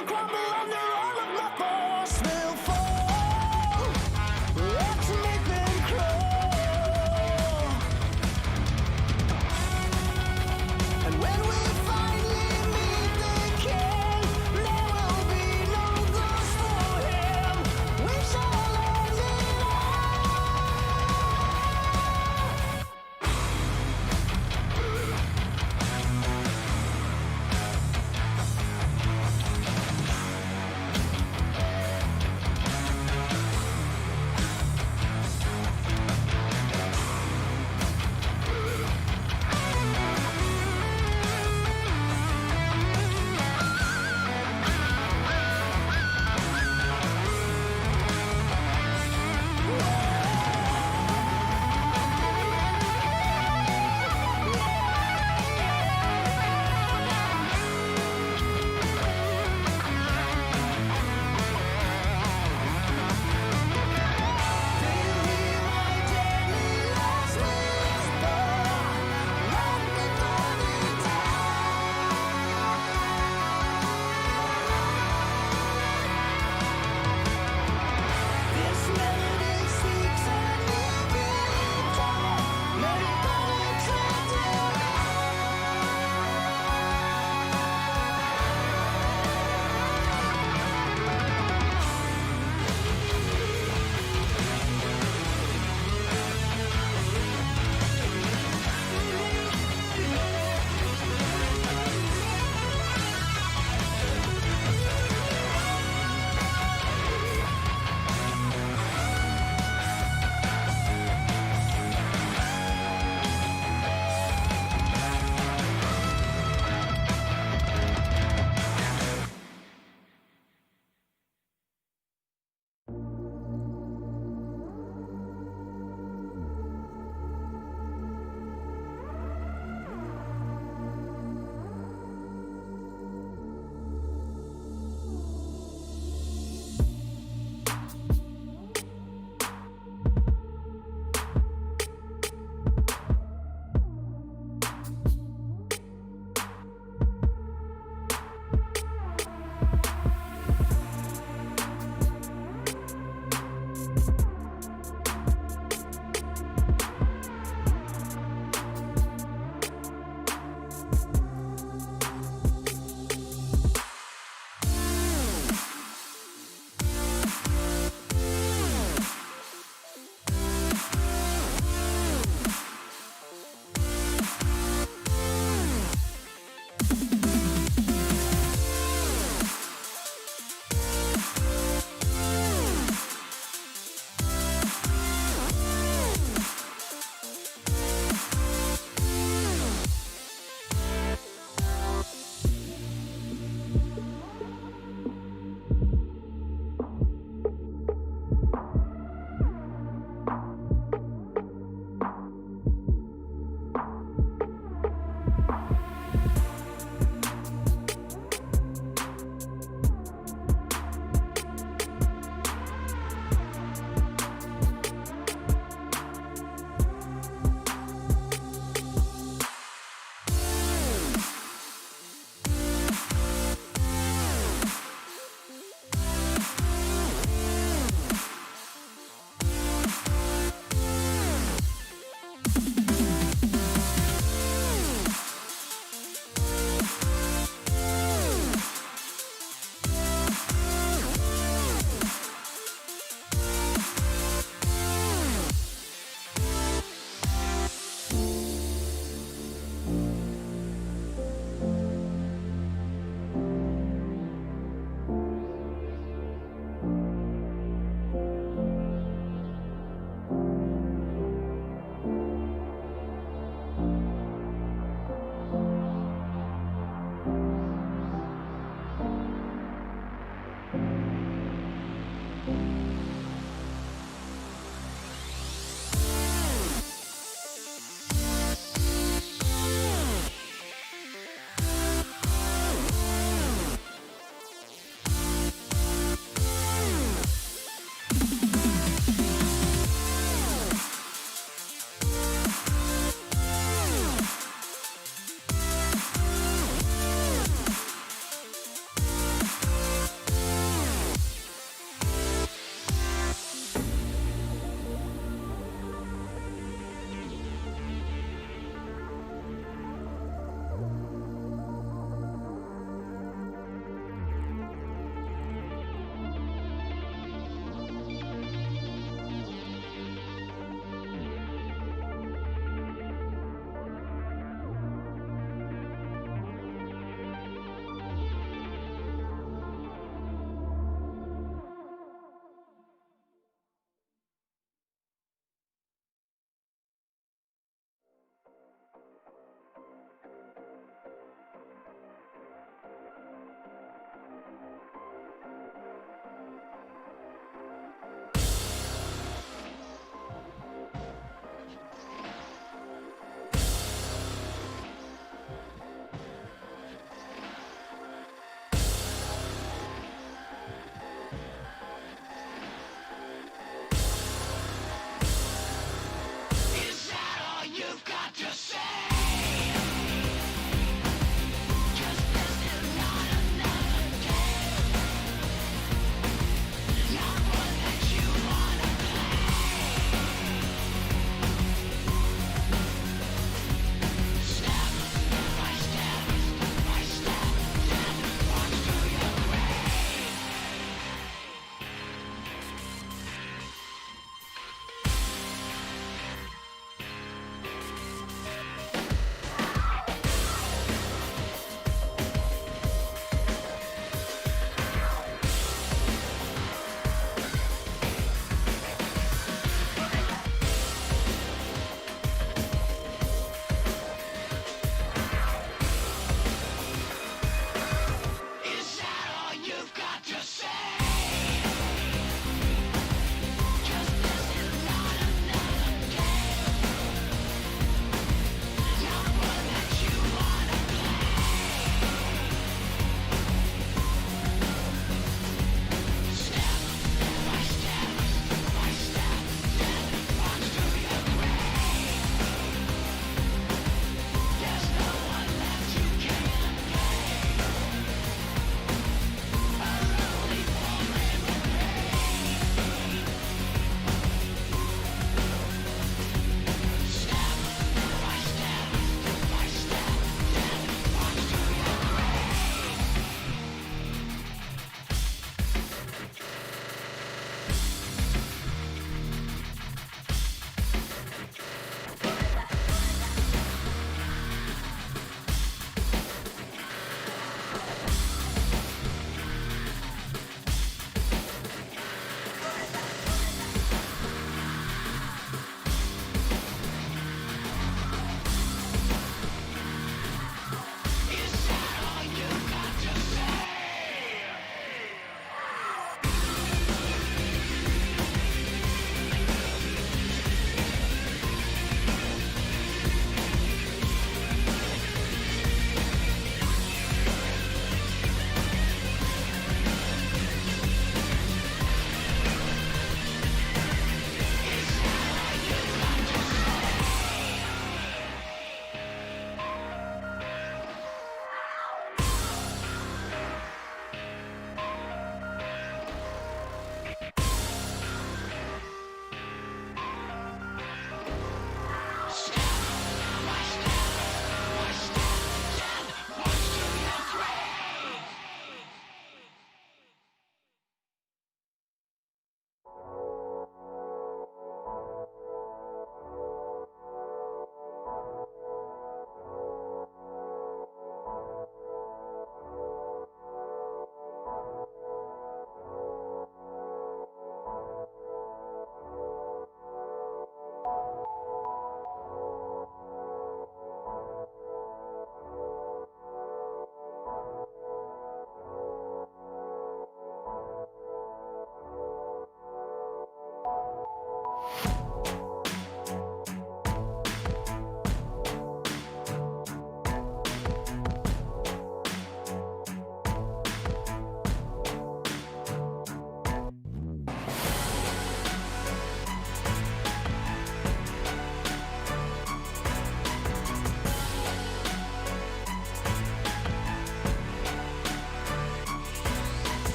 will crumble under all of my force. Will fall. Let's make them crawl. And when we finally meet the king, there will be no ghost for him. We shall end it all.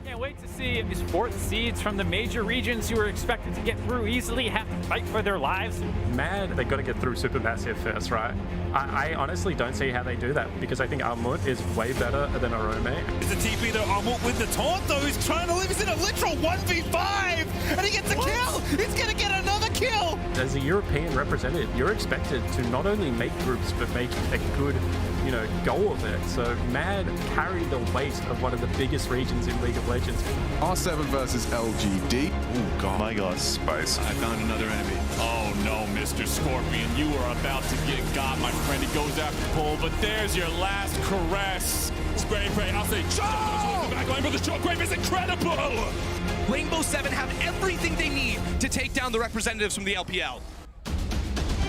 Can't wait to see if these fourth seeds from the major regions who are expected to get through easily have to fight for their lives. Mad, they got to get through SuperMassive first, right? I honestly don't see how they do that because I think Armut is way better than Arome. It's a TP though, Armut with the taunt though, he's trying to live, he's in a literal 1v5! And he gets a kill! He's gonna get another kill! As a European representative, you're expected to not only make groups, but make a good, go of it. So Mad carried the weight of one of the biggest regions in League of Legends. R7 versus LGD. Oh god. My god, Spice. I found another enemy. Oh no, Mr. Scorpion, you are about to get got, my friend. He goes after Pull, but there's your last caress. Spray, I'll say, Shaw! The back line for the Shockwave is incredible! Rainbow 7 have everything they need to take down the representatives from the LPL.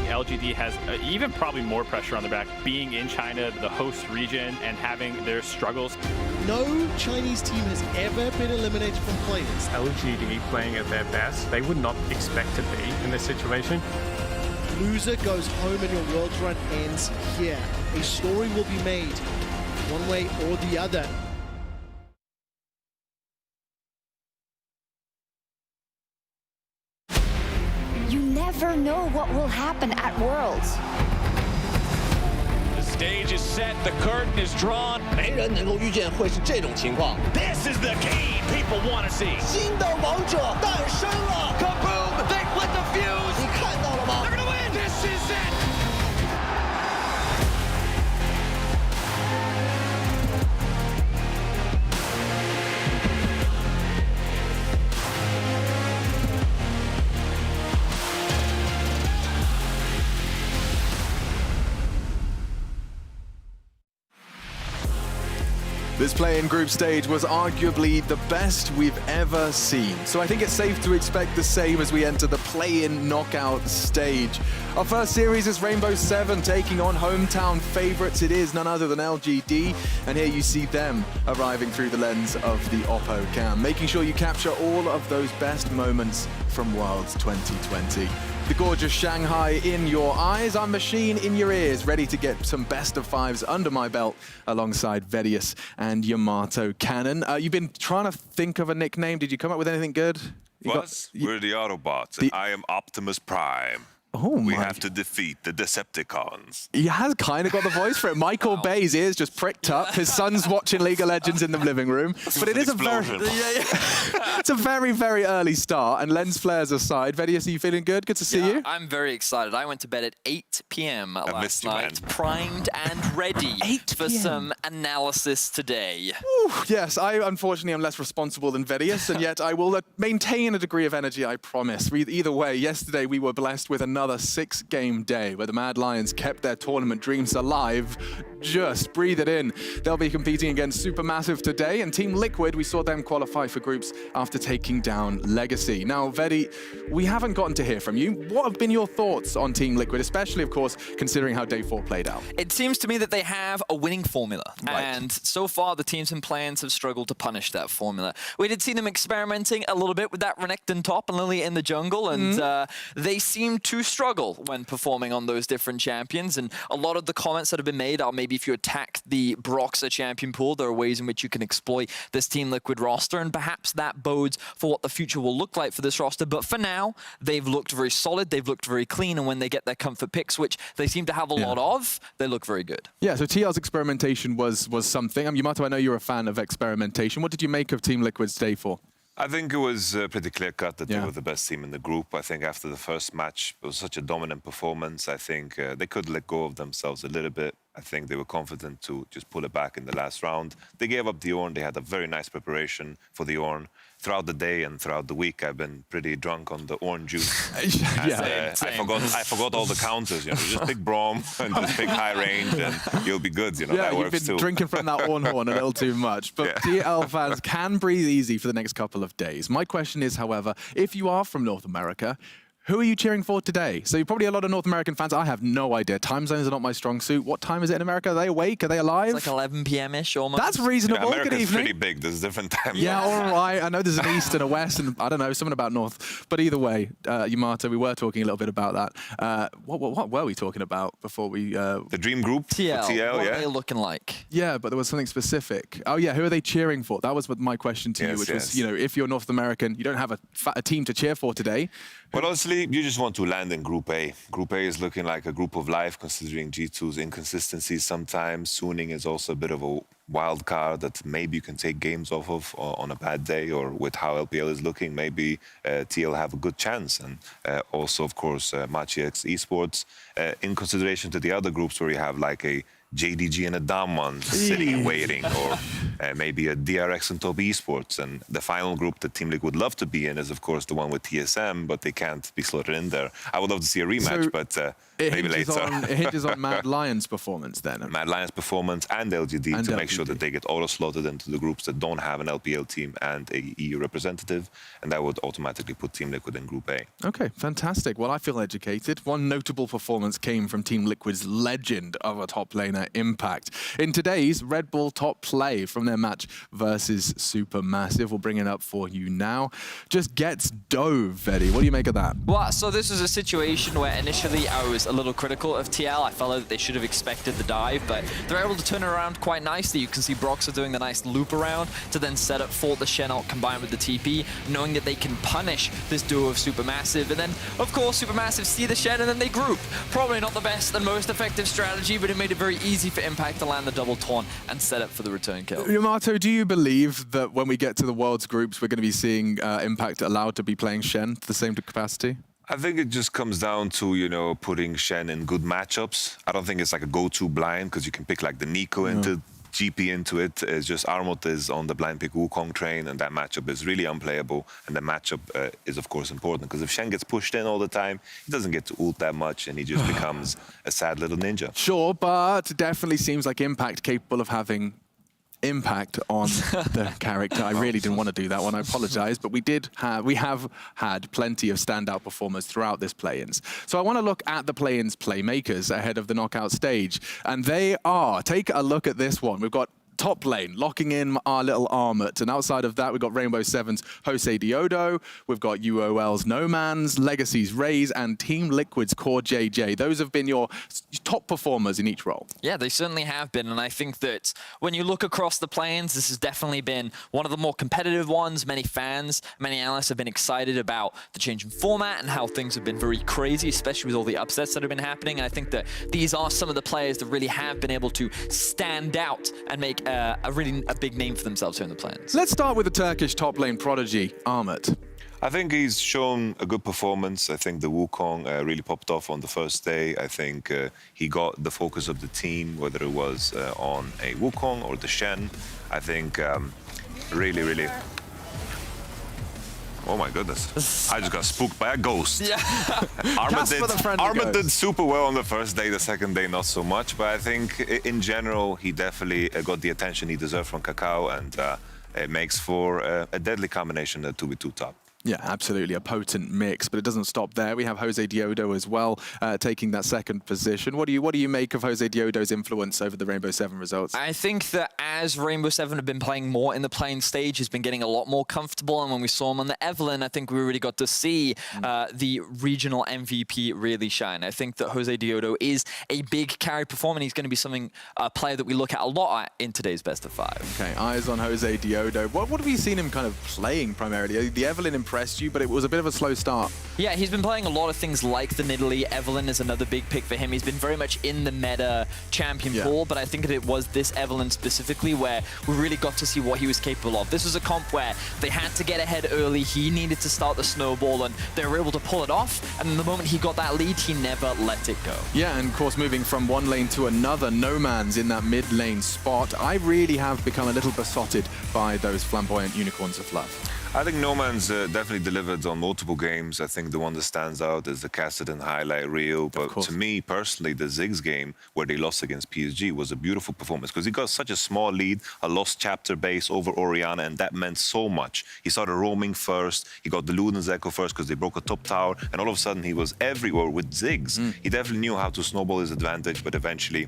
LGD has even probably more pressure on their back, being in China, the host region, and having their struggles. No Chinese team has ever been eliminated from players. LGD playing at their best, they would not expect to be in this situation. Loser goes home and your world's run ends here. A story will be made one way or the other. You never know what will happen at Worlds. The stage is set, the curtain is drawn. 没人能够预见会是这种情况。 This is the game people want to see. 新的王者诞生了 Kaboom! They lit the fuse! 你看到了吗 They're gonna win! This is it! This play-in group stage was arguably the best we've ever seen. So I think it's safe to expect the same as we enter the play-in knockout stage. Our first series is Rainbow 7 taking on hometown favorites. It is none other than LGD. And here you see them arriving through the lens of the Oppo cam, making sure you capture all of those best moments from Worlds 2020. The gorgeous Shanghai in your eyes, our machine in your ears, ready to get some best of fives under my belt alongside Vedius and Yamato Cannon. You've been trying to think of a nickname. Did you come up with anything good? We're the Autobots, and I am Optimus Prime. Oh we my. have to defeat the Decepticons. He has kind of got the voice for it. Michael Bay's ears just pricked up. His son's watching League of Legends in the living room. But it is a very, it's a very, very early start. And lens flares aside, Vedius, are you feeling good? Good to see you. I'm very excited. I went to bed at 8 p.m. last night, primed and ready for some analysis today. Ooh, yes, I unfortunately am less responsible than Vedius, and yet I will maintain a degree of energy, I promise. Either way, yesterday we were blessed with another 6-game day where the Mad Lions kept their tournament dreams alive. Just breathe it in. They'll be competing against SuperMassive today, and Team Liquid, we saw them qualify for groups after taking down Legacy. Now, Vedi, we haven't gotten to hear from you. What have been your thoughts on Team Liquid, especially, of course, considering how Day 4 played out? It seems to me that they have a winning formula, and so far the teams and plans have struggled to punish that formula. We did see them experimenting a little bit with that Renekton top and Lily in the jungle, and they seem to struggle when performing on those different champions, and a lot of the comments that have been made are maybe if you attack the Broxah champion pool, there are ways in which you can exploit this Team Liquid roster, and perhaps that bodes for what the future will look like for this roster. But for now, they've looked very solid, they've looked very clean, and when they get their comfort picks, which they seem to have a lot of, they look very good. Yeah, so TL's experimentation was something. Yamato, I know you're a fan of experimentation. What did you make of Team Liquid's Day 4? I think it was pretty clear-cut that they were the best team in the group. I think after the first match, it was such a dominant performance. I think they could let go of themselves a little bit. I think they were confident to just pull it back in the last round. They gave up the Ornn. They had a very nice preparation for the Ornn. Throughout the day and throughout the week, I've been pretty drunk on the Ornn juice. I forgot all the counters. Just pick Braum and just pick high range, and you'll be good. That works you've been too. drinking from that Ornn horn a little too much. But TL fans can breathe easy for the next couple of days. My question is, however, if you are from North America, Who are you cheering for today? So you're probably a lot of North American fans. I have no idea. Time zones are not my strong suit. What time is it in America? Are they awake? Are they alive? It's like 11 p.m.-ish almost. That's reasonable. America's Good evening. pretty big. There's different time Yeah, zones. all right. I know there's an east and a west, and I don't know, something about north. But either way, Yamato, we were talking a little bit about that. What were we talking about before we... The Dream Group? TL, TL, what yeah. are they looking like? Yeah, but there was something specific. Oh, yeah, who are they cheering for? That was my question to you, Yes, which yes. was, you know, if you're North American, you don't have a team to cheer for today. Well, honestly, you just want to land in Group A. Group A is looking like a group of life, considering G2's inconsistencies sometimes. Suning is also a bit of a wild card that maybe you can take games off of on a bad day, or with how LPL is looking, maybe TL have a good chance. And also, of course, Machi-X Esports, in consideration to the other groups where you have like a JDG and a Damwon sitting waiting, or maybe a DRX and Top Esports. And the final group that Team Liquid would love to be in is, of course, the one with TSM, but they can't be slotted in there. I would love to see a rematch, So but maybe later. It hinges on Mad Lion's performance then. Mad Lion's performance and LGD And to make sure LGD. that they get auto-slotted into the groups that don't have an LPL team and a EU representative, and that would automatically put Team Liquid in Group A. Okay, fantastic. Well, I feel educated. One notable performance came from Team Liquid's legend of a top laner, Impact. In today's Red Bull top play from their match versus SuperMassive, we'll bring it up for you now. Just gets dove, Eddie. What do you make of that? Well, so this was a situation where initially I was a little critical of TL. I felt like they should have expected the dive, but they're able to turn it around quite nicely. You can see Broxah doing the nice loop around to then set up for the Shen ult combined with the TP, knowing that they can punish this duo of SuperMassive. And then, of course, SuperMassive see the Shen and then they group. Probably not the best and most effective strategy, but it made it very easy for Impact to land the double taunt and set up for the return kill. Yamato, do you believe that when we get to the World's groups, we're going to be seeing Impact allowed to be playing Shen to the same capacity? I think it just comes down to, you know, putting Shen in good matchups. I don't think it's like a go-to blind, because you can pick like the Nico into GP into it. It's just Armut is on the blind pick Wukong train, and that matchup is really unplayable. And the matchup is, of course, important, because if Shen gets pushed in all the time, he doesn't get to ult that much, and he just becomes a sad little ninja. Sure, but it definitely seems like Impact capable of having impact on the character. I really didn't want to do that one. I apologize, but we have had plenty of standout performers throughout this play-ins. So I want to look at the play-ins playmakers ahead of the knockout stage, and they are, take a look at this one. We've got top lane, locking in our little Armut. And outside of that, we've got Rainbow Seven's Jose Diodo. We've got UOL's No Man's, Legacy's Raze, and Team Liquid's Core JJ. Those have been your top performers in each role. Yeah, they certainly have been. And I think that when you look across the play-ins, this has definitely been one of the more competitive ones. Many fans, many analysts have been excited about the change in format and how things have been very crazy, especially with all the upsets that have been happening. And I think that these are some of the players that really have been able to stand out and make a big name for themselves here in the play-ins. Let's start with the Turkish top lane prodigy, Armut. I think he's shown a good performance. I think the Wukong really popped off on the first day. I think he got the focus of the team, whether it was on a Wukong or the Shen. I think really... Oh my goodness. I just got spooked by a ghost. Yeah. Armut did super well on the first day, the second day not so much, but I think in general he definitely got the attention he deserved from Kakao, and it makes for a deadly combination, the 2v2 top. Yeah, absolutely, a potent mix, but it doesn't stop there. We have Jose Diodo as well, taking that second position. What do you make of Jose Diodo's influence over the Rainbow Seven results? I think that as Rainbow Seven have been playing more in the playing stage, he's been getting a lot more comfortable. And when we saw him on the Evelyn, I think we really got to see the regional MVP really shine. I think that Jose Diodo is a big carry performer. He's going to be a player that we look at a lot in today's best of 5. Okay, eyes on Jose Diodo. What have we seen him kind of playing primarily? The Evelyn impressed you, but it was a bit of a slow start. Yeah, he's been playing a lot of things like the Nidalee. Evelyn is another big pick for him. He's been very much in the meta champion pool, but I think that it was this Evelyn specifically where we really got to see what he was capable of. This was a comp where they had to get ahead early. He needed to start the snowball, and they were able to pull it off. And the moment he got that lead, he never let it go. Yeah, and of course, moving from one lane to another, No Man's in that mid lane spot. I really have become a little besotted by those flamboyant unicorns of love. I think Norman's definitely delivered on multiple games. I think the one that stands out is the Cassidy highlight reel. But to me, personally, the Ziggs game where they lost against PSG was a beautiful performance because he got such a small lead, a lost chapter base over Oriana, and that meant so much. He started roaming first. He got the Luden's Echo first because they broke a top tower. And all of a sudden, he was everywhere with Ziggs. He definitely knew how to snowball his advantage, but eventually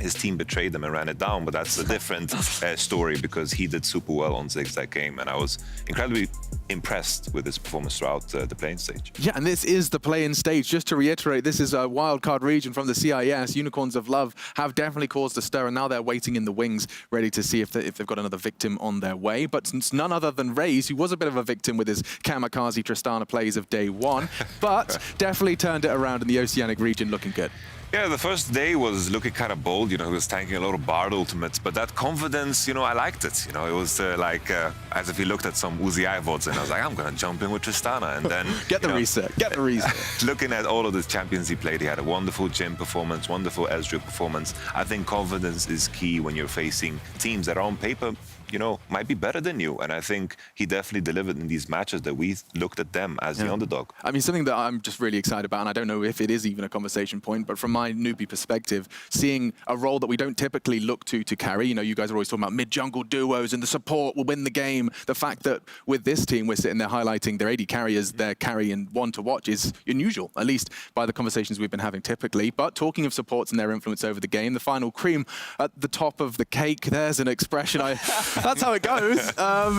his team betrayed them and ran it down, but that's a different story because he did super well on Ziggs that game, and I was incredibly impressed with his performance throughout the playing stage. Yeah, and this is the play-in stage. Just to reiterate, this is a wildcard region from the CIS. Unicorns of Love have definitely caused a stir, and now they're waiting in the wings, ready to see if they've got another victim on their way. But it's none other than Raze, who was a bit of a victim with his kamikaze Tristana plays of day one, but definitely turned it around in the Oceanic region, looking good. Yeah, the first day was looking kind of bold, you know, he was tanking a lot of Bard ultimates, but that confidence, you know, I liked it. You know, it was as if he looked at some Uzi VODs and I was like, I'm going to jump in with Tristana. And then... get the reset. Looking at all of the champions he played, he had a wonderful Jhin performance, wonderful Ezreal performance. I think confidence is key when you're facing teams that are on paper, you know, might be better than you. And I think he definitely delivered in these matches that we looked at them as the underdog. I mean, something that I'm just really excited about, and I don't know if it is even a conversation point, but from my newbie perspective, seeing a role that we don't typically look to carry, you know, you guys are always talking about mid-jungle duos and the support will win the game. The fact that with this team, we're sitting there highlighting their AD carriers, their carry and one to watch is unusual, at least by the conversations we've been having typically. But talking of supports and their influence over the game, the final cream at the top of the cake, there's an expression that's how it goes,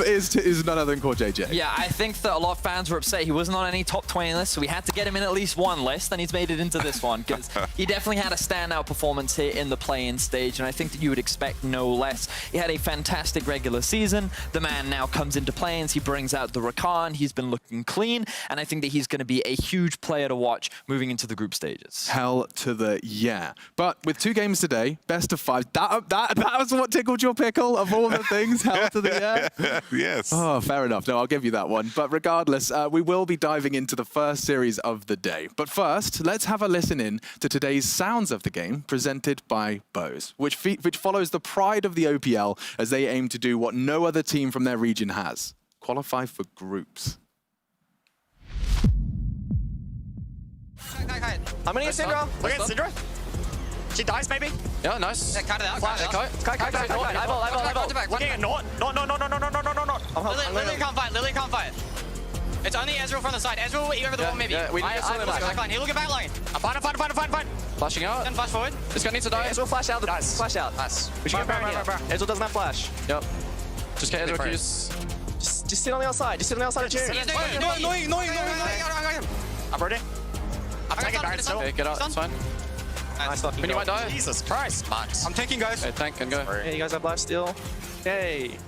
is none other than Core JJ. Yeah, I think that a lot of fans were upset he wasn't on any top 20 lists, so we had to get him in at least one list, and he's made it into this one, because he definitely had a standout performance here in the play-in stage, and I think that you would expect no less. He had a fantastic regular season. The man now comes into play-ins, he brings out the Rakan, he's been looking clean, and I think that he's going to be a huge player to watch moving into the group stages. Hell to the yeah. But with 2 games today, best of 5, that was what tickled your pickle of all the things. Hell to the yeah. Yes. Oh, fair enough. No, I'll give you that one. But regardless, we will be diving into the first series of the day. But first, let's have a listen in to today's Sounds of the Game, presented by Bose, which follows the pride of the OPL as they aim to do what no other team from their region has: qualify for groups. I'm gonna get Syndra. Look at Syndra. She dies, maybe. Yeah, nice. Yeah, cut it out. Flash. Eyeball. Yeah, no. Lily can't fight. It's only Ezreal from the side. Ezreal will eat over the wall, maybe. Yeah, we need to get back line. He'll look at back line. Fine. Flashing out. Then flash forward. This guy needs to die. Ezreal flash out. Nice. Flash out. Nice. We should get Baron here. Ezreal doesn't have flash. Yep. Just get Ezreal Q's. Just sit on the outside. Just sit on the outside of Jhin. Annoying. I'm ready. I'm taking Baron still. Okay, get out. It's fine. Nice. When you might die. Jesus Christ. Max. I'm taking, guys. Okay, tank can go. Hey, you guys have life steal. Yay.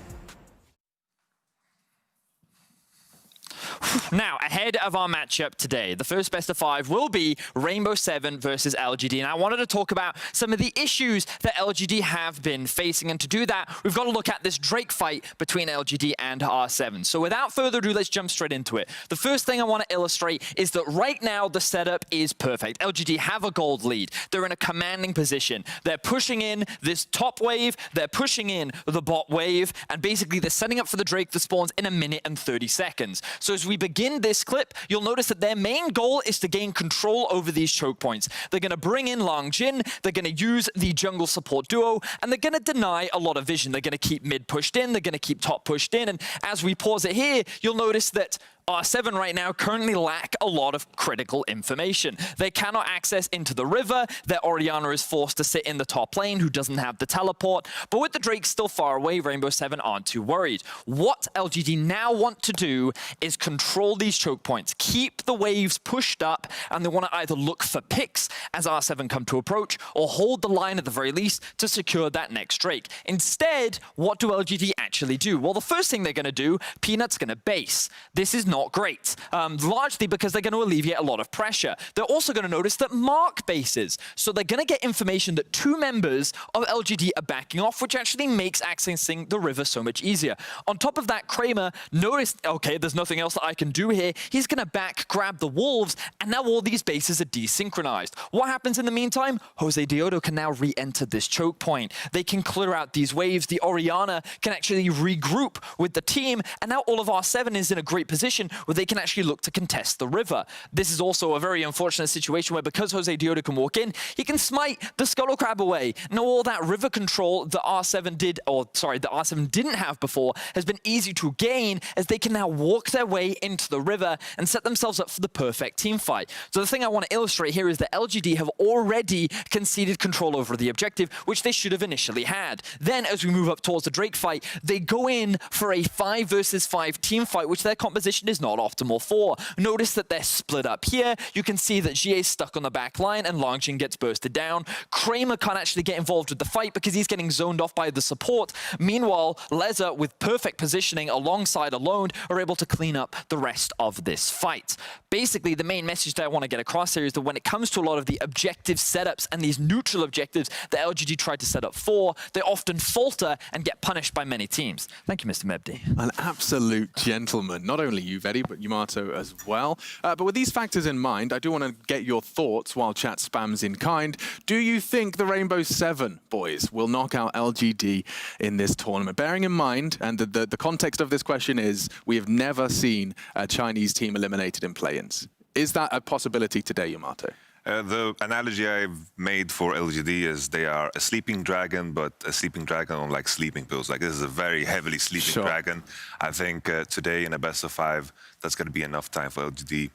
Now, ahead of our matchup today, the first best of 5 will be Rainbow 7 versus LGD. And I wanted to talk about some of the issues that LGD have been facing. And to do that, we've got to look at this Drake fight between LGD and R7. So without further ado, let's jump straight into it. The first thing I want to illustrate is that right now, the setup is perfect. LGD have a gold lead. They're in a commanding position. They're pushing in this top wave. They're pushing in the bot wave. And basically, they're setting up for the Drake that spawns in 1 minute and 30 seconds. So as we begin this clip, you'll notice that their main goal is to gain control over these choke points. They're going to bring in Long Jhin, they're going to use the jungle support duo, and they're going to deny a lot of vision. They're going to keep mid pushed in, they're going to keep top pushed in, and as we pause it here, you'll notice that R7 right now currently lack a lot of critical information. They cannot access into the river. Their Orianna is forced to sit in the top lane, who doesn't have the teleport. But with the Drake still far away, Rainbow 7 aren't too worried. What LGD now want to do is control these choke points, keep the waves pushed up, and they want to either look for picks as R7 come to approach, or hold the line at the very least to secure that next Drake. Instead, what do LGD actually do? Well, the first thing they're going to do, Peanut's going to base. This is not great, largely because they're going to alleviate a lot of pressure. They're also going to notice that Mark bases, so they're going to get information that 2 members of LGD are backing off, which actually makes accessing the river so much easier. On top of that, Kramer noticed, okay, there's nothing else that I can do here. He's going to back grab the wolves, and now all these bases are desynchronized. What happens in the meantime? Jose Diodo can now re-enter this choke point. They can clear out these waves. The Orianna can actually they regroup with the team, and now all of R7 is in a great position where they can actually look to contest the river. This is also a very unfortunate situation where because Jose Diodo can walk in, he can smite the Scuttle Crab away. Now all that river control that R7 did, or sorry, that R7 didn't have before has been easy to gain as they can now walk their way into the river and set themselves up for the perfect team fight. So the thing I want to illustrate here is that LGD have already conceded control over the objective, which they should have initially had. Then as we move up towards the Drake fight, they go in for a 5 versus 5 team fight, which their composition is not optimal for. Notice that they're split up here. You can see that GA is stuck on the back line and Longjing gets bursted down. Kramer can't actually get involved with the fight because he's getting zoned off by the support. Meanwhile, Leza, with perfect positioning alongside Alone, are able to clean up the rest of this fight. Basically, the main message that I want to get across here is that when it comes to a lot of the objective setups and these neutral objectives that LGD tried to set up for, they often falter and get punished by many teams. Thank you, Mr. Mebdi. An absolute gentleman. Not only you, Vedi, but Yamato as well. But with these factors in mind, I do want to get your thoughts while chat spams in kind. Do you think the Rainbow 7 boys will knock out LGD in this tournament? Bearing in mind, and the context of this question is, we have never seen a Chinese team eliminated in play-ins. Is that a possibility today, Yamato? The analogy I've made for LGD is they are a sleeping dragon, but a sleeping dragon on like sleeping pills. Like this is a very heavily sleeping dragon. I think today in a best of 5, that's going to be enough time for LGD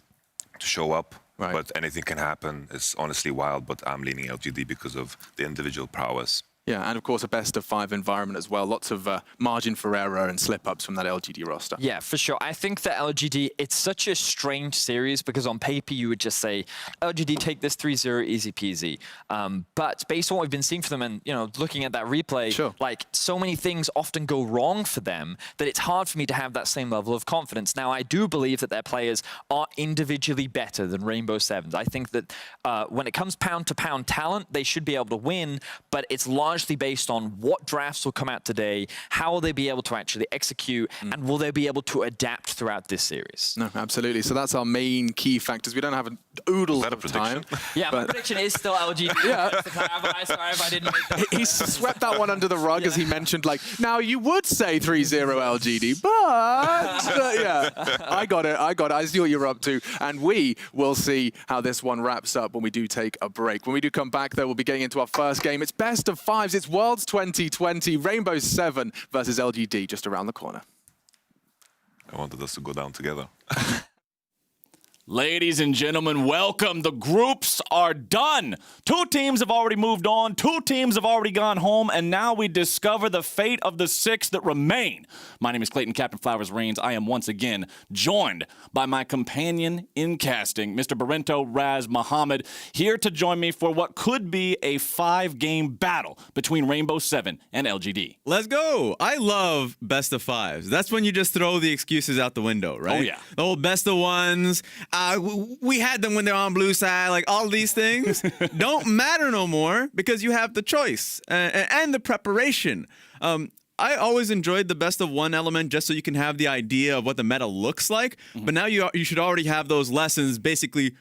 to show up. Right. But anything can happen. It's honestly wild, but I'm leaning LGD because of the individual prowess. Yeah, and of course a best of 5 environment as well. Lots of margin for error and slip-ups from that LGD roster. Yeah, for sure. I think that LGD, it's such a strange series because on paper you would just say, LGD take this 3-0, easy peasy. But based on what we've been seeing from them and, you know, looking at that replay, like so many things often go wrong for them that it's hard for me to have that same level of confidence. Now, I do believe that their players are individually better than Rainbow Sevens. I think that when it comes pound-to-pound talent, they should be able to win, but it's largely based on what drafts will come out today, how will they be able to actually execute, and will they be able to adapt throughout this series? No, absolutely. So that's our main key factors. We don't have an oodle of time. Yeah, my prediction is still LGD. Yeah. Sorry if I didn't make that. He swept that one under the rug as he mentioned, like, now you would say 3-0 LGD, but yeah, I got it. I see what you're up to. And we will see how this one wraps up when we do take a break. When we do come back, though, we'll be getting into our first game. It's best of 5s. It's Worlds 2020, Rainbow 7 versus LGD just around the corner. I wanted us to go down together. Ladies and gentlemen, welcome. The groups are done. 2 teams have already moved on. 2 teams have already gone home. And now we discover the fate of the 6 that remain. My name is Clayton Captain Flowers Reigns. I am once again joined by my companion in casting, Mr. Barento Raz Muhammad, here to join me for what could be a 5-game battle between Rainbow 7 and LGD. Let's go. I love best of 5s. That's when you just throw the excuses out the window, right? Oh, yeah. The whole best of 1s. We had them when they're on blue side, like all these things don't matter no more because you have the choice and the preparation. I always enjoyed the best of 1 element just so you can have the idea of what the meta looks like. But now you should already have those lessons basically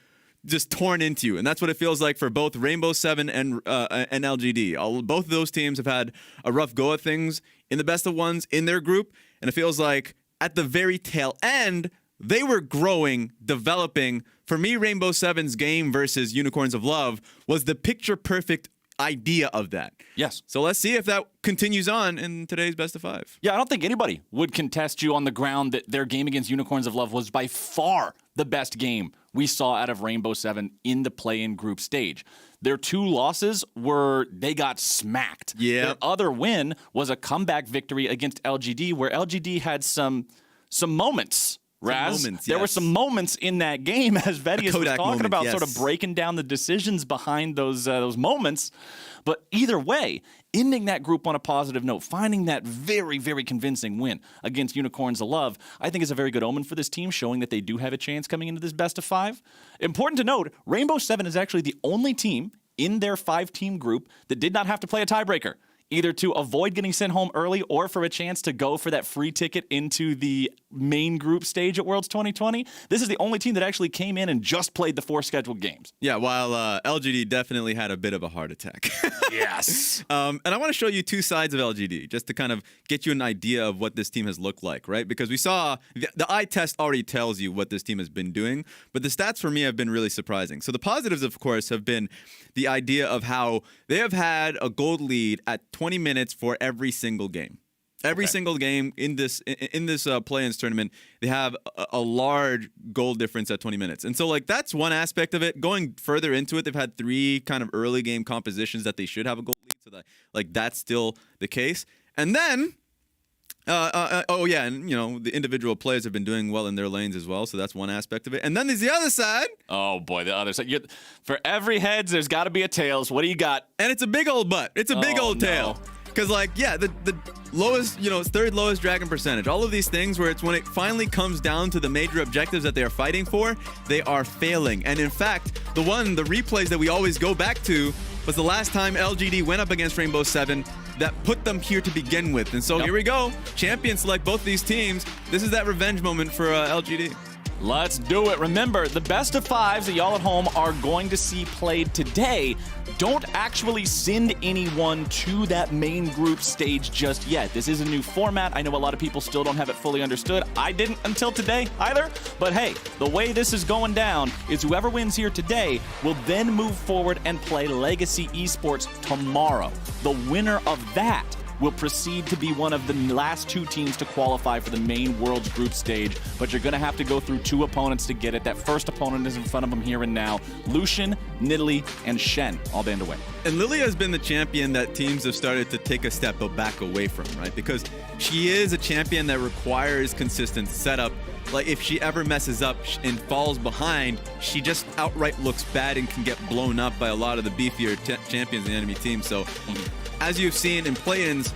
just torn into you. And that's what it feels like for both Rainbow 7 and LGD. Both of those teams have had a rough go at things in the best of 1s in their group. And it feels like at the very tail end, they were growing, developing. For me, Rainbow 7's game versus Unicorns of Love was the picture-perfect idea of that. Yes. So let's see if that continues on in today's best of 5. Yeah, I don't think anybody would contest you on the ground that their game against Unicorns of Love was by far the best game we saw out of Rainbow 7 in the play-in group stage. Their 2 losses were they got smacked. Yeah. Their other win was a comeback victory against LGD, where LGD had some moments. Raz, there were some moments in that game, as Vedius was talking about, sort of breaking down the decisions behind those moments. But either way, ending that group on a positive note, finding that very, very convincing win against Unicorns of Love, I think is a very good omen for this team, showing that they do have a chance coming into this best of 5. Important to note, Rainbow 7 is actually the only team in their 5-team group that did not have to play a tiebreaker either to avoid getting sent home early or for a chance to go for that free ticket into the main group stage at Worlds 2020. This is the only team that actually came in and just played the 4 scheduled games. Yeah, while LGD definitely had a bit of a heart attack. Yes. And I want to show you 2 sides of LGD just to kind of get you an idea of what this team has looked like, right? Because we saw the eye test already tells you what this team has been doing, but the stats for me have been really surprising. So the positives, of course, have been the idea of how they have had a gold lead at 20 minutes for every single game. Every single game in this play-ins tournament, they have a large goal difference at 20 minutes. And so, like, that's one aspect of it. Going further into it, they've had 3 kind of early game compositions that they should have a goal lead, so that, like, that's still the case. And then, and, you know, the individual players have been doing well in their lanes as well, so that's one aspect of it. And then there's the other side. Oh, boy, the other side. For every heads, there's got to be a tails. What do you got? And it's a big old butt. It's a big old tail. Because, like, yeah, the lowest, you know, 3rd lowest dragon percentage. All of these things where it's when it finally comes down to the major objectives that they are fighting for, they are failing. And in fact, the replays that we always go back to was the last time LGD went up against Rainbow 7 that put them here to begin with. And so here we go. Champions select both these teams. This is that revenge moment for LGD. Let's do it. Remember, the best of 5s that y'all at home are going to see played today don't actually send anyone to that main group stage just yet. This is a new format. I know a lot of people still don't have it fully understood. I didn't until today either. But hey, the way this is going down is whoever wins here today will then move forward and play Legacy Esports tomorrow. The winner of that will proceed to be one of the last 2 teams to qualify for the main Worlds group stage, but you're going to have to go through 2 opponents to get it. That first opponent is in front of them here and now. Lucian, Nidalee, and Shen all band away. And Lilia has been the champion that teams have started to take a step back away from, right? Because she is a champion that requires consistent setup. Like, if she ever messes up and falls behind, she just outright looks bad and can get blown up by a lot of the beefier champions in the enemy team. So, as you've seen in play-ins,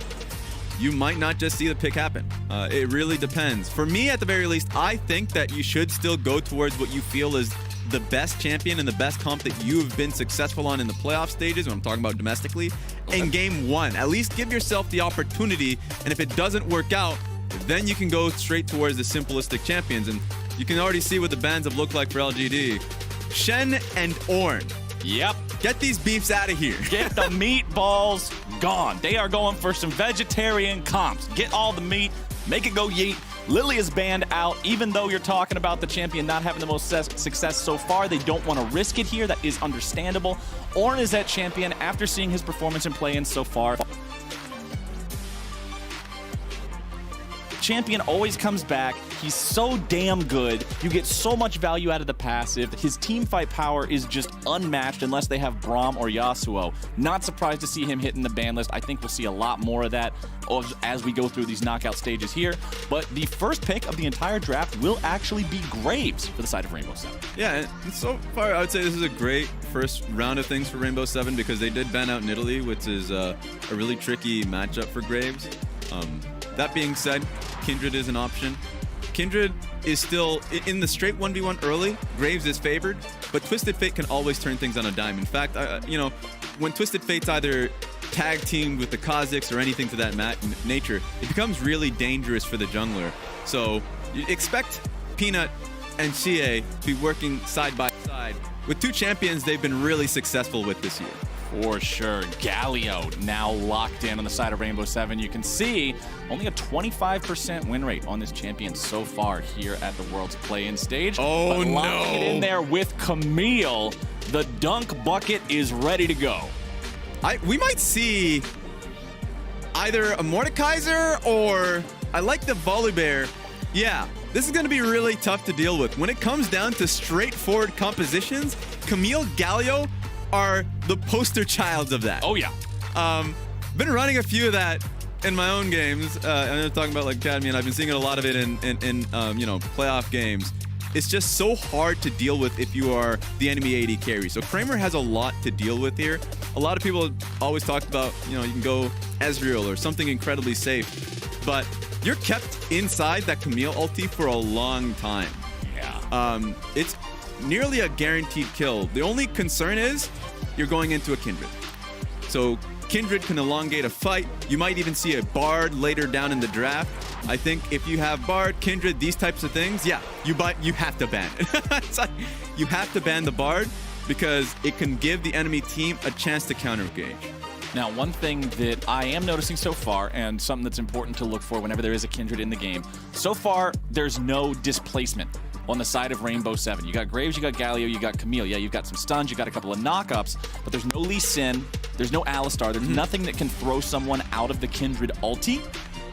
you might not just see the pick happen. It really depends. For me, at the very least, I think that you should still go towards what you feel is the best champion and the best comp that you have been successful on in the playoff stages, when I'm talking about domestically, in game 1. At least give yourself the opportunity, and if it doesn't work out, then you can go straight towards the simplistic champions. And you can already see what the bans have looked like for LGD. Shen and Ornn. Yep. Get these beefs out of here. Get the meatballs gone. They are going for some vegetarian comps. Get all the meat, make it go yeet. Lily is banned out. Even though you're talking about the champion not having the most success so far, they don't want to risk it here. That is understandable. Ornn is that champion after seeing his performance in play-ins so far. Champion always comes back. He's so damn good. You get so much value out of the passive. His team fight power is just unmatched unless they have Braum or Yasuo. Not surprised to see him hitting the ban list. I think we'll see a lot more of that as we go through these knockout stages here. But the first pick of the entire draft will actually be Graves for the side of Rainbow 7. Yeah, and so far I would say this is a great first round of things for Rainbow 7 because they did ban out Nidalee, which is a really tricky matchup for Graves. That being said, Kindred is an option. Kindred is still in the straight 1v1 early. Graves is favored, but Twisted Fate can always turn things on a dime. In fact, you know, when Twisted Fate's either tag teamed with the Kha'Zix or anything to that nature, it becomes really dangerous for the jungler. So you expect Peanut and CA to be working side by side with 2 champions they've been really successful with this year. For sure. Galio now locked in on the side of Rainbow 7. You can see only a 25% win rate on this champion so far here at the World's play-in stage. Oh, but no. Locking it in there with Camille. The dunk bucket is ready to go. We might see either a Mordekaiser or I like the Volibear. Yeah, this is going to be really tough to deal with. When it comes down to straightforward compositions, Camille, Galio are the poster child of that. Oh, yeah. Been running a few of that in my own games. I'm talking about like Academy, and I've been seeing a lot of it in you know, playoff games. It's just so hard to deal with if you are the enemy AD carry. So Kramer has a lot to deal with here. A lot of people always talk about, you know, you can go Ezreal or something incredibly safe, but you're kept inside that Camille ulti for a long time. Yeah. It's nearly a guaranteed kill. The only concern is you're going into a Kindred. So Kindred can elongate a fight. You might even see a Bard later down in the draft. I think if you have Bard, Kindred, these types of things, yeah, you have to ban it. It's like, you have to ban the Bard because it can give the enemy team a chance to counter-engage. Now, one thing that I am noticing so far, and something that's important to look for whenever there is a Kindred in the game, so far, there's no displacement on the side of Rainbow 7. You got Graves, you got Galio, you got Camille. Yeah, you've got some stuns, you got a couple of knockups, but there's no Lee Sin, there's no Alistar, there's nothing that can throw someone out of the Kindred ulti,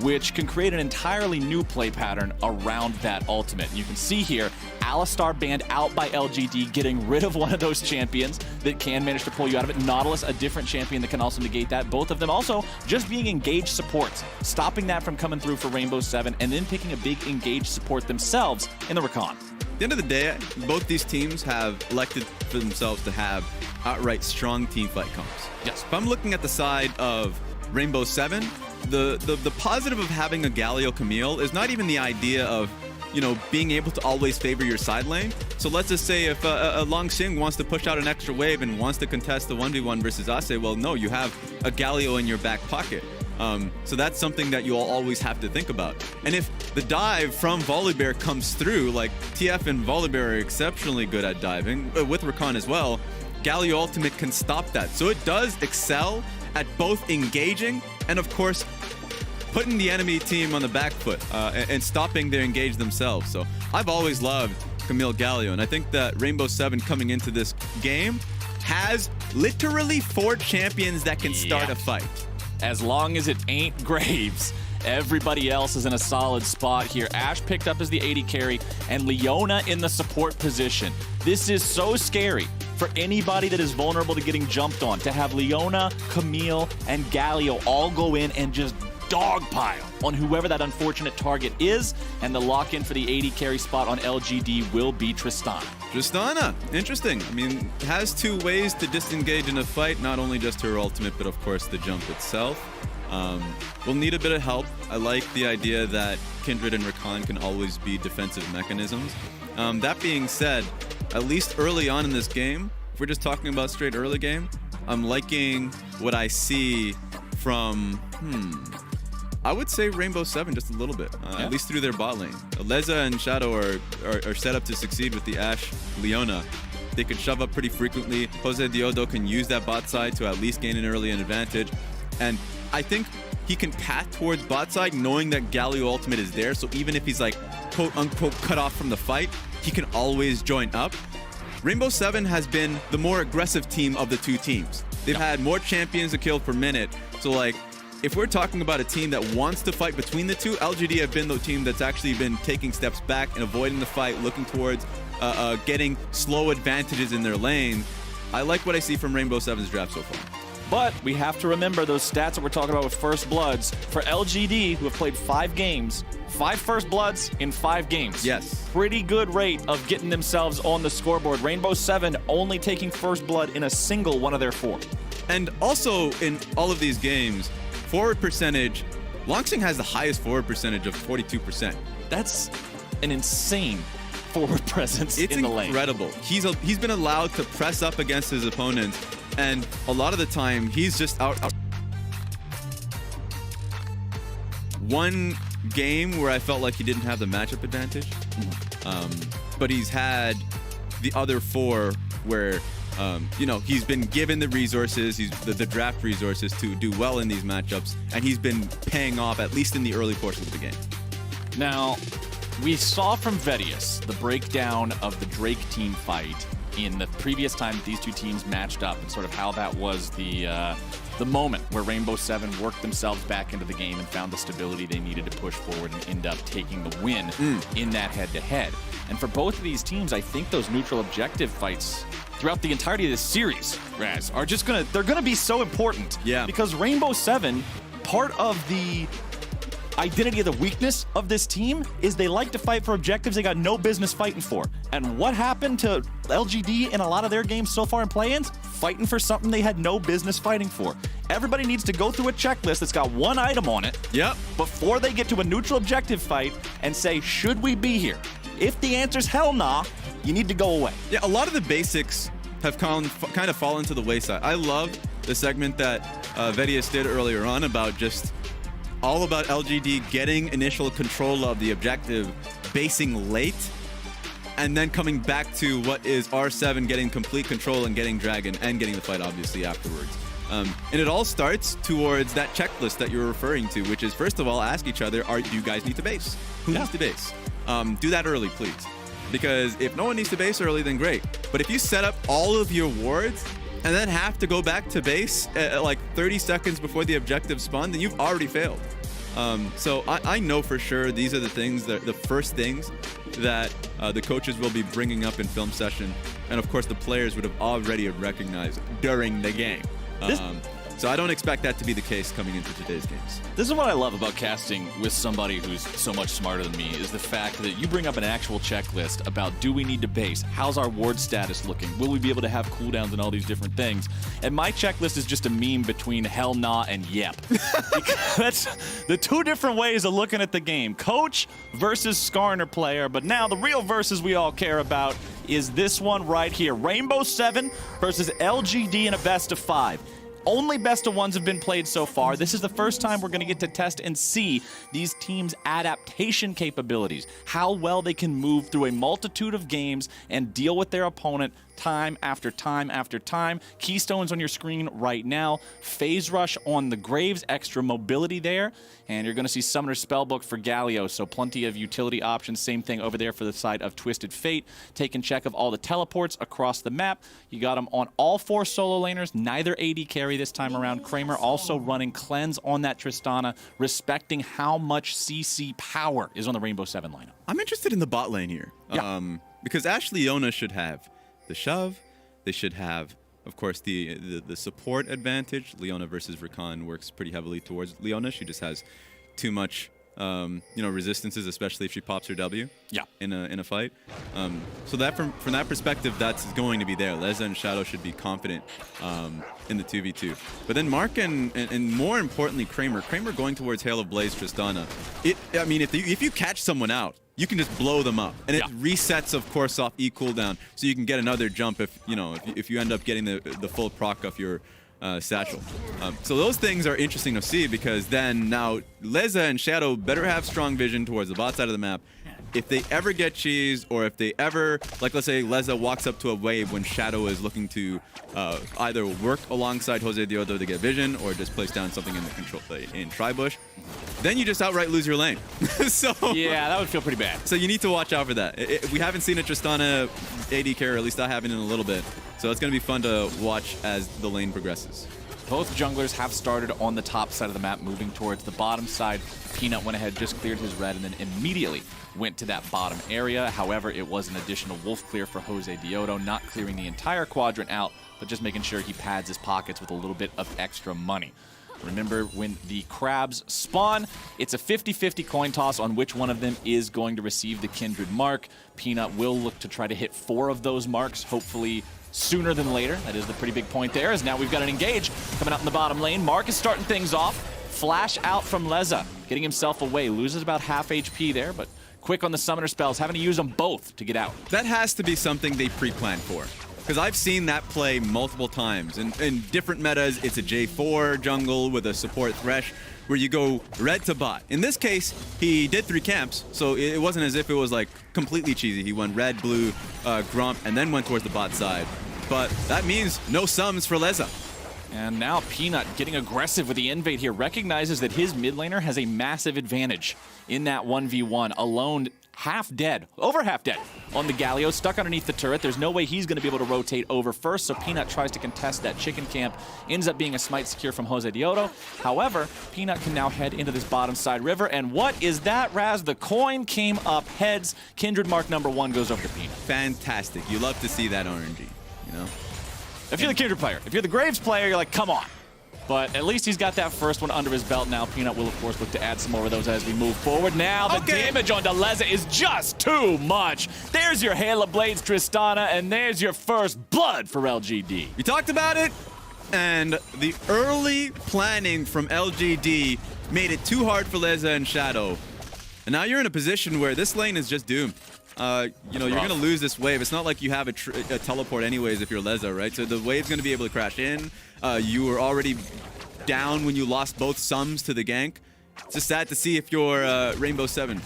which can create an entirely new play pattern around that ultimate. And you can see here, Alistar banned out by LGD, getting rid of one of those champions that can manage to pull you out of it. Nautilus, a different champion that can also negate that. Both of them also just being engaged supports, stopping that from coming through for Rainbow 7, and then picking a big engaged support themselves in the Rakan. At the end of the day, both these teams have elected for themselves to have outright strong teamfight comps. Yes. If I'm looking at the side of Rainbow 7, the positive of having a Galio Camille is not even the idea of, you know, being able to always favor your side lane. So let's just say if a Long Xing wants to push out an extra wave and wants to contest the 1v1 versus Ase, well, no, you have a Galio in your back pocket. So that's something that you'll always have to think about. And if the dive from Volibear comes through, like TF and Volibear are exceptionally good at diving, with Rakan as well, Galio Ultimate can stop that. So it does excel at both engaging and, of course, putting the enemy team on the back foot and stopping their engage themselves. So I've always loved Camille Galio, and I think that Rainbow 7 coming into this game has literally 4 champions that can start a fight. As long as it ain't Graves, everybody else is in a solid spot here. Ashe picked up as the AD carry, and Leona in the support position. This is so scary for anybody that is vulnerable to getting jumped on, to have Leona, Camille, and Galio all go in and just dogpile on whoever that unfortunate target is, and the lock-in for the AD carry spot on LGD will be Tristana. Tristana, interesting. I mean, has 2 ways to disengage in a fight, not only just her ultimate, but of course the jump itself. We'll need a bit of help. I like the idea that Kindred and Rakan can always be defensive mechanisms. That being said, at least early on in this game, if we're just talking about straight early game, I'm liking what I see from, I would say Rainbow 7 just a little bit, at least through their bot lane. Leza and Shadow are set up to succeed with the Ashe Leona. They can shove up pretty frequently. Jose Diodo can use that bot side to at least gain an early advantage. And I think he can path towards bot side knowing that Galio Ultimate is there. So even if he's like quote unquote cut off from the fight, he can always join up. Rainbow 7 has been the more aggressive team of the 2 teams. They've had more champions to kill per minute. So like, if we're talking about a team that wants to fight between the 2, LGD have been the team that's actually been taking steps back and avoiding the fight, looking towards getting slow advantages in their lane. I like what I see from Rainbow 7's draft so far. But we have to remember those stats that we're talking about with First Bloods. For LGD, who have played 5 games, 5 First Bloods in 5 games. Yes. Pretty good rate of getting themselves on the scoreboard. Rainbow 7 only taking First Blood in a single one of their 4. And also in all of these games, forward percentage, Long Xing has the highest forward percentage of 42%. That's an insane forward presence in the lane. It's incredible. He's been allowed to press up against his opponents, and a lot of the time he's just out. One game where I felt like he didn't have the matchup advantage, but he's had the other 4 where you know, he's been given the resources, the draft resources to do well in these matchups, and he's been paying off at least in the early portions of the game. Now, we saw from Vedius the breakdown of the Drake team fight in the previous time that these 2 teams matched up, and sort of how that was the moment where Rainbow 7 worked themselves back into the game and found the stability they needed to push forward and end up taking the win in that head-to-head. And for both of these teams, I think those neutral objective fights throughout the entirety of this series, Raz, are just they're gonna be so important. Yeah. Because Rainbow 7, part of the identity of the weakness of this team is they like to fight for objectives they got no business fighting for. And what happened to LGD in a lot of their games so far in play-ins? Fighting for something they had no business fighting for. Everybody needs to go through a checklist that's got 1 item on it before they get to a neutral objective fight and say, should we be here? If the answer's hell nah, you need to go away. Yeah, a lot of the basics have kind of fallen to the wayside. I love the segment that Vedius did earlier on about just all about LGD getting initial control of the objective, basing late, and then coming back to what is R7 getting complete control and getting Dragon and getting the fight obviously afterwards. And it all starts towards that checklist that you're referring to, which is first of all, ask each other, do you guys need to base? Who needs to base? Do that early, please. Because if no one needs to base early, then great. But if you set up all of your wards and then have to go back to base like 30 seconds before the objective spawn, then you've already failed. So I know for sure these are the things, the first things that the coaches will be bringing up in film session. And of course, the players would have already recognized during the game. So I don't expect that to be the case coming into today's games. This is what I love about casting with somebody who's so much smarter than me, is the fact that you bring up an actual checklist about, do we need to base? How's our ward status looking? Will we be able to have cooldowns and all these different things? And my checklist is just a meme between hell nah and yep. Because that's the two different ways of looking at the game. Coach versus Skarner player, but now the real versus we all care about is this one right here. Rainbow 7 versus LGD in a best of 5. Only best of ones have been played so far. This is the first time we're going to get to test and see these teams' adaptation capabilities, how well they can move through a multitude of games and deal with their opponent time after time after time. Keystones on your screen right now. Phase Rush on the Graves, extra mobility there. And you're going to see Summoner Spellbook for Galio, so plenty of utility options. Same thing over there for the side of Twisted Fate. Taking check of all the teleports across the map. You got them on all 4 solo laners, neither AD carry this time around. Kramer also running Cleanse on that Tristana, respecting how much CC power is on the Rainbow 7 lineup. I'm interested in the bot lane here. Because Ashe Leona should have the shove. They should have, of course, the support advantage. Leona versus Rakan works pretty heavily towards Leona. She just has too much, resistances, especially if she pops her W. In a fight. So that from that perspective, that's going to be there. Leza and Shadow should be confident in the 2v2. But then Mark and more importantly Kramer going towards Hail of Blaze Tristana. If you catch someone out, you can just blow them up, and it resets, of course, off E cooldown, so you can get another jump if you end up getting the full proc off your satchel. So those things are interesting to see, because then now Leza and Shadow better have strong vision towards the bot side of the map. If they ever get cheesed, or if they ever, like let's say Leza walks up to a wave when Shadow is looking to either work alongside Jose Diodo to get vision, or just place down something in the control in Tribush, then you just outright lose your lane. So yeah, that would feel pretty bad. So you need to watch out for that. We haven't seen a Tristana AD carry, or at least I haven't in a little bit. So it's going to be fun to watch as the lane progresses. Both junglers have started on the top side of the map, moving towards the bottom side. Peanut went ahead, just cleared his red, and then immediately went to that bottom area. However, it was an additional wolf clear for Jose Diodo, not clearing the entire quadrant out, but just making sure he pads his pockets with a little bit of extra money. Remember, when the crabs spawn, it's a 50-50 coin toss on which one of them is going to receive the Kindred mark. Peanut will look to try to hit 4 of those marks, hopefully sooner than later. That is the pretty big point there, as now we've got an engage coming out in the bottom lane. Mark is starting things off. Flash out from Leza, getting himself away. Loses about half HP there, but quick on the summoner spells, having to use them both to get out. That has to be something they pre-planned for, because I've seen that play multiple times. In different metas, it's a J4 jungle with a support Thresh, where you go red to bot. In this case, he did 3 camps, so it wasn't as if it was like completely cheesy. He went red, blue, Grump, and then went towards the bot side. But that means no sums for Leza. And now Peanut getting aggressive with the invade here, recognizes that his mid laner has a massive advantage in that 1v1. Alone, half dead, over half dead on the Galio, stuck underneath the turret. There's no way he's going to be able to rotate over first, so Peanut tries to contest that chicken camp. Ends up being a smite secure from Jose Diodo. However, Peanut can now head into this bottom side river, and what is that, Raz? The coin came up heads. Kindred mark number 1 goes over to Peanut. Fantastic. You love to see that RNG, you know? If you're the Kindred player, if you're the Graves player, you're like, come on. But at least he's got that first one under his belt now. Peanut will, of course, look to add some more of those as we move forward. Now the damage on Leza is just too much. There's your Hail of Blades, Tristana, and there's your first blood for LGD. We talked about it, and the early planning from LGD made it too hard for Leza and Shadow. And now you're in a position where this lane is just doomed. you know, you're going to lose this wave. It's not like you have a teleport anyways if you're Leza, right? So the wave's going to be able to crash in. You were already down when you lost both sums to the gank. It's just sad to see if you're Rainbow 7.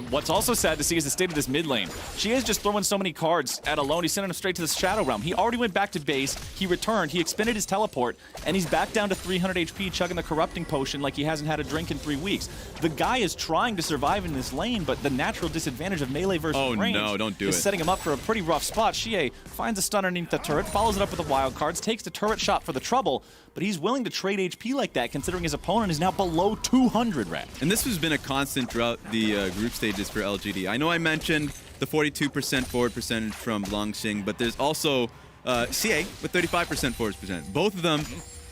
What's also sad to see is the state of this mid lane. She is just throwing so many cards at Alone. He's sending him straight to the Shadow Realm. He already went back to base. He returned. He expended his teleport, and he's back down to 300 HP, chugging the Corrupting Potion like he hasn't had a drink in 3 weeks. The guy is trying to survive in this lane, but the natural disadvantage of melee versus range is setting him up for a pretty rough spot. Xie finds a stun underneath the turret, follows it up with the wild cards, takes the turret shot for the trouble, but he's willing to trade HP like that, considering his opponent is now below 200 rad. And this has been a constant throughout the group stages for LGD. I know I mentioned the 42% forward percentage from Longxing, but there's also CA with 35% forward percent. Both of them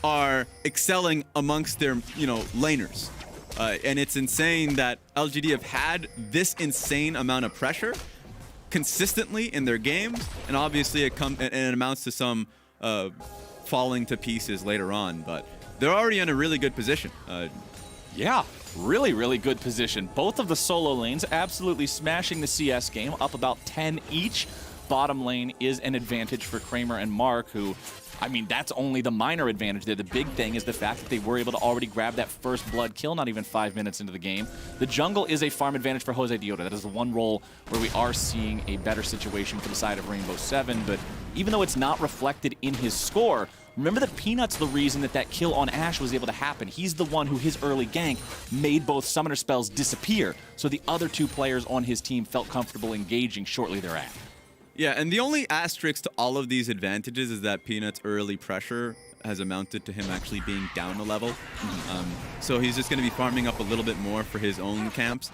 are excelling amongst their, you know, laners. And it's insane that LGD have had this insane amount of pressure consistently in their games, and obviously it amounts to some falling to pieces later on, but they're already in a really good position. Yeah, really, really good position. Both of the solo lanes absolutely smashing the CS game, up about 10 each. Bottom lane is an advantage for Kramer and Mark, who, I mean, that's only the minor advantage there. The big thing is the fact that they were able to already grab that first blood kill not even 5 minutes into the game. The jungle is a farm advantage for Jose Diota. That is the one role where we are seeing a better situation for the side of Rainbow 7, but even though it's not reflected in his score, remember that Peanut's the reason that kill on Ashe was able to happen. He's the one who his early gank made both summoner spells disappear, so the other two players on his team felt comfortable engaging shortly thereafter. Yeah, and the only asterisk to all of these advantages is that Peanut's early pressure has amounted to him actually being down a level. So he's just going to be farming up a little bit more for his own camps.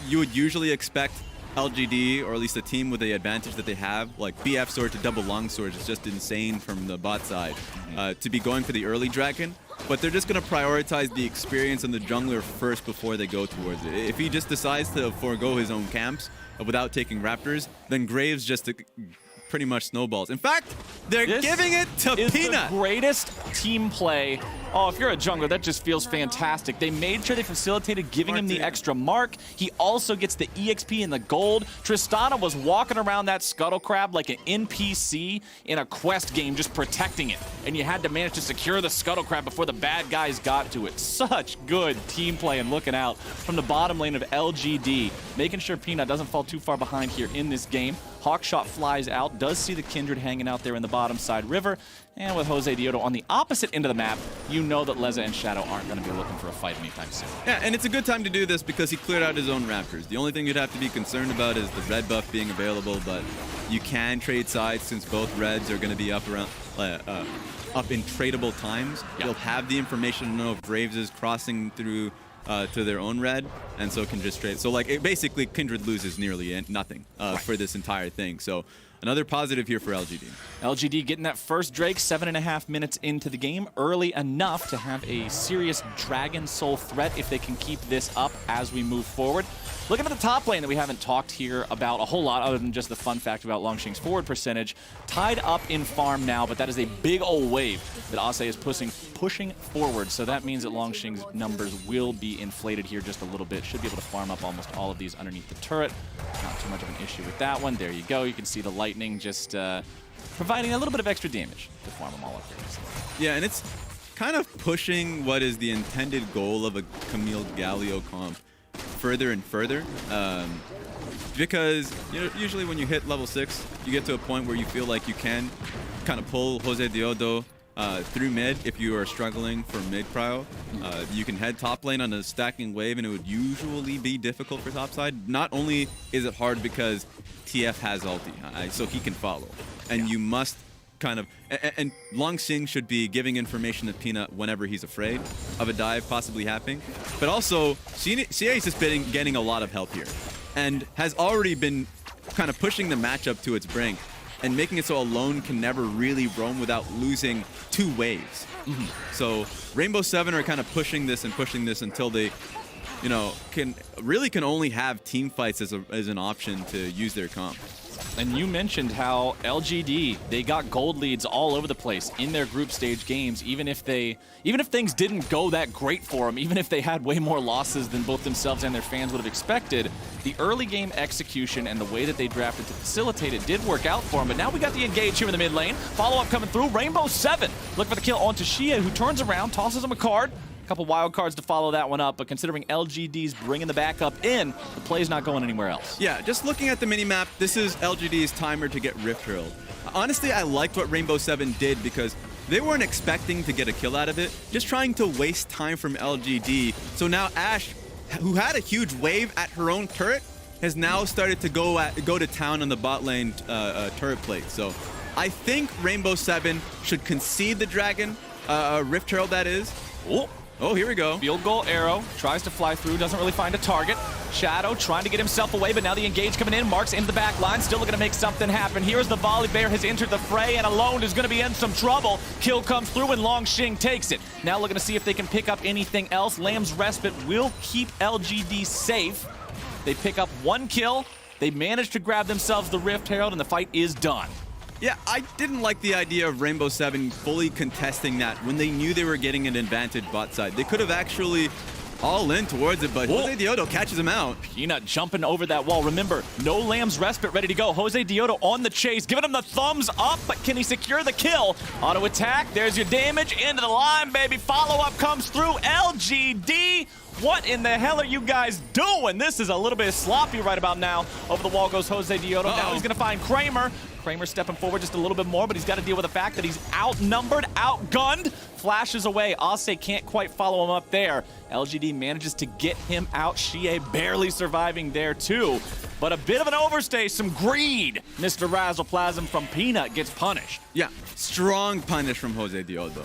You would usually expect LGD, or at least a team with the advantage that they have, like BF sword to double long swords is just insane from the bot side, to be going for the early dragon, but they're just going to prioritize the experience on the jungler first before they go towards it. If he just decides to forego his own camps without taking raptors, then Graves just pretty much snowballs. In fact, they're giving it to Peanut. The greatest team play. Oh, if you're a jungler, that just feels fantastic. They made sure they facilitated giving him the extra mark. He also gets the EXP and the gold. Tristana was walking around that scuttle crab like an NPC in a quest game, just protecting it. And you had to manage to secure the scuttle crab before the bad guys got to it. Such good team play and looking out from the bottom lane of LGD, making sure Peanut doesn't fall too far behind here in this game. Hawkshot flies out, does see the Kindred hanging out there in the bottom side river, and with Jose Diota on the opposite end of the map, you know that Leza and Shadow aren't going to be looking for a fight anytime soon. Yeah, and it's a good time to do this because he cleared out his own Raptors. The only thing you'd have to be concerned about is the red buff being available, but you can trade sides since both reds are going to be up around up in tradable times. You'll have the information to know if Graves is crossing through to their own red, and so can just trade. So like basically Kindred loses nearly nothing for this entire thing. So another positive here for LGD. LGD getting that first Drake 7.5 minutes into the game, early enough to have a serious Dragon Soul threat if they can keep this up as we move forward. Looking at the top lane that we haven't talked here about a whole lot other than just the fun fact about Longxing's forward percentage. Tied up in farm now, but that is a big old wave that Ase is pushing forward. So that means that Longxing's numbers will be inflated here just a little bit. Should be able to farm up almost all of these underneath the turret. Not too much of an issue with that one. There you go. You can see the lightning just providing a little bit of extra damage to farm them all up here. Yeah, and it's kind of pushing what is the intended goal of a Camille Galio comp further and further, because usually when you hit level 6, you get to a point where you feel like you can kind of pull Jose Diota through mid if you are struggling for mid cryo. You can head top lane on a stacking wave, and it would usually be difficult for top side. Not only is it hard because TF has ulti, so he can follow, and you must kind of, and Longxing should be giving information to Peanut whenever he's afraid of a dive possibly happening. But also, CA is just getting a lot of help here, and has already been kind of pushing the matchup to its brink, and making it so Alone can never really roam without losing 2 waves. So Rainbow 7 are kind of pushing this until they, can only have team fights as an option to use their comp. And you mentioned how LGD, they got gold leads all over the place in their group stage games, even if things didn't go that great for them, even if they had way more losses than both themselves and their fans would have expected. The early game execution and the way that they drafted to facilitate it did work out for them. But now we got the engage here in the mid lane. Follow-up coming through. Rainbow 7 look for the kill onto Xie, who turns around, tosses him a card. Couple wild cards to follow that one up, but considering LGD's bringing the backup in, the play's not going anywhere else. Yeah, just looking at the minimap, this is LGD's timer to get Rift hurled. Honestly, I liked what Rainbow 7 did because they weren't expecting to get a kill out of it, just trying to waste time from LGD. So now Ashe, who had a huge wave at her own turret, has now started to go to town on the bot lane turret plate. So I think Rainbow 7 should concede the dragon, Rift Herald that is. Oh, here we go. Field goal arrow, tries to fly through, doesn't really find a target. Shadow trying to get himself away, but now the engage coming in. Marks into the back line, still looking to make something happen. Here's the volley bear, has entered the fray, and Alone is going to be in some trouble. Kill comes through, and Longxing takes it. Now looking to see if they can pick up anything else. Lamb's Respite will keep LGD safe. They pick up one kill. They manage to grab themselves the Rift Herald, and the fight is done. Yeah, I didn't like the idea of Rainbow 7 fully contesting that when they knew they were getting an advantage bot side. They could have actually all in towards it, but Jose Diodo catches him out. Peanut jumping over that wall. Remember, no Lamb's Respite ready to go. Jose Diodo on the chase, giving him the thumbs up, but can he secure the kill? Auto attack, there's your damage, into the line, baby. Follow-up comes through, LGD. What in the hell are you guys doing? This is a little bit sloppy right about now. Over the wall goes Jose Diodo. Now he's going to find Kramer. Kramer stepping forward just a little bit more, but he's got to deal with the fact that he's outnumbered, outgunned. Flashes away. Ase can't quite follow him up there. LGD manages to get him out. Xie barely surviving there too. But a bit of an overstay, some greed. Mr. Razzleplasm from Peanut gets punished. Yeah, strong punish from Jose Diodo.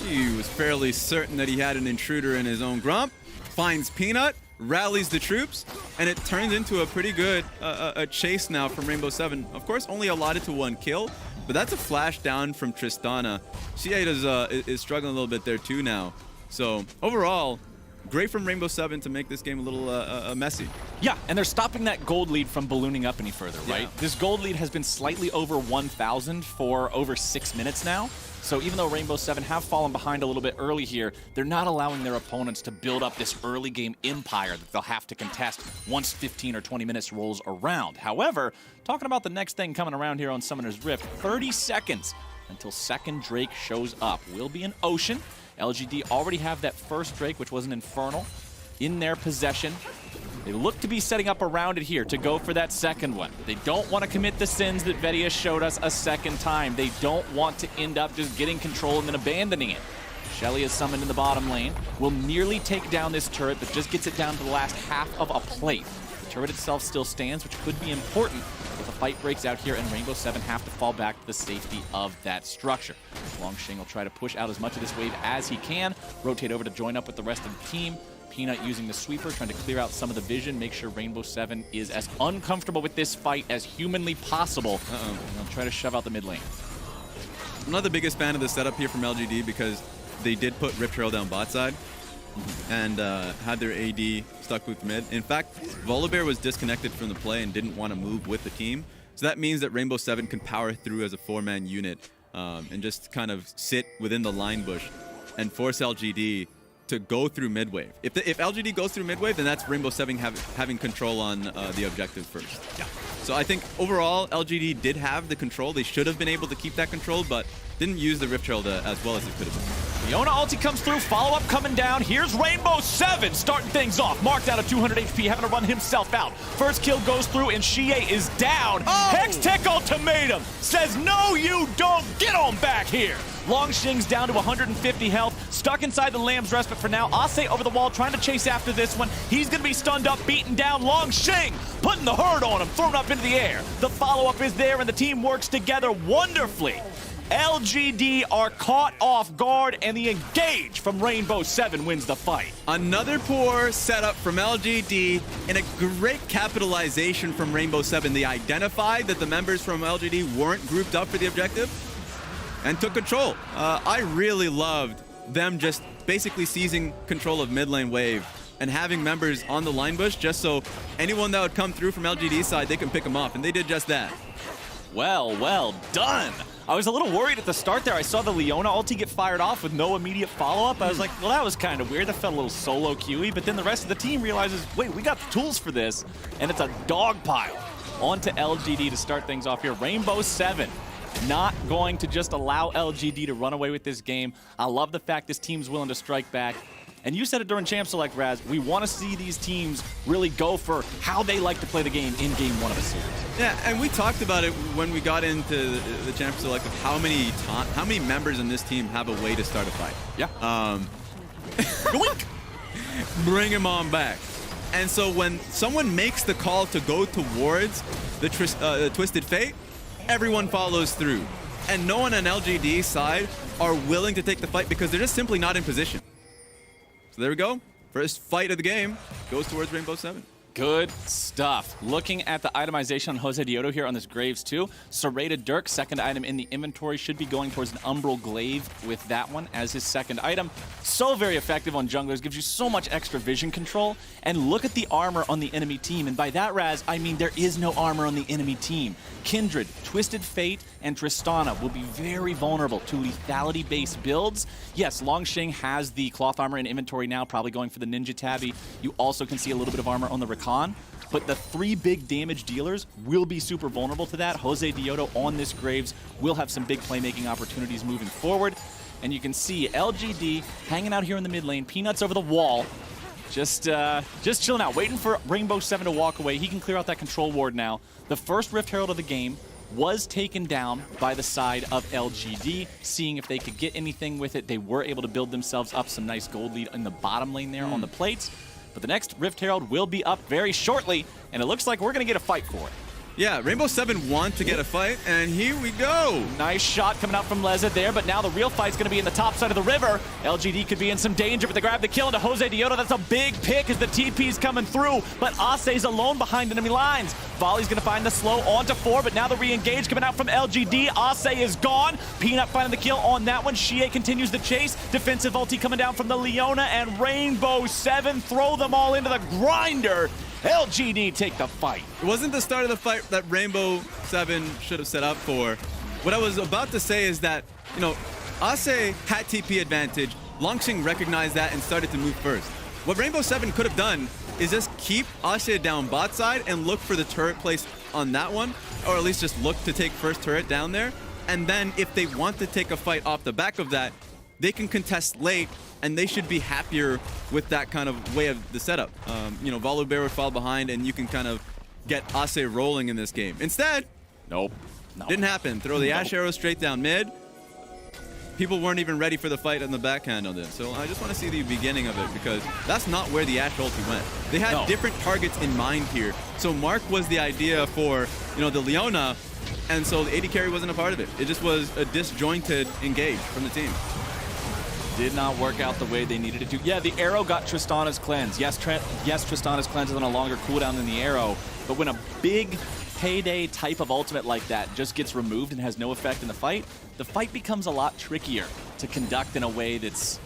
He was fairly certain that he had an intruder in his own grump. Finds Peanut, rallies the troops, and it turns into a pretty good chase now from Rainbow 7. Of course, only allotted to one kill, but that's a flash down from Tristana. Xie is struggling a little bit there too now. So overall, great from Rainbow 7 to make this game a little messy. Yeah, and they're stopping that gold lead from ballooning up any further, right? Yeah. This gold lead has been slightly over 1,000 for over 6 minutes now. So even though Rainbow 7 have fallen behind a little bit early here, they're not allowing their opponents to build up this early game empire that they'll have to contest once 15 or 20 minutes rolls around. However, talking about the next thing coming around here on Summoner's Rift, 30 seconds until second Drake shows up. Will be an Ocean. LGD already have that first Drake, which was an Infernal, in their possession. They look to be setting up around it here to go for that second one. They don't want to commit the sins that Vedia showed us a second time. They don't want to end up just getting control and then abandoning it. Shelly is summoned in the bottom lane. Will nearly take down this turret, but just gets it down to the last half of a plate. The turret itself still stands, which could be important if a fight breaks out here and Rainbow 7 have to fall back to the safety of that structure. Longxing will try to push out as much of this wave as he can, rotate over to join up with the rest of the team. Peanut using the sweeper, trying to clear out some of the vision, make sure Rainbow 7 is as uncomfortable with this fight as humanly possible. And they'll try to shove out the mid lane. I'm not the biggest fan of the setup here from LGD because they did put Rift Trail down bot side and had their AD stuck with mid. In fact, Volibear was disconnected from the play and didn't want to move with the team. So that means that Rainbow 7 can power through as a 4-man unit and just kind of sit within the line bush and force LGD to go through mid wave. If LGD goes through mid wave, then that's Rainbow 7 having control on the objective first. Yeah. So I think overall, LGD did have the control. They should have been able to keep that control, but didn't use the Rift Herald as well as it could have been. Leona ulti comes through, follow-up coming down. Here's Rainbow 7 starting things off. Marked out at 200 HP, having to run himself out. First kill goes through, and Xie is down. Hextech ultimatum says, no, you don't. Get on back here. Longxing's down to 150 health, stuck inside the Lamb's Respite for now. Ase over the wall, trying to chase after this one. He's going to be stunned up, beaten down. Longxing putting the hurt on him, thrown up into the air. The follow-up is there, and the team works together wonderfully. LGD are caught off guard, and the engage from Rainbow 7 wins the fight. Another poor setup from LGD and a great capitalization from Rainbow 7. They identified that the members from LGD weren't grouped up for the objective and took control. I really loved them just basically seizing control of mid lane wave and having members on the line bush just so anyone that would come through from LGD's side, they can pick them off, and they did just that. Well done. I was a little worried at the start there. I saw the Leona ulti get fired off with no immediate follow-up. I was like, well, that was kind of weird. That felt a little solo queuey. But then the rest of the team realizes, wait, we got the tools for this. And it's a dog pile onto LGD to start things off here. Rainbow 7 not going to just allow LGD to run away with this game. I love the fact this team's willing to strike back. And you said it during Champ Select, Raz, we want to see these teams really go for how they like to play the game in Game 1 of a series. Yeah, and we talked about it when we got into the Champ Select of how many members in this team have a way to start a fight. Yeah. Bring him on back. And so when someone makes the call to go towards the Twisted Fate, everyone follows through. And no one on LGD's side are willing to take the fight because they're just simply not in position. So there we go. First fight of the game goes towards Rainbow 7. Good stuff. Looking at the itemization on Jose Diodo here on this Graves too. Serrated Dirk, second item in the inventory, should be going towards an Umbral Glaive with that one as his second item. So very effective on junglers, gives you so much extra vision control. And look at the armor on the enemy team. And by that, Raz, I mean there is no armor on the enemy team. Kindred, Twisted Fate, and Tristana will be very vulnerable to lethality-based builds. Yes, Longsheng has the cloth armor in inventory now, probably going for the Ninja Tabby. You also can see a little bit of armor on the Rakan, but the 3 big damage dealers will be super vulnerable to that. Jose Diodo on this Graves will have some big playmaking opportunities moving forward. And you can see LGD hanging out here in the mid lane, Peanuts over the wall, just chilling out, waiting for Rainbow 7 to walk away. He can clear out that control ward now. The first Rift Herald of the game was taken down by the side of LGD, seeing if they could get anything with it. They were able to build themselves up some nice gold lead in the bottom lane there on the plates. But the next Rift Herald will be up very shortly, and it looks like we're going to get a fight for it. Yeah, Rainbow 7 want to get a fight, and here we go. Nice shot coming out from Leza there, but now the real fight's going to be in the top side of the river. LGD could be in some danger, but they grab the kill into Jose Diodo. That's a big pick as the TP's coming through, but Ase's alone behind enemy lines. Volley's going to find the slow onto 4, but now the re-engage coming out from LGD. Ase is gone. Peanut finding the kill on that one. Shie continues the chase. Defensive ulti coming down from the Leona, and Rainbow 7 throw them all into the grinder. LGD take the fight. It wasn't the start of the fight that Rainbow 7 should have set up for. What I was about to say is that, you know, Ase had TP advantage. Longsheng recognized that and started to move first. What Rainbow 7 could have done is just keep Ase down bot side and look for the turret place on that one, or at least just look to take first turret down there. And then if they want to take a fight off the back of that, they can contest late, and they should be happier with that kind of way of the setup. You know, Volibear would fall behind, and you can kind of get Ase rolling in this game. Instead, nope. Didn't happen. Throw the Ash arrow straight down mid. People weren't even ready for the fight on the backhand on this. So I just want to see the beginning of it, because that's not where the Ash ulti went. They had different targets in mind here. So Mark was the idea for, you know, the Leona, and so the AD carry wasn't a part of it. It just was a disjointed engage from the team. Did not work out the way they needed it to. Yeah, the arrow got Tristana's cleanse. Yes, Tristana's cleanse is on a longer cooldown than the arrow, but when a big payday type of ultimate like that just gets removed and has no effect in the fight becomes a lot trickier to conduct in a way that's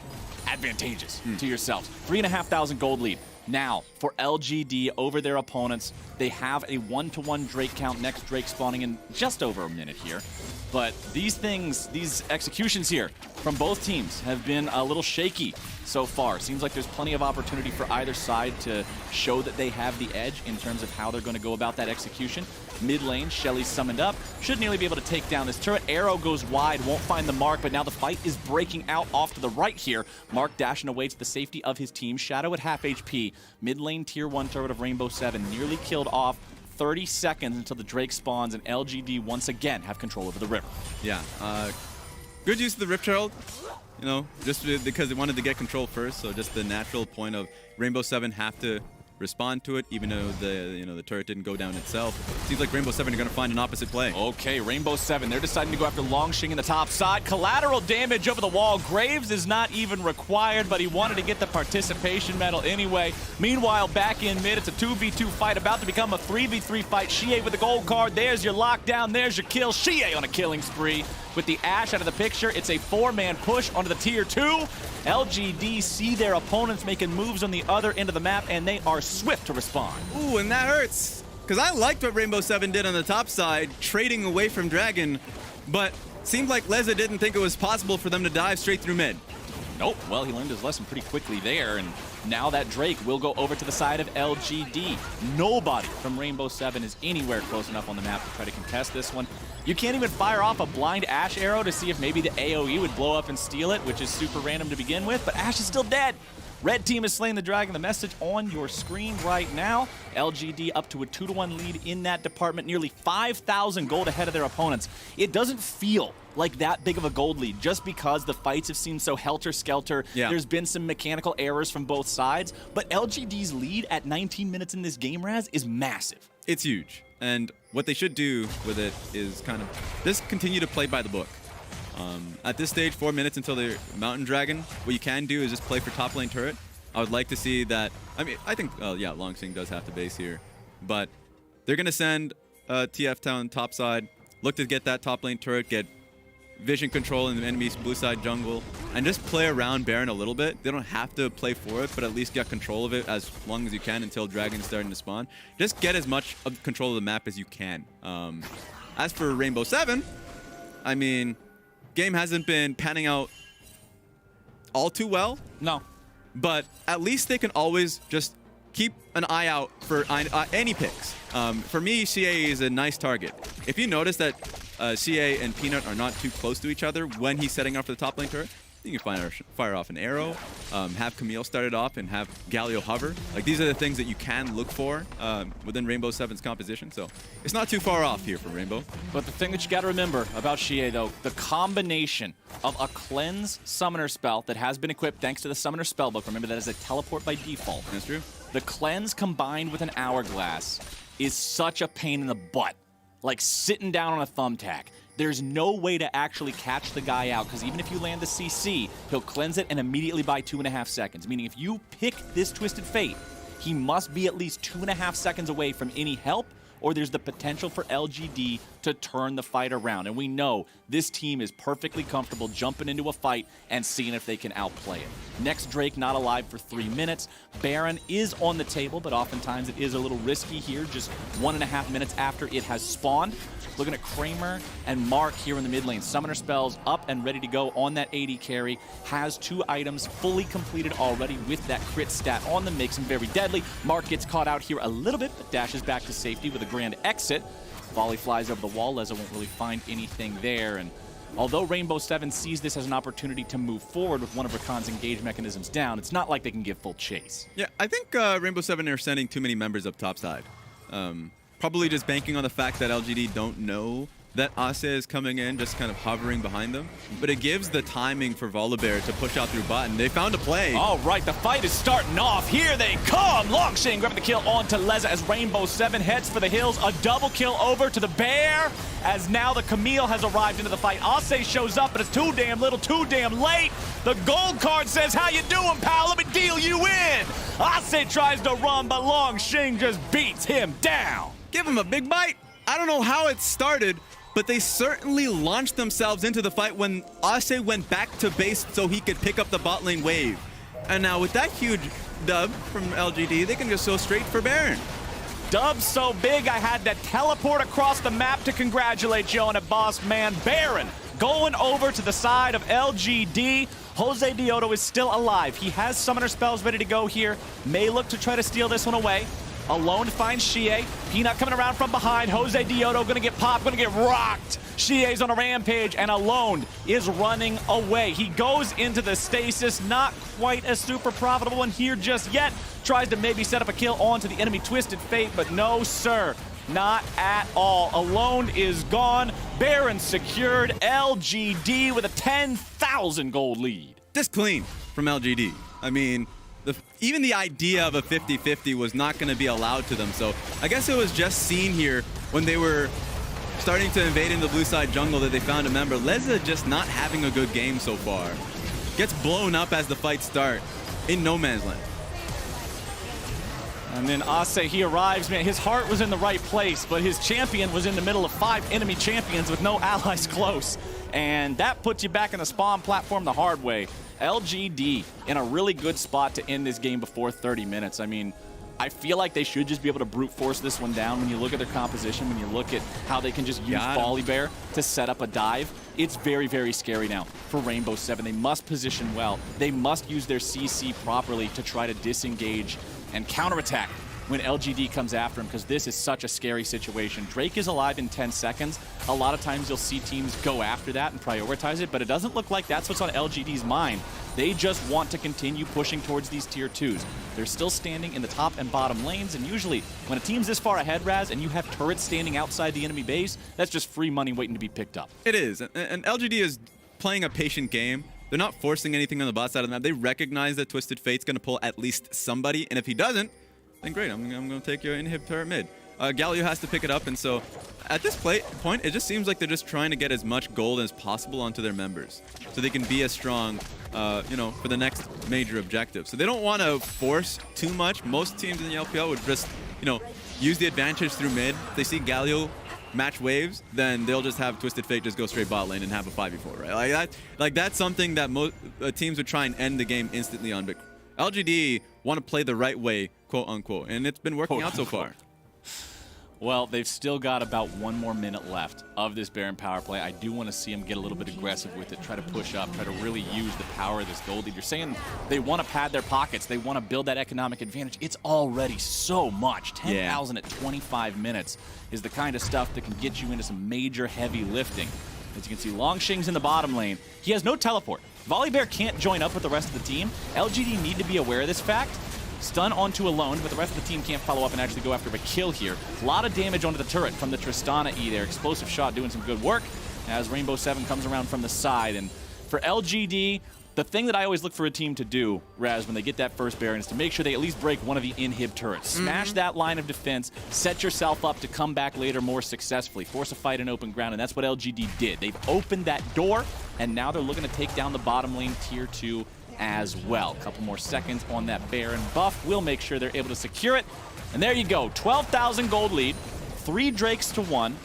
advantageous to yourselves. 3,500 gold lead. Now, for LGD over their opponents, they have a 1-to-1 Drake count, next Drake spawning in just over a minute here. But these executions here from both teams have been a little shaky so far. Seems like there's plenty of opportunity for either side to show that they have the edge in terms of how they're going to go about that execution. Mid lane, Shelly's summoned up. Should nearly be able to take down this turret. Arrow goes wide, won't find the Mark, but now the fight is breaking out off to the right here. Mark dashing away to the safety of his team. Shadow at half HP. Mid lane tier 1 turret of Rainbow 7 nearly killed off. 30 seconds until the Drake spawns, and LGD once again have control over the river. Yeah, good use of the Rift Herald, you know, just because they wanted to get control first, so just the natural point of Rainbow 7 have to respond to it, even though the turret didn't go down itself. Seems like Rainbow 7 are going to find an opposite play. Okay, Rainbow 7, they're deciding to go after Longsheng in the top side. Collateral damage over the wall. Graves is not even required, but he wanted to get the participation medal anyway. Meanwhile, back in mid, it's a 2v2 fight, about to become a 3v3 fight. Shie with the gold card. There's your lockdown. There's your kill. Shie on a killing spree. With the Ash out of the picture, it's a 4-man push onto the tier 2. LGD see their opponents making moves on the other end of the map, and they are swift to respond. Ooh, and that hurts. Because I liked what Rainbow 7 did on the top side, trading away from Dragon, but seemed like Leza didn't think it was possible for them to dive straight through mid. Nope. Well, he learned his lesson pretty quickly there, and now that Drake will go over to the side of LGD. Nobody from Rainbow 7 is anywhere close enough on the map to try to contest this one. You can't even fire off a blind Ashe arrow to see if maybe the AoE would blow up and steal it, which is super random to begin with, but Ashe is still dead. Red team is slaying the dragon. The message on your screen right now. LGD up to a 2-1 lead in that department, nearly 5,000 gold ahead of their opponents. It doesn't feel like that big of a gold lead just because the fights have seemed so helter-skelter. Yeah. There's been some mechanical errors from both sides, but LGD's lead at 19 minutes in this game, Raz, is massive. It's huge. And what they should do with it is kind of just continue to play by the book. At this stage, 4 minutes until the Mountain Dragon, what you can do is just play for top lane turret. I would like to see that. I mean, I think, yeah, Longsing does have to base here. But they're going to send TF Town top side, look to get that top lane turret, get vision control in the enemy's blue side jungle, and just play around Baron a little bit. They don't have to play for it, but at least get control of it as long as you can until Dragon's starting to spawn. Just get as much of control of the map as you can. As for Rainbow 7, I mean, game hasn't been panning out all too well. No. But at least they can always just keep an eye out for any picks. For me, CA is a nice target. If you notice that CA and Peanut are not too close to each other when he's setting off for the top lane turret, you can fire off an arrow, have Camille start it off, and have Galio hover. Like, these are the things that you can look for within Rainbow 7's composition. So it's not too far off here for Rainbow. But the thing that you got to remember about Xie, though, the combination of a cleanse summoner spell that has been equipped thanks to the summoner spellbook. Remember, that is a teleport by default. That's true. The cleanse combined with an hourglass is such a pain in the butt. Like sitting down on a thumbtack. There's no way to actually catch the guy out, because even if you land the CC, he'll cleanse it and immediately buy 2.5 seconds. Meaning if you pick this Twisted Fate, he must be at least 2.5 seconds away from any help, or there's the potential for LGD to turn the fight around. And we know this team is perfectly comfortable jumping into a fight and seeing if they can outplay it. Next Drake not alive for 3 minutes. Baron is on the table, but oftentimes it is a little risky here, just 1.5 minutes after it has spawned. Looking at Kramer and Mark here in the mid lane. Summoner spells up and ready to go on that AD carry. Has 2 items fully completed already with that crit stat on them. Makes him very deadly. Mark gets caught out here a little bit, but dashes back to safety with a grand exit. Volley flies over the wall. Leza won't really find anything there. And although Rainbow 7 sees this as an opportunity to move forward with one of Rakan's engage mechanisms down, it's not like they can give full chase. Yeah, I think Rainbow 7 are sending too many members up top side. Probably just banking on the fact that LGD don't know that Ase is coming in, just kind of hovering behind them. But it gives the timing for Volibear to push out through bot, and they found a play. All right, the fight is starting off. Here they come. Longshin grabbing the kill onto Leza as Rainbow 7 heads for the hills. A double kill over to the Bear, as now the Camille has arrived into the fight. Ase shows up, but it's too damn little, too damn late. The gold card says, how you doing, pal? Let me deal you in. Ase tries to run, but Longshin just beats him down. Give him a big bite. I don't know how it started, but they certainly launched themselves into the fight when Ase went back to base so he could pick up the bot lane wave. And now with that huge dub from LGD, they can just go straight for Baron. Dub so big, I had to teleport across the map to congratulate you on it, boss man. Baron going over to the side of LGD. Jose Diodo is still alive. He has summoner spells ready to go here. May look to try to steal this one away. Alone finds Xie. Peanut coming around from behind. Jose Diodo gonna get popped, gonna get rocked. Xie's on a rampage, and Alone is running away. He goes into the stasis. Not quite a super profitable one here just yet. Tries to maybe set up a kill onto the enemy Twisted Fate, but no, sir. Not at all. Alone is gone. Baron secured. LGD with a 10,000 gold lead. Just clean from LGD. I mean, even the idea of a 50-50 was not going to be allowed to them. So I guess it was just seen here when they were starting to invade in the blue side jungle that they found a member. Leza just not having a good game so far. Gets blown up as the fights start in no man's land. And then Ase, he arrives, man, his heart was in the right place, but his champion was in the middle of 5 enemy champions with no allies close. And that puts you back in the spawn platform the hard way. LGD in a really good spot to end this game before 30 minutes. I mean, I feel like they should just be able to brute force this one down. When you look at their composition, when you look at how they can just use Volley Bear to set up a dive, it's very, very scary now for Rainbow 7. They must position well. They must use their CC properly to try to disengage and counterattack when LGD comes after him, because this is such a scary situation. Drake is alive in 10 seconds. A lot of times you'll see teams go after that and prioritize it, but it doesn't look like that's what's on LGD's mind. They just want to continue pushing towards these tier 2s. They're still standing in the top and bottom lanes, and usually when a team's this far ahead, Raz, and you have turrets standing outside the enemy base, that's just free money waiting to be picked up. It is, and LGD is playing a patient game. They're not forcing anything on the bot side of the map. They recognize that Twisted Fate's going to pull at least somebody, and if he doesn't, then great, I'm going to take your inhib turret mid. Galio has to pick it up, and so at this point, it just seems like they're just trying to get as much gold as possible onto their members so they can be as strong, for the next major objective. So they don't want to force too much. Most teams in the LPL would just, use the advantage through mid. If they see Galio match waves, then they'll just have Twisted Fate just go straight bot lane and have a 5v4, right? That's something that most teams would try and end the game instantly on, but LGD want to play the right way, quote unquote, and it's been working out so far. Well, they've still got about 1 more minute left of this Baron power play. I do want to see them get a little bit aggressive with it, try to push up, try to really use the power of this gold lead. You're saying they want to pad their pockets, they want to build that economic advantage. It's already so much. 10,000 at 25 minutes is the kind of stuff that can get you into some major heavy lifting. As you can see, Longshing's in the bottom lane. He has no teleport. Volley Bear can't join up with the rest of the team. LGD need to be aware of this fact. Stun onto alone, but the rest of the team can't follow up and actually go after a kill here. A lot of damage onto the turret from the Tristana E there. Explosive shot doing some good work as Rainbow 7 comes around from the side. And for LGD, the thing that I always look for a team to do, Raz, when they get that first Baron, is to make sure they at least break one of the inhib turrets. Smash that line of defense, set yourself up to come back later more successfully, force a fight in open ground, and that's what LGD did. They've opened that door, and now they're looking to take down the bottom lane tier 2 as well. A couple more seconds on that Baron buff. We'll make sure they're able to secure it. And there you go, 12,000 gold lead, 3 Drakes to 1.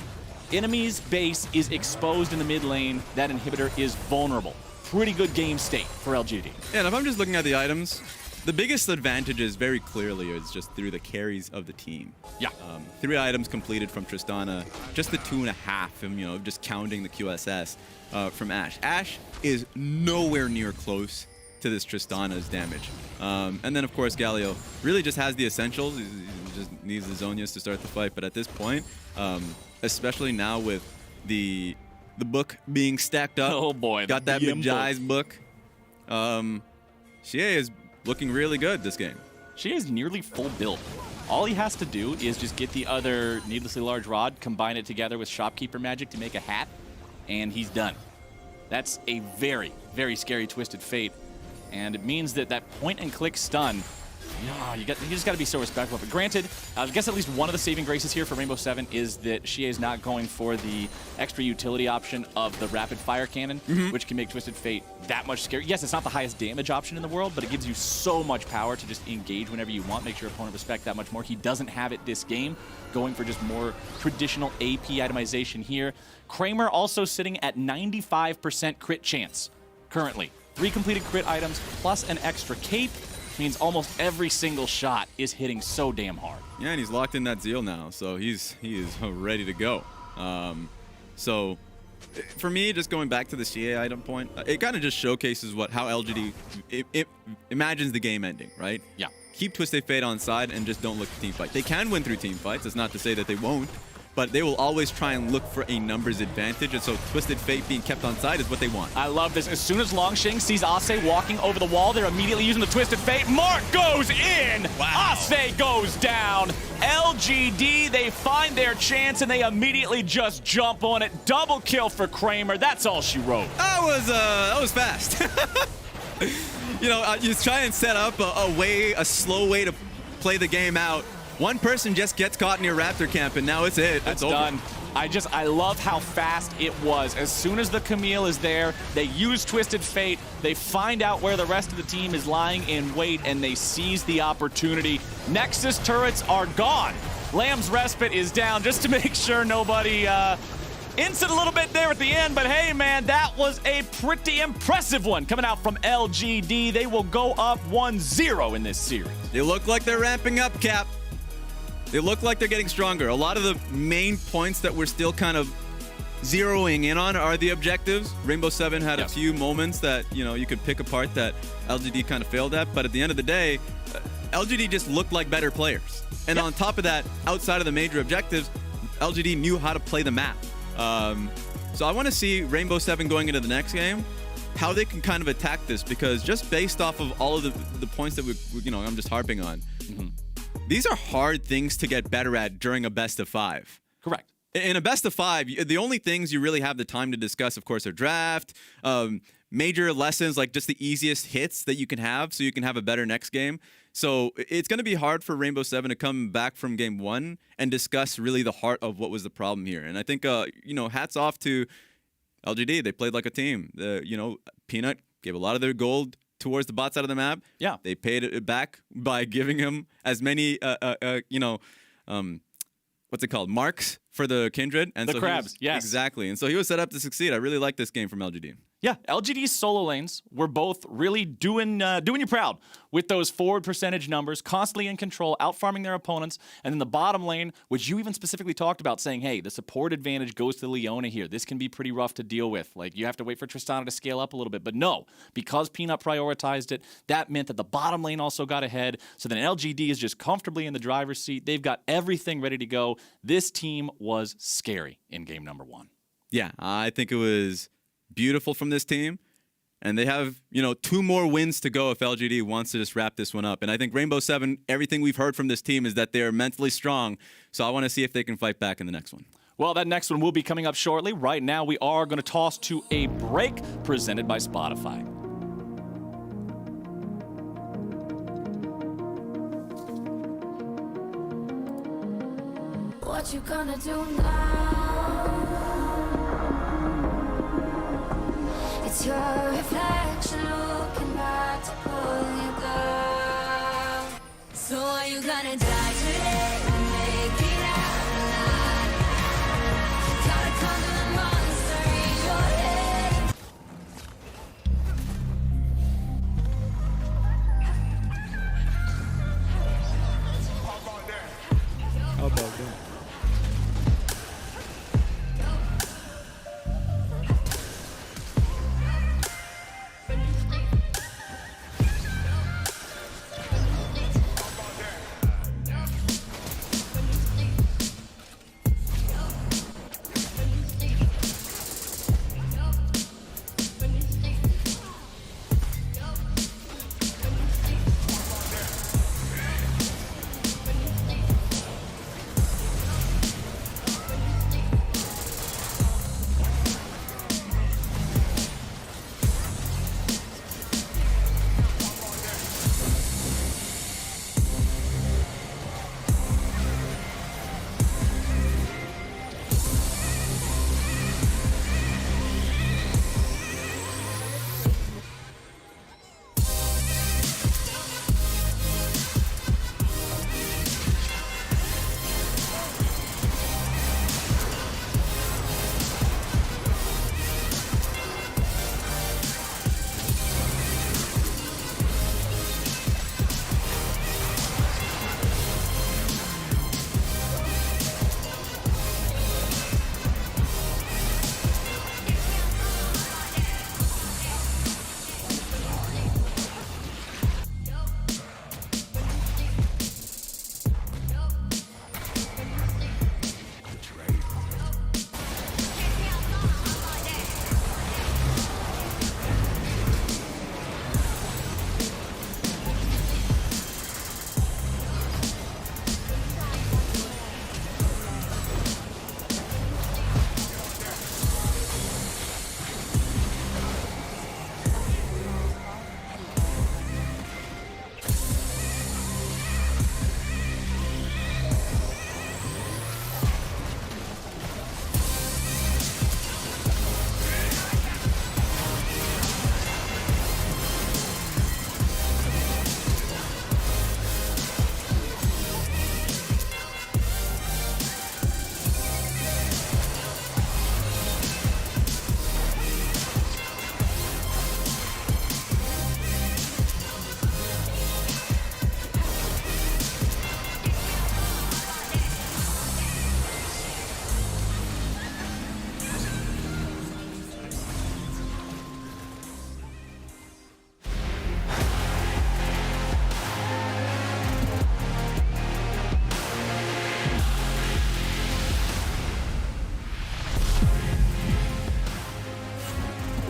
Enemy's base is exposed in the mid lane. That inhibitor is vulnerable. Pretty good game state for LGD. Yeah, and if I'm just looking at the items, the biggest advantages very clearly is just through the carries of the team. Yeah. 3 items completed from Tristana, just the 2.5, just counting the QSS from Ashe. Ashe is nowhere near close to this Tristana's damage. And then, of course, Galio really just has the essentials. He just needs the Zonias to start the fight. But at this point, especially now with the book being stacked up. Oh, boy. Got that Majai's book. Xie is looking really good this game. Xie is nearly full build. All he has to do is just get the other needlessly large rod, combine it together with shopkeeper magic to make a hat, and he's done. That's a very, very scary Twisted Fate. And it means that that point-and-click stun, you just got to be so respectful. But granted, I guess at least one of the saving graces here for Rainbow 7 is that Xie is not going for the extra utility option of the rapid fire cannon, which can make Twisted Fate that much scary. Yes, it's not the highest damage option in the world, but it gives you so much power to just engage whenever you want, makes your opponent respect that much more. He doesn't have it this game, going for just more traditional AP itemization here. Kramer also sitting at 95% crit chance currently. 3 completed crit items plus an extra cape means almost every single shot is hitting so damn hard. Yeah, and he's locked in that Zeal now, so he is ready to go. So for me, just going back to the CA item point, it kind of just showcases how LGD it imagines the game ending, right? Yeah. Keep Twisted Fate on side and just don't look to team fight. They can win through team fights. It's not to say that they won't, but they will always try and look for a numbers advantage, and so Twisted Fate being kept on side is what they want. I love this. As soon as Longshing sees Ase walking over the wall, they're immediately using the Twisted Fate. Mark goes in! Wow. Ase goes down! LGD, they find their chance, and they immediately just jump on it. Double kill for Kramer. That's all she wrote. That was fast. You try and set up a slow way to play the game out. One person just gets caught in your Raptor camp, and now it's it. That's done. I love how fast it was. As soon as the Camille is there, they use Twisted Fate, they find out where the rest of the team is lying in wait, and they seize the opportunity. Nexus turrets are gone. Lamb's Respite is down just to make sure nobody Instant a little bit there at the end, but hey, man, that was a pretty impressive one coming out from LGD. They will go up 1-0 in this series. They look like they're ramping up, Cap. They look like they're getting stronger. A lot of the main points that we're still kind of zeroing in on are the objectives. Rainbow Seven had a few moments that, you know, you could pick apart that LGD kind of failed at, but at the end of the day, LGD just looked like better players. And on top of that, outside of the major objectives, LGD knew how to play the map. So I want to see Rainbow Seven going into the next game, how they can kind of attack this, because just based off of all of the points that I'm just harping on, these are hard things to get better at during a best of 5. Correct. In a best of 5, the only things you really have the time to discuss, of course, are draft, major lessons, like just the easiest hits that you can have so you can have a better next game. So it's going to be hard for Rainbow Seven to come back from game 1 and discuss really the heart of what was the problem here. And I think, hats off to LGD. They played like a team. Peanut gave a lot of their gold towards the bot side of the map. Yeah. They paid it back by giving him as many, what's it called? Marks for the Kindred. And the crabs, yes. Exactly. And so he was set up to succeed. I really like this game from LGD. Yeah, LGD's solo lanes were both really doing you proud with those forward percentage numbers, constantly in control, out-farming their opponents. And then the bottom lane, which you even specifically talked about, saying, hey, the support advantage goes to Leona here. This can be pretty rough to deal with. Like, you have to wait for Tristana to scale up a little bit. But no, because Peanut prioritized it, that meant that the bottom lane also got ahead. So then LGD is just comfortably in the driver's seat. They've got everything ready to go. This team was scary in game number 1. Yeah, I think it was beautiful from this team, and they have 2 more wins to go if LGD wants to just wrap this one up. And I think Rainbow Seven, everything we've heard from this team is that they're mentally strong, so I want to see if they can fight back in the next one. Well, that next one will be coming up shortly. Right now we are going to toss to a break presented by Spotify. What you gonna do now? It's your reflection looking back to pull you down. So are you gonna die today and make it out alive? Gotta conquer the monster in your head. How about that?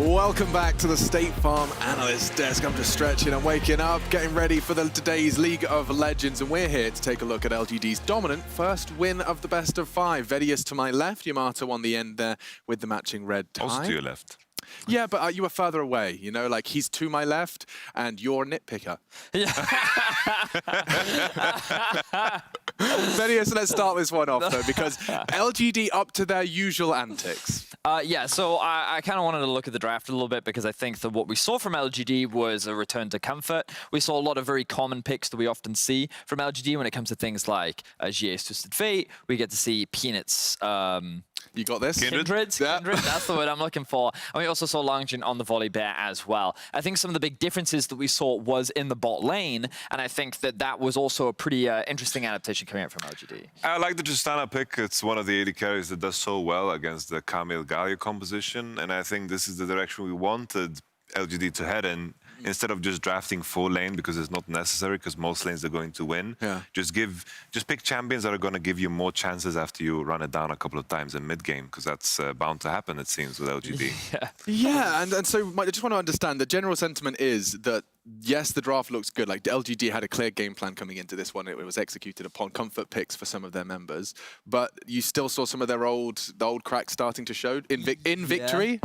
Welcome back to the State Farm Analyst Desk. I'm just stretching, I'm waking up, getting ready for today's League of Legends, and we're here to take a look at LGD's dominant first win of the best of 5. Vedius to my left, Yamato on the end there with the matching red tie. Also to your left. Yeah, but you were further away, you know, like he's to my left and you're a nitpicker. Yeah. Vedius, let's start this one off though, because LGD up to their usual antics. Yeah, so I kind of wanted to look at the draft a little bit because I think that what we saw from LGD was a return to comfort. We saw a lot of very common picks that we often see from LGD when it comes to things like GA's Twisted Fate. We get to see Peanuts. You got this? Kindred, Yeah. Kindred, that's the word I'm looking for. And we also saw Longjin on the Volley Bear as well. I think some of the big differences that we saw was in the bot lane, and I think that that was also a pretty interesting adaptation coming out from LGD. I like the Justana pick. It's one of the AD carries that does so well against the Camille Galio composition, and I think this is the direction we wanted LGD to head in. Instead of just drafting full lane because it's not necessary because most lanes are going to win. Yeah. Just pick champions that are going to give you more chances after you run it down a couple of times in mid game because that's bound to happen, it seems, with LGD. Yeah, and so I just want to understand the general sentiment is that yes, the draft looks good. Like LGD had a clear game plan coming into this one. It was executed upon comfort picks for some of their members, but you still saw some of their old cracks starting to show in victory.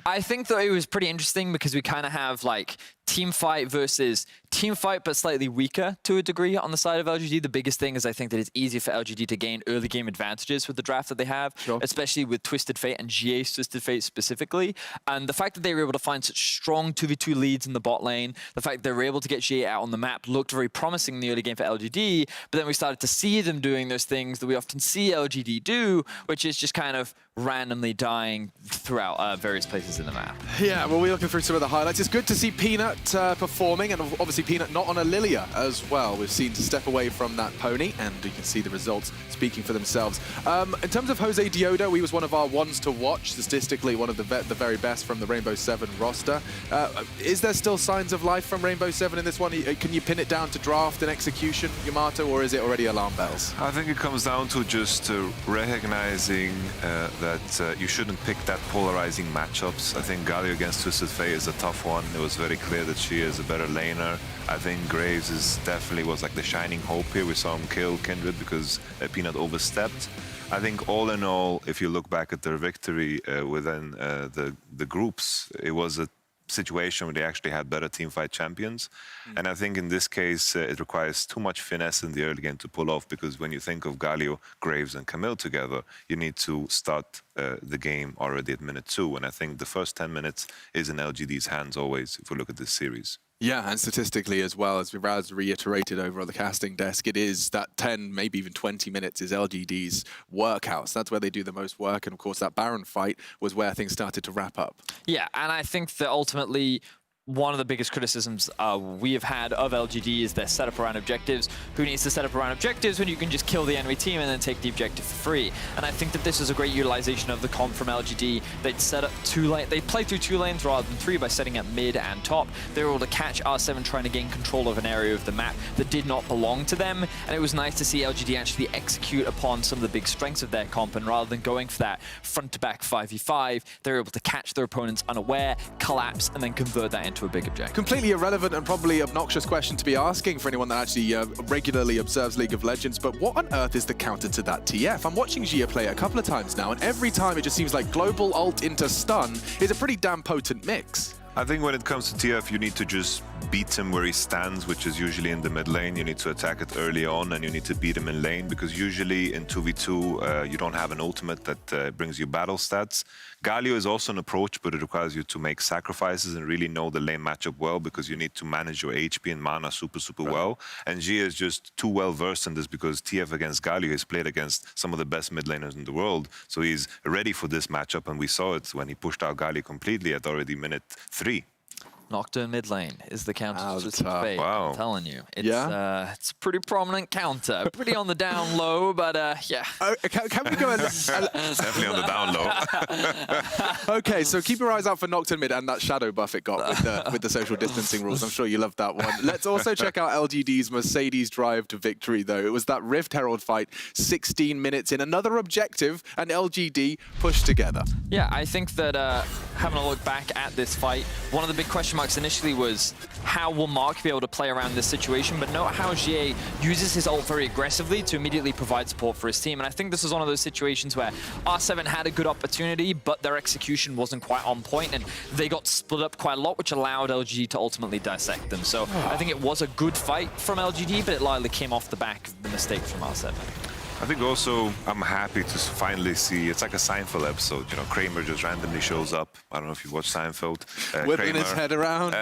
I think that it was pretty interesting because we kind of have like team fight versus team fight, but slightly weaker to a degree on the side of LGD. The biggest thing is I think that it's easier for LGD to gain early game advantages with the draft that they have, especially with Twisted Fate and GA's Twisted Fate specifically. And the fact that they were able to find such strong 2v2 leads in the bot lane, the fact that they were able to get GA out on the map looked very promising in the early game for LGD, but then we started to see them doing those things that we often see LGD do, which is just kind of randomly dying throughout various places in the map. Yeah, well, we're looking through some of the highlights. It's good to see Peanut performing, and obviously Peanut not on a Lilia as well. We've seen to step away from that pony, and you can see the results speaking for themselves. In terms of Jose Diodo, he was one of our ones to watch, statistically one of the very best from the Rainbow 7 roster. Is there still signs of life from Rainbow 7 in this one? Can you pin it down to draft and execution, Yamato, or is it already alarm bells? I think it comes down to just recognizing that you shouldn't pick that polarizing matchups. I think Galio against Twisted Fate is a tough one. It was very clear that she is a better laner. I think Graves was like the shining hope here. We saw him kill Kindred because Peanut overstepped. I think all in all, if you look back at their victory within the groups, it was a situation where they actually had better teamfight champions. And I think in this case, it requires too much finesse in the early game to pull off, because when you think of Galio, Graves and Camille together, you need to start the game already at minute 2. And I think the first 10 minutes is in LGD's hands always, if we look at this series. Yeah, and statistically as well, as Raz reiterated over on the casting desk, it is that 10, maybe even 20 minutes is LGD's workhouse. That's where they do the most work, and of course that Baron fight was where things started to wrap up. Yeah, and I think that ultimately one of the biggest criticisms we have had of LGD is their setup around objectives. Who needs to set up around objectives when you can just kill the enemy team and then take the objective for free? And I think that this is a great utilization of the comp from LGD. They'd set up they played through 2 lanes rather than 3 by setting up mid and top. They were able to catch R7 trying to gain control of an area of the map that did not belong to them. And it was nice to see LGD actually execute upon some of the big strengths of their comp, and rather than going for that front-to-back 5v5, they were able to catch their opponents unaware, collapse, and then convert that into a big objective. Completely irrelevant and probably obnoxious question to be asking for anyone that actually regularly observes League of Legends, but what on earth is the counter to that TF? I'm watching Gia play it a couple of times now, and every time it just seems like global ult into stun is a pretty damn potent mix. I think when it comes to TF, you need to just beat him where he stands, which is usually in the mid lane. You need to attack it early on, and you need to beat him in lane, because usually in 2v2, you don't have an ultimate that brings you battle stats. Galio is also an approach, but it requires you to make sacrifices and really know the lane matchup well, because you need to manage your HP and mana super well. And Gia is just too well versed in this, because TF against Galio has played against some of the best mid laners in the world. So he's ready for this matchup, and we saw it when he pushed out Galio completely at already minute 3. Nocturne mid lane is the counter to Twisted tough. Fate. Wow. I'm telling you. It's a pretty prominent counter. Pretty on the down low, but yeah. Can we go Definitely on the down low. Okay, so keep your eyes out for Nocturne mid and that shadow buff it got with the social distancing rules. I'm sure you loved that one. Let's also check out LGD's Mercedes drive to victory, though. It was that Rift Herald fight, 16 minutes in. Another objective, and LGD pushed together. Yeah, I think that having a look back at this fight, one of the big question marks initially was how will Mark be able to play around this situation, but note how Jie uses his ult very aggressively to immediately provide support for his team. And I think this is one of those situations where R7 had a good opportunity, but their execution wasn't quite on point, and they got split up quite a lot, which allowed LGD to ultimately dissect them. So I think it was a good fight from LGD, but it likely came off the back of the mistake from R7. I think also I'm happy to finally see, it's like a Seinfeld episode, you know, Kramer just randomly shows up. I don't know if you watched Seinfeld. Whipping his head around.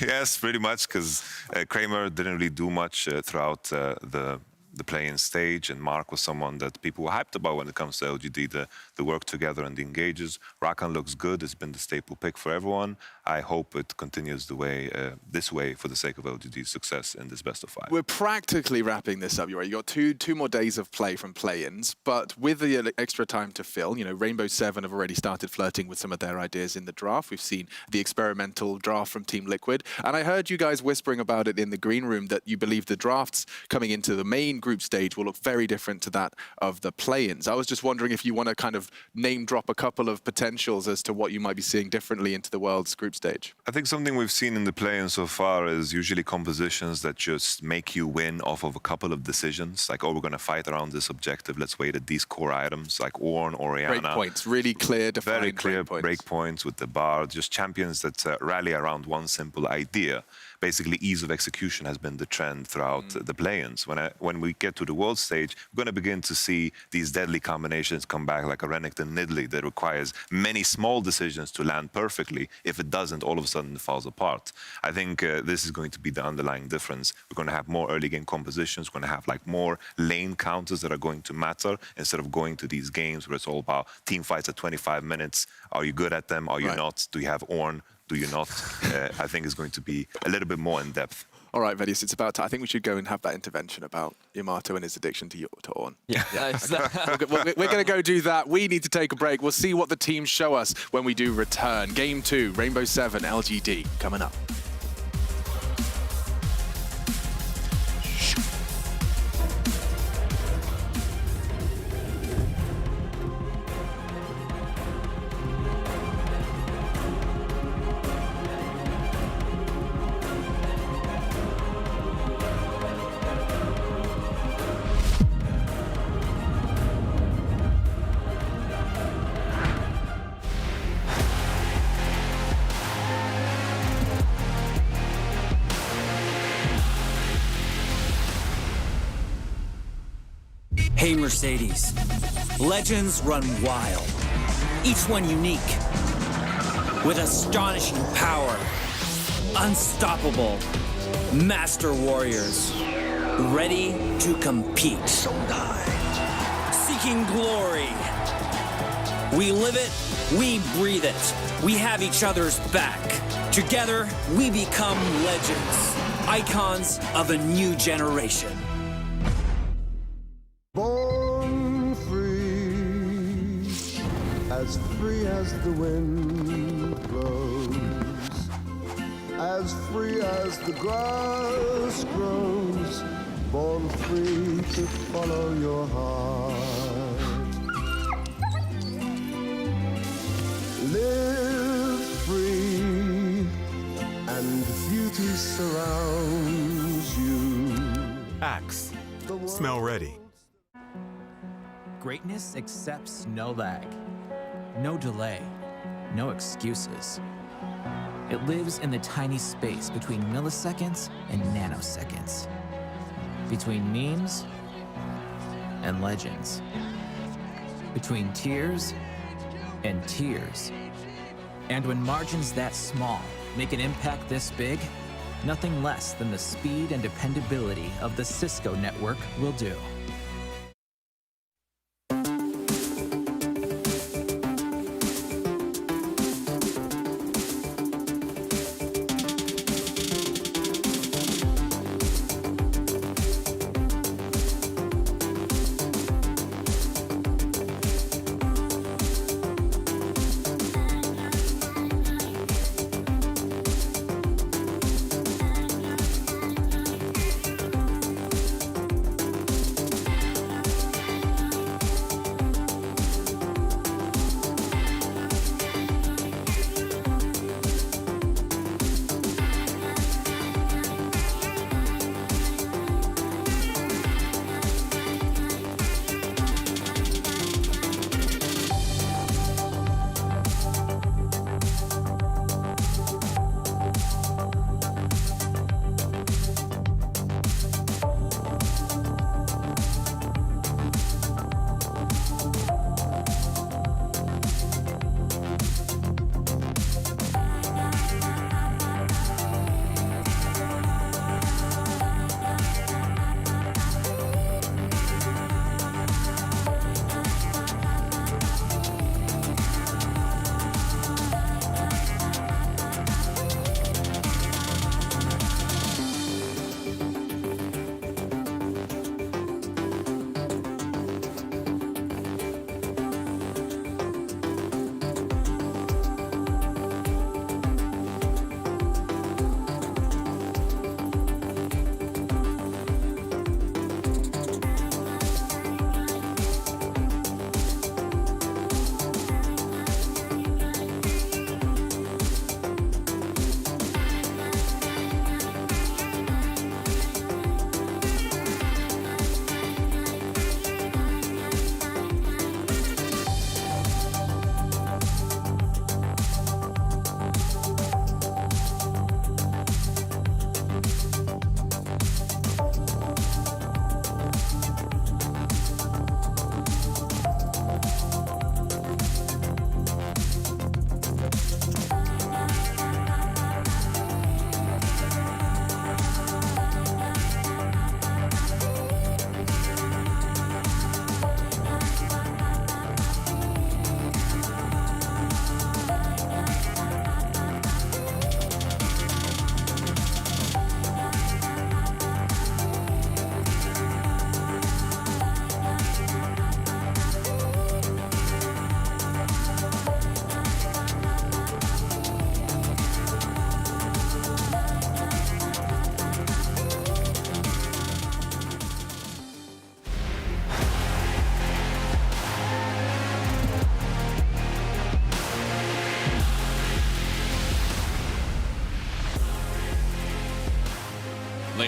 Yes, pretty much, because Kramer didn't really do much throughout the play-in stage, and Mark was someone that people were hyped about when it comes to LGD, the work together and the engages. Rakan looks good. It's been the staple pick for everyone. I hope it continues the way, this way for the sake of LGD's success in this best of 5. We're practically wrapping this up. You're right. You got two more days of play from play-ins, but with the extra time to fill, you know, Rainbow 7 have already started flirting with some of their ideas in the draft. We've seen the experimental draft from Team Liquid, and I heard you guys whispering about it in the green room that you believe the drafts coming into the main group stage will look very different to that of the play-ins. I was just wondering if you want to kind of name drop a couple of potentials as to what you might be seeing differently into the world's group stage. I think something we've seen in the play-in so far is usually compositions that just make you win off of a couple of decisions. Like, oh, we're going to fight around this objective. Let's wait at these core items, like Ornn, Orianna. Breakpoints, really clear, defined very clear breakpoints with the Bard. Just champions that rally around one simple idea. Basically, ease of execution has been the trend throughout the play-ins. When we get to the world stage, we're going to begin to see these deadly combinations come back, like a Renekton Nidalee that requires many small decisions to land perfectly. If it doesn't, all of a sudden it falls apart. I think this is going to be the underlying difference. We're going to have more early game compositions. We're going to have like more lane counters that are going to matter instead of going to these games where it's all about team fights at 25 minutes. Are you good at them? Are you not? Do you have Ornn? Do you not? I think it's going to be a little bit more in depth. All right, Vedius, it's about time. I think we should go and have that intervention about Yamato and his addiction to Ornn. Yeah. We're going to go do that. We need to take a break. We'll see what the teams show us when we do return. Game 2, Rainbow 7, LGD, coming up. Hey Mercedes, legends run wild, each one unique, with astonishing power, unstoppable, master warriors, ready to compete. Seeking glory. We live it, we breathe it, we have each other's back. Together, we become legends, icons of a new generation. Born free as the wind blows, as free as the grass grows, born free to follow your heart. Live free, and beauty surrounds you. Axe, smell ready. Greatness accepts no lag, no delay, no excuses. It lives in the tiny space between milliseconds and nanoseconds, between memes and legends, between tears and tears. And when margins that small make an impact this big, nothing less than the speed and dependability of the Cisco network will do.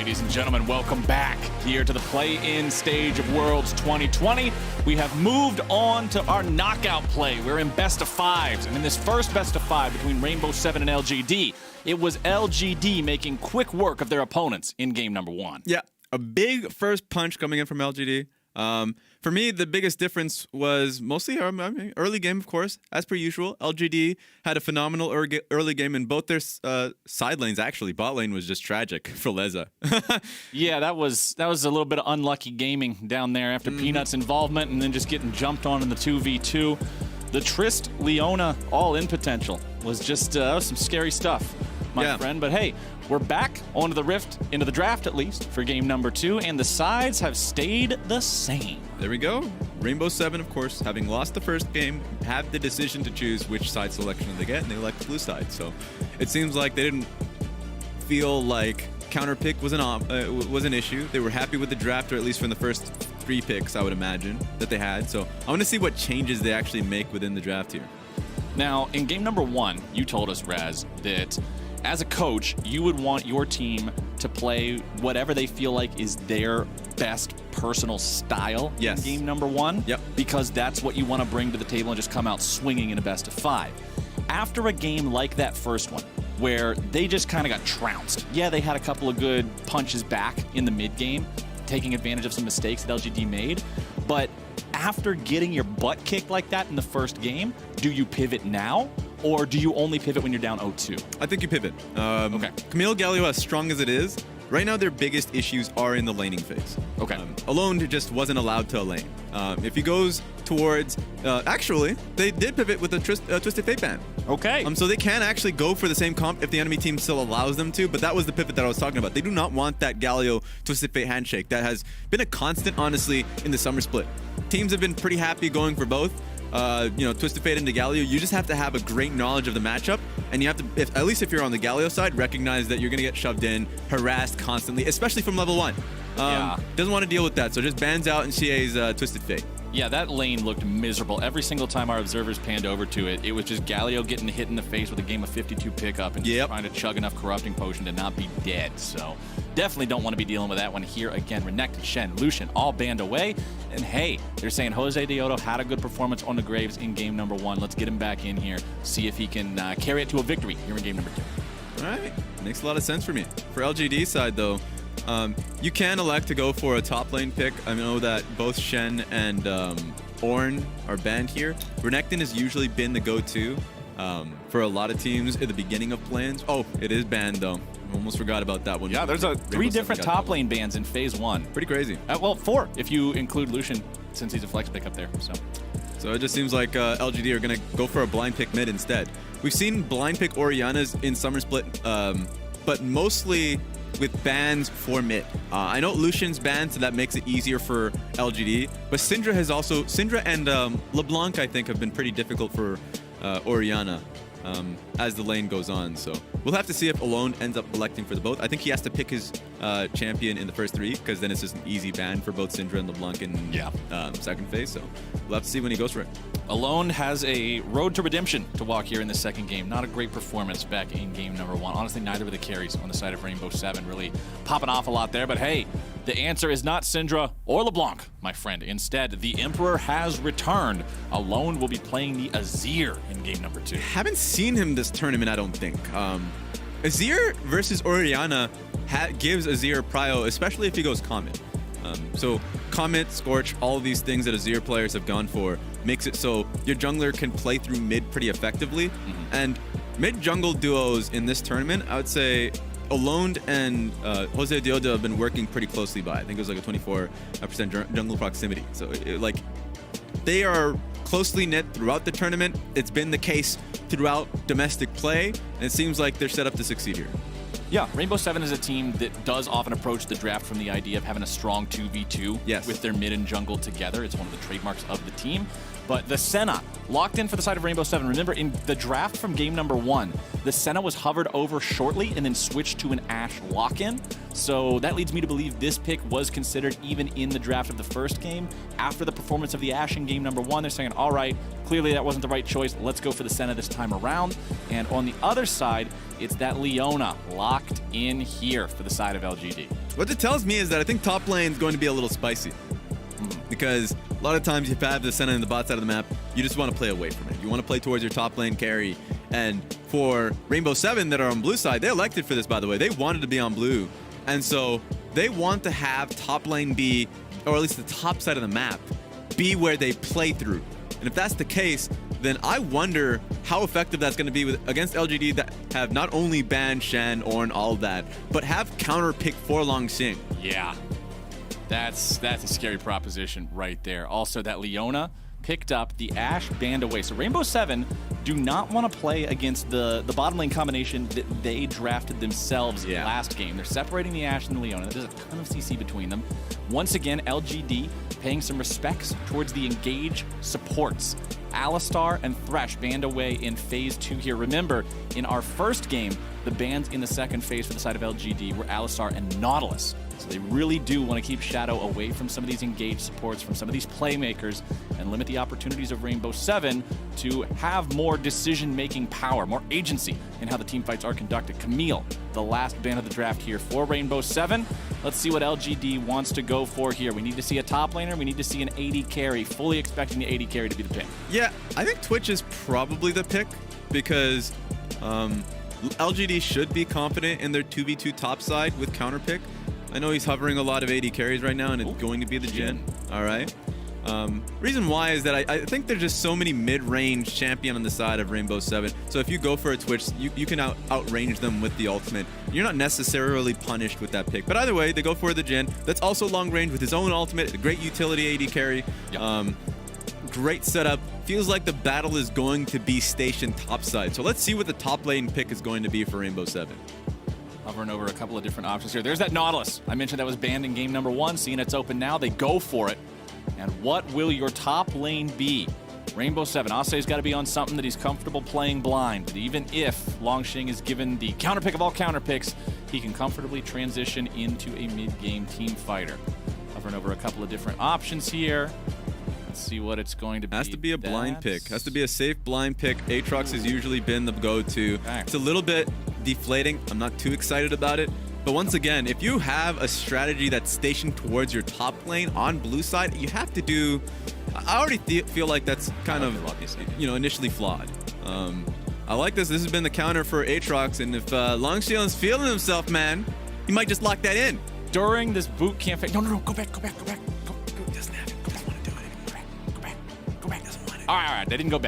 ladies and gentlemen, welcome back here to the play-in stage of Worlds 2020. We have moved on to our knockout play. We're in best of fives, and in this first best of five between Rainbow 7 and LGD, it was LGD making quick work of their opponents in game number 1. Yeah, a big first punch coming in from LGD. For me, the biggest difference was mostly early game, of course, as per usual. LGD had a phenomenal early game in both their side lanes. Actually, bot lane was just tragic for Leza. Yeah, that was a little bit of unlucky gaming down there after Peanut's involvement and then just getting jumped on in the 2v2. The Trist Leona all-in potential was just some scary stuff, my friend. But hey, we're back onto the Rift, into the draft at least, for game number 2, and the sides have stayed the same. There we go. Rainbow 7, of course, having lost the first game, have the decision to choose which side selection they get, and they elect the blue side. So it seems like they didn't feel like counterpick was an issue. They were happy with the draft, or at least from the first 3 picks, I would imagine, that they had. So I want to see what changes they actually make within the draft here. Now, in game number 1, you told us, Raz, that as a coach, you would want your team to play whatever they feel like is their best personal style in game number 1. Yep. Because that's what you want to bring to the table and just come out swinging in a best of 5. After a game like that first one, where they just kind of got trounced. Yeah, they had a couple of good punches back in the mid game, taking advantage of some mistakes that LGD made. But after getting your butt kicked like that in the first game, do you pivot now? Or do you only pivot when you're down 0-2? I think you pivot. Okay. Camille Galio, as strong as it is, right now their biggest issues are in the laning phase. Okay. Alone just wasn't allowed to lane. If he goes towards... actually, they did pivot with a Twisted Fate ban. Okay. So they can actually go for the same comp if the enemy team still allows them to, but that was the pivot that I was talking about. They do not want that Galio Twisted Fate handshake. That has been a constant, honestly, in the summer split. Teams have been pretty happy going for both. Twisted Fate into Galio, you just have to have a great knowledge of the matchup, and you have to, at least if you're on the Galio side, recognize that you're going to get shoved in, harassed constantly, especially from level 1. Doesn't want to deal with that, so just bans out and CA's Twisted Fate. Yeah, that lane looked miserable. Every single time our observers panned over to it, it was just Galio getting hit in the face with a game of 52 pickup and just trying to chug enough corrupting potion to not be dead. So definitely don't want to be dealing with that one here again. Renekton, Shen, Lucian all banned away. And hey, they're saying Jose Deodo had a good performance on the Graves in game number 1. Let's get him back in here, see if he can carry it to a victory here in game number 2. All right, makes a lot of sense for me. For LGD side though, you can elect to go for a top lane pick. I know that both Shen and Ornn are banned here. Renekton has usually been the go-to for a lot of teams at the beginning of plans. Oh, it is banned though. I almost forgot about that one. Yeah, there's 3 different top lane bans in phase 1. Pretty crazy. Well, 4 if you include Lucian, since he's a flex pick up there. So it just seems like LGD are going to go for a blind pick mid instead. We've seen blind pick Oriannas in Summer Split, but mostly with bans for mid. I know Lucian's banned, so that makes it easier for LGD, but Syndra and LeBlanc, I think, have been pretty difficult for Orianna as the lane goes on. So we'll have to see if Alone ends up electing for the both. I think he has to pick his champion in the first 3, because then it's just an easy ban for both Syndra and LeBlanc in second phase. So we'll have to see when he goes for it. Alone has a road to redemption to walk here in the second game. Not a great performance back in game number 1. Honestly, neither of the carries on the side of Rainbow 7 really popping off a lot there. But hey, the answer is not Syndra or LeBlanc, my friend. Instead, the Emperor has returned. Alone will be playing the Azir in game number 2. Haven't seen him this tournament, I don't think. Azir versus Orianna gives Azir prio, especially if he goes Comet. So Comet, Scorch, all of these things that Azir players have gone for makes it so your jungler can play through mid pretty effectively. And mid jungle duos in this tournament, I would say Alone and Jose Deodo have been working pretty closely by. I think it was like a 24% jungle proximity. So they are closely knit throughout the tournament. It's been the case throughout domestic play, and it seems like they're set up to succeed here. Yeah, Rainbow 7 is a team that does often approach the draft from the idea of having a strong 2v2 with their mid and jungle together. It's one of the trademarks of the team. But the Senna, locked in for the side of Rainbow 7. Remember, in the draft from game number 1, the Senna was hovered over shortly and then switched to an Ashe lock-in. So that leads me to believe this pick was considered even in the draft of the first game. After the performance of the Ashe in game number 1, they're saying, all right, clearly that wasn't the right choice. Let's go for the Senna this time around. And on the other side, it's that Leona locked in here for the side of LGD. What it tells me is that I think top lane is going to be a little spicy. Because a lot of times if you have the Senna in the bot side of the map, you just want to play away from it. You want to play towards your top lane carry. And for Rainbow 7 that are on blue side, they elected for this, by the way. They wanted to be on blue. And so they want to have top lane be, or at least the top side of the map, be where they play through. And if that's the case, then I wonder how effective that's going to be against LGD that have not only banned Shen, Ornn, all of that, but have counter pick for Longxing. Yeah. That's a scary proposition right there. Also, that Leona picked up the Ashe banned away. So Rainbow 7 do not want to play against the bottom lane combination that they drafted themselves last game. They're separating the Ashe and the Leona. There's a ton of CC between them. Once again, LGD paying some respects towards the engage supports. Alistar and Thresh banned away in phase 2 here. Remember, in our first game, the bans in the second phase for the side of LGD were Alistar and Nautilus. So they really do want to keep Shadow away from some of these engaged supports, from some of these playmakers, and limit the opportunities of Rainbow 7 to have more decision-making power, more agency in how the team fights are conducted. Camille, the last ban of the draft here for Rainbow 7. Let's see what LGD wants to go for here. We need to see a top laner. We need to see an AD carry. Fully expecting the AD carry to be the pick. Yeah, I think Twitch is probably the pick because LGD should be confident in their 2v2 top side with counter pick. I know he's hovering a lot of AD carries right now, and it's going to be the Jhin. All right. Reason why is that I think there's just so many mid-range champion on the side of Rainbow 7. So if you go for a Twitch, you can outrange them with the ultimate. You're not necessarily punished with that pick. But either way, they go for the Jhin. That's also long range with his own ultimate. A great utility AD carry. Yep. Great setup. Feels like the battle is going to be stationed topside. So let's see what the top lane pick is going to be for Rainbow 7. Hovering over a couple of different options here. There's that Nautilus. I mentioned that was banned in game number 1. Seeing it's open now, they go for it. And what will your top lane be? Rainbow 7. Asse's got to be on something that he's comfortable playing blind. But even if Longxing is given the counter pick of all counter picks, he can comfortably transition into a mid-game team fighter. Hovering over a couple of different options here. Let's see what it's going to be. Has to be a blind pick. Has to be a safe blind pick. Aatrox has usually been the go-to. It's a little bit deflating. I'm not too excited about it. But once again, if you have a strategy that's stationed towards your top lane on blue side, you have to do... I already feel like that's kind of, initially flawed. I like this. This has been the counter for Aatrox, and if Longxing's feeling himself, man, he might just lock that in. During this boot camp... No, go back. All right. They didn't go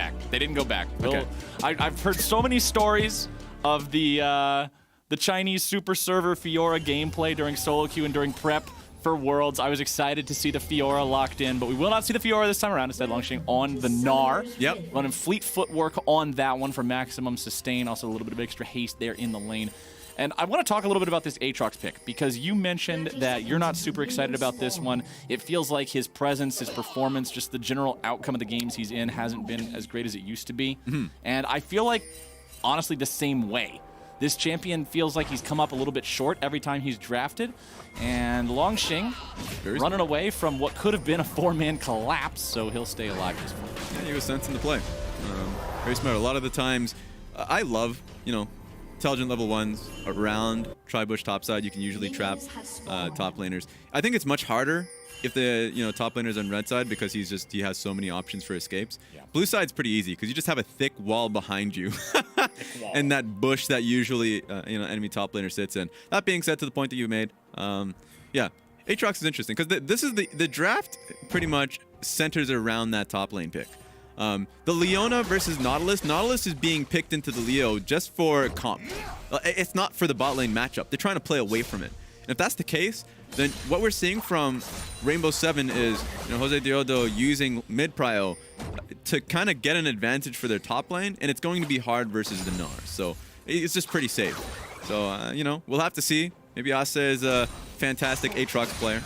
back. Okay. I've heard so many stories of the Chinese super server Fiora gameplay during solo queue and during prep for Worlds. I was excited to see the Fiora locked in, but we will not see the Fiora this time around. Instead, Longxing on the Gnar. Yep. Running fleet footwork on that one for maximum sustain. Also a little bit of extra haste there in the lane. And I want to talk a little bit about this Aatrox pick, because you mentioned that you're not super excited about this one. It feels like his presence, his performance, just the general outcome of the games he's in hasn't been as great as it used to be. And I feel like, honestly, the same way. This champion feels like he's come up a little bit short every time he's drafted. And Longxing running away from what could have been a 4-man collapse, so he'll stay alive just fine. Yeah, he was sensing the play. Very smart. A lot of the times, I love, intelligent level 1s around Tribush topside. You can usually trap top laners. I think it's much harder if the top laner's on red side, because he has so many options for escapes. Yeah. Blue side's pretty easy because you just have a thick wall behind you and that bush that usually enemy top laner sits in. That being said, to the point that you made, yeah, Aatrox is interesting because this is the draft pretty much centers around that top lane pick. The Leona versus Nautilus. Nautilus is being picked into the Leo just for comp. It's not for the bot lane matchup. They're trying to play away from it. And if that's the case, then what we're seeing from Rainbow 7 is Jose Diodo using mid-prio to kind of get an advantage for their top lane, and it's going to be hard versus the Gnar. So it's just pretty safe. So, we'll have to see. Maybe Ase is a fantastic Aatrox player.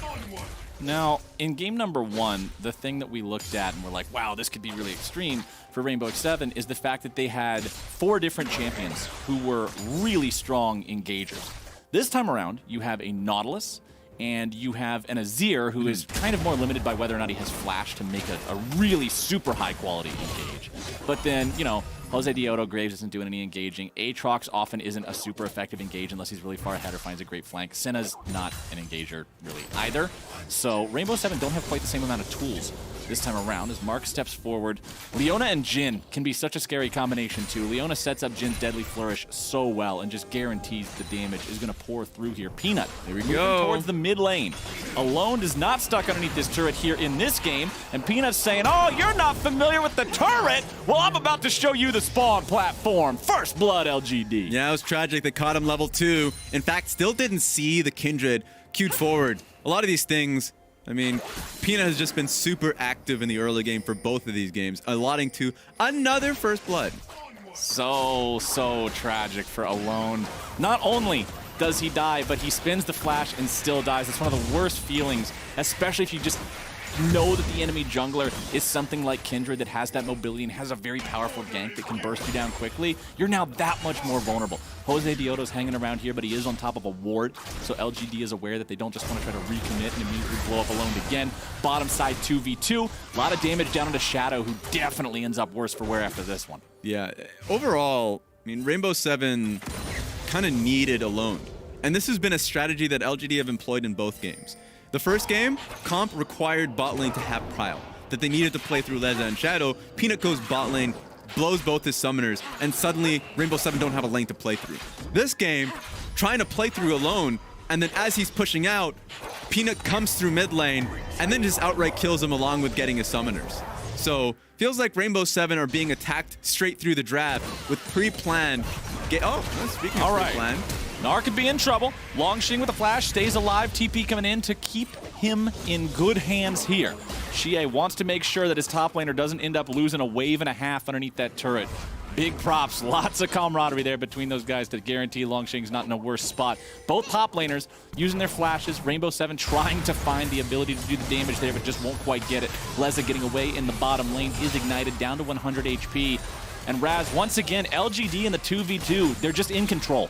Now, in game number 1, the thing that we looked at and we're like, wow, this could be really extreme for Rainbow 7 is the fact that they had 4 different champions who were really strong engagers. This time around, you have a Nautilus, and you have an Azir who is kind of more limited by whether or not he has flash to make a really super high quality engage. But then, you know, Jose Diodo Graves isn't doing any engaging. Aatrox often isn't a super effective engage unless he's really far ahead or finds a great flank. Senna's not an engager really either. So Rainbow 7 don't have quite the same amount of tools this time around as Mark steps forward. Leona and Jhin can be such a scary combination too. Leona sets up Jin's Deadly Flourish so well and just guarantees the damage is going to pour through here. Peanut, there we go. Moving towards the mid lane. Alone is not stuck underneath this turret here in this game, and Peanut's saying, oh, you're not familiar with the turret? Well, I'm about to show you the spawn platform. First blood, LGD. Yeah, it was tragic. They caught him level 2. In fact, still didn't see the Kindred queued forward. A lot of these things, I mean, Peanut has just been super active in the early game for both of these games, allotting to another first blood. So tragic for Alone. Not only does he die, but he spins the flash and still dies. It's one of the worst feelings, especially if you just know that the enemy jungler is something like Kindred that has that mobility and has a very powerful gank that can burst you down quickly. You're now that much more vulnerable. Jose Diodo's hanging around here, but he is on top of a ward, so LGD is aware that they don't just want to try to recommit and immediately blow up Alone again. Bottom side 2v2. A lot of damage down into Shadow, who definitely ends up worse for wear after this one. Yeah, overall, I mean, Rainbow 7 kind of needed Alone. And this has been a strategy that LGD have employed in both games. The first game, Comp required bot lane to have Prile, that they needed to play through Leza and Shadow. Peanut goes bot lane, blows both his summoners, and suddenly Rainbow 7 don't have a lane to play through. This game, trying to play through Alone, and then as he's pushing out, Peanut comes through mid lane, and then just outright kills him along with getting his summoners. So, feels like Rainbow 7 are being attacked straight through the draft with pre-planned... speaking of pre-planned... Gnar could be in trouble. Longxing with a flash, stays alive. TP coming in to keep him in good hands here. Xie wants to make sure that his top laner doesn't end up losing a wave and a half underneath that turret. Big props, lots of camaraderie there between those guys to guarantee Longxing's not in a worse spot. Both top laners using their flashes. Rainbow 7 trying to find the ability to do the damage there, but just won't quite get it. Leza getting away in the bottom lane is ignited down to 100 HP. And Raz, once again, LGD in the 2v2, they're just in control.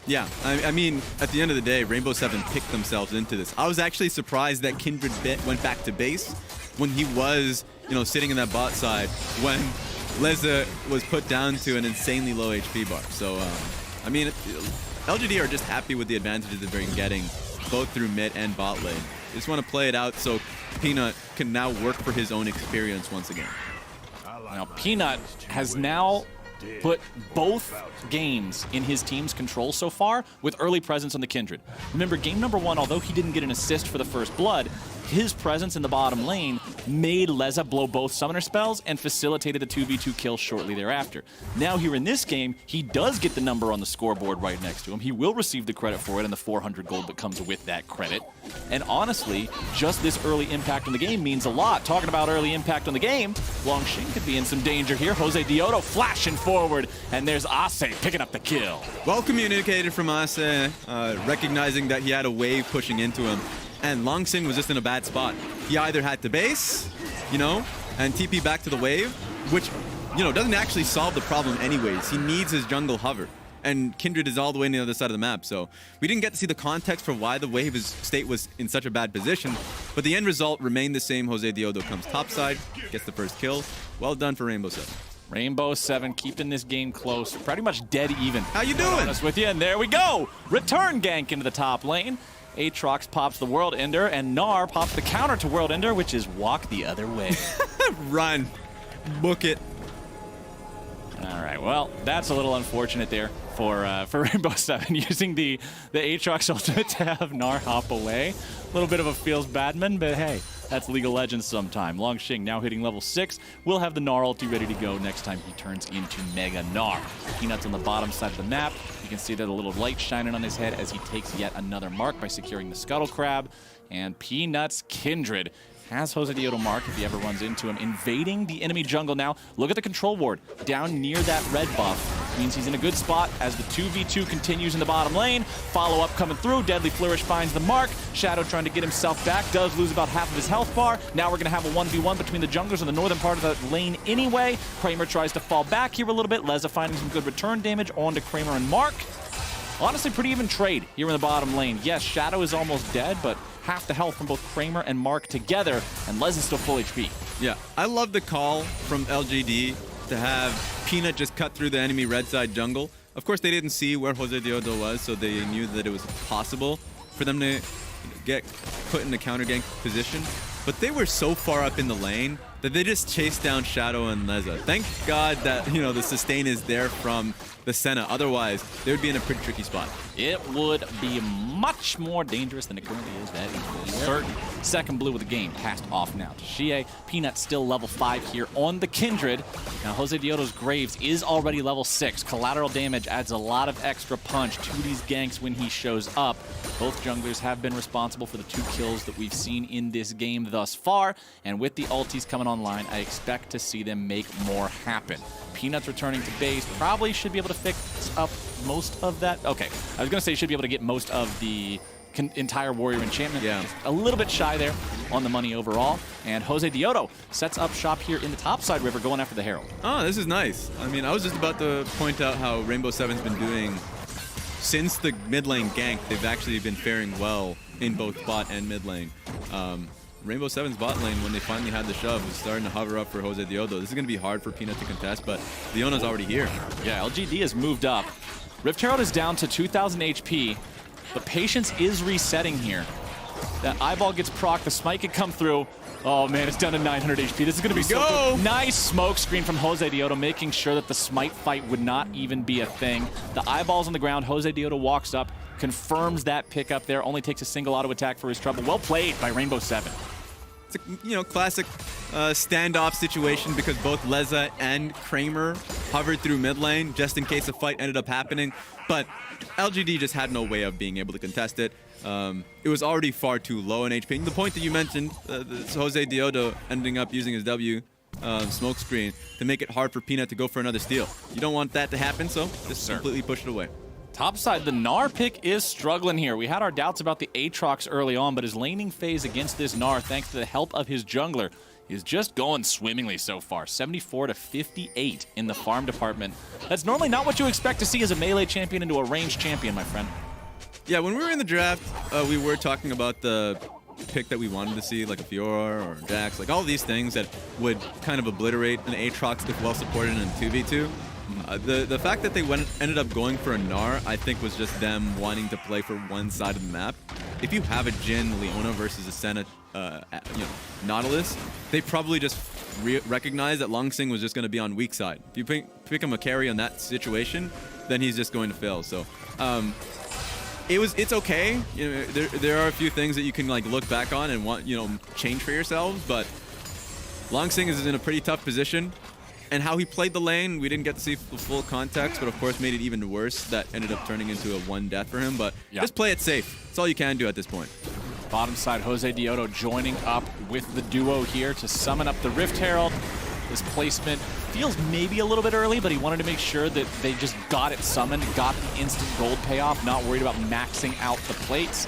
Yeah, I mean, at the end of the day, Rainbow 7 picked themselves into this. I was actually surprised that Kindred went back to base when he was, you know, sitting in that bot side when Leza was put down to an insanely low HP bar. So, I mean, LGD are just happy with the advantages that they're getting both through mid and bot lane. They just want to play it out so Peanut can now work for his own experience once again. Now, Peanut has now put both games in his team's control so far with early presence on the Kindred. Remember, game number 1, although he didn't get an assist for the first blood, his presence in the bottom lane made Leza blow both summoner spells and facilitated a 2v2 kill shortly thereafter. Now here in this game, he does get the number on the scoreboard right next to him. He will receive the credit for it and the 400 gold that comes with that credit. And honestly, just this early impact on the game means a lot. Talking about early impact on the game, Longxing could be in some danger here. Jose Diodo flashing forward, and there's Ase picking up the kill. Well communicated from Ase, recognizing that he had a wave pushing into him. And Longxing was just in a bad spot. He either had to base, you know, and TP back to the wave, which, you know, doesn't actually solve the problem anyways. He needs his jungle hover. And Kindred is all the way on the other side of the map, so we didn't get to see the context for why the wave state was in such a bad position, but the end result remained the same. Jose Diodo comes topside, gets the first kill. Well done for Rainbow 7. Rainbow 7 keeping this game close, pretty much dead even. How you doing? Honest with you, and there we go. Return gank into the top lane. Aatrox pops the World Ender, and Gnar pops the counter to World Ender, which is walk the other way. Run. Book it. All right, well, that's a little unfortunate there for Rainbow 7 using the Aatrox ultimate to have Gnar hop away. A little bit of a feels badman, but hey, that's League of Legends sometime. Longxing now hitting level 6. We'll have the Gnar ulti ready to go next time he turns into Mega Gnar. Peanut's on the bottom side of the map. You can see that a little light shining on his head as he takes yet another mark by securing the Scuttle Crab. And Peanut's Kindred has Jose Diodo mark if he ever runs into him, invading the enemy jungle now. Look at the control ward down near that red buff. Means he's in a good spot as the 2v2 continues in the bottom lane. Follow-up coming through. Deadly Flourish finds the mark. Shadow trying to get himself back. Does lose about half of his health bar. Now we're going to have a 1v1 between the junglers in the northern part of the lane anyway. Kramer tries to fall back here a little bit. Leza finding some good return damage onto Kramer and Mark. Honestly, pretty even trade here in the bottom lane. Yes, Shadow is almost dead, but half the health from both Kramer and Mark together, and Les is still full HP. Yeah, I love the call from LGD to have Peanut just cut through the enemy red side jungle. Of course, they didn't see where Jose Diodo was, so they knew that it was possible for them to get put in a counter gank position. But they were so far up in the lane that they just chased down Shadow and Leza. Thank God that, the sustain is there from the Senna. Otherwise, they would be in a pretty tricky spot. It would be much more dangerous than it currently is. That is for certain. Second blue of the game passed off now to Xie. Peanut still level 5 here on the Kindred. Now, Jose Diodo's Graves is already level 6. Collateral damage adds a lot of extra punch to these ganks when he shows up. Both junglers have been responsible for the 2 kills that we've seen in this game thus far. And with the ultis coming online, I expect to see them make more happen. Peanut's returning to base. Probably should be able to fix up most of that. Okay, I was going to say should be able to get most of the entire warrior enchantment. Yeah. A little bit shy there on the money overall. And Jose Diodo sets up shop here in the topside river going after the Herald. Oh, this is nice. I mean, I was just about to point out how Rainbow Seven's been doing since the mid lane gank. They've actually been faring well in both bot and mid lane. Rainbow Seven's bot lane, when they finally had the shove, was starting to hover up for Jose Diodo. This is going to be hard for Peanut to contest, but Leona's already here. Yeah, LGD has moved up. Rift Herald is down to 2,000 HP, but Patience is resetting here. That eyeball gets proc, the smite could come through. Oh man, it's down to 900 HP. This is going to be so good. Nice smoke screen from Jose Diodo, making sure that the smite fight would not even be a thing. The eyeball's on the ground. Jose Diodo walks up, confirms that pickup there. Only takes a single auto attack for his trouble. Well played by Rainbow Seven. It's a classic standoff situation because both Leza and Kramer hovered through mid lane just in case a fight ended up happening. But LGD just had no way of being able to contest it. It was already far too low in HP. And the point that you mentioned, Jose Diodo ending up using his W smoke screen to make it hard for Peanut to go for another steal. You don't want that to happen, so just completely push it away. Topside, the Gnar pick is struggling here. We had our doubts about the Aatrox early on, but his laning phase against this Gnar, thanks to the help of his jungler, is just going swimmingly so far. 74 to 58 in the farm department. That's normally not what you expect to see as a melee champion into a ranged champion, my friend. Yeah, when we were in the draft, we were talking about the pick that we wanted to see, like a Fiora or Jax, like all these things that would kind of obliterate an Aatrox if well supported in a 2v2. The fact that they ended up going for a Gnar, I think, was just them wanting to play for one side of the map. If you have a Jhin Leona versus a Senna, Nautilus, they probably just recognize that Longsing was just going to be on weak side. If you pick him a carry on that situation, then he's just going to fail. So it's okay. There are a few things that you can look back on and want change for yourselves, but Longsing is in a pretty tough position. And how he played the lane, we didn't get to see the full context, but of course made it even worse. That ended up turning into a 1 death for him, but just play it safe. That's all you can do at this point. Bottom side, Jose Diodo joining up with the duo here to summon up the Rift Herald. This placement feels maybe a little bit early, but he wanted to make sure that they just got it summoned, got the instant gold payoff, not worried about maxing out the plates.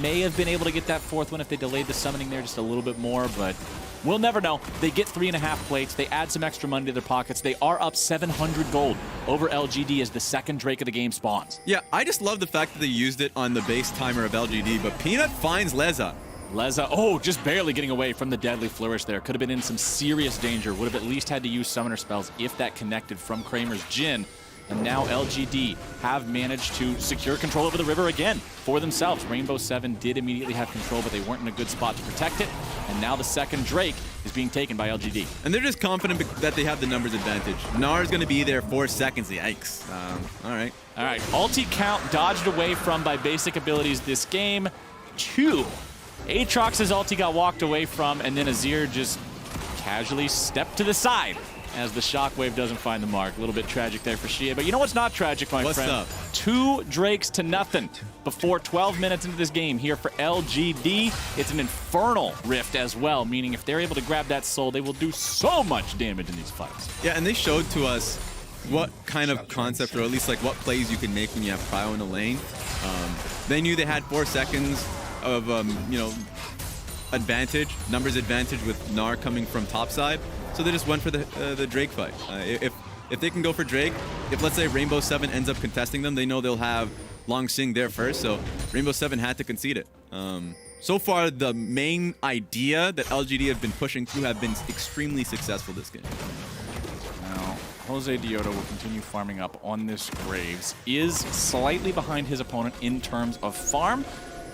May have been able to get that 4th one if they delayed the summoning there just a little bit more, but we'll never know. They get 3.5 plates. They add some extra money to their pockets. They are up 700 gold over LGD as the second Drake of the game spawns. Yeah, I just love the fact that they used it on the base timer of LGD, but Peanut finds Leza. Leza, just barely getting away from the Deadly Flourish there. Could have been in some serious danger. Would have at least had to use summoner spells if that connected from Kramer's Jhin. And now LGD have managed to secure control over the river again for themselves. Rainbow Seven did immediately have control, but they weren't in a good spot to protect it. And now the second Drake is being taken by LGD. And they're just confident that they have the numbers advantage. Gnar's going to be there 4 seconds. Yikes. All right. Ulti count dodged away from by basic abilities this game. 2. Aatrox's ulti got walked away from, and then Azir just casually stepped to the side as the shockwave doesn't find the mark. A little bit tragic there for Xie, but you know what's not tragic, my friend? What's up? 2 Drakes to nothing before 12 minutes into this game here for LGD. It's an infernal rift as well, meaning if they're able to grab that soul, they will do so much damage in these fights. Yeah, and they showed to us what kind of concept, or at least like what plays you can make when you have Cryo in the lane. They knew they had 4 seconds of, you know, numbers advantage with Gnar coming from topside, so they just went for the Drake fight. If they can go for Drake, if let's say Rainbow 7 ends up contesting them, they know they'll have Long Sing there first, so Rainbow 7 had to concede it. So far, the main idea that LGD have been pushing through have been extremely successful this game. Now, Jose Dioto will continue farming up on this Graves, is slightly behind his opponent in terms of farm.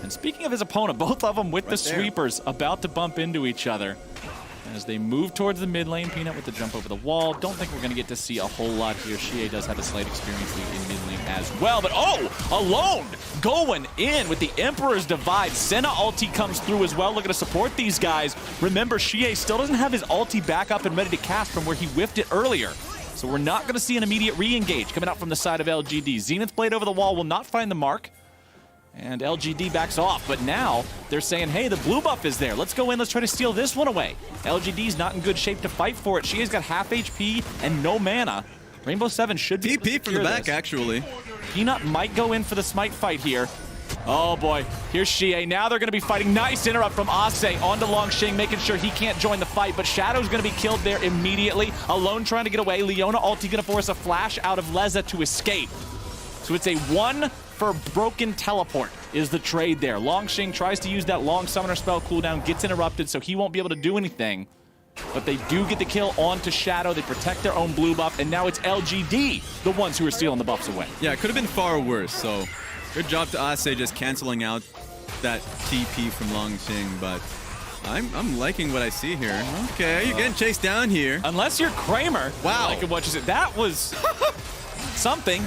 And speaking of his opponent, both of them with the sweepers about to bump into each other. As they move towards the mid lane, Peanut with the jump over the wall. Don't think we're going to get to see a whole lot here. Shie does have a slight experience lead in mid lane as well. But oh, alone going in with the Emperor's Divide. Senna ulti comes through as well, looking to support these guys. Remember, Shie still doesn't have his ulti back up and ready to cast from where he whiffed it earlier. So we're not going to see an immediate re-engage coming out from the side of LGD. Zenith Blade over the wall will not find the mark. And LGD backs off, but now they're saying, hey, the blue buff is there. Let's go in, let's try to steal this one away. LGD's not in good shape to fight for it. She's got half HP and no mana. Rainbow 7 should be TP from the back, actually. Peanut might go in for the smite fight here. Oh boy, here's Shie. Now they're gonna be fighting. Nice interrupt from Ase onto Longsheng, making sure he can't join the fight, but Shadow's gonna be killed there immediately. Alone trying to get away. Leona ulti gonna force a flash out of Leza to escape. So it's a 1 for broken teleport is the trade there. Longsheng tries to use that long summoner spell cooldown, gets interrupted, so he won't be able to do anything. But they do get the kill onto Shadow. They protect their own blue buff, and now it's LGD, the ones who are stealing the buffs away. Yeah, it could have been far worse, so good job to Ase just canceling out that TP from Longsheng, but I'm liking what I see here. Okay, you're getting chased down here. Unless you're Kramer. Wow. Like what you said. That was something.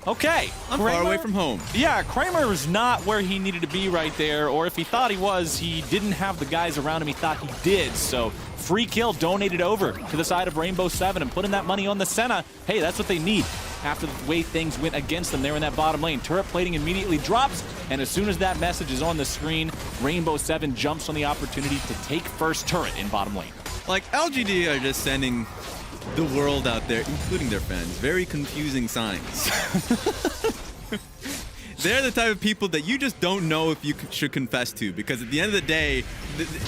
Okay. I'm far away from home. Yeah, Kramer's not where he needed to be right there, or if he thought he was, he didn't have the guys around him he thought he did. So free kill donated over to the side of Rainbow 7 and putting that money on the Senna. Hey, that's what they need after the way things went against them there in that bottom lane. Turret plating immediately drops, and as soon as that message is on the screen, Rainbow 7 jumps on the opportunity to take first turret in bottom lane. Like, LGD are just sending the world out there, including their fans, very confusing signs. They're the type of people that you just don't know if you should confess to, because at the end of the day,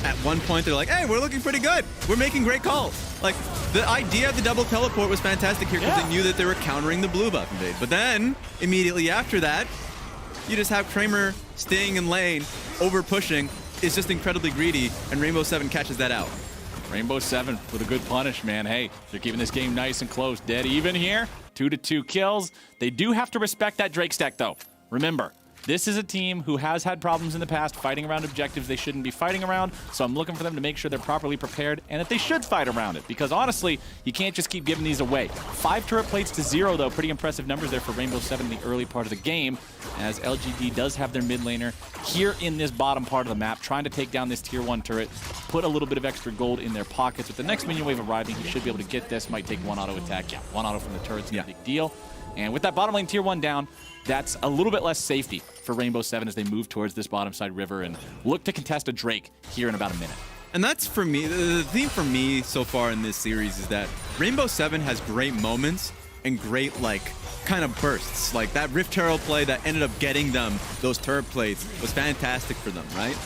at one point they're like, hey, we're looking pretty good. We're making great calls. Like, the idea of the double teleport was fantastic here because they knew that they were countering the blue buff invade. But then, immediately after that, you just have Kramer staying in lane, over pushing, is just incredibly greedy, and Rainbow 7 catches that out. Rainbow 7 with a good punish, man. Hey, they're keeping this game nice and close. Dead even here. 2-2 kills. They do have to respect that Drake stack, though. Remember, this is a team who has had problems in the past fighting around objectives they shouldn't be fighting around, so I'm looking for them to make sure they're properly prepared and that they should fight around it, because honestly, you can't just keep giving these away. 5 turret plates to 0, though. Pretty impressive numbers there for Rainbow 7 in the early part of the game, as LGD does have their mid laner here in this bottom part of the map, trying to take down this tier 1 turret, put a little bit of extra gold in their pockets. With the next minion wave arriving, he should be able to get this. Might take 1 auto attack. Yeah, 1 auto from the turret's a big deal. And with that bottom lane tier 1 down, that's a little bit less safety for Rainbow 7 as they move towards this bottom side river and look to contest a Drake here in about a minute. And that's, for me, the theme for me so far in this series is that Rainbow 7 has great moments and great, like, kind of bursts. Like, that Rift Herald play that ended up getting them those turret plates was fantastic for them, right?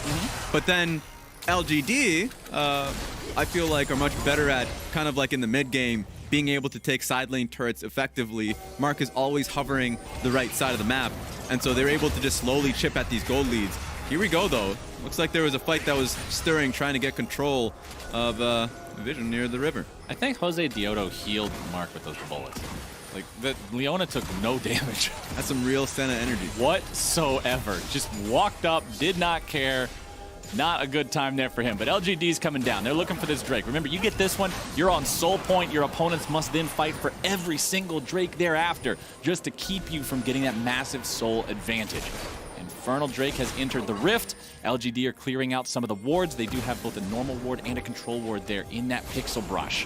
But then LGD, I feel like, are much better at kind of like in the mid game, being able to take side lane turrets effectively. Mark is always hovering the right side of the map, and so they're able to just slowly chip at these gold leads. Here we go, though. Looks like there was a fight that was stirring, trying to get control of Vision near the river. I think Jose Dioto healed Mark with those bullets. Like, that Leona took no damage. That's some real Senna energy. Whatsoever. Just walked up, did not care. Not a good time there for him, but LGD's coming down. They're looking for this Drake. Remember, you get this one, you're on soul point. Your opponents must then fight for every single Drake thereafter just to keep you from getting that massive soul advantage. Infernal Drake has entered the rift. LGD are clearing out some of the wards. They do have both a normal ward and a control ward there in that pixel brush.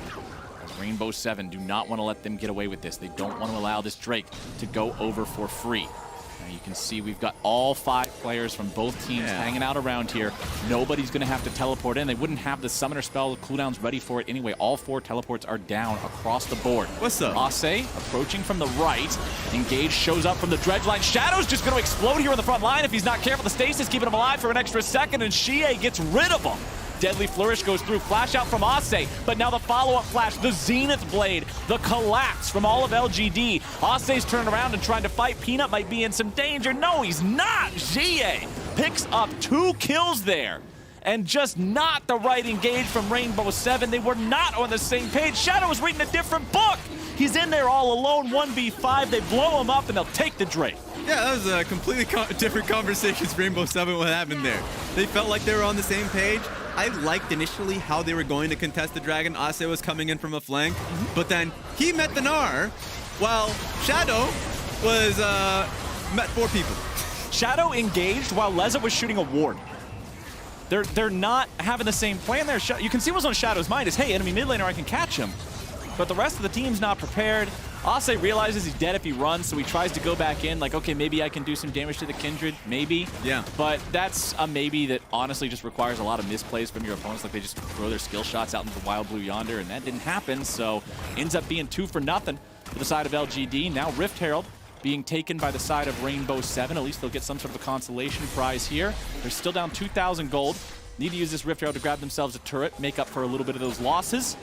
Rainbow 7 do not want to let them get away with this. They don't want to allow this Drake to go over for free. Now you can see we've got all 5 players from both teams hanging out around here. Nobody's going to have to teleport in. They wouldn't have the summoner spell cooldowns ready for it anyway. All 4 teleports are down across the board. What's up? Ase approaching from the right. Engage shows up from the dredge line. Shadow's just going to explode here on the front line if he's not careful. The stasis keeping him alive for an extra second, and Xie gets rid of him. Deadly Flourish goes through, flash out from Ase, but now the follow-up flash, the Zenith Blade, the collapse from all of LGD. Ase's turning around and trying to fight. Peanut might be in some danger. No, he's not. Xie picks up 2 kills there. And just not the right engage from Rainbow 7. They were not on the same page. Shadow was reading a different book. He's in there all alone, 1v5. They blow him up and they'll take the Drake. Yeah, that was a completely different conversations. Rainbow 7, what happened there? They felt like they were on the same page. I liked initially how they were going to contest the Dragon. Ase was coming in from a flank, but then he met the Gnar, while Shadow was met 4 people. Shadow engaged while Leza was shooting a ward. They're not having the same plan there. You can see what's on Shadow's mind is, hey, enemy mid laner, I can catch him. But the rest of the team's not prepared. Ase realizes he's dead if he runs, so he tries to go back in, like, okay, maybe I can do some damage to the Kindred, maybe. Yeah. But that's a maybe that honestly just requires a lot of misplays from your opponents, like they just throw their skill shots out into the wild blue yonder, and that didn't happen, so ends up being 2 for nothing for the side of LGD. Now Rift Herald being taken by the side of Rainbow 7. At least they'll get some sort of a consolation prize here. They're still down 2,000 gold. Need to use this Rift Herald to grab themselves a turret, make up for a little bit of those losses.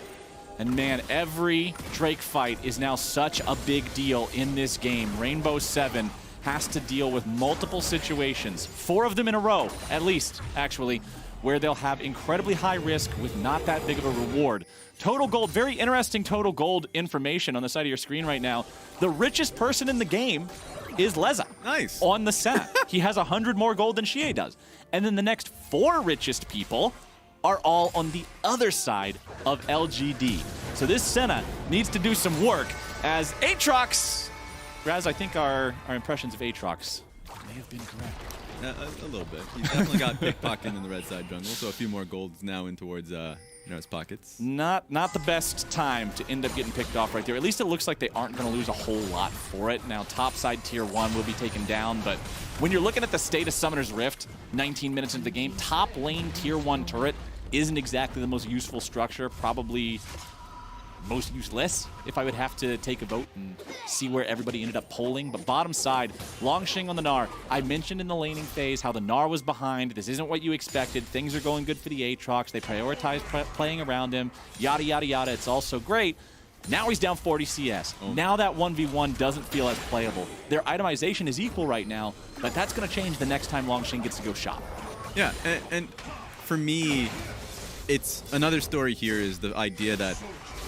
And man, every Drake fight is now such a big deal in this game. Rainbow 7 has to deal with multiple situations, 4 of them in a row, at least, actually, where they'll have incredibly high risk with not that big of a reward. Total gold, very interesting total gold information on the side of your screen right now. The richest person in the game is Leza. Nice. On the set. He has 100 more gold than Xie does. And then the next 4 richest people are all on the other side of LGD. So this Senna needs to do some work as Aatrox, Raz, I think our impressions of Aatrox may have been correct. A little bit. He's definitely got pickpocketing in the red side jungle, so a few more golds now in towards his pockets. Not the best time to end up getting picked off right there. At least it looks like they aren't going to lose a whole lot for it. Now, top side tier 1 will be taken down, but when you're looking at the state of Summoner's Rift, 19 minutes into the game, top lane tier 1 turret isn't exactly the most useful structure, probably most useless if I would have to take a vote and see where everybody ended up polling. But bottom side, Longxing on the Gnar. I mentioned in the laning phase how the Gnar was behind. This isn't what you expected. Things are going good for the Aatrox. They prioritize playing around him. Yada, yada, yada. It's all so great. Now he's down 40 CS. Now that 1v1 doesn't feel as playable. Their itemization is equal right now, but that's going to change the next time Longxing gets to go shop. Yeah, and for me, it's another story here is the idea that,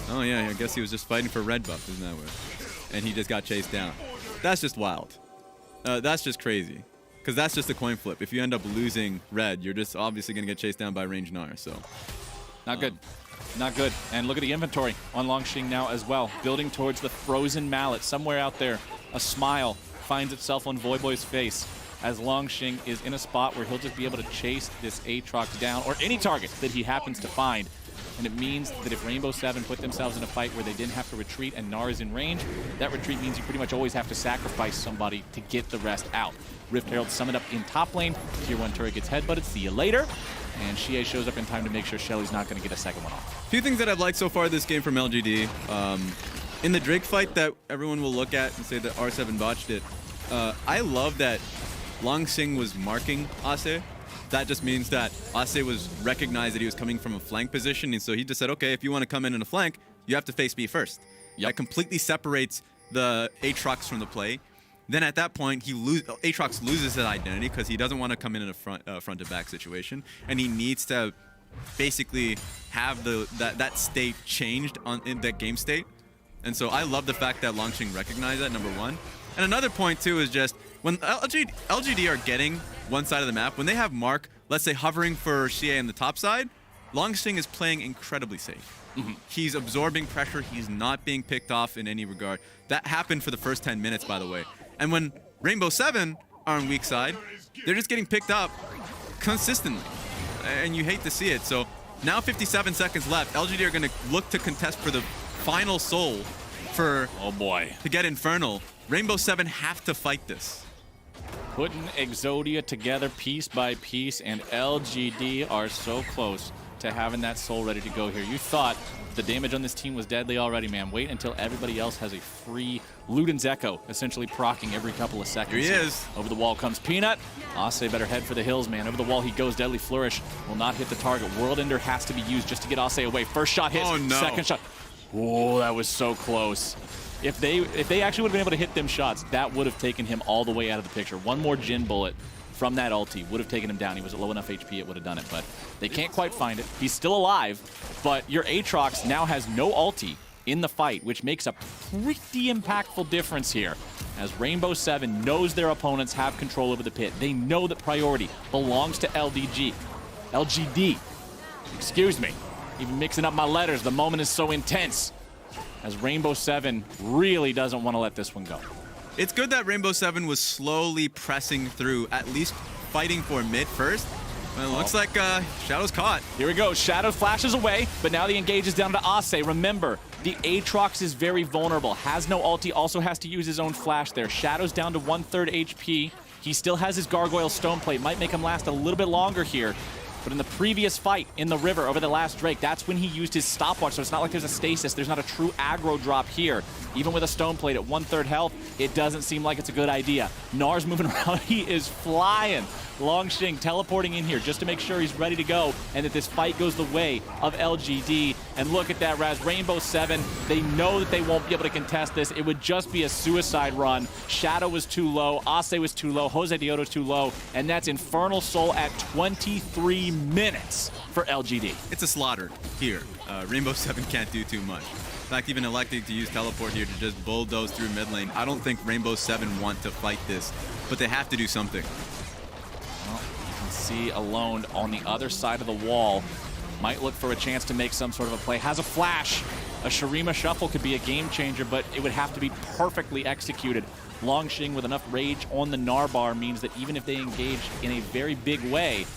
oh yeah, I guess he was just fighting for red buff, isn't that weird? And he just got chased down. That's just wild. That's just crazy. Because that's just a coin flip. If you end up losing red, you're just obviously going to get chased down by range Gnar, so. Not good. Not good. And look at the inventory on Longxing now as well. Building towards the frozen mallet. Somewhere out there, a smile finds itself on Voyboy's face as Longxing is in a spot where he'll just be able to chase this Aatrox down, or any target that he happens to find. And it means that if Rainbow 7 put themselves in a fight where they didn't have to retreat and Gnar is in range, that retreat means you pretty much always have to sacrifice somebody to get the rest out. Rift Herald summoned up in top lane. Tier 1 turret gets headbutted. See you later. And Xie shows up in time to make sure Shelly's not going to get a second one off. A few things that I've liked so far this game from LGD. In the Drake fight that everyone will look at and say that R7 botched it, I love that Longxing was marking Ase. That just means that Ase was recognized that he was coming from a flank position, and so he just said, okay, if you want to come in a flank, you have to face me first. Yep. That completely separates the Aatrox from the play. Then at that point, Aatrox loses his identity because he doesn't want to come in a front to back situation, and he needs to basically have that state changed in that game state. And so I love the fact that Longxing recognized that, number one. And another point too is just when LGD are getting one side of the map, when they have Mark, let's say hovering for Xie on the top side, Longxing is playing incredibly safe. He's absorbing pressure. He's not being picked off in any regard. That happened for the first 10 minutes, by the way. And when Rainbow 7 are on weak side, they're just getting picked up consistently. And you hate to see it. So now 57 seconds left. LGD are going to look to contest for the final soul for, oh boy, to get Infernal. Rainbow 7 have to fight this. Putting Exodia together piece by piece, and LGD are so close to having that soul ready to go here. You thought the damage on this team was deadly already, man. Wait until everybody else has a free Luden's Echo, essentially proccing every couple of seconds. Here he is. Over the wall comes Peanut. Ase better head for the hills, man. Over the wall he goes. Deadly Flourish will not hit the target. World Ender has to be used just to get Ase away. First shot hits. Oh, no. Second shot. Oh, that was so close. If they actually would have been able to hit them shots, that would have taken him all the way out of the picture. One more Jin bullet from that ulti would have taken him down. He was at low enough HP, it would have done it, but they can't quite find it. He's still alive, but your Aatrox now has no ulti in the fight, which makes a pretty impactful difference here, as Rainbow 7 knows their opponents have control over the pit. They know that priority belongs to LGD. Excuse me. Even mixing up my letters, the moment is so intense, as Rainbow 7 really doesn't want to let this one go. It's good that Rainbow 7 was slowly pressing through, at least fighting for mid first. Well, it looks like Shadow's caught. Here we go. Shadow flashes away, but now the engage is down to Ase. Remember, the Aatrox is very vulnerable. Has no ulti, also has to use his own flash there. Shadow's down to 1/3 HP. He still has his Gargoyle Stone Plate. Might make him last a little bit longer here. But in the previous fight in the river over the last Drake, that's when he used his stopwatch, so it's not like there's a stasis. There's not a true aggro drop here. Even with a Stone Plate at 1/3 health, it doesn't seem like it's a good idea. Nar's moving around. He is flying. Longshing teleporting in here just to make sure he's ready to go and that this fight goes the way of LGD. And look at that, Raz. Rainbow 7, they know that they won't be able to contest this. It would just be a suicide run. Shadow was too low. Ase was too low. Jose Dioto's too low. And that's Infernal Soul at 23 minutes for LGD. It's a slaughter here. Rainbow 7 can't do too much. In fact, even electing to use teleport here to just bulldoze through mid lane. I don't think Rainbow 7 want to fight this, but they have to do something. Well, you can see Alone on the other side of the wall. Might look for a chance to make some sort of a play. Has a flash. A Shurima Shuffle could be a game changer, but it would have to be perfectly executed. Longshing with enough rage on the Gnar bar means that even if they engage in a very big way,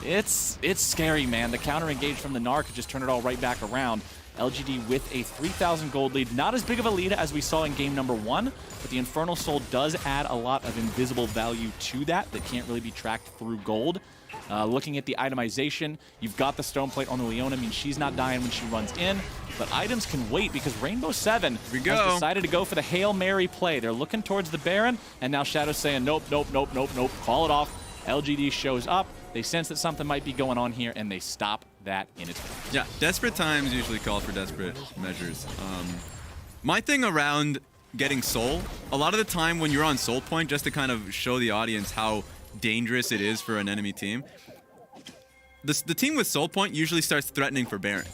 it's scary, man. The counter engage from the Gnar could just turn it all right back around. LGD with a 3,000 gold lead. Not as big of a lead as we saw in game number 1, but the Infernal Soul does add a lot of invisible value to that can't really be tracked through gold. Looking at the itemization, you've got the Stone Plate on the Leona, means she's not dying when she runs in, but items can wait because Rainbow 7 has decided to go for the Hail Mary play. They're looking towards the Baron, and now Shadow's saying, nope, nope, nope, nope, nope, call it off. LGD shows up. They sense that something might be going on here, and they stop that in its tracks. Yeah, desperate times usually call for desperate measures. My thing around getting Soul, a lot of the time when you're on Soul Point, just to kind of show the audience how dangerous it is for an enemy team, the team with Soul Point usually starts threatening for Baron.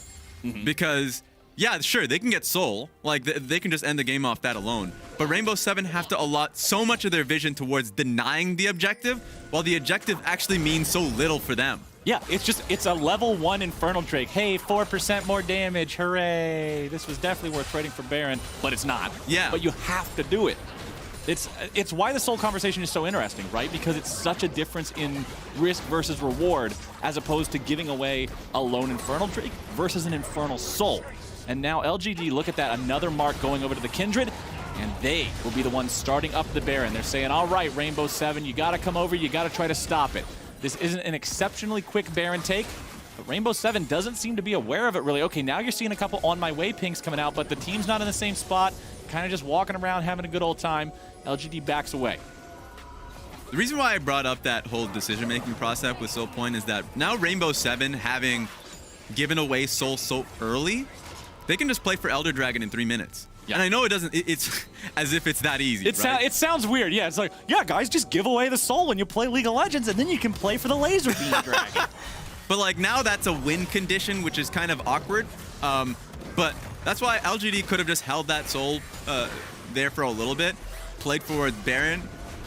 Because, yeah, sure, they can get Soul. Like, they can just end the game off that alone. But Rainbow 7 have to allot so much of their vision towards denying the objective, while the objective actually means so little for them. Yeah, it's a level 1 Infernal Drake. Hey, 4% more damage, hooray. This was definitely worth trading for Baron, but it's not. Yeah. But you have to do it. It's why the Soul conversation is so interesting, right? Because it's such a difference in risk versus reward, as opposed to giving away a lone Infernal Drake versus an Infernal Soul. And now LGD, look at that, another mark going over to the Kindred, and they will be the ones starting up the Baron. They're saying, all right, Rainbow 7, you gotta come over, you gotta try to stop it. This isn't an exceptionally quick Baron take, but Rainbow 7 doesn't seem to be aware of it really. Okay, now you're seeing a couple on my way pings coming out, but the team's not in the same spot, kind of just walking around, having a good old time. LGD backs away. The reason why I brought up that whole decision-making process with Soul Point is that now Rainbow 7, having given away Soul so early, they can just play for Elder Dragon in 3 minutes. Yeah. And I know it's as if it's that easy, right? It sounds weird. Yeah, it's like, yeah, guys, just give away the Soul when you play League of Legends, and then you can play for the Laser Beam Dragon. But like now that's a win condition, which is kind of awkward. But that's why LGD could have just held that Soul there for a little bit, played for Baron,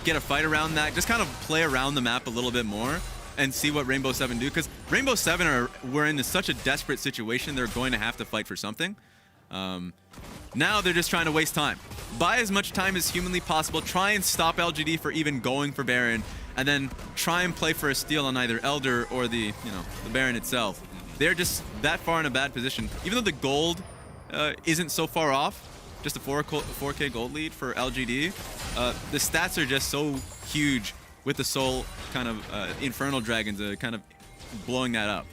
get a fight around that, just kind of play around the map a little bit more and see what Rainbow 7 do. Because Rainbow 7 were in such a desperate situation, they're going to have to fight for something. Now they're just trying to waste time. Buy as much time as humanly possible, try and stop LGD for even going for Baron, and then try and play for a steal on either Elder or the Baron itself. They're just that far in a bad position. Even though the gold isn't so far off, just a 4K gold lead for LGD. The stats are just so huge with the Soul kind of Infernal Dragons kind of blowing that up.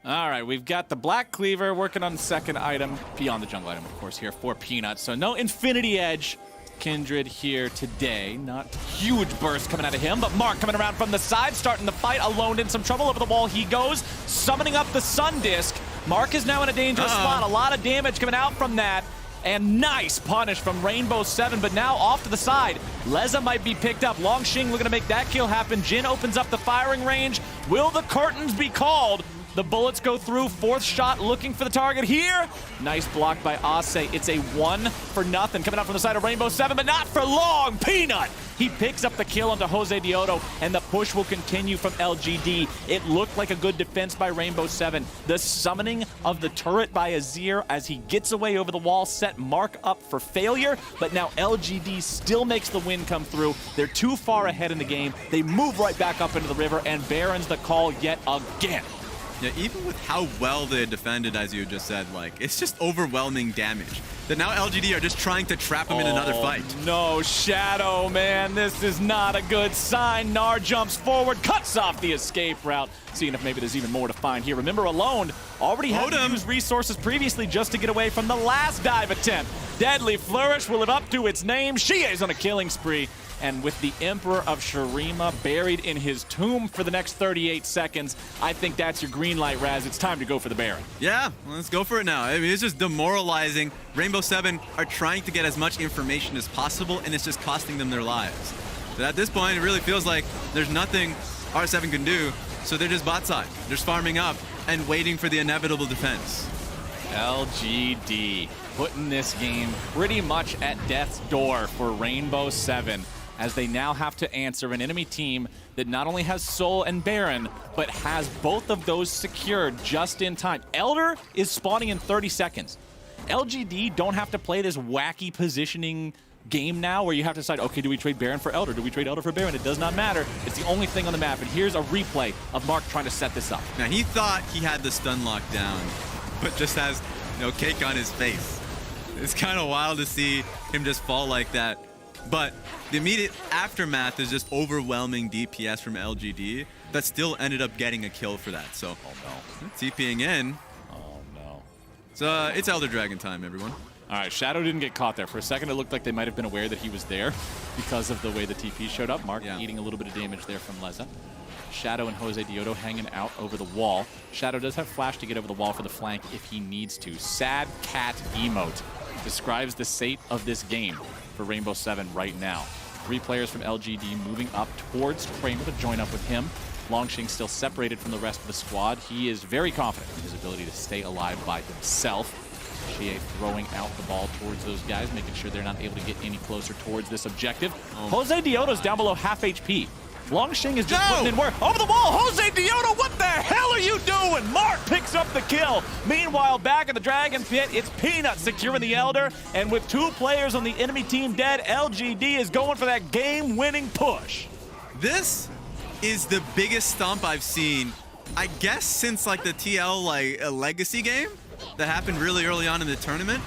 All right, we've got the Black Cleaver working on the second item, beyond the jungle item, of course, here for Peanut. So no Infinity Edge Kindred here today. Not huge burst coming out of him, but Mark coming around from the side, starting the fight, alone in some trouble. Over the wall he goes, summoning up the Sun Disc. Mark is now in a dangerous spot. A lot of damage coming out from that. And nice punish from Rainbow 7, but now off to the side. Leza might be picked up. Longxing looking to make that kill happen. Jin opens up the firing range. Will the curtains be called? The bullets go through. Fourth shot looking for the target here. Nice block by Ase. It's a 1-0 coming out from the side of Rainbow 7, but not for long. Peanut! He picks up the kill onto Jose Dioto, and the push will continue from LGD. It looked like a good defense by Rainbow 7. The summoning of the turret by Azir as he gets away over the wall set Mark up for failure, but now LGD still makes the win come through. They're too far ahead in the game. They move right back up into the river, and Baron's the call yet again. Yeah, even with how well they defended, as you just said, like, it's just overwhelming damage. That now LGD are just trying to trap him in another fight. No, Shadow, man, this is not a good sign. Gnar jumps forward, cuts off the escape route, seeing if maybe there's even more to find here. Remember, Alone already had to use resources previously just to get away from the last dive attempt. Deadly Flourish will live up to its name. Shie's on a killing spree. And with the Emperor of Shurima buried in his tomb for the next 38 seconds, I think that's your green light, Raz. It's time to go for the Baron. Yeah, let's go for it now. I mean, it's just demoralizing. Rainbow 7 are trying to get as much information as possible, and it's just costing them their lives. But at this point, it really feels like there's nothing R7 can do, so they're just bot side. They're just farming up and waiting for the inevitable defense. LGD putting this game pretty much at death's door for Rainbow 7, as they now have to answer an enemy team that not only has Soul and Baron, but has both of those secured just in time. Elder is spawning in 30 seconds. LGD don't have to play this wacky positioning game now where you have to decide, okay, do we trade Baron for Elder? Do we trade Elder for Baron? It does not matter. It's the only thing on the map. And here's a replay of Mark trying to set this up. Now, he thought he had the stun lock down, but just has no cake on his face. It's kind of wild to see him just fall like that. But the immediate aftermath is just overwhelming DPS from LGD that still ended up getting a kill for that. So, TPing in. Oh no. So it's Elder Dragon time, everyone. All right, Shadow didn't get caught there. For a second, it looked like they might have been aware that he was there because of the way the TP showed up. Mark eating a little bit of damage there from Leza. Shadow and Jose Dioto hanging out over the wall. Shadow does have flash to get over the wall for the flank if he needs to. Sad cat emote describes the state of this game for Rainbow 7 right now. 3 players from LGD moving up towards Kramer to join up with him. Longxing still separated from the rest of the squad. He is very confident in his ability to stay alive by himself. Shie throwing out the ball towards those guys, making sure they're not able to get any closer towards this objective. Jose Dioto's down below half HP. Longxing is just putting in work. Over the wall, Jose Dioto, what the hell are you doing? Mark picks up the kill. Meanwhile, back in the Dragon Pit, it's Peanut securing the Elder, and with 2 players on the enemy team dead, LGD is going for that game-winning push. This is the biggest stomp I've seen, I guess, since like the TL a legacy game that happened really early on in the tournament.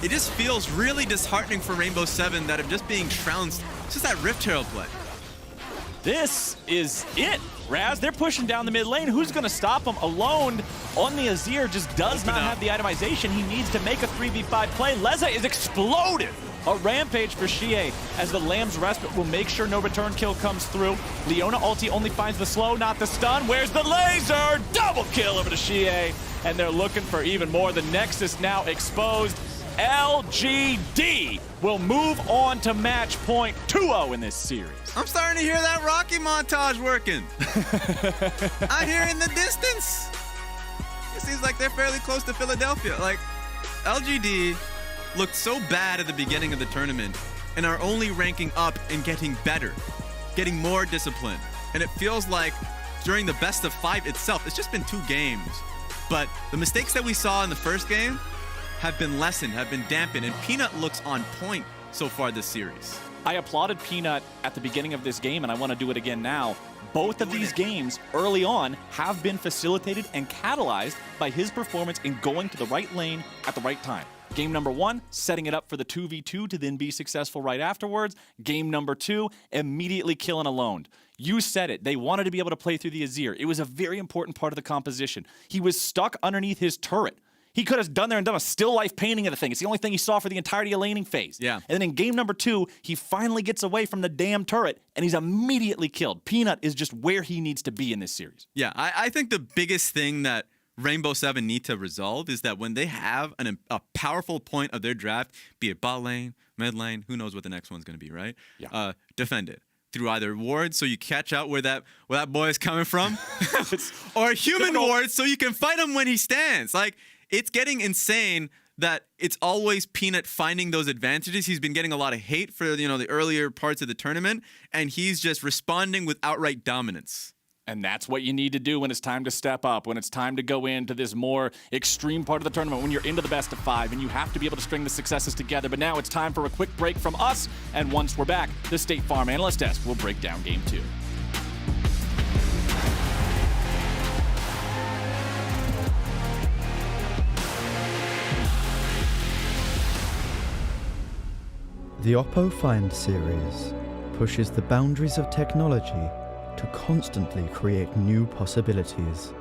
It just feels really disheartening for Rainbow 7 that are just being trounced. It's just that Rift Herald play. This is it, Raz. They're pushing down the mid lane. Who's going to stop them? Alone on the Azir just does not have the itemization. He needs to make a 3v5 play. Leza is exploded. A rampage for Shie as the Lamb's Respite will make sure no return kill comes through. Leona ulti only finds the slow, not the stun. Where's the laser? Double kill over to Shie. And they're looking for even more. The Nexus now exposed. LGD will move on to match point 2-0 in this series. I'm starting to hear that Rocky montage working. I hear in the distance. It seems like they're fairly close to Philadelphia. Like, LGD looked so bad at the beginning of the tournament and are only ranking up and getting better, getting more disciplined. And it feels like during the best of 5 itself, it's just been 2 games. But the mistakes that we saw in the first game have been lessened, have been dampened, and Peanut looks on point so far this series. I applauded Peanut at the beginning of this game, and I want to do it again now. Both of these games early on have been facilitated and catalyzed by his performance in going to the right lane at the right time. Game number 1, setting it up for the 2v2 to then be successful right afterwards. Game number 2, immediately killing alone. You said it. They wanted to be able to play through the Azir. It was a very important part of the composition. He was stuck underneath his turret. He could have done a still life painting of the thing. It's the only thing he saw for the entirety of laning phase. Yeah. And then in game number 2, he finally gets away from the damn turret, and he's immediately killed. Peanut is just where he needs to be in this series. Yeah, I think the biggest thing that Rainbow Seven need to resolve is that when they have a powerful point of their draft, be it bot lane, mid lane, who knows what the next one's going to be, right? Yeah. Defend it through either wards, so you catch out where that boy is coming from, or human wards, so you can fight him when he stands. Like, it's getting insane that it's always Peanut finding those advantages. He's been getting a lot of hate for the earlier parts of the tournament, and he's just responding with outright dominance. And that's what you need to do when it's time to step up, when it's time to go into this more extreme part of the tournament, when you're into the best of 5, and you have to be able to string the successes together. But now it's time for a quick break from us, and once we're back, the State Farm Analyst Desk will break down Game 2. The Oppo Find series pushes the boundaries of technology to constantly create new possibilities.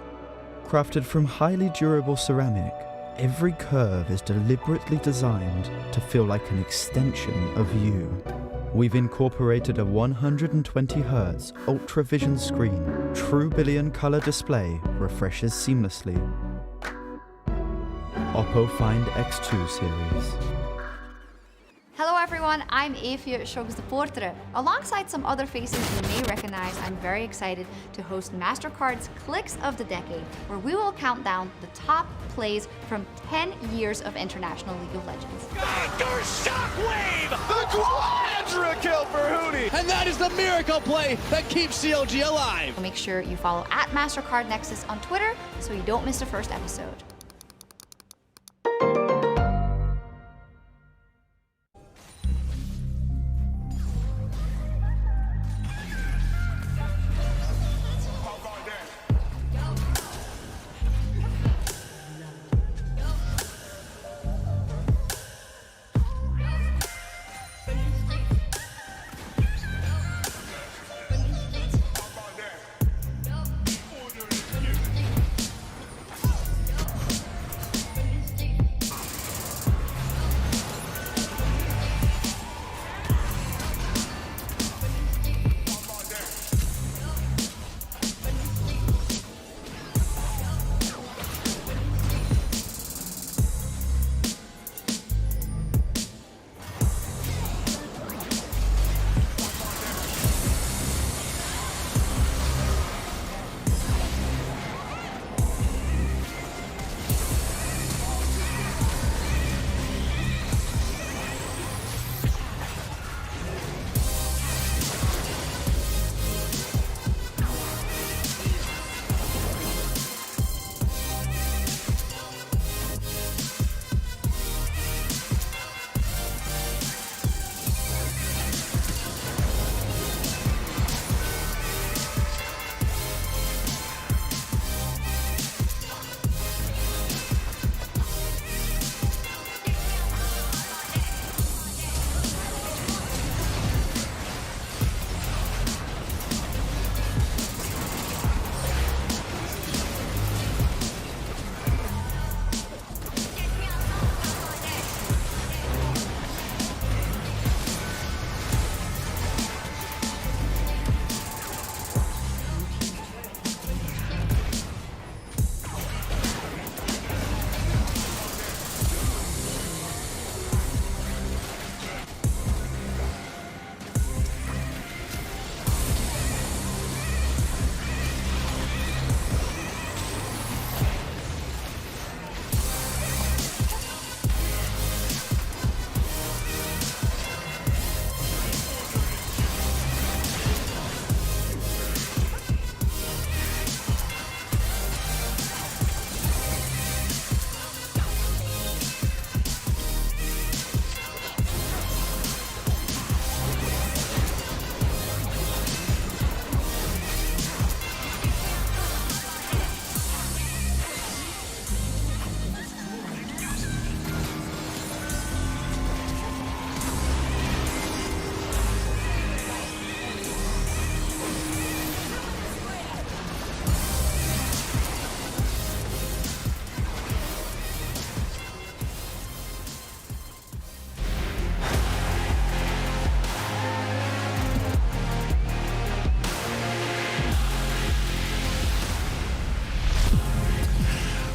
Crafted from highly durable ceramic, every curve is deliberately designed to feel like an extension of you. We've incorporated a 120Hz UltraVision screen. True billion color display refreshes seamlessly. Oppo Find X2 series. Hello everyone, I'm Evie Schogsdepoortere. Alongside some other faces you may recognize, I'm very excited to host MasterCard's Clicks of the Decade, where we will count down the top plays from 10 years of international League of Legends. Anchor Shockwave! The Quadra kill for Hootie! And that is the miracle play that keeps CLG alive! Make sure you follow @MasterCardNexus on Twitter so you don't miss the first episode.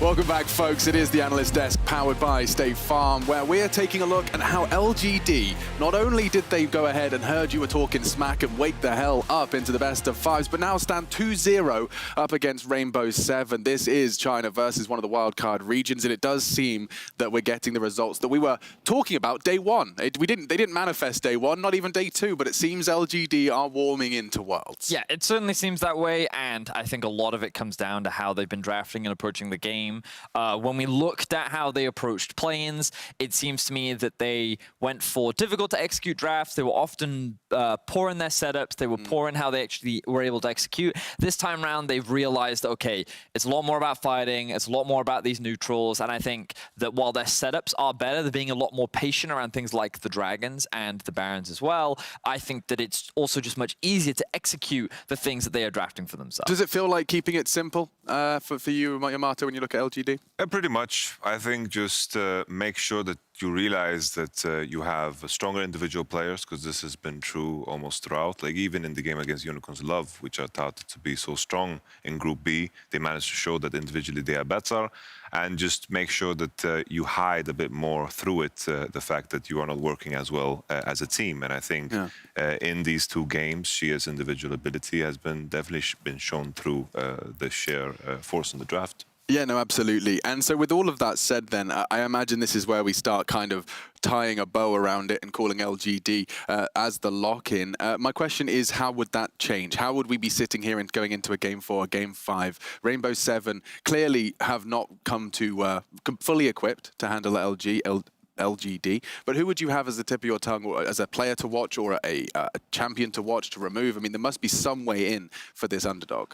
Welcome back, folks. It is the Analyst Desk powered by State Farm, where we're taking a look at how LGD, not only did they go ahead and heard you were talking smack and wake the hell up into the best of fives, but now stand 2-0 up against Rainbow 7. This is China versus one of the wildcard regions, and it does seem that we're getting the results that we were talking about day one. They didn't manifest day one, not even day two, but it seems LGD are warming into Worlds. Yeah, it certainly seems that way, and I think a lot of it comes down to how they've been drafting and approaching the game. When we looked at how they approached play-ins, it seems to me that they went for difficult to execute drafts. They were often poor in their setups. They were poor in how they actually were able to execute. This time around, they've realized, okay, it's a lot more about fighting. It's a lot more about these neutrals. And I think that while their setups are better, they're being a lot more patient around things like the Dragons and the Barons as well. I think that it's also just much easier to execute the things that they are drafting for themselves. Does it feel like keeping it simple for you, Yamato, when you look at LGD? Pretty much. I think just make sure that you realize that you have stronger individual players, because this has been true almost throughout. Like even in the game against Unicorns Love, which are touted to be so strong in Group B, they managed to show that individually they are better. And just make sure that you hide a bit more through it, the fact that you are not working as well as a team. And I think in these two games, Shia's individual ability has definitely been shown through the sheer force in the draft. Yeah, no, absolutely. And so with all of that said then, I imagine this is where we start kind of tying a bow around it and calling LGD as the lock-in. My question is, how would that change? How would we be sitting here and going into a Game 4, a Game 5? Rainbow 7 clearly have not come to fully equipped to handle LGD, but who would you have as the tip of your tongue, or as a player to watch, or a champion to watch, to remove? I mean, there must be some way in for this underdog.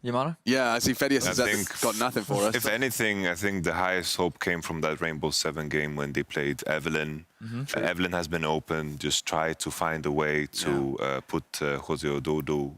Yamato? Yeah, I see Fedius has got nothing for us. If anything, I think the highest hope came from that Rainbow 7 game when they played Evelyn. Evelyn has been open. Just try to find a way to put Jose Ododo.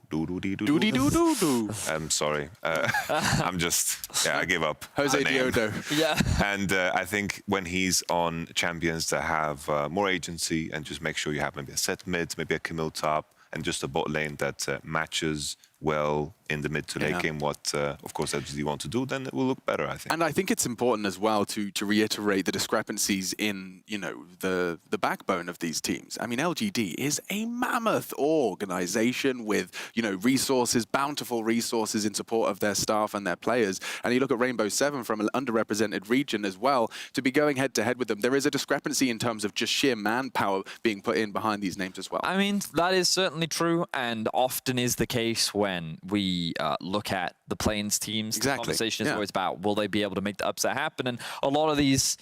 I'm sorry. I'm just, I give up. Jose Diodo. Yeah. And I think when he's on champions that have more agency, and just make sure you have maybe a set mid, maybe a Camille top, and just a bot lane that matches well in the mid to late game what, of course, LGD want to do, then it will look better, I think. And I think it's important as well to reiterate the discrepancies in, you know, the backbone of these teams. I mean, LGD is a mammoth organization with, you know, resources, bountiful resources in support of their staff and their players. And you look at Rainbow 7 from an underrepresented region as well, to be going head-to-head with them. There is a discrepancy in terms of just sheer manpower being put in behind these names as well. I mean, that is certainly true, and often is the case when we look at the Plains teams. The conversation is always about, will they be able to make the upset happen? And a lot of this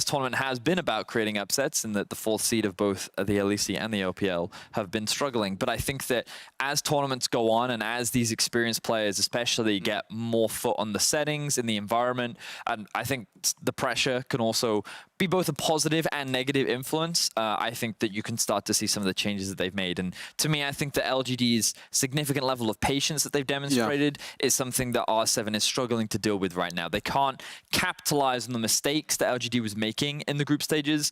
tournament has been about creating upsets, and that the fourth seed of both the LEC and the LPL have been struggling. But I think that as tournaments go on, and as these experienced players especially get more foot on the settings in the environment, and I think the pressure can also be both a positive and negative influence. I think that you can start to see some of the changes that they've made. And to me, I think that LGD's significant level of patience that they've demonstrated is something that R7 is struggling to deal with right now. They can't capitalize on the mistakes that LGD was making in the group stages.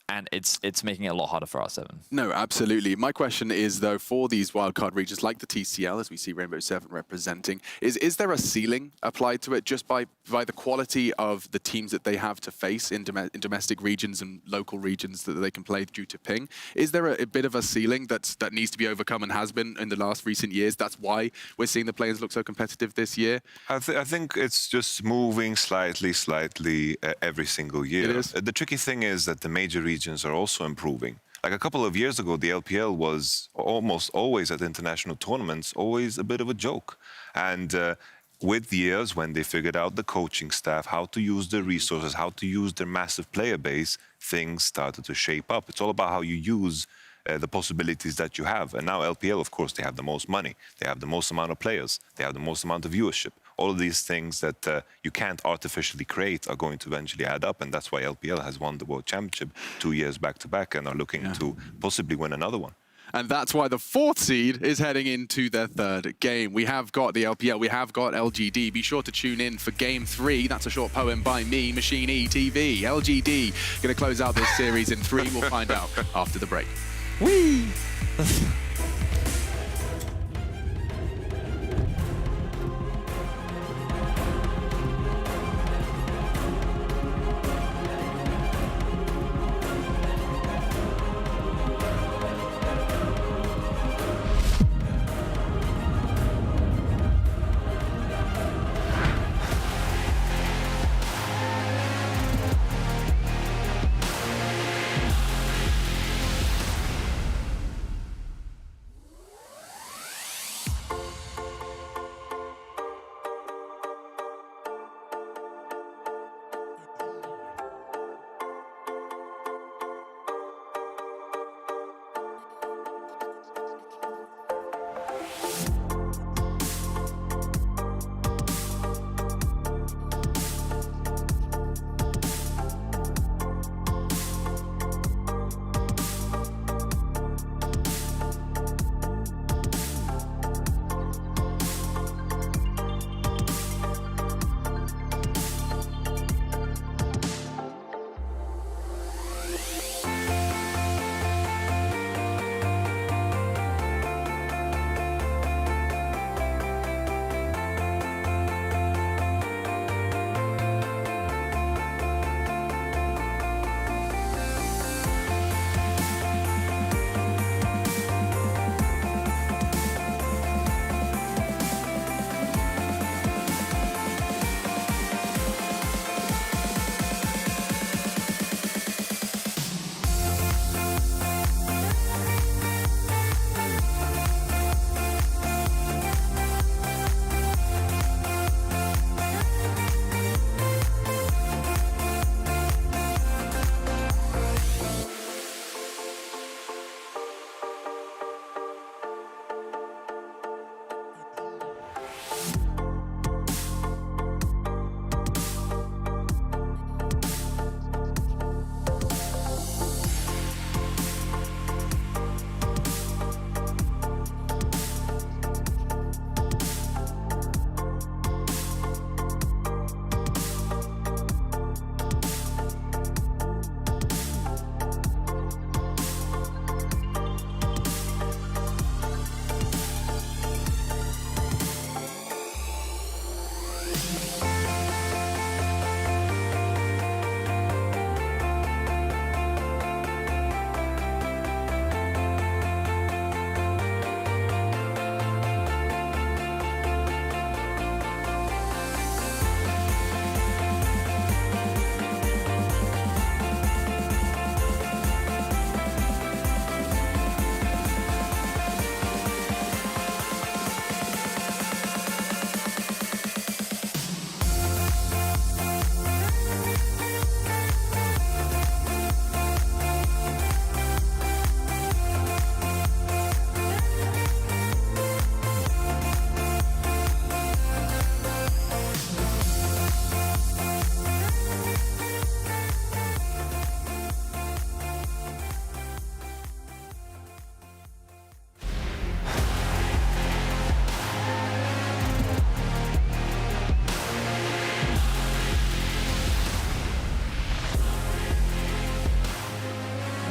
And it's making it a lot harder for R7. No, absolutely. My question is, though, for these wildcard regions like the TCL, as we see Rainbow 7 representing, is there a ceiling applied to it just by the quality of the teams that they have to face in domestic regions and local regions that they can play due to ping? Is there a bit of a ceiling that needs to be overcome and has been in the last recent years? That's why we're seeing the players look so competitive this year? I think it's just moving slightly every single year. It is. The tricky thing is that the major regions are also improving. Like a couple of years ago, the LPL was almost always at international tournaments, always a bit of a joke. And with years, when they figured out the coaching staff, how to use their resources, how to use their massive player base, things started to shape up. It's all about how you use the possibilities that you have. And now LPL, of course, they have the most money. They have the most amount of players. They have the most amount of viewership. All of these things that you can't artificially create are going to eventually add up. And that's why LPL has won the World Championship 2 years back-to-back and are looking to possibly win another one. And that's why the fourth seed is heading into their third game. We have got the LPL, we have got LGD. Be sure to tune in for Game 3. That's a short poem by me, Machine E TV. LGD going to close out this series in 3. We'll find out after the break. Whee!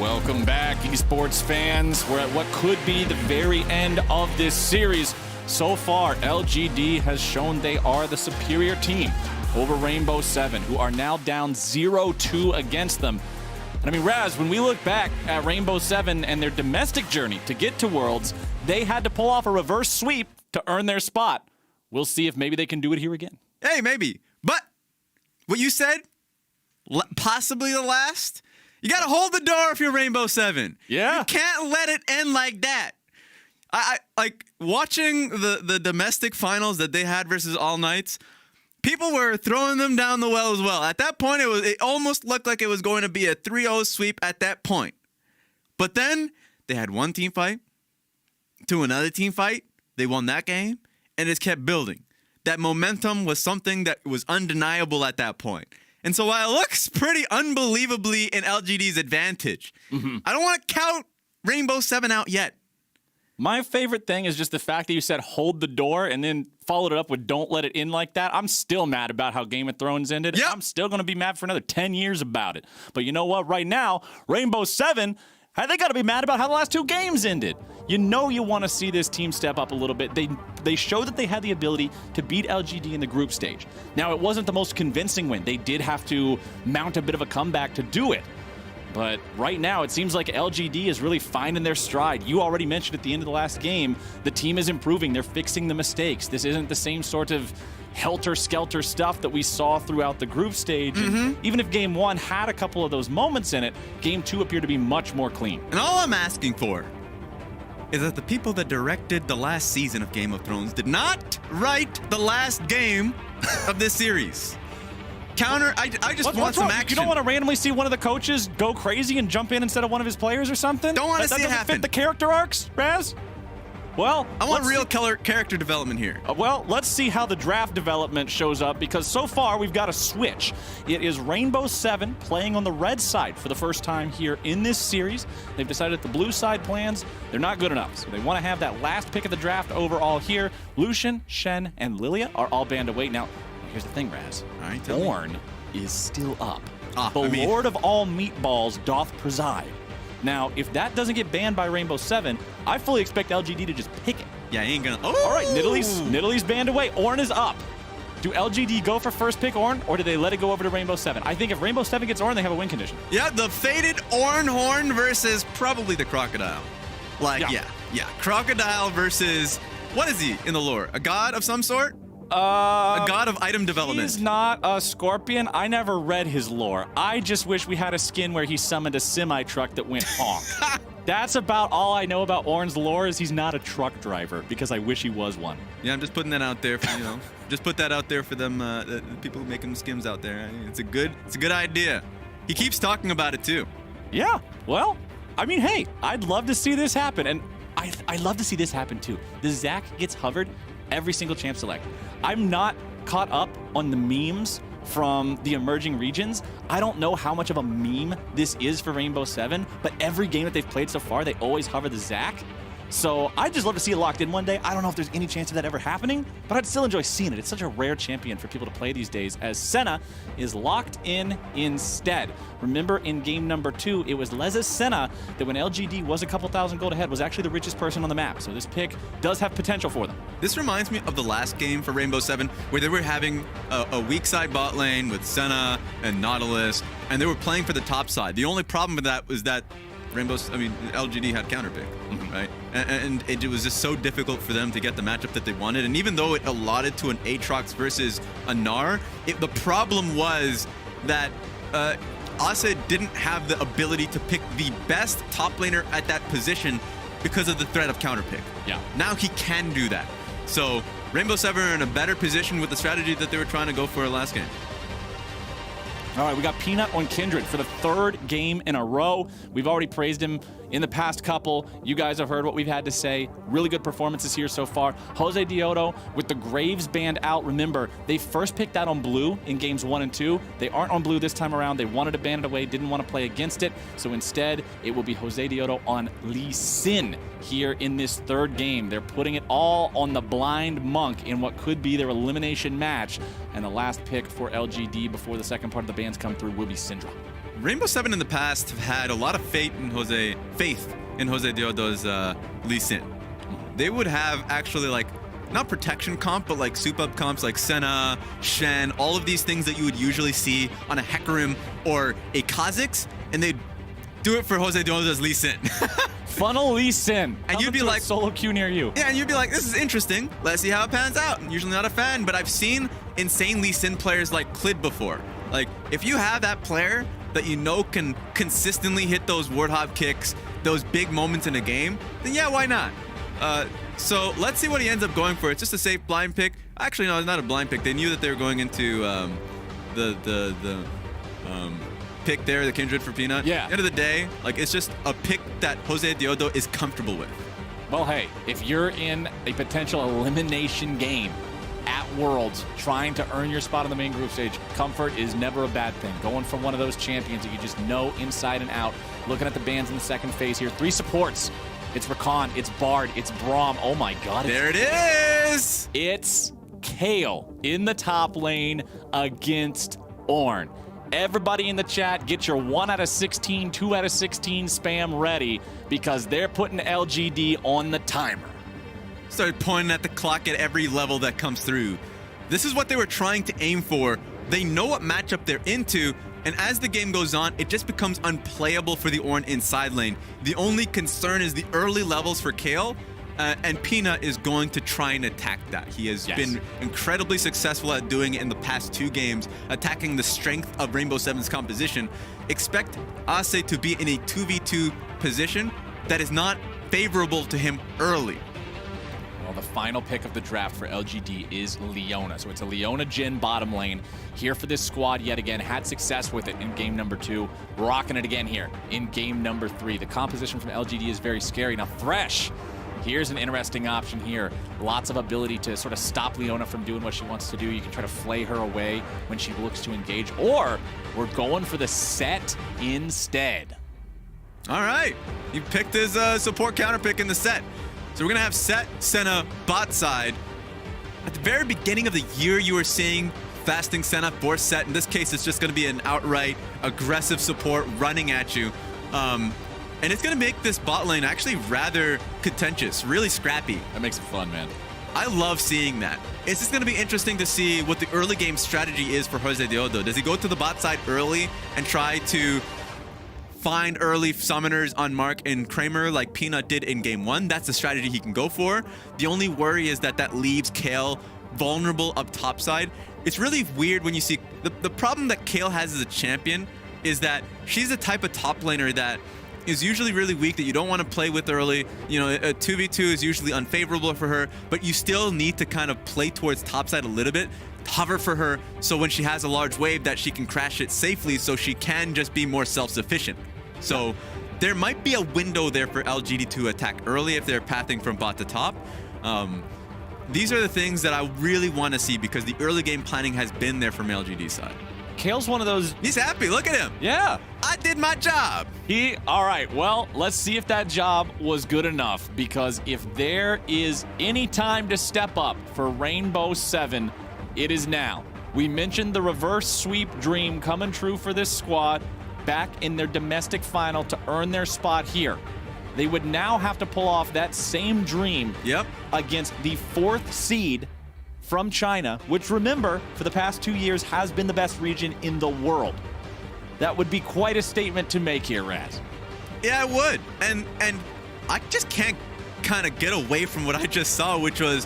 Welcome back, esports fans. We're at what could be the very end of this series. So far, LGD has shown they are the superior team over Rainbow 7, who are now down 0-2 against them. And I mean, Raz, when we look back at Rainbow 7 and their domestic journey to get to Worlds, they had to pull off a reverse sweep to earn their spot. We'll see if maybe they can do it here again. Hey, maybe. But what you said, possibly the last, you got to hold the door if you're Rainbow 7. Yeah. You can't let it end like that. I like watching the domestic finals that they had versus All Knights. People were throwing them down the well as well. At that point, it almost looked like it was going to be a 3-0 sweep at that point. But then they had one team fight to another team fight. They won that game, and it kept building. That momentum was something that was undeniable at that point. And so while it looks pretty unbelievably in LGD's advantage, I don't want to count Rainbow 7 out yet. My favorite thing is just the fact that you said hold the door and then followed it up with don't let it in like that. I'm still mad about how Game of Thrones ended. Yep. I'm still going to be mad for another 10 years about it. But you know what? Right now, Rainbow 7, they got to be mad about how the last 2 games ended. You know you want to see this team step up a little bit. They showed that they had the ability to beat LGD in the group stage. Now, it wasn't the most convincing win. They did have to mount a bit of a comeback to do it. But right now, it seems like LGD is really finding their stride. You already mentioned at the end of the last game, the team is improving. They're fixing the mistakes. This isn't the same sort of helter-skelter stuff that we saw throughout the group stage. And even if Game 1 had a couple of those moments in it, Game 2 appeared to be much more clean. And all I'm asking for is that the people that directed the last season of Game of Thrones did not write the last game of this series. I just want some action. You don't want to randomly see one of the coaches go crazy and jump in instead of one of his players or something? Don't want to see it happen. That doesn't fit the character arcs, Raz? Well, I want real character development here. Well, let's see how the draft development shows up, because so far we've got a switch. It is Rainbow 7 playing on the red side for the first time here in this series. They've decided that the blue side plans, they're not good enough. So they want to have that last pick of the draft overall here. Lucian, Shen, and Lilia are all banned away. Now, here's the thing, Raz. All right, Ornn is still up. The Lord of all meatballs doth preside. Now, if that doesn't get banned by Rainbow 7, I fully expect LGD to just pick it. Yeah, he ain't gonna. Oh! All right, Nidalee's banned away. Ornn is up. Do LGD go for first pick Ornn, or do they let it go over to Rainbow 7? I think if Rainbow 7 gets Ornn, they have a win condition. Yeah, the faded Ornn Horn versus probably the Crocodile. Yeah. Crocodile versus, what is he in the lore? A god of some sort? A god of item development. He's not a scorpion. I never read his lore. I just wish we had a skin where he summoned a semi-truck that went honk. That's about all I know about Ornn's lore, is he's not a truck driver, because I wish he was one. Yeah, I'm just putting that out there for, just put that out there for them, the people making skims out there. It's a good idea. He keeps talking about it too. Yeah, well, I mean, hey, I'd love to see this happen, and I love to see this happen too. The Zac gets hovered every single champ select. I'm not caught up on the memes from the emerging regions. I don't know how much of a meme this is for Rainbow 7, but every game that they've played so far, they always hover the Zac. So I'd just love to see it locked in one day. I don't know if there's any chance of that ever happening, but I'd still enjoy seeing it. It's such a rare champion for people to play these days, as Senna is locked in instead. Remember, in game number 2, it was Leza Senna that, when LGD was a couple thousand gold ahead, was actually the richest person on the map. So this pick does have potential for them. This reminds me of the last game for Rainbow 7, where they were having a weak side bot lane with Senna and Nautilus, and they were playing for the top side. The only problem with that was that LGD had counterpick, right? And it was just so difficult for them to get the matchup that they wanted. And even though it allotted to an Aatrox versus a Gnar, the problem was that Asa didn't have the ability to pick the best top laner at that position because of the threat of counterpick. Yeah. Now he can do that. So Rainbow 7 are in a better position with the strategy that they were trying to go for last game. All right, we got Peanut on Kindred for the 3rd game in a row. We've already praised him in the past couple. You guys have heard what we've had to say. Really good performances here so far. Jose Diodo with the Graves band out. Remember, they first picked that on blue in games 1 and 2. They aren't on blue this time around. They wanted to ban it away, didn't want to play against it. So instead, it will be Jose Diodo on Lee Sin here in this 3rd game. They're putting it all on the blind monk in what could be their elimination match. And the last pick for LGD before the second part of the bans come through will be Syndra. Rainbow Seven in the past have had a lot of faith in Jose Diodo's Lee Sin. They would have actually like not protection comp, but like soup up comps like Senna, Shen, all of these things that you would usually see on a Hecarim or a Kha'Zix, and they'd do it for Jose Diodo's Lee Sin. Funnel Lee Sin. And you'd be like, solo queue near you. Yeah, and you'd be like, this is interesting. Let's see how it pans out. I'm usually not a fan, but I've seen insane Lee Sin players like Clid before. Like, if you have that player that you know can consistently hit those Warthog kicks, those big moments in a game, then yeah, why not? So let's see what he ends up going for. It's just a safe blind pick. Actually, no, it's not a blind pick. They knew that they were going into the pick there, the Kindred for Peanut. Yeah. At the end of the day, like, it's just a pick that Jose Diodo is comfortable with. Well, hey, if you're in a potential elimination game at Worlds, trying to earn your spot on the main group stage, comfort is never a bad thing. Going for one of those champions that you just know inside and out. Looking at the bans in the second phase here. 3 supports. It's Rakan, it's Bard, it's Braum. Oh my god. There it is! It's Kale in the top lane against Ornn. Everybody in the chat, get your 1 out of 16, 2 out of 16 spam ready because they're putting LGD on the timer. Start pointing at the clock at every level that comes through. This is what they were trying to aim for. They know what matchup they're into, and as the game goes on, it just becomes unplayable for the Ornn inside lane. The only concern is the early levels for Kale, and Peanut is going to try and attack that. He has been incredibly successful at doing it in the past 2 games, attacking the strength of Rainbow Seven's composition. Expect Ase to be in a 2v2 position that is not favorable to him early. Well, the final pick of the draft for LGD is Leona. So it's a Leona Jhin bottom lane here for this squad yet again. Had success with it in game number 2. Rocking it again here in game number 3. The composition from LGD is very scary. Now Thresh, here's an interesting option here. Lots of ability to sort of stop Leona from doing what she wants to do. You can try to flay her away when she looks to engage. Or we're going for the set instead. All right. You picked his support counter pick in the set. So we're going to have Set, Senna, bot side. At the very beginning of the year, you were seeing fasting Senna for Set. In this case, it's just going to be an outright aggressive support running at you. And it's going to make this bot lane actually rather contentious, really scrappy. That makes it fun, man. I love seeing that. It's just going to be interesting to see what the early game strategy is for Jose Diodo. Does he go to the bot side early and try to find early summoners on Mark and Kramer like Peanut did in game 1? That's the strategy he can go for. The only worry is that leaves Kale vulnerable up top side. It's really weird when you see the problem that Kale has as a champion is that she's the type of top laner that is usually really weak, that you don't want to play with early. You know, a 2v2 is usually unfavorable for her, but you still need to kind of play towards topside a little bit, hover for her, so when she has a large wave that she can crash it safely so she can just be more self-sufficient. So there might be a window there for LGD to attack early if they're pathing from bot to top. These are the things that I really want to see because the early game planning has been there from LGD side. Kale's one of those... He's happy. Look at him. Yeah. I did my job. All right. Well, let's see if that job was good enough, because if there is any time to step up for Rainbow 7, it is now. We mentioned the reverse sweep dream coming true for this squad back in their domestic final to earn their spot here. They would now have to pull off that same dream against the 4th seed from China, which, remember, for the past 2 years has been the best region in the world. That would be quite a statement to make here, Raz. Yeah, it would. And I just can't kind of get away from what I just saw, which was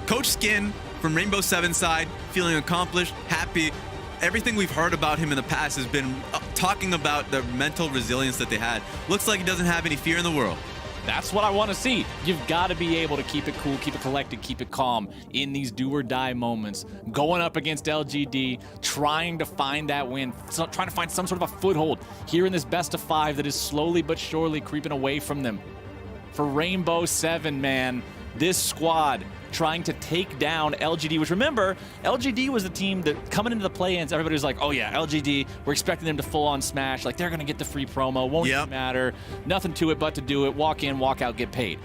Coach Skin from Rainbow 7 side, feeling accomplished, happy. Everything we've heard about him in the past has been talking about the mental resilience that they had. Looks like he doesn't have any fear in the world. That's what I want to see. You've got to be able to keep it cool, keep it collected, keep it calm in these do or die moments. Going up against LGD, trying to find that win, trying to find some sort of a foothold here in this best of 5 that is slowly but surely creeping away from them. For Rainbow 7, man, this squad trying to take down LGD, which, remember, LGD was the team that coming into the play-ins, everybody was like, oh yeah, LGD, we're expecting them to full-on smash, like they're going to get the free promo, won't even matter, nothing to it but to do it, walk in, walk out, get paid.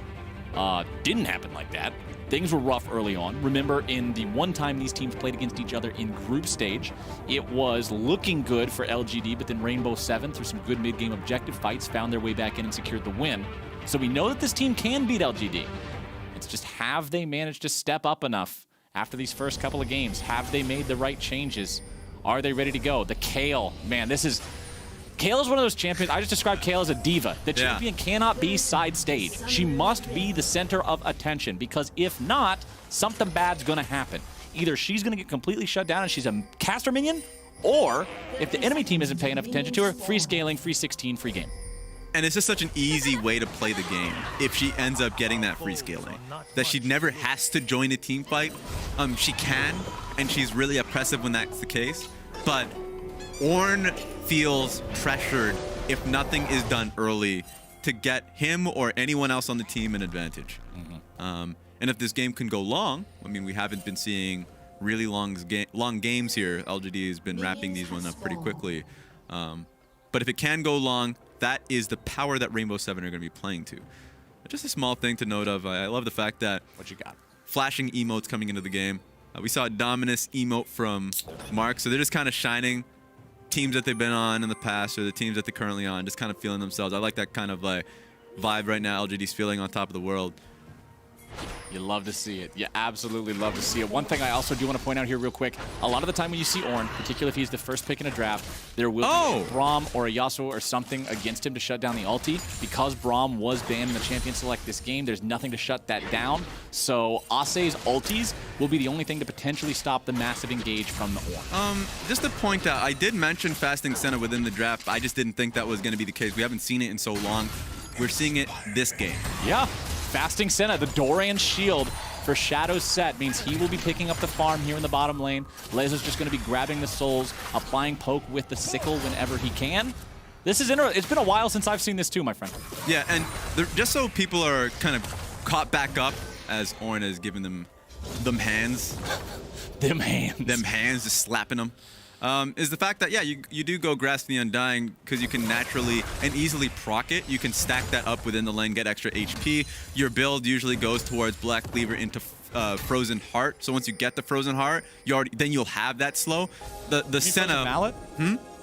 Didn't happen like that. things were rough early on. Remember, in the one time these teams played against each other in group stage, it was looking good for LGD, but then Rainbow 7, through some good mid-game objective fights, found their way back in and secured the win. So we know that this team can beat LGD. It's just, have they managed to step up enough after these first couple of games? Have they made the right changes? Are they ready to go? The Kayle, man, Kayle is one of those champions. I just described Kayle as a diva. The champion cannot be side stage. She must be the center of attention, because if not, something bad's going to happen. Either she's going to get completely shut down and she's a caster minion, or if the enemy team isn't paying enough attention to her, free scaling, free 16, free game. And it's just such an easy way to play the game if she ends up getting that free scaling, that she never has to join a team fight. She can, and she's really oppressive when that's the case, but Ornn feels pressured if nothing is done early to get him or anyone else on the team an advantage. And if this game can go long, I mean, we haven't been seeing really long games here. LGD has been wrapping these ones up pretty quickly. But if it can go long, that is the power that Rainbow 7 are going to be playing to. Just a small thing to note of, I love the fact that what you got? Flashing emotes coming into the game. We saw a Dominus emote from Mark, so they're just kind of shining teams that they've been on in the past, or the teams that they're currently on, just kind of feeling themselves. I like that kind of like vibe right now LGD's feeling on top of the world. You love to see it. You absolutely love to see it. One thing I also do want to point out here real quick, a lot of the time when you see Ornn, particularly if he's the first pick in a draft, there will be a Braum or a Yasuo or something against him to shut down the ulti. Because Braum was banned in the Champion Select this game, there's nothing to shut that down. So Ase's ultis will be the only thing to potentially stop the massive engage from the Ornn. Just to point out, I did mention Fasting Senna within the draft. I just didn't think that was going to be the case. We haven't seen it in so long. We're seeing it this game. Yeah. Fasting Senna, the Doran shield for Shadow's set means he will be picking up the farm here in the bottom lane. Lezo's just going to be grabbing the souls, applying poke with the sickle whenever he can. This is interesting. It's been a while since I've seen this too, my friend. Yeah, and just so people are kind of caught back up, as Ornn has given them hands. Them hands, just slapping them. Is the fact that, yeah, you do go Grasp the Undying because you can naturally and easily proc it. You can stack that up within the lane, get extra HP. Your build usually goes towards Black Cleaver into Frozen Heart. So once you get the Frozen Heart, then you'll have that slow. The Senna... Frozen Mallet?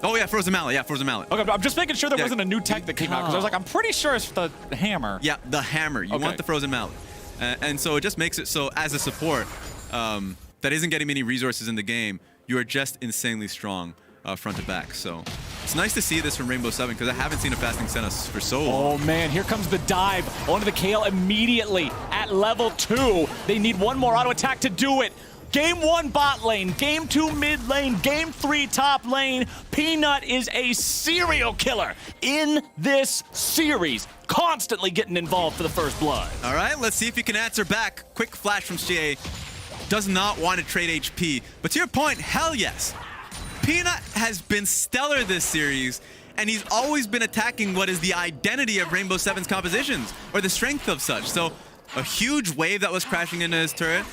Oh, yeah, Frozen Mallet. Yeah, Frozen Mallet. Okay, I'm just making sure there wasn't a new tech that came out, because I was like, I'm pretty sure it's the hammer. Yeah, the hammer. You want the Frozen Mallet. And so it just makes it so, as a support that isn't getting many resources in the game, you are just insanely strong front to back. So it's nice to see this from Rainbow 7, because I haven't seen a Fasting Senna for so long. Oh man, here comes the dive onto the Kayle immediately at level 2. They need one more auto attack to do it. Game 1 bot lane, Game 2 mid lane, Game 3 top lane. Peanut is a serial killer in this series, constantly getting involved for the first blood. All right, let's see if he can answer back. Quick flash from Shea. Does not want to trade HP. But to your point, hell yes. Peanut has been stellar this series, and he's always been attacking what is the identity of Rainbow 7's compositions, or the strength of such. So a huge wave that was crashing into his turret.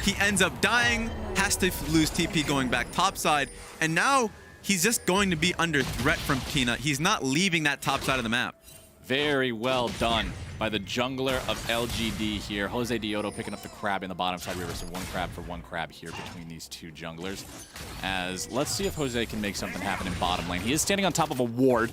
He ends up dying, has to lose TP going back topside, and now he's just going to be under threat from Peanut. He's not leaving that top side of the map. Very well done by the jungler of LGD here. Jose Diodo picking up the crab in the bottom side river, so one crab for one crab here between these two junglers. As let's see if Jose can make something happen in bottom lane. He is standing on top of a ward,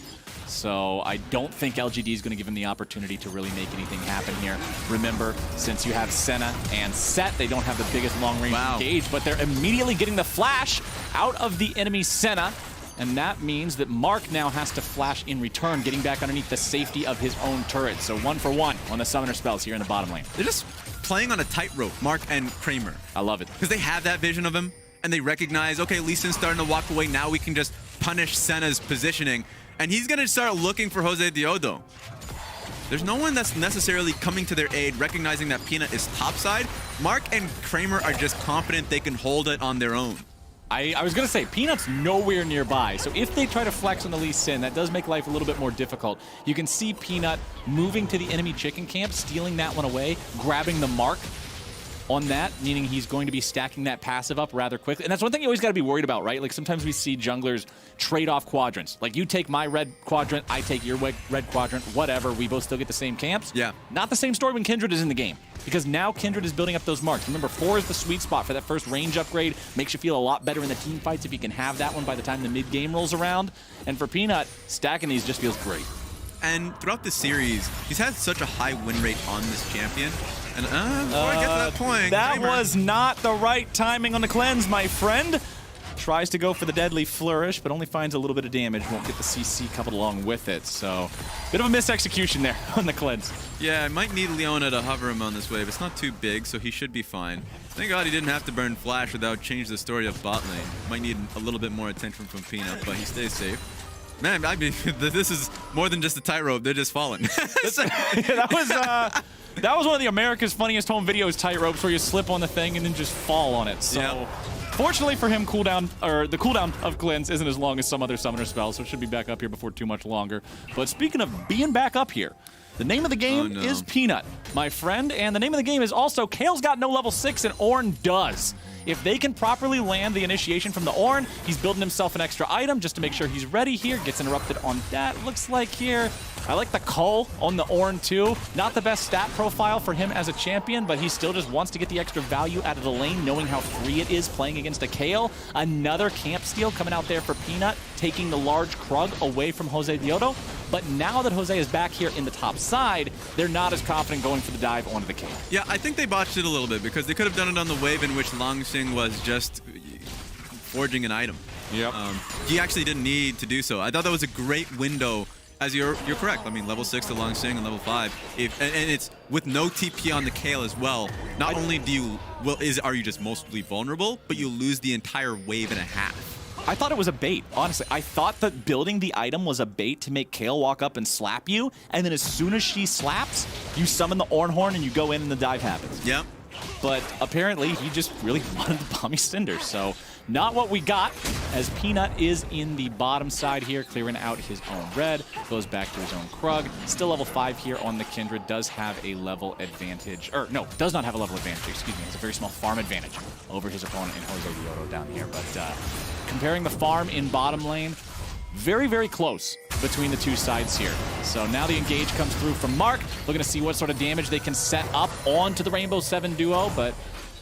so I don't think LGD is going to give him the opportunity to really make anything happen here. Remember, since you have Senna and Set, they don't have the biggest long-range engage, but they're immediately getting the flash out of the enemy Senna. And that means that Mark now has to flash in return, getting back underneath the safety of his own turret. So 1 for 1 on the summoner spells here in the bottom lane. They're just playing on a tightrope, Mark and Kramer. I love it. Because they have that vision of him, and they recognize, okay, Lee Sin's starting to walk away. Now we can just punish Senna's positioning. And he's going to start looking for Jose Diodo. There's no one that's necessarily coming to their aid, recognizing that Peanut is topside. Mark and Kramer are just confident they can hold it on their own. I was going to say, Peanut's nowhere nearby, so if they try to flex on the Lee Sin, that does make life a little bit more difficult. You can see Peanut moving to the enemy chicken camp, stealing that one away, grabbing the mark on that, meaning he's going to be stacking that passive up rather quickly. And that's one thing you always got to be worried about, right? Like sometimes we see junglers trade-off quadrants. Like, you take my red quadrant, I take your red quadrant, whatever. We both still get the same camps. Yeah. Not the same story when Kindred is in the game, because now Kindred is building up those marks. Remember, 4 is the sweet spot for that first range upgrade. Makes you feel a lot better in the team fights if you can have that one by the time the mid-game rolls around. And for Peanut, stacking these just feels great. And throughout the series, he's had such a high win rate on this champion. And before I get to that point, that was not the right timing on the cleanse, my friend. Tries to go for the deadly flourish, but only finds a little bit of damage. Won't get the CC coupled along with it. So, bit of a misexecution there on the cleanse. Yeah, I might need Leona to hover him on this wave. It's not too big, so he should be fine. Thank God he didn't have to burn Flash without changing the story of bot lane. Might need a little bit more attention from Peanut, but he stays safe. Man, I mean, this is more than just a tightrope. They're just falling. That was one of the America's Funniest Home Videos tightropes where you slip on the thing and then just fall on it. So, fortunately for him, the cooldown of cleanse isn't as long as some other summoner spells, so it should be back up here before too much longer. But speaking of being back up here, the name of the game is Peanut, my friend, and the name of the game is also Kale's got no level 6 and Ornn does. If they can properly land the initiation from the Ornn, he's building himself an extra item just to make sure he's ready here. Gets interrupted on that, looks like here. I like the cull on the Ornn too. Not the best stat profile for him as a champion, but he still just wants to get the extra value out of the lane, knowing how free it is playing against a Kale. Another camp steal coming out there for Peanut, taking the large Krug away from Jose Diodo. But now that Jose is back here in the top side, they're not as confident going for the dive onto the Kale. Yeah, I think they botched it a little bit because they could have done it on the wave in which Langsing was just forging an item. Yep. He actually didn't need to do so. I thought that was a great window. As you're correct. I mean, level 6 to Langsing and level 5. And it's with no TP on the Kale as well. Not only are you just mostly vulnerable, but you lose the entire wave and a half. I thought it was a bait, honestly. I thought that building the item was a bait to make Kale walk up and slap you, and then as soon as she slaps, you summon the Ornn Horn and you go in and the dive happens. Yep. But apparently, he just really wanted the Pommy Cinder, so not what we got, as Peanut is in the bottom side here, clearing out his own red, goes back to his own Krug. Still level 5 here on the Kindred, does have a level advantage, or no, does not have a level advantage, excuse me, has a very small farm advantage over his opponent in Jose Diodo down here, but comparing the farm in bottom lane, very, very close between the two sides here. So now the engage comes through from Mark, looking to see what sort of damage they can set up onto the Rainbow 7 duo, but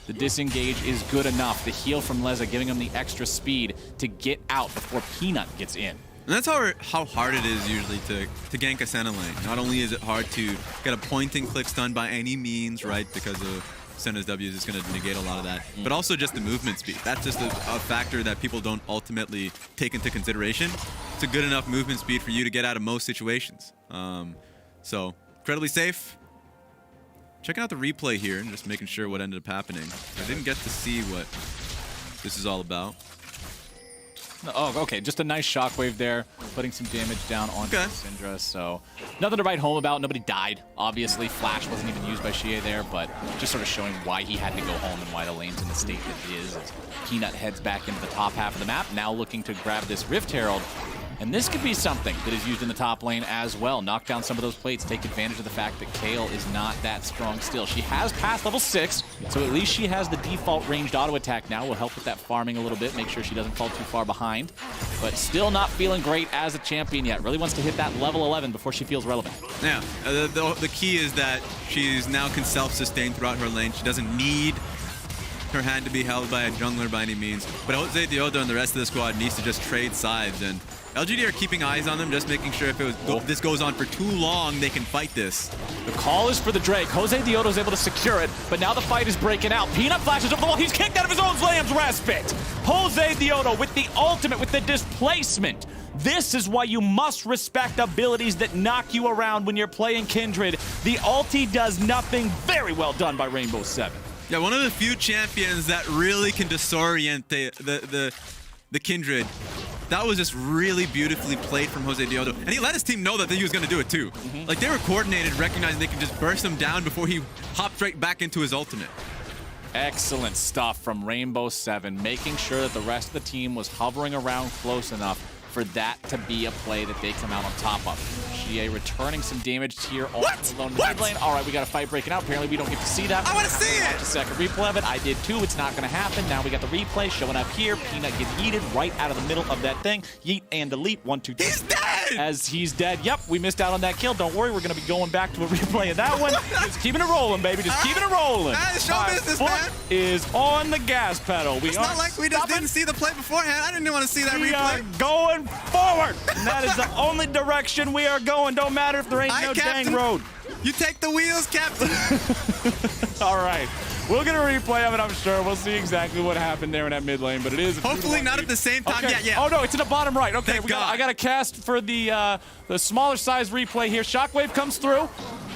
the disengage is good enough. The heal from Leza giving him the extra speed to get out before Peanut gets in. And that's how hard it is usually to gank a Senna lane. Not only is it hard to get a point-and-click stun by any means, right, because of Senna's W is just going to negate a lot of that, but also just the movement speed. That's just a factor that people don't ultimately take into consideration. It's a good enough movement speed for you to get out of most situations. So, incredibly safe. Checking out the replay here and just making sure what ended up happening. I didn't get to see what this is all about. Oh, okay. Just a nice shockwave there, putting some damage down onto Syndra. So nothing to write home about. Nobody died. Obviously, Flash wasn't even used by Xie there, but just sort of showing why he had to go home and why the lane's in the state that it is. As Peanut heads back into the top half of the map, now looking to grab this Rift Herald. And this could be something that is used in the top lane as well. Knock down some of those plates, take advantage of the fact that Kale is not that strong still. She has passed level 6, so at least she has the default ranged auto attack now. Will help with that farming a little bit, make sure she doesn't fall too far behind. But still not feeling great as a champion yet. Really wants to hit that level 11 before she feels relevant. Yeah, the key is that she's now can self-sustain throughout her lane. She doesn't need her hand to be held by a jungler by any means. But Jose Diodo and the rest of the squad needs to just trade sides, and LGD are keeping eyes on them, just making sure if this goes on for too long, they can fight this. The call is for the Drake. Jose Diodo is able to secure it, but now the fight is breaking out. Peanut flashes over the wall. He's kicked out of his own Lamb's Respite. Jose Diodo with the ultimate, with the displacement. This is why you must respect abilities that knock you around when you're playing Kindred. The ulti does nothing. Very well done by Rainbow 7. Yeah, one of the few champions that really can disorient the Kindred. That was just really beautifully played from Jose Diodo. And he let his team know that he was going to do it too. Like, they were coordinated, recognizing they could just burst him down before he hopped right back into his ultimate. Excellent stuff from Rainbow 7, making sure that the rest of the team was hovering around close enough for that to be a play that they come out on top of. GA returning some damage here on the mid lane. All right, we got a fight breaking out. Apparently, we don't get to see that. I want to see it! Watch a second replay of it. I did too. It's not going to happen. Now we got the replay showing up here. Peanut gets yeeted right out of the middle of that thing. Yeet and delete. 1, 2, 3. He's dead! As he's dead. Yep, we missed out on that kill. Don't worry, we're going to be going back to a replay of that one. Just keeping it rolling, baby. Just keeping it rolling. Show business, man. Is on the gas pedal. It's not like we just didn't see the play beforehand. I didn't want to see that replay. We are going forward. And that is the only direction we are going. Don't matter if there ain't no dang road. You take the wheels, Captain. All right. We'll get a replay of it, I'm sure. We'll see exactly what happened there in that mid lane, but it is. Hopefully not at the same time. Okay. Yeah. Oh, no, it's in the bottom right. Okay, I got a cast for the smaller size replay here. Shockwave comes through.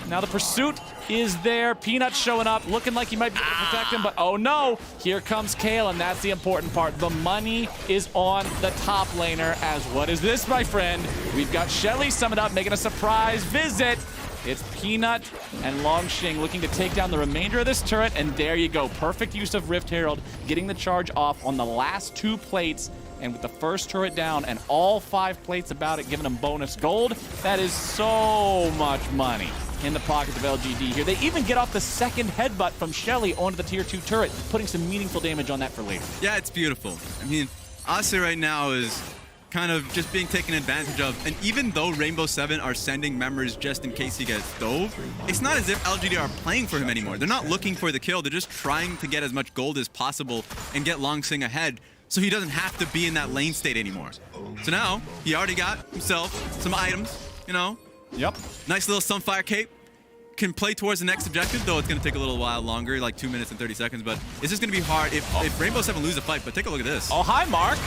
Now the pursuit is there. Peanut showing up, looking like he might be able to protect him, but oh no, here comes Kale, and that's the important part. The money is on the top laner, as what is this, my friend? We've got Shelly summoned up, making a surprise visit. It's Peanut and Longshing looking to take down the remainder of this turret, and there you go. Perfect use of Rift Herald, getting the charge off on the last 2 plates, and with the first turret down and all 5 plates about it, giving them bonus gold. That is so much money in the pockets of LGD here. They even get off the second headbutt from Shelly onto the tier 2 turret, putting some meaningful damage on that for later. Yeah, it's beautiful. I mean, Ase right now is kind of just being taken advantage of. And even though Rainbow 7 are sending members just in case he gets dove, it's not as if LGD are playing for him anymore. They're not looking for the kill. They're just trying to get as much gold as possible and get Longsing ahead so he doesn't have to be in that lane state anymore. So now, he already got himself some items, you know? Yep. Nice little Sunfire cape. Can play towards the next objective, though it's going to take a little while longer, like 2 minutes and 30 seconds, but it's just going to be hard if Rainbow 7 lose a fight. But take a look at this. Oh, hi, Mark.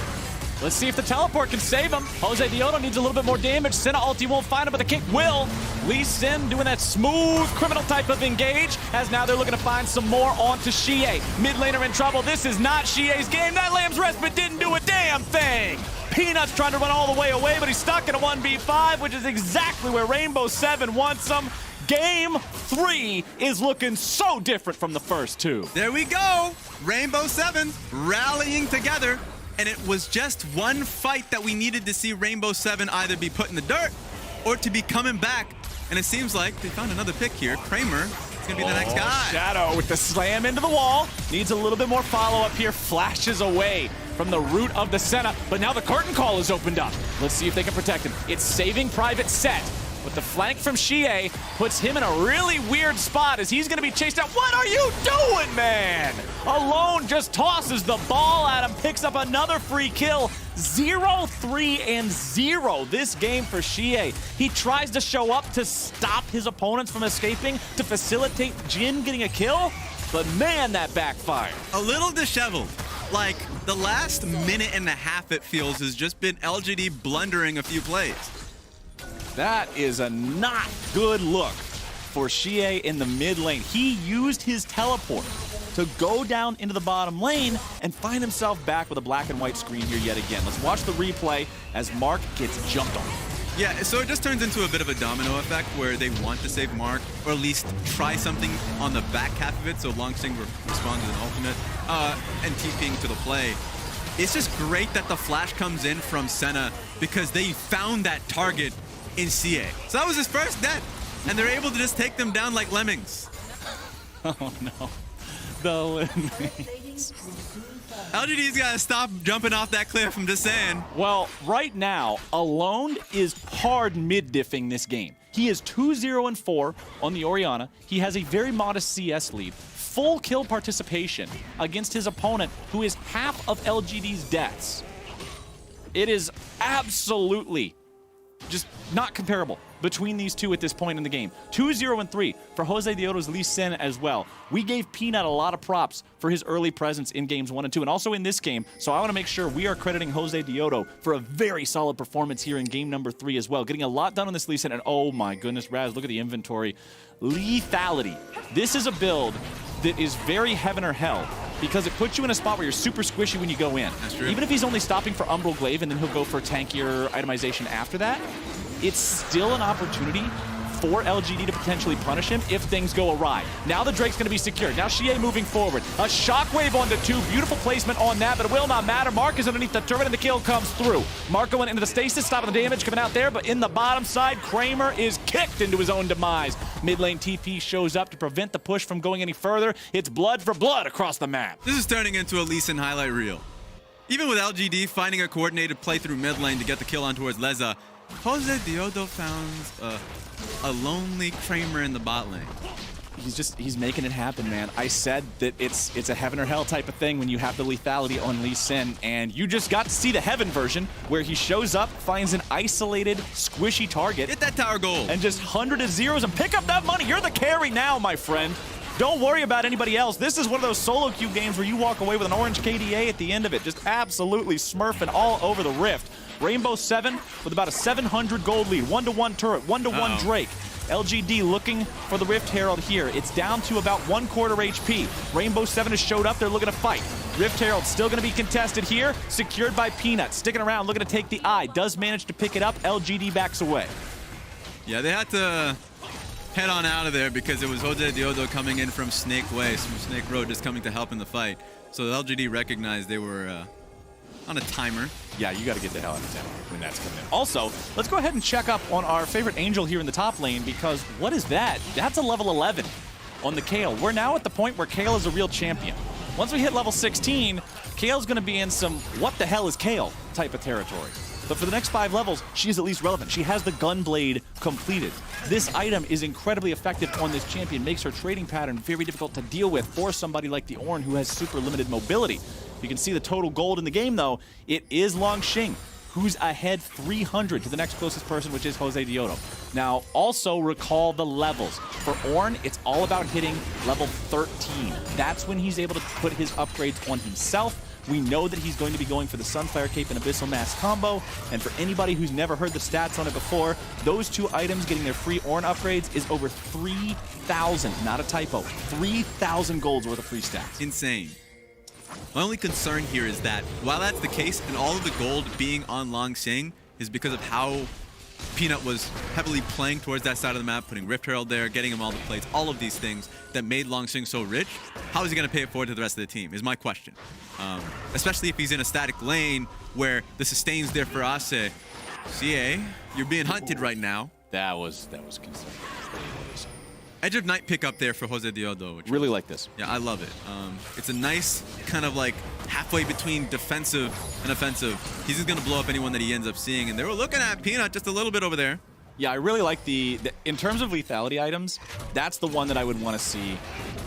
Let's see if the teleport can save him. Jose Dioto needs a little bit more damage. Senna ulti won't find him, but the kick will. Lee Sin doing that smooth criminal type of engage, as now they're looking to find some more onto Xie. Mid laner in trouble. This is not Xie's game. That Lamb's Respite didn't do a damn thing. Peanut's trying to run all the way away, but he's stuck in a 1v5, which is exactly where Rainbow 7 wants him. Game 3 is looking so different from the first 2. There we go. Rainbow 7 rallying together. And it was just one fight that we needed to see Rainbow 7 either be put in the dirt or to be coming back. And it seems like they found another pick here. Kramer is going to be the next guy. Shadow with the slam into the wall. Needs a little bit more follow-up here. Flashes away from the root of the Senna. But now the curtain call is opened up. Let's see if they can protect him. It's saving Private Set. But the flank from Xie puts him in a really weird spot as he's going to be chased out. What are you doing, man? Alone just tosses the ball at him, picks up another free kill. 0, 3, and 0 this game for Xie. He tries to show up to stop his opponents from escaping, to facilitate Jin getting a kill, but man, that backfired. A little disheveled. Like, the last minute and a half, it feels, has just been LGD blundering a few plays. That is a not good look for Xie in the mid lane. He used his teleport to go down into the bottom lane and find himself back with a black and white screen here yet again. Let's watch the replay as Mark gets jumped on. Yeah, so it just turns into a bit of a domino effect where they want to save Mark, or at least try something on the back half of it, so Longsing responds with an ultimate, and TPing to the play. It's just great that the flash comes in from Senna because they found that target in CA. So that was his first death, and they're able to just take them down like lemmings. Oh no, the lemmings. LGD's got to stop jumping off that cliff, I'm just saying. Well, right now, Alone is hard mid-diffing this game. He is 2-0-4 on the Orianna. He has a very modest CS lead. Full kill participation against his opponent, who is half of LGD's deaths. It is absolutely just not comparable between these two at this point in the game. 2-0-3 for Jose Dioto's Lee Sin as well. We gave Peanut a lot of props for his early presence in games 1 and 2, and also in this game, so I want to make sure we are crediting Jose Dioto for a very solid performance here in game number 3 as well. Getting a lot done on this Lee Sin, and oh my goodness, Raz, look at the inventory. Lethality. This is a build that is very heaven or hell, because it puts you in a spot where you're super squishy when you go in. That's true. Even if he's only stopping for Umbral Glaive and then he'll go for tankier itemization after that, it's still an opportunity for LGD to potentially punish him if things go awry. Now the Drake's going to be secured. Now Xie moving forward. A shockwave onto 2. Beautiful placement on that, but it will not matter. Mark is underneath the turret, and the kill comes through. Mark going into the stasis, stopping the damage coming out there, but in the bottom side, Kramer is kicked into his own demise. Mid lane TP shows up to prevent the push from going any further. It's blood for blood across the map. This is turning into a Lee Sin highlight reel. Even with LGD finding a coordinated play through mid lane to get the kill on towards Leza, Jose Diodo found a lonely Kramer in the bot lane. He's making it happen, man. I said that it's a heaven or hell type of thing when you have the lethality on Lee Sin, and you just got to see the heaven version where he shows up, finds an isolated, squishy target. Get that tower gold. And just 100 of zeros and pick up that money. You're the carry now, my friend. Don't worry about anybody else. This is one of those solo queue games where you walk away with an orange KDA at the end of it, just absolutely smurfing all over the Rift. Rainbow 7 with about a 700 gold lead, 1-to-1 turret, 1-to-1 Drake. LGD looking for the Rift Herald here. It's down to about 1/4 HP. Rainbow 7 has showed up. They're looking to fight. Rift Herald still going to be contested here. Secured by Peanut. Sticking around, looking to take the eye. Does manage to pick it up. LGD backs away. Yeah, they had to head on out of there because it was Jose Diodo coming in from Snake Way, from Snake Road, just coming to help in the fight. So the LGD recognized they were on a timer. Yeah, you got to get the hell out of town when that's coming in. Also, let's go ahead and check up on our favorite Angel here in the top lane, because what is that? That's a level 11 on the Kayle. We're now at the point where Kayle is a real champion. Once we hit level 16, Kayle's going to be in some what the hell is Kayle type of territory. But for the next 5 levels, she is at least relevant. She has the Gunblade completed. This item is incredibly effective on this champion, makes her trading pattern very difficult to deal with for somebody like the Ornn who has super limited mobility. You can see the total gold in the game, though. It is Longxing, who's ahead 300 to the next closest person, which is Jose Diodo. Now, also recall the levels. For Ornn, it's all about hitting level 13. That's when he's able to put his upgrades on himself. We know that he's going to be going for the Sunfire Cape and Abyssal Mass combo, and for anybody who's never heard the stats on it before, those 2 items getting their free Ornn upgrades is over 3,000, not a typo, 3,000 golds worth of free stats. Insane. My only concern here is that while that's the case, and all of the gold being on Longxing is because of how Peanut was heavily playing towards that side of the map, putting Rift Herald there, getting him all the plates, all of these things that made Longxing so rich. How is he going to pay it forward to the rest of the team is my question. Especially if he's in a static lane where the sustain's there for Ase. CA, you're being hunted right now. That was concerning. Edge of Night pick up there for Jose Diodo. Really like this. Yeah, I love it. It's a nice kind of like halfway between defensive and offensive. He's just going to blow up anyone that he ends up seeing. And they were looking at Peanut just a little bit over there. Yeah, I really like the in terms of lethality items, that's the one that I would want to see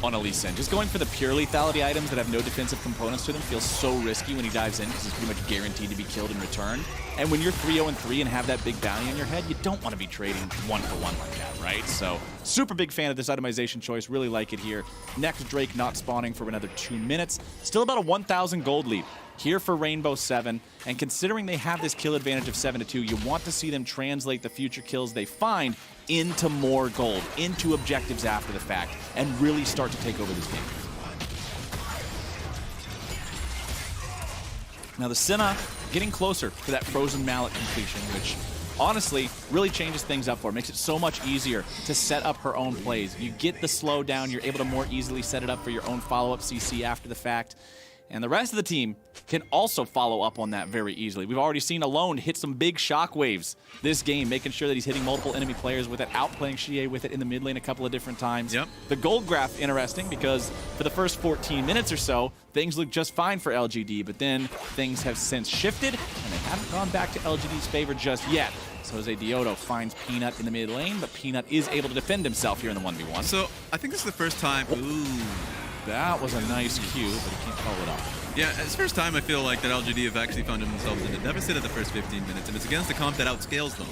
on a Lee Sin. Just going for the pure lethality items that have no defensive components to them feels so risky when he dives in, because he's pretty much guaranteed to be killed in return. And when you're 3-0-3 and have that big bounty on your head, you don't want to be trading 1-for-1 like that, right? So, super big fan of this itemization choice. Really like it here. Next Drake not spawning for another 2 minutes. Still about a 1,000 gold lead here for Rainbow 7, and considering they have this kill advantage of 7-2, you want to see them translate the future kills they find into more gold, into objectives after the fact, and really start to take over this game. Now the Senna getting closer to that Frozen Mallet completion, which honestly really changes things up for her. Makes it so much easier to set up her own plays. You get the slowdown, you're able to more easily set it up for your own follow-up CC after the fact. And the rest of the team can also follow up on that very easily. We've already seen Alone hit some big shockwaves this game, making sure that he's hitting multiple enemy players with it, outplaying Xie with it in the mid lane a couple of different times. Yep. The gold graph, interesting, because for the first 14 minutes or so, things look just fine for LGD, but then things have since shifted, and they haven't gone back to LGD's favor just yet. So Jose Diodo finds Peanut in the mid lane, but Peanut is able to defend himself here in the 1v1. So I think this is the first time... Ooh. That was a nice cue, but he can't follow it up. Yeah, it's the first time I feel like that LGD have actually found themselves in a deficit at the first 15 minutes, and it's against a comp that outscales them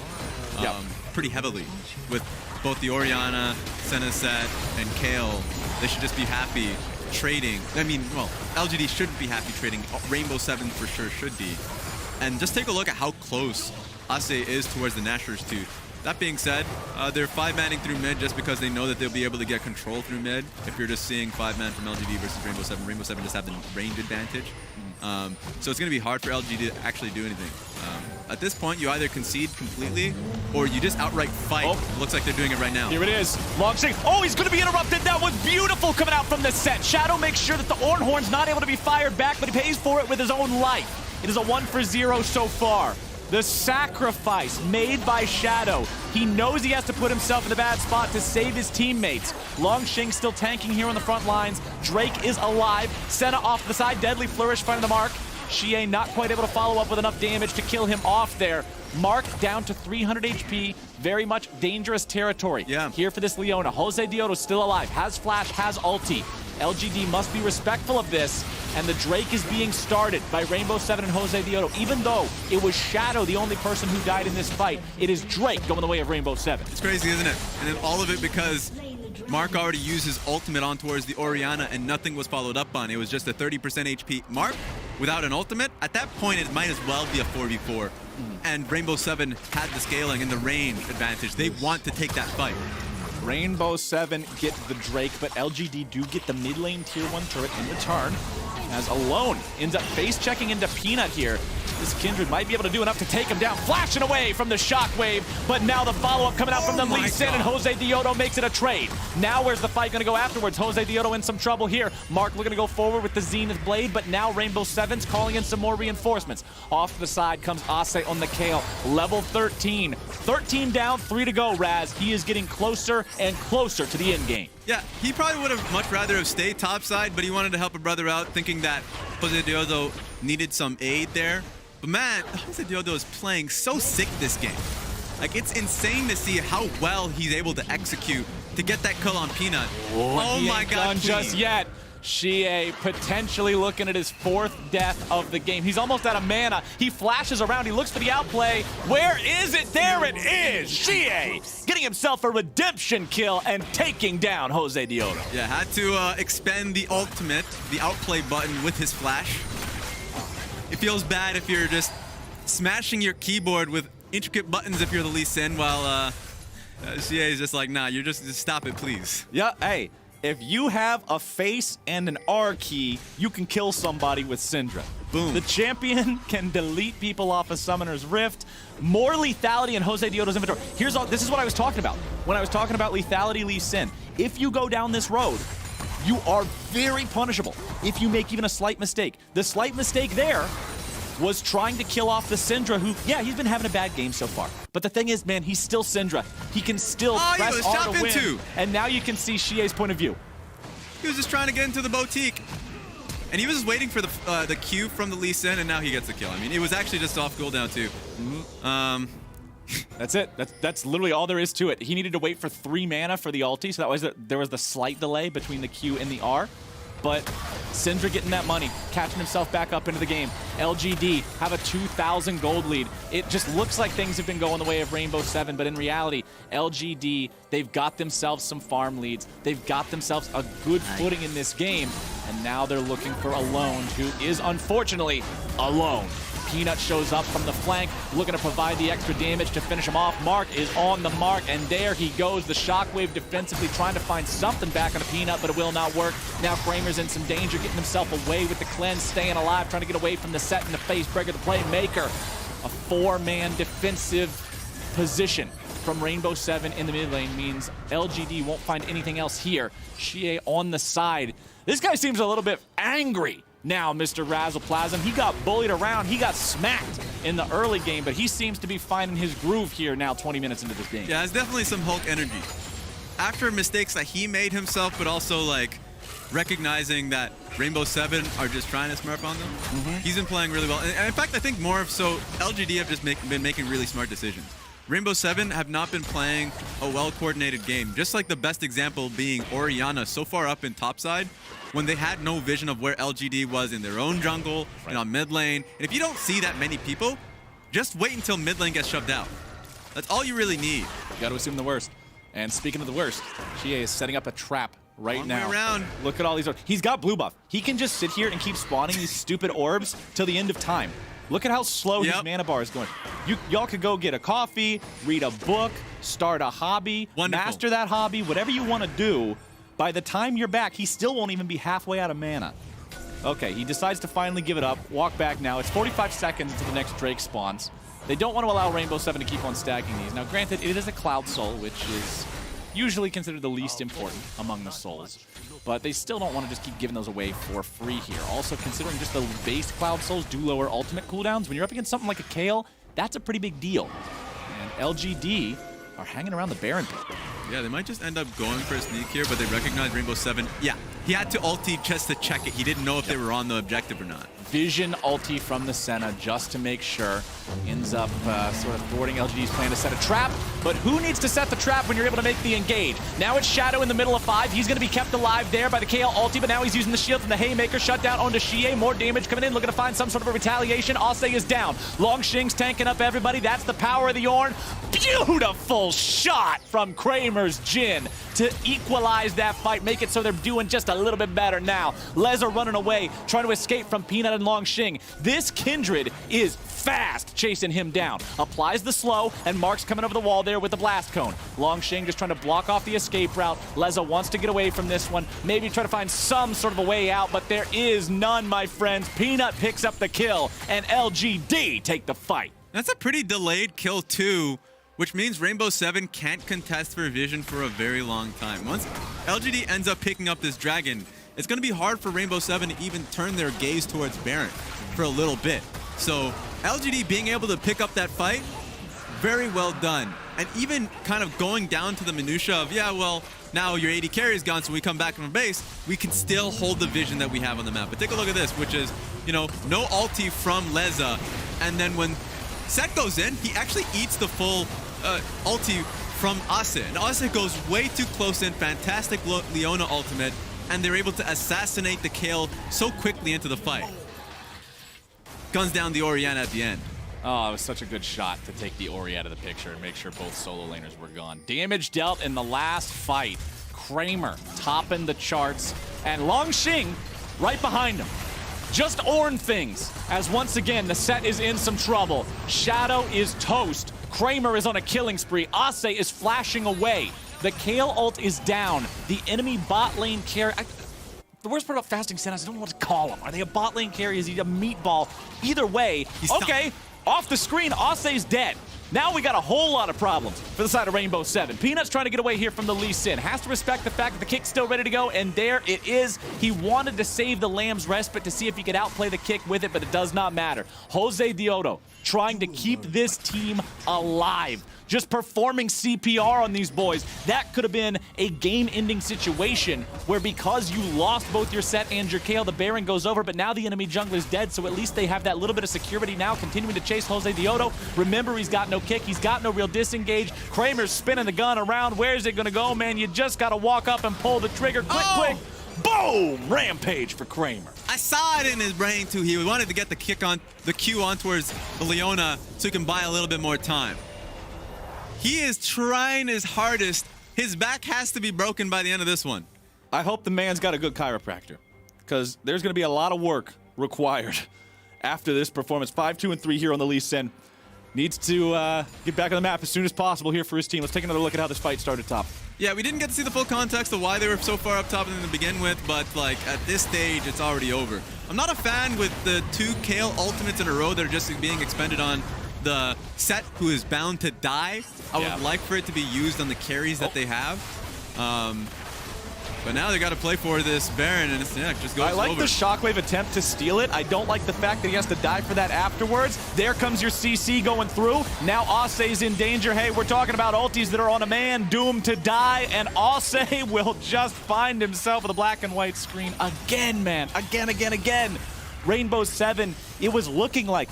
pretty heavily. With both the Orianna, Senna set, and Kayle, they should just be happy trading. I mean, well, LGD shouldn't be happy trading. Rainbow 7 for sure should be. And just take a look at how close Ase is towards the Nashor's Tooth. That being said, they're 5-manning through mid just because they know that they'll be able to get control through mid. If you're just seeing 5-man from LGD versus Rainbow 7 just have the range advantage. So it's going to be hard for LGD to actually do anything. At this point, you either concede completely or you just outright fight. Oh. Looks like they're doing it right now. Here it is. Long string. Oh, he's going to be interrupted. That was beautiful coming out from the set. Shadow makes sure that the Ornhorn's not able to be fired back, but he pays for it with his own life. It is a 1-for-0 so far. The sacrifice made by Shadow. He knows he has to put himself in the bad spot to save his teammates. Longxing still tanking here on the front lines. Drake is alive. Senna off the side. Deadly Flourish finding the mark. Xie not quite able to follow up with enough damage to kill him off there. Mark down to 300 HP. Very much dangerous territory. Yeah. Here for this Leona. Jose Dioto still alive. Has flash, has ulti. LGD must be respectful of this, and the Drake is being started by Rainbow 7 and Jose Dioto. Even though it was Shadow, the only person who died in this fight, it is Drake going the way of Rainbow 7. It's crazy, isn't it? And then all of it because Mark already used his ultimate on towards the Orianna and nothing was followed up on. It was just a 30% HP. Mark, without an ultimate, at that point it might as well be a 4v4. And Rainbow 7 had the scaling and the range advantage. They want to take that fight. Rainbow 7 get the Drake, but LGD do get the mid lane tier 1 turret in return. As Alone ends up face checking into Peanut here. This Kindred might be able to do enough to take him down, flashing away from the shockwave, but now the follow-up coming out from the Lee Sin, and Jose Dioto makes it a trade. Now where's the fight going to go afterwards? Jose Dioto in some trouble here. Mark looking to go forward with the Zenith Blade, but now Rainbow 7's calling in some more reinforcements. Off to the side comes Ase on the Kayle, level 13. 13 down, 3 to go, Raz. He is getting closer and closer to the end game. Yeah, he probably would have much rather have stayed topside, but he wanted to help a brother out, thinking that Jose Dioto needed some aid there. But man, Jose Dioto is playing so sick this game. Like, it's insane to see how well he's able to execute to get that kill on Peanut. Oh my God, please. Just yet. Xie potentially looking at his 4th death of the game. He's almost out of mana. He flashes around. He looks for the outplay. Where is it? There it is. Xie getting himself a redemption kill and taking down Jose Dioto. Yeah, had to expend the ultimate, the outplay button with his flash. It feels bad if you're just smashing your keyboard with intricate buttons if you're the Lee Sin, while Xie is just like, nah, you're just stop it, please. Yeah, hey. If you have a face and an R key, you can kill somebody with Syndra. Boom. The champion can delete people off a Summoner's Rift. More lethality in Jose Dioto's inventory. This is what I was talking about when I was talking about lethality Lee Sin. If you go down this road, you are very punishable if you make even a slight mistake. The slight mistake there was trying to kill off the Syndra, who, yeah, he's been having a bad game so far. But the thing is, man, he's still Syndra. He can still press R to win. And now you can see Xie's point of view. He was just trying to get into the boutique. And he was just waiting for the Q from the Lee Sin, and now he gets the kill. I mean, it was actually just off cooldown, too. That's it. That's literally all there is to it. He needed to wait for 3 mana for the ulti, so that was there was the slight delay between the Q and the R. But Syndra getting that money, catching himself back up into the game. LGD have a 2,000 gold lead. It just looks like things have been going the way of Rainbow 7, but in reality, LGD, they've got themselves some farm leads. They've got themselves a good footing in this game, and now they're looking for Alone, who is unfortunately alone. Peanut shows up from the flank, looking to provide the extra damage to finish him off. Mark is on the mark, and there he goes. The Shockwave defensively trying to find something back on a Peanut, but it will not work. Now Kramer's in some danger, getting himself away with the cleanse, staying alive, trying to get away from the set in the face. Breaker the playmaker. A 4-man defensive position from Rainbow 7 in the mid lane means LGD won't find anything else here. Xie on the side. This guy seems a little bit angry now, Mr. Razzleplasm. He got bullied around. He got smacked in the early game, but he seems to be finding his groove here now 20 minutes into this game. Yeah, it's definitely some Hulk energy. After mistakes that he made himself, but also like recognizing that Rainbow 7 are just trying to smurf on them, he's been playing really well. And in fact, I think more of so LGD have just been making really smart decisions. Rainbow 7 have not been playing a well-coordinated game, just like the best example being Orianna so far up in topside, when they had no vision of where LGD was in their own jungle and on mid lane. And if you don't see that many people, just wait until mid lane gets shoved out. That's all you really need. You got to assume the worst. And speaking of the worst, Xie is setting up a trap right now. Way around. Look at all these orbs. He's got blue buff. He can just sit here and keep spawning these stupid orbs till the end of time. Look at how slow his mana bar is going. Y'all could go get a coffee, read a book, start a hobby, master that hobby, whatever you want to do. By the time you're back, he still won't even be halfway out of mana. Okay, he decides to finally give it up, walk back now. It's 45 seconds until the next Drake spawns. They don't want to allow Rainbow 7 to keep on stacking these. Now, granted, it is a Cloud Soul, which is usually considered the least important among the souls, but they still don't want to just keep giving those away for free here. Also, considering just the base Cloud Souls do lower ultimate cooldowns, when you're up against something like a Kayle, that's a pretty big deal. And LGD are hanging around the Baron pit. Yeah, they might just end up going for a sneak here, but they recognize Rainbow 7. Yeah, he had to ulti just to check it. He didn't know if they were on the objective or not. Vision ulti from the Senna just to make sure. Ends up sort of thwarting LGD's plan to set a trap. But who needs to set the trap when you're able to make the engage? Now it's Shadow in the middle of 5. He's going to be kept alive there by the Kayle ulti, but now he's using the shield from the Haymaker. Shut down onto Xie. More damage coming in, looking to find some sort of a retaliation. Ase is down. Longshing's tanking up everybody. That's the power of the Ornn. Beautiful shot from Kramer's Jhin to equalize that fight, make it so they're doing just a little bit better now. Leza running away, trying to escape from Peanut and Longshing. This Kindred is fast chasing him down. Applies the slow, and Mark's coming over the wall there with the blast cone. Longshing just trying to block off the escape route. Leza wants to get away from this one, maybe try to find some sort of a way out, but there is none, my friends. Peanut picks up the kill, and LGD take the fight. That's a pretty delayed kill too, which means Rainbow 7 can't contest for Vision for a very long time. Once LGD ends up picking up this dragon, it's going to be hard for Rainbow 7 to even turn their gaze towards Baron for a little bit. So LGD being able to pick up that fight, very well done. And even kind of going down to the minutia of, yeah, well, now your AD carry is gone, so we come back from base, we can still hold the vision that we have on the map. But take a look at this, which is, you know, no ulti from Leza, and then when Set goes in, he actually eats the full ulti from Ase. And Ase goes way too close in, fantastic Leona ultimate, and they're able to assassinate the Kayle so quickly into the fight. Guns down the Orianna at the end. Oh, it was such a good shot to take the Ori out of the picture and make sure both solo laners were gone. Damage dealt in the last fight. Kramer topping the charts, and Longshing right behind him. Just Ornn things, as once again, the set is in some trouble. Shadow is toast. Kramer is on a killing spree. Ase is flashing away. The Kayle ult is down. The enemy bot lane carry... The worst part about fasting Senna is I don't know what to call him. Are they a bot lane carry? Is he a meatball? Either way, okay, off the screen, Ase's dead. Now we got a whole lot of problems for the side of Rainbow 7. Peanut's trying to get away here from the Lee Sin. Has to respect the fact that the kick's still ready to go, and there it is. He wanted to save the Lamb's respite to see if he could outplay the kick with it, but it does not matter. Jose Diodo trying to keep this team alive. Just performing CPR on these boys. That could have been a game-ending situation where because you lost both your Set and your Kayle, the Baron goes over, but now the enemy jungler is dead, so at least they have that little bit of security now, continuing to chase Jose Diodo. Remember, he's got no kick. He's got no real disengage. Kramer's spinning the gun around. Where's it going to go, man? You just got to walk up and pull the trigger. Quick, quick. Boom! Rampage for Kramer. I saw it in his brain, too. He wanted to get the kick on, the Q on towards the Leona so he can buy a little bit more time. He is trying his hardest. His back has to be broken by the end of this one. I hope the man's got a good chiropractor, because there's going to be a lot of work required after this performance. 5-2-3 here on the Lee Sin. Needs to get back on the map as soon as possible here for his team. Let's take another look at how this fight started top. Yeah, we didn't get to see the full context of why they were so far up top to begin with, but like at this stage, it's already over. I'm not a fan with the 2 Kayle ultimates in a row that are just being expended on the Set, who is bound to die. I would like for it to be used on the carries that they have. But now they got to play for this Baron, and it's, it just goes over. I like the Shockwave attempt to steal it. I don't like the fact that he has to die for that afterwards. There comes your CC going through. Now Ase's in danger. Hey, we're talking about ultis that are on a man doomed to die, and Ase will just find himself with a black and white screen again, man. Again. Rainbow 7, it was looking like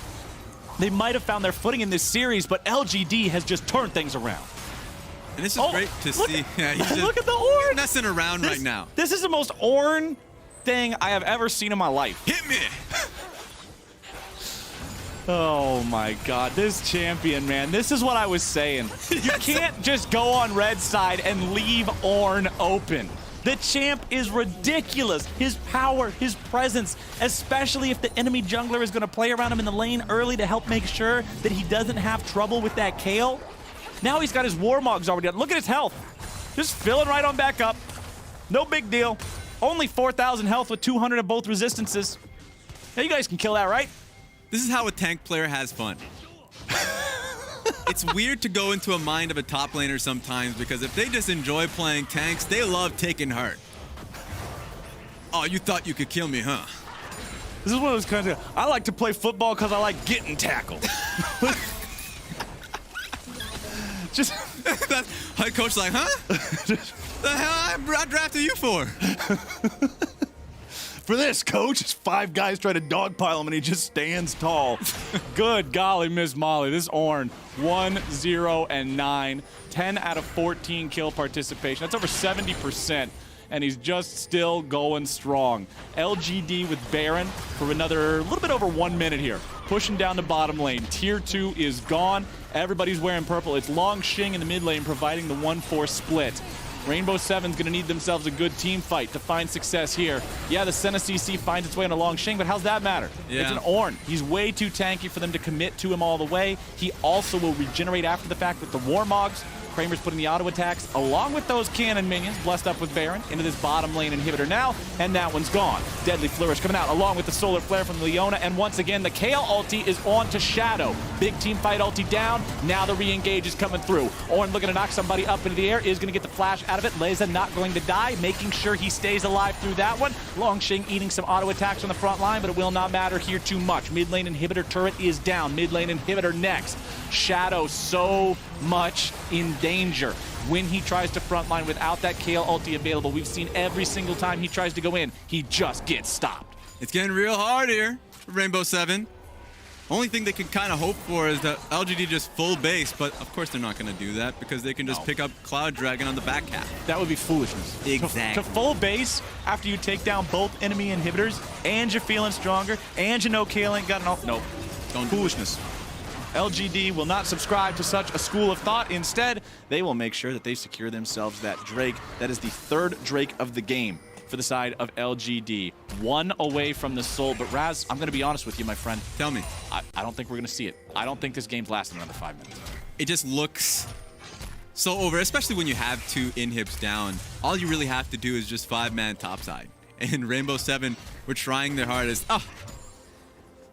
they might have found their footing in this series, but LGD has just turned things around. And this is great to see. Yeah, Look at the Ornn. He's messing around right now. This is the most Ornn thing I have ever seen in my life. Hit me! Oh my God, this champion, man. This is what I was saying. You can't just go on red side and leave Ornn open. The champ is ridiculous. His power, his presence, especially if the enemy jungler is going to play around him in the lane early to help make sure that he doesn't have trouble with that Kayle. Now he's got his Warmogs already done. Look at his health. Just filling right on back up. No big deal. Only 4,000 health with 200 of both resistances. Now you guys can kill that, right? This is how a tank player has fun. It's weird to go into a mind of a top laner sometimes because if they just enjoy playing tanks, they love taking hurt. Oh, you thought you could kill me, huh? This is one of those kinds of, I like to play football because I like getting tackled. Just that head coach like, huh? The hell I drafted you for? For this, coach, it's 5 guys try to dogpile him and he just stands tall. Good golly, Miss Molly. This Ornn, 1-0-9, 10 out of 14 kill participation. That's over 70%. And he's just still going strong. LGD with Baron for another little bit over 1 minute here. Pushing down the bottom lane. Tier 2 is gone. Everybody's wearing purple. It's Long Xing in the mid lane providing the 1-4 split. Rainbow 7's going to need themselves a good team fight to find success here. Yeah, the Senna CC finds its way on a Long Xing, but how's that matter? Yeah. It's an Ornn. He's way too tanky for them to commit to him all the way. He also will regenerate after the fact with the Warmogs. Kramer's putting the auto attacks along with those cannon minions, blessed up with Baron, into this bottom lane inhibitor now, and that one's gone. Deadly Flourish coming out along with the Solar Flare from Leona, and once again, the Kayle ulti is on to Shadow. Big team fight ulti down, now the re-engage is coming through. Ornn looking to knock somebody up into the air, is going to get the flash out of it. Leza not going to die, making sure he stays alive through that one. Long Xing eating some auto attacks on the front line, but it will not matter here too much. Mid lane inhibitor turret is down, mid lane inhibitor next. Shadow so much in danger when he tries to frontline without that Kayle ulti available. We've seen every single time he tries to go in, he just gets stopped. It's getting real hard here for Rainbow 7. Only thing they can kind of hope for is that LGD just full base, but of course they're not going to do that because they can just pick up Cloud Dragon on the back half. That would be foolishness. Exactly. To full base after you take down both enemy inhibitors and you're feeling stronger and you know Kayle ain't got an ult. Nope. Don't foolishness. LGD will not subscribe to such a school of thought. Instead, they will make sure that they secure themselves that Drake. That is the 3rd Drake of the game for the side of LGD. 1 away from the soul. But Raz, I'm going to be honest with you, my friend. Tell me. I don't think we're going to see it. I don't think this game's lasting another 5 minutes. It just looks so over, especially when you have 2 inhibs down. All you really have to do is just 5-man topside. And Rainbow 7, we're trying their hardest.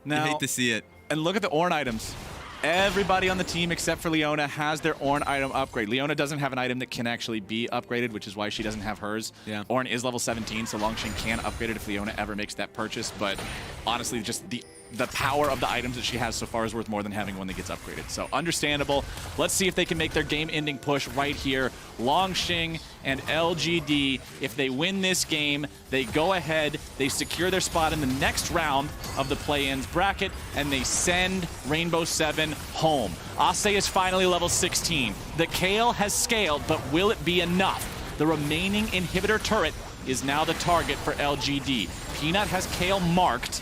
Now, you hate to see it. And look at the Ornn items. Everybody on the team except for Leona has their Ornn item upgrade. Leona doesn't have an item that can actually be upgraded, which is why she doesn't have hers. Yeah. Ornn is level 17, so Long Xing can upgrade it if Leona ever makes that purchase, but honestly, just the power of the items that she has so far is worth more than having one that gets upgraded. So understandable. Let's see if they can make their game-ending push right here. Long Xing and LGD, if they win this game, they go ahead, they secure their spot in the next round of the play-ins bracket, and they send Rainbow 7 home. Ase is finally level 16. The Kayle has scaled, but will it be enough? The remaining inhibitor turret is now the target for LGD. Peanut has Kayle marked,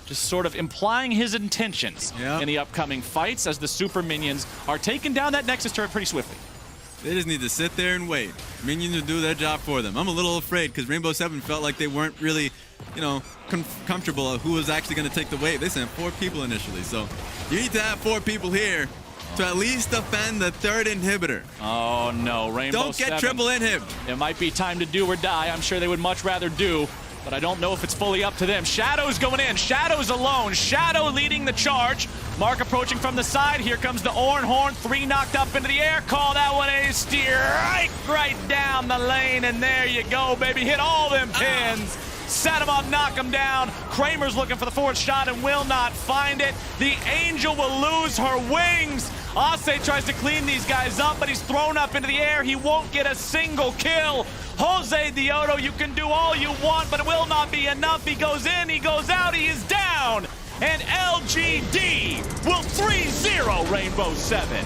just sort of implying his intentions in the upcoming fights as the super minions are taking down that Nexus turret pretty swiftly. They just need to sit there and wait. Minions will do their job for them. I'm a little afraid because Rainbow 7 felt like they weren't really, comfortable of who was actually going to take the wave. They sent 4 people initially, so you need to have 4 people here to at least defend the 3rd inhibitor. Oh no, Rainbow Don't get 7. triple inhib. It might be time to do or die. I'm sure they would much rather do, but I don't know if it's fully up to them. Shadow's going in. Shadow's alone. Shadow leading the charge. Mark approaching from the side. Here comes the Ornn Horn. 3 knocked up into the air. Call that one a strike right down the lane. And there you go, baby. Hit all them pins. Set him up, knock him down. Kramer's looking for the 4th shot and will not find it. The Angel will lose her wings. Ase tries to clean these guys up, but he's thrown up into the air. He won't get a single kill. Jose Diodo, you can do all you want, but it will not be enough. He goes in, he goes out, he is down. And LGD will 3-0 Rainbow 7.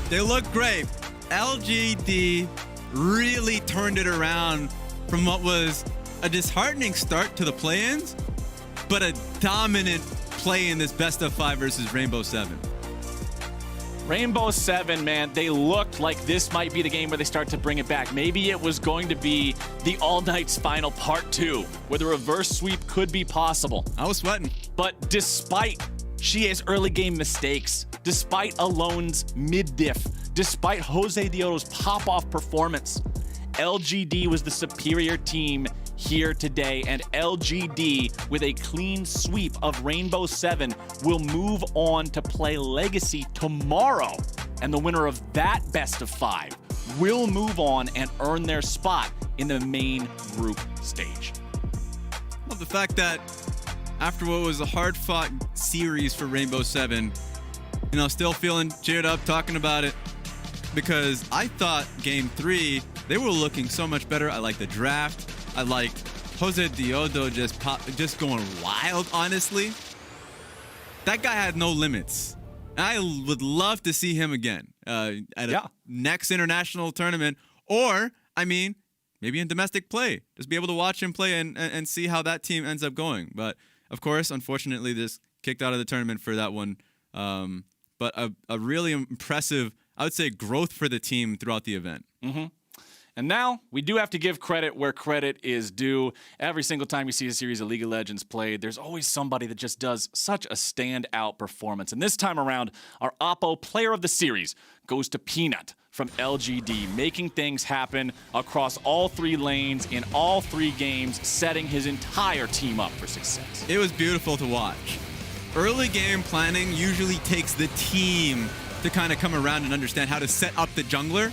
They look great. LGD really turned it around from what was a disheartening start to the play-ins, but a dominant play in this best of 5 versus Rainbow 7. Rainbow 7, man, they looked like this might be the game where they start to bring it back. Maybe it was going to be the All Knights final part 2, where the reverse sweep could be possible. I was sweating. But despite Shia's early game mistakes, despite Alone's mid-diff, despite Jose Diodo's pop-off performance, LGD was the superior team here today, and LGD, with a clean sweep of Rainbow 7, will move on to play Legacy tomorrow. And the winner of that best of 5 will move on and earn their spot in the main group stage. Love the fact that after what was a hard-fought series for Rainbow 7, you know, still feeling cheered up talking about it, because I thought Game 3, they were looking so much better. I liked the draft. I liked Jose Diodo just going wild, honestly. That guy had no limits. I would love to see him again at a next international tournament, or, I mean, maybe in domestic play. Just be able to watch him play and see how that team ends up going. But, of course, unfortunately, just kicked out of the tournament for that one. But a really impressive, I would say, growth for the team throughout the event. Mm-hmm. And now we do have to give credit where credit is due. Every single time you see a series of League of Legends played, there's always somebody that just does such a standout performance. And this time around, our Oppo Player of the Series goes to Peanut from LGD, making things happen across all 3 lanes in all 3 games, setting his entire team up for success. It was beautiful to watch. Early game planning usually takes the team to kind of come around and understand how to set up the jungler.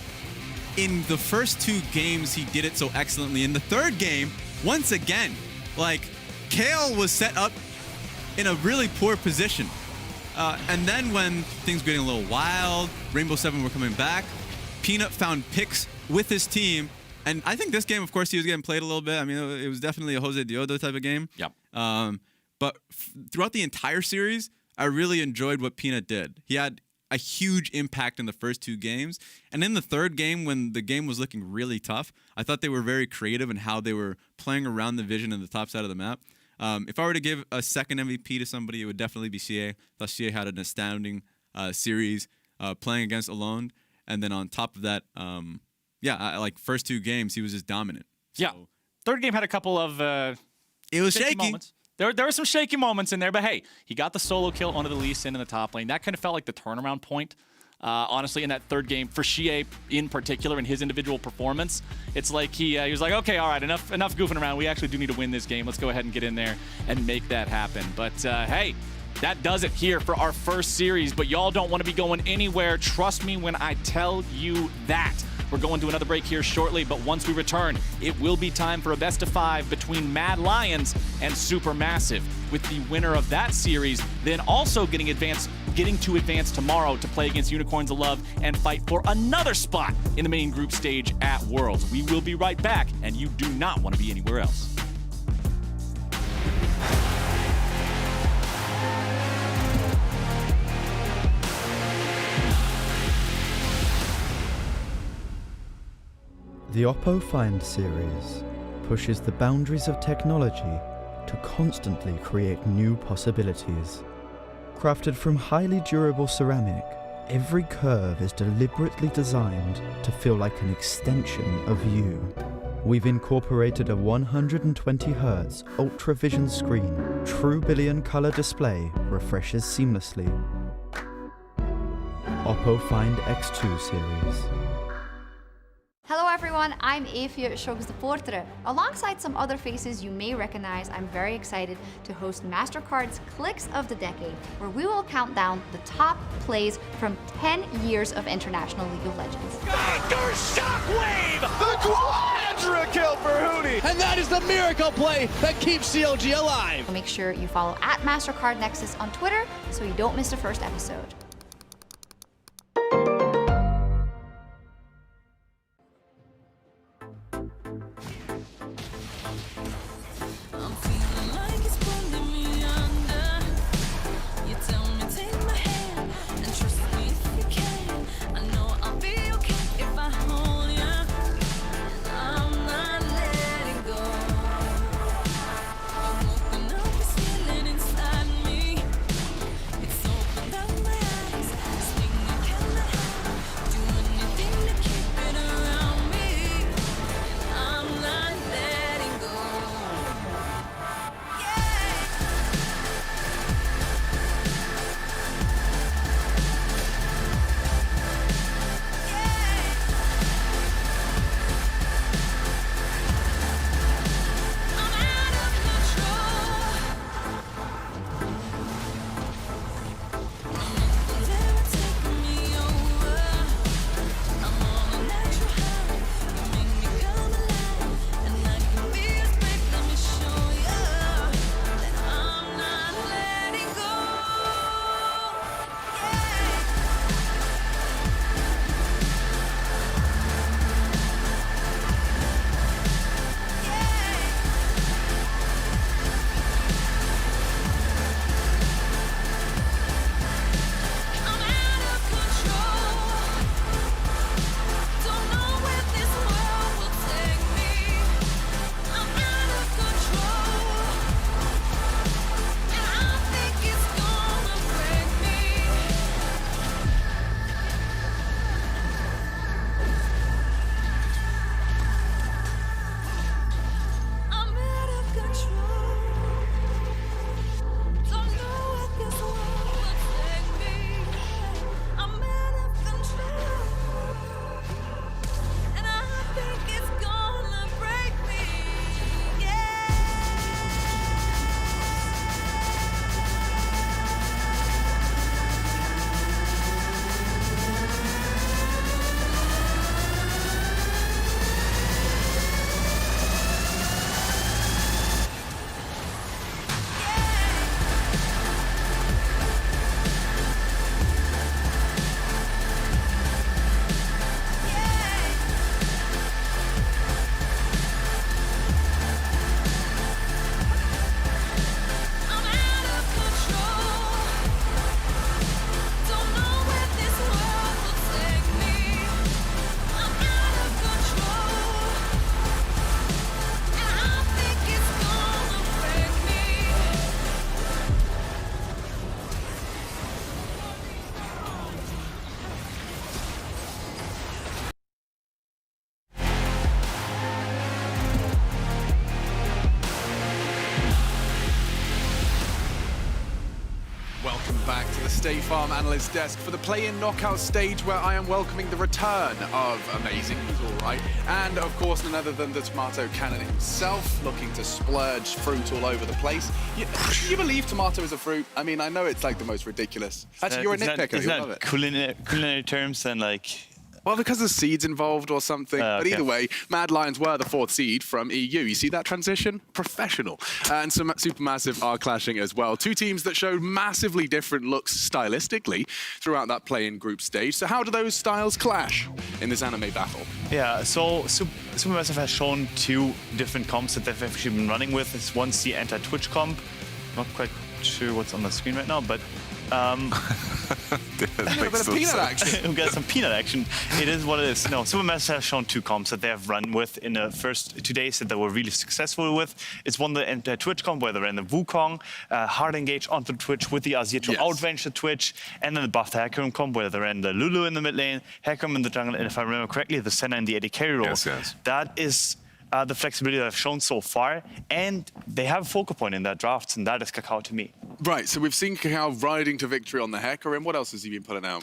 In the first 2 games, he did it so excellently. In the 3rd game, once again, like, Kale was set up in a really poor position. And then when things were getting a little wild, Rainbow 7 were coming back, Peanut found picks with his team. And I think this game, of course, he was getting played a little bit. I mean, it was definitely a Jose Diodo type of game. Yep. But throughout the entire series, I really enjoyed what Peanut did. He had a huge impact in the first 2 games. And in the 3rd game, when the game was looking really tough, I thought they were very creative in how they were playing around the vision in the top side of the map. If I were to give a second MVP to somebody, it would definitely be CA. I thought CA had an astounding series playing against Alone. And then on top of that, like first 2 games, he was just dominant. Yeah. 3rd game had a couple of it was shaky moments. There were some shaky moments in there, but hey, he got the solo kill onto the Lee Sin in the top lane. That kind of felt like the turnaround point, honestly, in that 3rd game for Xie in particular in his individual performance. It's like he was like, okay, all right, enough goofing around. We actually do need to win this game. Let's go ahead and get in there and make that happen. But hey, that does it here for our first series. But y'all don't want to be going anywhere. Trust me when I tell you that. We're going to another break here shortly, but once we return, it will be time for a best of 5 between Mad Lions and SuperMassive, with the winner of that series then also getting to advance tomorrow to play against Unicorns of Love and fight for another spot in the main group stage at Worlds. We will be right back, and you do not want to be anywhere else. The Oppo Find series pushes the boundaries of technology to constantly create new possibilities. Crafted from highly durable ceramic, every curve is deliberately designed to feel like an extension of you. We've incorporated a 120Hz UltraVision screen. True billion color display refreshes seamlessly. Oppo Find X2 series. Hello everyone, I'm Evie, Shogs the Portre. Alongside some other faces you may recognize, I'm very excited to host MasterCard's Clicks of the Decade, where we will count down the top plays from 10 years of international League of Legends. Banger Shockwave! The quadra kill for Hootie! And that is the miracle play that keeps CLG alive! Make sure you follow @MasterCardNexus on Twitter so you don't miss the first episode. State Farm Analyst Desk for the play-in knockout stage where I am welcoming the return of Amazing, who's all right, and of course none other than the Tomato Cannon himself, looking to splurge fruit all over the place. You believe tomato is a fruit? I mean, I know it's like the most ridiculous. Actually, you're a nitpicker. It's You love not it. culinary terms and like... Well, because there's seeds involved or something. But either way, Mad Lions were the 4th seed from EU. You see that transition? Professional. And some SuperMassive are clashing as well. Two teams that showed massively different looks stylistically throughout that play-in group stage. So how do those styles clash in this anime battle? Yeah, so SuperMassive has shown 2 different comps that they've actually been running with. It's one's the anti-Twitch comp. Not quite sure what's on the screen right now, but a bit of peanut action. We got some peanut action. It is what it is. No, SuperMassive has shown 2 comps that they have run with in the first 2 days that they were really successful with. It's one the anti-Twitch comp where they ran the Wukong, hard engage onto Twitch with the Azir to outrange the Twitch, and then the buffed Hecarim comp where they ran the Lulu in the mid lane, Hecarim in the jungle, and if I remember correctly, the Senna and the AD carry role. That is the flexibility that I've shown so far, and they have a focal point in that drafts, and that is Kakao to me. Right, so we've seen Kakao riding to victory on the Hecarim. What else has he been putting out?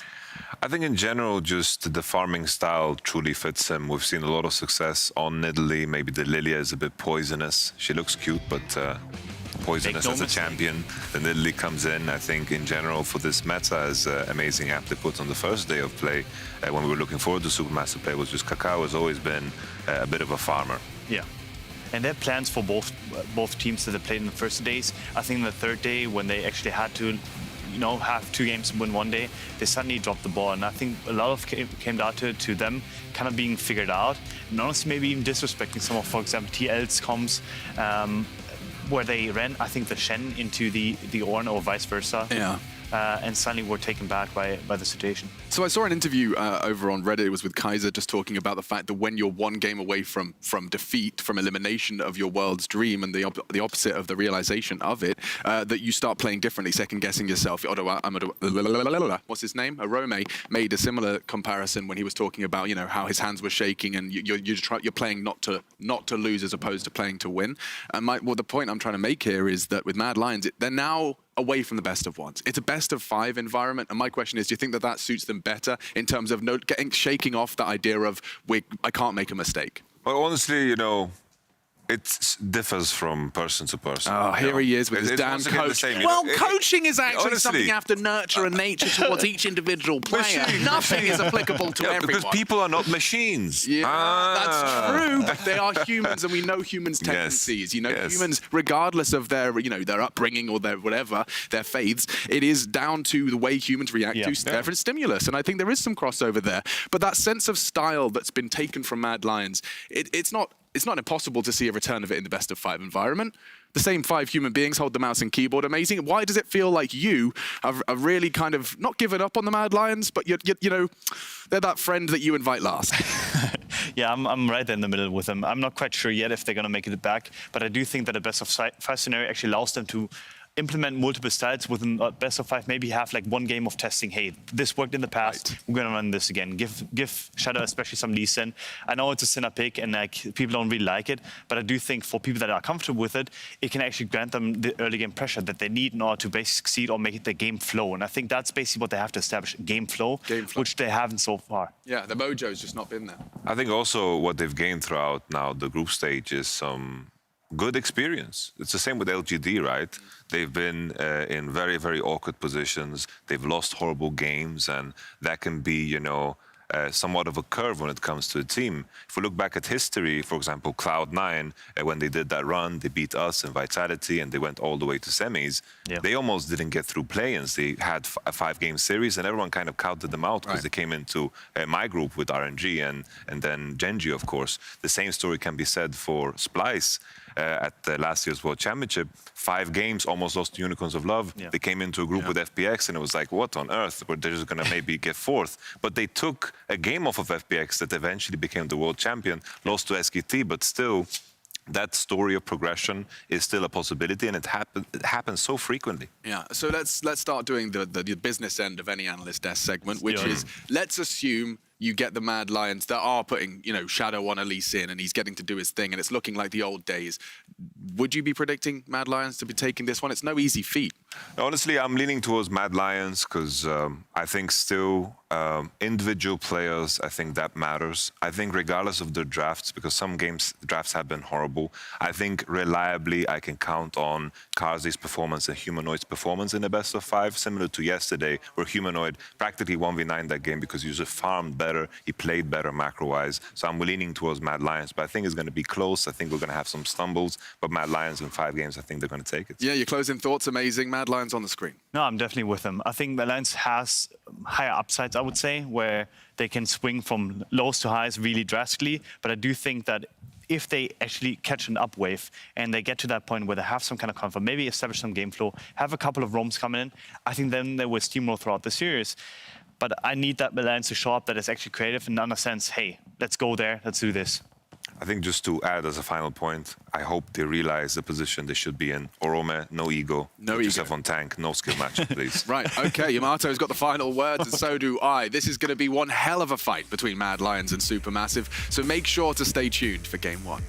I think in general, just the farming style truly fits him. We've seen a lot of success on Nidalee. Maybe the Lilia is a bit poisonous. She looks cute, but poisonous as a champion. The Nidalee comes in. I think in general for this meta as amazing app they put on the first day of play, when we were looking forward to SuperMassive play, was just Kakao has always been a bit of a farmer. Yeah. And they have plans for both teams that they played in the first days. I think the 3rd day, when they actually had to, have 2 games win one day, they suddenly dropped the ball. And I think a lot of came down to them kind of being figured out, and honestly maybe even disrespecting some of, for example, TL's comms, where they ran, I think, the Shen into the Ornn or vice versa. Yeah. And suddenly were taken back by the situation. So I saw an interview over on Reddit. It was with Kaiser, just talking about the fact that when you're 1 game away from defeat, from elimination of your world's dream, and the opposite of the realization of it, that you start playing differently, second-guessing yourself. What's his name? Arome made a similar comparison when he was talking about, how his hands were shaking, and you're playing not to lose as opposed to playing to win. And the point I'm trying to make here is that with Mad Lions, they're now away from the best of ones. It's a best of 5 environment, and my question is, do you think that suits them better in terms of shaking off the idea of I can't make a mistake? Well, honestly, it differs from person to person. Oh, here he is with his damn coach. Well, coaching is actually something you have to nurture and nature towards each individual player. Nothing is applicable to everyone. Because people are not machines. Yeah, that's true. But they are humans, and we know humans' tendencies. Humans, regardless of their, their upbringing or their whatever, their faiths, it is down to the way humans react to different stimulus. And I think there is some crossover there. But that sense of style that's been taken from Mad Lions, it's not impossible to see a return of it in the best of 5 environment. The same 5 human beings hold the mouse and keyboard amazing. Why does it feel like you have really kind of not given up on the Mad Lions, but they're that friend that you invite last? Yeah, I'm right there in the middle with them. I'm not quite sure yet if they're going to make it back, but I do think that a best of 5 scenario actually allows them to implement multiple styles within a best of 5, maybe have like 1 game of testing. Hey, this worked in the past. We're going to run this again. Give Shadow especially some Lee Sin. I know it's a Sinner pick and people don't really like it, but I do think for people that are comfortable with it, it can actually grant them the early game pressure that they need in order to basically succeed or make it the game flow. And I think that's basically what they have to establish, game flow, which they haven't so far. Yeah, the mojo's just not been there. I think also what they've gained throughout now the group stage is some good experience. It's the same with LGD, right? They've been in very, very awkward positions. They've lost horrible games, and that can be, somewhat of a curve when it comes to a team. If we look back at history, for example, Cloud9, when they did that run, they beat us in Vitality, and they went all the way to semis. They almost didn't get through play-ins. They had a 5-game series, and everyone kind of counted them out because they came into my group with RNG and then Genji, of course. The same story can be said for Splice. At last year's World Championship, 5 games, almost lost to Unicorns of Love. They came into a group with FPX, and it was like, what on earth? They're just going to maybe get 4th. But they took a game off of FPX that eventually became the world champion, lost to SKT, but still, that story of progression is still a possibility, and it happens so frequently. Yeah, so let's start doing the business end of any analyst desk segment, which is, let's assume you get the Mad Lions that are putting, Shadow on Elise in, and he's getting to do his thing, and it's looking like the old days. Would you be predicting Mad Lions to be taking this one? It's no easy feat. Honestly, I'm leaning towards Mad Lions because I think still individual players, I think that matters. I think regardless of the drafts, because some drafts have been horrible, I think reliably I can count on Kazi's performance and Humanoid's performance in the best of 5, similar to yesterday, where Humanoid practically 1v9 that game because he just farmed better, he played better macro-wise. So I'm leaning towards Mad Lions, but I think it's going to be close. I think we're going to have some stumbles, but Mad Lions in 5 games, I think they're going to take it. Yeah, your closing thoughts, amazing. Mad Lions on the screen. No, I'm definitely with them. I think Mad Lions has higher upsides, I would say, where they can swing from lows to highs really drastically. But I do think that if they actually catch an up wave and they get to that point where they have some kind of comfort, maybe establish some game flow, have a couple of roams coming in, I think then they will steamroll throughout the series. But I need that balance to show up that is actually creative and understands, hey, let's go there, let's do this. I think just to add as a final point, I hope they realize the position they should be in. Orome, no ego. No Put ego. yourself on tank, no skill match, please. Right, okay, Yamato's got the final word, and so do I. This is going to be one hell of a fight between Mad Lions and SuperMassive, so make sure to stay tuned for Game 1.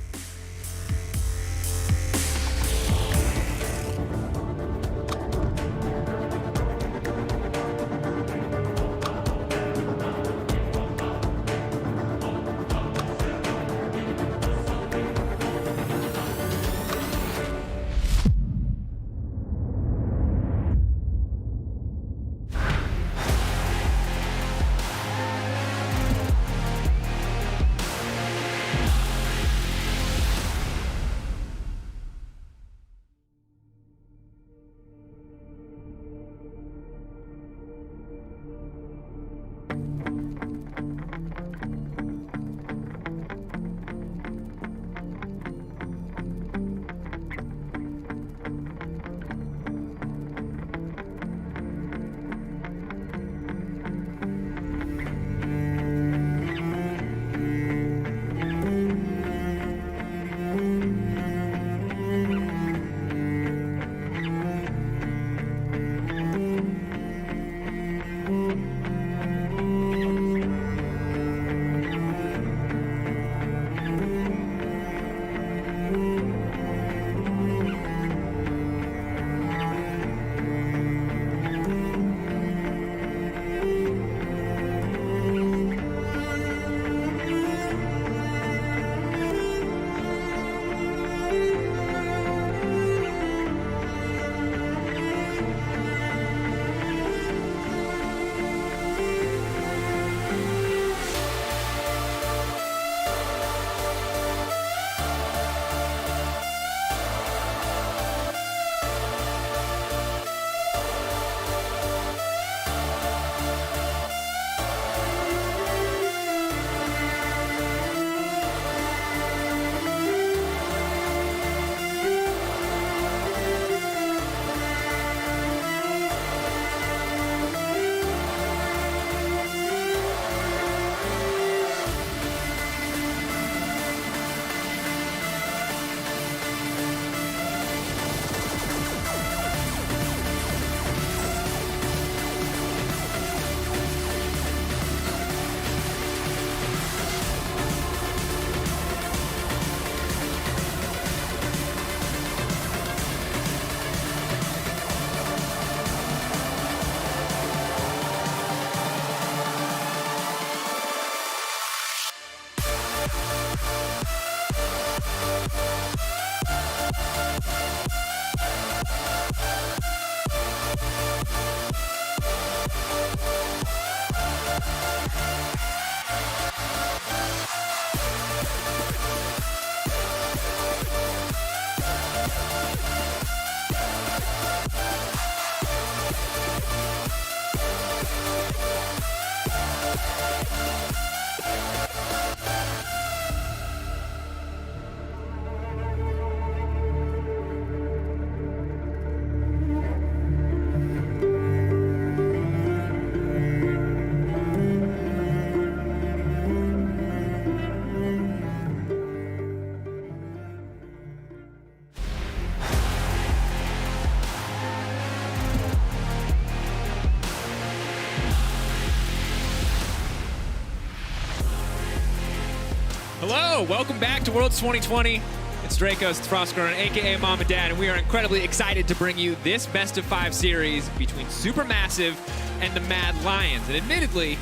Hello, welcome back to Worlds 2020. It's Dracos, it's FLICKR, aka Mom and Dad, and we are incredibly excited to bring you this best of 5 series between SuperMassive and the Mad Lions. And admittedly,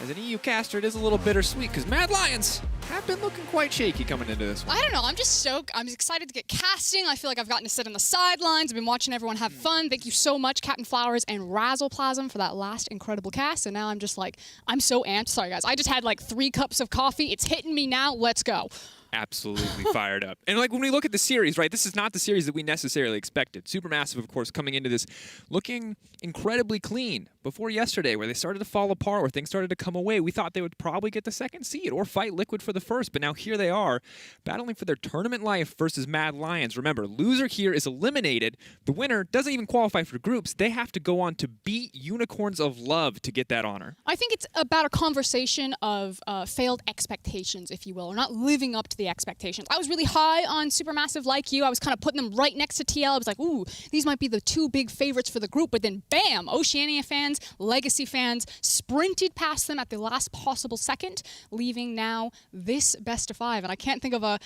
as an EU caster, it is a little bittersweet because Mad Lions have been looking quite shaky coming into this one. I don't know. I'm just stoked. I'm excited to get casting. I feel like I've gotten to sit on the sidelines. I've been watching everyone have fun. Thank you so much, Captain Flowers and Razzleplasm, for that last incredible cast. And now I'm just like, I'm so amped. Sorry, guys. I just had like 3 cups of coffee. It's hitting me now. Let's go. Absolutely fired up. And like when we look at the series, right, this is not the series that we necessarily expected. SuperMassive, of course, coming into this looking incredibly clean. Before yesterday, where they started to fall apart, where things started to come away, we thought they would probably get the 2nd seed or fight Liquid for the 1st. But now here they are, battling for their tournament life versus Mad Lions. Remember, loser here is eliminated. The winner doesn't even qualify for groups. They have to go on to beat Unicorns of Love to get that honor. I think it's about a conversation of failed expectations, if you will, or not living up to the expectations. I was really high on SuperMassive like you. I was kind of putting them right next to TL. I was like, ooh, these might be the 2 big favorites for the group. But then, bam, Oceania fans, Legacy fans sprinted past them at the last possible second, leaving now this best of 5. And I can't think of a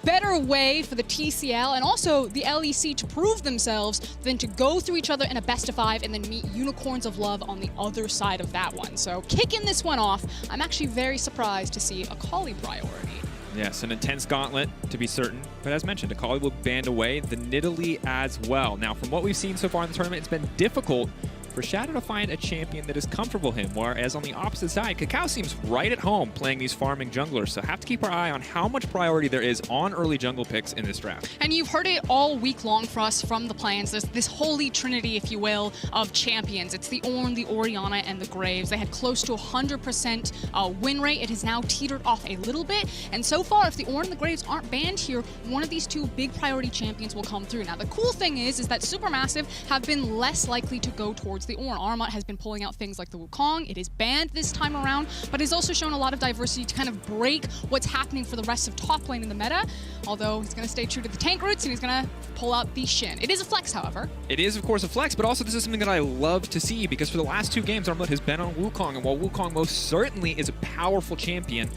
better way for the TCL and also the LEC to prove themselves than to go through each other in a best of 5 and then meet Unicorns of Love on the other side of that one. So kicking this one off, I'm actually very surprised to see Akali priority. Yes, an intense gauntlet, to be certain. But as mentioned, Akali will band away, the Nidalee as well. Now, from what we've seen so far in the tournament, it's been difficult for Shadow to find a champion that is comfortable him, whereas on the opposite side, Kakao seems right at home playing these farming junglers, so have to keep our eye on how much priority there is on early jungle picks in this draft. And you've heard it all week long for us from the plans. There's this holy trinity, if you will, of champions. It's the Ornn, the Orianna, and the Graves. They had close to 100% win rate. It has now teetered off a little bit, and so far, if the Ornn and the Graves aren't banned here, one of these 2 big priority champions will come through. Now, the cool thing is that SuperMassive have been less likely to go towards the Ornn. Armut has been pulling out things like the Wukong. It is banned this time around, but has also shown a lot of diversity to kind of break what's happening for the rest of top lane in the meta, although he's going to stay true to the tank roots and he's going to pull out the Shin. It is a flex, however. It is, of course, a flex, but also this is something that I love to see because for the last 2 games, Armut has been on Wukong, and while Wukong most certainly is a powerful champion,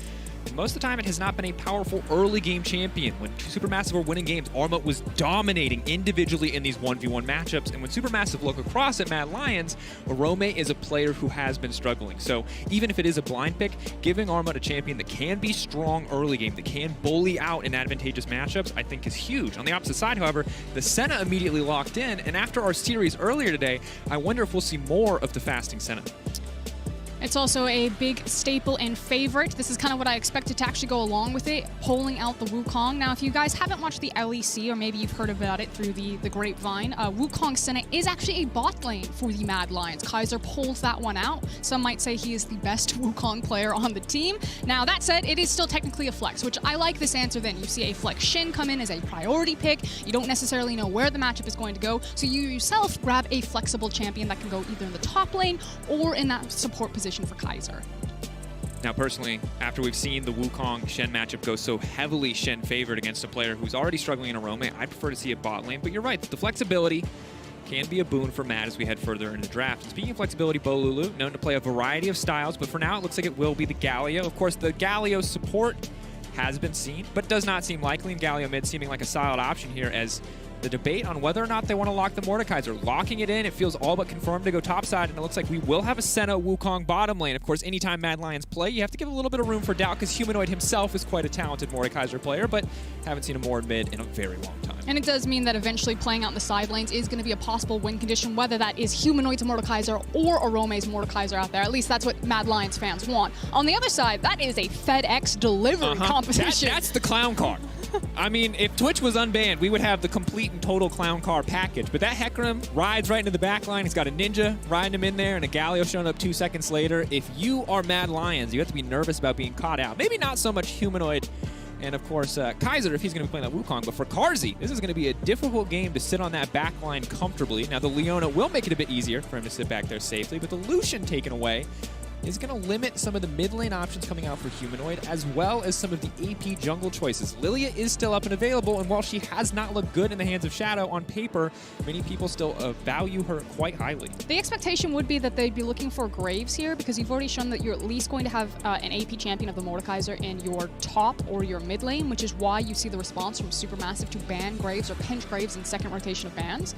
most of the time it has not been a powerful early game champion. When SuperMassive were winning games, Armut was dominating individually in these 1v1 matchups, and when SuperMassive look across at Mad Lions, Arome is a player who has been struggling. So even if it is a blind pick, giving Armut a champion that can be strong early game, that can bully out in advantageous matchups, I think is huge. On the opposite side, however, the Senna immediately locked in, and after our series earlier today, I wonder if we'll see more of the fasting Senna. It's also a big staple and favorite. This is kind of what I expected to actually go along with it, pulling out the Wukong. Now, if you guys haven't watched the LEC, or maybe you've heard about it through the grapevine, Wukong Senna is actually a bot lane for the Mad Lions. Kaiser pulls that one out. Some might say he is the best Wukong player on the team. Now, that said, it is still technically a flex, which I like this answer then. You see a flex Shin come in as a priority pick. You don't necessarily know where the matchup is going to go, so you yourself grab a flexible champion that can go either in the top lane or in that support position for Kaiser. Now, personally, after we've seen the Wukong Shen matchup go so heavily Shen favored against a player who's already struggling in Arome, I prefer to see a bot lane. But you're right, the flexibility can be a boon for Mad as we head further into the draft. And speaking of flexibility, Bolulu, known to play a variety of styles, but for now it looks like it will be the Galio. Of course, the Galio support has been seen, but does not seem likely, and Galio mid seeming like a solid option here as the debate on whether or not they want to lock the Mordekaiser. Locking it in, it feels all but confirmed to go topside, and it looks like we will have a Senna Wukong bottom lane. Of course, anytime Mad Lions play, you have to give a little bit of room for doubt because Humanoid himself is quite a talented Mordekaiser player, but haven't seen a Mord mid in a very long time. And it does mean that eventually playing out in the side lanes is going to be a possible win condition, whether that is Humanoid's Mordekaiser or Arome's Mordekaiser out there. At least that's what Mad Lions fans want. On the other side, that is a FedEx delivery competition. That's the clown car. I mean, if Twitch was unbanned, we would have the complete and total clown car package. But that Hecarim rides right into the back line. He's got a Ninja riding him in there and a Galio showing up 2 seconds later. If you are Mad Lions, you have to be nervous about being caught out. Maybe not so much Humanoid and, of course, Kaiser if he's going to be playing that Wukong. But for Carzzy, this is going to be a difficult game to sit on that back line comfortably. Now, the Leona will make it a bit easier for him to sit back there safely, but the Lucian taken away is going to limit some of the mid lane options coming out for Humanoid, as well as some of the AP jungle choices. Lilia is still up and available, and while she has not looked good in the hands of Shadow on paper, many people still value her quite highly. The expectation would be that they'd be looking for Graves here, because you've already shown that you're at least going to have an AP champion of the Mordekaiser in your top or your mid lane, which is why you see the response from Supermassive to ban Graves or pinch Graves in second rotation of bans.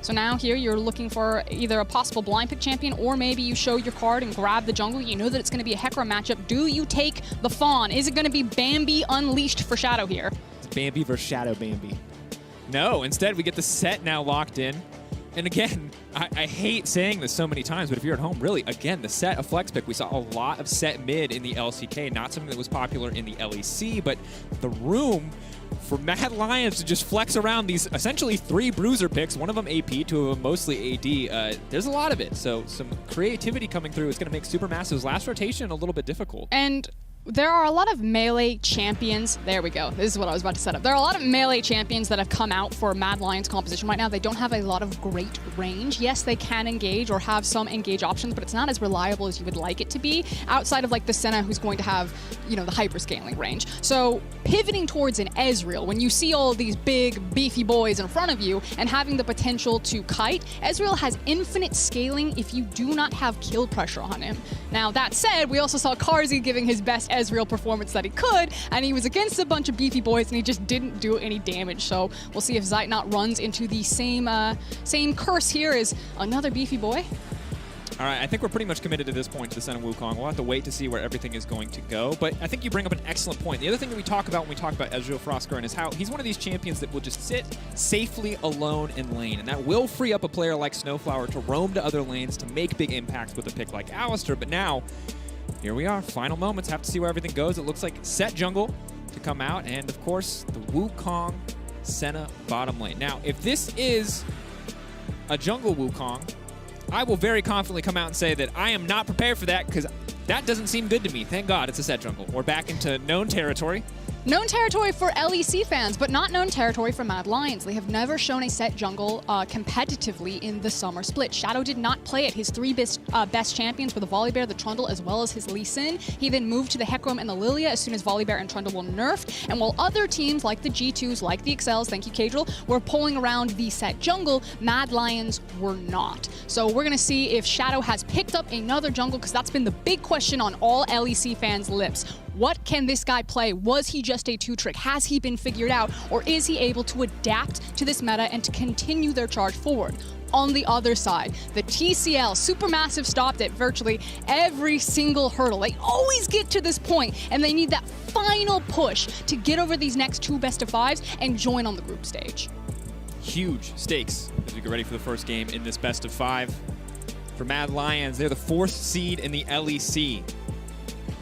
So now here you're looking for either a possible blind pick champion, or maybe you show your card and grab the jungle. You know that it's going to be a Hecarim matchup. Do you take the Fawn? Is it going to be Bambi unleashed for Shadow here? It's Bambi versus Shadow Bambi. No, instead we get the set now locked in. And again, I hate saying this so many times, but if you're at home, really, again, the set of flex pick, we saw a lot of set mid in the LCK, not something that was popular in the LEC, but the room for Mad Lions to just flex around these essentially 3 bruiser picks, one of them AP, 2 of them mostly AD, there's a lot of it. So some creativity coming through is going to make Supermassive's last rotation a little bit difficult. And there are a lot of melee champions. There we go. This is what I was about to set up. There are a lot of melee champions that have come out for Mad Lions composition right now. They don't have a lot of great range. Yes, they can engage or have some engage options, but it's not as reliable as you would like it to be, outside of like the Senna, who's going to have, you know, the hyperscaling range. So pivoting towards an Ezreal, when you see all of these big, beefy boys in front of you and having the potential to kite, Ezreal has infinite scaling if you do not have kill pressure on him. Now, that said, we also saw Carzzy giving his best Ezreal performance that he could, and he was against a bunch of beefy boys and he just didn't do any damage. So we'll see if Zeitnot runs into the same curse here as another beefy boy. All right, I think we're pretty much committed to this point to the Sen and Wukong. We'll have to wait to see where everything is going to go, but I think you bring up an excellent point. The other thing that we talk about when we talk about Ezreal Frostgurn is how he's one of these champions that will just sit safely alone in lane, and that will free up a player like Snowflower to roam to other lanes to make big impacts with a pick like Alistar. But now, here we are, final moments, have to see where everything goes. It looks like set jungle to come out, and of course, the Wukong Senna bottom lane. Now, if this is a jungle Wukong, I will very confidently come out and say that I am not prepared for that, because that doesn't seem good to me. Thank God it's a set jungle. We're back into known territory. Known territory for LEC fans, but not known territory for Mad Lions. They have never shown a set jungle competitively in the summer split. Shadow did not play it. His 3 best champions were the Volibear, the Trundle, as well as his Lee Sin. He then moved to the Hecarim and the Lilia as soon as Volibear and Trundle were nerfed. And while other teams like the G2s, like the Excels, thank you, Cadril, were pulling around the set jungle, Mad Lions were not. So we're going to see if Shadow has picked up another jungle, because that's been the big question on all LEC fans' lips. What can this guy play? Was he just a 2-trick? Has he been figured out? Or is he able to adapt to this meta and to continue their charge forward? On the other side, the TCL, Supermassive, stopped at virtually every single hurdle. They always get to this point, and they need that final push to get over these next 2 best-of-5s and join on the group stage. Huge stakes as we get ready for the first game in this best-of-5. For Mad Lions, they're the 4th seed in the LEC.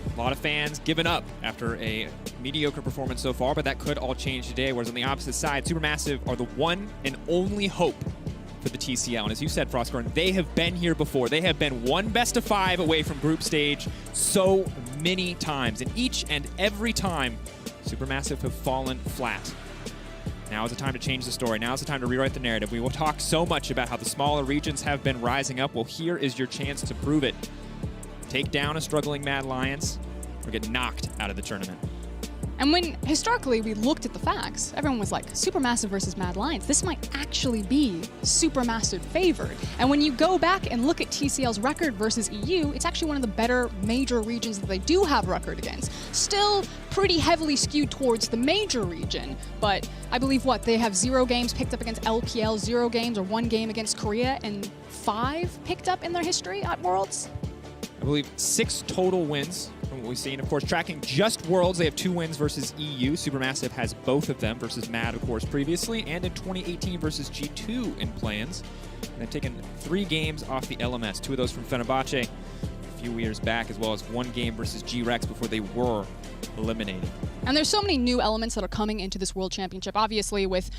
A lot of fans giving up after a mediocre performance so far, but that could all change today. Whereas on the opposite side, Supermassive are the one and only hope for the TCL. And as you said, Frostgurn, they have been here before. They have been 1 best-of-5 away from group stage so many times. And each and every time, Supermassive have fallen flat. Now is the time to change the story. Now is the time to rewrite the narrative. We will talk so much about how the smaller regions have been rising up. Well, here is your chance to prove it. Take down a struggling Mad Lions or get knocked out of the tournament. And when historically we looked at the facts, everyone was like, Supermassive versus Mad Lions, this might actually be Supermassive favored. And when you go back and look at TCL's record versus EU, it's actually one of the better major regions that they do have record against. Still pretty heavily skewed towards the major region, but I believe they have 0 games picked up against LPL, 0 games or 1 game against Korea, and 5 picked up in their history at Worlds. I believe 6 total wins from what we've seen. Of course, tracking just Worlds, they have 2 wins versus EU. Supermassive has both of them versus Mad, of course, previously, and in 2018 versus G2 in play-ins. And they've taken 3 games off the LMS, 2 of those from Fenerbahce a few years back, as well as 1 game versus G-Rex before they were eliminated. And there's so many new elements that are coming into this World Championship, obviously with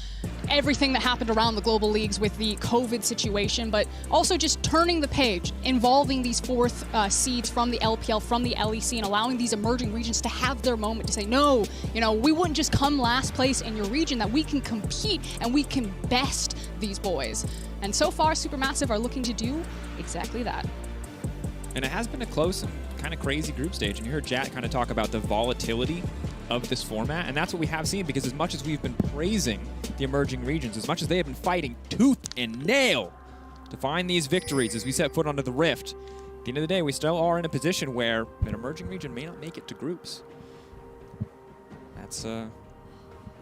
everything that happened around the global leagues with the COVID situation, but also just turning the page, involving these 4th seeds from the LPL, from the LEC, and allowing these emerging regions to have their moment to say, no, we wouldn't just come last place in your region, that we can compete and we can best these boys. And so far, Supermassive are looking to do exactly that. And it has been a close and kind of crazy group stage. And you heard Jat kind of talk about the volatility of this format. And that's what we have seen, because as much as we've been praising the emerging regions, as much as they have been fighting tooth and nail to find these victories as we set foot onto the Rift, at the end of the day, we still are in a position where an emerging region may not make it to groups. That's the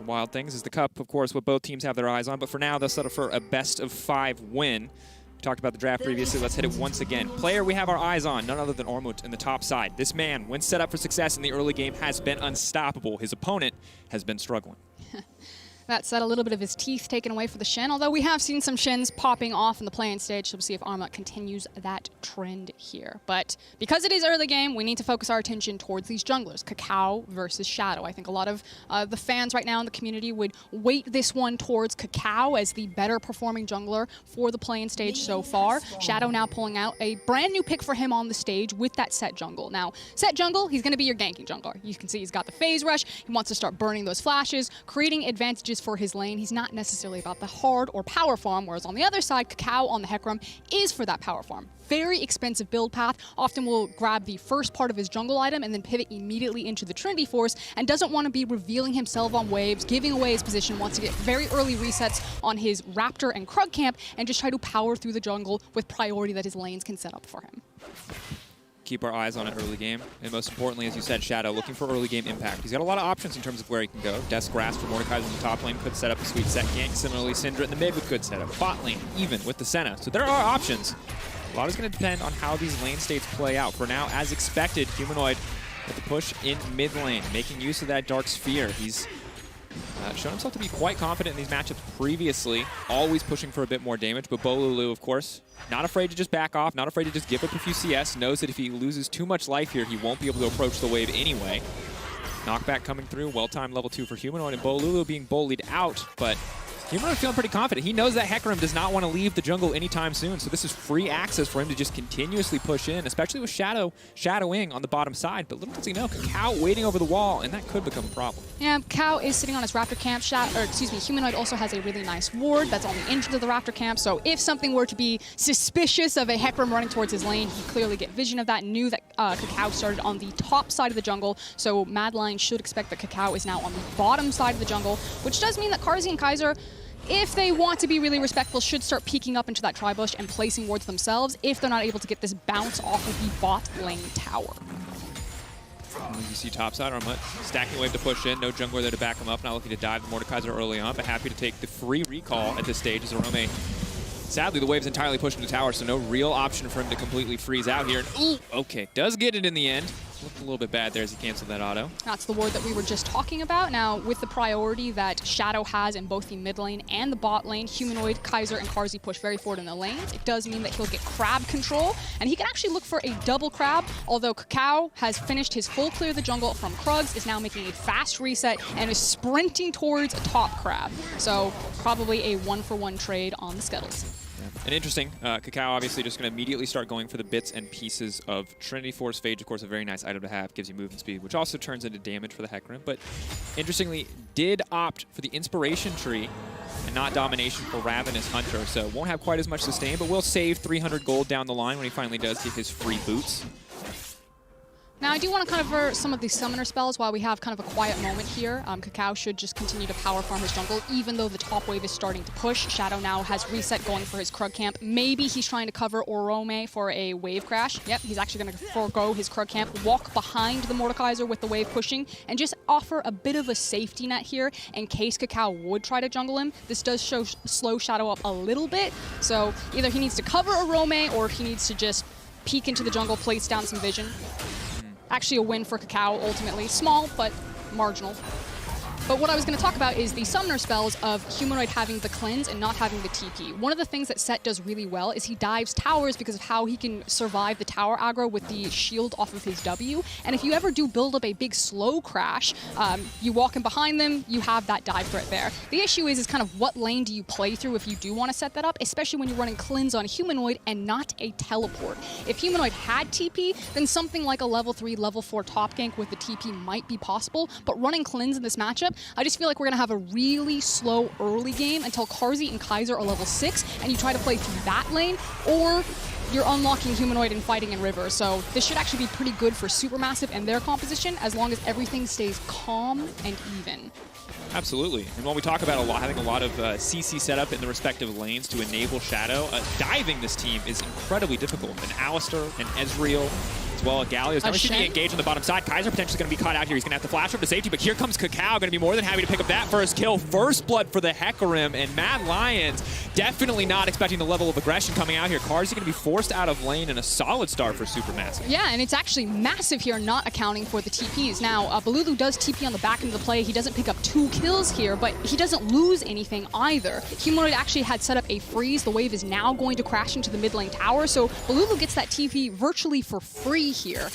wild things. Is the Cup, of course, what both teams have their eyes on. But for now, they'll settle for a best-of-5 win. Talked about the draft previously. Let's hit it once again. Player we have our eyes on, none other than Ormut in the top side. This man, when set up for success in the early game, has been unstoppable. His opponent has been struggling. That said, a little bit of his teeth taken away for the Shen, although we have seen some Shens popping off in the play-in stage, so we'll see if Armut continues that trend here. But because it is early game, we need to focus our attention towards these junglers, Kakao versus Shadow. I think a lot of the fans right now in the community would weight this one towards Kakao as the better performing jungler for the play-in stage so far. Shadow now pulling out a brand new pick for him on the stage with that set jungle. Now, set jungle, he's going to be your ganking jungler. You can see he's got the phase rush. He wants to start burning those flashes, creating advantages for his lane. He's not necessarily about the hard or power farm, whereas on the other side, Kakao on the Hecarim is for that power farm. Very expensive build path, often will grab the first part of his jungle item and then pivot immediately into the Trinity Force, and doesn't want to be revealing himself on waves, giving away his position, wants to get very early resets on his Raptor and Krug camp and just try to power through the jungle with priority that his lanes can set up for him. Keep our eyes on it early game. And most importantly, as you said, Shadow, looking for early game impact. He's got a lot of options in terms of where he can go. Death's Grasp for Mordekaiser in the top lane could set up a sweet set gank. Similarly, Syndra in the mid with good setup. Bot lane, even with the Senna. So there are options. A lot is going to depend on how these lane states play out. For now, as expected, Humanoid with the push in mid lane, making use of that Dark Sphere. He's shown himself to be quite confident in these matchups previously, always pushing for a bit more damage, but Bolulu, of course, not afraid to just back off, not afraid to just give up a few CS, knows that if he loses too much life here, he won't be able to approach the wave anyway. Knockback coming through, well-timed level 2 for Humanoid, and Bolulu being bullied out, but Humanoid feeling pretty confident. He knows that Hecarim does not want to leave the jungle anytime soon, so this is free access for him to just continuously push in, especially with shadowing on the bottom side. But little does he know, Kakao waiting over the wall, and that could become a problem. Yeah, Kakao is sitting on his Raptor camp. Humanoid also has a really nice ward that's on the entrance of the Raptor camp, so if something were to be suspicious of a Hecarim running towards his lane, he'd clearly get vision of that, knew that Kakao started on the top side of the jungle, so Madline should expect that Kakao is now on the bottom side of the jungle, which does mean that Carzzy and Kaiser, if they want to be really respectful, should start peeking up into that tri-bush and placing wards themselves if they're not able to get this bounce off of the bot lane tower. You see topside, Armut stacking wave to push in, no jungler there to back him up, not looking to dive the Mordekaiser early on, but happy to take the free recall at this stage as Arome. Sadly, the wave's entirely pushed into tower, so no real option for him to completely freeze out here. And, ooh, okay, does get it in the end. Looked a little bit bad there as he canceled that auto. That's the ward that we were just talking about. Now, with the priority that Shadow has in both the mid lane and the bot lane, Humanoid, Kaiser, and Carzzy push very forward in the lanes. It does mean that he'll get crab control, and he can actually look for a double crab, although Kakao has finished his full clear of the jungle from Krugs, is now making a fast reset, and is sprinting towards a top crab. So, probably a 1-for-1 trade on the Scuttles. And interesting, Kakao obviously just going to immediately start going for the bits and pieces of Trinity Force. Phage, of course, a very nice item to have, gives you movement speed, which also turns into damage for the Hecarim. But interestingly, did opt for the Inspiration Tree and not Domination for Ravenous Hunter. So won't have quite as much sustain, but will save 300 gold down the line when he finally does get his free boots. Now, I do want to cover some of the summoner spells while we have kind of a quiet moment here. Kakao should just continue to power farm his jungle, even though the top wave is starting to push. Shadow now has reset going for his Krug camp. Maybe he's trying to cover Orome for a wave crash. Yep, he's actually going to forego his Krug camp, walk behind the Mordekaiser with the wave pushing, and just offer a bit of a safety net here in case Kakao would try to jungle him. This does slow Shadow up a little bit, so either he needs to cover Orome or he needs to just peek into the jungle, place down some vision. Actually a win for Kakao, ultimately. Small, but marginal. But what I was going to talk about is the summoner spells of Humanoid having the cleanse and not having the TP. One of the things that Set does really well is he dives towers because of how he can survive the tower aggro with the shield off of his W. And if you ever do build up a big slow crash, you walk in behind them, you have that dive threat there. The issue is kind of what lane do you play through if you do want to set that up, especially when you're running cleanse on Humanoid and not a teleport. If Humanoid had TP, then something like a level 3, level 4 top gank with the TP might be possible, but running cleanse in this matchup, I just feel like we're going to have a really slow early game until Carzzy and Kaiser are level 6, and you try to play through that lane, or you're unlocking Humanoid and fighting in River, so this should actually be pretty good for SuperMassive and their composition as long as everything stays calm and even. Absolutely. And when we talk about having a lot of CC setup in the respective lanes to enable Shadow, diving this team is incredibly difficult. And Alistar and Ezreal, as well as Galio's never seen engage on the bottom side. Kaiser potentially going to be caught out here. He's going to have to flash over to safety, but here comes Kakao, going to be more than happy to pick up that first kill. First blood for the Hecarim, and Mad Lions definitely not expecting the level of aggression coming out here. Carzzy going to be forced out of lane, and a solid start for SuperMassive. Yeah, and it's actually massive here, not accounting for the TPs. Now, Balulu does TP on the back end of the play. He doesn't pick up 2 kills here, but he doesn't lose anything either. Humanoid actually had set up a freeze. The wave is now going to crash into the mid lane tower, so Balulu gets that TP virtually for free here.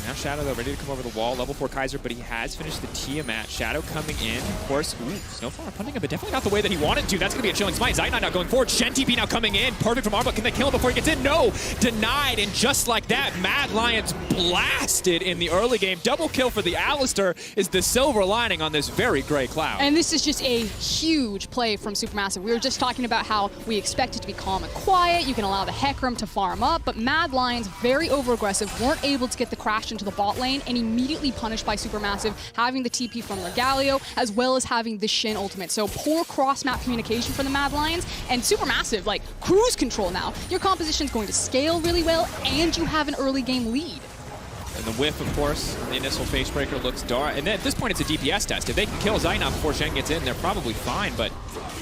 Now Shadow, though, ready to come over the wall. Level 4 Kaiser, but he has finished the Tiamat. Shadow coming in. Of course, Snowflower punting him, but definitely not the way that he wanted to. That's going to be a chilling smite. Zainab now going forward. Shen TP now coming in. Perfect from Armut. Can they kill him before he gets in? No! Denied, and just like that, Mad Lions blasted in the early game. Double kill for the Alistar is the silver lining on this very gray cloud. And this is just a huge play from SuperMassive. We were just talking about how we expect it to be calm and quiet. You can allow the Hecarim to farm up, but Mad Lions, very over-aggressive, weren't able to get the crash into the bot lane, and immediately punished by SuperMassive, having the TP from their Galio, as well as having the Shin ultimate. So poor cross-map communication for the Mad Lions, and SuperMassive, like, cruise control now. Your composition's going to scale really well, and you have an early game lead. And the whiff, of course, the initial facebreaker looks dark. And then at this point, it's a DPS test. If they can kill Zainab before Shen gets in, they're probably fine, but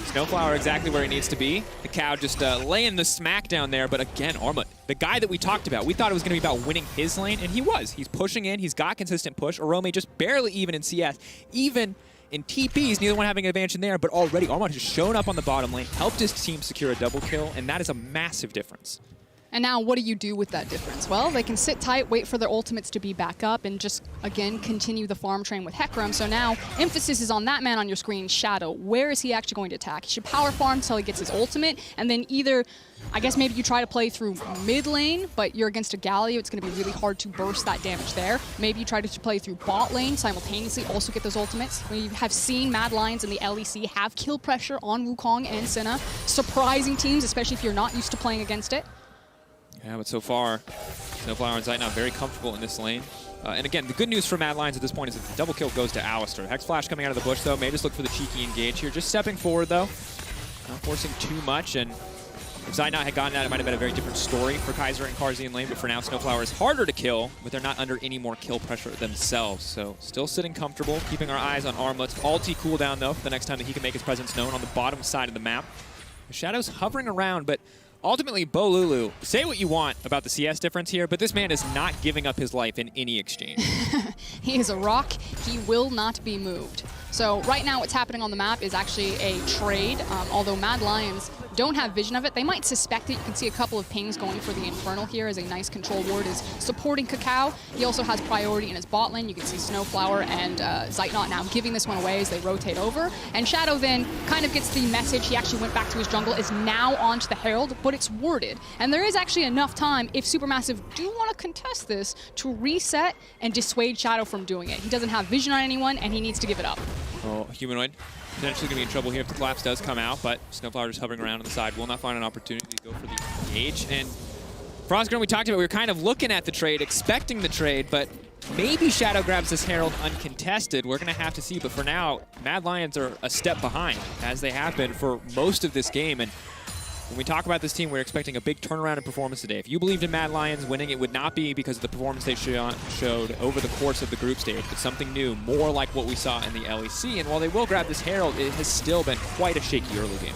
Snowflower exactly where he needs to be. The cow just laying the smack down there, but again, Armut, the guy that we talked about, we thought it was going to be about winning his lane, and he was. He's pushing in, he's got consistent push. Arome just barely even in CS, even in TPs, neither one having an advantage in there, but already Armut has shown up on the bottom lane, helped his team secure a double kill, and that is a massive difference. And now what do you do with that difference? Well, they can sit tight, wait for their ultimates to be back up, and just, again, continue the farm train with Hecarim. So now, emphasis is on that man on your screen, Shadow. Where is he actually going to attack? He should power farm until he gets his ultimate, and then either, I guess maybe you try to play through mid lane, but you're against a Galio, it's going to be really hard to burst that damage there. Maybe you try to play through bot lane, simultaneously also get those ultimates. We have seen Mad Lions in the LEC have kill pressure on Wukong and Senna, surprising teams, especially if you're not used to playing against it. Yeah, but so far, Snowflower and Zainab very comfortable in this lane. And again, the good news for Mad Lions at this point is that the double kill goes to Alistar. Hex Flash coming out of the bush, though. May just look for the cheeky engage here. Just stepping forward, though. Not forcing too much. And if Zainab had gotten that, it might have been a very different story for Kaiser and Carzzy in lane. But for now, Snowflower is harder to kill, but they're not under any more kill pressure themselves. So still sitting comfortable, keeping our eyes on Armut's ulti cooldown, though, for the next time that he can make his presence known on the bottom side of the map. The Shadow's hovering around, but ultimately, Bolulu, say what you want about the CS difference here, but this man is not giving up his life in any exchange. He is a rock. He will not be moved. So right now what's happening on the map is actually a trade. Although Mad Lions don't have vision of it, they might suspect it. You can see a couple of pings going for the Infernal here as a nice control ward is supporting Kakao. He also has priority in his bot lane. You can see Snowflower and Zeitnot now giving this one away as they rotate over. And Shadow then kind of gets the message. He actually went back to his jungle, is now onto the Herald, but it's warded. And there is actually enough time, if SuperMassive do want to contest this, to reset and dissuade Shadow from doing it. He doesn't have vision on anyone, and he needs to give it up. Oh, Humanoid potentially going to be in trouble here if the collapse does come out, but Snowflower just hovering around on the side will not find an opportunity to go for the engage. And Frostgren, we talked about, we were kind of looking at the trade, expecting the trade, but maybe Shadow grabs this Herald uncontested. We're going to have to see, but for now, Mad Lions are a step behind, as they have been for most of this game. And when we talk about this team, we're expecting a big turnaround in performance today. If you believed in Mad Lions winning, it would not be because of the performance they showed over the course of the group stage, but something new, more like what we saw in the LEC. And while they will grab this Herald, it has still been quite a shaky early game.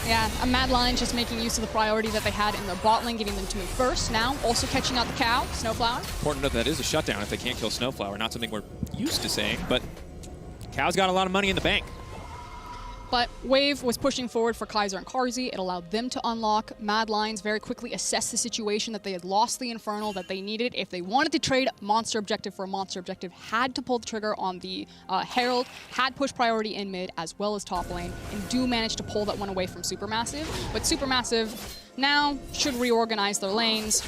Yeah, a Mad Lion just making use of the priority that they had in their bot lane, getting them to move first. Now, also catching out the cow, Snowflower. Important to note that is a shutdown if they can't kill Snowflower. Not something we're used to saying, but Cow's got a lot of money in the bank. But Wave was pushing forward for Kaiser and Carzzy. It allowed them to unlock. Mad Lions very quickly assessed the situation that they had lost the Infernal that they needed. If they wanted to trade monster objective for a monster objective, had to pull the trigger on the Herald, had push priority in mid as well as top lane, and do manage to pull that one away from SuperMassive. But SuperMassive now should reorganize their lanes.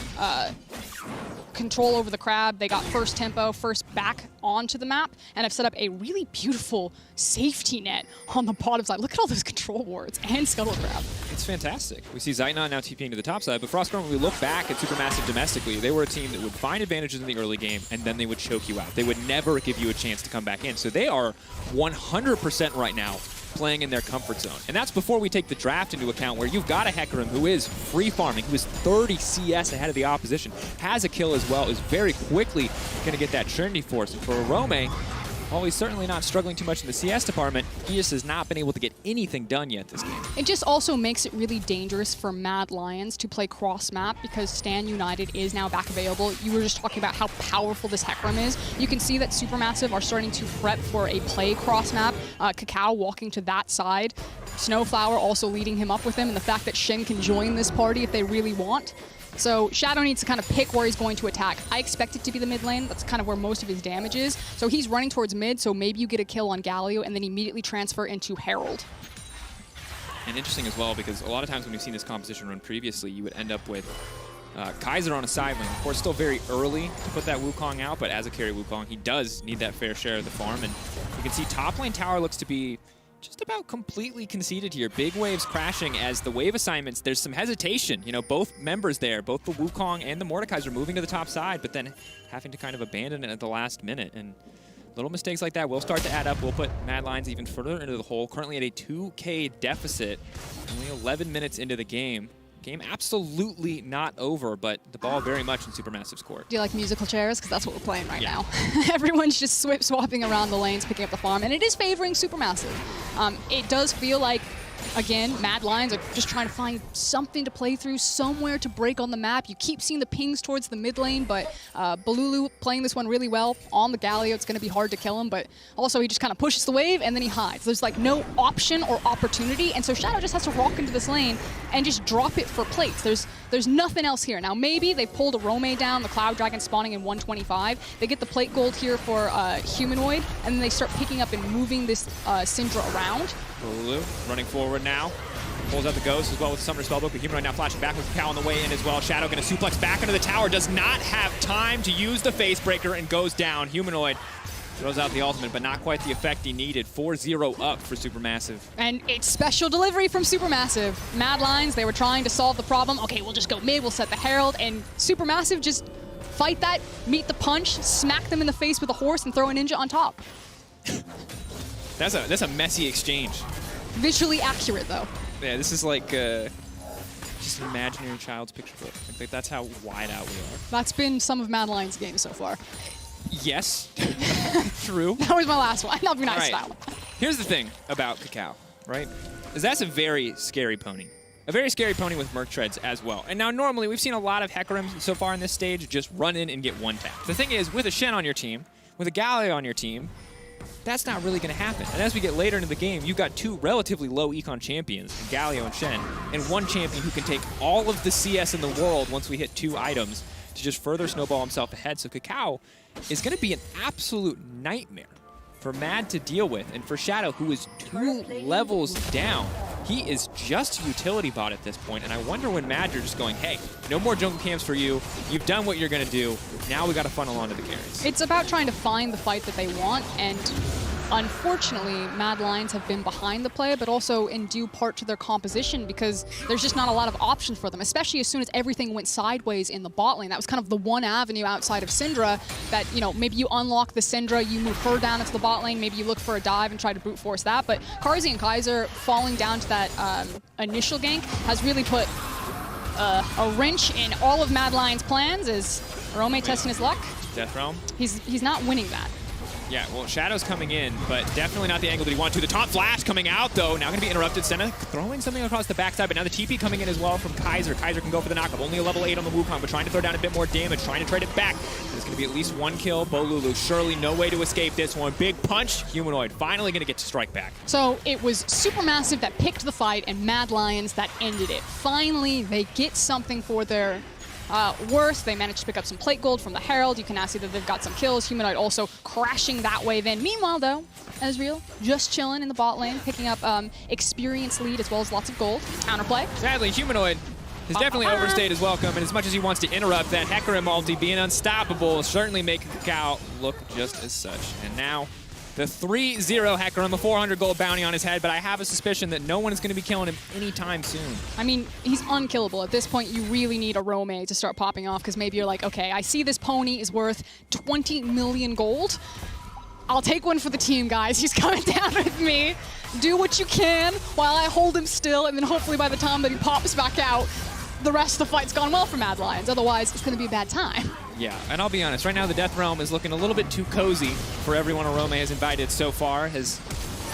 control over the crab. They got first tempo, first back onto the map, and have set up a really beautiful safety net on the bottom side. Look at all those control wards and Scuttle Crab. It's fantastic. We see Zeitnot now TPing to the top side, but FrostGarden, when we look back at SuperMassive domestically, they were a team that would find advantages in the early game, and then they would choke you out. They would never give you a chance to come back in. So they are 100% right now playing in their comfort zone. And that's before we take the draft into account, where you've got a Hecarim who is free farming, who is 30 CS ahead of the opposition, has a kill as well, is very quickly going to get that Trinity Force. And for Rome, while he's certainly not struggling too much in the CS department, he just has not been able to get anything done yet this game. It just also makes it really dangerous for Mad Lions to play cross-map because Stan United is now back available. You were just talking about how powerful this Hecarim is. You can see that SuperMassive are starting to prep for a play cross-map. Cacao walking to that side. Snowflower also leading him up with him, and the fact that Shen can join this party if they really want. So Shadow needs to kind of pick where he's going to attack. I expect it to be the mid lane. That's kind of where most of his damage is. So he's running towards mid, so maybe you get a kill on Galio and then immediately transfer into Herald. And interesting as well, because a lot of times when we've seen this composition run previously, you would end up with Kaiser on a side lane. Of course, still very early to put that Wukong out, but as a carry Wukong, he does need that fair share of the farm. And you can see top lane tower looks to be just about completely conceded here. Big waves crashing as the wave assignments, there's some hesitation. You know, both members there, both the Wukong and the Mordekaiser moving to the top side, but then having to kind of abandon it at the last minute. And little mistakes like that will start to add up. We'll put Mad Lions even further into the hole. Currently at a 2K deficit, only 11 minutes into the game. Game absolutely not over, but the ball very much in SuperMassive's court. Do you like musical chairs? Because that's what we're playing right now. Everyone's just swapping around the lanes, picking up the farm, and it is favoring SuperMassive. It does feel like, again, Mad Lions are just trying to find something to play through, somewhere to break on the map. You keep seeing the pings towards the mid lane, but Balulu playing this one really well on the Galio. It's going to be hard to kill him, but also he just kind of pushes the wave and then he hides. There's like no option or opportunity, and so Shadow just has to walk into this lane and just drop it for plates. There's nothing else here. Now maybe they pulled a Rome down, the Cloud Dragon spawning in 125. They get the plate gold here for Humanoid, and then they start picking up and moving this Syndra around. Balulu running forward now. Pulls out the Ghost as well with the Summoner Spellbook, but Humanoid now flashing back with Cacao on the way in as well. Shadow going to suplex back into the tower, does not have time to use the Face Breaker and goes down. Humanoid throws out the ultimate, but not quite the effect he needed. 4-0 up for SuperMassive. And it's special delivery from SuperMassive. Mad Lions, they were trying to solve the problem. Okay, we'll just go mid, we'll set the Herald, and SuperMassive just fight that, meet the punch, smack them in the face with a horse, and throw a ninja on top. That's a messy exchange. Visually accurate, though. Yeah, this is like just an imaginary child's picture book. Like, that's how wide out we are. That's been some of Mad Lions' games so far. Yes, true. That was my last one. I'll be nice style. Here's the thing about Cacao, right? Is that's a very scary pony. A very scary pony with Merc Treads as well. And now normally we've seen a lot of Hecarims so far in this stage just run in and get one tap. The thing is, with a Shen on your team, with a Galio on your team, that's not really going to happen. And as we get later into the game, you've got two relatively low econ champions, Galio and Shen, and one champion who can take all of the CS in the world once we hit 2 items to just further snowball himself ahead. So Cacao is going to be an absolute nightmare for Mad to deal with. And for Shadow, who is 2 levels down, he is just a utility bot at this point. And I wonder when Mad, you're just going, hey, no more jungle camps for you. You've done what you're going to do. Now we got to funnel onto the carries. It's about trying to find the fight that they want, and unfortunately, Mad Lions have been behind the play, but also in due part to their composition, because there's just not a lot of options for them, especially as soon as everything went sideways in the bot lane. That was kind of the one avenue outside of Syndra that, you know, maybe you unlock the Syndra, you move her down into the bot lane, maybe you look for a dive and try to brute force that, but Karzi and Kaiser falling down to that initial gank has really put a wrench in all of Mad Lions' plans. Is Rome testing his luck? Death Realm? He's not winning that. Yeah, well, Shadow's coming in, but definitely not the angle that he wanted to. The taunt flash coming out, though. Now going to be interrupted. Senna throwing something across the backside, but now the TP coming in as well from Kaiser. Kaiser can go for the knockup. Only a level 8 on the Wukong, but trying to throw down a bit more damage, trying to trade it back. There's going to be at least 1 kill. Bolulu, surely no way to escape this one. Big punch. Humanoid finally going to get to strike back. So it was SuperMassive that picked the fight and Mad Lions that ended it. Finally, they get something for their worth. They managed to pick up some plate gold from the Herald. You can now see that they've got some kills. Humanoid also crashing that wave in. Meanwhile, though, Ezreal just chilling in the bot lane, picking up experience lead as well as lots of gold. Counterplay. Sadly, Humanoid has definitely overstayed his welcome, and as much as he wants to interrupt that Hecarim multi, being unstoppable, certainly making Kakao look just as such. And now, the 3-0 Hecarim, a 400 gold bounty on his head, but I have a suspicion that no one is going to be killing him anytime soon. I mean, he's unkillable. At this point, you really need a Rome to start popping off, because maybe you're like, okay, I see this pony is worth 20 million gold. I'll take one for the team, guys. He's coming down with me. Do what you can while I hold him still, and then hopefully by the time that he pops back out, the rest of the fight's gone well for Mad Lions. Otherwise, it's going to be a bad time. Yeah, and I'll be honest, right now the Death Realm is looking a little bit too cozy for everyone Arome has invited so far. Has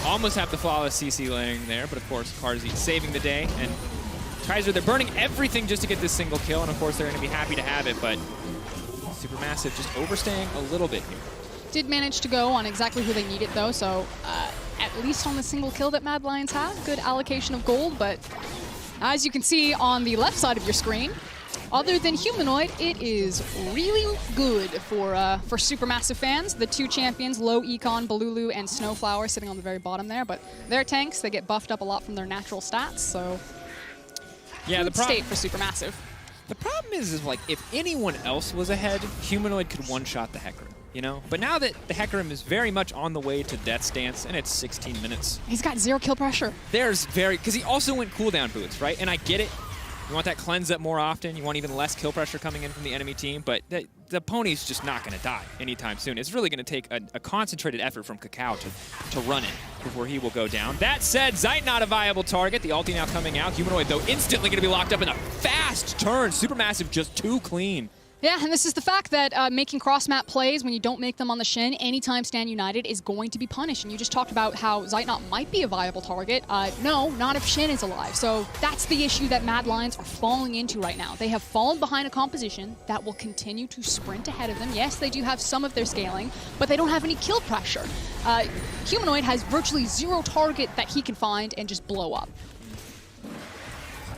almost have the flawless CC laying there, but of course, Karzi saving the day, and Kaiser, they're burning everything just to get this single kill, and of course they're going to be happy to have it, but SuperMassive just overstaying a little bit here. Did manage to go on exactly who they needed, though, so at least on the single kill that Mad Lions have, good allocation of gold, but as you can see on the left side of your screen, other than Humanoid, it is really good for SuperMassive fans. The two champions, Low Econ, Balulu, and Snowflower sitting on the very bottom there, but they're tanks. They get buffed up a lot from their natural stats, so yeah, good state for SuperMassive. The problem is like, if anyone else was ahead, Humanoid could one-shot the Hecarim, you know? But now that the Hecarim is very much on the way to Death's Dance, and it's 16 minutes. He's got 0 kill pressure. Because he also went cooldown boots, right? And I get it. You want that cleanse up more often. You want even less kill pressure coming in from the enemy team. But the pony's just not going to die anytime soon. It's really going to take a concentrated effort from Kakao to run it before he will go down. That said, Zeit not a viable target. The ulti now coming out. Humanoid, though, instantly going to be locked up in a fast turn. SuperMassive just too clean. Yeah, and this is the fact that making cross-map plays when you don't make them on the Shen anytime Stand United is going to be punished. And you just talked about how Zeitnot might be a viable target. No, not if Shen is alive. So that's the issue that Mad Lions are falling into right now. They have fallen behind a composition that will continue to sprint ahead of them. Yes, they do have some of their scaling, but they don't have any kill pressure. Humanoid has virtually 0 target that he can find and just blow up.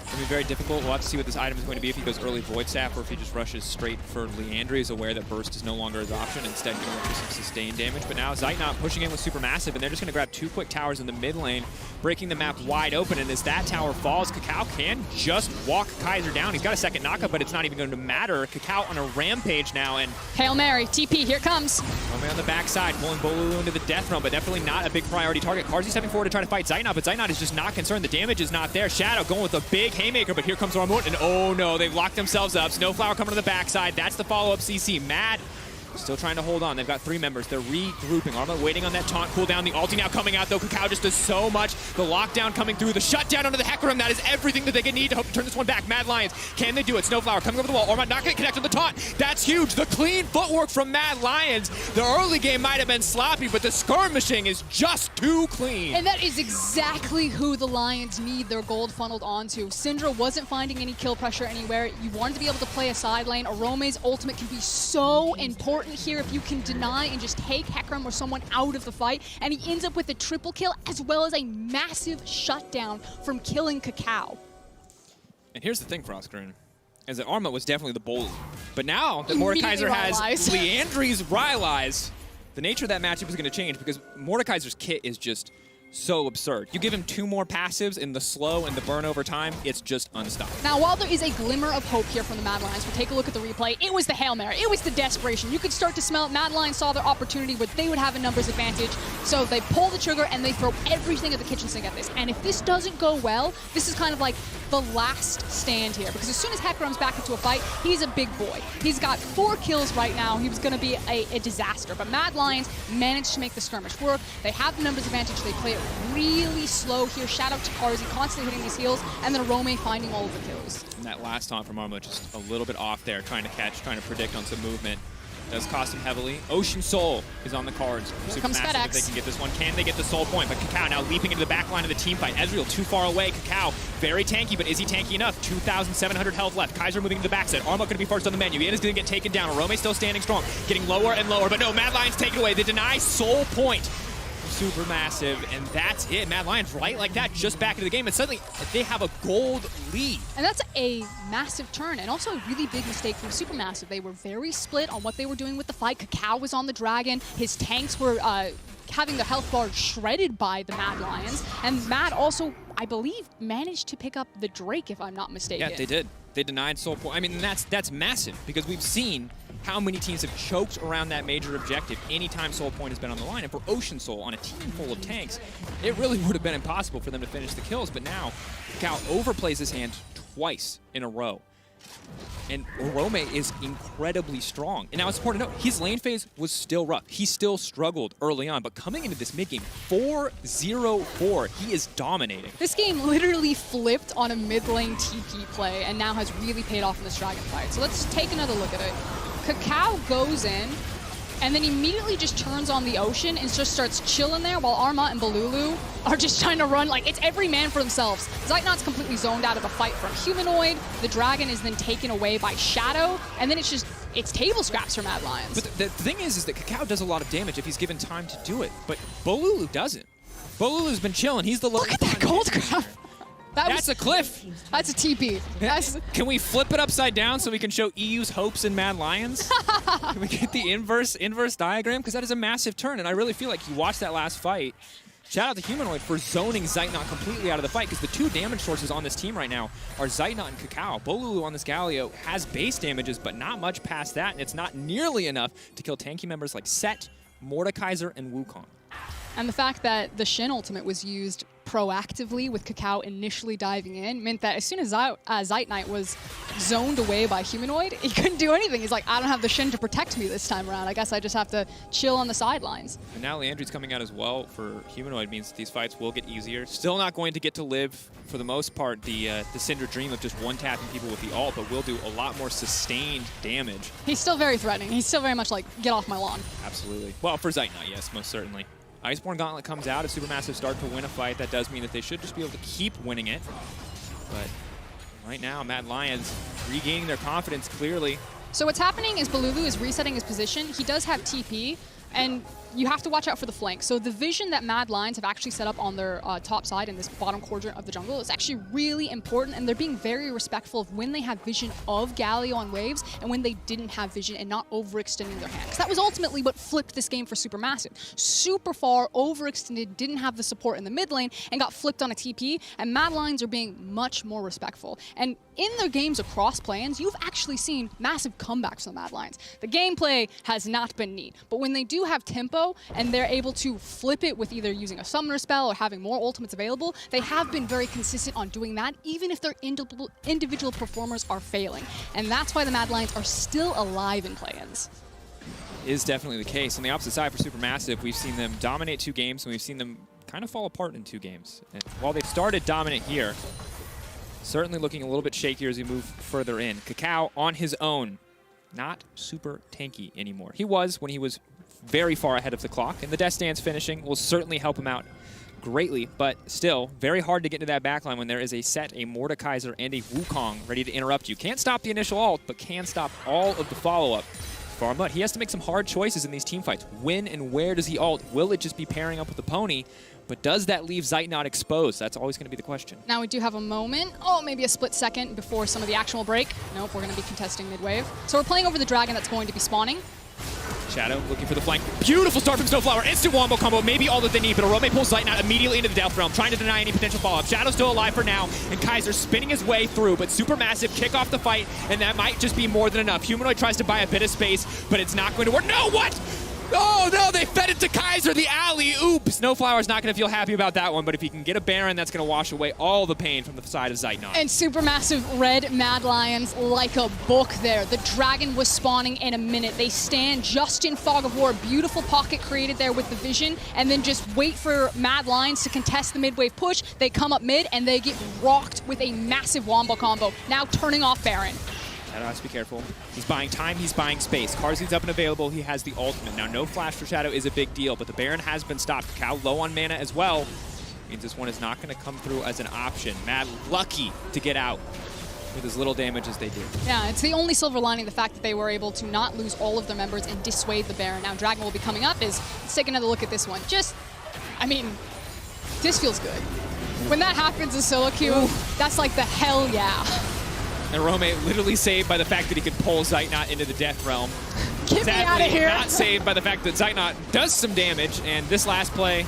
It's going to be very difficult. We'll have to see what this item is going to be if he goes early Void Sap or if he just rushes straight for Leandri. Is aware that Burst is no longer his option, instead going for some sustained damage. But now Zeitnot pushing in with SuperMassive, and they're just going to grab 2 quick towers in the mid lane, breaking the map wide open. And as that tower falls, Kakao can just walk Kaiser down. He's got a second knockup, but it's not even going to matter. Kakao on a rampage now, and Hail Mary, TP, here it comes. Rome on the backside, pulling Bolulu into the Death Realm, but definitely not a big priority target. Karzi stepping forward to try to fight Zeitnot, but Zeitnot is just not concerned. The damage is not there. Shadow going with a big haymaker, but here comes Armut, and oh no, they've locked themselves up. Snowflower coming to the backside. That's the follow-up CC. Mad still trying to hold on. They've got 3 members. They're regrouping. Armut waiting on that taunt cooldown. The ulti now coming out, though. Kakao just does so much. The lockdown coming through. The shutdown onto the Hecarim. That is everything that they can need to hope to turn this one back. Mad Lions, can they do it? Snowflower coming over the wall. Armut not going to connect on the taunt. That's huge. The clean footwork from Mad Lions. The early game might have been sloppy, but the skirmishing is just too clean. And that is exactly who the Lions need their gold funneled onto. Syndra wasn't finding any kill pressure anywhere. You wanted to be able to play a side lane. Arome's ultimate can be so important here if you can deny and just take Hecarim or someone out of the fight, and he ends up with a triple kill as well as a massive shutdown from killing Kakao. And here's the thing, Frostgreen, is that Armut was definitely the bold, but now that Mordekaiser has Leandri's Rylai's, the nature of that matchup is going to change because Mordekaiser's kit is just so absurd. You give him 2 more passives in the slow and the burn over time, it's just unstoppable. Now, while there is a glimmer of hope here from the Mad Lions, we'll take a look at the replay. It was the Hail Mary. It was the desperation. You could start to smell it. Mad Lions saw their opportunity where they would have a numbers advantage, so they pull the trigger and they throw everything at the kitchen sink at this. And if this doesn't go well, this is kind of like the last stand here, because as soon as Hecarim's back into a fight, he's a big boy. He's got 4 kills right now. He was going to be a disaster, but Mad Lions managed to make the skirmish work. They have the numbers advantage. They play it really slow here. Shout out to Karzi, constantly hitting these heals, and then Arome finding all of the kills. And that last taunt from Armut just a little bit off there, trying to catch, trying to predict on some movement. Does cost him heavily. Ocean Soul is on the cards. SuperMassive if they can get this one. Can they get the soul point? But Kakao now leaping into the back line of the team fight. Ezreal too far away. Kakao very tanky, but is he tanky enough? 2,700 health left. Kaiser moving to the backside. Armut going to be first on the menu. Ian is going to get taken down. Arome still standing strong. Getting lower and lower, but no, Mad Lions take it away. They deny soul point. SuperMassive, and that's it. Mad Lions right like that, just back into the game, and suddenly they have a gold lead. And that's a massive turn, and also a really big mistake from SuperMassive. They were very split on what they were doing with the fight. Kakao was on the dragon. His tanks were having the health bar shredded by the Mad Lions, and Mad also, I believe, managed to pick up the Drake, if I'm not mistaken. Yeah, they did. They denied Soul Point. I mean, that's massive because we've seen how many teams have choked around that major objective anytime Soul Point has been on the line. And for Ocean Soul, on a team full of tanks, it really would have been impossible for them to finish the kills. But now, Kakao overplays his hand twice in a row. And Rome is incredibly strong. And now it's important to note, his lane phase was still rough. He still struggled early on, but coming into this mid-game, 4-0-4, he is dominating. This game literally flipped on a mid lane TP play and now has really paid off in this Dragon fight. So let's take another look at it. Kakao goes in and then immediately just turns on the Ocean and just starts chilling there while Arma and Balulu are just trying to run. Like, it's every man for themselves. Zeitnot's completely zoned out of the fight from Humanoid. The Dragon is then taken away by Shadow, and then it's table scraps for Mad Lions. But the thing is that Kakao does a lot of damage if he's given time to do it, but Balulu doesn't. Balulu's been chilling. He's the Look at that gold grab. That's a cliff. That's a TP. Can we flip it upside down so we can show EU's hopes in Mad Lions? Can we get the inverse diagram? Because that is a massive turn, and I really feel like you watched that last fight. Shout out to Humanoid for zoning Zeitnot completely out of the fight, because the two damage sources on this team right now are Zeitnot and Kakao. Bolulu on this Galio has base damages, but not much past that, and it's not nearly enough to kill tanky members like Set, Mordekaiser, and Wukong. And the fact that the Shin ultimate was used proactively with Kakao initially diving in meant that as soon as Zeitnot was zoned away by Humanoid, he couldn't do anything. He's like, I don't have the Shin to protect me this time around. I guess I just have to chill on the sidelines. And now Leandry's coming out as well for Humanoid, means these fights will get easier. Still not going to get to live, for the most part, the Syndra dream of just one-tapping people with the ult, but will do a lot more sustained damage. He's still very threatening. He's still very much like, get off my lawn. Absolutely. Well, for Zeitnot, yes, most certainly. Iceborne Gauntlet comes out. If SuperMassive start to win a fight, that does mean that they should just be able to keep winning it. But right now, Mad Lions regaining their confidence clearly. So what's happening is Balulu is resetting his position. He does have TP, and you have to watch out for the flank. So the vision that Mad Lions have actually set up on their top side in this bottom quadrant of the jungle is actually really important, and they're being very respectful of when they have vision of Galio on waves and when they didn't have vision and not overextending their hand. Because that was ultimately what flipped this game for SuperMassive. Super far, overextended, didn't have the support in the mid lane, and got flipped on a TP, and Mad Lions are being much more respectful. And in their games across plans, you've actually seen massive comebacks from the Mad Lions. The gameplay has not been neat, but when they do have tempo and they're able to flip it with either using a summoner spell or having more ultimates available, they have been very consistent on doing that, even if their individual performers are failing. And that's why the Mad Lions are still alive in play-ins. Is definitely the case. On the opposite side for Supermassive, we've seen them dominate 2 games, and we've seen them kind of fall apart in 2 games. And while they've started dominant here, certainly looking a little bit shakier as we move further in. Kakao on his own, not super tanky anymore. He was when he was very far ahead of the clock, and the Death Stance finishing will certainly help him out greatly, but still very hard to get into that backline when there is a Set, a Mordekaiser, and a Wukong ready to interrupt you. Can't stop the initial ult, but can stop all of the follow-up. Farmut, he has to make some hard choices in these team fights. When and where does he ult? Will it just be pairing up with the pony? But does that leave Zeitnot exposed? That's always going to be the question. Now we do have a moment, maybe a split second before some of the actual break. Nope, we're going to be contesting mid-wave. So we're playing over the dragon that's going to be spawning. Shadow looking for the flank. Beautiful start from Snowflower. Instant wombo combo, maybe all that they need, but Arome pulls Zeitnot immediately into the Death Realm, trying to deny any potential follow-up. Shadow's still alive for now, and Kaiser spinning his way through, but Supermassive kick off the fight, and that might just be more than enough. Humanoid tries to buy a bit of space, but it's not going to work. No, what? Oh no, they fed it to Kaiser, the alley. Oop. Snowflower's not going to feel happy about that one, but if he can get a Baron, that's going to wash away all the pain from the side of Zeitnot. And Supermassive red Mad Lions like a book there. The dragon was spawning in a minute. They stand just in Fog of War. Beautiful pocket created there with the vision, and then just wait for Mad Lions to contest the mid-wave push. They come up mid, and they get rocked with a massive wombo combo, now turning off Baron. Shadow has to be careful. He's buying time, he's buying space. Karzeed's up and available, he has the ultimate. Now, no flash for Shadow is a big deal, but the Baron has been stopped. Kakao low on mana as well. Means this one is not going to come through as an option. Mad lucky to get out with as little damage as they do. Yeah, it's the only silver lining, the fact that they were able to not lose all of their members and dissuade the Baron. Now, Dragon will be coming up. Let's take another look at this one. This feels good. When that happens in solo queue, that's like the hell yeah. And Rome literally saved by the fact that he could pull Zeitnot into the Death Realm. Get me out of here! Not saved by the fact that Zeitnot does some damage, and this last play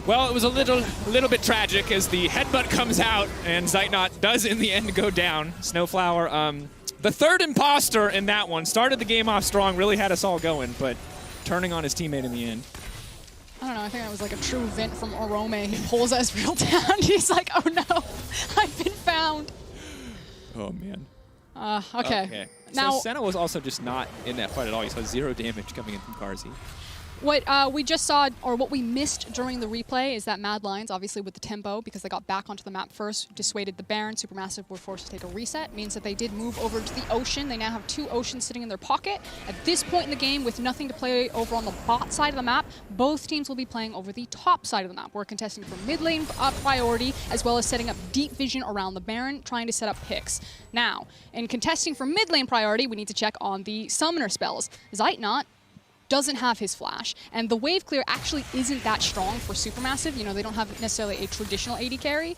Well, it was a little bit tragic as the headbutt comes out and Zeitnot does in the end go down. Snowflower, the third imposter in that one, started the game off strong, really had us all going, but turning on his teammate in the end. I don't know, I think that was like a true vent from Orome. He pulls Ezreal down. He's like, oh no, I've been found. Oh, man. Okay. Now, Now, Senna was also just not in that fight at all. You saw 0 damage coming in from Carzzy. what we just saw, or what we missed during the replay, is that Mad Lions, obviously with the tempo, because they got back onto the map first, dissuaded the Baron. SuperMassive were forced to take a reset. Means that they did move over to the Ocean. They now have 2 Oceans sitting in their pocket. At this point in the game, with nothing to play over on the bot side of the map, both teams will be playing over the top side of the map. We're contesting for mid lane priority, as well as setting up deep vision around the Baron, trying to set up picks. Now, in contesting for mid lane priority, we need to check on the summoner spells. Zeitnot doesn't have his flash, and the wave clear actually isn't that strong for SuperMassive. You know, they don't have necessarily a traditional AD carry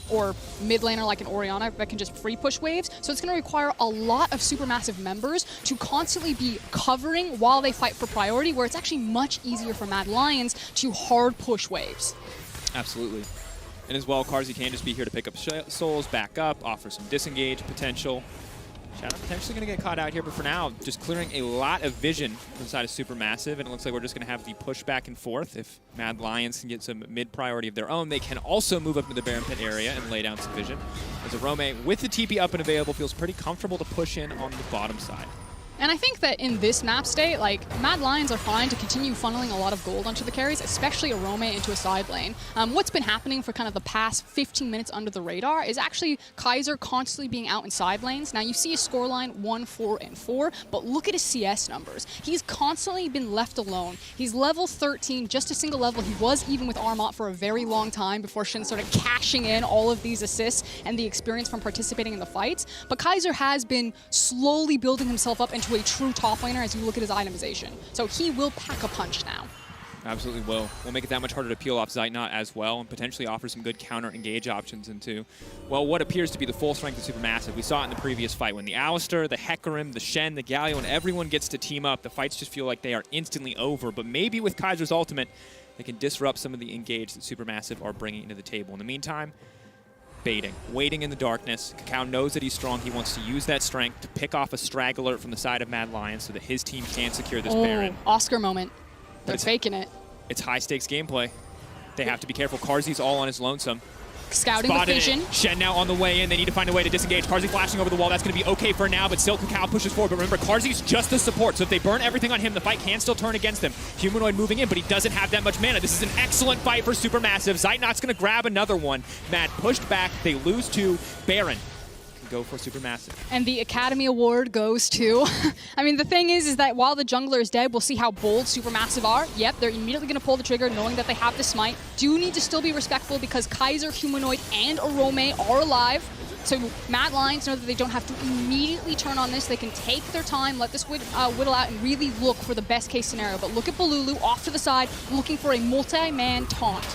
or mid laner like an Orianna that can just free push waves, so it's going to require a lot of SuperMassive members to constantly be covering while they fight for priority, where it's actually much easier for Mad Lions to hard push waves. Absolutely. And as well, Carzzy can just be here to pick up souls, back up, offer some disengage potential. Shadow potentially going to get caught out here, but for now, just clearing a lot of vision from the side of SuperMassive, and it looks like we're just going to have the push back and forth. If Mad Lions can get some mid-priority of their own, they can also move up into the Baron Pit area and lay down some vision. As Orome, with the TP up and available, feels pretty comfortable to push in on the bottom side. And I think that in this map state, like, Mad Lions are fine to continue funneling a lot of gold onto the carries, especially Orome into a side lane. What's been happening for kind of the past 15 minutes under the radar is actually Kaiser constantly being out in side lanes. Now, you see his scoreline 1-4-4, but look at his CS numbers. He's constantly been left alone. He's level 13, just a single level. He was even with Armot for a very long time before Shin started cashing in all of these assists and the experience from participating in the fights. But Kaiser has been slowly building himself up into a true top laner as you look at his itemization. So he will pack a punch now. Absolutely will. Will make it that much harder to peel off Zeitnot as well, and potentially offer some good counter-engage options into, well, what appears to be the full strength of SuperMassive. We saw it in the previous fight when the Alistar, the Hecarim, the Shen, the Galio, and everyone gets to team up. The fights just feel like they are instantly over, but maybe with Kaiser's ultimate, they can disrupt some of the engage that SuperMassive are bringing into the table. In the meantime, baiting, waiting in the darkness. Kakao knows that he's strong. He wants to use that strength to pick off a straggler from the side of Mad Lions so that his team can secure this Baron. Oscar moment. They're faking it. It's high-stakes gameplay. They have to be careful. Carzzy's all on his lonesome. Scouting with vision. Shen now on the way in. They need to find a way to disengage. Carzzy flashing over the wall. That's going to be okay for now, but still Kakao pushes forward. But remember, Carzzy's just the support, so if they burn everything on him, the fight can still turn against him. Humanoid moving in, but he doesn't have that much mana. This is an excellent fight for SuperMassive. Zeitnot's going to grab another one. Mad pushed back. They lose to Baron. Go for SuperMassive. And the Academy Award goes to... I mean, the thing is that while the jungler is dead, we'll see how bold SuperMassive are. Yep, they're immediately going to pull the trigger knowing that they have the smite. Do need to still be respectful because Kaiser, Humanoid, and Orome are alive. So Mad Lions know that they don't have to immediately turn on this. They can take their time, let this whittle out, and really look for the best case scenario. But look at Balulu off to the side, looking for a multi-man taunt.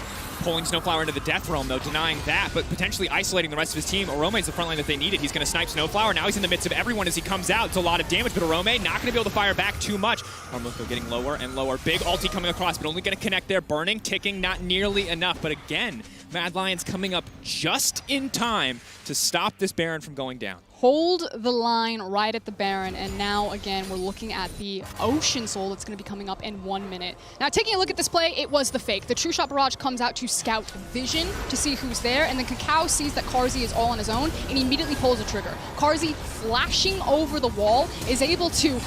Pulling Snowflower into the death realm, though, denying that, but potentially isolating the rest of his team. Orome is the front line that they needed. He's going to snipe Snowflower. Now he's in the midst of everyone as he comes out. It's a lot of damage, but Orome not going to be able to fire back too much. Armoko getting lower and lower. Big ulti coming across, but only going to connect there. Burning, ticking, not nearly enough. But again, Mad Lions coming up just in time to stop this Baron from going down. Hold the line right at the Baron, and now again we're looking at the Ocean Soul that's going to be coming up in 1 minute. Now taking a look at this play, it was the fake. The True Shot Barrage comes out to scout vision to see who's there, and then Kakao sees that Carzzy is all on his own and he immediately pulls a trigger. Carzzy flashing over the wall is able to,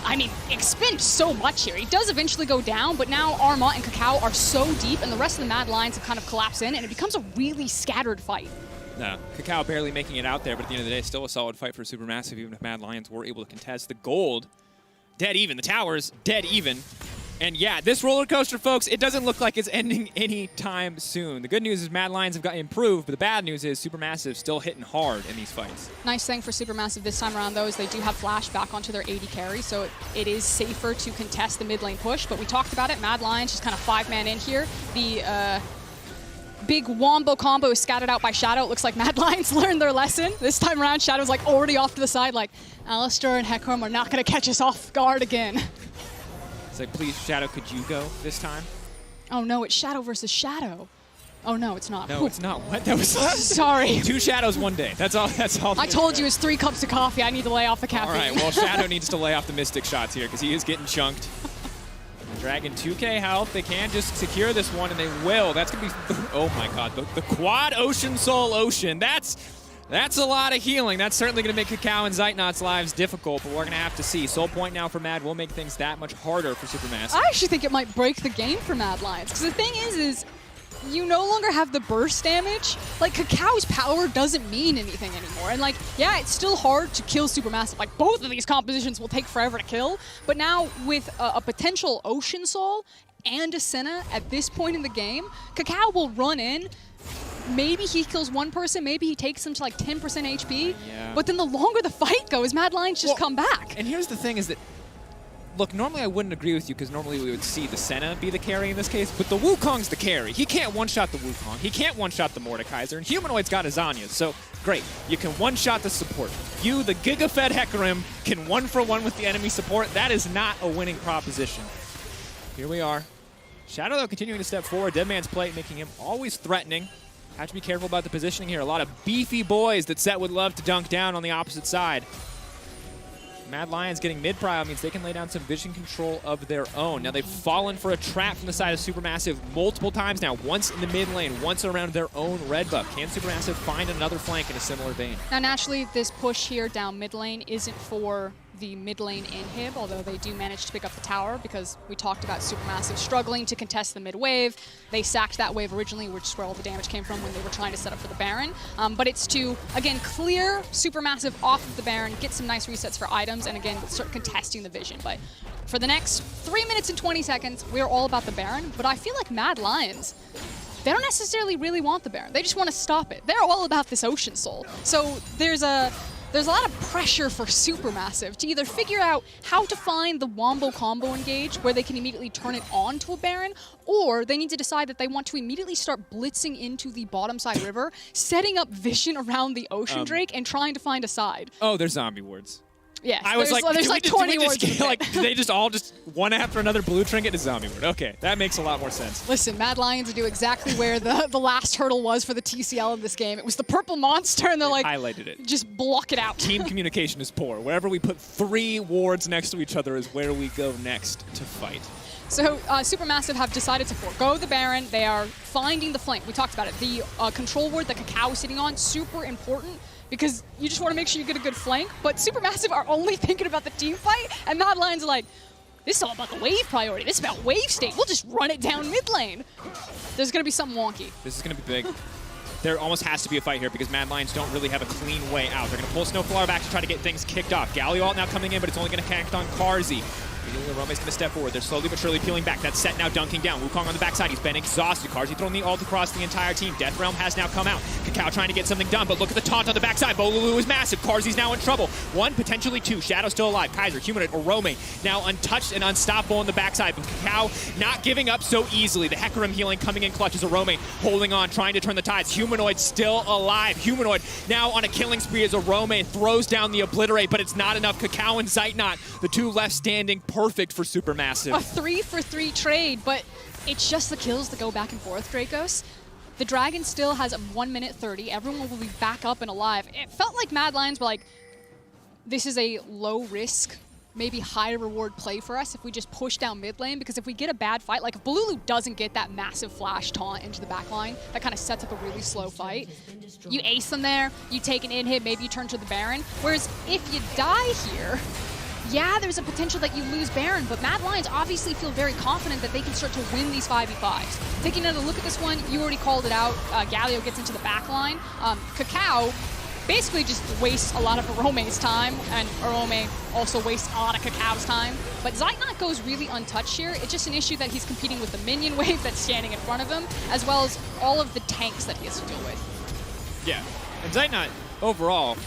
I mean, expend so much here. He does eventually go down, but now Armot and Kakao are so deep and the rest of the Mad Lions have kind of collapsed in, and it becomes a really scattered fight. No, Kakao barely making it out there, but at the end of the day, still a solid fight for SuperMassive, even if Mad Lions were able to contest. The gold, dead even. The towers, dead even. And yeah, this roller coaster, folks, it doesn't look like it's ending anytime soon. The good news is Mad Lions have got improved, but the bad news is SuperMassive still hitting hard in these fights. Nice thing for SuperMassive this time around, though, is they do have Flash back onto their AD carry, so it is safer to contest the mid lane push. But we talked about it. Mad Lions just kind of 5-man in here. The big wombo combo is scattered out by Shadow. It looks like Mad Lions learned their lesson. This time around, Shadow's like already off to the side, like, Alistar and Hecarim are not going to catch us off guard again. It's like, please, Shadow, could you go this time? Oh no, it's Shadow versus Shadow. Oh no, it's not. No, it's not. What? That was sorry. 2 shadows 1 day. That's all. That's all. I told you it's 3 cups of coffee. I need to lay off the caffeine. All right. Well, Shadow needs to lay off the Mystic shots here because he is getting chunked. Dragon 2K health. They can just secure this one, and they will. That's gonna be. Oh my God. The quad Ocean Soul Ocean. That's a lot of healing. That's certainly going to make Kakao and Zeitnot's lives difficult, but we're going to have to see. Soul Point now for Mad will make things that much harder for SuperMassive. I actually think it might break the game for Mad Lions, because the thing is you no longer have the burst damage. Like, Kakao's power doesn't mean anything anymore. And, like, yeah, it's still hard to kill Supermassive. Like, both of these compositions will take forever to kill. But now, with a potential Ocean Soul and a Senna at this point in the game, Kakao will run in. Maybe he kills one person, maybe he takes them to like 10% HP, but then the longer the fight goes, Mad Lions just come back. And here's the thing is that, look, normally I wouldn't agree with you because normally we would see the Senna be the carry in this case, but the Wukong's the carry. He can't one-shot the Wukong, he can't one-shot the Mordekaiser, and Humanoid's got his Zanyas, so great. You can one-shot the support. You, the Giga-Fed Hecarim, can 1-for-1 with the enemy support. That is not a winning proposition. Here we are. Shadow, though, continuing to step forward. Deadman's Plate making him always threatening. Have to be careful about the positioning here. A lot of beefy boys that Set would love to dunk down on the opposite side. Mad Lions getting mid-prio means they can lay down some vision control of their own. Now they've fallen for a trap from the side of SuperMassive multiple times now. Once in the mid lane, once around their own red buff. Can SuperMassive find another flank in a similar vein? Now naturally, this push here down mid lane isn't for the mid lane inhib, although they do manage to pick up the tower because we talked about Supermassive struggling to contest the mid wave. They sacked that wave originally, which is where all the damage came from when they were trying to set up for the Baron. But it's to, again, clear Supermassive off of the Baron, get some nice resets for items, and again, start contesting the vision. But for the next 3 minutes and 20 seconds, we're all about the Baron, but I feel like Mad Lions, they don't necessarily really want the Baron. They just want to stop it. They're all about this Ocean Soul. So there's a lot of pressure for Supermassive to either figure out how to find the Wombo combo engage where they can immediately turn it on to a Baron, or they need to decide that they want to immediately start blitzing into the bottom side river, setting up vision around the Ocean Drake, and trying to find a side. Oh, there's zombie wards. Yes, I was like, there's like 20 wards. Like, do they just all just one after another blue trinket to zombie ward? Okay, that makes a lot more sense. Listen, Mad Lions do exactly where the last hurdle was for the TCL in this game. It was the purple monster, and they're like, highlighted it. Just block it out. Team communication is poor. Wherever we put 3 wards next to each other is where we go next to fight. So Supermassive have decided to forego the Baron. They are finding the flank. We talked about it. The control ward that Kakao is sitting on, super important, because you just want to make sure you get a good flank. But Supermassive are only thinking about the team fight, and Mad Lions are like, this is all about the wave priority. This is about wave state. We'll just run it down mid lane. There's going to be something wonky. This is going to be big. There almost has to be a fight here because Mad Lions don't really have a clean way out. They're going to pull Snowflower back to try to get things kicked off. Galio ult now coming in, but it's only going to connect on Carzzy. Rome's going to step forward. They're slowly but surely peeling back. That Set now dunking down. Wukong on the backside. He's been exhausted. Carzzy throwing the ult across the entire team. Death Realm has now come out. Kakao trying to get something done, but look at the taunt on the backside. Bolulu is massive. Carzzy's now in trouble. 1, potentially 2. Shadow still alive. Kaiser, Humanoid, or Rome now untouched and unstoppable on the backside. But Kakao not giving up so easily. The Hecarim healing coming in clutch as Rome holding on, trying to turn the tides. Humanoid still alive. Humanoid now on a killing spree as Rome throws down the Obliterate, but it's not enough. Kakao and Zeitnot, the 2 left standing, perfect for SuperMassive. A 3-for-3 trade, but it's just the kills that go back and forth, Dracos. The Dragon still has 1 minute 30. Everyone will be back up and alive. It felt like Mad Lions were like, this is a low risk, maybe high reward play for us if we just push down mid lane, because if we get a bad fight, like if Bolulu doesn't get that massive flash taunt into the back line, that kind of sets up a really slow fight. You ace them there, you take an inhib, maybe you turn to the Baron. Whereas if you die here, yeah, there's a potential that you lose Baron, but Mad Lions obviously feel very confident that they can start to win these 5v5s. Taking another look at this one, you already called it out. Galio gets into the back line. Kakao basically just wastes a lot of Arome's time, and Arome also wastes a lot of Kakao's time. But Zeitnot goes really untouched here. It's just an issue that he's competing with the minion wave that's standing in front of him, as well as all of the tanks that he has to deal with. Yeah, and Zeitnot, overall,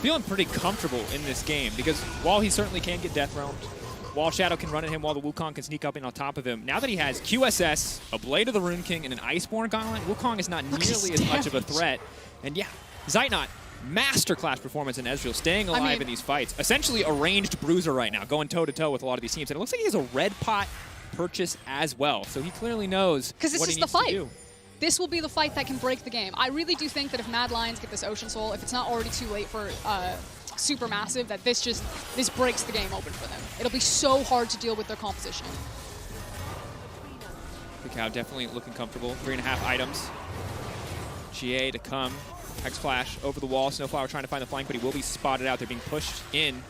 feeling pretty comfortable in this game because while he certainly can get Death Realmed, while Shadow can run at him, while the Wukong can sneak up in on top of him, now that he has QSS, a Blade of the Rune King, and an Iceborne Gauntlet, Wukong is not nearly as much of a threat. And yeah, Zeitnot, masterclass performance in Ezreal, staying alive in these fights. Essentially a ranged bruiser right now, going toe-to-toe with a lot of these teams. And it looks like he has a red pot purchase as well. So he clearly knows because this what is he the needs to fight. do. This will be the fight that can break the game. I really do think that if Mad Lions get this Ocean Soul, if it's not already too late for SuperMassive, that this breaks the game open for them. It'll be so hard to deal with their composition. Kakao definitely looking comfortable. 3.5 items. GA to come. Hex Flash over the wall. Snowflower trying to find the flank, but he will be spotted out. They're being pushed in.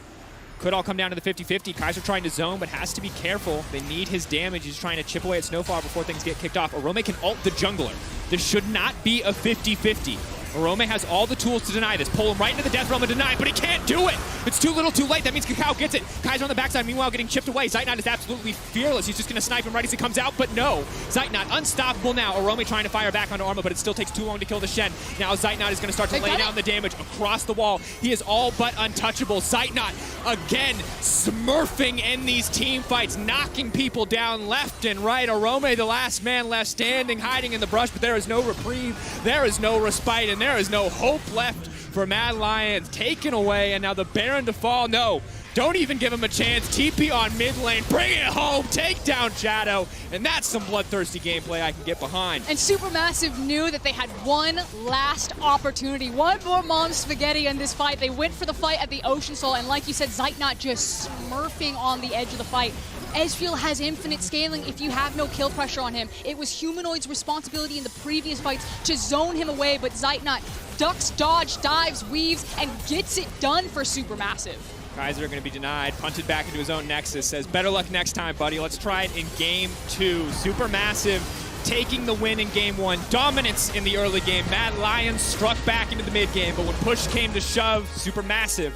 Could all come down to the 50-50. Kaiser trying to zone, but has to be careful. They need his damage. He's trying to chip away at Snowflower before things get kicked off. Arome can ult the jungler. This should not be a 50-50. Arome has all the tools to deny this. Pull him right into the Death Realm and deny, but he can't do it. It's too little too late. That means Kakao gets it. Kaiser on the backside, meanwhile getting chipped away. Zeitnot is absolutely fearless. He's just going to snipe him right as he comes out, but no. Zeitnot unstoppable now. Arome trying to fire back onto Arma, but it still takes too long to kill the Shen. Now Zeitnot is going to start to lay down the damage across the wall. He is all but untouchable. Zeitnot, again, smurfing in these team fights, knocking people down left and right. Arome, the last man left standing, hiding in the brush, but there is no reprieve. There is no respite, and there is no hope left for Mad Lions. Taken away, and now the Baron to fall. No, don't even give him a chance. TP on mid lane, bring it home, take down Shadow, and that's some bloodthirsty gameplay I can get behind. And SuperMassive knew that they had one last opportunity, one more mom spaghetti in this fight. They went for the fight at the Ocean Soul, and like you said, Zeitnot just smurfing on the edge of the fight. Ezreal has infinite scaling if you have no kill pressure on him. It was Humanoid's responsibility in the previous fights to zone him away, but Zeitnot ducks, dodge, dives, weaves, and gets it done for SuperMassive. Kaiser going to be denied, punted back into his own Nexus, says, better luck next time, buddy. Let's try it in Game 2. SuperMassive taking the win in Game 1. Dominance in the early game. Mad Lions struck back into the mid game, but when push came to shove, SuperMassive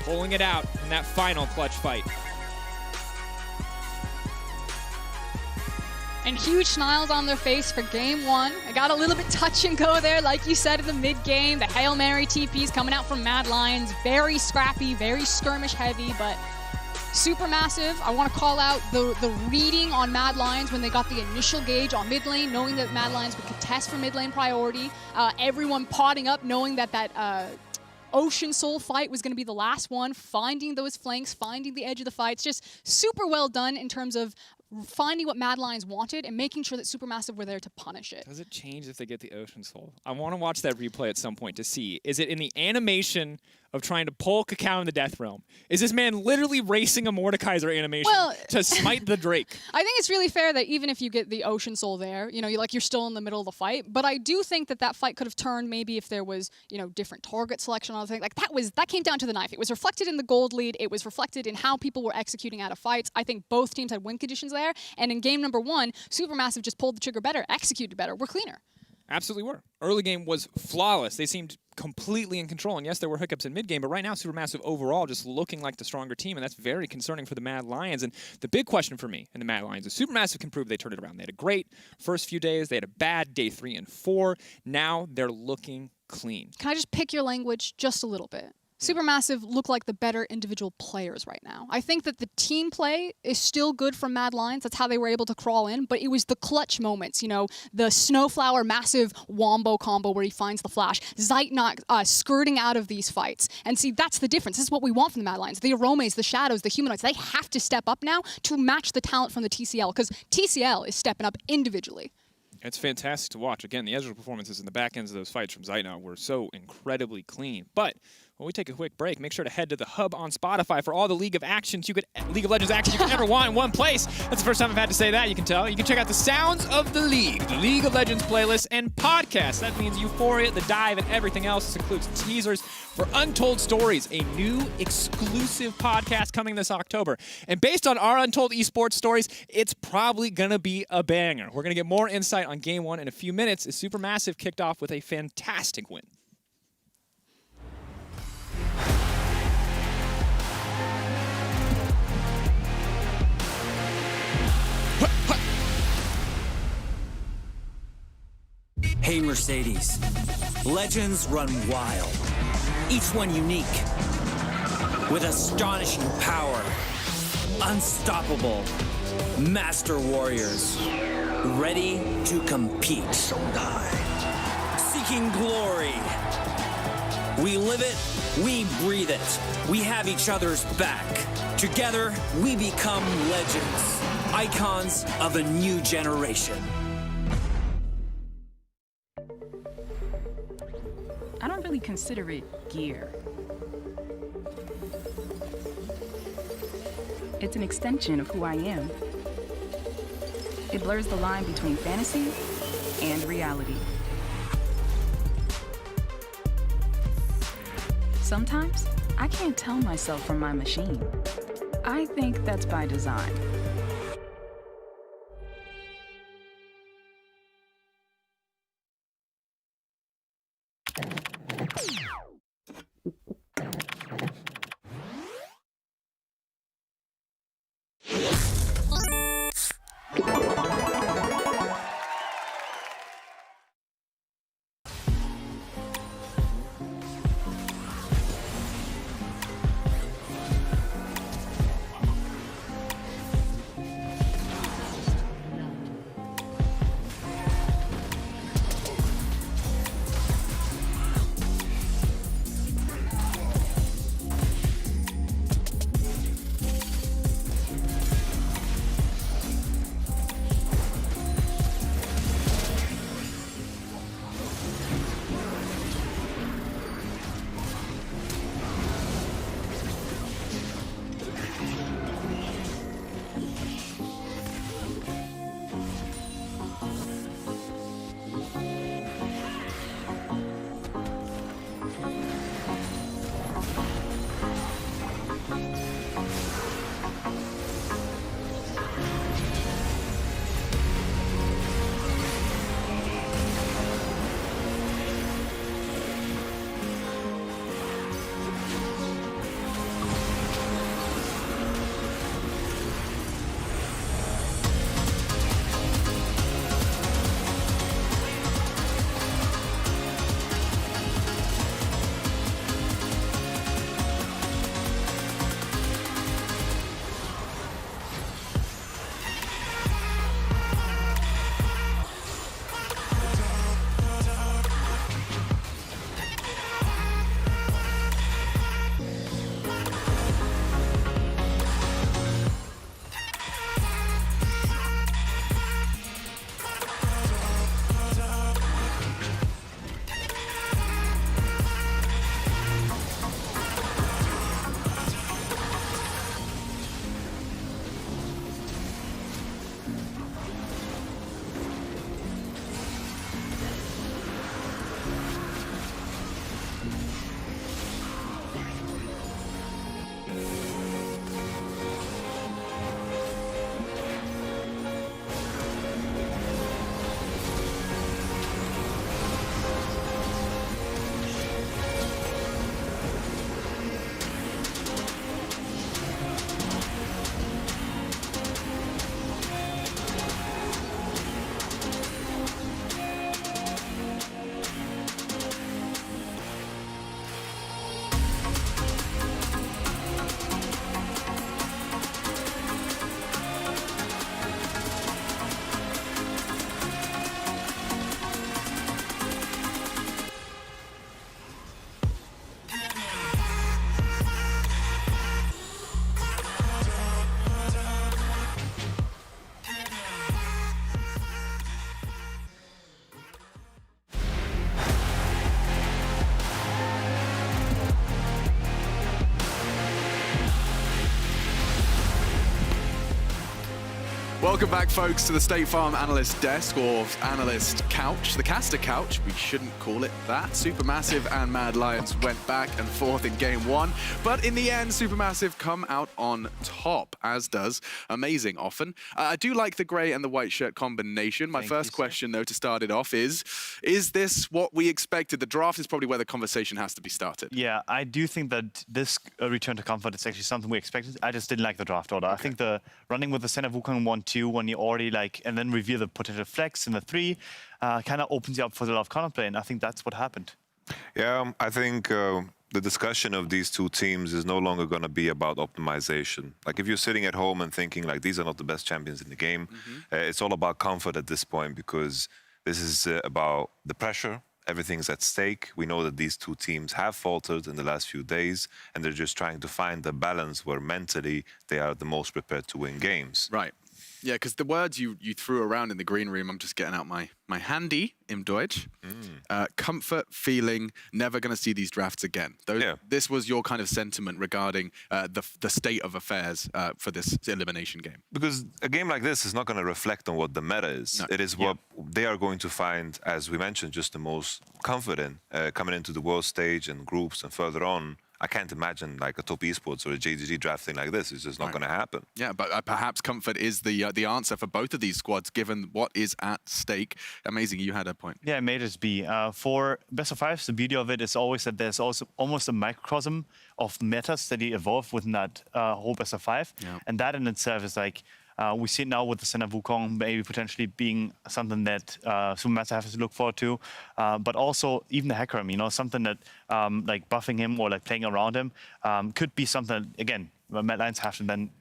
pulling it out in that final clutch fight. And huge smiles on their face for Game 1. It got a little bit touch and go there, like you said in the mid-game. The Hail Mary TPs coming out from Mad Lions. Very scrappy, very skirmish heavy, but SuperMassive, I want to call out the reading on Mad Lions when they got the initial gauge on mid lane, knowing that Mad Lions would contest for mid lane priority. Everyone potting up, knowing that Ocean Soul fight was going to be the last one, finding those flanks, finding the edge of the fight. It's just super well done in terms of finding what Mad Lions wanted and making sure that SuperMassive were there to punish it. Does it change if they get the Ocean Soul? I want to watch that replay at some point to see. Is it in the animation of trying to pull Kakao in the Death Realm? Is this man literally racing a Mordekaiser animation to smite the Drake? I think it's really fair that even if you get the Ocean Soul there, you're still in the middle of the fight. But I do think that fight could have turned maybe if there was, different target selection on the thing. Like that came down to the knife. It was reflected in the gold lead. It was reflected in how people were executing out of fights. I think both teams had win conditions there. And in game number 1, SuperMassive just pulled the trigger better, executed better. We're cleaner. Absolutely were. Early game was flawless. They seemed completely in control. And yes, there were hiccups in mid-game, but right now SuperMassive overall just looking like the stronger team, and that's very concerning for the Mad Lions. And the big question for me and the Mad Lions is SuperMassive can prove they turned it around. They had a great first few days. They had a bad day 3 and 4. Now they're looking clean. Can I just pick your language just a little bit? SuperMassive look like the better individual players right now. I think that the team play is still good from Mad Lions. That's how they were able to crawl in. But it was the clutch moments, the Snowflower massive wombo combo where he finds the flash. Zeitnot skirting out of these fights. And see, that's the difference. This is what we want from the Mad Lions. The Aromes, the Shadows, the Humanoids, they have to step up now to match the talent from the TCL, because TCL is stepping up individually. It's fantastic to watch. Again, the Ezreal performances in the back ends of those fights from Zeitnot were so incredibly clean. But when we take a quick break, make sure to head to the hub on Spotify for all the League of Legends actions you could ever want in one place. That's the first time I've had to say that, you can tell. You can check out the Sounds of the League of Legends playlist and podcasts. That means Euphoria, The Dive, and everything else. This includes teasers for Untold Stories, a new exclusive podcast coming this October. And based on our Untold Esports stories, it's probably going to be a banger. We're going to get more insight on Game 1 in a few minutes as SuperMassive kicked off with a fantastic win. Hey Mercedes, legends run wild, each one unique, with astonishing power, unstoppable, master warriors, ready to compete, seeking glory. We live it, we breathe it, we have each other's back. Together, we become legends, icons of a new generation. I don't really consider it gear. It's an extension of who I am. It blurs the line between fantasy and reality. Sometimes, I can't tell myself from my machine. I think that's by design. Welcome back, folks, to the State Farm Analyst Desk, or Analyst Couch, the Caster Couch. We shouldn't call it that. SuperMassive and Mad Lions went back and forth in Game 1, but in the end, SuperMassive come out on top, as does Amazing often. I do like the grey and the white shirt combination. My first question, though, to start it off is this what we expected? The draft is probably where the conversation has to be started. Yeah, I do think that this return to comfort is actually something we expected. I just didn't like the draft order. Okay. I think the running with the center Wukong 1-2 when you already and then reveal the potential flex in the 3 kind of opens you up for the lot of counterplay, and I think that's what happened. Yeah, I think the discussion of these two teams is no longer going to be about optimization. Like, if you're sitting at home and thinking, like, these are not the best champions in the game, it's all about comfort at this point, because this is about the pressure. Everything's at stake. We know that these two teams have faltered in the last few days, and they're just trying to find the balance where mentally they are the most prepared to win games. Right. Yeah, because the words you threw around in the green room, I'm just getting out my handy im Deutsch. Comfort, feeling, never going to see these drafts again. This was your kind of sentiment regarding the state of affairs for this elimination game. Because a game like this is not going to reflect on what the meta is. No. It is what they are going to find, as we mentioned, just the most confident coming into the world stage and groups and further on. I can't imagine like a top esports or a JDG drafting like this. It's just not going to happen. Yeah, but perhaps comfort is the answer for both of these squads, given what is at stake. Amazing, you had a point. Yeah, it may just be. For best of fives, the beauty of it is always that there's also almost a microcosm of metas that evolve within that whole best of five. Yeah. And that in itself is like, we see it now with the Senna Wukong maybe potentially being something that SuperMassive has to look forward to, but also even the Hecarim, you know, something that like buffing him or like playing around him could be something, again, Mad Lions have to then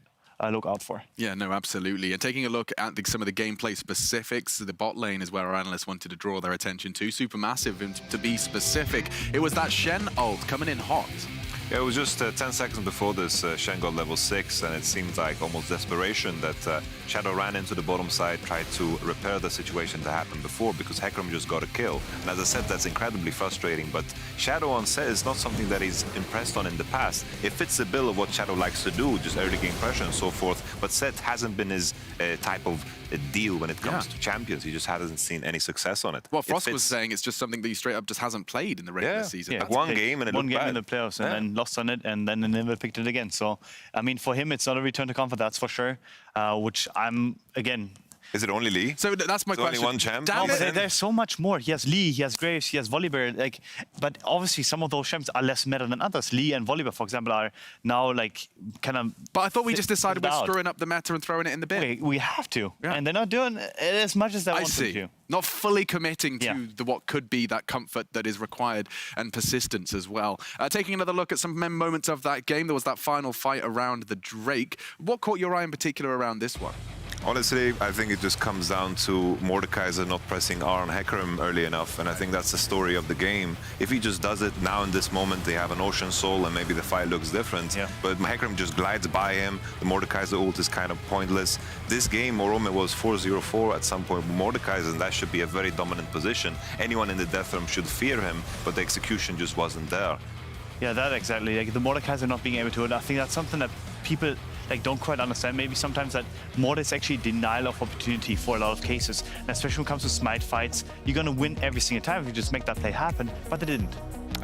look out for. Yeah, no, absolutely. And taking a look at some of the gameplay specifics, the bot lane is where our analysts wanted to draw their attention to. SuperMassive, and to be specific, it was that Shen ult coming in hot. Yeah, it was just 10 seconds before this Shen got level 6, and it seemed like almost desperation that Shadow ran into the bottom side, tried to repair the situation that happened before because Hecarim just got a kill. And as I said, that's incredibly frustrating, but Shadow on set is not something that he's impressed on in the past. It fits the bill of what Shadow likes to do, just early game pressure and so forth, but set hasn't been his type of deal when it comes to champions. He just hasn't seen any success on it. Well, Frost was saying it's just something that he straight up just hasn't played in the regular season. Yeah, That's one big. game and it looked bad. In the playoffs and then lost on it and then never picked it again. So, I mean, for him, it's not a return to comfort, that's for sure, which I'm, again... Is it only Lee? So that's my question. Only one champ? No, but there's so much more. He has Lee, he has Graves, he has Volibear. Like, but obviously some of those champs are less meta than others. Lee and Volibear, for example, are now like kind of. But I thought we just decided we're screwing up the meta and throwing it in the bin. We have to, and they're not doing it as much as they want them to. Not fully committing to what could be that comfort that is required and persistence as well. Taking another look at some moments of that game, there was that final fight around the Drake. What caught your eye in particular around this one? Honestly, I think it just comes down to Mordekaiser not pressing R on Hecarim early enough, and I think that's the story of the game. If he just does it now in this moment, they have an Ocean Soul, and maybe the fight looks different. But Hecarim just glides by him. The Mordekaiser ult is kind of pointless. This game, Orome was 4-0-4 at some point with Mordekaiser, and that should be a very dominant position. Anyone in the death room should fear him, but the execution just wasn't there. Yeah, that exactly. Like the Mordekaiser not being able to, I think that's something that people like don't quite understand. Maybe sometimes that Mord is actually denial of opportunity for a lot of cases. And especially when it comes to smite fights, you're gonna win every single time if you just make that play happen, but they didn't.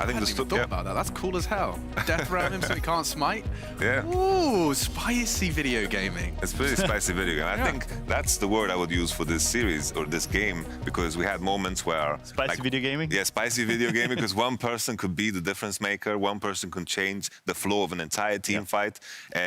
I think I thought about that. That's cool as hell. Death around him so he can't smite. Yeah. Ooh, spicy video gaming. It's pretty spicy video game. I think that's the word I would use for this series or this game, because we had moments where... Spicy video gaming? Yeah, spicy video gaming, because one person could be the difference maker, one person could change the flow of an entire team fight.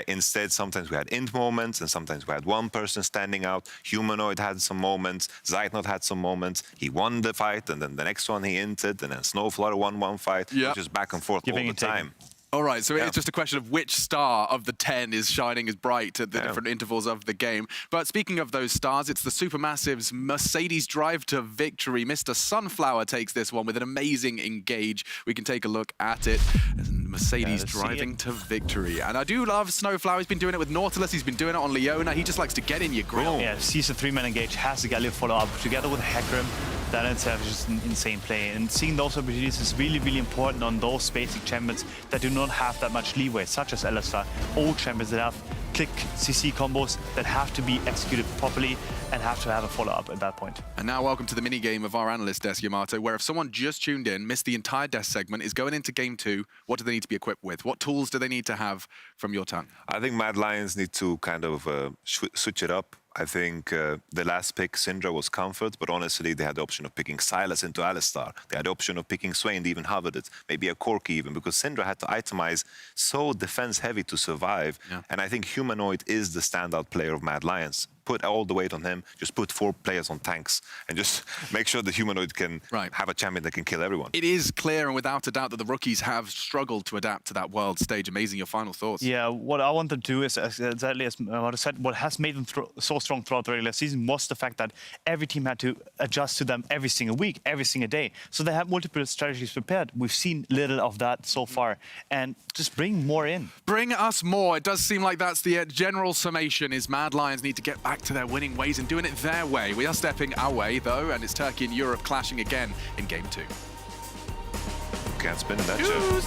Instead, sometimes we had int moments, and sometimes we had one person standing out. Humanoid had some moments, Zeitnot had some moments. He won the fight, and then the next one he inted, and then Snowflutter won one fight. Just back and forth all the time. All right, so it's just a question of which star of the 10 is shining as bright at the different intervals of the game. But speaking of those stars, it's the SuperMassive's Mercedes drive to victory. Mr. Sunflower takes this one with an amazing engage. We can take a look at it. Mercedes driving to victory. And I do love Snowflower. He's been doing it with Nautilus. He's been doing it on Leona. He just likes to get in your grill. Yeah, sees a 3-man engage, has the Galio follow-up together with Hecarim. That in itself is just an insane play. And seeing those opportunities is really, really important on those basic champions that do not have that much leeway, such as Alistar. Old champions that have click CC combos that have to be executed properly and have to have a follow-up at that point. And now welcome to the mini-game of our analyst desk, Yamato, where if someone just tuned in, missed the entire desk segment, is going into game 2, what do they need to be equipped with? What tools do they need to have from your tongue? I think Mad Lions need to kind of switch it up. I think the last pick, Syndra, was comfort, but honestly, they had the option of picking Silas into Alistar. They had the option of picking Swain, they even hovered it, maybe a Corki even, because Syndra had to itemize so defense-heavy to survive. And I think Humanoid is the standout player of Mad Lions. Put all the weight on him, just put 4 players on tanks, and just make sure the Humanoid can have a champion that can kill everyone. It is clear and without a doubt that the rookies have struggled to adapt to that world stage. Amazing, your final thoughts. Yeah, what I want them to do is, exactly as I said, what has made them so strong throughout the regular season was the fact that every team had to adjust to them every single week, every single day. So they have multiple strategies prepared. We've seen little of that so far, and just bring more in. Bring us more. It does seem like that's the general summation, is Mad Lions need to get back back to their winning ways and doing it their way. We are stepping our way, though, and it's Turkey and Europe clashing again in Game 2. Can't spin that shit.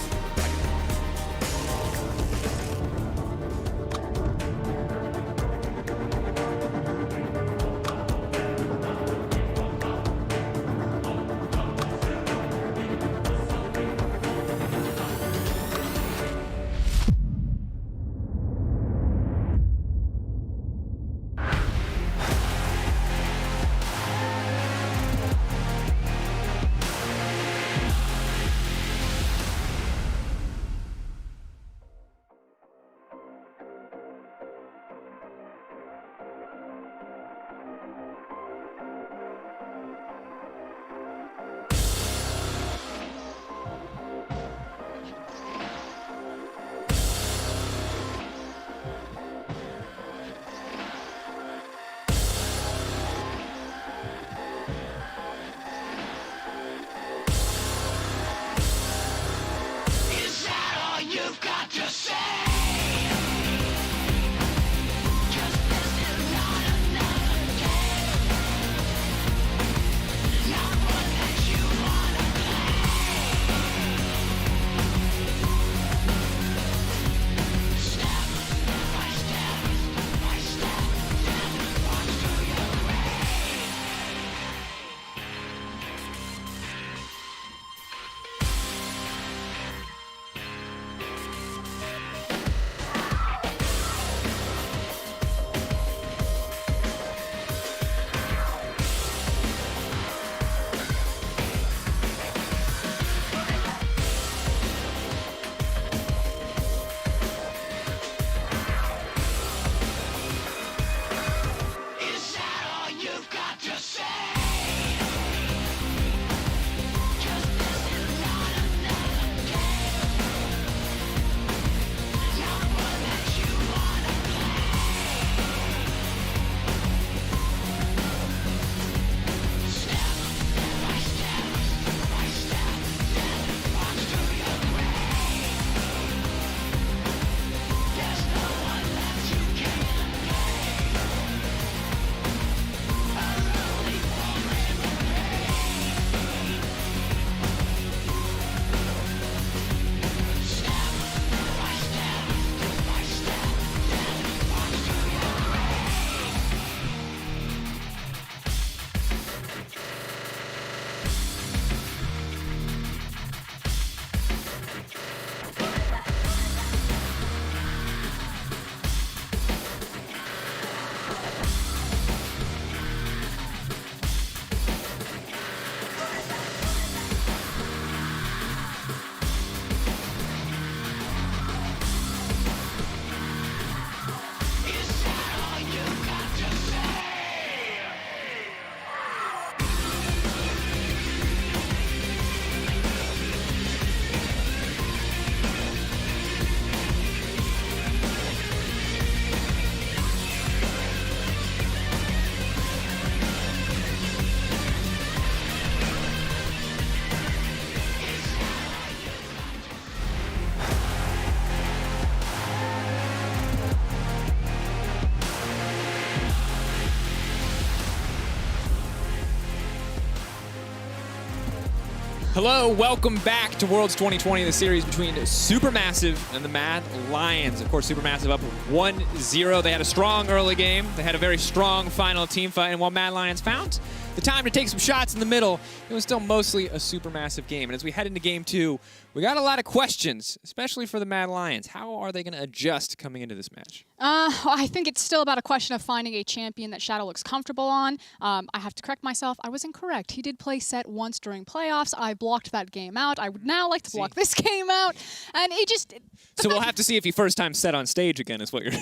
Hello, welcome back to Worlds 2020, the series between SuperMassive and the Mad Lions. Of course, SuperMassive up 1-0. They had a strong early game. They had a very strong final team fight, and while Mad Lions found the time to take some shots in the middle, it was still mostly a SuperMassive game. And as we head into Game 2, we got a lot of questions, especially for the Mad Lions. How are they going to adjust coming into this match? I think it's still about a question of finding a champion that Shadow looks comfortable on. I have to correct myself. I was incorrect. He did play set once during playoffs. I blocked that game out. I would now like to block this game out. And it just... So we'll have to see if he first time set on stage again is what you're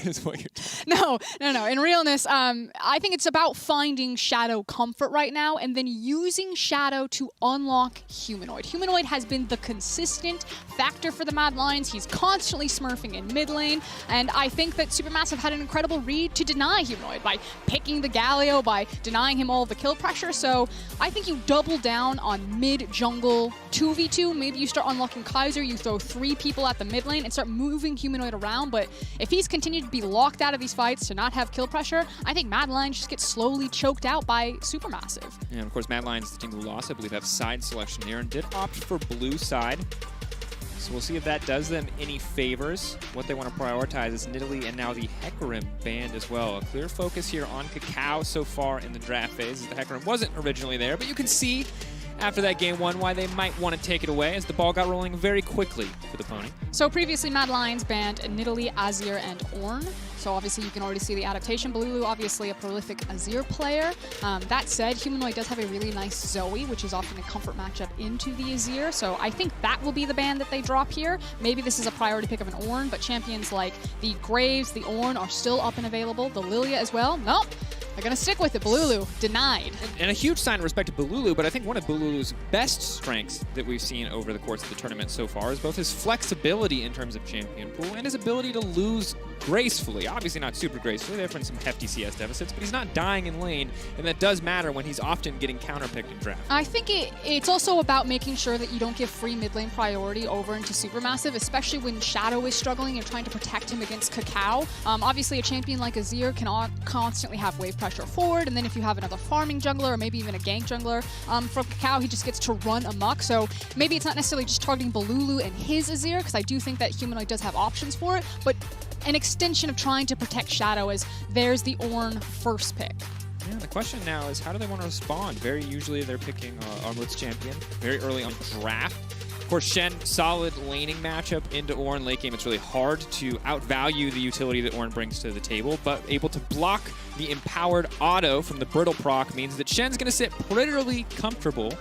No. In realness, I think it's about finding Shadow comfort right right now, and then using Shadow to unlock Humanoid. Humanoid has been the consistent factor for the Mad Lions. He's constantly smurfing in mid lane, and I think that SuperMassive had an incredible read to deny Humanoid by picking the Galio, by denying him all of the kill pressure. So I think you double down on mid jungle 2v2. Maybe you start unlocking Kaiser, you throw 3 people at the mid lane and start moving Humanoid around. But if he's continued to be locked out of these fights, to not have kill pressure, I think Mad Lions just get slowly choked out by SuperMassive. And of course, Mad Lions, the team who lost, I believe, have side selection here and did opt for blue side. So we'll see if that does them any favors. What they want to prioritize is Nidalee and now the Hecarim banned as well. A clear focus here on Kakao so far in the draft phase, as the Hecarim wasn't originally there, but you can see after that game 1 why they might want to take it away, as the ball got rolling very quickly for the pony. So previously, Mad Lions banned Nidalee, Azir, and Ornn. So obviously you can already see the adaptation. Balulu, obviously a prolific Azir player. That said, Humanoid does have a really nice Zoe, which is often a comfort matchup into the Azir. So I think that will be the ban that they drop here. Maybe this is a priority pick of an Ornn, but champions like the Graves, the Ornn are still up and available. The Lilia as well. Nope. They're going to stick with it. Balulu, denied. And a huge sign of respect to Balulu, but I think one of Balulu's best strengths that we've seen over the course of the tournament so far is both his flexibility in terms of champion pool and his ability to lose gracefully. Obviously not super gracefully, they're from some hefty CS deficits, but he's not dying in lane, and that does matter when he's often getting counterpicked in draft. I think it's also about making sure that you don't give free mid lane priority over into SuperMassive, especially when Shadow is struggling and trying to protect him against Kakao. Obviously, a champion like Azir can constantly have wave pressure forward, and then if you have another farming jungler or maybe even a gank jungler from Kakao, he just gets to run amok. So maybe it's not necessarily just targeting Balulu and his Azir, because I do think that Humanoid does have options for it, but an extension of trying to protect Shadow as there's the Ornn first pick. Yeah, the question now is how do they want to respond? Very usually they're picking Armut's champion very early on draft. Of course, Shen, solid laning matchup into Ornn. Late game, it's really hard to outvalue the utility that Ornn brings to the table, but able to block the empowered auto from the brittle proc means that Shen's going to sit prettily comfortable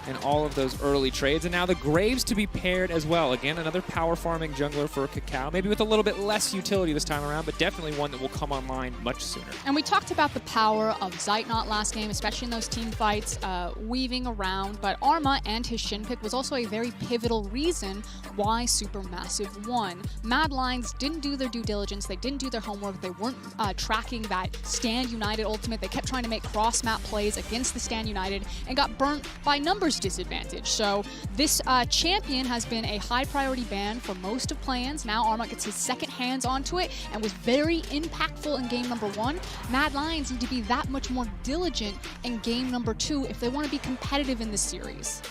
in all of those early trades. And now the Graves to be paired as well. Again, another power farming jungler for Kakao, maybe with a little bit less utility this time around, but definitely one that will come online much sooner. And we talked about the power of Zeitnot last game, especially in those team fights, weaving around, but Arma and his Shin pick was also a very pivotal reason why SuperMassive won. Mad Lions didn't do their due diligence, they didn't do their homework, they weren't tracking that Stand United ultimate, they kept trying to make cross-map plays against the Stand United and got burnt by numbers disadvantage. So this champion has been a high priority ban for most of plans. Now Arma gets his second hands onto it and was very impactful in game number 1. Mad Lions need to be that much more diligent in game number 2 if they want to be competitive in this series.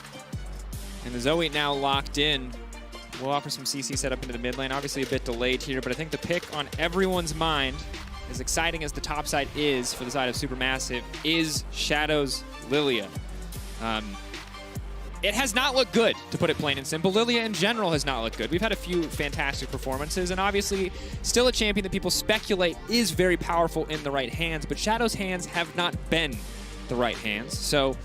And the Zoe now locked in. We'll offer some CC setup into the mid lane. Obviously a bit delayed here, but I think the pick on everyone's mind, as exciting as the top side is for the side of SuperMassive, is Shadow's Lilia. It has not looked good, to put it plain and simple. Lilia in general has not looked good. We've had a few fantastic performances, and obviously still a champion that people speculate is very powerful in the right hands, but Shadow's hands have not been the right hands. So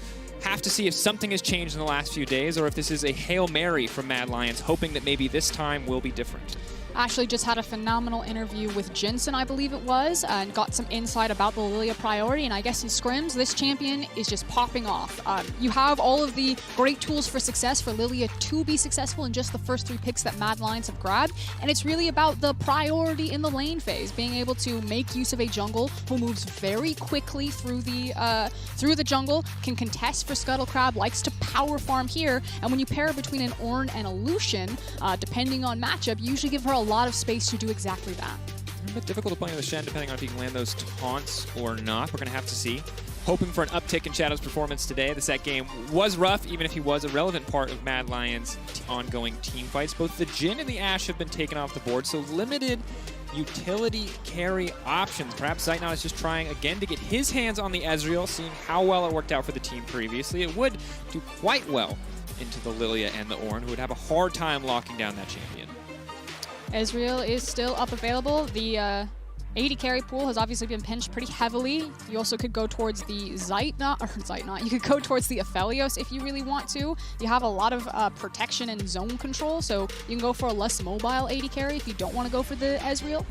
have to see if something has changed in the last few days, or if this is a Hail Mary from Mad Lions, hoping that maybe this time will be different. Actually just had a phenomenal interview with Jensen, I believe it was, and got some insight about the Lilia priority, and I guess in scrims, this champion is just popping off. You have all of the great tools for success for Lilia to be successful in just the first 3 picks that Mad Lions have grabbed, and it's really about the priority in the lane phase, being able to make use of a jungle who moves very quickly through the jungle, can contest for Scuttle Crab, likes to power farm here, and when you pair between an Ornn and a Lucian, depending on matchup, you usually give her a lot of space to do exactly that. A bit difficult to play with Shen depending on if he can land those taunts or not. We're going to have to see. Hoping for an uptick in Shadow's performance today. The set game was rough, even if he was a relevant part of Mad Lions' ongoing team fights. Both the Jhin and the Ashe have been taken off the board, so limited utility carry options. Perhaps Zeitnot is just trying again to get his hands on the Ezreal, seeing how well it worked out for the team previously. It would do quite well into the Lilia and the Ornn, who would have a hard time locking down that champion. Ezreal is still up available. The AD carry pool has obviously been pinched pretty heavily. You also could go towards the Zeitnot. You could go towards the Aphelios if you really want to. You have a lot of protection and zone control, so you can go for a less mobile AD carry if you don't want to go for the Ezreal.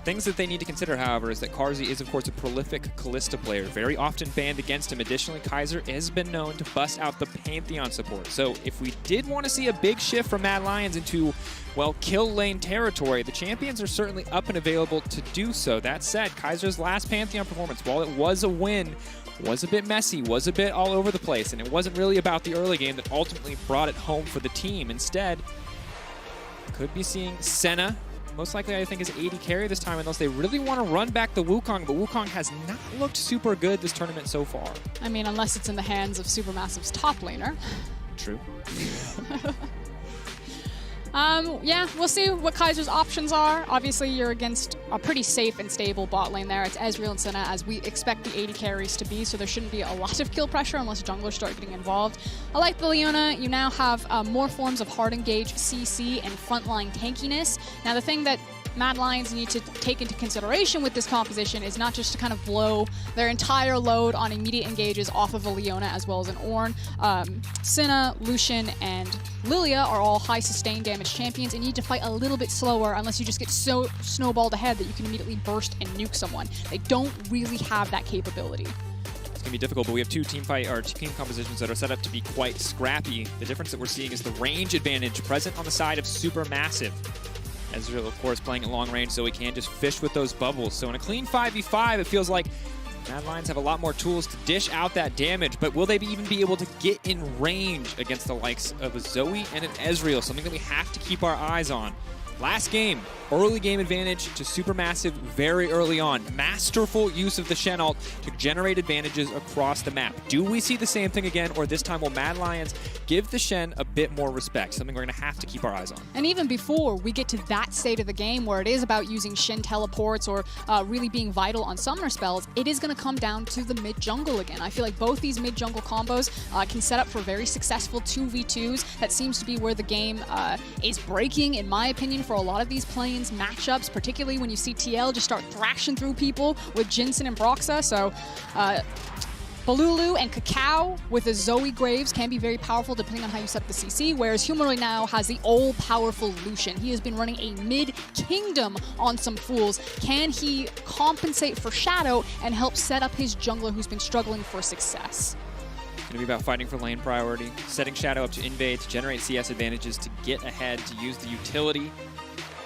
Things that they need to consider, however, is that Carzzy is, of course, a prolific Kalista player, very often banned against him. Additionally, Kaiser has been known to bust out the Pantheon support. So if we did want to see a big shift from Mad Lions into, well, kill lane territory, the champions are certainly up and available to do so. That said, Kaiser's last Pantheon performance, while it was a win, was a bit messy, was a bit all over the place, and it wasn't really about the early game that ultimately brought it home for the team. Instead, could be seeing Senna, most likely I think is AD carry this time, unless they really want to run back the Wukong, but Wukong has not looked super good this tournament so far. I mean, unless it's in the hands of SuperMassive's top laner. True. Yeah, we'll see what Kaiser's options are. Obviously, you're against a pretty safe and stable bot lane there. It's Ezreal and Senna, as we expect the AD carries to be, so there shouldn't be a lot of kill pressure unless junglers start getting involved. I like the Leona. You now have more forms of hard engage, CC, and frontline tankiness. Now, the thing that Mad Lions need to take into consideration with this composition is not just to kind of blow their entire load on immediate engages off of a Leona as well as an Ornn. Senna, Lucian, and Lilia are all high sustained damage champions and need to fight a little bit slower unless you just get so snowballed ahead that you can immediately burst and nuke someone. They don't really have that capability. It's going to be difficult, but we have two team compositions that are set up to be quite scrappy. The difference that we're seeing is the range advantage present on the side of SuperMassive. Ezreal, of course, playing at long range, so he can just fish with those bubbles. So in a clean 5v5, it feels like Mad Lions have a lot more tools to dish out that damage, but will they even be able to get in range against the likes of a Zoe and an Ezreal, something that we have to keep our eyes on. Last game, early game advantage to SuperMassive very early on. Masterful use of the Shen ult to generate advantages across the map. Do we see the same thing again, or this time will Mad Lions give the Shen a bit more respect? Something we're going to have to keep our eyes on. And even before we get to that state of the game where it is about using Shen teleports or really being vital on summoner spells, it is going to come down to the mid-jungle again. I feel like both these mid-jungle combos can set up for very successful 2v2s. That seems to be where the game is breaking, in my opinion, for a lot of these Plains matchups, particularly when you see TL just start thrashing through people with Jinsen and Broxa. So Balulu and Cacao with a Zoe Graves can be very powerful depending on how you set the CC, whereas Humanoid now has the all-powerful Lucian. He has been running a mid-kingdom on some fools. Can he compensate for Shadow and help set up his jungler who's been struggling for success? It's going to be about fighting for lane priority, setting Shadow up to invade, to generate CS advantages, to get ahead, to use the utility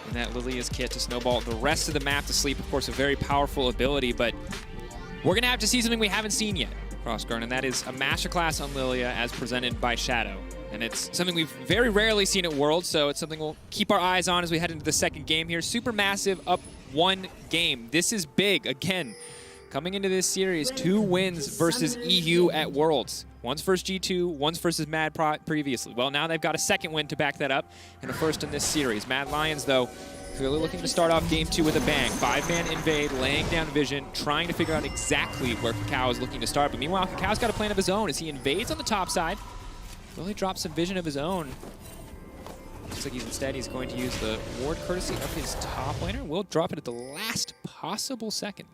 in that Lilia's kit to snowball the rest of the map to sleep. Of course, a very powerful ability, but we're going to have to see something we haven't seen yet, Crossguard, and that is a masterclass on Lilia as presented by Shadow. And it's something we've very rarely seen at Worlds, so it's something we'll keep our eyes on as we head into the second game here. SuperMassive up 1 game. This is big. Again, coming into this series, 2 wins versus EU at Worlds. One's versus G2, one's versus Mad previously. Well, now they've got a second win to back that up, and a first in this series. Mad Lions, though, clearly looking to start off game 2 with a bang. 5-man invade, laying down vision, trying to figure out exactly where Cacao is looking to start. But meanwhile, Cacao's got a plan of his own as he invades on the top side. Will he drop some vision of his own? Looks like he's going to use the ward courtesy of his top laner. Will drop it at the last possible second.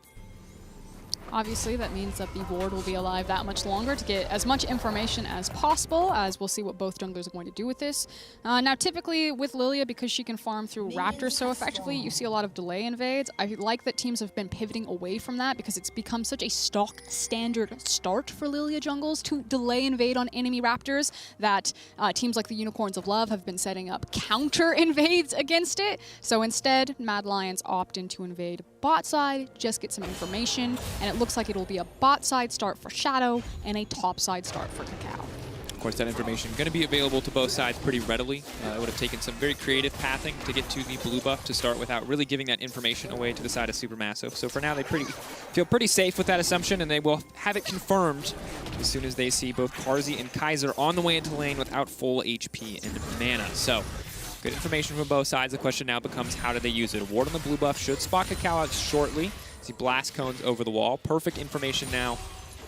Obviously, that means that the ward will be alive that much longer to get as much information as possible, as we'll see what both junglers are going to do with this. Now, typically with Lilia, because she can farm through Raptors so effectively, you see a lot of delay invades. I like that teams have been pivoting away from that because it's become such a stock standard start for Lilia jungles to delay invade on enemy Raptors that teams like the Unicorns of Love have been setting up counter invades against it. So instead, Mad Lions opt in to invade bot side, just get some information, and it looks like it'll be a bot side start for Shadow and a top side start for Cacao. Of course, that information going to be available to both sides pretty readily. It would have taken some very creative pathing to get to the blue buff to start without really giving that information away to the side of SuperMassive. So for now, they feel pretty safe with that assumption, and they will have it confirmed as soon as they see both Carzzy and Kaiser on the way into lane without full HP and mana. So good information from both sides. The question now becomes, how do they use it? A ward on the blue buff should spot Cacao out shortly as he blast cones over the wall. Perfect information now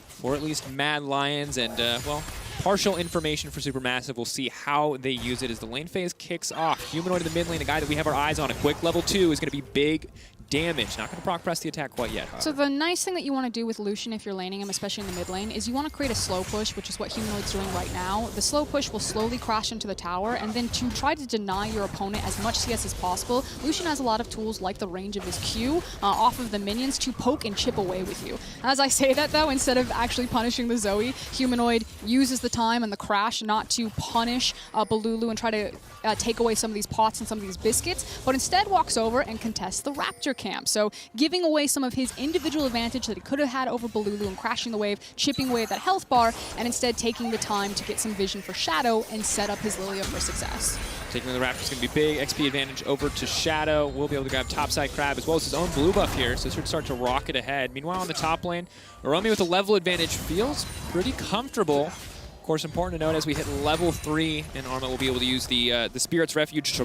for at least Mad Lions, and, well, partial information for SuperMassive. We'll see how they use it as the lane phase kicks off. Humanoid in the mid lane, a guy that we have our eyes on. A quick level 2 is going to be big damage. Not going to proc press the attack quite yet, however. So the nice thing that you want to do with Lucian if you're laning him, especially in the mid lane, is you want to create a slow push, which is what Humanoid's doing right now. The slow push will slowly crash into the tower, and then to try to deny your opponent as much CS as possible, Lucian has a lot of tools like the range of his Q off of the minions to poke and chip away with you. As I say that though, instead of actually punishing the Zoe, Humanoid uses the time and the crash not to punish Balulu and try to take away some of these pots and some of these biscuits, but instead walks over and contests the Raptor camp. So giving away some of his individual advantage that he could have had over Balulu and crashing the wave, chipping away at that health bar, and instead taking the time to get some vision for Shadow and set up his Lilia for success. Taking the Raptors is going to be big. XP advantage over to Shadow. We'll be able to grab topside Crab as well as his own blue buff here, so should start to rocket ahead. Meanwhile, on the top lane, Aromi with a level advantage feels pretty comfortable. Of course, important to note, as we hit level 3, and Arma will be able to use the Spirit's Refuge to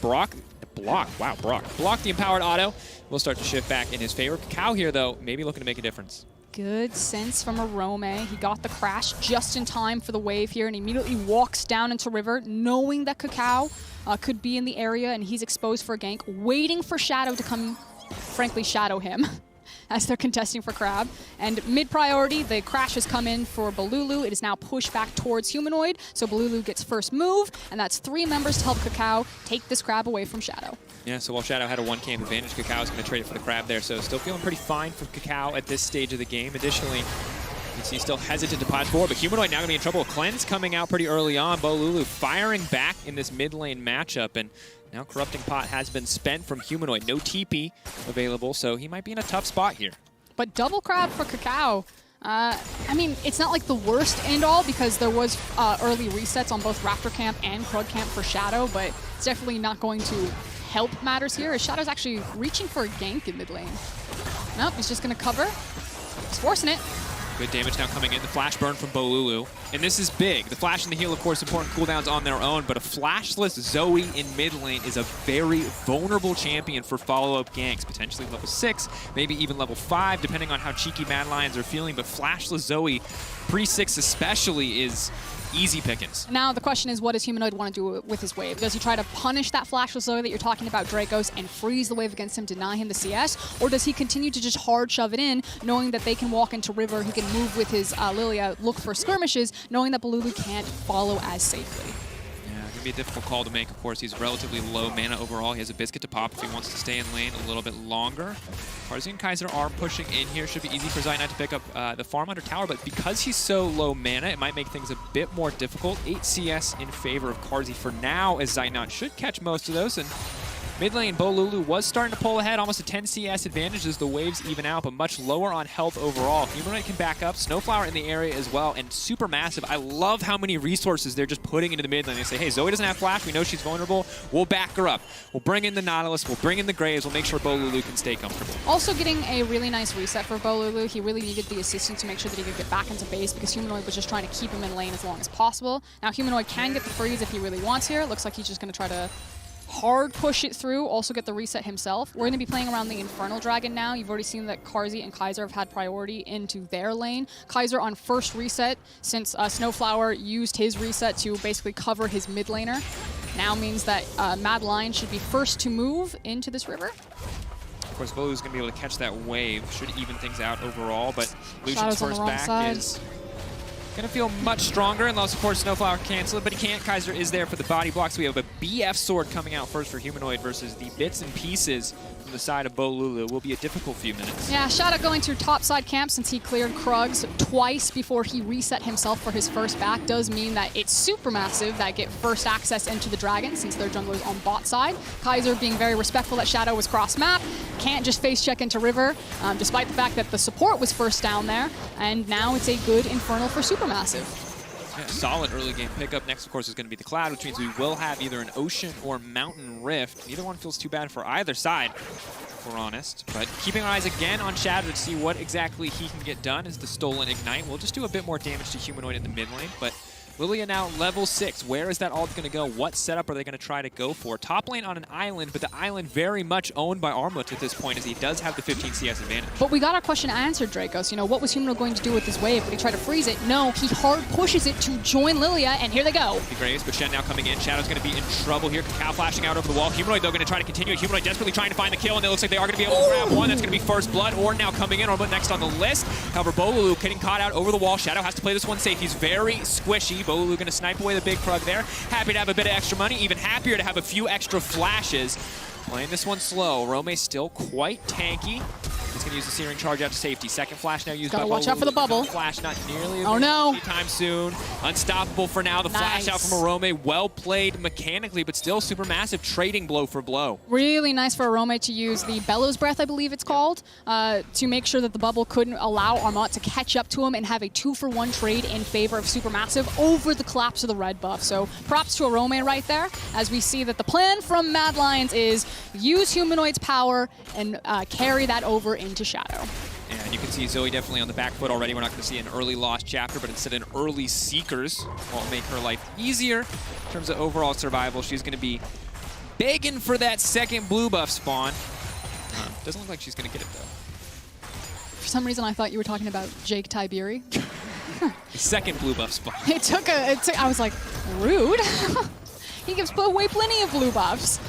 block the Empowered Auto. We'll start to shift back in his favor. Kakao here, though, maybe looking to make a difference. Good sense from Arome. He got the crash just in time for the wave here and immediately walks down into river, knowing that Kakao could be in the area and he's exposed for a gank, waiting for Shadow to come, frankly, shadow him as they're contesting for Crab. And mid-priority, the crash has come in for Balulu. It is now pushed back towards Humanoid, so Balulu gets first move, and that's 3 members to help Kakao take this Crab away from Shadow. Yeah, so while Shadow had a 1 camp advantage, Kakao is going to trade it for the Crab there, so still feeling pretty fine for Kakao at this stage of the game. Additionally, you can see still hesitant to pot forward, but Humanoid now going to be in trouble. Cleanse coming out pretty early on. Bolulu firing back in this mid lane matchup, and now Corrupting Pot has been spent from Humanoid. No TP available, so he might be in a tough spot here. But double Crab for Kakao. I mean, it's not like the worst end all because there was early resets on both Raptor Camp and Krug Camp for Shadow, but it's definitely not going to help matters here as Shadow's actually reaching for a gank in mid lane. Nope, he's just going to cover. He's forcing it. Good damage now coming in. The flash burn from Bolulu. And this is big. The flash and the heal, of course, important cooldowns on their own, but a flashless Zoe in mid lane is a very vulnerable champion for follow-up ganks. Potentially level 6, maybe even level 5, depending on how cheeky Mad Lions are feeling. But flashless Zoe, pre-6 especially, is easy pickings. Now the question is, what does Humanoid want to do with his wave? Does he try to punish that flashless Zoe that you're talking about, Dracos, and freeze the wave against him, deny him the CS? Or does he continue to just hard shove it in, knowing that they can walk into river, he can move with his Lilia, look for skirmishes, knowing that Balulu can't follow as safely? Yeah, it can be a difficult call to make. Of course, he's relatively low mana overall. He has a biscuit to pop if he wants to stay in lane a little bit longer. Carzzy and Kaiser are pushing in here. Should be easy for Zainat to pick up the farm under tower, but because he's so low mana, it might make things a bit more difficult. 8 CS in favor of Carzzy for now, as Zainat should catch most of those. And mid lane, Bolulu was starting to pull ahead, almost a 10 CS advantage as the waves even out, but much lower on health overall. Humanoid can back up, Snowflower in the area as well, and SuperMassive. I love how many resources they're just putting into the mid lane. They say, hey, Zoe doesn't have flash, we know she's vulnerable, we'll back her up. We'll bring in the Nautilus, we'll bring in the Graves, we'll make sure Bolulu can stay comfortable. Also getting a really nice reset for Bolulu. He really needed the assistance to make sure that he could get back into base because Humanoid was just trying to keep him in lane as long as possible. Now Humanoid can get the freeze if he really wants here. Looks like he's just going to try to hard push it through, also get the reset himself. We're going to be playing around the Infernal Dragon now. You've already seen that Carzzy and Kaiser have had priority into their lane. Kaiser on first reset, since Snowflower used his reset to basically cover his mid laner. Now means that Mad Lion should be first to move into this river. Of course, Bolu's going to be able to catch that wave. Should even things out overall, but Lucian's Shadow's on the first wrong back side. is going to feel much stronger, unless, of course, Snowflower can cancel it, but he can't. Kaiser is there for the body blocks. We have a BF sword coming out first for Humanoid versus the bits and pieces from the side of Bolulu. Will be a difficult few minutes. Yeah, Shadow going to top side camp since he cleared Krugs twice before he reset himself for his first back does mean that it's SuperMassive that get first access into the Dragon since their jungler's on bot side. Kaiser being very respectful that Shadow was cross map, can't just face check into river, despite the fact that the support was first down there, and now it's a good Infernal for SuperMassive. Yeah, solid early game pickup. Next, of course, is going to be the Cloud, which means we will have either an Ocean or Mountain Rift. Neither one feels too bad for either side, if we're honest. But keeping our eyes again on Shadow to see what exactly he can get done as the Stolen Ignite. We'll just do a bit more damage to Humanoid in the mid lane, but Lilia now level 6. Where is that ult going to go? What setup are they going to try to go for? Top lane on an island, but the island very much owned by Armut at this point, as he does have the 15 CS advantage. But we got our question answered, Dracos. You know, what was Humanoid going to do with his wave? Would he try to freeze it? No, he hard pushes it to join Lilia, and here they go. Be Graves, but Shen now coming in. Shadow's going to be in trouble here. Cacao flashing out over the wall. Humanoid, though, going to try to continue. Humanoid desperately trying to find the kill, and it looks like they are going to be able to grab one. That's going to be first blood. Ornn now coming in. Armut next on the list. However, Bolulu getting caught out over the wall. Shadow has to play this one safe. He's very squishy. Bolulu going to snipe away the big Krug there. Happy to have a bit of extra money. Even happier to have a few extra flashes. Playing this one slow. Rome still quite tanky. He's going to use the Searing Charge out to safety. Second flash now used by Bolulu. Watch out for the bubble. Flash not nearly anytime soon. Unstoppable for now. The flash out from Arome. Well played mechanically, but still Supermassive trading blow for blow. Really nice for Arome to use the Bellows Breath, I believe it's called, to make sure that the bubble couldn't allow Armut to catch up to him and have a 2-for-1 trade in favor of Supermassive over the collapse of the red buff. So props to Arome right there, as we see that the plan from Mad Lions is use Humanoid's power and carry that over into Shadow. And you can see Zoe definitely on the back foot already. We're not going to see an early lost chapter, but instead an early Seekers will make her life easier in terms of overall survival. She's going to be begging for that second blue buff spawn. Doesn't look like she's going to get it, though. For some reason, I thought you were talking about Jake Tiberi. The second blue buff spawn. I was like, rude. He gives away plenty of blue buffs.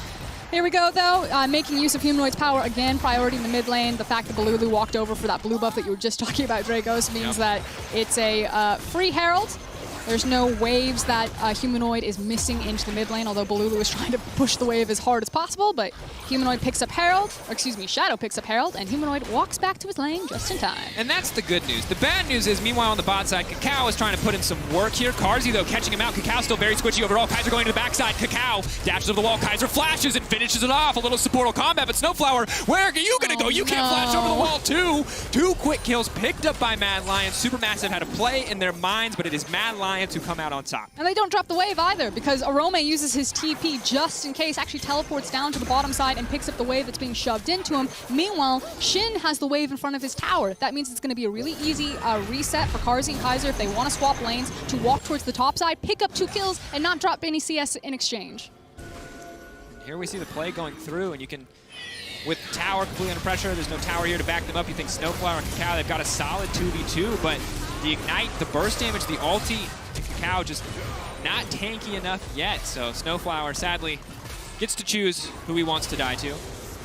Here we go, though, making use of Humanoid's power again, priority in the mid lane. The fact that Bolulu walked over for that blue buff that you were just talking about, Dragos, means that it's a free Herald. There's no waves that Humanoid is missing into the mid lane, although Bolulu is trying to push the wave as hard as possible, but Humanoid picks up Herald, or excuse me, Shadow picks up Herald, and Humanoid walks back to his lane just in time. And that's the good news. The bad news is, meanwhile, on the bot side, Cacao is trying to put in some work here. Carzzy, though, catching him out. Cacao still very squishy overall. Kaiser going to the backside. Cacao dashes over the wall. Kaiser flashes and finishes it off. A little supportal combat, but Snowflower, where are you going to go? You can't flash over the wall, too. 2 quick kills picked up by Mad Lions. Supermassive had a play in their minds, but it is Mad Lions who come out on top. And they don't drop the wave either, because Arome uses his TP just in case, actually teleports down to the bottom side and picks up the wave that's being shoved into him. Meanwhile, Shin has the wave in front of his tower. That means it's going to be a really easy reset for Carzzy and Kaiser if they want to swap lanes to walk towards the top side, pick up 2 kills, and not drop any CS in exchange. Here we see the play going through, and you can, with tower completely under pressure, there's no tower here to back them up. You think Snowflower and Cacao, they've got a solid 2v2, but the Ignite, the burst damage, the ulti, and Cacao just not tanky enough yet. So Snowflower, sadly, gets to choose who he wants to die to.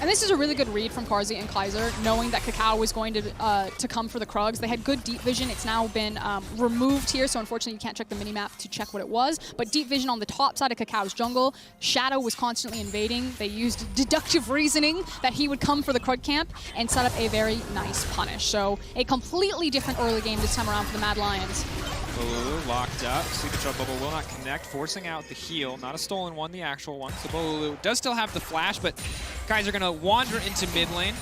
And this is a really good read from Carzzy and Kaiser, knowing that Cacao was going to come for the Krugs. They had good deep vision. It's now been removed here, so unfortunately you can't check the minimap to check what it was. But deep vision on the top side of Cacao's jungle. Shadow was constantly invading. They used deductive reasoning that he would come for the Krug camp and set up a very nice punish. So a completely different early game this time around for the Mad Lions. Bolulu locked up. Sleeping Trap Bubble will not connect, forcing out the heal. Not a stolen one, the actual one. So Bolulu does still have the flash, but guys are going to wander into mid lane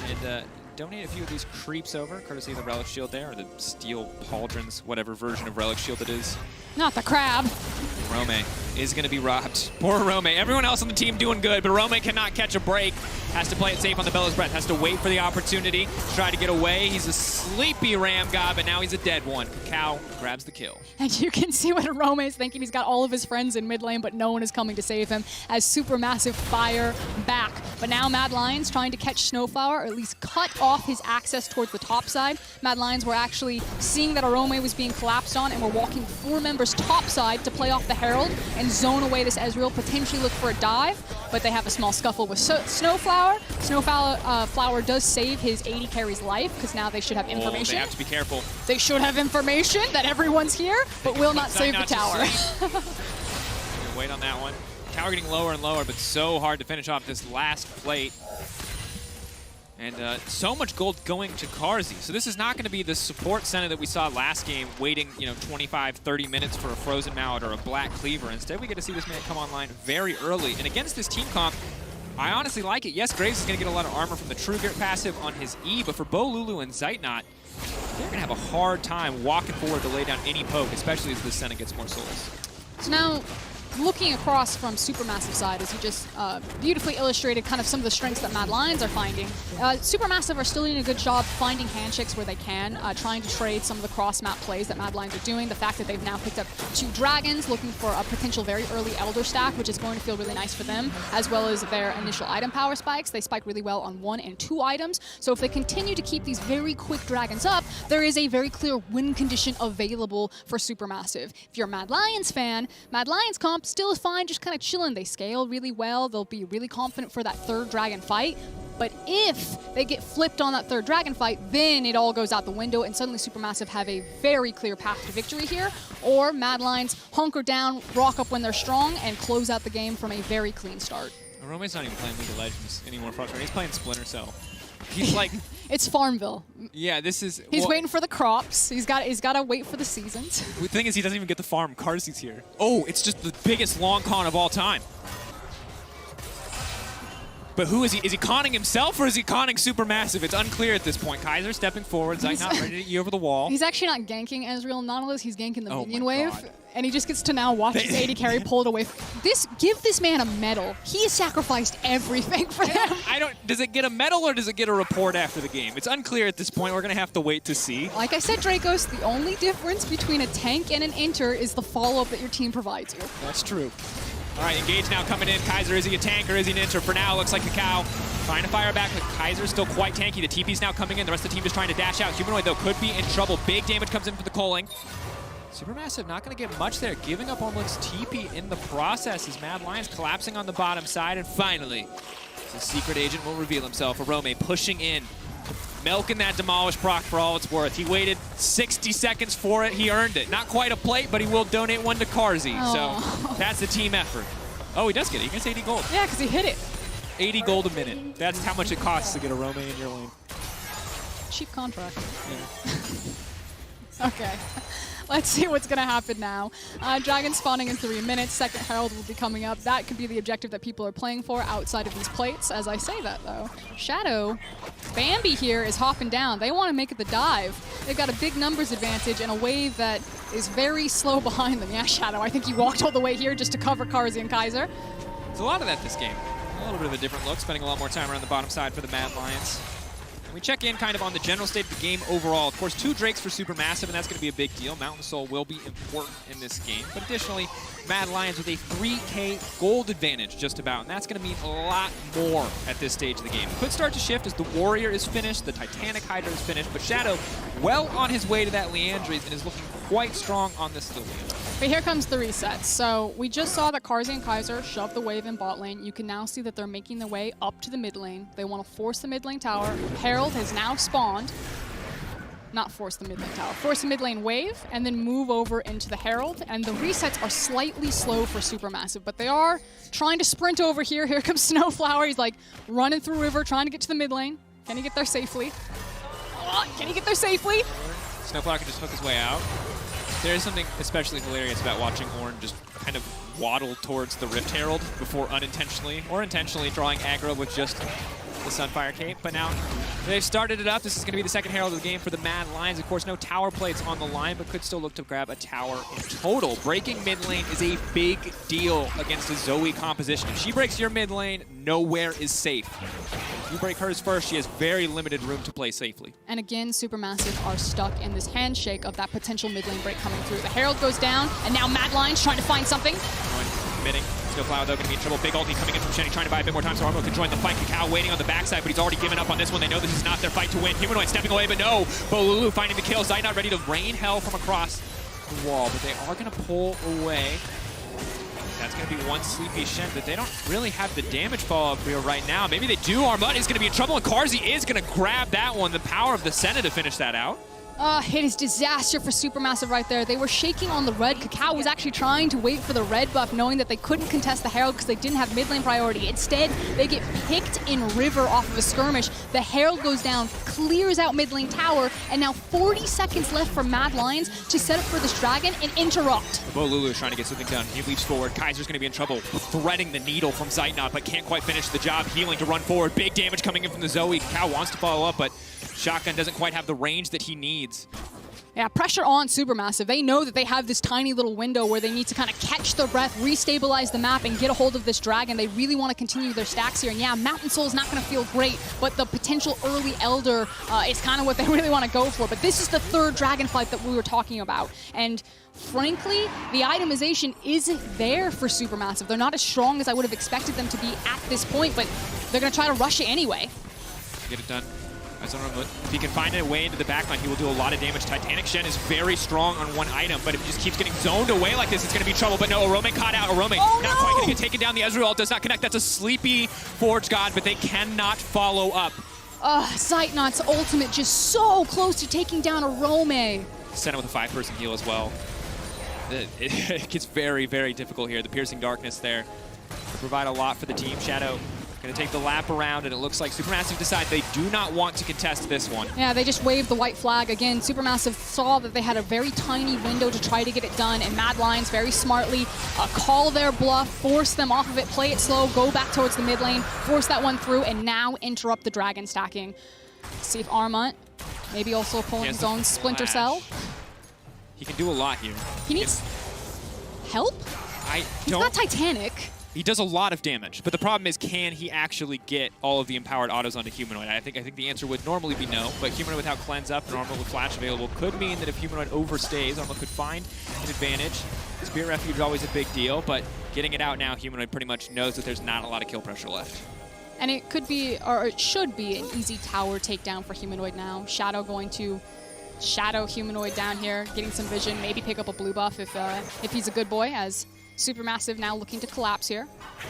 and donate a few of these creeps over, courtesy of the Relic Shield there, or the Steel Pauldrons, whatever version of Relic Shield it is. Not the crab. Rome is going to be robbed. Poor Rome. Everyone else on the team doing good, but Rome cannot catch a break. Has to play it safe on the Bellows Breath. Has to wait for the opportunity to try to get away. He's a sleepy Ram God, but now he's a dead one. Cacao grabs the kill. And you can see what Rome is thinking. He's got all of his friends in mid lane, but no one is coming to save him as Supermassive fire back. But now Mad Lions trying to catch Snowflower, or at least cut off his access towards the top side. Mad Lions were actually seeing that Arome was being collapsed on and were walking 4 members top side to play off the Herald and zone away this Ezreal, potentially look for a dive, but they have a small scuffle with Snowflower. Snowflower does save his 80 carry's life, because now they should have information. They have to be careful. They should have information that everyone's here, but will not save the tower. Wait on that one. Tower getting lower and lower, but so hard to finish off this last plate. And so much gold going to Carzzy. So this is not going to be the support center that we saw last game, waiting 25, 30 minutes for a Frozen Mallet or a Black Cleaver. Instead, we get to see this man come online very early. And against this team comp, I honestly like it. Yes, Graves is going to get a lot of armor from the True Grit passive on his E, but for Bolulu and Zeitnot, they're going to have a hard time walking forward to lay down any poke, especially as this Senna gets more souls. So now, looking across from Supermassive side, as you just beautifully illustrated kind of some of the strengths that Mad Lions are finding. Supermassive are still doing a good job finding handshakes where they can, trying to trade some of the cross-map plays that Mad Lions are doing. The fact that they've now picked up 2 dragons, looking for a potential very early Elder stack, which is going to feel really nice for them, as well as their initial item power spikes. They spike really well on 1 and 2 items, so if they continue to keep these very quick dragons up, there is a very clear win condition available for Supermassive. If you're a Mad Lions fan, Mad Lions comp still is fine, just kind of chilling. They scale really well. They'll be really confident for that 3rd dragon fight. But if they get flipped on that 3rd dragon fight, then it all goes out the window, and suddenly Supermassive have a very clear path to victory here. Or Mad Lions hunker down, rock up when they're strong, and close out the game from a very clean start. Rome's not even playing League of Legends anymore. He's playing Splinter Cell. He's like... It's Farmville. Yeah, this is... He's waiting for the crops. He's got to wait for the seasons. The thing is, he doesn't even get the farm. Carsey's here. Oh, it's just the biggest long con of all time. But who is he? Is he conning himself or is he conning Supermassive? It's unclear at this point. Kaiser stepping forward. Zeitnot ready to eat over the wall. He's actually not ganking Ezreal Nautilus. He's ganking the minion wave. God. And he just gets to now watch his AD carry pulled away. Give this man a medal. He has sacrificed everything for him. Does it get a medal or does it get a report after the game? It's unclear at this point. We're going to have to wait to see. Like I said, Dracos, the only difference between a tank and an inter is the follow-up that your team provides you. That's true. All right, Engage now coming in. Kaiser, is he a tank or is he an inter? For now, looks like Kakao trying to fire back, but Kaiser's still quite tanky. The TP's now coming in. The rest of the team just trying to dash out. Humanoid, though, could be in trouble. Big damage comes in for the culling. Supermassive not going to get much there, giving up almost TP in the process as Mad Lions collapsing on the bottom side. And finally, the secret agent will reveal himself. Arome pushing in, milking that Demolish proc for all it's worth. He waited 60 seconds for it. He earned it. Not quite a plate, but he will donate 1 to Carzy. So that's the team effort. Oh, he does get it. He gets 80 gold. Yeah, because he hit it. 80 gold a minute. That's how much it costs to get Arome in your lane. Cheap contract. Yeah. Okay. Let's see what's going to happen now. Dragon spawning in 3 minutes. 2nd Herald will be coming up. That could be the objective that people are playing for outside of these plates. As I say that, though, Shadow, Bambi here is hopping down. They want to make it the dive. They've got a big numbers advantage and a wave that is very slow behind them. Yeah, Shadow, I think he walked all the way here just to cover Carzy and Kaiser. There's a lot of that this game. A little bit of a different look, spending a lot more time around the bottom side for the Mad Lions. We check in kind of on the general state of the game overall. Of course, 2 Drakes for Supermassive, and that's going to be a big deal. Mountain Soul will be important in this game. But additionally, Mad Lions with a 3K gold advantage just about, and that's going to mean a lot more at this stage of the game. It could start to shift as the Warrior is finished, the Titanic Hydra is finished, but Shadow well on his way to that Liandry's and is looking quite strong on this little Liandry. But here comes the resets. So we just saw that Carzy and Kaiser shove the wave in bot lane. You can now see that they're making their way up to the mid lane. They want to force the mid lane tower. Herald has now spawned. Not force the mid lane tower. Force the mid lane wave and then move over into the Herald. And the resets are slightly slow for Supermassive, but they are trying to sprint over here. Here comes Snowflower. He's like running through river, trying to get to the mid lane. Can he get there safely? Can he get there safely? Snowflower can just hook his way out. There is something especially hilarious about watching Ornn just kind of waddle towards the Rift Herald before unintentionally or intentionally drawing aggro with just the Sunfire Cape. But now they've started it up. This is going to be the 2nd Herald of the game for the Mad Lions. Of course, no tower plates on the line, but could still look to grab a tower in total. Breaking mid lane is a big deal against a Zoe composition. If she breaks your mid lane, nowhere is safe. If you break hers first, she has very limited room to play safely. And again, Supermassive are stuck in this handshake of that potential mid lane break coming through. The Herald goes down, and now Mad Lions trying to find something. Committing. Snowflower, though, going to be in trouble. Big ulti coming in from Shenny, trying to buy a bit more time so Armo can join the fight. Kakao waiting on the backside, but he's already given up on this one. They know this is not their fight to win. Humanoid stepping away, but no. Bolulu finding the kill. Zeitnot ready to rain hell from across the wall, but they are going to pull away. That's going to be one sleepy Shen, but they don't really have the damage follow-up here right now. Maybe they do. Armut is going to be in trouble, and Carzy is going to grab that one. The power of the Senna to finish that out. It is disaster for Supermassive right there. They were shaking on the red. Kakao was actually trying to wait for the red buff, knowing that they couldn't contest the Herald because they didn't have mid lane priority. Instead, they get picked in river off of a skirmish. The Herald goes down, clears out mid lane tower, and now 40 seconds left for Mad Lions to set up for this dragon and interrupt. Bolulu is trying to get something done. He leaps forward. Kaiser's going to be in trouble, threading the needle from Zeitnot, but can't quite finish the job. Healing to run forward. Big damage coming in from the Zoe. Kakao wants to follow up, but Shotgun doesn't quite have the range that he needs. Yeah, pressure on Supermassive. They know that they have this tiny little window where they need to kind of catch their breath, restabilize the map, and get a hold of this dragon. They really want to continue their stacks here. And yeah, Mountain Soul is not going to feel great, but the potential early Elder is kind of what they really want to go for. But this is the third dragon fight that we were talking about. And frankly, the itemization isn't there for Supermassive. They're not as strong as I would have expected them to be at this point, but they're going to try to rush it anyway. Get it done. If he can find a way into the backline, he will do a lot of damage. Titanic Shen is very strong on one item, but if he just keeps getting zoned away like this, it's going to be trouble. But no, Orome caught out. Orome not quite going to get taken down. The Ezreal does not connect. That's a sleepy Forge God, but they cannot follow up. Zeitnot's ultimate just so close to taking down Orome. Sent him with a 5-person heal as well. It gets very, very difficult here. The Piercing Darkness there to provide a lot for the team. Shadow going to take the lap around, and it looks like Supermassive decide they do not want to contest this one. Yeah, they just waved the white flag. Again, Supermassive saw that they had a very tiny window to try to get it done, and Mad Lions very smartly call their bluff, force them off of it, play it slow, go back towards the mid lane, force that one through, and now interrupt the dragon stacking. See if Armont maybe also pulling his own Splinter Cell. He can do a lot here. He needs help? He's not Titanic. He does a lot of damage, but the problem is, can he actually get all of the empowered autos onto Humanoid? I think the answer would normally be no, but Humanoid without Cleanse Up and Armor with Flash available could mean that if Humanoid overstays, Armor could find an advantage. Spirit Refuge is always a big deal, but getting it out now, Humanoid pretty much knows that there's not a lot of kill pressure left. And it could be, or it should be, an easy tower takedown for Humanoid now. Shadow going to shadow Humanoid down here, getting some vision, maybe pick up a blue buff if he's a good boy, as Supermassive now looking to collapse here.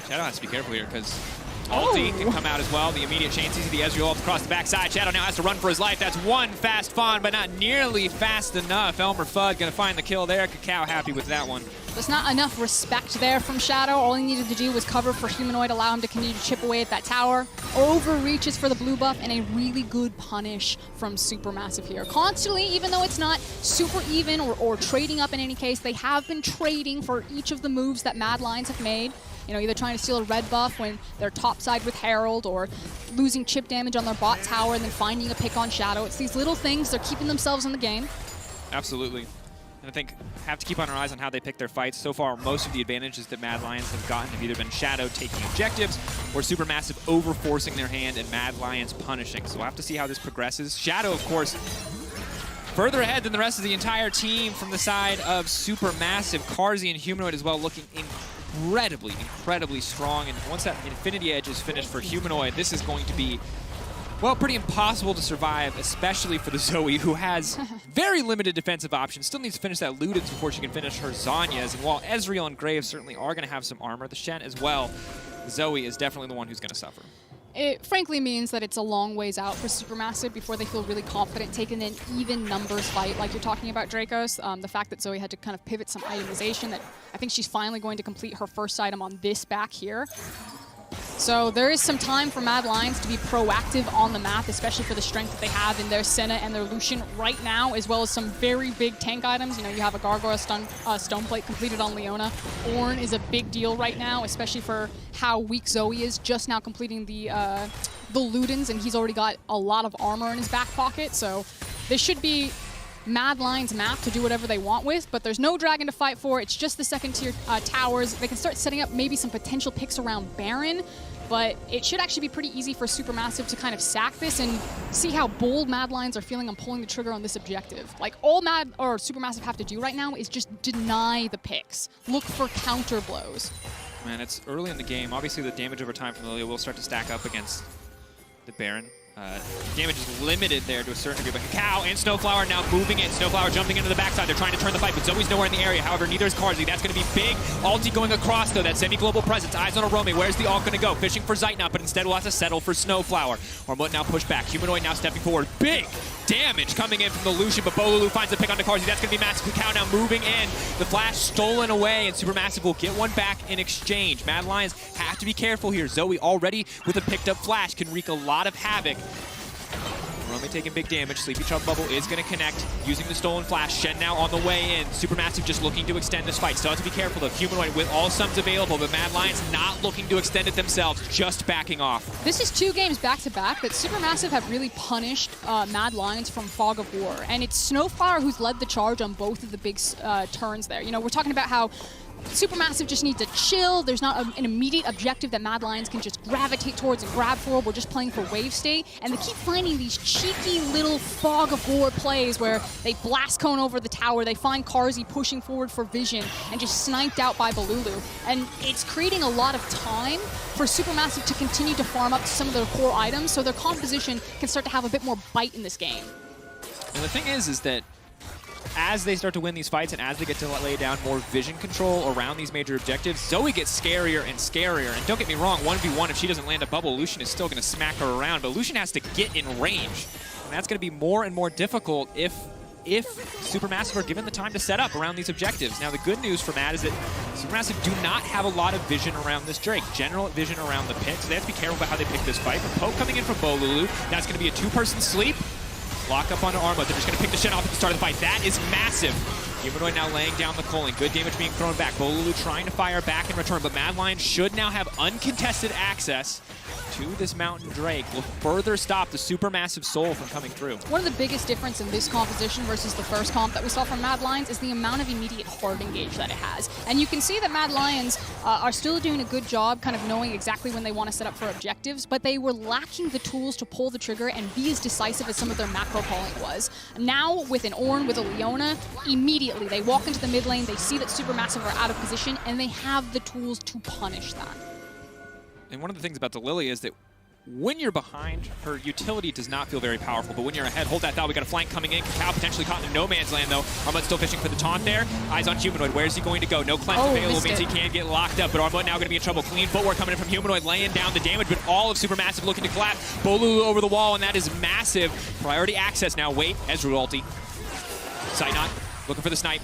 Shadow has to be careful here because ulti can come out as well. The immediate chain sees the Ezreal up across the backside. Shadow now has to run for his life. That's one fast Fawn, but not nearly fast enough. Elmer Fudd going to find the kill there. Cacao happy with that one. There's not enough respect there from Shadow. All he needed to do was cover for Humanoid, allow him to continue to chip away at that tower. Overreaches for the blue buff, and a really good punish from Supermassive here. Constantly, even though it's not super even or trading up in any case, they have been trading for each of the moves that Mad Lions have made. You know, either trying to steal a red buff when they're topside with Herald, or losing chip damage on their bot tower and then finding a pick on Shadow. It's these little things. They're keeping themselves in the game. Absolutely. And I think have to keep on our eyes on how they pick their fights. So far, most of the advantages that Mad Lions have gotten have either been Shadow taking objectives or Supermassive over-forcing their hand and Mad Lions punishing. So we'll have to see how this progresses. Shadow, of course, further ahead than the rest of the entire team from the side of Supermassive. Carzzy and Humanoid as well looking incredibly strong. And once that Infinity Edge is finished for Humanoid, this is going to be, well, pretty impossible to survive, especially for the Zoe, who has very limited defensive options. Still needs to finish that Ludens before she can finish her Zanyas. And while Ezreal and Graves certainly are going to have some armor, the Shen as well, Zoe is definitely the one who's going to suffer. It frankly means that it's a long ways out for Supermassive before they feel really confident taking an even numbers fight like you're talking about, Dracos. The fact that Zoe had to kind of pivot some itemization, that I think she's finally going to complete her first item on this back here. So there is some time for Mad Lions to be proactive on the map, especially for the strength that they have in their Senna and their Lucian right now, as well as some very big tank items. You know, you have a Gargoyle Stone Plate completed on Leona. Ornn is a big deal right now, especially for how weak Zoe is, just now completing the Ludens, and he's already got a lot of armor in his back pocket. So this should be Mad Lions map to do whatever they want with, but there's no dragon to fight for. It's just the second tier towers. They can start setting up maybe some potential picks around Baron, but it should actually be pretty easy for Supermassive to kind of sack this and see how bold Mad Lions are feeling on pulling the trigger on this objective. Like, all Supermassive have to do right now is just deny the picks. Look for counter blows. Man, it's early in the game. Obviously, the damage over time from Lilia will start to stack up against the Baron. Damage is limited there to a certain degree, but Cacao and Snowflower now moving in. Snowflower jumping into the backside. They're trying to turn the fight, but Zoe's nowhere in the area. However, neither is Carzzy. That's going to be big. Ulti going across, though. That semi-global presence. Eyes on Orome. Where's the ult going to go? Fishing for Zeitnot, but instead we'll have to settle for Snowflower. Ormut now push back. Humanoid now stepping forward. Big damage coming in from the Lucian, but Bolulu finds a pick onto Carzzy. That's going to be massive. Cacao now moving in. The flash stolen away, and Supermassive will get one back in exchange. Mad Lions have to be careful here. Zoe already with a picked up flash can wreak a lot of havoc. Orome Rome taking big damage. Sleepy Chub Bubble is going to connect using the stolen flash. Shen now on the way in. SuperMassive just looking to extend this fight. Still have to be careful though. Humanoid with all suns available, but Mad Lions not looking to extend it themselves, just backing off. This is 2 games back-to-back that SuperMassive have really punished Mad Lions from Fog of War. And it's Snowflower who's led the charge on both of the big turns there. You know, we're talking about how SuperMassive just need to chill. There's not an immediate objective that Mad Lions can just gravitate towards and grab for. We're just playing for wave state. And they keep finding these cheeky little Fog of War plays where they blast cone over the tower. They find Karzi pushing forward for vision and just sniped out by Balulu. And it's creating a lot of time for SuperMassive to continue to farm up to some of their core items so their composition can start to have a bit more bite in this game. And the thing is that as they start to win these fights and as they get to lay down more vision control around these major objectives, Zoe gets scarier and scarier. And don't get me wrong, 1v1, if she doesn't land a bubble, Lucian is still going to smack her around. But Lucian has to get in range. And that's going to be more and more difficult if SuperMassive are given the time to set up around these objectives. Now, the good news for Mad is that SuperMassive do not have a lot of vision around this Drake. General vision around the pit, so they have to be careful about how they pick this fight. But Poke coming in from Bolulu. That's going to be a 2-person sleep. Lock up onto Arma. They're just going to pick the Shen off at the start of the fight. That is massive. Humanoid now laying down the culling. Good damage being thrown back. Bolulu trying to fire back in return, but Mad Lions should now have uncontested access to this Mountain Drake. Will further stop the SuperMassive Soul from coming through. One of the biggest difference in this composition versus the first comp that we saw from Mad Lions is the amount of immediate hard engage that it has. And you can see that Mad Lions are still doing a good job kind of knowing exactly when they want to set up for objectives, but they were lacking the tools to pull the trigger and be as decisive as some of their macro calling was. Now, with an Ornn, with a Leona, immediately they walk into the mid lane, they see that SuperMassive are out of position, and they have the tools to punish that. And one of the things about the Lily is that when you're behind, her utility does not feel very powerful, but when you're ahead, hold that thought. We got a flank coming in. Cacao potentially caught in no man's land, though. Armut still fishing for the taunt there. Eyes on Humanoid. Where's he going to go? No cleanse available means he can get locked up, but Armut now going to be in trouble. Clean footwork coming in from Humanoid, laying down the damage, but all of SuperMassive looking to collapse. Bolulu over the wall, and that is massive. Priority access now. Wait, Ezreal ulti. Sight not. Looking for the snipe.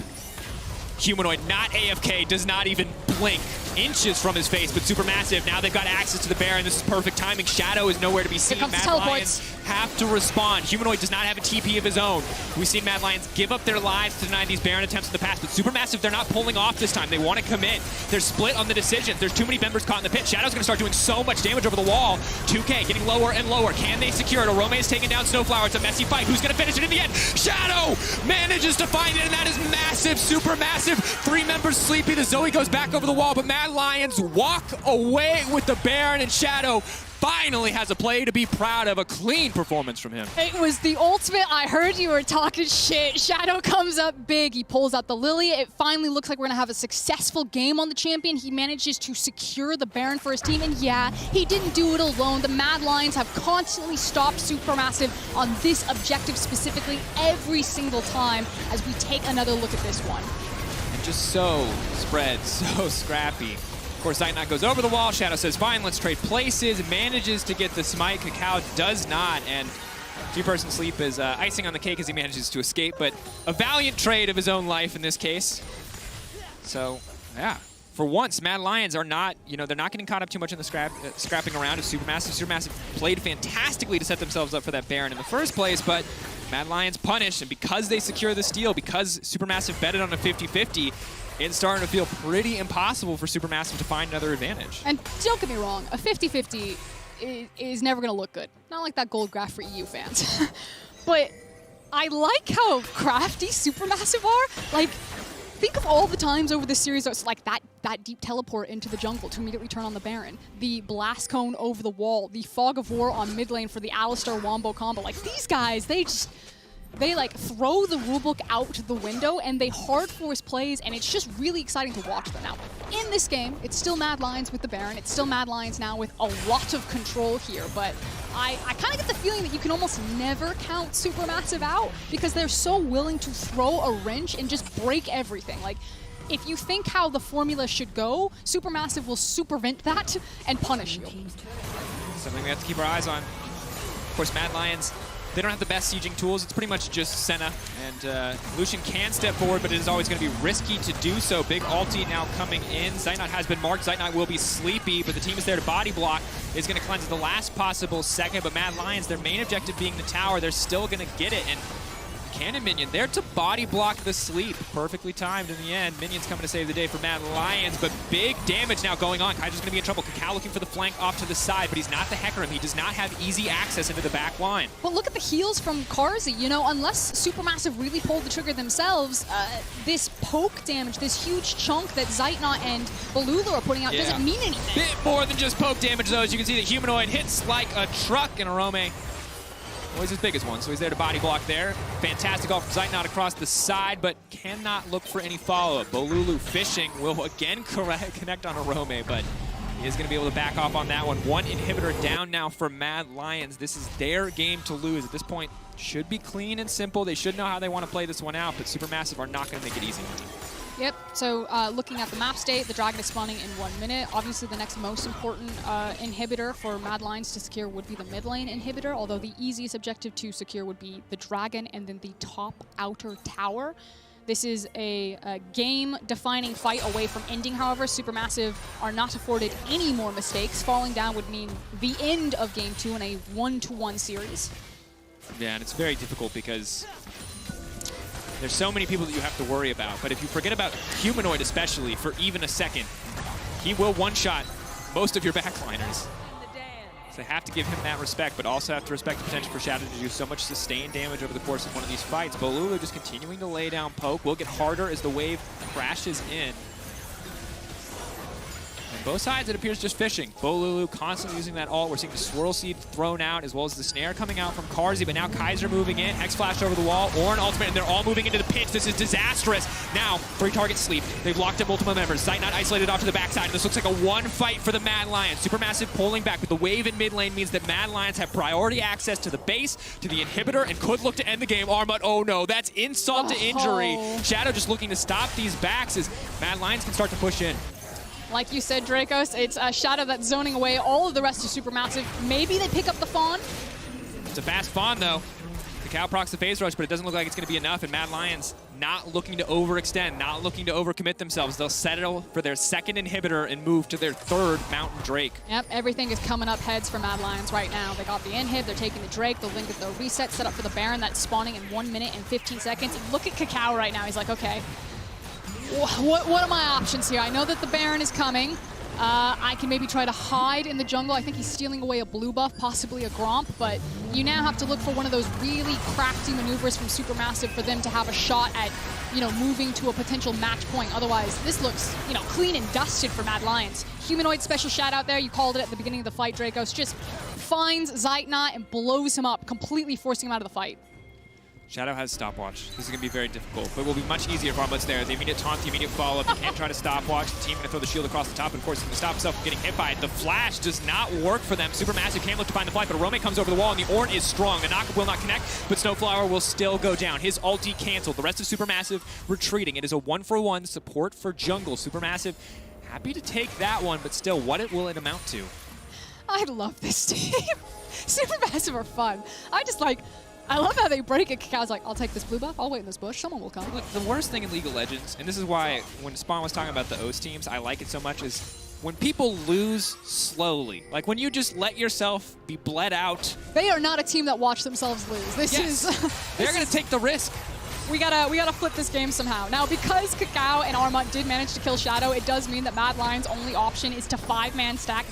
Humanoid, not AFK, does not even blink. Inches from his face, but SuperMassive, now they've got access to the Baron. This is perfect timing. Shadow is nowhere to be seen. Mad Lions have to respond. Humanoid does not have a TP of his own. We've seen Mad Lions give up their lives to deny these Baron attempts in the past, but SuperMassive, they're not pulling off this time. They want to commit. They're split on the decisions. There's too many members caught in the pit. Shadow's going to start doing so much damage over the wall. 2K getting lower and lower. Can they secure it? Orome is taking down Snowflower. It's a messy fight. Who's going to finish it in the end? Shadow manages to find it, and that is massive. SuperMassive. 3 members sleepy. The Zoe goes back over the wall, but Mad Lions walk away with the Baron, and Shadow finally has a play to be proud of. A clean performance from him. It was the ultimate. I heard you were talking shit. Shadow comes up big. He pulls out the Lily. It finally looks like we're going to have a successful game on the champion. He manages to secure the Baron for his team. And yeah, he didn't do it alone. The Mad Lions have constantly stopped SuperMassive on this objective specifically every single time as we take another look at this one. And just so spread, so scrappy. Of course, Zaytnot goes over the wall. Shadow says, fine, let's trade places. Manages to get the smite. Cacao does not. And 2-person sleep is icing on the cake as he manages to escape. But a valiant trade of his own life in this case. So, yeah. For once, Mad Lions are not, they're not getting caught up too much in the scrapping around of SuperMassive. SuperMassive played fantastically to set themselves up for that Baron in the first place, but Mad Lions punished. And because they secure the steal, because SuperMassive betted on a 50-50, it's starting to feel pretty impossible for SuperMassive to find another advantage. And don't get me wrong, a 50-50 is never going to look good. Not like that gold graph for EU fans. But I like how crafty SuperMassive are. Like, think of all the times over this series that's like that deep teleport into the jungle to immediately turn on the Baron. The blast cone over the wall. The fog of war on mid lane for the Alistar Wombo combo. Like, these guys, they like throw the rulebook out the window and they hard force plays, and it's just really exciting to watch them. Now, in this game, it's still Mad Lions with the Baron. It's still Mad Lions now with a lot of control here, but I kind of get the feeling that you can almost never count SuperMassive out because they're so willing to throw a wrench and just break everything. Like, if you think how the formula should go, SuperMassive will supervent that and punish you. Something we have to keep our eyes on. Of course, Mad Lions They don't have the best sieging tools. It's pretty much just Senna. And Lucian can step forward, but it is always going to be risky to do so. Big ulti now coming in. Zeitnot has been marked. Zeitnot will be sleepy, but the team is there to body block. Is going to cleanse the last possible second, but Mad Lions, their main objective being the tower, they're still going to get it. And Cannon Minion there to body block the sleep. Perfectly timed in the end. Minions coming to save the day for Mad Lions, but big damage now going on. Kaiser's going to be in trouble. Kakao looking for the flank off to the side, but he's not the Hecarim. He does not have easy access into the back line. But look at the heals from Carzzy. You know, unless SuperMassive really pulled the trigger themselves, this poke damage, this huge chunk that Zeitnot and Balulu are putting out doesn't mean anything. Bit more than just poke damage, though. As you can see, the humanoid hits like a truck, and Arome always his biggest one, so he's there to body block there. Fantastic ult from Zeitnot across the side, but cannot look for any follow-up. Balulu fishing will again connect on Arome, but he is going to be able to back off on that one. One inhibitor down now for Mad Lions. This is their game to lose. At this point, should be clean and simple. They should know how they want to play this one out, but SuperMassive are not going to make it easy. Yep, so looking at the map state, the Dragon is spawning in 1 minute. Obviously, the next most important inhibitor for Mad Lions to secure would be the mid lane inhibitor, although the easiest objective to secure would be the Dragon and then the top outer tower. This is a game-defining fight away from ending, however. SuperMassive are not afforded any more mistakes. Falling down would mean the end of Game 2 in a 1-to-1 series. Yeah, and it's very difficult because there's so many people that you have to worry about. But if you forget about Humanoid especially for even a second, he will one-shot most of your backliners. So they have to give him that respect, but also have to respect the potential for Shadow to do so much sustained damage over the course of one of these fights. Balulu just continuing to lay down poke. Will get harder as the wave crashes in. And both sides, it appears, just fishing. Balulu constantly using that ult. We're seeing the Swirl Seed thrown out, as well as the Snare coming out from Carzzy, but now Kaiser moving in. Hex Flash over the wall. Ornn ultimate, and they're all moving into the pitch. This is disastrous. Now, 3 targets sleep. They've locked up multiple members. Zeitnot isolated off to the backside. And this looks like a one fight for the Mad Lions. SuperMassive pulling back, but the wave in mid lane means that Mad Lions have priority access to the base, to the inhibitor, and could look to end the game. Armut, oh no, that's insult to injury. Shadow just looking to stop these backs as Mad Lions can start to push in. Like you said, Dracos, it's a Shadow that's zoning away all of the rest of SuperMassive. Maybe they pick up the Fawn. It's a fast Fawn, though. Kakao procs the phase rush, but it doesn't look like it's going to be enough, and Mad Lions not looking to overextend, not looking to overcommit themselves. They'll settle for their second inhibitor and move to their third Mountain Drake. Yep, everything is coming up heads for Mad Lions right now. They got the inhib, they're taking the Drake, they'll link at the reset, set up for the Baron that's spawning in 1 minute and 15 seconds. And look at Kakao right now. He's like, okay, what are my options here? I know that the Baron is coming. I can maybe try to hide in the jungle. I think he's stealing away a blue buff, possibly a Gromp, but you now have to look for one of those really crafty maneuvers from SuperMassive for them to have a shot at, you know, moving to a potential match point. Otherwise, this looks, you know, clean and dusted for Mad Lions. Humanoid special shout out there. You called it at the beginning of the fight, Dracos. Just finds Zeitnot and blows him up, completely forcing him out of the fight. Shadow has stopwatch. This is going to be very difficult, but will be much easier for Armut's there. The immediate taunt, the immediate follow-up. He can't try to stopwatch. The team going to throw the shield across the top, and of course, he's going to stop himself from getting hit by it. The flash does not work for them. SuperMassive can't look to find the flight, but Arome comes over the wall, and the Ornn is strong. The knock will not connect, but Snowflower will still go down. His ulti canceled. The rest of SuperMassive retreating. It is a 1-for-1 support for jungle. SuperMassive happy to take that one, but still, will it amount to? I love this team. SuperMassive are fun. I love how they break it. Kakao's like, I'll take this blue buff. I'll wait in this bush. Someone will come. Look, the worst thing in League of Legends, and this is why when Spawn was talking about the OS teams, I like it so much, is when people lose slowly. Like when you just let yourself be bled out. They are not a team that watch themselves lose. They're going to take the risk. We gotta flip this game somehow. Now, because Kakao and Armut did manage to kill Shadow, it does mean that Mad Lions' only option is to 4-man stack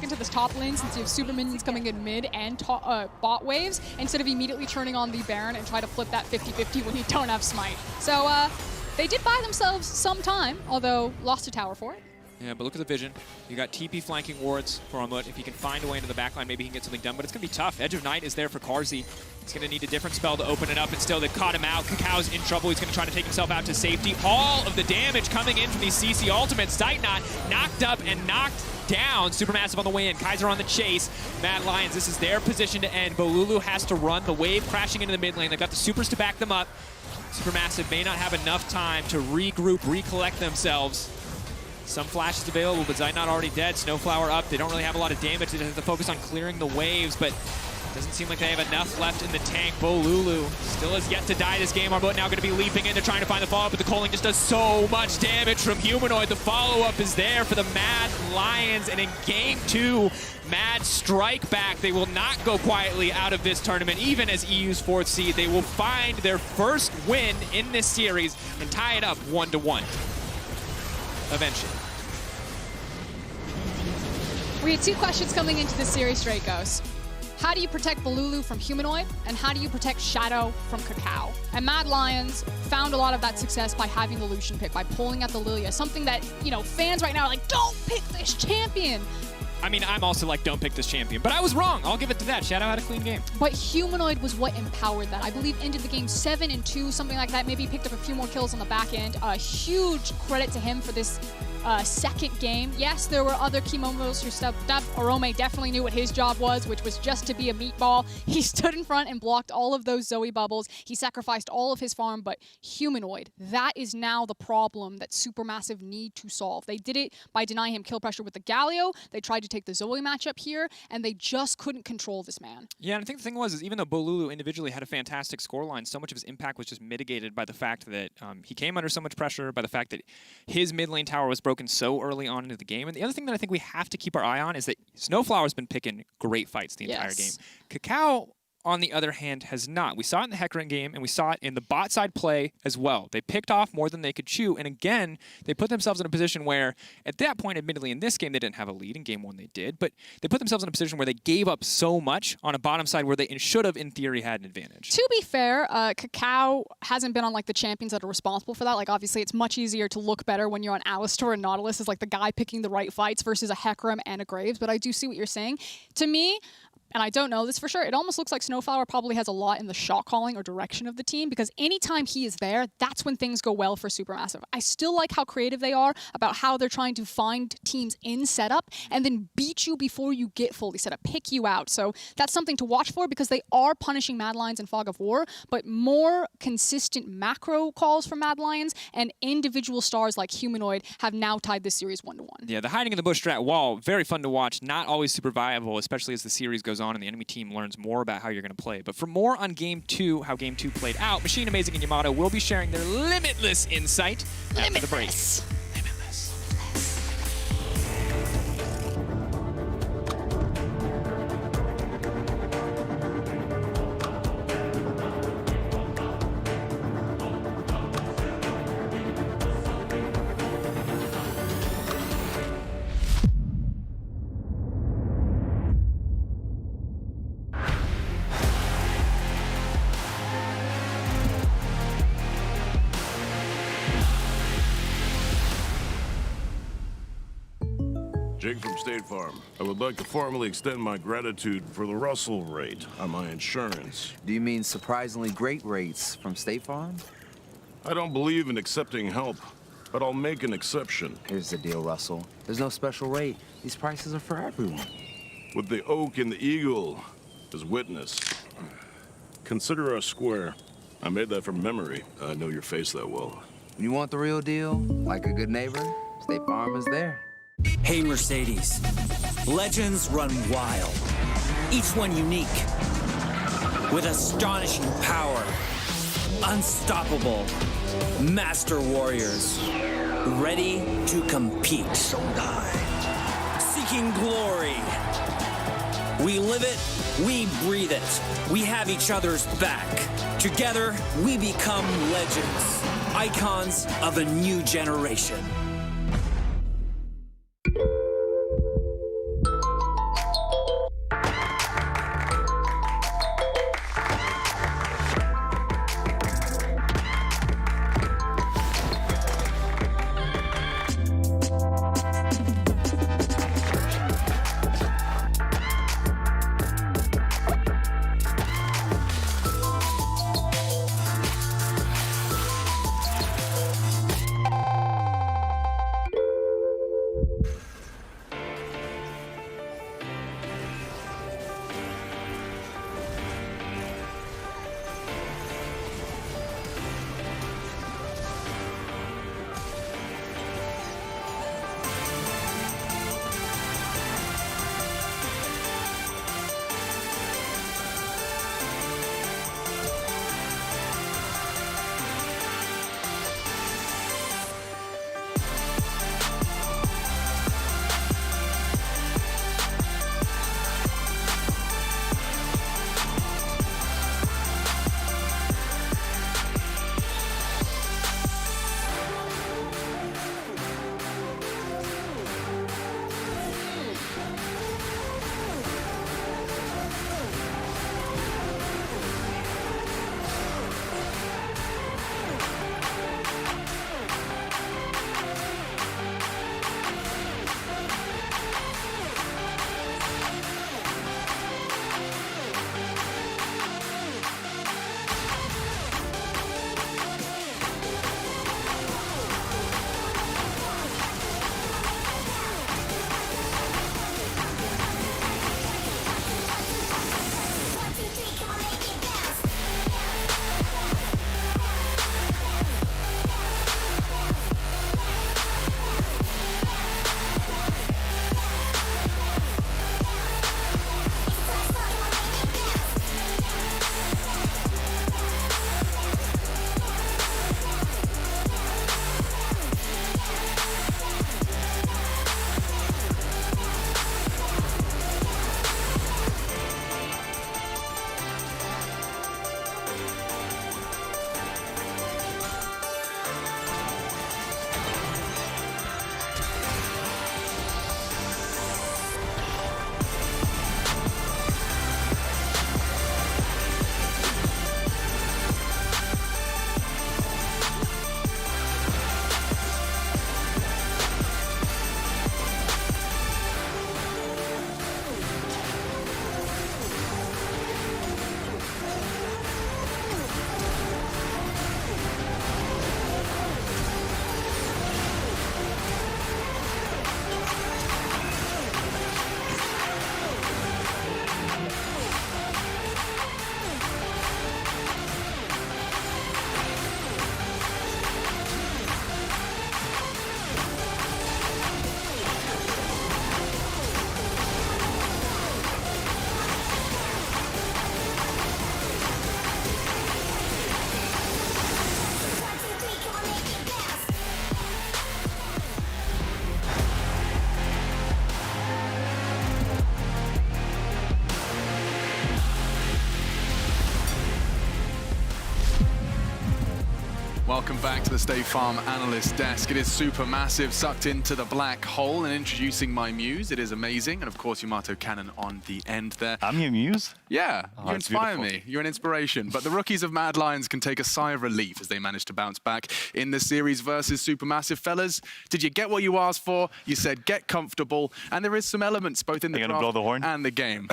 into this top lane, since you have super minions coming in mid and bot waves, instead of immediately turning on the Baron and try to flip that 50-50 when you don't have Smite. So they did buy themselves some time, although lost a tower for it. Yeah, but look at the vision. You got TP flanking wards for Armut. If he can find a way into the backline, maybe he can get something done, but it's going to be tough. Edge of Night is there for Carzzy. He's going to need a different spell to open it up, and still they've caught him out. Kakao's in trouble. He's going to try to take himself out to safety. All of the damage coming in from these CC ultimates. Zeitnot knocked up and knocked down. SuperMassive on the way in. Kaiser on the chase. Mad Lions, this is their position to end. Balulu has to run. The wave crashing into the mid lane. They've got the supers to back them up. SuperMassive may not have enough time to regroup, recollect themselves. Some flashes available, but Zeitnot already dead. Snowflower up. They don't really have a lot of damage. They have to focus on clearing the waves, but Doesn't seem like they have enough left in the tank. Bolulu still has yet to die this game. Our boat now going to be leaping in. They're trying to find the follow-up, but the Coaling just does so much damage from Humanoid. The follow-up is there for the Mad Lions, and in game 2, Mad strike back. They will not go quietly out of this tournament, even as EU's 4th seed. They will find their first win in this series and tie it up 1-1 eventually. We had 2 questions coming into this series, Dracos. How do you protect Bolulu from Humanoid, and how do you protect Shadow from Cacao? And Mad Lions found a lot of that success by having the Lucian pick, by pulling out the Lilia, something that, you know, fans right now are like, don't pick this champion. I mean, I'm also like, don't pick this champion, but I was wrong. I'll give it to that. Shadow had a clean game. But Humanoid was what empowered that. I believe ended the game 7-2, something like that. Maybe he picked up a few more kills on the back end. A huge credit to him for this second game. Yes, there were other key moments who stepped up. Orome definitely knew what his job was, which was just to be a meatball. He stood in front and blocked all of those Zoe bubbles. He sacrificed all of his farm, but Humanoid, that is now the problem that Supermassive need to solve. They did it by denying him kill pressure with the Galio. They tried to take the Zoe matchup here, and they just couldn't control this man. Yeah, and I think the thing was, is even though Bolulu individually had a fantastic scoreline, so much of his impact was just mitigated by the fact that he came under so much pressure, by the fact that his mid lane tower was broken so early on into the game. And the other thing that I think we have to keep our eye on is that Snowflower's been picking great fights the entire game. Cacao, on the other hand, has not. We saw it in the Hecarim game, and we saw it in the bot side play as well. They picked off more than they could chew, and again, they put themselves in a position where, at that point, admittedly, in this game, they didn't have a lead. In game 1, they did, but they put themselves in a position where they gave up so much on a bottom side where they should have, in theory, had an advantage. To be fair, Cacao hasn't been on like the champions that are responsible for that. Like, obviously, it's much easier to look better when you're on Alistar and Nautilus is like the guy picking the right fights versus a Hecarim and a Graves, but I do see what you're saying. To me, and I don't know this for sure, it almost looks like Snowflower probably has a lot in the shot calling or direction of the team, because anytime he is there, that's when things go well for Supermassive. I still like how creative they are about how they're trying to find teams in setup and then beat you before you get fully set up, pick you out. So that's something to watch for, because they are punishing Mad Lions in Fog of War, but more consistent macro calls from Mad Lions and individual stars like Humanoid have now tied this series 1-1. Yeah, the hiding in the bush strat wall, very fun to watch, not always super viable, especially as the series goes on and the enemy team learns more about how you're going to play. But for more on Game 2, how Game 2 played out, Machine, Amazing, and Yamato will be sharing their limitless insight after the break. Jake from State Farm. I would like to formally extend my gratitude for the Russell rate on my insurance. Do you mean surprisingly great rates from State Farm? I don't believe in accepting help, but I'll make an exception. Here's the deal, Russell. There's no special rate. These prices are for everyone. With the oak and the eagle as witness. Consider us square. I made that from memory. I know your face that well. You want the real deal? Like a good neighbor? State Farm is there. Hey Mercedes, legends run wild, each one unique, with astonishing power, unstoppable, master warriors, ready to compete. Seeking glory. We live it, we breathe it, we have each other's back. Together, we become legends, icons of a new generation. welcome back to the State Farm Analyst Desk. It is SuperMassive sucked into the black hole, and introducing my muse. It is amazing, and of course Yamato Cannon on the end there. I'm your muse? Yeah, Oh, you it's inspire beautiful. me. You're an inspiration. But the rookies of Mad Lions can take a sigh of relief as they manage to bounce back in this series versus SuperMassive. Fellas, did you get what you asked for? You said get comfortable, and there is some elements both in the You're gonna draft blow the horn? and the game.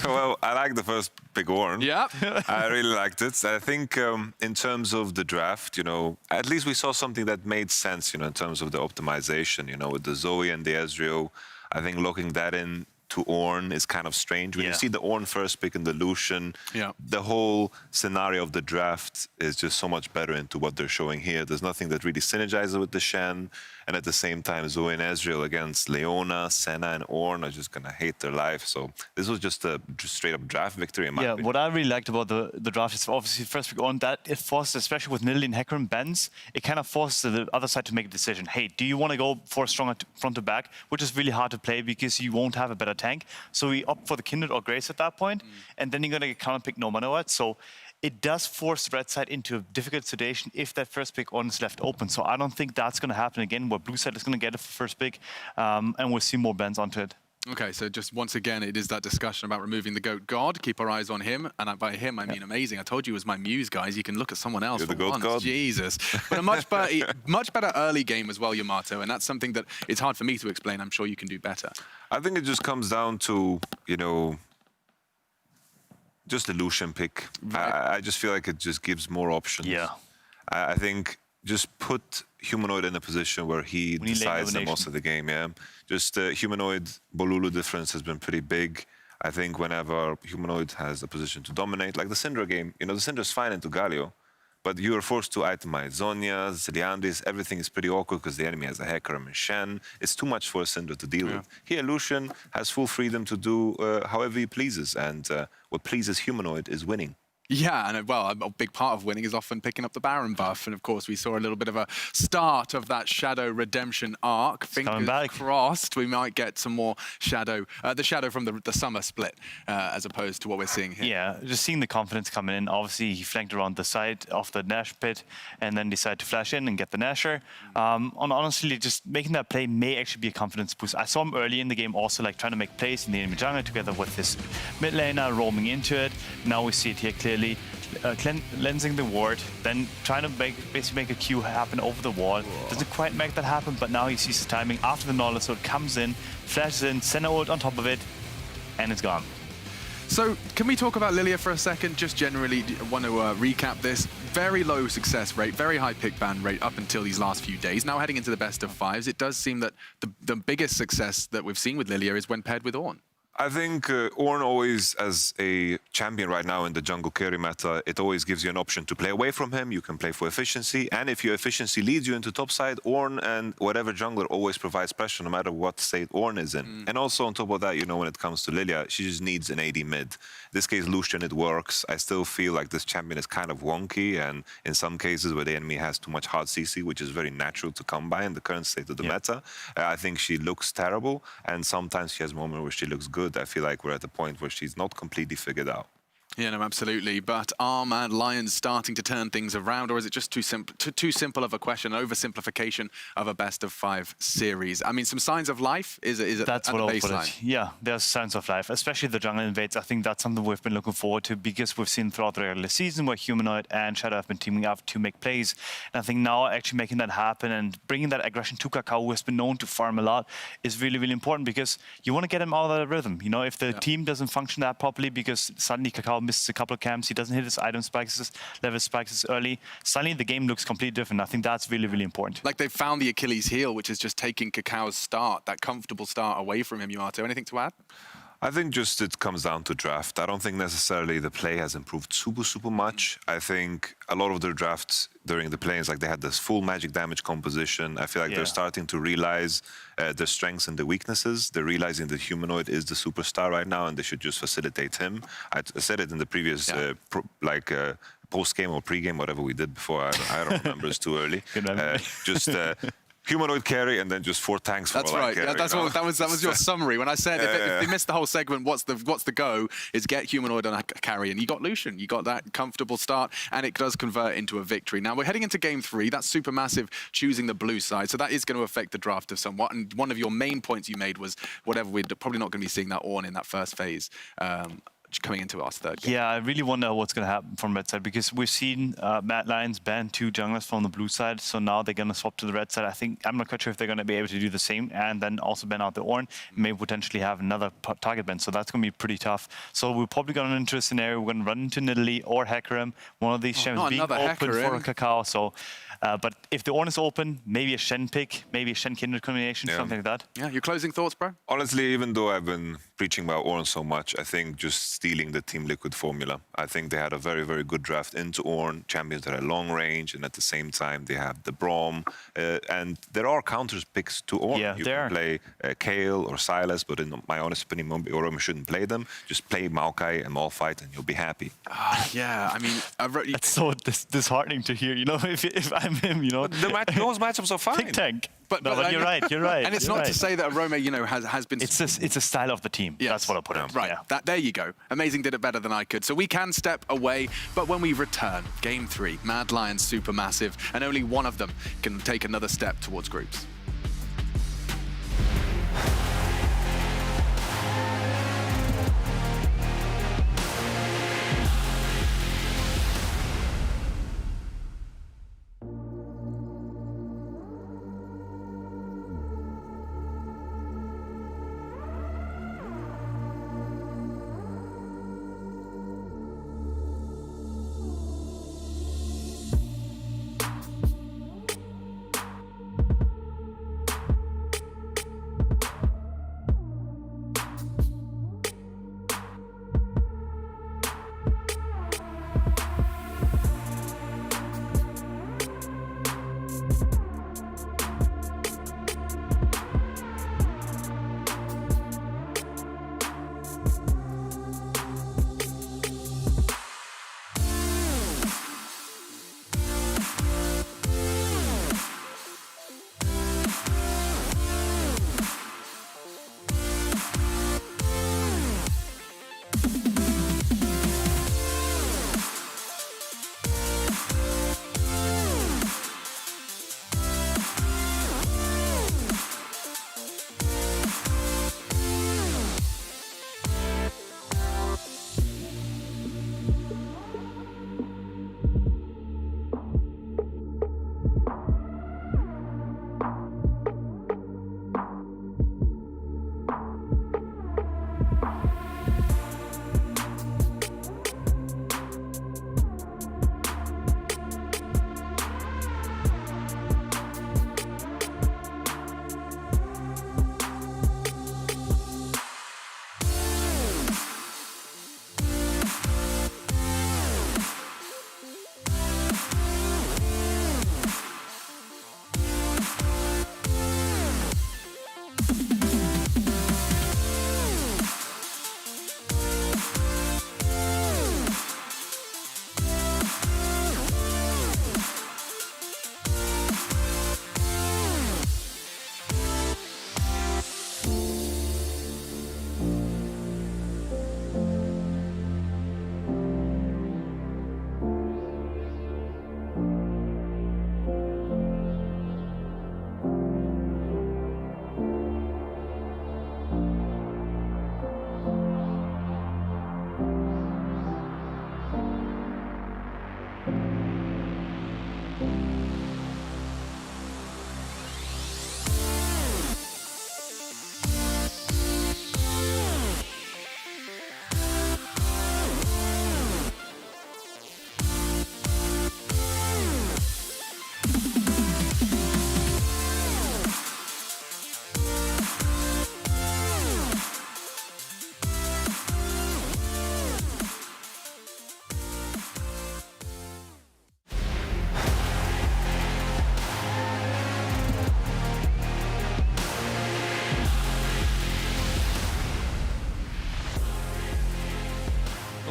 Well, I like the first big horn. Yeah. I really liked it. I think in terms of the draft, you know, at least we saw something that made sense, you know, in terms of the optimization, you know, with the Zoe and the Ezreal. I think locking that in to Ornn is kind of strange. When you see the Ornn first pick and the Lucian, the whole scenario of the draft is just so much better into what they're showing here. There's nothing that really synergizes with the Shen, and at the same time, Zoe and Ezreal against Leona, Senna, and Ornn are just gonna hate their life. So this was just a straight up draft victory in my opinion. What I really liked about the draft is obviously first pick on that it forces, especially with Nidalee and Hecarim bans, it kind of forces the other side to make a decision. Hey, do you want to go for a stronger front to back, which is really hard to play because you won't have a better tank. So we opt for the Kindred or Grace at that point, and then you're gonna get counter pick no matter what. So it does force the red side into a difficult situation if that first pick on is left open. So I don't think that's going to happen again, where blue side is going to get it for first pick, and we'll see more bans onto it. Okay, so just once again, it is that discussion about removing the GOAT God. Keep our eyes on him, and by him I mean amazing. I told you he was my muse, guys. You can look at someone else. You're for the GOAT once. God. Jesus, but a much better early game as well, Yamato, and that's something that it's hard for me to explain. I'm sure you can do better. I think it just comes down to, you know, just the Lucian pick. I just feel like it just gives more options. Yeah. I think just put Humanoid in a position where he We need late decides the elimination. most of the game, Just Humanoid Bolulu difference has been pretty big. I think whenever Humanoid has a position to dominate, like the Syndra game, you know, the Syndra's fine into Galio, but you are forced to itemize Zhonya, Ziliandis, everything is pretty awkward because the enemy has a Hecarim and Shen. It's too much for a Syndra to deal with. Here, Lucian has full freedom to do however he pleases, and what pleases Humanoid is winning. Yeah, and well, a big part of winning is often picking up the Baron buff, and of course we saw a little bit of a start of that Shadow redemption arc. Fingers crossed, we might get some more Shadow, the Shadow from the summer split, as opposed to what we're seeing here. Yeah, just seeing the confidence coming in. Obviously, he flanked around the side of the Nash pit and then decided to flash in and get the Nasher. Honestly, just making that play may actually be a confidence boost. I saw him early in the game also like trying to make plays in the enemy jungle together with his mid laner roaming into it. Now we see it here clearly. Cleansing the ward, then trying to basically make a Q happen over the wall. Doesn't quite make that happen, but now he sees his timing after the knowledge, so it comes in, flashes in, Senna ult on top of it, and it's gone. So, can we talk about Lilia for a second? Just generally, want to recap this. Very low success rate, very high pick ban rate up until these last few days. Now heading into the best of fives, it does seem that the biggest success that we've seen with Lilia is when paired with Ornn. I think Ornn always, as a champion right now in the jungle carry meta, it always gives you an option to play away from him. You can play for efficiency, and if your efficiency leads you into topside, Ornn and whatever jungler always provides pressure no matter what state Ornn is in. And also on top of that, you know, when it comes to Lilia, she just needs an AD mid. In this case, Lucian, it works. I still feel like this champion is kind of wonky, and in some cases where the enemy has too much hard CC, which is very natural to come by in the current state of the meta, I think she looks terrible, and sometimes she has moments where she looks good. I feel like we're at a point where she's not completely figured out. Yeah, no, absolutely. But are Mad Lions starting to turn things around, or is it just too simple of a question, oversimplification of a best of five series? I mean, some signs of life is it That's at what the I'll put baseline? it. Yeah, there's signs of life, especially the jungle invades. I think that's something we've been looking forward to because we've seen throughout the regular season where Humanoid and Shadow have been teaming up to make plays. And I think now actually making that happen and bringing that aggression to Kakao, who has been known to farm a lot, is really, really important because you want to get him out of that rhythm. You know, if the team doesn't function that properly because suddenly Kakao misses a couple of camps, he doesn't hit his item spikes, level spikes as early, suddenly the game looks completely different. I think that's really, really important. Like they've found the Achilles heel, which is just taking Kakao's start, that comfortable start away from him, Yamato. Anything to add? I think just it comes down to draft. I don't think necessarily the play has improved super much. I think a lot of their drafts during the plays, like they had this full magic damage composition. I feel like they're starting to realize their strengths and the weaknesses. They're realizing that Humanoid is the superstar right now and they should just facilitate him. I said it in the previous post-game or pre-game, whatever we did before. I don't remember, it's too early. humanoid carry and then just 4 tanks. That's right. Yeah, that was your summary. When I said if they missed the whole segment, what's the go? Is get humanoid on a carry, and you got Lucian. You got that comfortable start, and it does convert into a victory. Now we're heading into game 3. That's SuperMassive choosing the blue side, so that is going to affect the draft of somewhat. And one of your main points you made was whatever we're probably not going to be seeing that Ornn in that first phase. Coming into our third game. Yeah, I really wonder what's going to happen from red side, because we've seen Mad Lions ban 2 junglers from the blue side, so now they're going to swap to the red side. I'm not quite sure if they're going to be able to do the same and then also ban out the Ornn, maybe potentially have another target ban, so that's going to be pretty tough. So we're probably going into a scenario we're going to run into Nidalee or Hecarim, one of these champs being open for a Cacao. So, but if the Ornn is open, maybe a Shen pick, maybe a Shen Kindred combination, something like that. Yeah, your closing thoughts, bro? Honestly, even though I've been preaching about Ornn so much, I think just stealing the Team Liquid formula. I think they had a very, very good draft into Ornn, champions that are long range, and at the same time they have the Braum, and there are counters picks to Ornn. Yeah, you can play Kayle or Sylas, but in my honest opinion, Ornn shouldn't play them. Just play Maokai and Malphite and you'll be happy. Yeah, I mean, it's so disheartening to hear, you know, if I'm him, you know. Those matchups are fine. Tick tank. But you're right. And it's not to say that Arome, you know, has been... It's a style of the team. Yes. That's what I'll put it. Right, Yeah. there you go. Amazing did it better than I could. So we can step away, but when we return, Game 3, Mad Lions SuperMassive, and only one of them can take another step towards groups.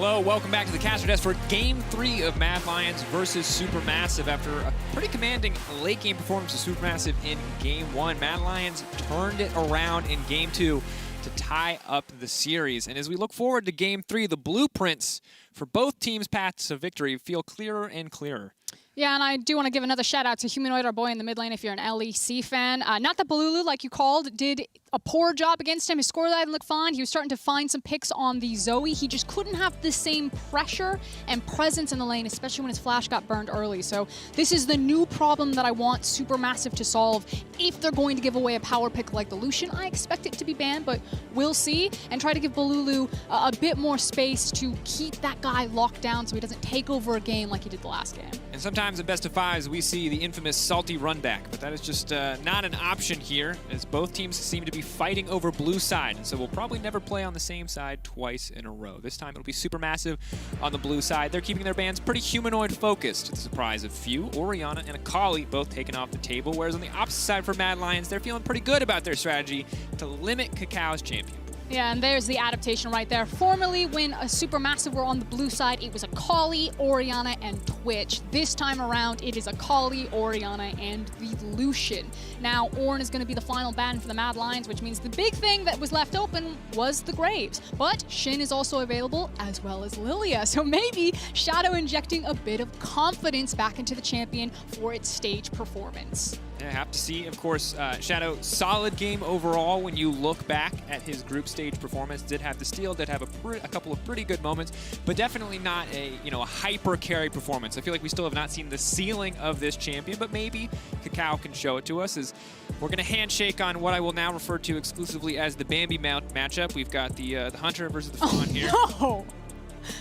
Hello, welcome back to the Caster Desk for Game 3 of Mad Lions versus SuperMassive. After a pretty commanding late game performance of SuperMassive in Game 1, Mad Lions turned it around in Game 2 to tie up the series. And as we look forward to Game 3, the blueprints for both teams' paths to victory feel clearer and clearer. Yeah, and I do want to give another shout out to Humanoid, our boy in the mid lane, if you're an LEC fan. Not that Balulu, like you called, did a poor job against him. His score line looked fine. He was starting to find some picks on the Zoe. He just couldn't have the same pressure and presence in the lane, especially when his flash got burned early. So this is the new problem that I want SuperMassive to solve. If they're going to give away a power pick like the Lucian, I expect it to be banned, but we'll see. And try to give Balulu a bit more space to keep that guy locked down so he doesn't take over a game like he did the last game. And sometimes in best of fives, we see the infamous salty run back, but that is just not an option here, as both teams seem to be fighting over blue side, and so we'll probably never play on the same side twice in a row. This time it'll be SuperMassive on the blue side. They're keeping their bans pretty humanoid focused, to the surprise of few. Orianna and Akali both taken off the table, whereas on the opposite side for Mad Lions, they're feeling pretty good about their strategy to limit Kakáo's champion. Yeah, and there's the adaptation right there. Formerly, when a SuperMassive were on the blue side, it was Akali, Orianna, and Twitch. This time around, it is Akali, Orianna, and the Lucian. Now, Ornn is going to be the final ban for the Mad Lions, which means the big thing that was left open was the Graves. But Shin is also available, as well as Lilia. So maybe Shadow injecting a bit of confidence back into the champion for its stage performance. Yeah, have to see, of course, Shadow, solid game overall when you look back at his group stage performance. Did have the steal, did have a couple of pretty good moments, but definitely not a hyper carry performance. I feel like we still have not seen the ceiling of this champion, but maybe Kakao can show it to us. As we're going to handshake on what I will now refer to exclusively as the Bambi matchup. We've got the Hunter versus the Fawn here. No!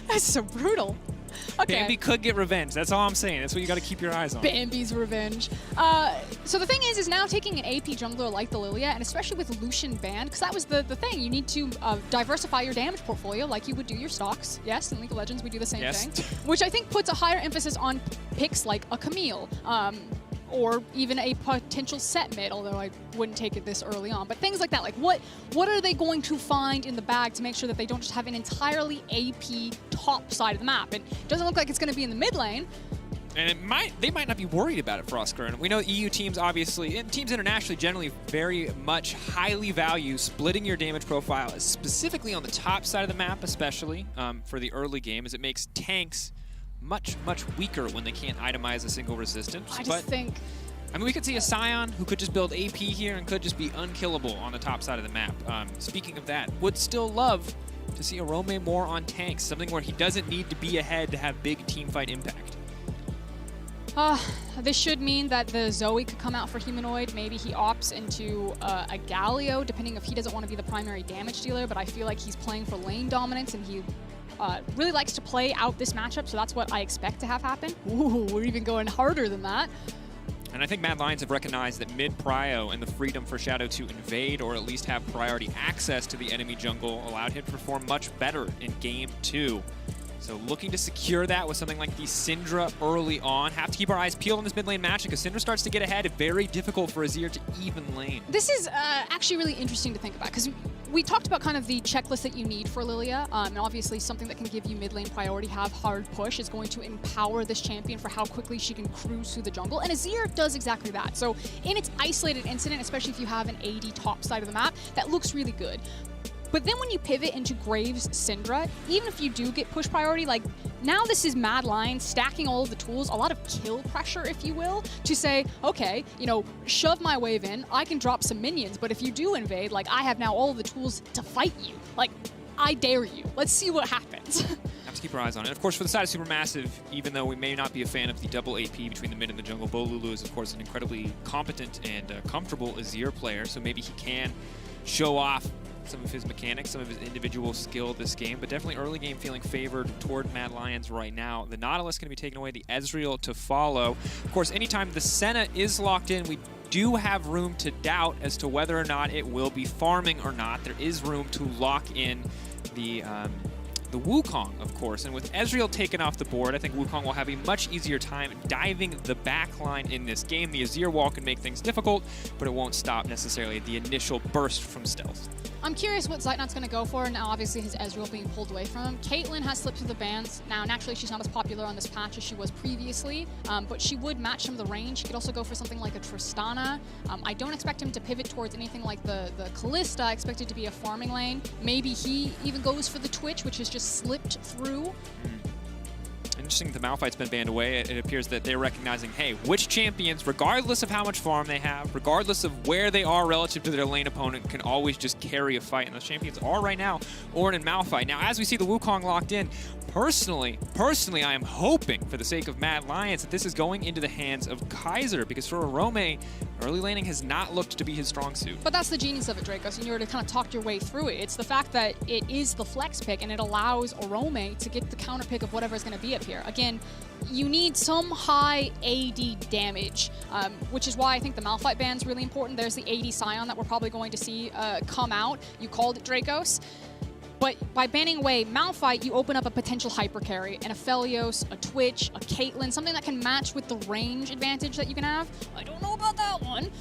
That's so brutal. Okay. Bambi could get revenge. That's all I'm saying. That's what you got to keep your eyes on. Bambi's revenge. So the thing is now taking an AP jungler like the Lilia, and especially with Lucian banned, because that was the thing. You need to diversify your damage portfolio like you would do your stocks. Yes, in League of Legends we do the same thing. Which I think puts a higher emphasis on picks like a Camille. Or even a potential set mid, although I wouldn't take it this early on. But things like that, like what are they going to find in the bag to make sure that they don't just have an entirely AP top side of the map? And it doesn't look like it's going to be in the mid lane. And they might not be worried about it, FLICKR. And we know EU teams, obviously, and teams internationally generally very much highly value splitting your damage profile, specifically on the top side of the map, especially for the early game, as it makes tanks much weaker when they can't itemize a single resistance. I mean, we could see a Scion who could just build AP here and could just be unkillable on the top side of the map. Speaking of that, would still love to see a Rome more on tanks, something where he doesn't need to be ahead to have big teamfight impact. This should mean that the Zoe could come out for Humanoid. Maybe he opts into a Galio, depending if he doesn't want to be the primary damage dealer, but I feel like he's playing for lane dominance and he really likes to play out this matchup, so that's what I expect to have happen. Ooh, we're even going harder than that. And I think Mad Lions have recognized that mid-prio and the freedom for Shadow to invade or at least have priority access to the enemy jungle allowed him to perform much better in Game 2. So looking to secure that with something like the Syndra early on. Have to keep our eyes peeled on this mid lane match because Syndra starts to get ahead. It's very difficult for Azir to even lane. This is actually really interesting to think about because we talked about kind of the checklist that you need for Lilia, and obviously something that can give you mid lane priority, have hard push, is going to empower this champion for how quickly she can cruise through the jungle, and Azir does exactly that. So in its isolated incident, especially if you have an AD top side of the map, that looks really good. But then when you pivot into Graves Syndra, even if you do get push priority, like now this is Mad Lions stacking all of the tools, a lot of kill pressure, if you will, to say, okay, shove my wave in, I can drop some minions, but if you do invade, like I have now all of the tools to fight you. Like, I dare you. Let's see what happens. Have to keep our eyes on it. And of course, for the side of SuperMassive, even though we may not be a fan of the double AP between the mid and the jungle, Bolulu is of course an incredibly competent and comfortable Azir player, so maybe he can show off some of his mechanics, some of his individual skill this game, but definitely early game feeling favored toward Mad Lions right now. The Nautilus going to be taken away, the Ezreal to follow. Of course, anytime the Senna is locked in, we do have room to doubt as to whether or not it will be farming or not. There is room to lock in the Wukong, of course, and with Ezreal taken off the board, I think Wukong will have a much easier time diving the backline in this game. The Azir wall can make things difficult, but it won't stop necessarily the initial burst from stealth. I'm curious what Zeitnot's going to go for. Now, obviously, his Ezreal being pulled away from him. Caitlyn has slipped through the bans. Now, naturally, she's not as popular on this patch as she was previously, but she would match some of the range. She could also go for something like a Tristana. I don't expect him to pivot towards anything like the Callista. I expect it to be a farming lane. Maybe he even goes for the Twitch, which has just slipped through. Interesting, the Malphite's been banned away. It appears that they're recognizing, hey, which champions, regardless of how much farm they have, regardless of where they are relative to their lane opponent, can always just carry a fight. And those champions are right now Ornn and Malphite. Now, as we see the Wukong locked in, personally, I am hoping, for the sake of Mad Lions, that this is going into the hands of Kaiser, because for Arome, early laning has not looked to be his strong suit. But that's the genius of it, Dracos, and you were to kind of talk your way through it. It's the fact that it is the flex pick, and it allows Arome to get the counter pick of whatever is going to be up here. Again, you need some high AD damage, which is why I think the Malphite ban is really important. There's the AD Scion that we're probably going to see come out. You called it, Dracos. But by banning away Malphite, you open up a potential hyper carry, an Aphelios, a Twitch, a Caitlyn, something that can match with the range advantage that you can have. I don't know about that one.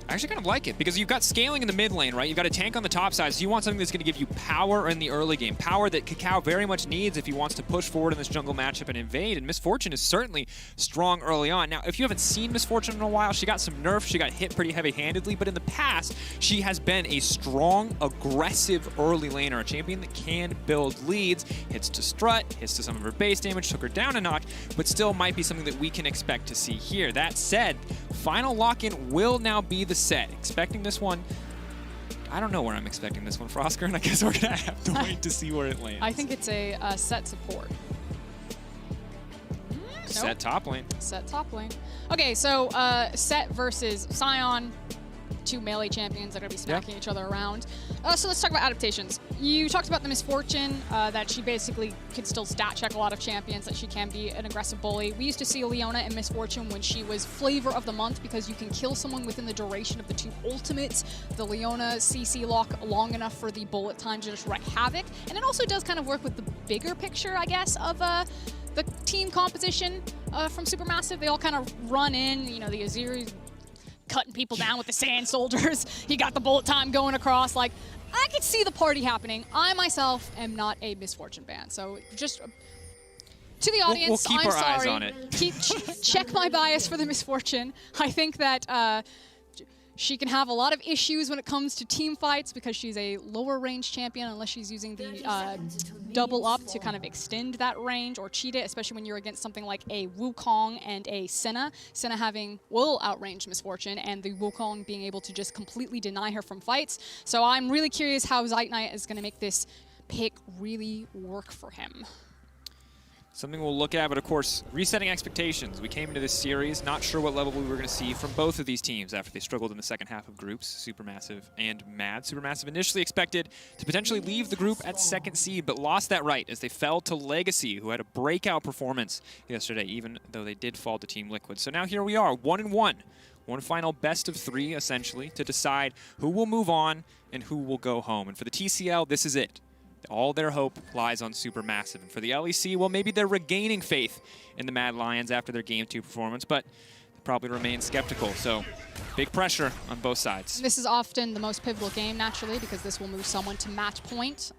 I actually kind of like it, because you've got scaling in the mid lane, right? You've got a tank on the top side, so you want something that's going to give you power in the early game. Power that Kakao very much needs if he wants to push forward in this jungle matchup and invade, and Miss Fortune is certainly strong early on. Now, if you haven't seen Miss Fortune in a while, she got some nerfs, she got hit pretty heavy-handedly, but in the past, she has been a strong, aggressive early laner, a champion that can build leads, hits to strut, hits to some of her base damage, took her down a notch, but still might be something that we can expect to see here. That said, final lock-in will now be the set. Expecting this one, I don't know where I'm expecting this one for Oscar, and I guess we're going to have to wait to see where it lands. I think it's a set support. Set top lane. Set top lane. Okay, so set versus Scion. Two melee champions that are going to be smacking each other around. So let's talk about adaptations. You talked about the Misfortune, that she basically could still stat check a lot of champions, that she can be an aggressive bully. We used to see Leona and Misfortune when she was flavor of the month, because you can kill someone within the duration of the two ultimates. The Leona CC lock long enough for the bullet time to just wreak havoc. And it also does kind of work with the bigger picture, I guess, of the team composition from Supermassive. They all kind of run in, you know, the Aziri's cutting people down with the sand soldiers. You got the bullet time going across. Like, I could see the party happening. I myself am not a Misfortune fan, so just to the audience, we'll keep I'm our sorry. eyes on it. Check my bias for the Misfortune. I think that she can have a lot of issues when it comes to team fights, because she's a lower range champion, unless she's using the double up to kind of extend that range or cheat it, especially when you're against something like a Wukong and a Senna. Senna will outrange Misfortune, and the Wukong being able to just completely deny her from fights. So I'm really curious how Zeitnot is going to make this pick really work for him. Something we'll look at, but of course, resetting expectations. We came into this series not sure what level we were going to see from both of these teams after they struggled in the second half of groups, Supermassive and Mad. Supermassive initially expected to potentially leave the group at second seed, but lost that right as they fell to Legacy, who had a breakout performance yesterday, even though they did fall to Team Liquid. So now here we are, 1-1. One final best of 3, essentially, to decide who will move on and who will go home. And for the TCL, this is it. All their hope lies on Supermassive. And for the LEC, well, maybe they're regaining faith in the Mad Lions after their Game 2 performance, but they probably remain skeptical. So big pressure on both sides. This is often the most pivotal game, naturally, because this will move someone to match point.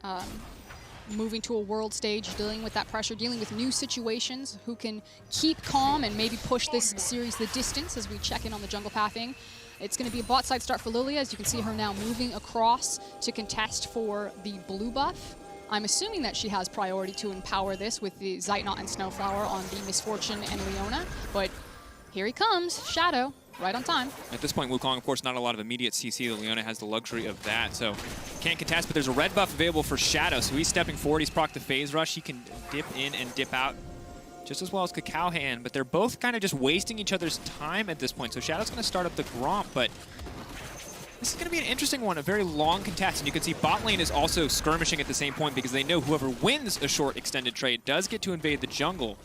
Moving to a world stage, dealing with that pressure, dealing with new situations, who can keep calm and maybe push this series the distance as we check in on the jungle pathing. It's going to be a bot side start for Lilia, as you can see her now moving across to contest for the blue buff. I'm assuming that she has priority to empower this with the Zeitnot and Snowflower on the Misfortune and Leona, but here he comes, Shadow, right on time. At this point, Wukong, of course, not a lot of immediate CC. The Leona has the luxury of that, so can't contest, but there's a red buff available for Shadow, so he's stepping forward. He's procced the phase rush. He can dip in and dip out just as well as Kakao, but they're both kind of just wasting each other's time at this point. So Shadow's going to start up the Gromp, but this is going to be an interesting one, a very long contest. And you can see bot lane is also skirmishing at the same point, because they know whoever wins a short extended trade does get to invade the jungle.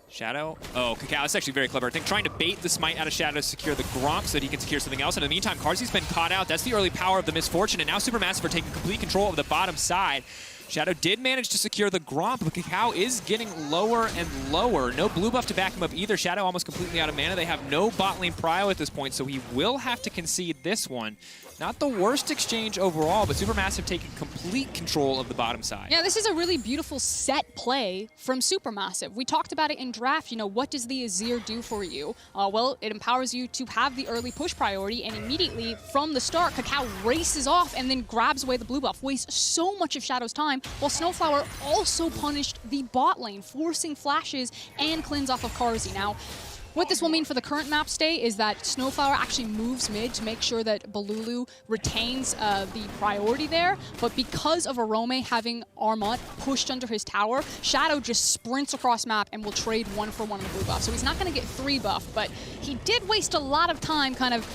Shadow, oh, Kakao, that's actually very clever. I think trying to bait the smite out of Shadow to secure the Gromp so that he can secure something else. And in the meantime, Carsey's been caught out. That's the early power of the Misfortune, and now Supermassive are taking complete control of the bottom side. Shadow did manage to secure the Gromp, but Kakao is getting lower and lower. No blue buff to back him up either. Shadow almost completely out of mana. They have no bot lane prio at this point, so he will have to concede this one. Not the worst exchange overall, but SuperMassive taking complete control of the bottom side. Yeah, this is a really beautiful set play from SuperMassive. We talked about it in draft. You know, what does the Azir do for you? Well, it empowers you to have the early push priority, and immediately from the start, Kakao races off and then grabs away the blue buff, wastes so much of Shadow's time, while Snowflower also punished the bot lane, forcing flashes and cleanse off of Karzi. Now, what this will mean for the current map state is that Snowflower actually moves mid to make sure that Balulu retains the priority there, but because of Arome having Armut pushed under his tower, Shadow just sprints across map and will trade 1-for-1 on the blue buff. So he's not going to get 3 buff, but he did waste a lot of time kind of,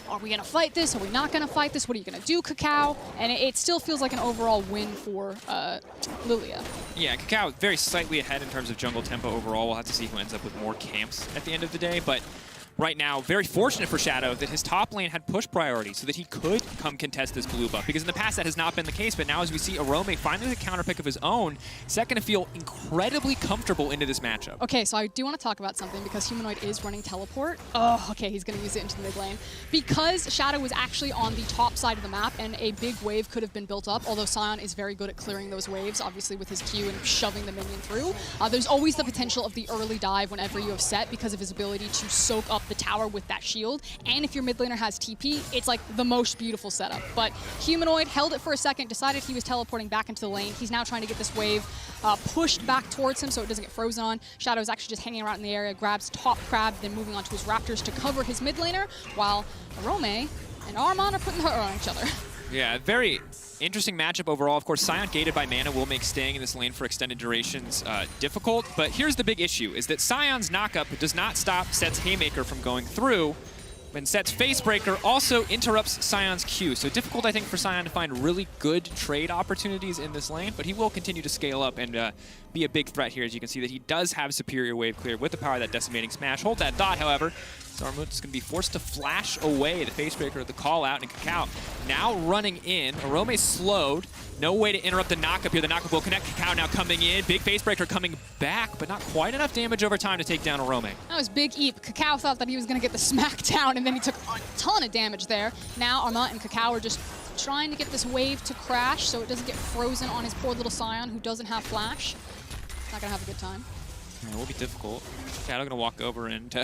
are we going to fight this? Are we not going to fight this? What are you going to do, Kakao? And it still feels like an overall win for Lilia. Yeah, Kakao very slightly ahead in terms of jungle tempo overall. We'll have to see who ends up with more camps at the end of the day, but right now, very fortunate for Shadow that his top lane had push priority so that he could come contest this blue buff, because in the past that has not been the case, but now as we see Arome finally with a counter pick of his own, it's going to feel incredibly comfortable into this matchup. Okay, so I do want to talk about something because Humanoid is running teleport. Oh, okay, he's going to use it into the mid lane. Because Shadow was actually on the top side of the map and a big wave could have been built up, although Sion is very good at clearing those waves, obviously with his Q and shoving the minion through. There's always the potential of the early dive whenever you have set because of his ability to soak up the tower with that shield, and if your mid laner has TP, it's like the most beautiful setup. But Humanoid held it for a second, decided he was teleporting back into the lane. He's now trying to get this wave pushed back towards him so it doesn't get frozen on. Shadow is actually just hanging around in the area, grabs top crab, then moving on to his raptors to cover his mid laner, while Arome and Armon are putting the hurt on each other. Yeah, very interesting matchup overall. Of course, Sion gated by mana will make staying in this lane for extended durations difficult, but here's the big issue, is that Sion's knockup does not stop Set's Haymaker from going through, and Set's Facebreaker also interrupts Sion's Q. So difficult, I think, for Sion to find really good trade opportunities in this lane, but he will continue to scale up and be a big threat here, as you can see that he does have superior wave clear with the power of that Decimating Smash. Hold that thought, however. Armut is going to be forced to flash away the Facebreaker, the call out, and Kakao now running in. Arome slowed. No way to interrupt the knockup here. The knockup will connect. Kakao now coming in. Big Facebreaker coming back, but not quite enough damage over time to take down Arome. That was big Eep. Kakao thought that he was going to get the smackdown, and then he took a ton of damage there. Now Armut and Kakao are just trying to get this wave to crash so it doesn't get frozen on his poor little Sion who doesn't have flash. Not going to have a good time. Yeah, it will be difficult. Shadow going to walk over and...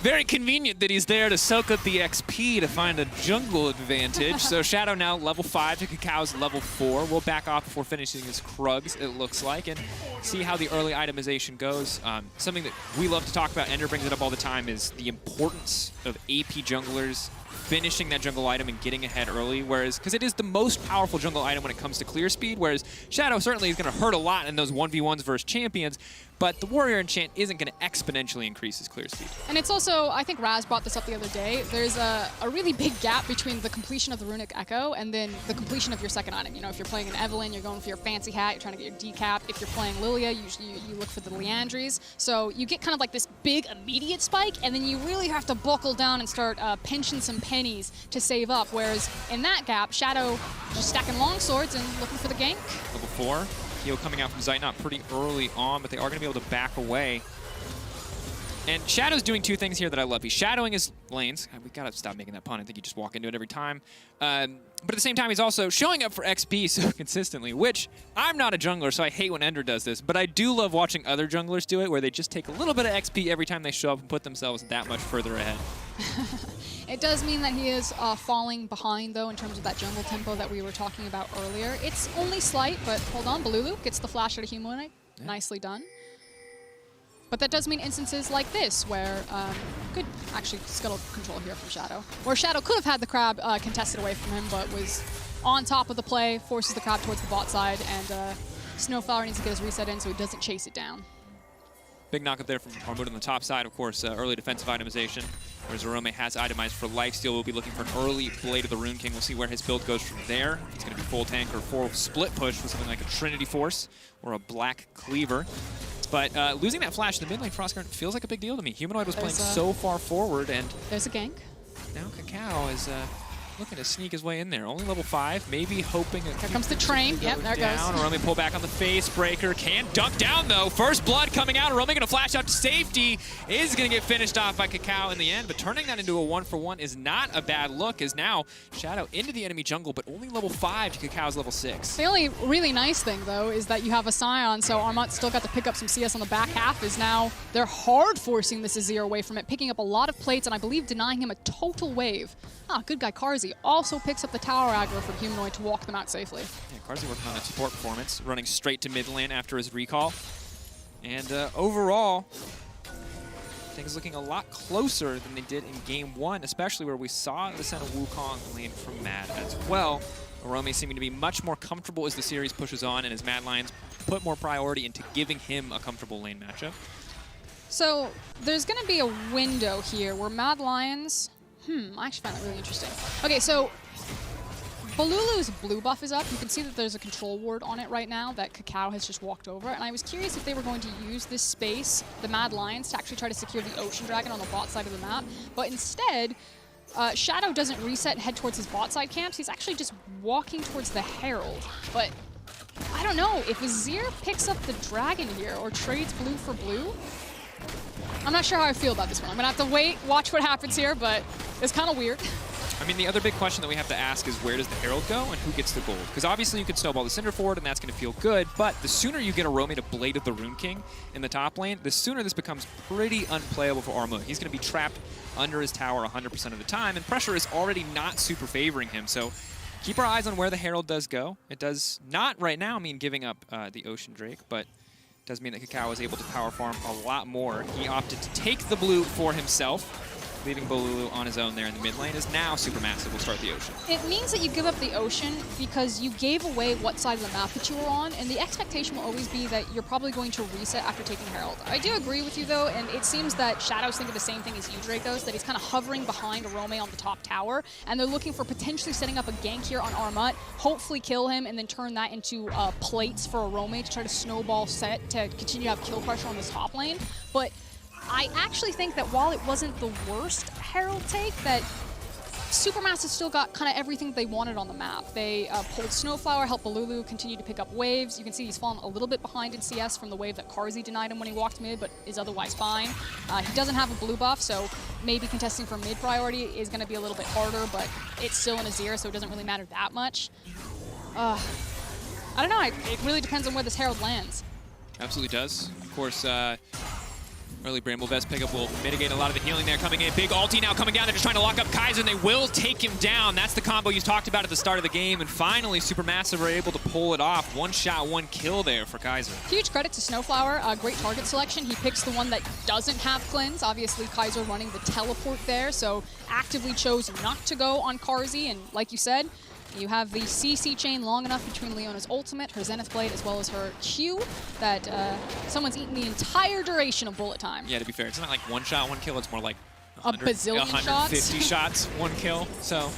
very convenient that he's there to soak up the XP to find a jungle advantage. So Shadow now level 5 to Kakao's level 4. We'll back off before finishing his Krugs, it looks like, and see how the early itemization goes. Something that we love to talk about, Ender brings it up all the time, is the importance of AP junglers finishing that jungle item and getting ahead early, whereas, because it is the most powerful jungle item when it comes to clear speed, whereas Shadow certainly is going to hurt a lot in those 1v1s versus champions, but the Warrior Enchant isn't going to exponentially increase his clear speed. And it's also, I think Raz brought this up the other day, there's a really big gap between the completion of the Runic Echo and then the completion of your second item. You know, if you're playing an Evelynn, you're going for your fancy hat, you're trying to get your decap. If you're playing Lilia, you look for the Leandries. So you get kind of like this big immediate spike, and then you really have to buckle down and start pinching some pennies to save up. Whereas in that gap, Shadow just stacking long swords and looking for the gank. Level 4. Heal coming out from Zeitnot pretty early on, but they are going to be able to back away. And Shadow's doing two things here that I love. He's shadowing his lanes. We got to stop making that pun. I think you just walk into it every time. But at the same time, he's also showing up for XP so consistently, which I'm not a jungler, so I hate when Ender does this. But I do love watching other junglers do it, where they just take a little bit of XP every time they show up and put themselves that much further ahead. It does mean that he is falling behind, though, in terms of that jungle tempo that we were talking about earlier. It's only slight, but hold on. Balulu gets the flash out of Humanoid. Yeah. Nicely done. But that does mean instances like this, where good, actually, scuttle control here from Shadow. Where Shadow could have had the crab contested away from him, but was on top of the play, forces the crab towards the bot side, and Snowflower needs to get his reset in so he doesn't chase it down. Big knock up there from Armut on the top side, of course, early defensive itemization. Whereas Arome has itemized for lifesteal. We'll be looking for an early Blade of the Rune King. We'll see where his build goes from there. He's going to be full tank or full split push with something like a Trinity Force or a Black Cleaver. But losing that flash in the mid lane, Frostguard, feels like a big deal to me. Humanoid was playing so far forward, and there's a gank. Now Kakao is looking to sneak his way in there. Only level 5, maybe hoping. Here comes the train. Yep, there it goes. Arome pull back on the face breaker. Can't dunk down though. First blood coming out. Arome gonna flash out to safety. Is gonna get finished off by Kakao in the end, but turning that into a 1-for-1 is not a bad look, as now Shadow into the enemy jungle, but only level 5 to Kakao's level 6. The only really nice thing, though, is that you have a Scion, so Armut still got to pick up some CS on the back half, is now they're hard forcing this Azir away from it, picking up a lot of plates, and I believe denying him a total wave. Ah, good guy Karzi also picks up the tower aggro from Humanoid to walk them out safely. Yeah, Karzi working on that support performance, running straight to mid lane after his recall. And overall, things looking a lot closer than they did in game 1, especially where we saw the Sen of Wukong lane from Mad as well. Arome seeming to be much more comfortable as the series pushes on, and as Mad Lions put more priority into giving him a comfortable lane matchup. So there's going to be a window here where Mad Lions... I actually find that really interesting. Okay, so Balulu's blue buff is up. You can see that there's a control ward on it right now that Kakao has just walked over. And I was curious if they were going to use this space, the Mad Lions, to actually try to secure the Ocean Dragon on the bot side of the map. But instead, Shadow doesn't reset and head towards his bot side camps. He's actually just walking towards the Herald. But I don't know, if Azir picks up the Dragon here or trades blue for blue, I'm not sure how I feel about this one. I'm going to have to wait, watch what happens here, but it's kind of weird. I mean, the other big question that we have to ask is where does the Herald go and who gets the gold? Because obviously you can snowball the Cinder forward and that's going to feel good, but the sooner you get Arome to Blade of the Rune King in the top lane, the sooner this becomes pretty unplayable for Armut. He's going to be trapped under his tower 100% of the time, and pressure is already not super favoring him, so keep our eyes on where the Herald does go. It does not right now mean giving up the Ocean Drake, but it does mean that Kakao is able to power farm a lot more. He opted to take the blue for himself, leaving Bolulu on his own there in the mid lane, is now SuperMassive will start the Ocean. It means that you give up the Ocean because you gave away what side of the map that you were on, and the expectation will always be that you're probably going to reset after taking Herald. I do agree with you, though, and it seems that Shadow's thinking the same thing as you, Dracos, that he's kind of hovering behind Arome on the top tower, and they're looking for potentially setting up a gank here on Armut, hopefully kill him, and then turn that into plates for Arome to try to snowball set to continue to have kill pressure on this top lane. But I actually think that while it wasn't the worst Herald take, that SuperMassive still got kind of everything they wanted on the map. They pulled Snowflower, helped Balulu continue to pick up waves. You can see he's fallen a little bit behind in CS from the wave that Karzi denied him when he walked mid, but is otherwise fine. He doesn't have a blue buff, so maybe contesting for mid priority is going to be a little bit harder, but it's still an Azir, so it doesn't really matter that much. I don't know, it really depends on where this Herald lands. Absolutely does. Of course, early Bramble Vest pickup will mitigate a lot of the healing there coming in. Big ulti now coming down. They're just trying to lock up Kaiser, and they will take him down. That's the combo you talked about at the start of the game, and finally SuperMassive are able to pull it off. One shot, one kill there for Kaiser. Huge credit to Snowflower. Great target selection. He picks the one that doesn't have cleanse. Obviously, Kaiser running the teleport there, so actively chose not to go on Karzi, and like you said, you have the CC chain long enough between Leona's ultimate, her Zenith Blade, as well as her Q that someone's eaten the entire duration of bullet time. Yeah, to be fair, it's not like one shot, one kill. It's more like a bazillion 150 shots, one kill. So,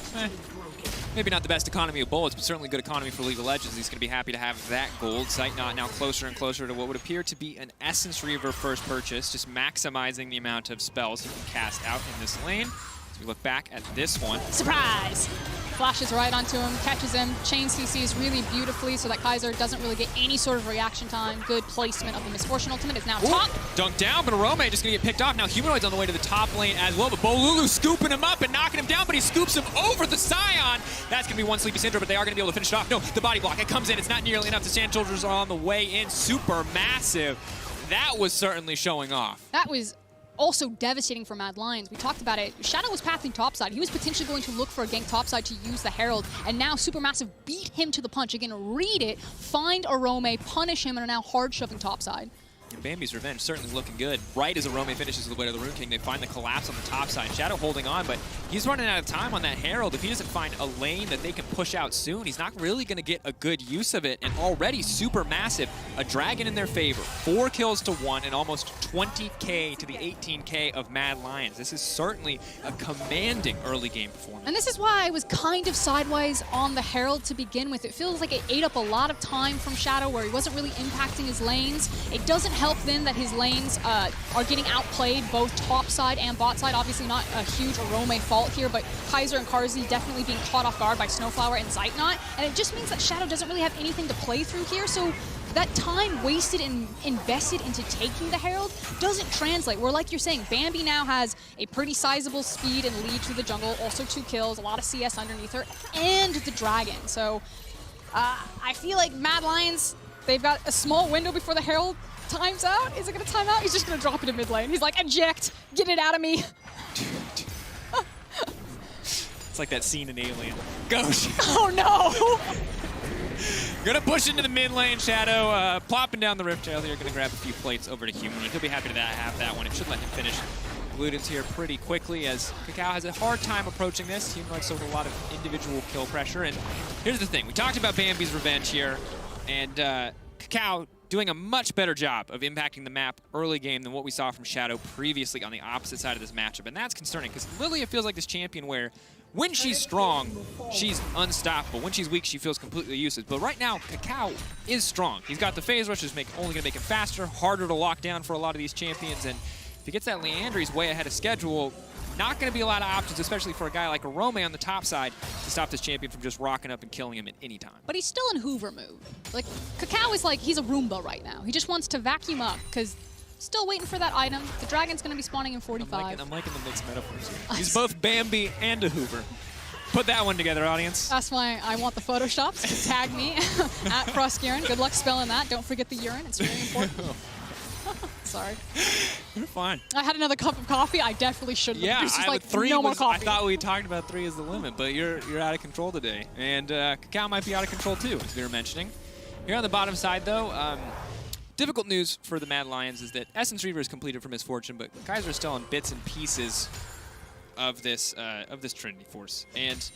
maybe not the best economy of bullets, but certainly good economy for League of Legends. He's going to be happy to have that gold. Sight Knot now closer and closer to what would appear to be an Essence Reaver first purchase, just maximizing the amount of spells he can cast out in this lane. As we look back at this one. Surprise! Flashes right onto him, catches him, chain CCs really beautifully so that Kaiser doesn't really get any sort of reaction time. Good placement of the Misfortune ultimate. Is now top. Dunked down, but Arome just going to get picked off. Now Humanoid's on the way to the top lane as well, but Bolulu scooping him up and knocking him down, but he scoops him over the Scion. That's going to be one Sleepy Syndrome, but they are going to be able to finish it off. No, the body block. It comes in. It's not nearly enough. The Sand Soldiers are on the way in. SuperMassive. That was certainly showing off. That was also devastating for Mad Lions. We talked about it. Shadow was pathing topside. He was potentially going to look for a gank topside to use the Herald, and now SuperMassive beat him to the punch. Again, read it, find Arome, punish him, and are now hard shoving topside. And Bambi's Revenge certainly looking good. Right as Arome finishes the way to the Rune King, they find the collapse on the top side. Shadow holding on, but he's running out of time on that Herald. If he doesn't find a lane that they can push out soon, he's not really going to get a good use of it. And already SuperMassive, a dragon in their favor. 4 kills to 1 and almost 20k to the 18k of Mad Lions. This is certainly a commanding early game performance. And this is why I was kind of sideways on the Herald to begin with. It feels like it ate up a lot of time from Shadow where he wasn't really impacting his lanes. It doesn't help then that his lanes are getting outplayed both top side and bot side. Obviously not a huge Arome fault here, but Kaiser and Karzi definitely being caught off guard by Snowflower and Zeitnot. And it just means that Shadow doesn't really have anything to play through here. So that time wasted and invested into taking the Herald doesn't translate. Where, like you're saying, Bambi now has a pretty sizable speed and lead through the jungle, also 2 kills, a lot of CS underneath her, and the Dragon. So I feel like Mad Lions, they've got a small window before the Herald times out. Is it going to time out? He's just going to drop it in mid lane. He's like, eject, get it out of me. It's like that scene in Alien. Go! Oh no! Gonna push into the mid lane, Shadow, plopping down the Rift Trail here. Gonna grab a few plates over to Humanoid. He'll be happy to have that one. It should let him finish Ludens here pretty quickly, as Kakao has a hard time approaching this. Humanoid still with a lot of individual kill pressure. And here's the thing. We talked about Bambi's revenge here, and Kakao doing a much better job of impacting the map early game than what we saw from Shadow previously on the opposite side of this matchup. And that's concerning, because Lilia feels like this champion where when she's strong, she's unstoppable. When she's weak, she feels completely useless. But right now, Kakao is strong. He's got the phase rush, which is only going to make him faster, harder to lock down for a lot of these champions. And if he gets that Leandre, he's way ahead of schedule. Not going to be a lot of options, especially for a guy like Arome on the top side, to stop this champion from just rocking up and killing him at any time. But he's still in Hoover move. Like, Kakao is like, he's a Roomba right now. He just wants to vacuum up, because still waiting for that item. The Dragon's going to be spawning in 45. I'm liking the mixed metaphors here. He's both Bambi and a Hoover. Put that one together, audience. That's why I want the Photoshops to tag me at FrostUrin. Good luck spelling that. Don't forget the urine. It's really important. Sorry. You're fine. I had another cup of coffee. I definitely shouldn't have. Yeah, Just like, three no more was, coffee. I thought we talked about 3 as the limit, but you're out of control today. And Kakao might be out of control too, as we were mentioning. Here on the bottom side, though, difficult news for the Mad Lions is that Essence Reaver is completed for Misfortune, but Kaiser is still on bits and pieces of this Trinity Force. And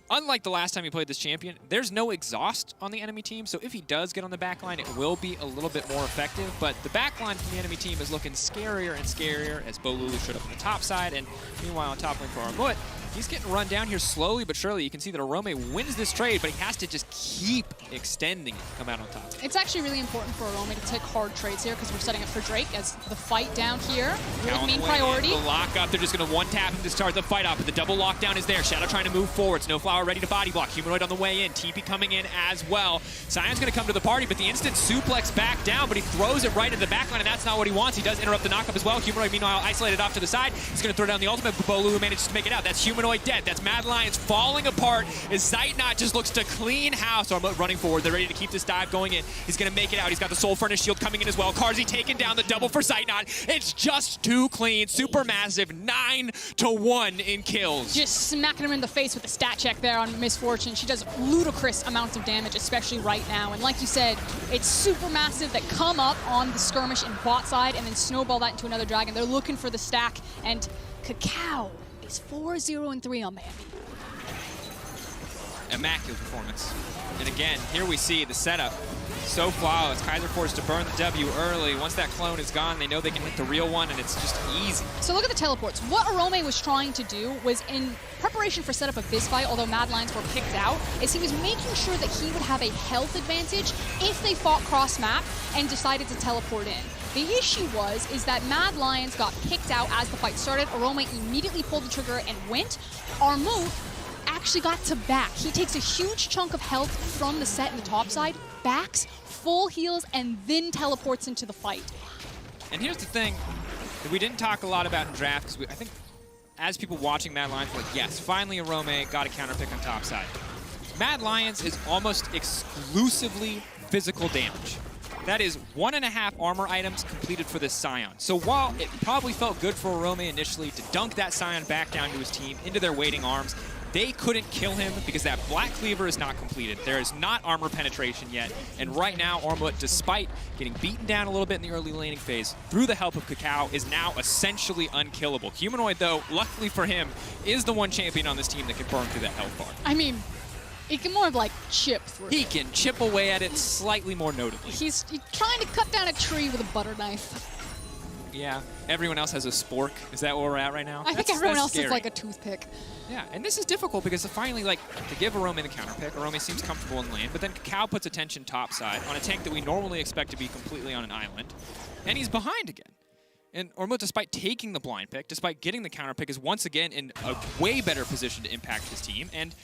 unlike the last time he played this champion, there's no exhaust on the enemy team, so if he does get on the backline, it will be a little bit more effective. But the backline from the enemy team is looking scarier and scarier as Bolulu showed up on the top side, and meanwhile on top lane for Armut, he's getting run down here slowly but surely. You can see that Arome wins this trade, but he has to just keep extending it to come out on top. It's actually really important for Arome to take hard trades here, because we're setting up for Drake as the fight down here. Really main priority. The lock up, they're just going to one-tap him to start the fight up, but the double lockdown is there. Shadow trying to move forward. Snowflower ready to body block. Humanoid on the way in. TP coming in as well. Sion's going to come to the party, but the instant suplex back down, but he throws it right into the backline, and that's not what he wants. He does interrupt the knockup as well. Humanoid, meanwhile, isolated off to the side. He's going to throw down the ultimate, but Bolulu manages to make it out. That's Humanoid dead. That's Mad Lions falling apart as Zeitnot just looks to clean house. Armut running forward. They're ready to keep this dive going in. He's going to make it out. He's got the Soul Furnace shield coming in as well. Karzi taking down the double for Zeitnot. It's just too clean. Supermassive 9-1 in kills. Just smacking him in the face with a stat check there on Misfortune. She does ludicrous amounts of damage, especially right now. And like you said, it's Supermassive that come up on the skirmish in bot side and then snowball that into another Dragon. They're looking for the stack, and Kakao is 4-0-3 on Bambi. Immaculate performance. And again, here we see the setup. So flawless. Kaiser forced to burn the W early. Once that clone is gone, they know they can hit the real one, and it's just easy. So look at the teleports. What Arome was trying to do was, in preparation for setup of this fight, although Mad Lions were picked out, is he was making sure that he would have a health advantage if they fought cross-map and decided to teleport in. The issue is that Mad Lions got picked out as the fight started. Arome immediately pulled the trigger and went. Armut actually got to back. He takes a huge chunk of health from the set in the top side, backs, full heals, and then teleports into the fight. And here's the thing that we didn't talk a lot about in draft, because I think as people watching Mad Lions were like, yes, finally Arome got a counter pick on top side. Mad Lions is almost exclusively physical damage. That is 1.5 armor items completed for this Sion. So while it probably felt good for Arome initially to dunk that Sion back down to his team into their waiting arms, they couldn't kill him because that Black Cleaver is not completed. There is not armor penetration yet. And right now, Armut, despite getting beaten down a little bit in the early laning phase, through the help of Kakao, is now essentially unkillable. Humanoid, though, luckily for him, is the one champion on this team that can burn through that health bar. I mean, he can more of like chip through. He can chip away at it slightly more notably. He's trying to cut down a tree with a butter knife. Yeah, everyone else has a spork. Is that where we're at right now? I think everyone else is like a toothpick. Yeah, and this is difficult because finally, like, to give Arome the counter pick, Arome seems comfortable in lane, but then Kakao puts attention topside on a tank that we normally expect to be completely on an island. and he's behind again. And Ormut, despite taking the blind pick, despite getting the counter pick, is once again in a way better position to impact his team. And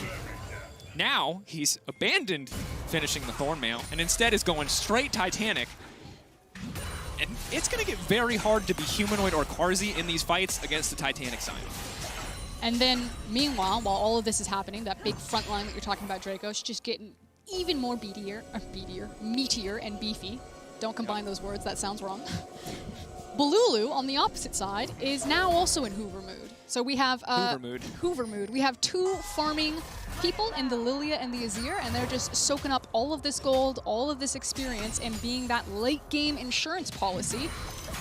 now he's abandoned finishing the Thornmail and instead is going straight Titanic. And it's going to get very hard to be Humanoid or Carzzy in these fights against the Titanic Scion. And then, meanwhile, while all of this is happening, that big front line that you're talking about, Draco's just getting even more meatier and beefy. Don't combine those words, that sounds wrong. Balulu, on the opposite side, is now also in Hoover mood. So we have Hoover mood. We have two farming people in the Lilia and the Azir, and they're just soaking up all of this gold, all of this experience, and being that late-game insurance policy,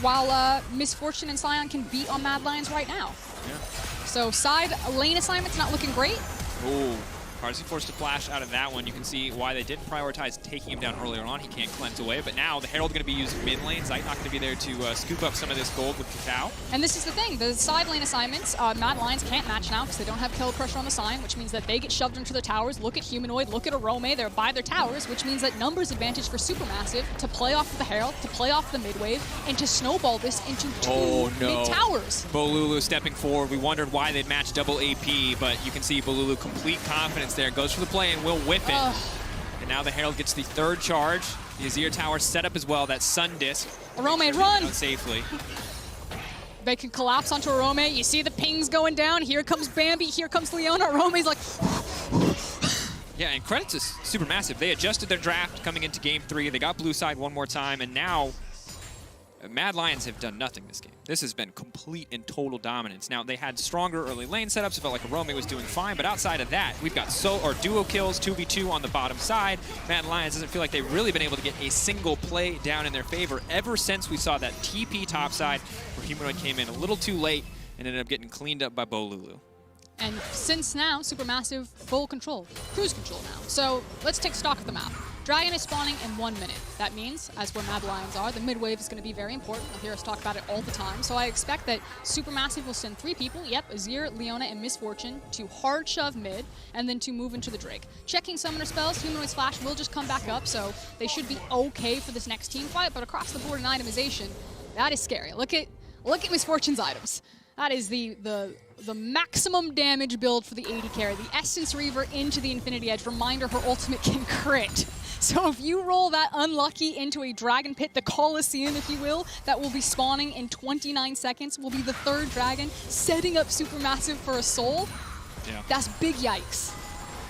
while Misfortune and Scion can beat on Mad Lions right now. Yeah. So side lane assignment's not looking great. Ooh. Carzzy forced to flash out of that one. You can see why they didn't prioritize taking him down earlier on. He can't cleanse away, but now the Herald going to be used mid lane. Zeit not going to be there to scoop up some of this gold with Cacao. And this is the thing, the side lane assignments, Mad Lions can't match now because they don't have kill pressure on the Scion, which means that they get shoved into the towers. Look at Humanoid, look at Arome, they're by their towers, which means that numbers advantage for Supermassive to play off the Herald, to play off the mid wave, and to snowball this into two mid towers. Bolulu stepping forward. We wondered why they'd match double AP, but you can see Bolulu complete confidence there. Goes for the play and will whip it. And now the Herald gets the third charge. The Azir tower set up as well, that Sun Disc. Arome, run! Safely. They can collapse onto Arome. You see the pings going down. Here comes Bambi, here comes Leona. Arome's like... Yeah, and credit to Supermassive. They adjusted their draft coming into Game 3. They got blue side one more time, and now Mad Lions have done nothing this game. This has been complete and total dominance. Now, they had stronger early lane setups. It felt like Arome was doing fine, but outside of that, we've got duo kills, 2v2 on the bottom side. Mad Lions doesn't feel like they've really been able to get a single play down in their favor ever since we saw that TP topside where Humanoid came in a little too late and ended up getting cleaned up by Bolulu. And since now, Supermassive full control, cruise control now. So let's take stock of the map. Dragon is spawning in 1 minute. That means, as where Mad Lions are, the mid wave is going to be very important. You'll hear us talk about it all the time. So I expect that Supermassive will send 3 people, Azir, Leona, and Misfortune, to hard shove mid, and then to move into the Drake. Checking summoner spells, Humanoid's Flash will just come back up, so they should be okay for this next team fight, but across the board in itemization, that is scary. Look at Misfortune's items. That is the maximum damage build for the AD carry. The Essence Reaver into the Infinity Edge. Reminder, her ultimate can crit. So if you roll that unlucky into a Dragon Pit, the Colosseum, if you will, that will be spawning in 29 seconds, will be the 3rd dragon, setting up Supermassive for a soul. Yeah. That's big yikes.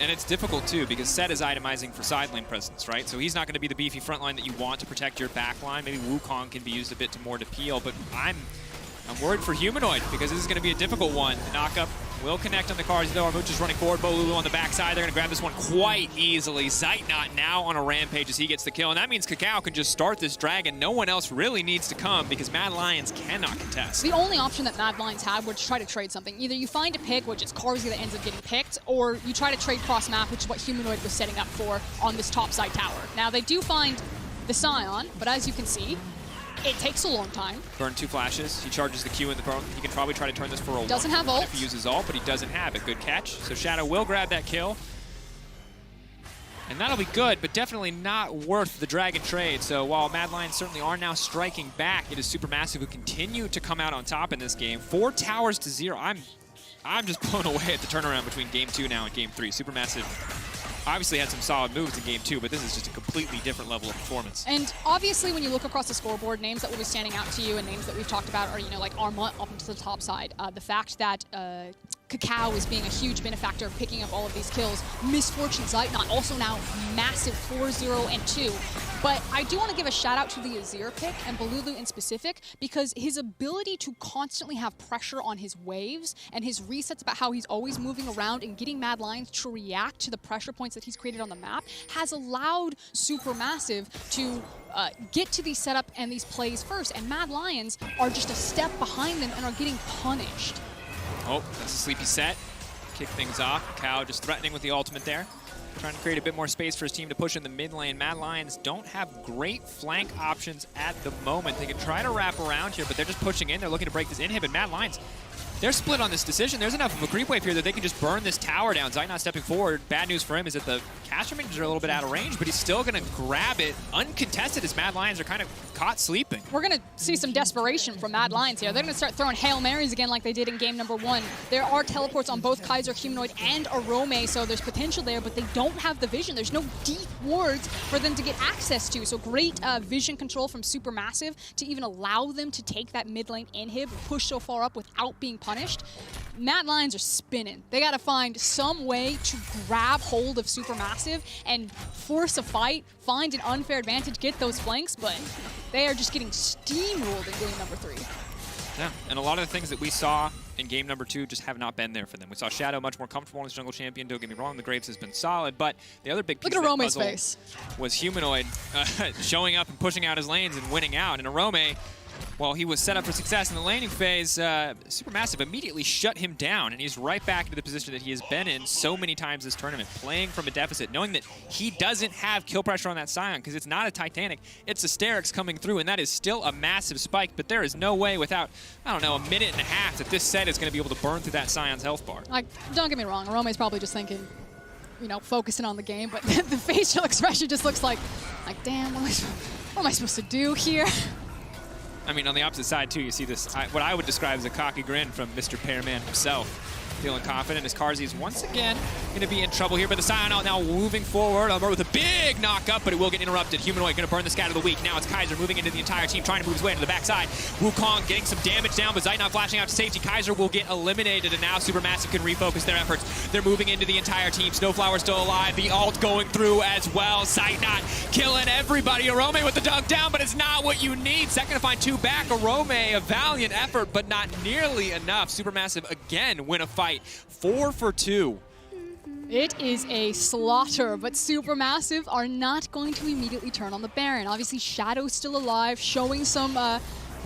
And it's difficult, too, because Set is itemizing for side lane presence, right? So he's not going to be the beefy front line that you want to protect your back line. Maybe Wukong can be used a bit more to peel, but I'm worried for Humanoid because this is going to be a difficult one. The knockup will connect on the Carzzy, though. Armuch is running forward. Bolulu on the backside. They're going to grab this one quite easily. Zeitnot now on a rampage as he gets the kill, and that means Cacao can just start this dragon. No one else really needs to come because Mad Lions cannot contest. The only option that Mad Lions had was to try to trade something. Either you find a pick, which is Carzzy that ends up getting picked, or you try to trade cross-map, which is what Humanoid was setting up for on this topside tower. Now, they do find the Scion, but as you can see, it takes a long time. Burn 2 flashes. He charges the Q in the burn. He can probably try to turn this for a Doesn't have ult. If he uses ult, but he doesn't have it. Good catch. So Shadow will grab that kill. And that'll be good, but definitely not worth the Dragon trade. So while Mad Lions certainly are now striking back, it is Supermassive who continue to come out on top in this game. 4 towers to 0. I'm just blown away at the turnaround between Game 2 now and Game 3. Supermassive obviously had some solid moves in Game 2, but this is just a completely different level of performance. And obviously, when you look across the scoreboard, names that will be standing out to you and names that we've talked about are, like Armut up into the top side. The fact that Cacao is being a huge benefactor of picking up all of these kills. Misfortune Zeitnot also now massive 4-0 and 2. But I do want to give a shout out to the Azir pick and Bolulu in specific because his ability to constantly have pressure on his waves and his resets about how he's always moving around and getting Mad Lions to react to the pressure points that he's created on the map has allowed Supermassive to get to these setup and these plays first. And Mad Lions are just a step behind them and are getting punished. Oh, that's a sleepy set. Kick things off. Cow just threatening with the ultimate there. Trying to create a bit more space for his team to push in the mid lane. Mad Lions don't have great flank options at the moment. They can try to wrap around here, but they're just pushing in. They're looking to break this inhib, and Mad Lions they're split on this decision. There's enough of a creep wave here that they can just burn this tower down. Zeit not stepping forward. Bad news for him is that the caster minions are a little bit out of range, but he's still going to grab it uncontested as Mad Lions are kind of caught sleeping. We're going to see some desperation from Mad Lions here. They're going to start throwing Hail Marys again like they did in game number 1. There are teleports on both Kaiser, Humanoid, and Arome, so there's potential there, but they don't have the vision. There's no deep wards for them to get access to, so great vision control from SuperMassive to even allow them to take that mid lane inhib and push so far up without being punished. Mad Lions are spinning. They got to find some way to grab hold of SuperMassive and force a fight, find an unfair advantage, get those flanks, but they are just getting steamrolled in game number 3. Yeah, and a lot of the things that we saw in game number 2 just have not been there for them. We saw Shadow much more comfortable as jungle champion. Don't get me wrong, the Graves has been solid, but the other big piece of that puzzle was Humanoid showing up and pushing out his lanes and winning out. And Arome, well, he was set up for success in the laning phase. SuperMassive immediately shut him down, and he's right back into the position that he has been in so many times this tournament, playing from a deficit, knowing that he doesn't have kill pressure on that Scion because it's not a Titanic, it's a Sterix coming through, and that is still a massive spike, but there is no way without, I don't know, a minute and a half that this set is going to be able to burn through that Scion's health bar. Like, don't get me wrong, Arome's probably just thinking, you know, focusing on the game, but the facial expression just looks like damn, what am I supposed to do here? I mean, on the opposite side, too, you see this, what I would describe as a cocky grin from Mr. Pearman himself. Feeling confident as Carzzy is once again going to be in trouble here, but the Scion out now moving forward with a big knock up, but it will get interrupted. Humanoid going to burn the scat of the week. Now it's Kaiser moving into the entire team, trying to move his way into the backside. Wukong getting some damage down, but Zeit not flashing out to safety. Kaiser will get eliminated, and now SuperMassive can refocus their efforts. They're moving into the entire team. Snowflower still alive. The ult going through as well. Zeit not killing everybody. Arome with the dunk down, but it's not what you need. Second to find 2 back. Arome, a valiant effort, but not nearly enough. SuperMassive again win a fight. 4 for 2. It is a slaughter, but SuperMassive are not going to immediately turn on the Baron. Obviously, Shadow's still alive, showing some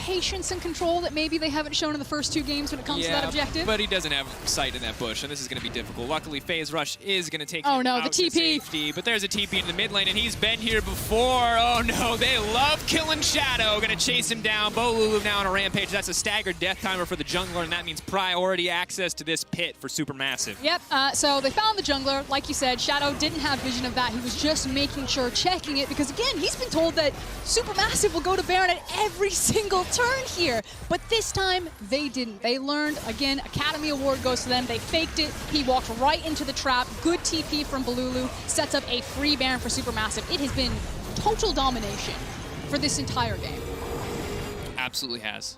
patience and control that maybe they haven't shown in the first 2 games when it comes to that objective. But he doesn't have sight in that bush, and this is going to be difficult. Luckily, Phase Rush is going to take him out the TP. To safety, but there's a TP in the mid lane, and he's been here before. Oh no, they love killing Shadow. Going to chase him down. Bolulu now on a rampage. That's a staggered death timer for the jungler, and that means priority access to this pit for SuperMassive. Yep, so they found the jungler. Like you said, Shadow didn't have vision of that. He was just making sure, checking it, because again, he's been told that SuperMassive will go to Baron at every single turn here. But this time, they didn't. They learned, again, Academy Award goes to them. They faked it. He walked right into the trap. Good TP from Bolulu. Sets up a free Baron for SuperMassive. It has been total domination for this entire game. Absolutely has.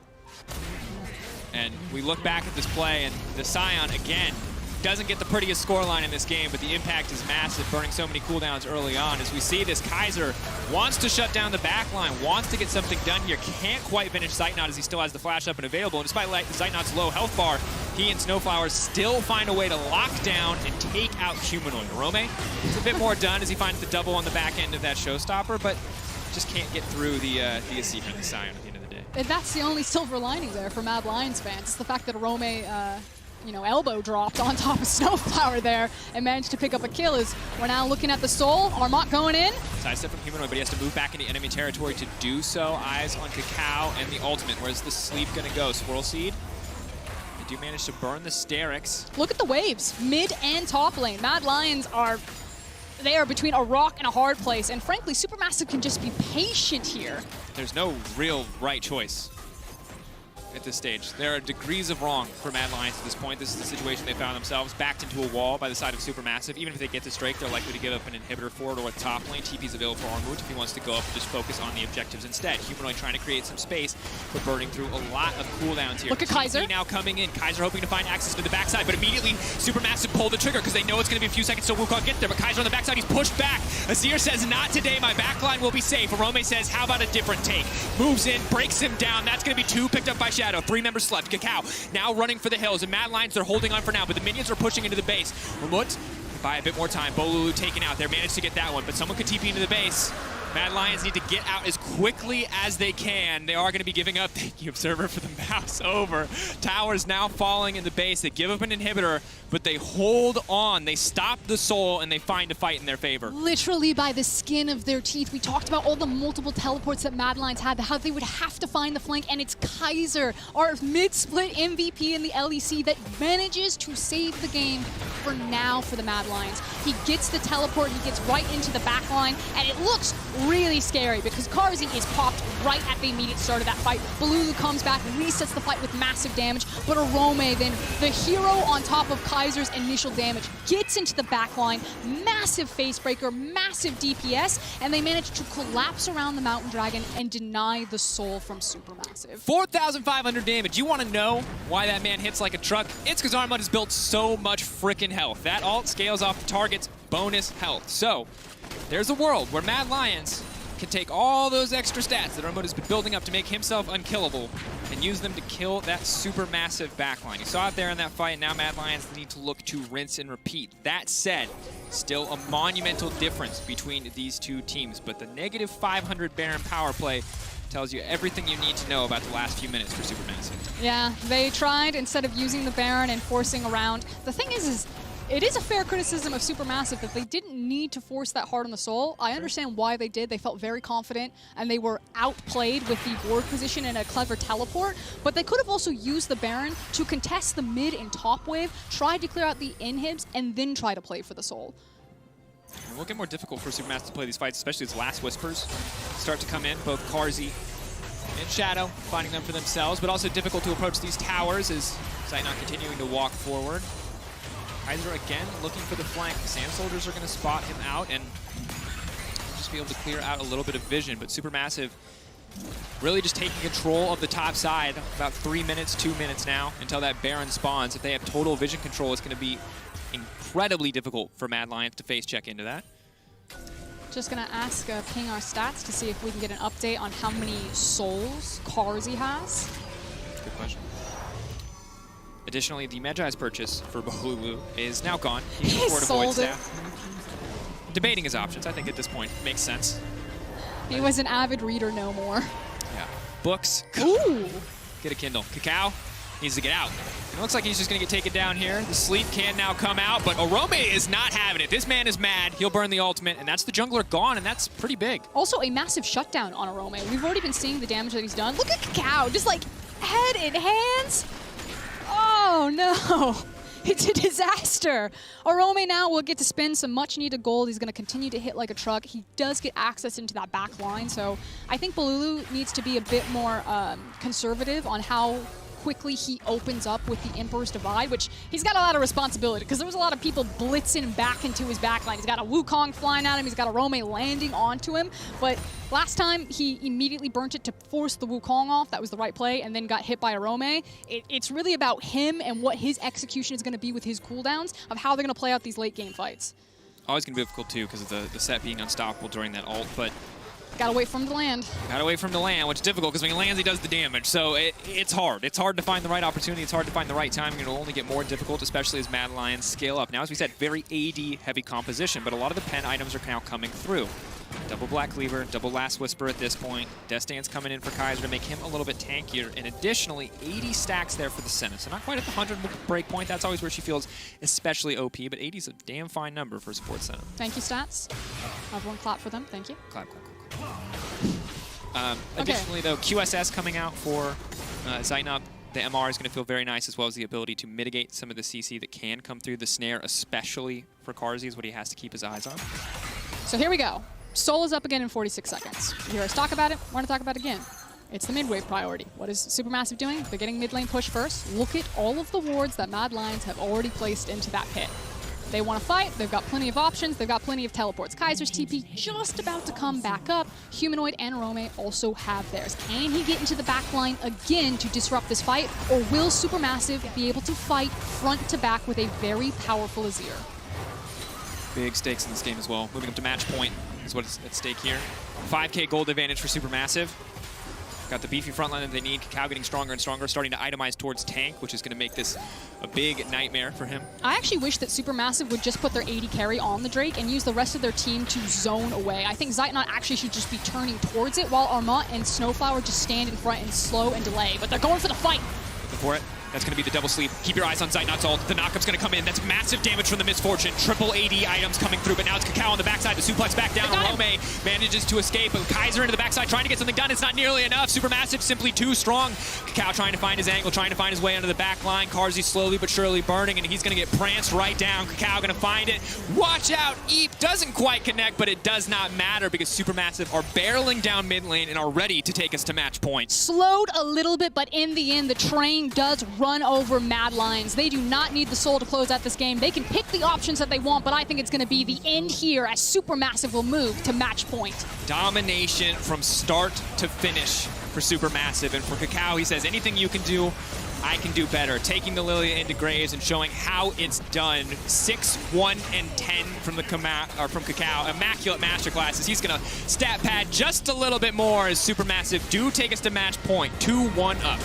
And we look back at this play, and the Scion, again, doesn't get the prettiest scoreline in this game, but the impact is massive, burning so many cooldowns early on. As we see this, Kaiser wants to shut down the backline, wants to get something done here, can't quite finish Zeit not as he still has the flash up and available. And despite Zeit not's low health bar, he and Snowflowers still find a way to lock down and take out Humanoid. Arome, it's a bit more done as he finds the double on the back end of that showstopper, but just can't get through the AC from the Scion at the end of the day. And that's the only silver lining there for Mad Lions fans. It's the fact that Arome you know, elbow dropped on top of Snowflower there and managed to pick up a kill. As we're now looking at the Soul. Armot going in. Sidestep from Humanoid, but he has to move back into enemy territory to do so. Eyes on Cacao and the ultimate. Where's the sleep gonna go? Swirl Seed. They do manage to burn the Sterix. Look at the waves, mid and top lane. Mad Lions are there between a rock and a hard place, and frankly, SuperMassive can just be patient here. There's no real right choice at this stage. There are degrees of wrong for Mad Lions at this point. This is the situation they found themselves, backed into a wall by the side of SuperMassive. Even if they get this Drake, they're likely to give up an inhibitor for it or a top lane. TP's available for Armut if he wants to go up and just focus on the objectives instead. Humanoid trying to create some space, but burning through a lot of cooldowns here. Look at Kaiser. TP now coming in. Kaiser hoping to find access to the backside, but immediately SuperMassive pull the trigger because they know it's going to be a few seconds till Wukong get there, but Kaiser on the backside, he's pushed back. Azir says, not today, my backline will be safe. Arome says, how about a different take? Moves in, breaks him down. That's going to be 2 picked up by Shadow. 3 members slept. Cacao now running for the hills, and Mad Lions, they're holding on for now, but the minions are pushing into the base. Ramut, buy a bit more time. Bolulu taken out there, managed to get that one, but someone could TP into the base. Mad Lions need to get out as quickly as they can. They are going to be giving up. Thank you, Observer, for the mouse over. Towers now falling in the base. They give up an inhibitor, but they hold on. They stop the soul, and they find a fight in their favor. Literally by the skin of their teeth. We talked about all the multiple teleports that Mad Lions had, how they would have to find the flank, and it's Kaiser, our mid-split MVP in the LEC, that manages to save the game for now for the Mad Lions. He gets the teleport, he gets right into the back line, and it looks really scary because Carzzy is popped right at the immediate start of that fight. Balulu comes back, resets the fight with massive damage, but Arome then, the hero on top of Kaiser's initial damage, gets into the back line, massive facebreaker, massive DPS, and they manage to collapse around the Mountain Dragon and deny the soul from SuperMassive. 4,500 damage. You want to know why that man hits like a truck? It's because Armut has built so much freaking health. That ult scales off the target's bonus health. So there's a world where Mad Lions can take all those extra stats that Armut has been building up to make himself unkillable and use them to kill that Supermassive backline. You saw it there in that fight, and now Mad Lions need to look to rinse and repeat. That said, still a monumental difference between these two teams, but the negative 500 Baron power play tells you everything you need to know about the last few minutes for Supermassive. Yeah, they tried, instead of using the Baron and forcing around. The thing is it is a fair criticism of Supermassive that they didn't need to force that hard on the soul. I understand why they did. They felt very confident, and they were outplayed with the ward position and a clever teleport, but they could have also used the Baron to contest the mid and top wave, tried to clear out the inhibs, and then try to play for the soul. It will get more difficult for Supermassive to play these fights, especially as Last Whispers start to come in, both Carzzy and Shadow finding them for themselves, but also difficult to approach these towers as Zeitnot continuing to walk forward. Kaiser again looking for the flank. The Sand Soldiers are going to spot him out and just be able to clear out a little bit of vision, but Supermassive really just taking control of the top side. About 3 minutes, 2 minutes now until that Baron spawns. If they have total vision control, it's going to be incredibly difficult for Mad Lions to face check into that. Just gonna ask Ping our stats to see if we can get an update on how many souls Carzzy has. Good question. Additionally, the Magi's purchase for Balulu is now gone. He can afford a Void Staff. Debating his options, I think at this point, makes sense. He was an avid reader no more. Yeah. Books. Ooh. Get a Kindle. Cacao needs to get out. It looks like he's just going to get taken down here. The sleep can now come out, but Arome is not having it. This man is mad. He'll burn the ultimate, and that's the jungler gone, and that's pretty big. Also, a massive shutdown on Arome. We've already been seeing the damage that he's done. Look at Cacao, just like head in hands. Oh, no. It's a disaster. Arome now will get to spend some much-needed gold. He's going to continue to hit like a truck. He does get access into that back line, so I think Balulu needs to be a bit more conservative on how quickly he opens up with the Emperor's Divide, which he's got a lot of responsibility because there was a lot of people blitzing back into his backline. He's got a Wukong flying at him, he's got Arome landing onto him, but last time he immediately burnt it to force the Wukong off. That was the right play, and then got hit by Arome. It's really about him and what his execution is going to be with his cooldowns of how they're going to play out these late game fights. Always going to be difficult too because of the set being unstoppable during that ult, but gotta wait for him to land. Gotta wait for him to land, which is difficult because when he lands, he does the damage. So it's hard. It's hard to find the right opportunity. It's hard to find the right timing. It'll only get more difficult, especially as Mad Lions scale up. Now, as we said, very AD-heavy composition, but a lot of the pen items are now coming through. Double Black Cleaver, double Last Whisper at this point. Death Dance coming in for Kaiser to make him a little bit tankier. And additionally, 80 stacks there for the Senate. So not quite at the 100 break point. That's always where she feels especially OP, but 80 is a damn fine number for a support Senate. Thank you, Stats. Everyone clap for them. Thank you. Clap, clap, clap. Additionally, though, QSS coming out for Zeitnot. The MR is going to feel very nice, as well as the ability to mitigate some of the CC that can come through the snare, especially for Carzzy, is what he has to keep his eyes on. So here we go. Soul is up again in 46 seconds. You hear us talk about it, we're going to talk about it again. It's the mid-wave priority. What is Supermassive doing? They're getting mid lane push first. Look at all of the wards that Mad Lions have already placed into that pit. They want to fight, they've got plenty of options, they've got plenty of teleports. Kaiser's TP just about to come back up. Humanoid and Arome also have theirs. Can he get into the back line again to disrupt this fight, or will Supermassive be able to fight front to back with a very powerful Azir? Big stakes in this game as well. Moving up to match point is what is at stake here. 5K gold advantage for Supermassive. Got the beefy front line that they need. Kakao getting stronger and stronger, starting to itemize towards tank, which is going to make this a big nightmare for him. I actually wish that SuperMassive would just put their AD carry on the Drake and use the rest of their team to zone away. I think Zeitnot actually should just be turning towards it while Armat and Snowflower just stand in front and slow and delay. But they're going for the fight. Looking for it. That's going to be the double sleep. Keep your eyes on Zeitnot's ult. The knockup's going to come in. That's massive damage from the Misfortune. Triple AD items coming through, but now it's Kakao on the backside. The suplex back down. Rome manages to escape, but Kaiser into the backside trying to get something done. It's not nearly enough. SuperMassive simply too strong. Kakao trying to find his angle, trying to find his way under the back line. Carzzy slowly but surely burning, and he's going to get pranced right down. Kakao going to find it. Watch out. Eep doesn't quite connect, but it does not matter because SuperMassive are barreling down mid lane and are ready to take us to match point. Slowed a little bit, but in the end, the train does run over Mad Lions. They do not need the soul to close out this game. They can pick the options that they want, but I think it's going to be the end here as SuperMassive will move to match point. Domination from start to finish for SuperMassive, and for Kakao, he says, anything you can do, I can do better. Taking the Lilia into Graves and showing how it's done. 6, 1, and 10 from Kakao. Immaculate masterclasses. He's going to stat pad just a little bit more as SuperMassive do take us to match point. 2-1 up.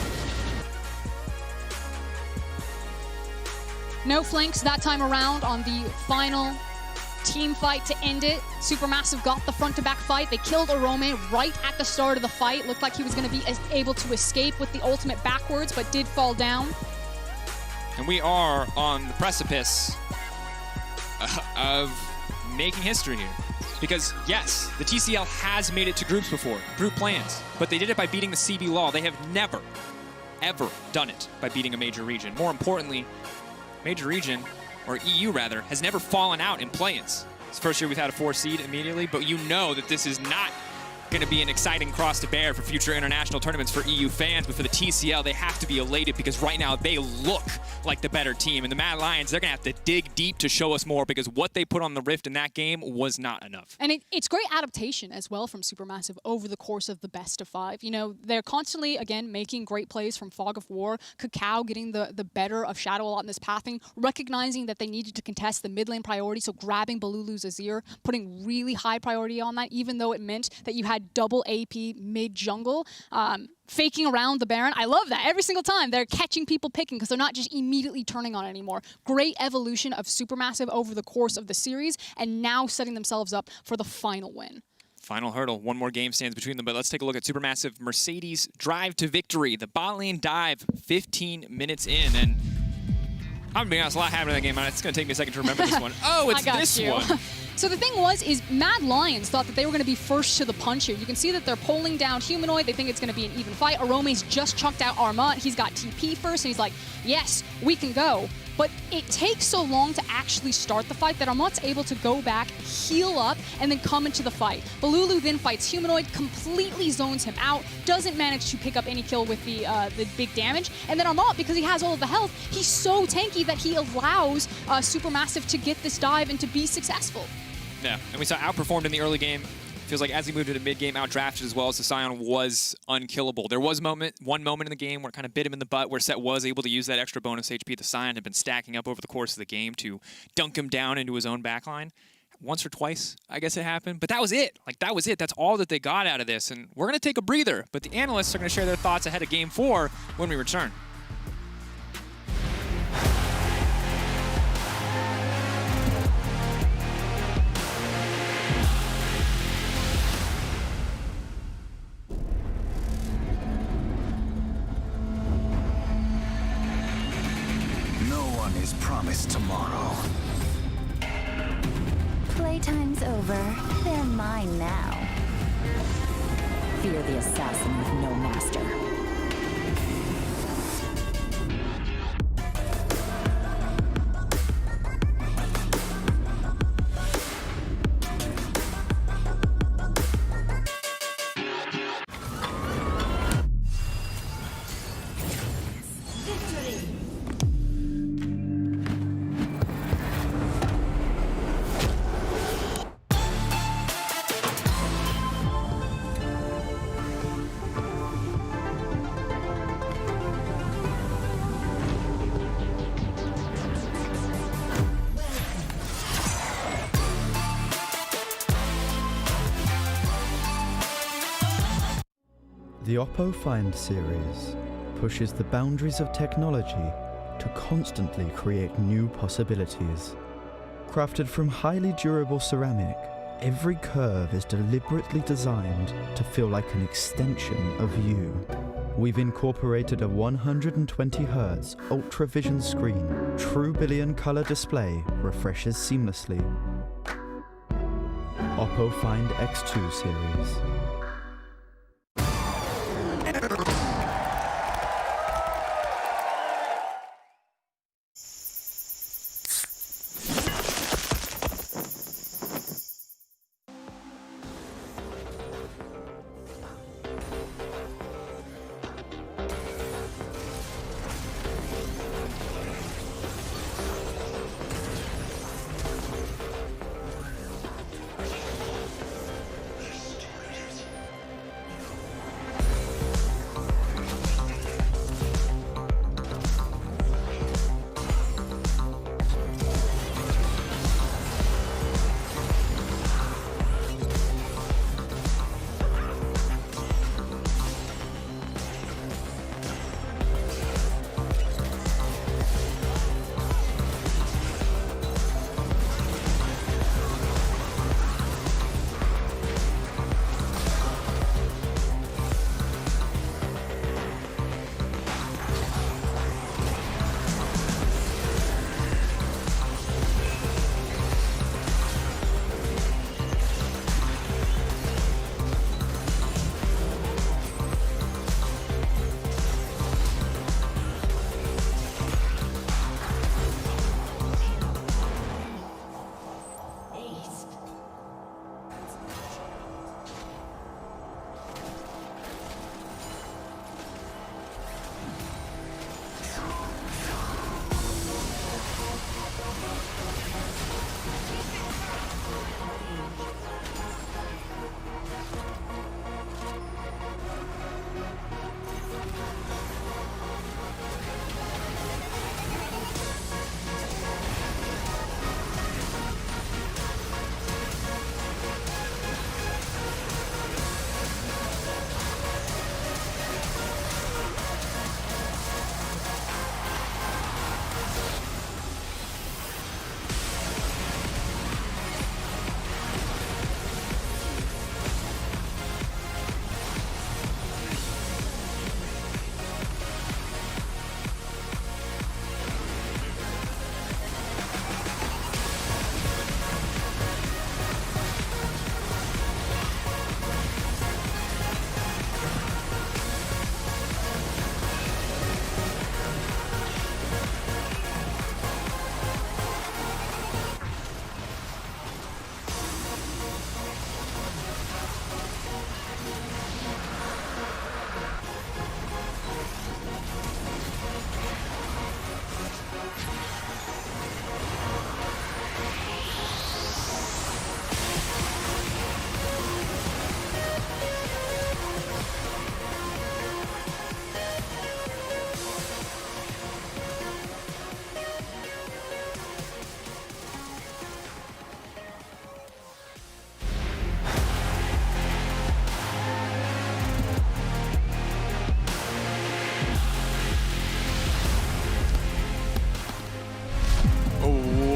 No flanks that time around on the final team fight to end it. SuperMassive got the front-to-back fight. They killed Arome right at the start of the fight. Looked like he was going to be able to escape with the ultimate backwards, but did fall down. And we are on the precipice of making history here. Because, yes, the TCL has made it to groups before, group plans, but they did it by beating the CB law. They have never, ever done it by beating a major region. More importantly, major region, or EU rather, has never fallen out in play-ins. It's the first year we've had a 4 seed immediately, but you know that this is not going to be an exciting cross to bear for future international tournaments for EU fans, but for the TCL, they have to be elated because right now they look like the better team. And the Mad Lions, they're going to have to dig deep to show us more because what they put on the Rift in that game was not enough. And it's great adaptation as well from SuperMassive over the course of the best of 5. You know, they're constantly, again, making great plays from Fog of War, Kakao getting the better of Shadow a lot in this pathing, recognizing that they needed to contest the mid lane priority, so grabbing Balulu's Azir, putting really high priority on that, even though it meant that you had double AP mid-jungle, faking around the Baron. I love that. Every single time they're catching people picking because they're not just immediately turning on it anymore. Great evolution of SuperMassive over the course of the series and now setting themselves up for the final win. Final hurdle. One more game stands between them, but let's take a look at SuperMassive Mercedes drive to victory. The bot lane dive 15 minutes in, and I'm going to be honest, a lot happened in that game. It's going to take me a second to remember this one. Oh, it's this one. So the thing is Mad Lions thought that they were going to be first to the punch here. You can see that they're pulling down Humanoid. They think it's going to be an even fight. Arome's just chucked out Armat. He's got TP first, and he's like, yes, we can go. But it takes so long to actually start the fight that Armat's able to go back, heal up, and then come into the fight. Balulu then fights Humanoid, completely zones him out, doesn't manage to pick up any kill with the big damage. And then Armat, because he has all of the health, he's so tanky that he allows SuperMassive to get this dive and to be successful. Yeah, and we saw outperformed in the early game. Feels like as he moved into mid-game, outdrafted as well as the Scion was unkillable. There was one moment in the game where it kind of bit him in the butt where Set was able to use that extra bonus HP the Scion had been stacking up over the course of the game to dunk him down into his own backline. Once or twice, I guess it happened. But that was it. Like, that was it. That's all that they got out of this. And we're going to take a breather. But the analysts are going to share their thoughts ahead of Game 4 when we return. Promised tomorrow. Playtime's over. They're mine now. Fear the assassin with no master. The Oppo Find series pushes the boundaries of technology to constantly create new possibilities. Crafted from highly durable ceramic, every curve is deliberately designed to feel like an extension of you. We've incorporated a 120Hz UltraVision screen. True billion color display refreshes seamlessly. Oppo Find X2 series.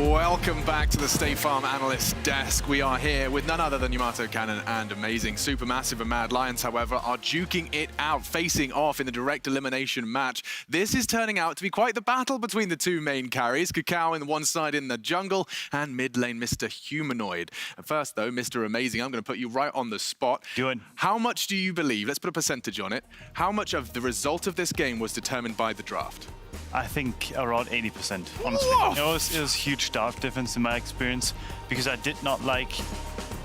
Welcome back to the State Farm Analyst Desk. We are here with none other than Yamato Cannon and amazing Supermassive and Mad Lions, however, are duking it out, facing off in the direct elimination match. This is turning out to be quite the battle between the two main carries, Kakao on the one side in the jungle and mid lane Mr. Humanoid. First though, Mr. Amazing, I'm going to put you right on the spot. How much do you believe, let's put a percentage on it, how much of the result of this game was determined by the draft? I think around 80%, honestly. It was huge draft difference in my experience because I did not like,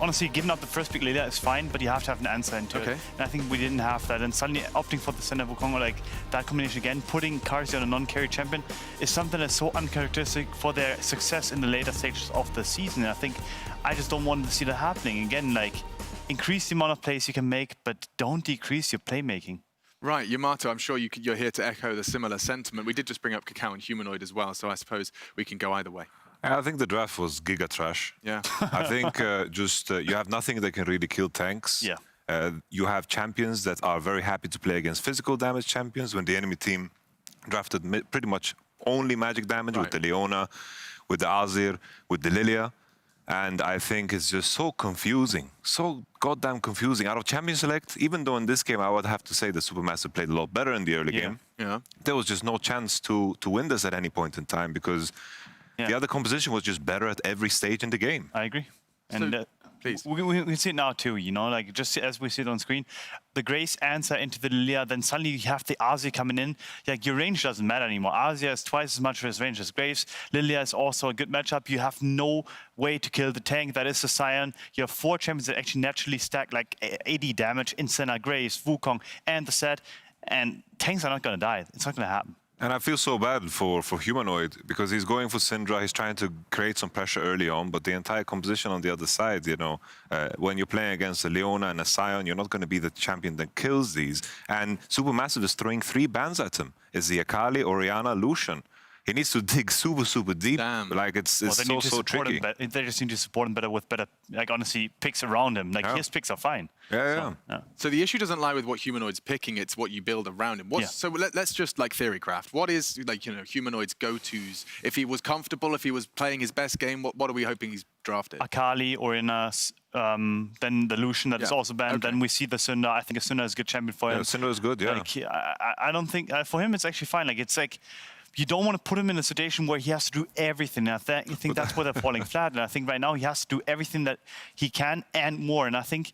honestly, giving up the first pick Lilia is fine, but you have to have an answer into it. And I think we didn't have that. And suddenly opting for the center Wukong, like that combination again, putting Karsi on a non-carry champion is something that's so uncharacteristic for their success in the later stages of the season. And I think I just don't want to see that happening. Again, like increase the amount of plays you can make, but don't decrease your playmaking. Right, Yamato, I'm sure you're here to echo the similar sentiment. We did just bring up Kakao and Humanoid as well, so I suppose we can go either way. I think the draft was giga trash. Yeah. I think you have nothing that can really kill tanks. Yeah. You have champions that are very happy to play against physical damage champions when the enemy team drafted pretty much only magic damage with the Leona, with the Azir, with the Lilia. And I think it's just so confusing, so goddamn confusing. Out of champion select, even though in this game I would have to say that SuperMassive played a lot better in the early game, there was just no chance to win this at any point in time because the other composition was just better at every stage in the game. I agree. And please. We see it now too, you know, like just as we see it on screen, the Grace answer into the Lilia, then suddenly you have the Azir coming in. Like your range doesn't matter anymore. Azir has twice as much of his range as Graves. Lilia is also a good matchup. You have no way to kill the tank. That is the Sion. You have 4 champions that actually naturally stack like 80 damage in Senna, Graves, Wukong, and the set. And tanks are not going to die. It's not going to happen. And I feel so bad for Humanoid because he's going for Syndra. He's trying to create some pressure early on, but the entire composition on the other side, you know, when you're playing against a Leona and a Sion, you're not going to be the champion that kills these. And SuperMassive is throwing 3 bans at him. It's the Akali, Orianna, Lucian. He needs to dig super deep. Damn. Like it's so tricky. They just need to support him better with better, like honestly, picks around him. Like his picks are fine. So the issue doesn't lie with what Humanoid's picking; it's what you build around him. So let's just like theory craft. What is like Humanoid's go-tos? If he was comfortable, if he was playing his best game, what are we hoping he's drafted? Akali, Orianna, then the Lucian that is also banned. Then we see the Syndra. I think a Syndra is a good champion for him. Syndra is good. Yeah. Like, I don't think for him it's actually fine. Like it's like. You don't want to put him in a situation where he has to do everything. And I think that's where they're falling flat. And I think right now he has to do everything that he can and more. And I think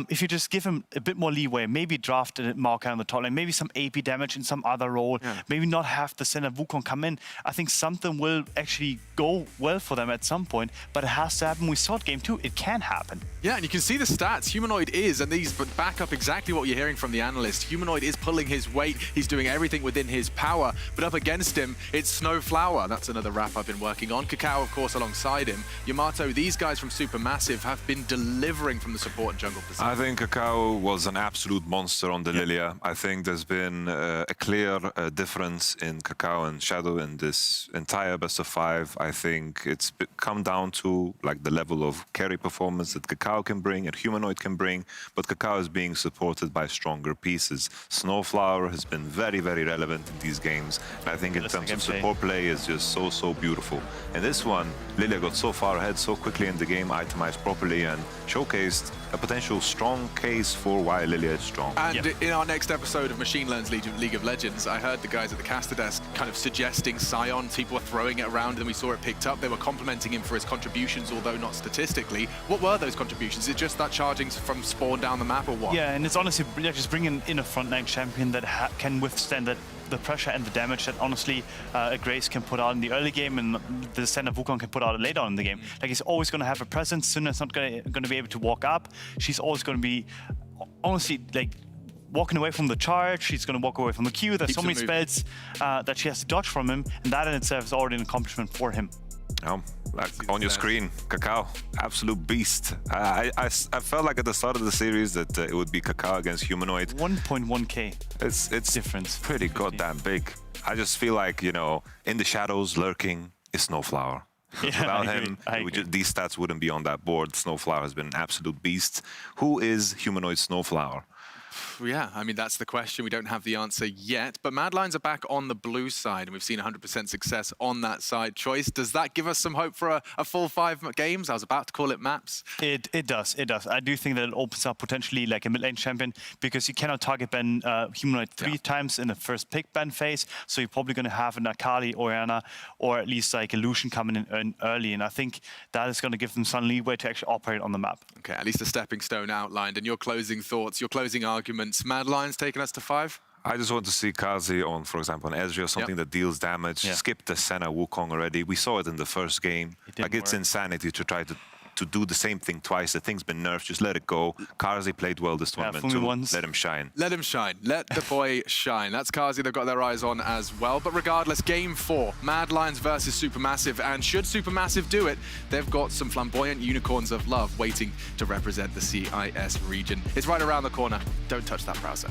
if you just give him a bit more leeway, maybe draft a Maokai on the top lane, maybe some AP damage in some other role, maybe not have the Senna Wukong come in, I think something will actually go well for them at some point. But it has to happen. We saw it game 2. It can happen. Yeah, and you can see the stats. Humanoid is, and these back up exactly what you're hearing from the analyst. Humanoid is pulling his weight. He's doing everything within his power. But up against him, it's Snowflower. That's another wrap I've been working on. Kakao, of course, alongside him. Yamato, these guys from SuperMassive have been delivering from the support and jungle position. I think Kakao was an absolute monster on the Lilia. I think there's been a clear difference in Kakao and Shadow in this entire best of 5. I think it's come down to like the level of carry performance that Kakao can bring and Humanoid can bring, but Kakao is being supported by stronger pieces. Snowflower has been very relevant in these games, and I think in terms of support play is just so beautiful. And this one, Lilia got so far ahead so quickly in the game, itemized properly and showcased a potential strong case for why Lilia is strong. And in our next episode of Machine Learn's League of Legends, I heard the guys at the caster desk kind of suggesting Sion. People were throwing it around and we saw it picked up. They were complimenting him for his contributions, although not statistically. What were those contributions? Is it just that charging from spawn down the map or what? Yeah, and it's honestly just bringing in a frontline champion that can withstand the pressure and the damage that honestly a Grace can put out in the early game and the Senna Wukong can put out later on in the game. Like he's always going to have a presence. Sunna's not going to be able to walk up. She's always going to be honestly like walking away from the charge. She's going to walk away from the Q. There's so many spells that she has to dodge from him, and that in itself is already an accomplishment for him. Like on your screen, Kakao, absolute beast. I felt like at the start of the series that it would be Kakao against Humanoid. 1.1k. It's difference. Pretty goddamn big. I just feel like, you know, in the shadows lurking is Snowflower. Without him, these stats wouldn't be on that board. Snowflower has been an absolute beast. Who is Humanoid Snowflower? Yeah, I mean, that's the question. We don't have the answer yet. But Mad Lions are back on the blue side, and we've seen 100% success on that side choice. Does that give us some hope for a full 5 games? I was about to call it maps. It does. I do think that it opens up potentially like a mid-lane champion because you cannot target ban Humanoid 3 times in the first pick ban phase. So you're probably going to have an Akali, Orianna, or at least like a Lucian coming in early. And I think that is going to give them some leeway to actually operate on the map. Okay, at least a stepping stone outlined. And your closing thoughts, your closing arguments. Mad Lions taking us to 5? I just want to see Kazi on, for example, on Ezreal, something that deals damage. Skip the Senna Wukong already. We saw it in the first game. It's insanity to try to do the same thing twice. The thing's been nerfed. Just let it go. Kazi played well this tournament too. Let him shine. Let him shine. Let the boy shine. That's Kazi they've got their eyes on as well. But regardless, game 4, Mad Lions versus SuperMassive. And should SuperMassive do it, they've got some flamboyant unicorns of love waiting to represent the CIS region. It's right around the corner. Don't touch that browser.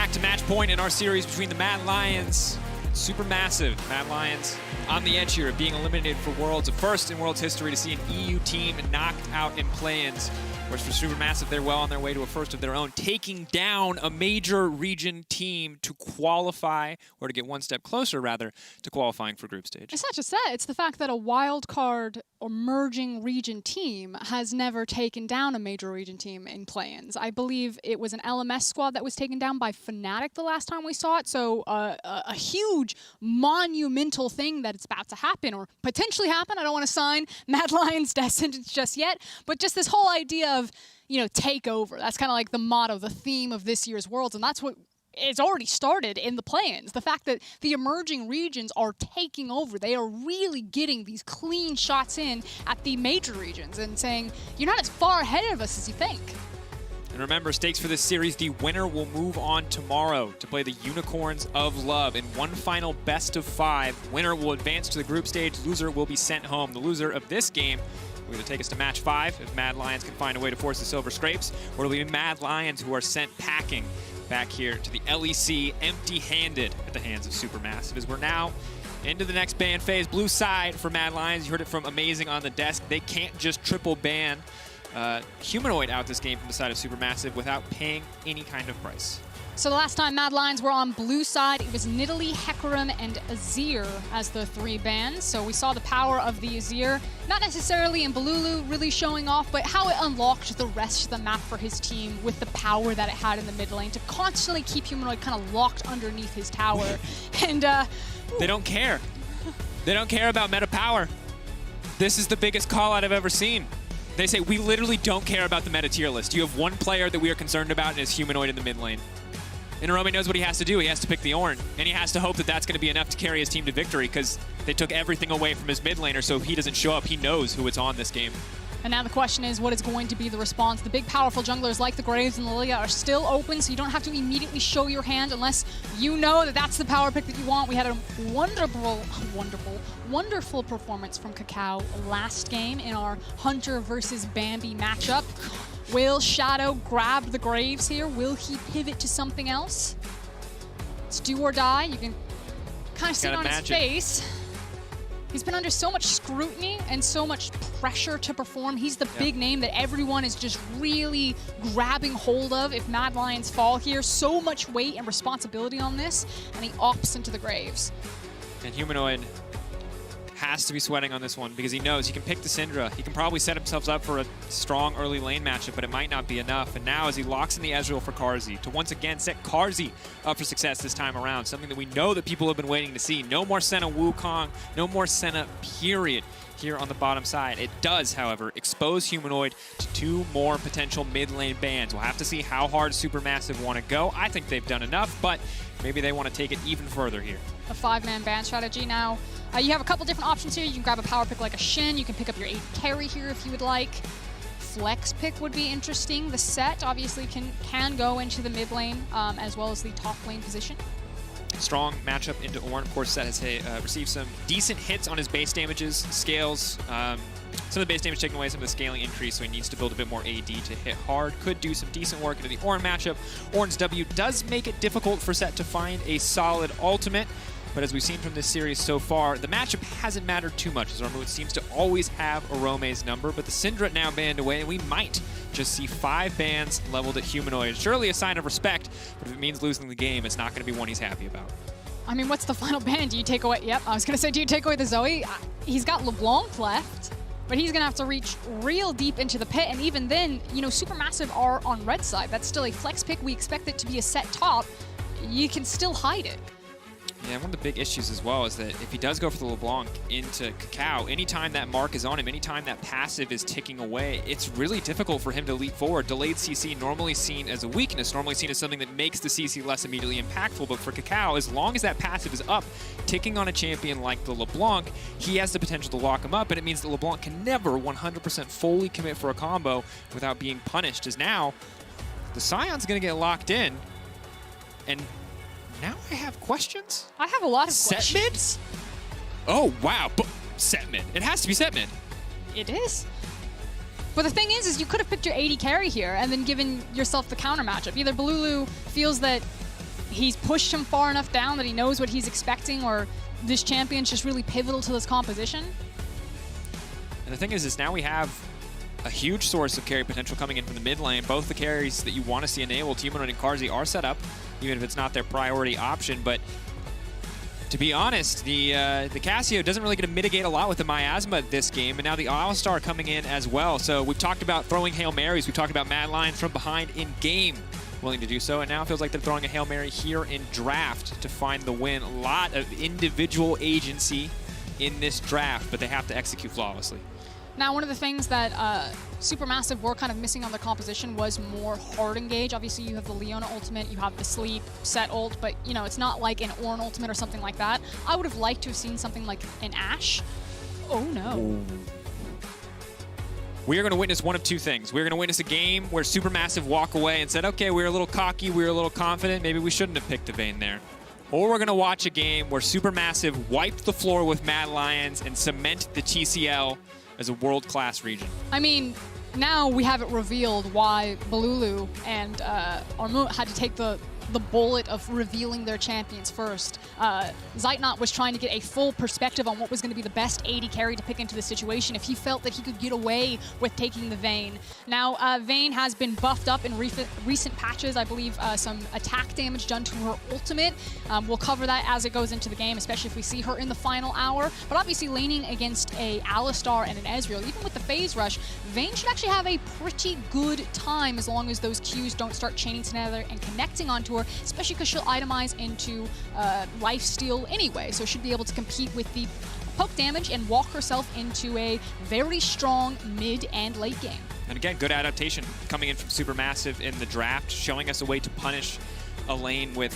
back to match point in our series between the Mad Lions and SuperMassive. Mad Lions on the edge here of being eliminated for Worlds. A first in Worlds history to see an EU team knocked out in play-ins. Whereas for SuperMassive, they're well on their way to a first of their own, taking down a major region team to qualify, or to get one step closer, rather, to qualifying for group stage. It's not just that. It's the fact that a wild card emerging region team has never taken down a major region team in play-ins. I believe it was an LMS squad that was taken down by Fnatic the last time we saw it. So a huge, monumental thing that it's about to happen, or potentially happen. I don't want to sign Mad Lions' death sentence just yet, but just this whole idea of, you know, take over. That's kind of like the motto, the theme of this year's Worlds, and that's what it's already started in the play-ins. The fact that the emerging regions are taking over. They are really getting these clean shots in at the major regions and saying, you're not as far ahead of us as you think. And remember, stakes for this series, the winner will move on tomorrow to play the Unicorns of Love in one final best of 5. Winner will advance to the group stage. Loser will be sent home. The loser of this game will either take us to match 5 if Mad Lions can find a way to force the Silver Scrapes, or it'll be Mad Lions who are sent packing back here to the LEC empty-handed at the hands of SuperMassive. As we're now into the next ban phase. Blue side for Mad Lions. You heard it from Amazing on the desk. They can't just triple ban Humanoid out this game from the side of SuperMassive without paying any kind of price. So the last time Mad Lions were on blue side, it was Nidalee, Hecarim, and Azir as the 3 bans. So we saw the power of the Azir, not necessarily in Balulu really showing off, but how it unlocked the rest of the map for his team with the power that it had in the mid lane to constantly keep Humanoid kind of locked underneath his tower. And they don't care. They don't care about meta power. This is the biggest call out I've ever seen. They say, we literally don't care about the meta tier list. You have one player that we are concerned about, and it's Humanoid in the mid lane. And Arome knows what he has to do. He has to pick the Ornn, and he has to hope that that's going to be enough to carry his team to victory, because they took everything away from his mid laner, so if he doesn't show up, he knows who it's on this game. And now the question is, what is going to be the response? The big, powerful junglers like the Graves and Lilia are still open, so you don't have to immediately show your hand unless you know that that's the power pick that you want. We had a wonderful performance from Kakao last game in our Hunter versus Bambi matchup. Will Shadow grab the Graves here? Will he pivot to something else? It's do or die. You can kind of see it on his face. He's been under so much scrutiny and so much pressure to perform. He's the big name that everyone is just really grabbing hold of if Mad Lions fall here. So much weight and responsibility on this, and he opts into the Graves. And Humanoid has to be sweating on this one because he knows he can pick the Syndra. He can probably set himself up for a strong early lane matchup, but it might not be enough. And now as he locks in the Ezreal for Carzzy to once again set Carzzy up for success this time around, something that we know that people have been waiting to see. No more Senna Wukong, no more Senna period here on the bottom side. It does, however, expose Humanoid to 2 more potential mid lane bans. We'll have to see how hard SuperMassive want to go. I think they've done enough, but maybe they want to take it even further here. A 5-man ban strategy now. You have a couple different options here. You can grab a power pick like a Shin. You can pick up your AD carry here if you would like. Flex pick would be interesting. The set obviously can go into the mid lane as well as the top lane position. Strong matchup into Ornn. Of course, Set has received some decent hits on his base damages, scales. Some of the base damage taken away, some of the scaling increase, so he needs to build a bit more AD to hit hard. Could do some decent work into the Ornn matchup. Ornn's W does make it difficult for Set to find a solid ultimate, but as we've seen from this series so far, the matchup hasn't mattered too much, as Armut seems to always have Arome's number, but the Syndra now banned away, and we might just see 5 bans leveled at Humanoid. Surely a sign of respect, but if it means losing the game, it's not going to be one he's happy about. I mean, what's the final ban? Do you take away... Yep, I was going to say, do you take away the Zoe? He's got LeBlanc left, but he's going to have to reach real deep into the pit, and even then, you know, SuperMassive are on red side. That's still a flex pick. We expect it to be a set top. You can still hide it. Yeah, one of the big issues as well is that if he does go for the LeBlanc into Kakao, anytime that mark is on him, anytime that passive is ticking away, it's really difficult for him to leap forward. Delayed CC normally seen as a weakness, normally seen as something that makes the CC less immediately impactful, but for Kakao, as long as that passive is up, ticking on a champion like the LeBlanc, he has the potential to lock him up, and it means that LeBlanc can never 100% fully commit for a combo without being punished, as now the Scion's going to get locked in, and now I have questions? I have a lot of set questions. Mid? Oh, wow. Set mid. It has to be set mid. It is. But the thing is you could have picked your AD carry here and then given yourself the counter matchup. Either Balulu feels that he's pushed him far enough down that he knows what he's expecting, or this champion's just really pivotal to this composition. And the thing is now we have a huge source of carry potential coming in from the mid lane. Both the carries that you want to see enabled, Humanoid and Carzzy, are set up, even if it's not their priority option. But to be honest, the Cassio doesn't really get to mitigate a lot with the Miasma this game, and now the All-Star coming in as well. So we've talked about throwing Hail Marys, we've talked about Mad Lions from behind in game, willing to do so, and now it feels like they're throwing a Hail Mary here in draft to find the win. A lot of individual agency in this draft, but they have to execute flawlessly. Now, one of the things that SuperMassive were kind of missing on their composition was more hard engage. Obviously, you have the Leona ultimate, you have the Sleep set ult, but you know, it's not like an Ornn ultimate or something like that. I would have liked to have seen something like an Ashe. Oh no. Ooh. We are going to witness one of two things. We're going to witness a game where SuperMassive walk away and said, okay, we were a little cocky, we were a little confident, maybe we shouldn't have picked the Vayne there. Or we're going to watch a game where SuperMassive wiped the floor with Mad Lions and cement the TCL as a world-class region. I mean, now we have it revealed why Balulu and Armut had to take the bullet of revealing their champions first. Zeitnot was trying to get a full perspective on what was going to be the best AD carry to pick into the situation if he felt that he could get away with taking the Vayne. Now, Vayne has been buffed up in recent patches. I believe some attack damage done to her ultimate. We'll cover that as it goes into the game, especially if we see her in the final hour. But obviously, laning against a Alistar and an Ezreal, even with the phase rush, Vayne should actually have a pretty good time as long as those Qs don't start chaining together and connecting onto her, especially because she'll itemize into lifesteal anyway, so should be able to compete with the poke damage and walk herself into a very strong mid and late game. And again, good adaptation coming in from SuperMassive in the draft, showing us a way to punish a lane with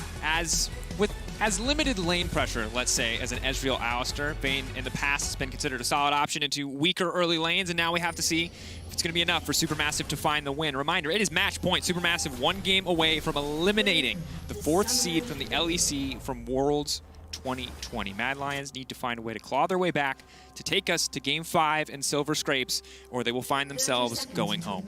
as limited lane pressure, let's say, as an Ezreal Alistar. Vayne in the past has been considered a solid option into weaker early lanes, and now we have to see if it's going to be enough for SuperMassive to find the win. Reminder, it is match point. SuperMassive 1 game away from eliminating the 4th seed from the LEC from Worlds 2020. Mad Lions need to find a way to claw their way back to take us to Game 5 in Silver Scrapes, or they will find themselves going home.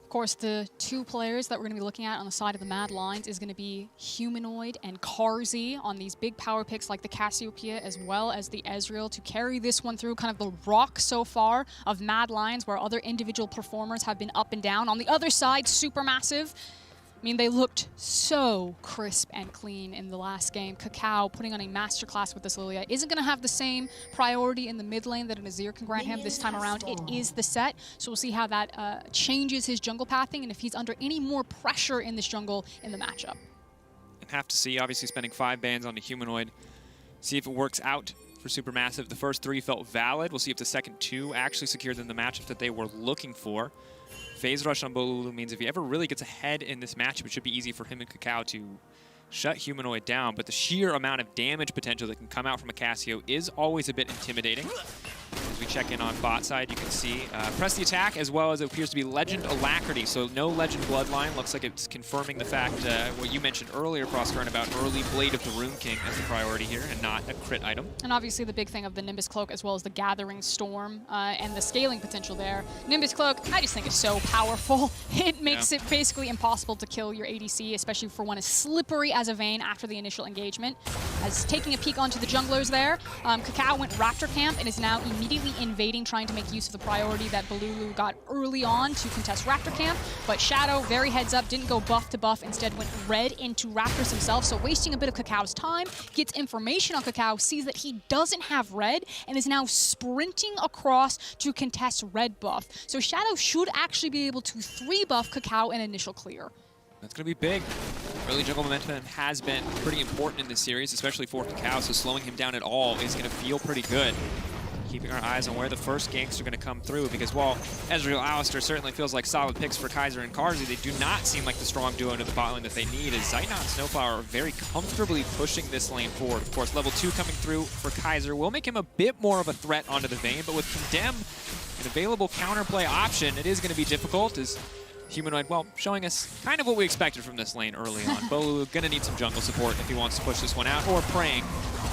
Of course, the two players that we're going to be looking at on the side of the Mad Lions is going to be Humanoid and Carzzy on these big power picks like the Cassiopeia as well as the Ezreal to carry this one through kind of the rock so far of Mad Lions, where other individual performers have been up and down. On the other side, SuperMassive. I mean, they looked so crisp and clean in the last game. Kakao putting on a masterclass with this Lilia isn't going to have the same priority in the mid lane that an Azir can grant him this time around. It is the set, so we'll see how that changes his jungle pathing and if he's under any more pressure in this jungle in the matchup. And have to see, obviously spending 5 bans on the Humanoid, see if it works out for SuperMassive. The first 3 felt valid. We'll see if the second 2 actually secure them the matchup that they were looking for. Phase rush on Bolulu means if he ever really gets ahead in this matchup, it should be easy for him and Kakao to shut Humanoid down. But the sheer amount of damage potential that can come out from a Cassio is always a bit intimidating. As we check in on bot side, you can see press the attack, as well as it appears to be Legend Alacrity. So no Legend Bloodline. Looks like it's confirming the fact, what you mentioned earlier, Crosscurrent, about early Blade of the Rune King as the priority here and not a crit item. And obviously the big thing of the Nimbus Cloak as well as the Gathering Storm and the scaling potential there. Nimbus Cloak, I just think is so powerful. It makes it basically impossible to kill your ADC, especially for one as slippery as a Vayne after the initial engagement. As taking a peek onto the junglers there, Kakao went Raptor Camp and is now immediately invading, trying to make use of the priority that Balulu got early on to contest Raptor Camp. But Shadow, very heads up, didn't go buff to buff, instead went red into Raptors himself, so wasting a bit of Kakao's time, gets information on Kakao, sees that he doesn't have red, and is now sprinting across to contest red buff. So Shadow should actually be able to 3-buff Kakao in initial clear. That's going to be big. Early jungle momentum has been pretty important in this series, especially for Kakao, so slowing him down at all is going to feel pretty good. Keeping our eyes on where the first ganks are going to come through, because while Ezreal Alistar certainly feels like solid picks for Kaiser and Carzzy, they do not seem like the strong duo into the bot lane that they need, as Zeitnot and Snowflower are very comfortably pushing this lane forward. Of course, level 2 coming through for Kaiser will make him a bit more of a threat onto the Vayne, but with Condemn, an available counterplay option, it is going to be difficult, as Humanoid, well, showing us kind of what we expected from this lane early on. Bolu going to need some jungle support if he wants to push this one out, or praying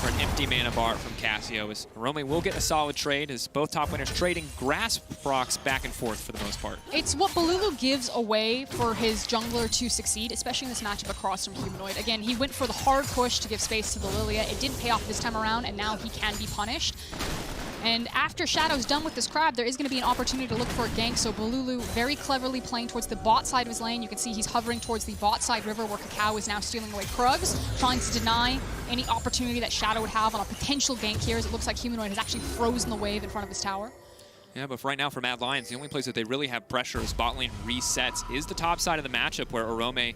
for an empty mana bar from Cassio, as Arome will get a solid trade, as both top laners trading grasp procs back and forth for the most part. It's what Balulu gives away for his jungler to succeed, especially in this matchup across from Humanoid. Again, he went for the hard push to give space to the Lilia. It didn't pay off this time around, and now he can be punished. And after Shadow's done with this crab, there is going to be an opportunity to look for a gank. So Balulu very cleverly playing towards the bot side of his lane. You can see he's hovering towards the bot side river where Kakao is now stealing away Krugs, trying to deny any opportunity that Shadow would have on a potential gank here, as it looks like Humanoid has actually frozen the wave in front of his tower. Yeah, but for right now for Mad Lions, the only place that they really have pressure as bot lane resets is the top side of the matchup, where Arome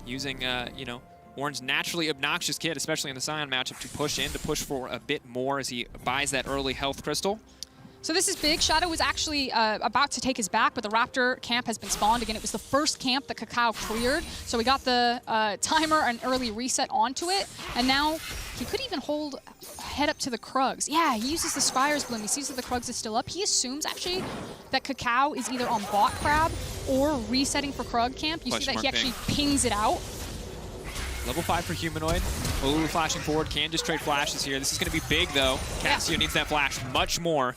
using, you know, Ornn's naturally obnoxious kit, especially in the Sion matchup, to push in, to push for a bit more as he buys that early health crystal. So this is big. Shadow was actually about to take his back, but the Raptor camp has been spawned. Again, it was the first camp that Kakao cleared. So we got the timer and early reset onto it. And now he could even head up to the Krugs. Yeah, he uses the Spire's Bloom. He sees that the Krugs is still up. He assumes, actually, that Kakao is either on bot crab or resetting for Krug camp. You see that he actually pings it out. Level 5 for Humanoid. Balulu flashing forward, can just trade flashes here. This is going to be big, though. Cassio needs that flash much more.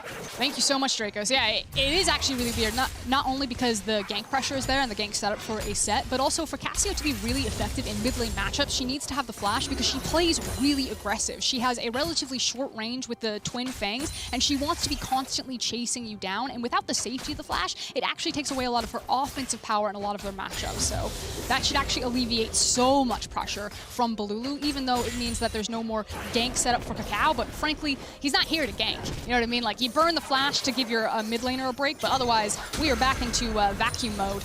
Thank you so much, Dracos. Yeah, it is actually really weird, not only because the gank pressure is there and the gank setup for a set, but also for Cassio to be really effective in mid lane matchups, she needs to have the flash because she plays really aggressive. She has a relatively short range with the twin fangs, and she wants to be constantly chasing you down, and without the safety of the flash, it actually takes away a lot of her offensive power in a lot of their matchups. So that should actually alleviate so much pressure from Balulu, even though it means that there's no more gank setup for Kakao, but frankly, he's not here to gank. You know what I mean? Like, you burn the flash to give your mid laner a break, but otherwise, we are back into vacuum mode.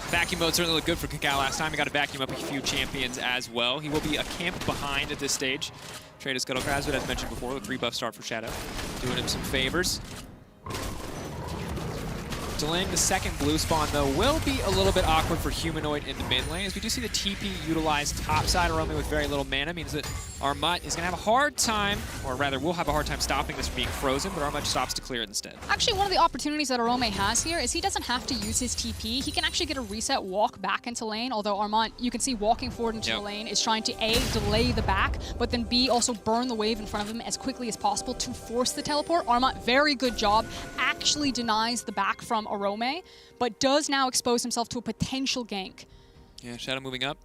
Vacuum mode certainly looked good for Kakao last time. He got to vacuum up a few champions as well. He will be a camp behind at this stage. Trade of Scuttlecrabs, but as mentioned before, the 3-buff start for Shadow, doing him some favors. Delaying the second blue spawn, though, will be a little bit awkward for Humanoid in the mid lane, as we do see the TP utilized topside Arome with very little mana. Means that Armut is going to have a hard time, or rather will have a hard time stopping this from being frozen, but Armut stops to clear it instead. Actually, one of the opportunities that Arome has here is he doesn't have to use his TP. He can actually get a reset, walk back into lane, although Armut, you can see walking forward into the lane, is trying to A, delay the back, but then B, also burn the wave in front of him as quickly as possible to force the teleport. Armut, very good job, actually denies the back from Arome, but does now expose himself to a potential gank. Yeah, Shadow moving up.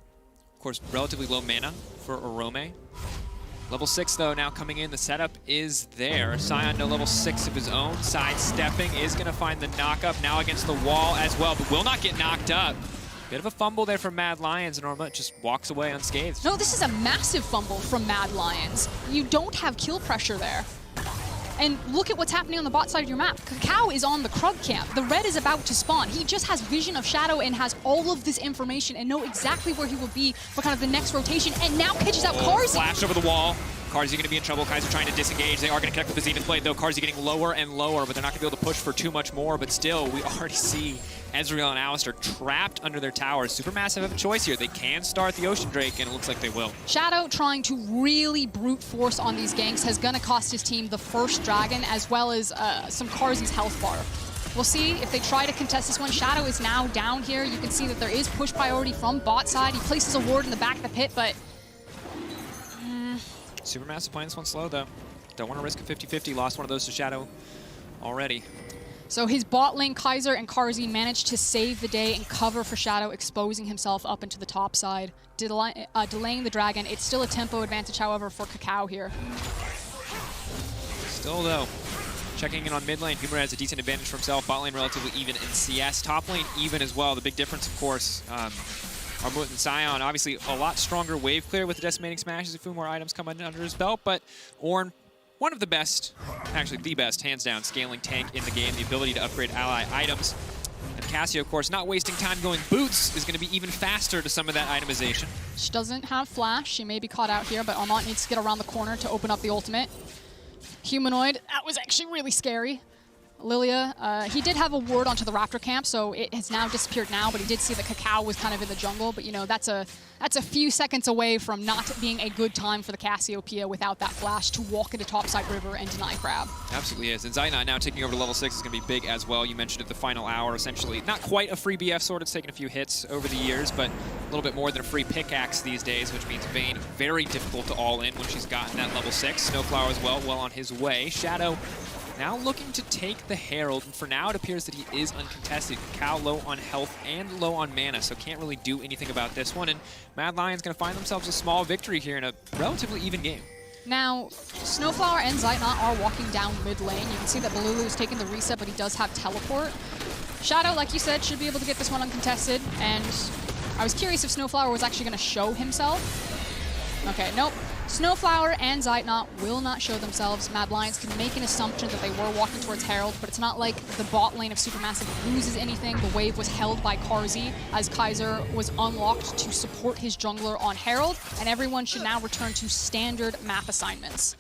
Of course, relatively low mana for Arome. Level 6, though, now coming in. The setup is there. Sion, no level 6 of his own. Sidestepping is going to find the knock-up now against the wall as well, but will not get knocked up. Bit of a fumble there from Mad Lions, and Armut just walks away unscathed. No, this is a massive fumble from Mad Lions. You don't have kill pressure there. And look at what's happening on the bot side of your map. Kakao is on the Krug camp. The red is about to spawn. He just has vision of Shadow and has all of this information and know exactly where he will be for kind of the next rotation, and now catches out Karzi. Flash over the wall. Karzi going to be in trouble. Kaiser trying to disengage. They are going to connect with the Zenith Blade, though. Karzi getting lower and lower, but they're not going to be able to push for too much more. But still, we already see Ezreal and Alistar trapped under their towers. Supermassive have a choice here. They can start the Ocean Drake, and it looks like they will. Shadow trying to really brute force on these ganks has going to cost his team the first dragon, as well as some Karzi's health bar. We'll see if they try to contest this one. Shadow is now down here. You can see that there is push priority from bot side. He places a ward in the back of the pit, but Supermassive playing this one slow, though. Don't want to risk a 50-50. Lost one of those to Shadow already. So his bot lane, Kaiser and Karzi, managed to save the day and cover for Shadow, exposing himself up into the top side, delaying the dragon. It's still a tempo advantage, however, for Kakao here. Still, though, checking in on mid lane. Humor has a decent advantage for himself. Bot lane relatively even in CS. Top lane even as well. The big difference, of course, Armut and Sion, obviously a lot stronger wave clear with the Decimating Smashes, a few more items come under his belt, but Ornn, one of the best, actually the best, hands down, scaling tank in the game, the ability to upgrade ally items. And Cassio, of course, not wasting time going boots, is going to be even faster to some of that itemization. She doesn't have flash. She may be caught out here, but Armut needs to get around the corner to open up the ultimate. Humanoid, that was actually really scary. Lilia. He did have a ward onto the Raptor camp, so it has now disappeared now, but he did see that Kakao was kind of in the jungle. But, you know, that's a few seconds away from not being a good time for the Cassiopeia without that flash to walk into topside river and deny Crab. Absolutely is. And Zainat now taking over to level 6 is going to be big as well. You mentioned it, the final hour, essentially. Not quite a free BF sword. It's taken a few hits over the years, but a little bit more than a free pickaxe these days, which means Vayne very difficult to all in when she's gotten that level 6. Snowflower as well on his way. Shadow now looking to take the Herald, and for now it appears that he is uncontested. Kakao low on health and low on mana, so can't really do anything about this one, and Mad Lions going to find themselves a small victory here in a relatively even game. Now, Snowflower and Zaitnot are walking down mid lane. You can see that Balulu is taking the reset, but he does have teleport. Shadow, like you said, should be able to get this one uncontested, and I was curious if Snowflower was actually going to show himself. Okay, nope. Snowflower and Zaitnot will not show themselves. Mad Lions can make an assumption that they were walking towards Herald, but it's not like the bot lane of SuperMassive loses anything. The wave was held by Carzzy as Kaiser was unlocked to support his jungler on Herald, and everyone should now return to standard map assignments.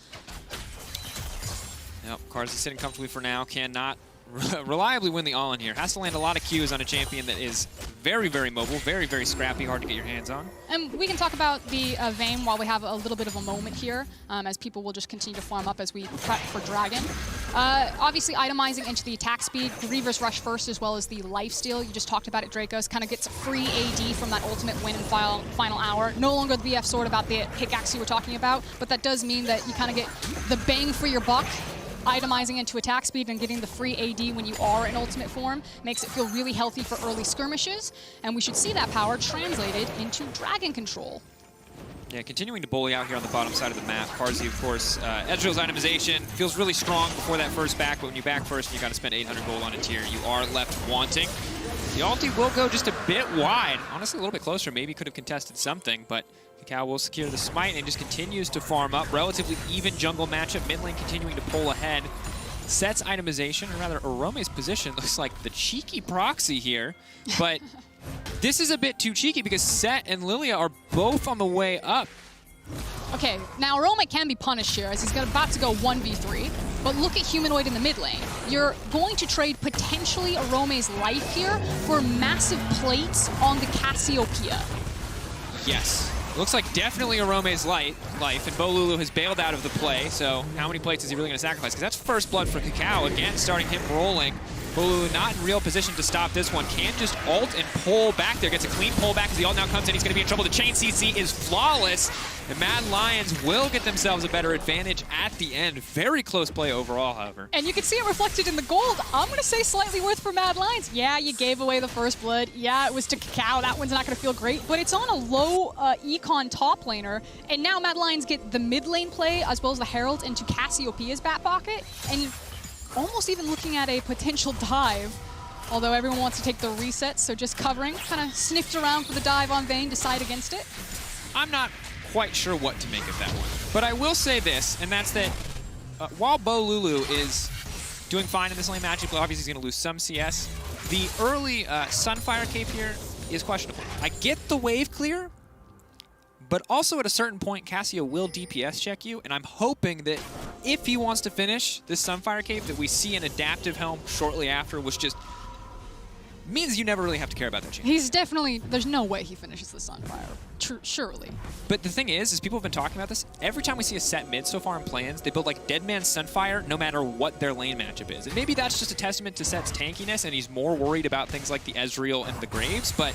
Yep, Carzzy sitting comfortably for now, cannot reliably win the all-in here. Has to land a lot of Qs on a champion that is very, very mobile, very, very scrappy, hard to get your hands on. And we can talk about the Vayne while we have a little bit of a moment here, as people will just continue to farm up as we prep for Dragon. Obviously, itemizing into the attack speed, the Reaver's Rush first, as well as the lifesteal. You just talked about it, Dracos. Kind of gets free AD from that ultimate win in final hour. No longer the BF sword about the pickaxe you were talking about, but that does mean that you kind of get the bang for your buck. Itemizing into attack speed and getting the free AD when you are in ultimate form makes it feel really healthy for early skirmishes, and we should see that power translated into dragon control. Yeah, continuing to bully out here on the bottom side of the map. Carzzy, of course, Ezreal's itemization feels really strong before that first back, but when you back first, you got to spend 800 gold on a tier. You are left wanting. The ulti will go just a bit wide. Honestly, a little bit closer. Maybe could have contested something, but Kakao will secure the smite and just continues to farm up. Relatively even jungle matchup. Mid lane continuing to pull ahead. Sets itemization, or rather Arome's position, looks like the cheeky proxy here, but this is a bit too cheeky because Set and Lilia are both on the way up. Okay, now Arome can be punished here as he's about to go 1v3, but look at Humanoid in the mid lane. You're going to trade potentially Arome's life here for massive plates on the Cassiopeia. Yes. Looks like definitely Arome's life, and Bolulu has bailed out of the play, so how many plates is he really going to sacrifice? Because that's first blood for Kakao, again starting him rolling. Bolulu not in real position to stop this one, can just ult and pull back there, gets a clean pull back as the ult now comes in, he's going to be in trouble. The chain CC is flawless, and Mad Lions will get themselves a better advantage at the end. Very close play overall, however. And you can see it reflected in the gold. I'm going to say slightly worth for Mad Lions. Yeah, you gave away the first blood. Yeah, it was to Kakao. That one's not going to feel great, but it's on a low econ top laner, and now Mad Lions get the mid lane play as well as the Herald into Cassiopeia's back pocket, and almost even looking at a potential dive, although everyone wants to take the reset, so just covering, kind of sniffed around for the dive on Vayne, decide against it. I'm not quite sure what to make of that one, but I will say this, and that's that while Bolulu is doing fine in this lane matchup, obviously he's going to lose some CS, the early Sunfire cape here is questionable. I get the wave clear, but also at a certain point, Cassio will DPS check you, and I'm hoping that if he wants to finish this Sunfire Cape, that we see an adaptive helm shortly after, which just means you never really have to care about that change. He's definitely, there's no way he finishes the Sunfire, surely. But the thing is people have been talking about this, every time we see a set mid so far in plans, they build like Deadman Sunfire no matter what their lane matchup is. And maybe that's just a testament to Set's tankiness, and he's more worried about things like the Ezreal and the Graves, but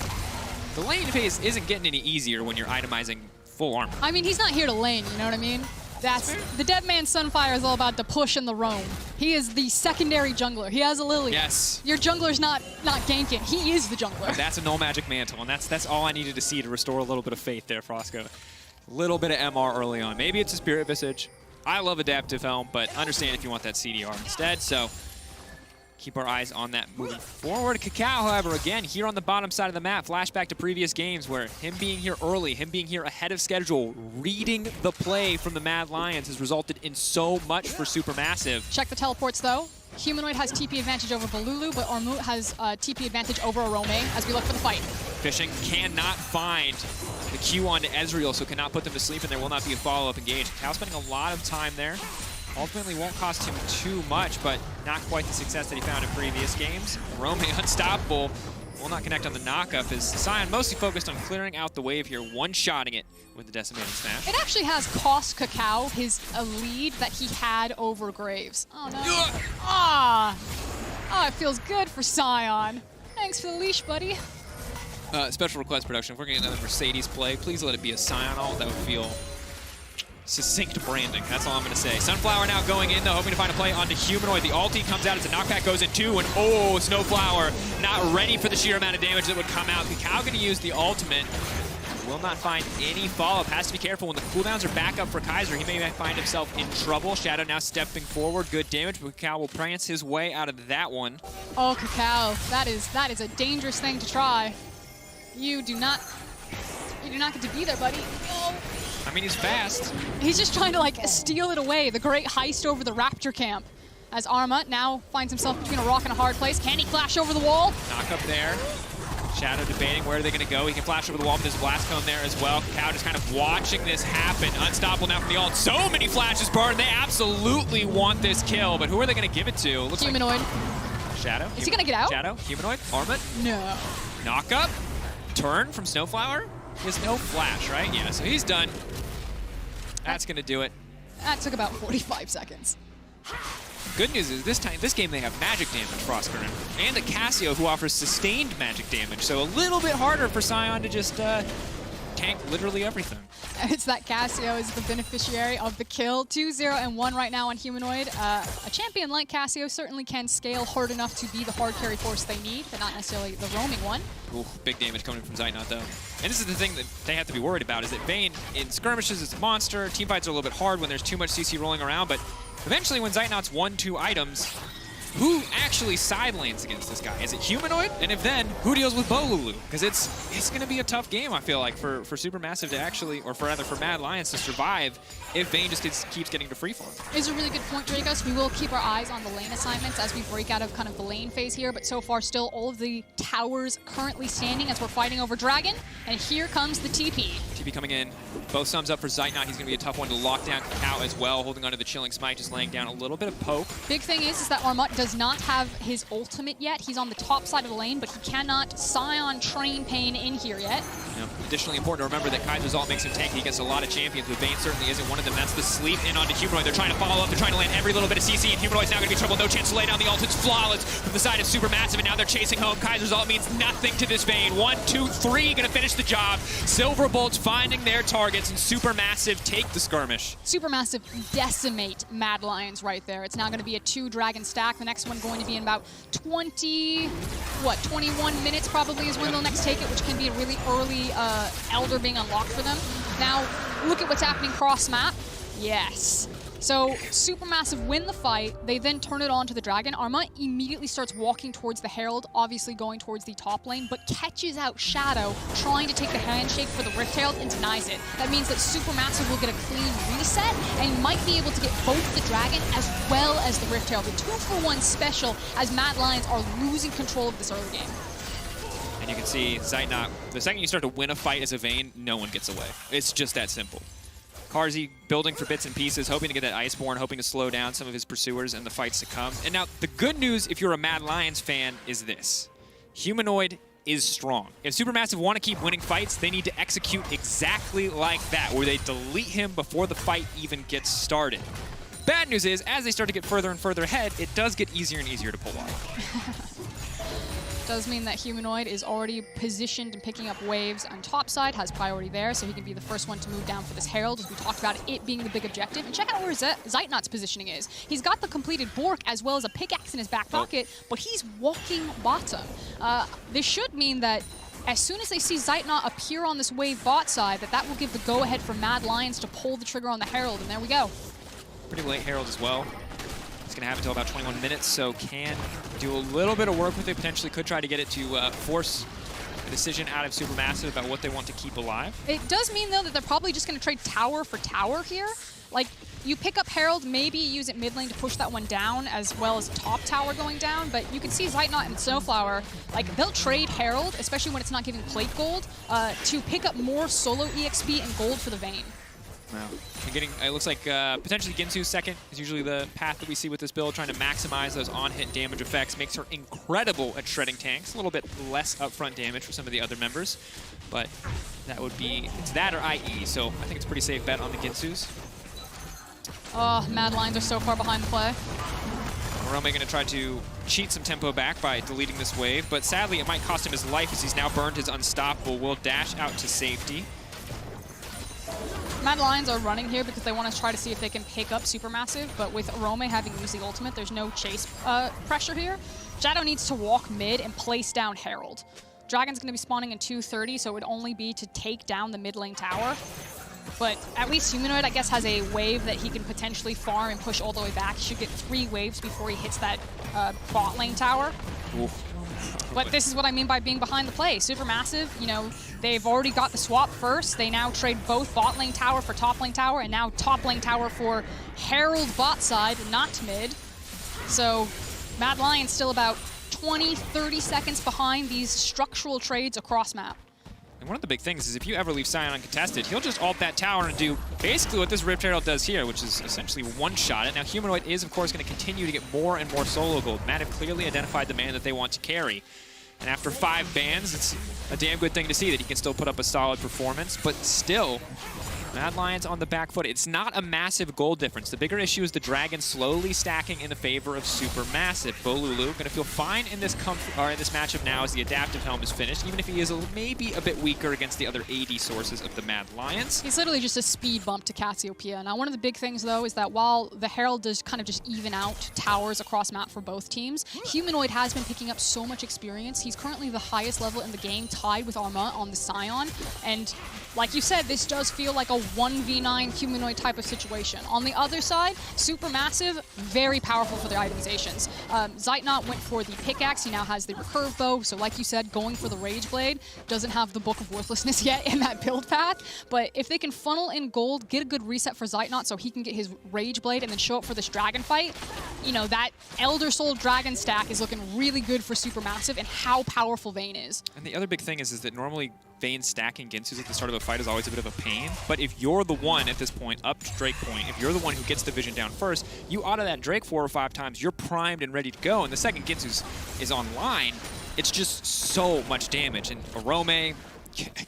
the lane phase isn't getting any easier when you're itemizing full armor. I mean, he's not here to lane, you know what I mean? That's the Deadman Sunfire is all about the push and the roam. He is the secondary jungler. He has a Lily. Yes. Your jungler's not ganking. He is the jungler. That's a null magic mantle, and that's all I needed to see to restore a little bit of faith there, Frosco. A little bit of MR early on. Maybe it's a Spirit Visage. I love Adaptive Helm, but understand if you want that CDR instead, so keep our eyes on that moving forward. Kakao, however, again, here on the bottom side of the map, flashback to previous games where him being here early, him being here ahead of schedule, reading the play from the Mad Lions has resulted in so much for SuperMassive. Check the teleports, though. Humanoid has TP advantage over Bolulu, but Ormut has TP advantage over Arome as we look for the fight. Fishing cannot find the Q onto Ezreal, so cannot put them to sleep, and there will not be a follow-up engage. Kakao spending a lot of time there. ultimately won't cost him too much, but not quite the success that he found in previous games. Rome unstoppable. Will not connect on the knockup as Sion mostly focused on clearing out the wave here, one-shotting it with the decimating smash. It actually has cost Kakao his a lead that he had over Graves. Oh no. Oh, it feels good for Sion. Thanks for the leash, buddy. Special request production, if we're getting another Mercedes play, please let it be a Sion ult. That would feel succinct branding. That's all I'm going to say. Sunflower now going in, though, hoping to find a play onto Humanoid. The ulti comes out as a knockback goes in 2, and oh, Snowflower not ready for the sheer amount of damage that would come out. Kakao going to use the ultimate. Will not find any follow-up. Has to be careful when the cooldowns are back up for Kaiser. He may find himself in trouble. Shadow now stepping forward. Good damage, but Kakao will prance his way out of that one. Oh, Kakao, that is a dangerous thing to try. You do not get to be there, buddy. Oh. I mean, he's fast. He's just trying to, like, steal it away. The great heist over the Raptor camp. As Arma now finds himself between a rock and a hard place. Can he flash over the wall? Knock up there. Shadow debating where are they going to go. He can flash over the wall, but there's a blast cone there as well. Kakao just kind of watching this happen. Unstoppable now from the ult. So many flashes burned. They absolutely want this kill, but who are they going to give it to? Looks Humanoid. Like Shadow. Is he going to get out? Shadow. Humanoid. Arma. No. Knock up. Turn from Snowflower. He has no flash, right? Yeah, so he's done. That's going to do it. That took about 45 seconds. Good news is this game they have magic damage, Frostburn, and a Cassio who offers sustained magic damage, so a little bit harder for Sion to just tank literally everything. It's that Cassio is the beneficiary of the kill. 2-0-1 right now on Humanoid. A champion like Cassio certainly can scale hard enough to be the hard carry force they need, but not necessarily the roaming one. Ooh, big damage coming from Zeitnot, though. And this is the thing that they have to be worried about, is that Vayne, in skirmishes, is a monster. Teamfights are a little bit hard when there's too much CC rolling around, but eventually when Zeitnot's 1-2 items, who actually side lanes against this guy? Is it Humanoid? And if then, who deals with Bolulu? Because it's going to be a tough game, I feel like, for SuperMassive to actually, or for rather for Mad Lions to survive if Vayne just keeps getting to freeform. It's a really good point, Dracos. We will keep our eyes on the lane assignments as we break out of kind of the lane phase here, but so far still all of the towers currently standing as we're fighting over Dragon, and here comes the TP. TP coming in. Both thumbs up for Zeitnot. He's going to be a tough one to lock down Kakao as well, holding onto the Chilling Smite, just laying down a little bit of poke. Big thing is that Armut does not have his ultimate yet. He's on the top side of the lane, but he cannot Scion Train Pain in here yet. Yeah. Additionally important to remember that Kaiser's ult makes him tanky against a lot of champions, but Vayne certainly isn't one of them. That's the sleep in onto Humanoid. They're trying to follow up. They're trying to land every little bit of CC, and Humanoid's now going to be trouble. No chance to lay down the ult. It's flawless from the side of SuperMassive, and now they're chasing home. Kaiser's ult means nothing to this Vayne. 1, 2, 3 going to finish the job. Silver Bolts finding their targets, and SuperMassive take the skirmish. SuperMassive decimate Mad Lions right there. It's now going to be a 2-dragon stack. The next one going to be in about 21 minutes probably is when they'll next take it, which can be a really early Elder being unlocked for them. Now, look at what's happening cross-map. Yes. So SuperMassive win the fight. They then turn it on to the Dragon. Arma immediately starts walking towards the Herald, obviously going towards the top lane, but catches out Shadow, trying to take the handshake for the Rift Herald and denies it. That means that SuperMassive will get a clean reset and might be able to get both the Dragon as well as the Rift Herald. A 2-for-1 special as Mad Lions are losing control of this early game. And you can see Zeitnot, the second you start to win a fight as a Vayne, no one gets away. It's just that simple. Carzzy building for bits and pieces, hoping to get that Iceborne, hoping to slow down some of his pursuers and the fights to come. And now, the good news, if you're a Mad Lions fan, is this. Humanoid is strong. If SuperMassive want to keep winning fights, they need to execute exactly like that, where they delete him before the fight even gets started. Bad news is, as they start to get further and further ahead, it does get easier and easier to pull off. Does mean that Humanoid is already positioned and picking up waves on top side, has priority there, so he can be the first one to move down for this Herald, as we talked about it being the big objective. And check out where Zeitnot's positioning is. He's got the completed Bork as well as a pickaxe in his back pocket, but he's walking bottom. This should mean that as soon as they see Zeitnot appear on this wave bot side, that will give the go-ahead for Mad Lions to pull the trigger on the Herald, and there we go. Pretty late Herald as well. It's going to have until about 21 minutes, so can do a little bit of work with it. Potentially could try to get it to force a decision out of SuperMassive about what they want to keep alive. It does mean, though, that they're probably just going to trade tower for tower here. Like, you pick up Herald, maybe use it mid lane to push that one down, as well as top tower going down, but you can see Zeitnot and Snowflower, like, they'll trade Herald, especially when it's not giving plate gold, to pick up more solo EXP and gold for the Vayne. Well, it looks like potentially Ginsu's second is usually the path that we see with this build, trying to maximize those on-hit damage effects. Makes her incredible at shredding tanks. A little bit less upfront damage for some of the other members, but that would be, it's that or IE, so I think it's a pretty safe bet on the Ginsus. Oh, Mad Lions are so far behind the play. Rome going to try to cheat some tempo back by deleting this wave, but sadly it might cost him his life as he's now burned his Unstoppable. Will dash out to safety. Mad Lions are running here because they want to try to see if they can pick up Supermassive, but with Rome having used the ultimate, there's no chase pressure here. Shadow needs to walk mid and place down Herald. Dragon's going to be spawning in 230, so it would only be to take down the mid lane tower. But at least Humanoid, I guess, has a wave that he can potentially farm and push all the way back. He should get 3 waves before he hits that bot lane tower. Oof. But this is what I mean by being behind the play. Supermassive, you know, they've already got the swap first. They now trade both bot lane tower for top lane tower, and now top lane tower for Herald bot side, not mid. So Mad Lion's still about 20, 30 seconds behind these structural trades across map. And one of the big things is if you ever leave Sion uncontested, he'll just ult that tower and do basically what this Rift Herald does here, which is essentially one-shot it. Now, Humanoid is, of course, going to continue to get more and more solo gold. Matt have clearly identified the man that they want to carry. And after 5 bans, it's a damn good thing to see that he can still put up a solid performance. But still, Mad Lions on the back foot. It's not a massive gold difference. The bigger issue is the Dragon slowly stacking in the favor of Supermassive. Bolulu going to feel fine in this matchup now as the Adaptive Helm is finished, even if he is maybe a bit weaker against the other AD sources of the Mad Lions. He's literally just a speed bump to Cassiopeia. Now, one of the big things, though, is that while the Herald does kind of just even out towers across map for both teams, Humanoid has been picking up so much experience. He's currently the highest level in the game, tied with Arma on the Sion. And like you said, this does feel like a 1v9 Humanoid type of situation. On the other side, Supermassive, very powerful for their itemizations. Zeitnot went for the pickaxe. He now has the recurve bow. So like you said, going for the Rage Blade. Doesn't have the Book of Worthlessness yet in that build path. But if they can funnel in gold, get a good reset for Zeitnot so he can get his Rage Blade and then show up for this dragon fight, you know, that Elder Soul Dragon stack is looking really good for Supermassive and how powerful Vayne is. And the other big thing is that normally Vayne stacking Ginsus at the start of a fight is always a bit of a pain. But if you're the one at this point, up to Drake point, if you're the one who gets the vision down first, you auto that Drake 4 or 5 times, you're primed and ready to go. And the second Ginsus is online, it's just so much damage. And Arome,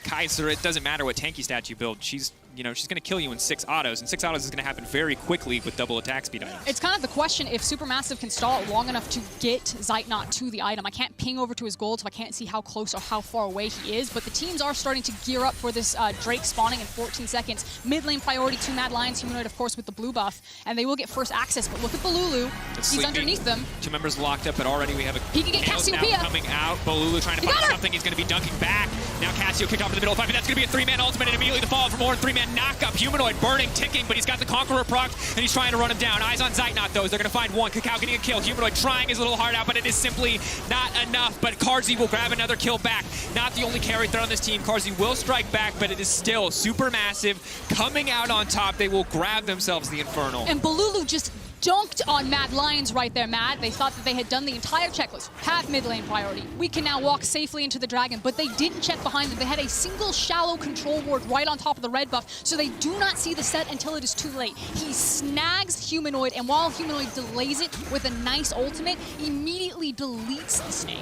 Kaiser, it doesn't matter what tanky stat you build, she's going to kill you in 6 autos, and 6 autos is going to happen very quickly with double attack speed items. It's kind of the question if Supermassive can stall it long enough to get Zeitnot to the item. I can't ping over to his gold, so I can't see how close or how far away he is, but the teams are starting to gear up for this Drake spawning in 14 seconds. Mid lane priority to Mad Lions, Humanoid, of course, with the blue buff, and they will get first access, but look at Bolulu. He's underneath them. 2 members locked up, but already we have a he can get Cassiopeia coming out. Bolulu trying to find something. He's going to be dunking back. Now Cassio kicked off in the middle of the fight, but that's going to be a 3-man ultimate, and immediately the fall from more 3-man knockup. Humanoid burning, ticking, but he's got the Conqueror proc, and he's trying to run him down. Eyes on Zeitnot, though, as they're going to find one. Cacao getting a kill. Humanoid trying his little heart out, but it is simply not enough. But Carzy will grab another kill back. Not the only carry threat on this team. Carzy will strike back, but it is still Supermassive coming out on top. They will grab themselves the Infernal. And Bolulu just dunked on Mad Lions right there, Matt. They thought that they had done the entire checklist. Have mid lane priority. We can now walk safely into the dragon, but they didn't check behind them. They had a single shallow control ward right on top of the red buff, so they do not see the set until it is too late. He snags Humanoid, and while Humanoid delays it with a nice ultimate, immediately deletes the snake.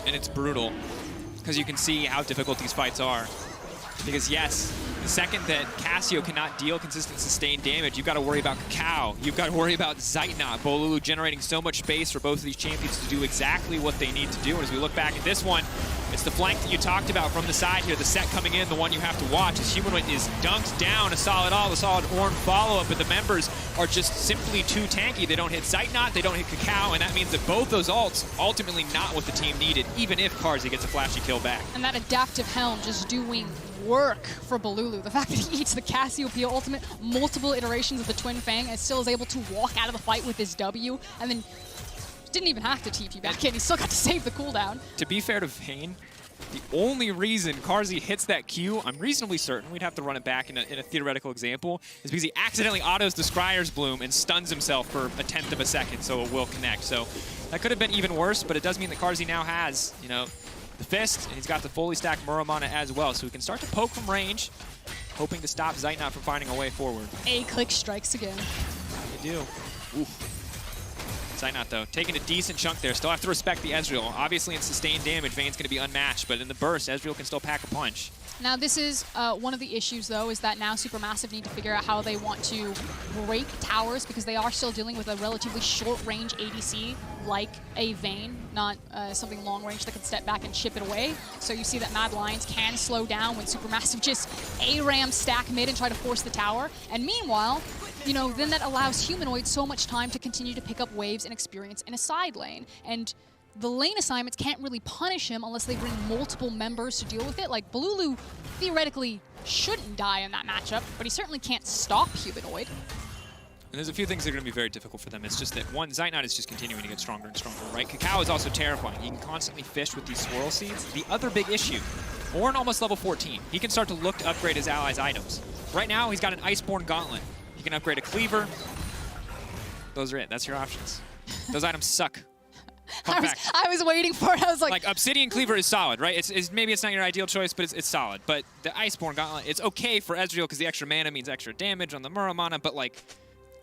And it's brutal, because you can see how difficult these fights are. Because yes, the second that Cassio cannot deal consistent sustained damage, you've got to worry about Cacao. You've got to worry about Zeitnot. Bolulu generating so much space for both of these champions to do exactly what they need to do. And as we look back at this one, it's the flank that you talked about from the side here, the set coming in, the one you have to watch, as Humanoid is dunked down a solid Ornn follow-up, but the members are just simply too tanky. They don't hit Zeitnot, they don't hit Cacao, and that means that both those ults ultimately not what the team needed, even if Carzy gets a flashy kill back. And that Adaptive Helm just doing work for Bolulu. The fact that he eats the Cassiopeia ultimate, multiple iterations of the Twin Fang, and still is able to walk out of the fight with his W, and then didn't even have to TP back in. He still got to save the cooldown. To be fair to Vayne, the only reason Carzy hits that Q, I'm reasonably certain, we'd have to run it back in a theoretical example, is because he accidentally autos the Scryer's Bloom and stuns himself for 1/10 of a second, so it will connect. So that could have been even worse, but it does mean that Carzy now has, the Fist, and he's got the fully stacked Muramana as well, so he can start to poke from range. hoping to stop Zeitnot from finding a way forward. A click strikes again. They do. Oof. Zeitnot, though, taking a decent chunk there. Still have to respect the Ezreal. Obviously, in sustained damage, Vayne's going to be unmatched, but in the burst, Ezreal can still pack a punch. Now, this is one of the issues, though, is that now SuperMassive need to figure out how they want to break towers, because they are still dealing with a relatively short-range ADC like a Vayne, not something long-range that can step back and chip it away. So you see that Mad Lions can slow down when SuperMassive just ARAM stack mid and try to force the tower. And meanwhile, you know, then that allows Humanoid so much time to continue to pick up waves and experience in a side lane. And the lane assignments can't really punish him unless they bring multiple members to deal with it. Like, Balulu theoretically shouldn't die in that matchup, but he certainly can't stop Humanoid. And there's a few things that are going to be very difficult for them. It's just that, one, Zeitnot is just continuing to get stronger and stronger, right? Kakao is also terrifying. He can constantly fish with these swirl seeds. The other big issue, Ornn almost level 14. He can start to look to upgrade his allies' items. Right now, he's got an Iceborne Gauntlet. He can upgrade a Cleaver. Those are it. That's your options. Those items suck. I was waiting for it. I was like Obsidian Cleaver is solid, right? Maybe it's not your ideal choice, but it's solid. But the Iceborne Gauntlet, it's okay for Ezreal because the extra mana means extra damage on the Muramana, but like,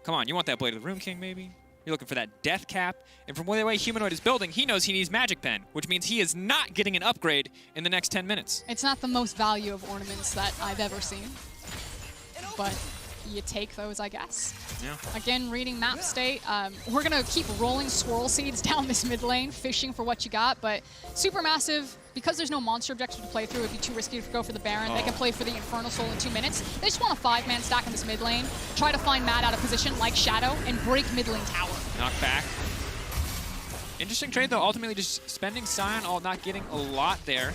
come on, you want that Blade of the Rune King, maybe? You're looking for that Death Cap. And from the way Humanoid is building, he knows he needs Magic Pen, which means he is not getting an upgrade in the next 10 minutes. It's not the most value of ornaments that I've ever seen, but you take those, I guess. Yeah. Again, reading map state, we're going to keep rolling swirl seeds down this mid lane, fishing for what you got, but SuperMassive, because there's no monster objective to play through, it'd be too risky to go for the Baron. They can play for the Infernal Soul in 2 minutes. They just want a 5-man stack in this mid lane, try to find Mad out of position like Shadow, and break mid lane tower. Knock back. Interesting trade, though. Ultimately, just spending Scion, not getting a lot there.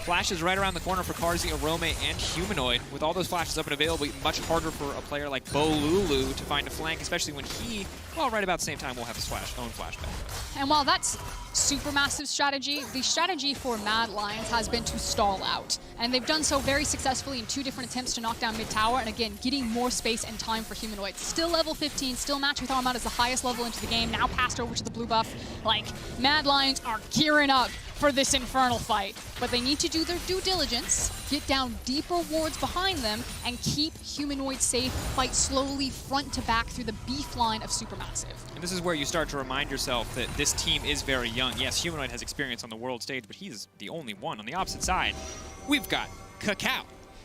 Flashes right around the corner for Carzzy, Arome, and Humanoid. With all those flashes up and available, much harder for a player like Bolulu to find a flank, especially when he, well, right about the same time, will have his own flashback. And while that's SuperMassive's strategy, the strategy for Mad Lions has been to stall out. And they've done so very successfully in 2 different attempts to knock down mid-tower, and again, getting more space and time for Humanoid. Still level 15, still matched with Armad as the highest level into the game, now passed over to the blue buff. Like, Mad Lions are gearing up for this Infernal fight. But they need to do their due diligence, get down deeper wards behind them, and keep Humanoid safe, fight slowly front to back through the beef line of SuperMassive. And this is where you start to remind yourself that this team is very young. Yes, Humanoid has experience on the world stage, but he's the only one. On the opposite side, we've got Kakao.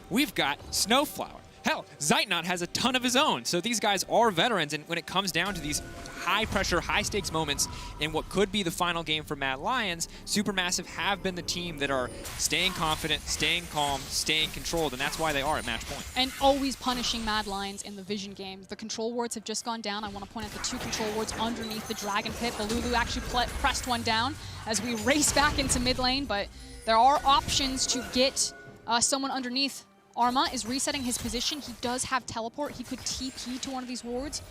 We've got Snowflower. Hell, Zeitnot has a ton of his own. So these guys are veterans, and when it comes down to these high-pressure, high-stakes moments in what could be the final game for Mad Lions, SuperMassive have been the team that are staying confident, staying calm, staying controlled, and that's why they are at match point. And always punishing Mad Lions in the Vision games. The control wards have just gone down. I want to point out the 2 control wards underneath the Dragon Pit. Balulu actually pressed one down as we race back into mid lane, but there are options to get someone underneath. Arma is resetting his position. He does have teleport. He could TP to one of these wards.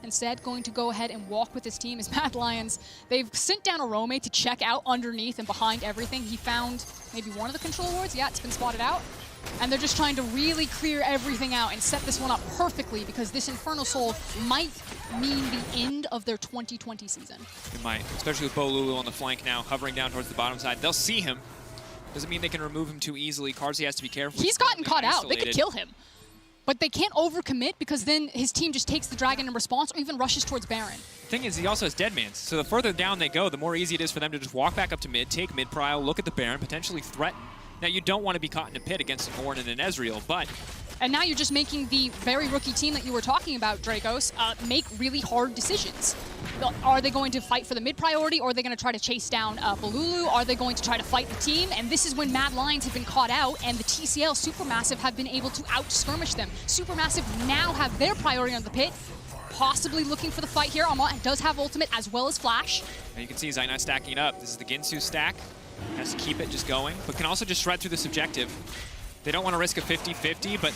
Instead, going to go ahead and walk with his team is Mad Lions. They've sent down Arome to check out underneath and behind everything. He found maybe one of the control wards. Yeah, it's been spotted out. And they're just trying to really clear everything out and set this one up perfectly, because this Infernal Soul might mean the end of their 2020 season. It might, especially with Bolulu on the flank now, hovering down towards the bottom side. They'll see him. Doesn't mean they can remove him too easily. Carzzy has to be careful. He's gotten caught out. They could kill him. But they can't overcommit, because then his team just takes the dragon in response or even rushes towards Baron. The thing is, he also has Deadmans. So the further down they go, the more easy it is for them to just walk back up to mid, take mid prio, look at the Baron, potentially threaten. Now, you don't want to be caught in a pit against an Ornn and an Ezreal, but... And now you're just making the very rookie team that you were talking about, Dracos, make really hard decisions. Are they going to fight for the mid priority, or are they going to try to chase down Balulu? Are they going to try to fight the team? And this is when Mad Lions have been caught out, and the TCL SuperMassive have been able to out-skirmish them. SuperMassive now have their priority on the pit, possibly looking for the fight here. Armand does have ultimate as well as flash. And you can see Zeitnot stacking it up. This is the Ginsu stack. Has to keep it just going, but can also just shred through this objective. They don't want to risk a 50-50, but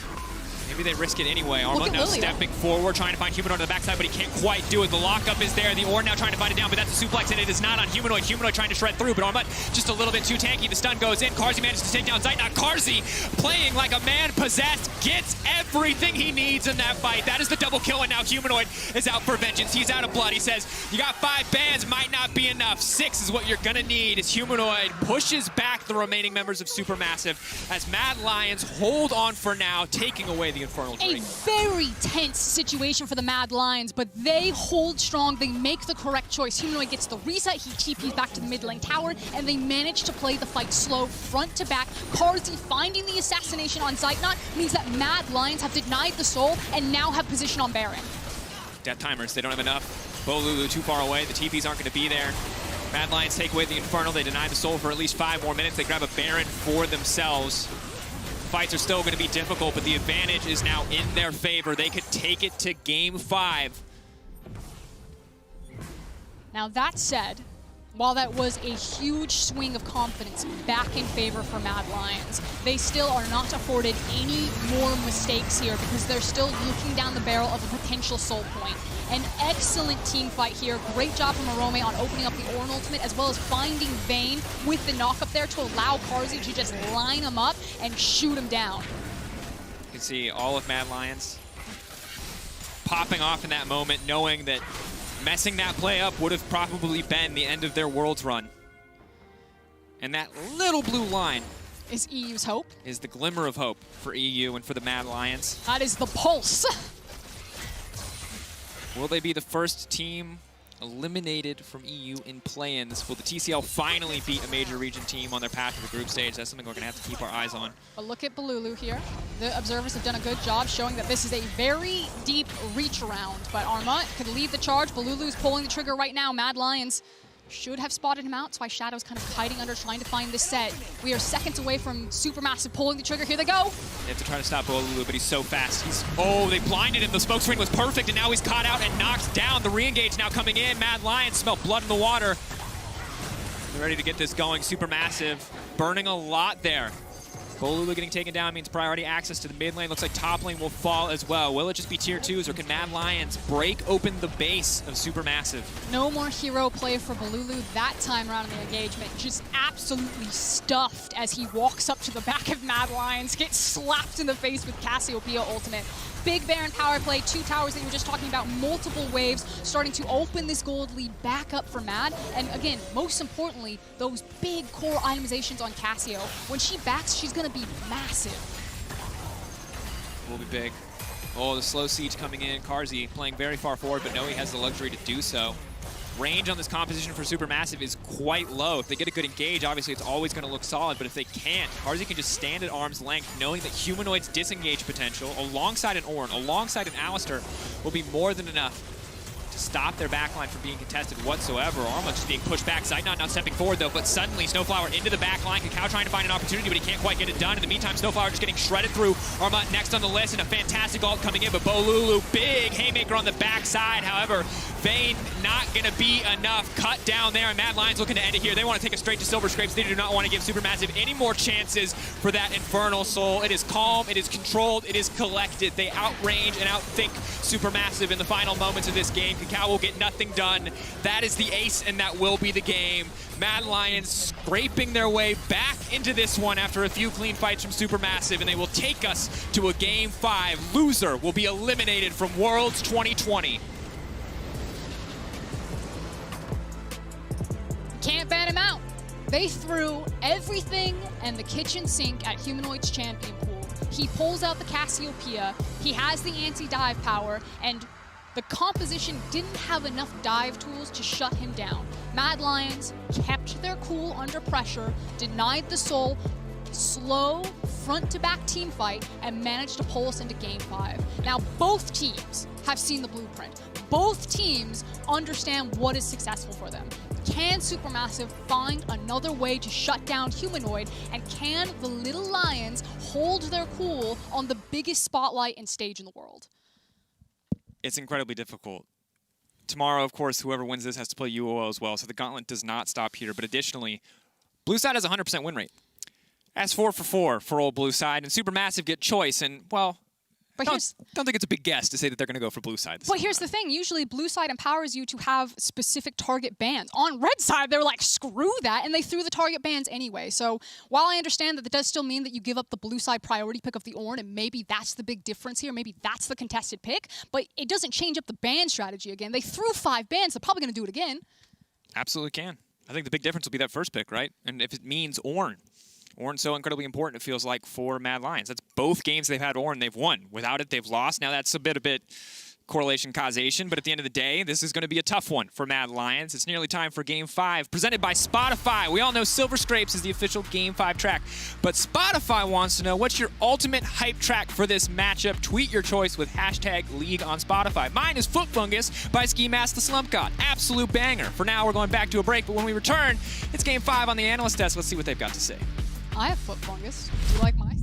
Maybe they risk it anyway. Look Armut at now Lilia. stepping forward, trying to find Humanoid on the backside, but he can't quite do it. The lockup is there. The Orn now trying to find it down, but that's a suplex, and it is not on Humanoid. Humanoid trying to shred through, but Armut just a little bit too tanky. The stun goes in. Carzzy manages to take down Zeitnot. Carzzy, playing like a man possessed, gets everything he needs in that fight. That is the double kill, and now Humanoid is out for vengeance. He's out of blood. He says, you got 5 bans, might not be enough. 6 is what you're gonna need, as Humanoid pushes back the remaining members of SuperMassive as Mad Lions hold on for now, taking away the Infernal Drake. A very tense situation for the Mad Lions, but they hold strong. They make the correct choice. Humanoid gets the reset. He TPs back to the mid lane tower, and they manage to play the fight slow, front to back. Carzzy finding the assassination on Zeitnot means that Mad Lions have denied the soul and now have position on Baron. Death timers, they don't have enough. Bolulu too far away. The TPs aren't going to be there. Mad Lions take away the Infernal. They deny the soul for at least 5 more minutes. They grab a Baron for themselves. Fights are still going to be difficult, but the advantage is now in their favor. They could take it to game 5. Now that said, while that was a huge swing of confidence back in favor for Mad Lions, they still are not afforded any more mistakes here because they're still looking down the barrel of a potential soul point. An excellent team fight here. Great job from Arome on opening up the Orn ultimate, as well as finding Vayne with the knock up there to allow Carzzy to just line him up and shoot him down. You can see all of Mad Lions popping off in that moment, knowing that messing that play up would have probably been the end of their Worlds run. And that little blue line is EU's hope. Is the glimmer of hope for EU and for the Mad Lions. That is the pulse. Will they be the first team eliminated from EU in play-ins? Will the TCL finally beat a major region team on their path to the group stage? That's something we're going to have to keep our eyes on. But look at Bolulu here. The observers have done a good job showing that this is a very deep reach around. But Armut could lead the charge. Bolulu's pulling the trigger right now. Mad Lions should have spotted him out. That's why Shadow's kind of hiding under, trying to find this set. We are seconds away from SuperMassive pulling the trigger. Here they go. They have to try to stop Bolulu, but he's so fast. Oh, they blinded him. The smoke screen was perfect, and now he's caught out and knocked down. The re-engage now coming in. Mad Lions smell blood in the water. They're ready to get this going. SuperMassive burning a lot there. Bolulu getting taken down means priority access to the mid lane. Looks like top lane will fall as well. Will it just be tier 2s, or can Mad Lions break open the base of SuperMassive? No more hero play for Bolulu that time around in the engagement. Just absolutely stuffed as he walks up to the back of Mad Lions, gets slapped in the face with Cassiopeia ultimate. Big Baron power play, 2 towers that you were just talking about, multiple waves starting to open this gold lead back up for Mad. And again, most importantly, those big core itemizations on Cassio. When she backs, she's going to be massive. Will be big. Oh, the slow siege coming in. Carzzy playing very far forward, but no, he has the luxury to do so. Range on this composition for SuperMassive is quite low. If they get a good engage, obviously it's always going to look solid, but if they can't, Carzzy can just stand at arm's length, knowing that Humanoid's disengage potential, alongside an Orn, alongside an Alistar, will be more than enough to stop their backline from being contested whatsoever. Armut just being pushed back. Zeitnot now stepping forward, though, but suddenly Snowflower into the backline. Kakao trying to find an opportunity, but he can't quite get it done. In the meantime, Snowflower just getting shredded through. Armut next on the list, and a fantastic ult coming in, but Bolulu, big haymaker on the backside. However, Vayne not going to be enough. Cut down there, and Mad Lions looking to end it here. They want to take us straight to Silver Scrapes. They do not want to give SuperMassive any more chances for that Infernal Soul. It is calm, it is controlled, it is collected. They outrange and outthink SuperMassive in the final moments of this game. Kakao will get nothing done. That is the ace, and that will be the game. Mad Lions scraping their way back into this one after a few clean fights from SuperMassive, and they will take us to a game 5. Loser will be eliminated from Worlds 2020. Can't ban him out. They threw everything and the kitchen sink at Humanoid's champion pool. He pulls out the Cassiopeia, he has the anti-dive power, and the composition didn't have enough dive tools to shut him down. Mad Lions kept their cool under pressure, denied the soul, slow front-to-back team fight, and managed to pull us into game 5. Now, both teams have seen the blueprint. Both teams understand what is successful for them. Can SuperMassive find another way to shut down Humanoid, and can the Little Lions hold their cool on the biggest spotlight and stage in the world? It's incredibly difficult. Tomorrow, of course, whoever wins this has to play UOL as well, so the gauntlet does not stop here. But additionally, Blue Side has a 100% win rate. That's 4 for 4 for old Blue Side, and SuperMassive get choice, and, well, But don't think it's a big guess to say that they're going to go for blue side. But here's the thing. Usually blue side empowers you to have specific target bans. On red side, they were like, screw that, and they threw the target bans anyway. So while I understand that does still mean that you give up the blue side priority pick of the Ornn, and maybe that's the big difference here, maybe that's the contested pick, but it doesn't change up the ban strategy again. They threw 5 bans. They're probably going to do it again. Absolutely can. I think the big difference will be that first pick, right? And if it means Ornn. Ornn's so incredibly important, it feels like, for Mad Lions. That's both games they've had Ornn, they've won. Without it, they've lost. Now, that's a bit correlation, causation, but at the end of the day, this is going to be a tough one for Mad Lions. It's nearly time for Game 5, presented by Spotify. We all know Silver Scrapes is the official Game 5 track, but Spotify wants to know, what's your ultimate hype track for this matchup? Tweet your choice with #League on Spotify. Mine is Foot Fungus by Ski Mask the Slump God. Absolute banger. For now, we're going back to a break, but when we return, it's Game 5 on the analyst desk. Let's see what they've got to say. I have Foot Fungus. Do you like mine?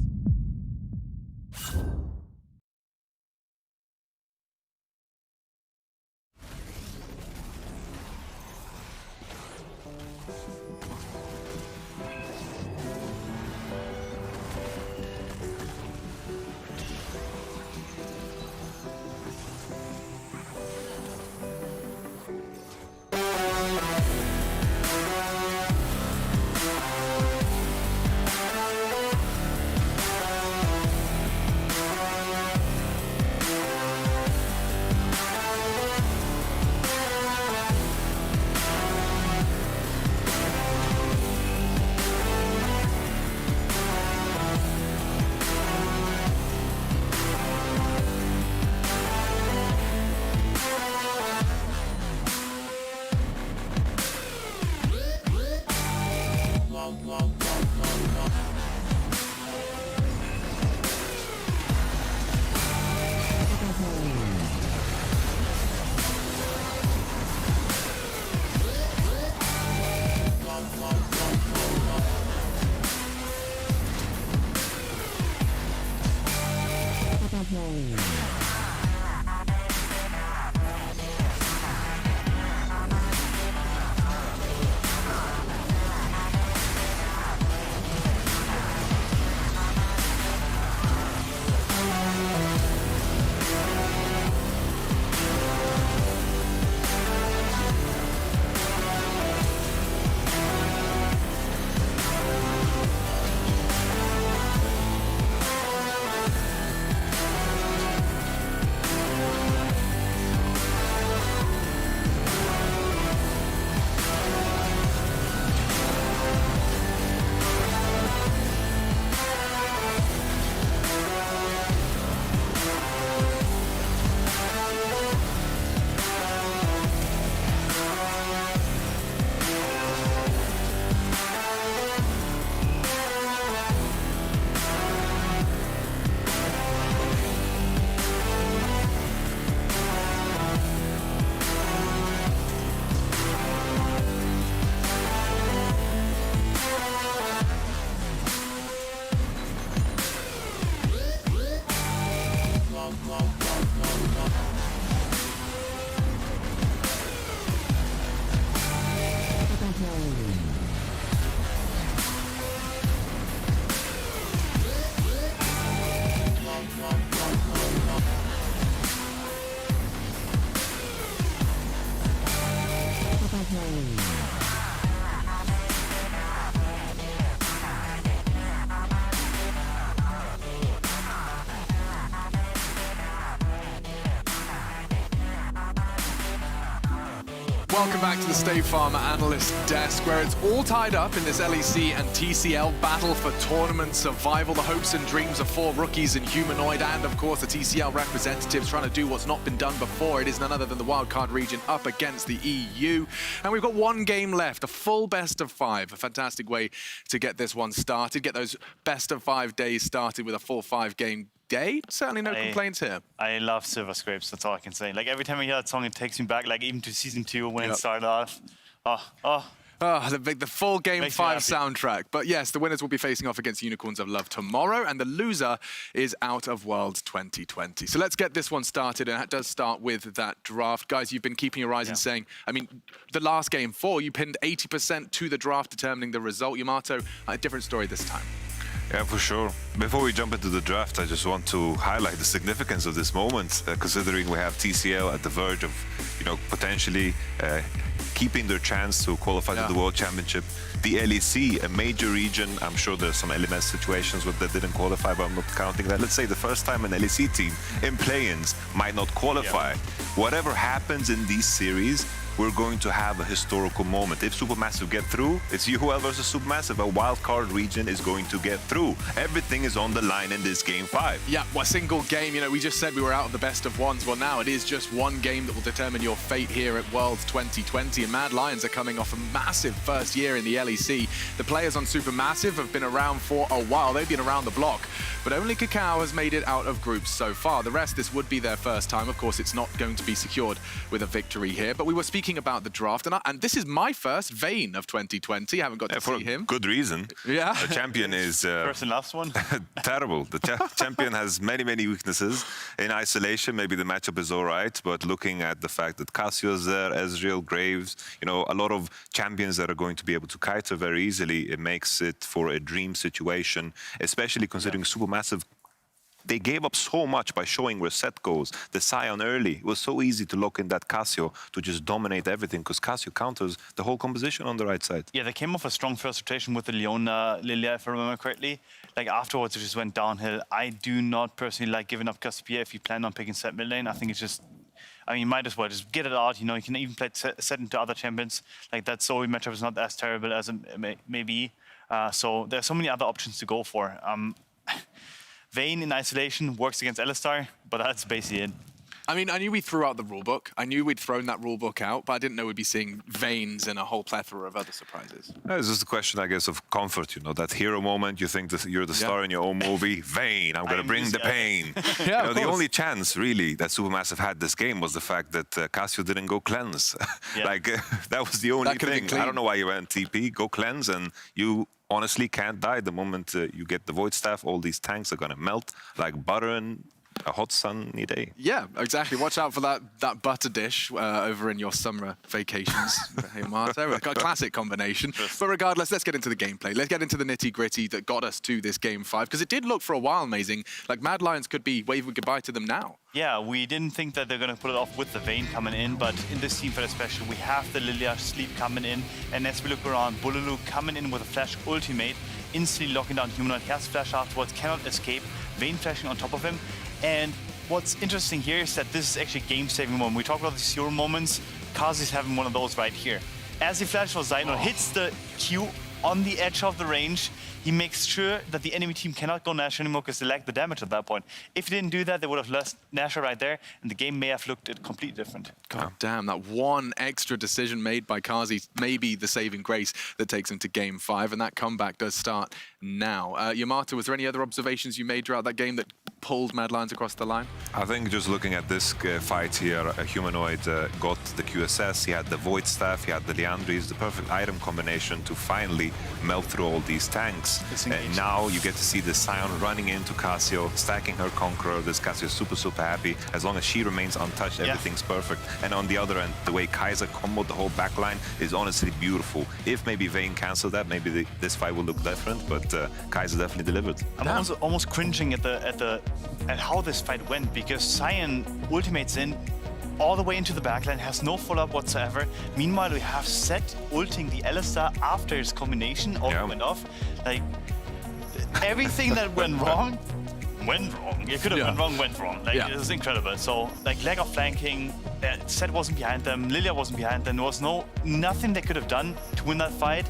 Welcome back to the State Farm Analyst Desk, where it's all tied up in this LEC and TCL battle for tournament survival. The hopes and dreams of 4 rookies in Humanoid, and of course the TCL representatives trying to do what's not been done before. It is none other than the wildcard region up against the EU. And we've got 1 game left, a full best of 5. A fantastic way to get this one started, get those best of 5 days started with a full 5-game day. Certainly no complaints here. I love Silver Scrapes, that's all I can say. Like, every time I hear that song, it takes me back, like, even to Season 2 when it started off. The full Game 5 soundtrack. But yes, the winners will be facing off against Unicorns of Love tomorrow, and the loser is out of Worlds 2020. So let's get this one started, and that does start with that draft. Guys, you've been keeping your eyes and saying, I mean, the last Game 4, you pinned 80% to the draft determining the result. Yamato, a different story this time. Yeah, for sure. Before we jump into the draft, I just want to highlight the significance of this moment, considering we have TCL at the verge of, potentially keeping their chance to qualify to the World Championship. The LEC, a major region, I'm sure there's some LMS situations that didn't qualify, but I'm not counting that. Let's say the first time an LEC team in play-ins might not qualify. Whatever happens in these series, we're going to have a historical moment. If SuperMassive get through, it's UL versus SuperMassive. A wildcard region is going to get through. Everything is on the line in this Game 5. Yeah, well, a single game. We just said we were out of the best of ones. Well, now it is just one game that will determine your fate here at Worlds 2020. And Mad Lions are coming off a massive first year in the LEC. The players on SuperMassive have been around for a while. They've been around the block. But only Kakao has made it out of groups so far. The rest, this would be their first time. Of course, it's not going to be secured with a victory here. But we were speaking about the draft, and this is my first Vayne of 2020. I haven't got to see him. Good reason. Yeah. The champion is... First and last one. Terrible. The champion has many, many weaknesses. In isolation, maybe the matchup is all right, but looking at the fact that Cassio's there, Ezreal, Graves, a lot of champions that are going to be able to kite her very easily, it makes it for a dream situation, especially considering SuperMassive. They gave up so much by showing where set goes. The Scion early. It was so easy to lock in that Cassio to just dominate everything because Cassio counters the whole composition on the right side. Yeah, they came off a strong first rotation with the Leona Lilia, if I remember correctly. Like afterwards, it just went downhill. I do not personally like giving up Cassiopeia if you plan on picking set mid lane. I think it's just... you might as well just get it out. You can even play set into other champions. Like that Zoe matchup is not as terrible as it may be. So there's so many other options to go for. Vayne in isolation works against Alistar, but that's basically it. I knew we threw out the rulebook. I knew we'd thrown that rulebook out, but I didn't know we'd be seeing Vaynes and a whole plethora of other surprises. It's just a question, I guess, of comfort. That hero moment, you think that you're the star in your own movie. Vayne, I'm going to bring the pain. The only chance, really, that SuperMassive had this game was the fact that Cassio didn't go cleanse. That was the only thing. I don't know why you went TP, go cleanse, and you honestly can't die. The moment you get the Void Staff, all these tanks are going to melt like butter in a hot sunny day. Yeah, exactly. Watch out for that butter dish over in your summer vacations. Hey, Marta, a classic combination. But regardless, let's get into the gameplay. Let's get into the nitty-gritty that got us to this Game 5, because it did look for a while amazing. Like Mad Lions could be waving goodbye to them now. Yeah, we didn't think that they're going to pull it off with the Vayne coming in, but in this team fight especially, we have the Lilia Sleep coming in, and as we look around, Bululu coming in with a flash ultimate, instantly locking down Humanoid. He has flash afterwards, cannot escape, Vayne flashing on top of him. And what's interesting here is that this is actually a game-saving moment. We talk about these hero moments, Kazi's having one of those right here. As he flashes for Zyno, hits the Q on the edge of the range, he makes sure that the enemy team cannot go Nash anymore because they lack the damage at that point. If he didn't do that, they would have lost Nasher right there, and the game may have looked completely different. God damn, that one extra decision made by Kazi may be the saving grace that takes him to Game 5, and that comeback does start now. Yamata, was there any other observations you made throughout that game that pulled Mad Lions across the line? I think just looking at this fight here, a Humanoid got the QSS, he had the Void Staff, he had the Liandry's, the perfect item combination to finally melt through all these tanks. And now you get to see the Scion running into Cassio, stacking her Conqueror. This Cassio is super, super happy. As long as she remains untouched, everything's perfect. And on the other end, the way Kaiser comboed the whole backline is honestly beautiful. If maybe Vayne canceled that, maybe this fight will look different, but Kaiser definitely delivered. I'm also almost cringing at how this fight went, because Scion ultimates in all the way into the backline, has no follow-up whatsoever. Meanwhile, we have Set ulting the Alistar after his combination went off. Like, everything that went wrong, went wrong. It could have went wrong. Like, it was incredible. So, like, lack of flanking, Set wasn't behind them, Lilia wasn't behind them. There was nothing they could have done to win that fight.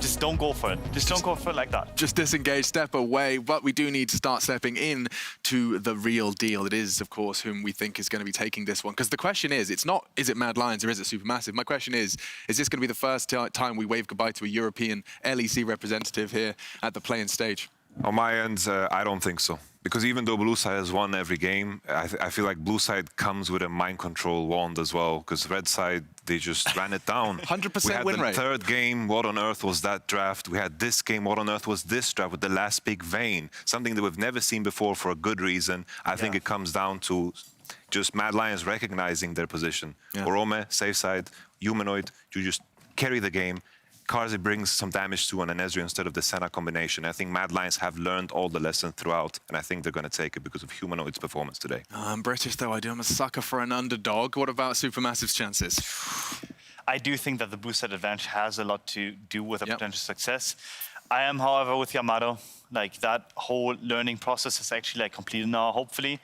Just don't go for it. Just don't go for it like that. Just disengage, step away, but we do need to start stepping in to the real deal. It is, of course, whom we think is going to be taking this one. Because the question is, it's not, is it Mad Lions or is it SuperMassive? My question is this going to be the first time we wave goodbye to a European LEC representative here at the play-in stage? On my end, I don't think so. Because even though Blue Side has won every game, I feel like Blue Side comes with a mind control wand as well. Because Red Side, they just ran it down. 100% win rate. We had the third game, what on earth was that draft? We had this game, what on earth was this draft with the last big Vayne? Something that we've never seen before for a good reason. I think it comes down to just Mad Lions recognizing their position. Orome, safe side, Humanoid, you just carry the game. Karzi brings some damage to an Ezreal instead of the Senna combination. I think Mad Lions have learned all the lessons throughout, and I think they're going to take it because of Humanoid's performance today. I'm British, though. I'm a sucker for an underdog. What about SuperMassive's chances? I do think that the boosted advantage has a lot to do with a potential success. I am, however, with Yamato. Like, that whole learning process is actually like completed now, hopefully.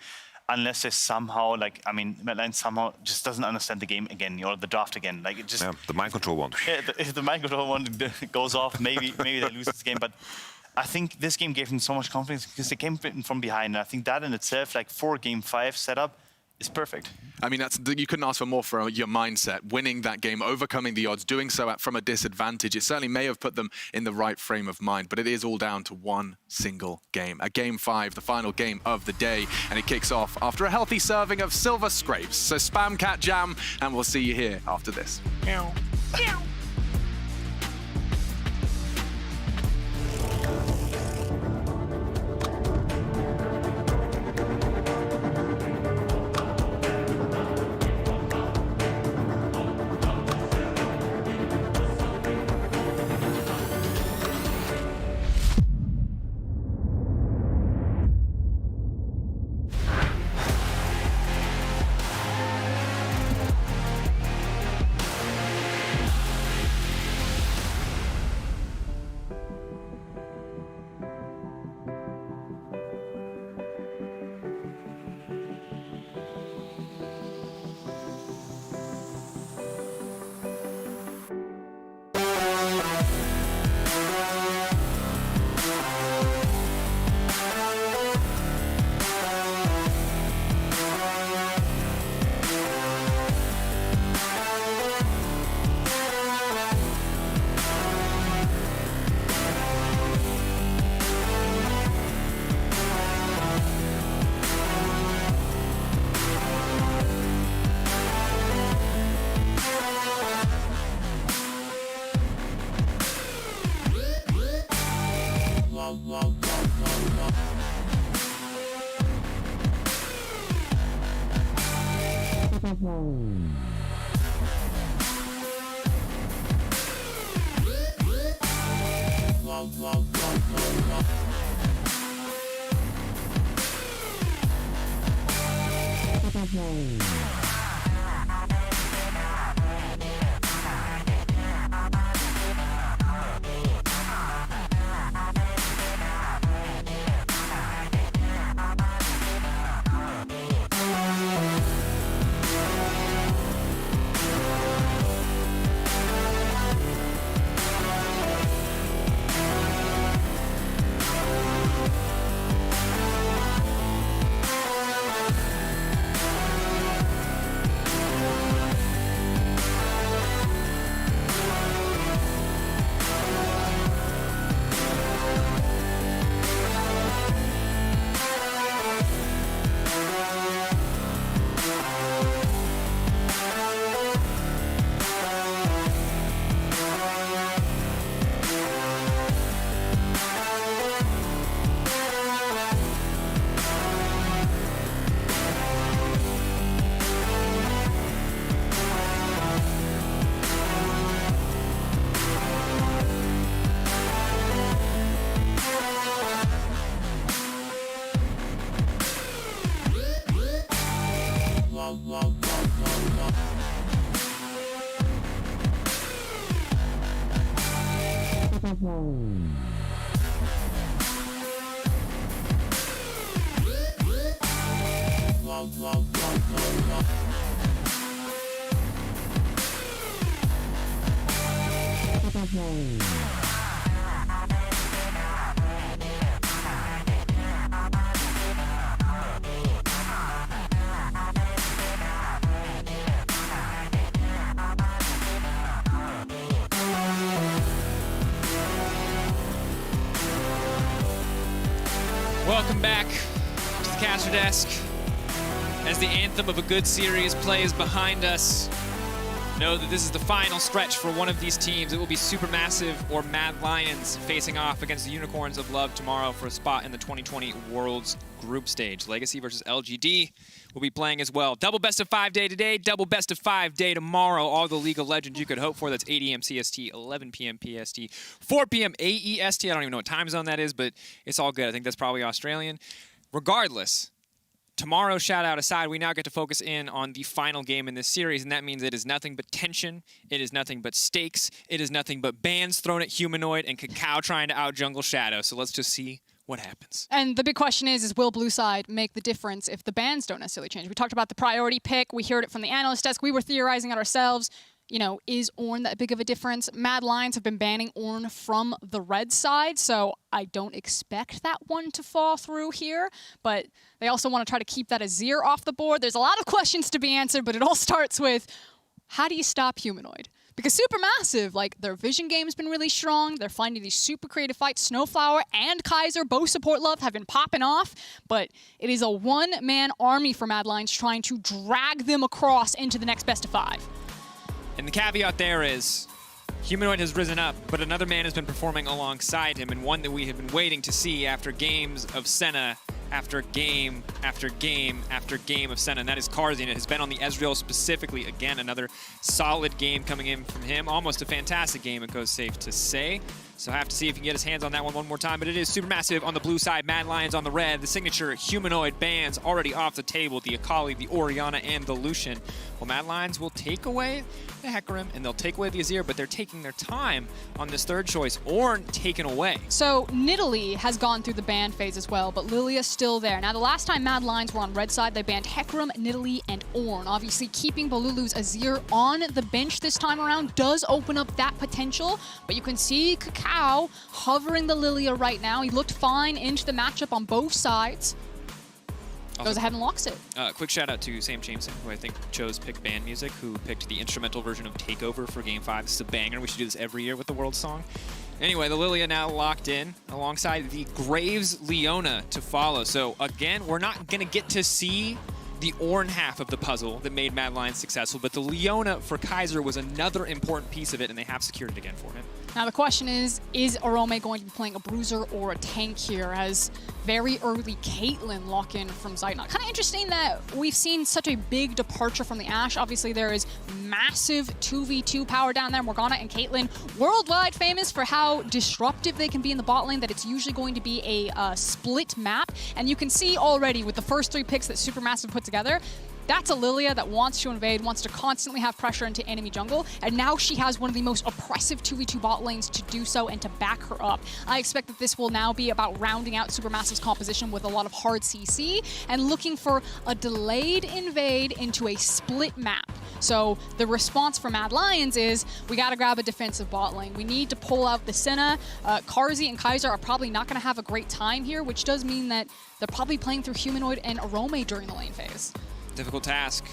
Unless they somehow, like, I mean, Madline somehow just doesn't understand the game again, or the draft again. Like, it just... Yeah, the mind control one. Yeah, if the mind control one goes off, maybe they lose this game. But I think this game gave them so much confidence because they came from behind. And I think that in itself, like, for Game 5 setup, is perfect. I mean, you couldn't ask for more for your mindset. Winning that game, overcoming the odds, doing so from a disadvantage. It certainly may have put them in the right frame of mind, but it is all down to one single game. A Game 5, the final game of the day, and it kicks off after a healthy serving of Silver Scrapes. So spam Cat Jam, and we'll see you here after this. Meow. Meow. Welcome back to the caster desk as the anthem of a good series plays behind us. Know that this is the final stretch for one of these teams. It will be Supermassive or Mad Lions facing off against the Unicorns of Love tomorrow for a spot in the 2020 Worlds Group Stage. Legacy versus LGD will be playing as well. Double best of 5 day today, double best of 5 day tomorrow. All the League of Legends you could hope for. That's 8 AM CST, 11 PM PST, 4 PM AEST. I don't even know what time zone that is, but it's all good. I think that's probably Australian. Regardless, tomorrow's shout-out aside, we now get to focus in on the final game in this series, and that means it is nothing but tension, it is nothing but stakes, it is nothing but bans thrown at Humanoid and Cacao trying to out-jungle Shadow. So let's just see what happens. And the big question is will Blue Side make the difference if the bans don't necessarily change? We talked about the priority pick. We heard it from the analyst desk. We were theorizing it ourselves. You know, is Ornn that big of a difference? Mad Lions have been banning Ornn from the red side, so I don't expect that one to fall through here. But they also want to try to keep that Azir off the board. There's a lot of questions to be answered, but it all starts with, how do you stop Humanoid? Because Supermassive, like, their vision game's been really strong. They're finding these super creative fights. Snowflower and Kaiser, both support love, have been popping off. But it is a one-man army for Mad Lions trying to drag them across into the next best of 5. And the caveat there is, Humanoid has risen up, but another man has been performing alongside him, and one that we have been waiting to see after games of Senna, after game, after game, after game of Senna, and that is Carzzy, and it has been on the Ezreal specifically. Again, another solid game coming in from him. Almost a fantastic game, it goes safe to say. So have to see if he can get his hands on that one more time. But it is Supermassive on the blue side, Mad Lions on the red. The signature Humanoid bans already off the table. The Akali, the Orianna, and the Lucian. Well, Mad Lions will take away the Hecarim, and they'll take away the Azir, but they're taking their time on this third choice. Ornn taken away. So Nidalee has gone through the ban phase as well, but Lilia's still there. Now, the last time Mad Lions were on red side, they banned Hecarim, Nidalee, and Ornn. Obviously, keeping Balulu's Azir on the bench this time around does open up that potential, but you can see Cacao hovering the Lilia right now. He looked fine into the matchup on both sides. Goes ahead and locks it. Quick shout out to Sam Jameson, who I think chose Pick Band Music, who picked the instrumental version of Takeover for Game 5. This is a banger. We should do this every year with the World Song. Anyway, the Lilia now locked in alongside the Graves Leona to follow. So again, we're not going to get to see the Ornn half of the puzzle that made Mad Lions successful, but the Leona for Kaiser was another important piece of it, and they have secured it again for him. Now the question is Arome going to be playing a bruiser or a tank here, as very early Caitlyn lock in from Zeitnot. Kind of interesting that we've seen such a big departure from the Ashe. Obviously there is massive 2v2 power down there. Morgana and Caitlyn, worldwide famous for how disruptive they can be in the bot lane, that it's usually going to be a split map. And you can see already with the first 3 picks that Supermassive put together, that's a Lilia that wants to invade, wants to constantly have pressure into enemy jungle, and now she has one of the most oppressive 2v2 bot lanes to do so and to back her up. I expect that this will now be about rounding out Supermassive's composition with a lot of hard CC and looking for a delayed invade into a split map. So the response from Mad Lions is, we gotta grab a defensive bot lane. We need to pull out the Senna. Carzzy and Kaiser are probably not gonna have a great time here, which does mean that they're probably playing through Humanoid and Arome during the lane phase. Difficult task.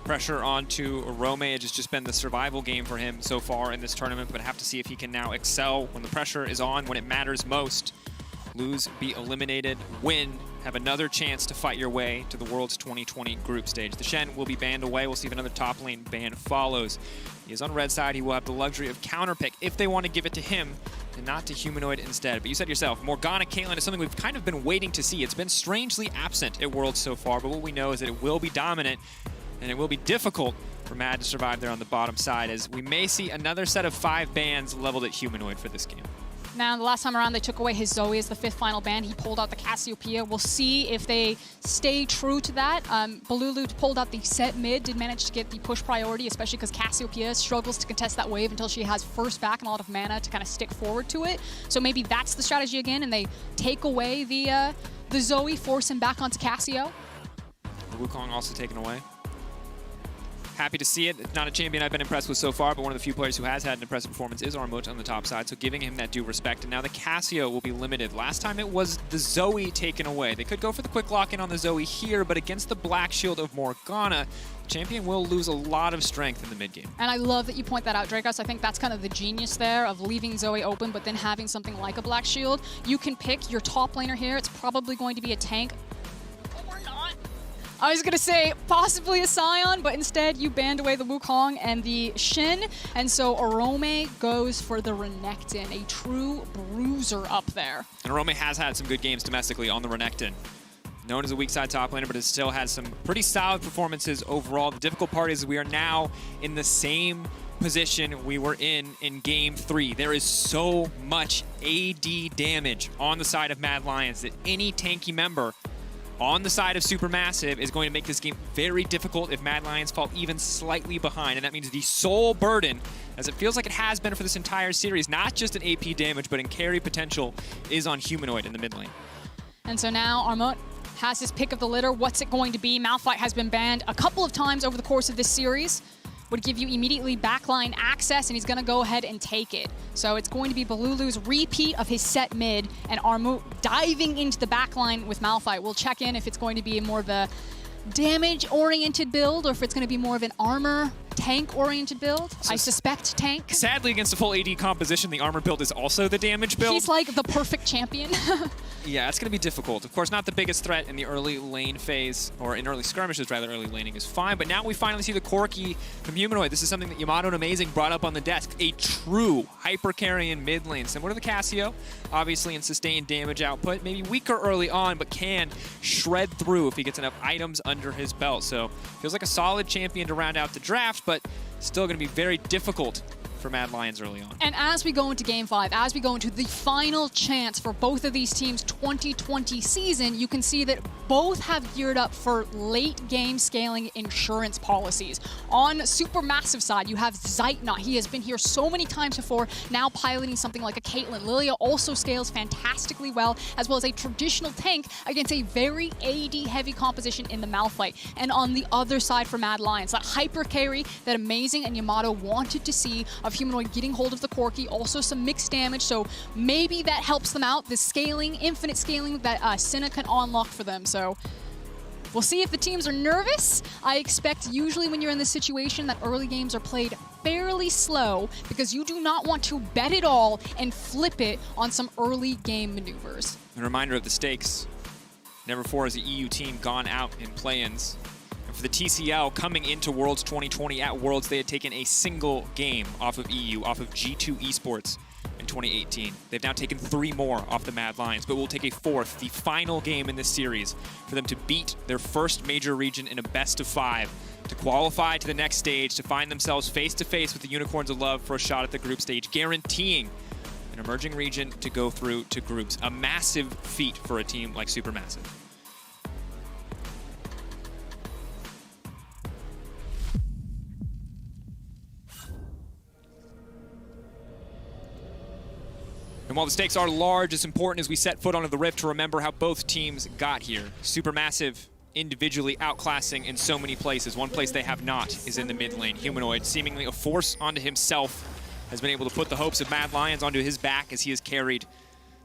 Pressure onto Arome. It has just been the survival game for him so far in this tournament, but have to see if he can now excel when the pressure is on, when it matters most. Lose, be eliminated, win, have another chance to fight your way to the World's 2020 group stage. The Shen will be banned away. We'll see if another top lane ban follows. He is on red side. He will have the luxury of counterpick if they want to give it to him and not to Humanoid instead. But you said yourself, Morgana Caitlyn is something we've kind of been waiting to see. It's been strangely absent at Worlds so far, but what we know is that it will be dominant and it will be difficult for Mad to survive there on the bottom side, as we may see another set of 5 bans leveled at Humanoid for this game. Now, the last time around, they took away his Zoe as the 5th final ban. He pulled out the Cassiopeia. We'll see if they stay true to that. Balulu pulled out the set mid, did manage to get the push priority, especially because Cassiopeia struggles to contest that wave until she has first back and a lot of mana to kind of stick forward to it. So maybe that's the strategy again, and they take away the Zoe, force him back onto Cassio. The Wukong also taken away. Happy to see it. Not a champion I've been impressed with so far, but one of the few players who has had an impressive performance is Armut on the top side, so giving him that due respect. And now the Cassio will be limited. Last time it was the Zoe taken away. They could go for the quick lock-in on the Zoe here, but against the Black Shield of Morgana, the champion will lose a lot of strength in the mid-game. And I love that you point that out, Dracos. I think that's kind of the genius there of leaving Zoe open, but then having something like a Black Shield. You can pick your top laner here. It's probably going to be a tank. Or not. I was going to say possibly a Scion, but instead you banned away the Wukong and the Shin, and so Arome goes for the Renekton, a true bruiser up there. And Arome has had some good games domestically on the Renekton. Known as a weak side top laner, but has still had some pretty solid performances overall. The difficult part is we are now in the same position we were in Game 3. There is so much AD damage on the side of Mad Lions that any tanky member on the side of SuperMassive is going to make this game very difficult if Mad Lions fall even slightly behind. And that means the sole burden, as it feels like it has been for this entire series, not just in AP damage, but in carry potential, is on Humanoid in the mid lane. And so now Armut has his pick of the litter. What's it going to be? Malphite has been banned a couple of times over the course of this series. Would give you immediately backline access, and he's going to go ahead and take it. So it's going to be Balulu's repeat of his set mid, and Armut diving into the backline with Malphite. We'll check in if it's going to be more of a damage-oriented build or if it's going to be more of an armor tank-oriented build. I suspect tank. Sadly, against the full AD composition, the armor build is also the damage build. He's like the perfect champion. Yeah, it's going to be difficult. Of course, not the biggest threat in the early lane phase, or in early skirmishes, rather. Early laning is fine, but now we finally see the Corki from Humanoid. This is something that Yamato and Amazing brought up on the desk. A true hyper-carry in mid lane, similar to the Cassio, obviously in sustained damage output. Maybe weaker early on, but can shred through if he gets enough items under his belt. So, feels like a solid champion to round out the draft, but still going to be very difficult for Mad Lions early on. And as we go into Game 5, as we go into the final chance for both of these teams' 2020 season, you can see that both have geared up for late game scaling insurance policies. On SuperMassive side, you have Zeitnot. He has been here so many times before, now piloting something like a Caitlyn. Lilia also scales fantastically well, as well as a traditional tank against a very AD-heavy composition in the Malphite. And on the other side for Mad Lions, that hyper carry that Amazing and Yamato wanted to see of Humanoid getting hold of the Corki, also some mixed damage, so maybe that helps them out. The scaling, infinite scaling that Cinna can unlock for them. So we'll see if the teams are nervous. I expect usually when you're in this situation that early games are played fairly slow because you do not want to bet it all and flip it on some early game maneuvers. A reminder of the stakes. Never before has the EU team gone out in play-ins. For the TCL coming into Worlds 2020 at Worlds, they had taken a single game off of EU, off of G2 Esports in 2018. They've now taken 3 more off the Mad Lions, but will take a 4th, the final game in this series, for them to beat their first major region in a best of 5, to qualify to the next stage, to find themselves face-to-face with the Unicorns of Love for a shot at the group stage, guaranteeing an emerging region to go through to groups. A massive feat for a team like SuperMassive. And while the stakes are large, it's important as we set foot onto the Rift to remember how both teams got here. SuperMassive individually outclassing in so many places. One place they have not is in the mid lane. Humanoid, seemingly a force onto himself, has been able to put the hopes of Mad Lions onto his back as he has carried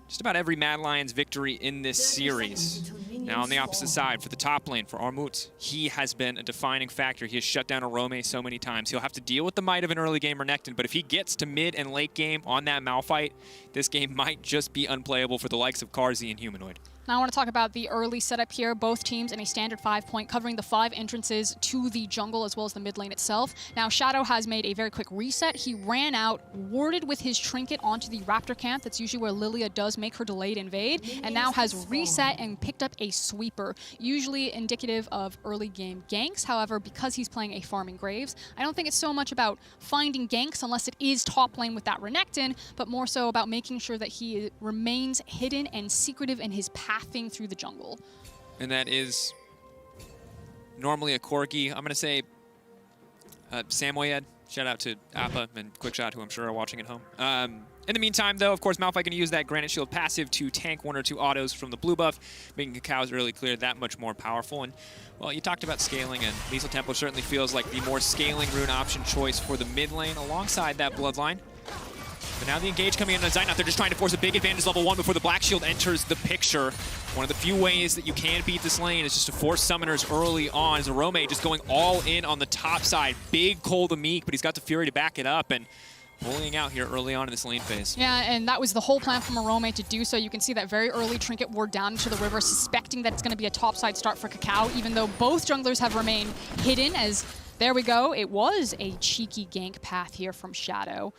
just about every Mad Lions victory in this series. Now on the opposite side, for the top lane, for Armut, he has been a defining factor. He has shut down Arome so many times. He'll have to deal with the might of an early game Renekton, but if he gets to mid and late game on that Malphite, this game might just be unplayable for the likes of Karzi and Humanoid. Now I want to talk about the early setup here. Both teams in a standard 5-point, covering the 5 entrances to the jungle as well as the mid lane itself. Now Shadow has made a very quick reset. He ran out, warded with his trinket onto the Raptor camp. That's usually where Lilia does make her delayed invade, and now has reset and picked up a sweeper, usually indicative of early game ganks. However, because he's playing a farming Graves, I don't think it's so much about finding ganks unless it is top lane with that Renekton, but more so about making sure that he remains hidden and secretive in his pathing through the jungle. And that is normally a Corki. I'm going to say Samoyed. Shout out to Appa and Quickshot, who I'm sure are watching at home. In the meantime, though, of course, Malphite going to use that Granite Shield passive to tank 1 or 2 autos from the blue buff, making Cacao's really clear that much more powerful. And, well, you talked about scaling, and Lethal Tempo certainly feels like the more scaling rune option choice for the mid lane alongside that Bloodline. But now the engage coming in on Zeitnot. They're just trying to force a big advantage level 1 before the Black Shield enters the picture. One of the few ways that you can beat this lane is just to force summoners early on. As Arome just going all in on the top side. Big Cole the Meek, but he's got the Fury to back it up. And bullying out here early on in this lane phase. Yeah, and that was the whole plan from Arome to do so. You can see that very early Trinket ward down into the river, suspecting that it's going to be a topside start for Kakao, even though both junglers have remained hidden as... There we go. It was a cheeky gank path here from Shadow.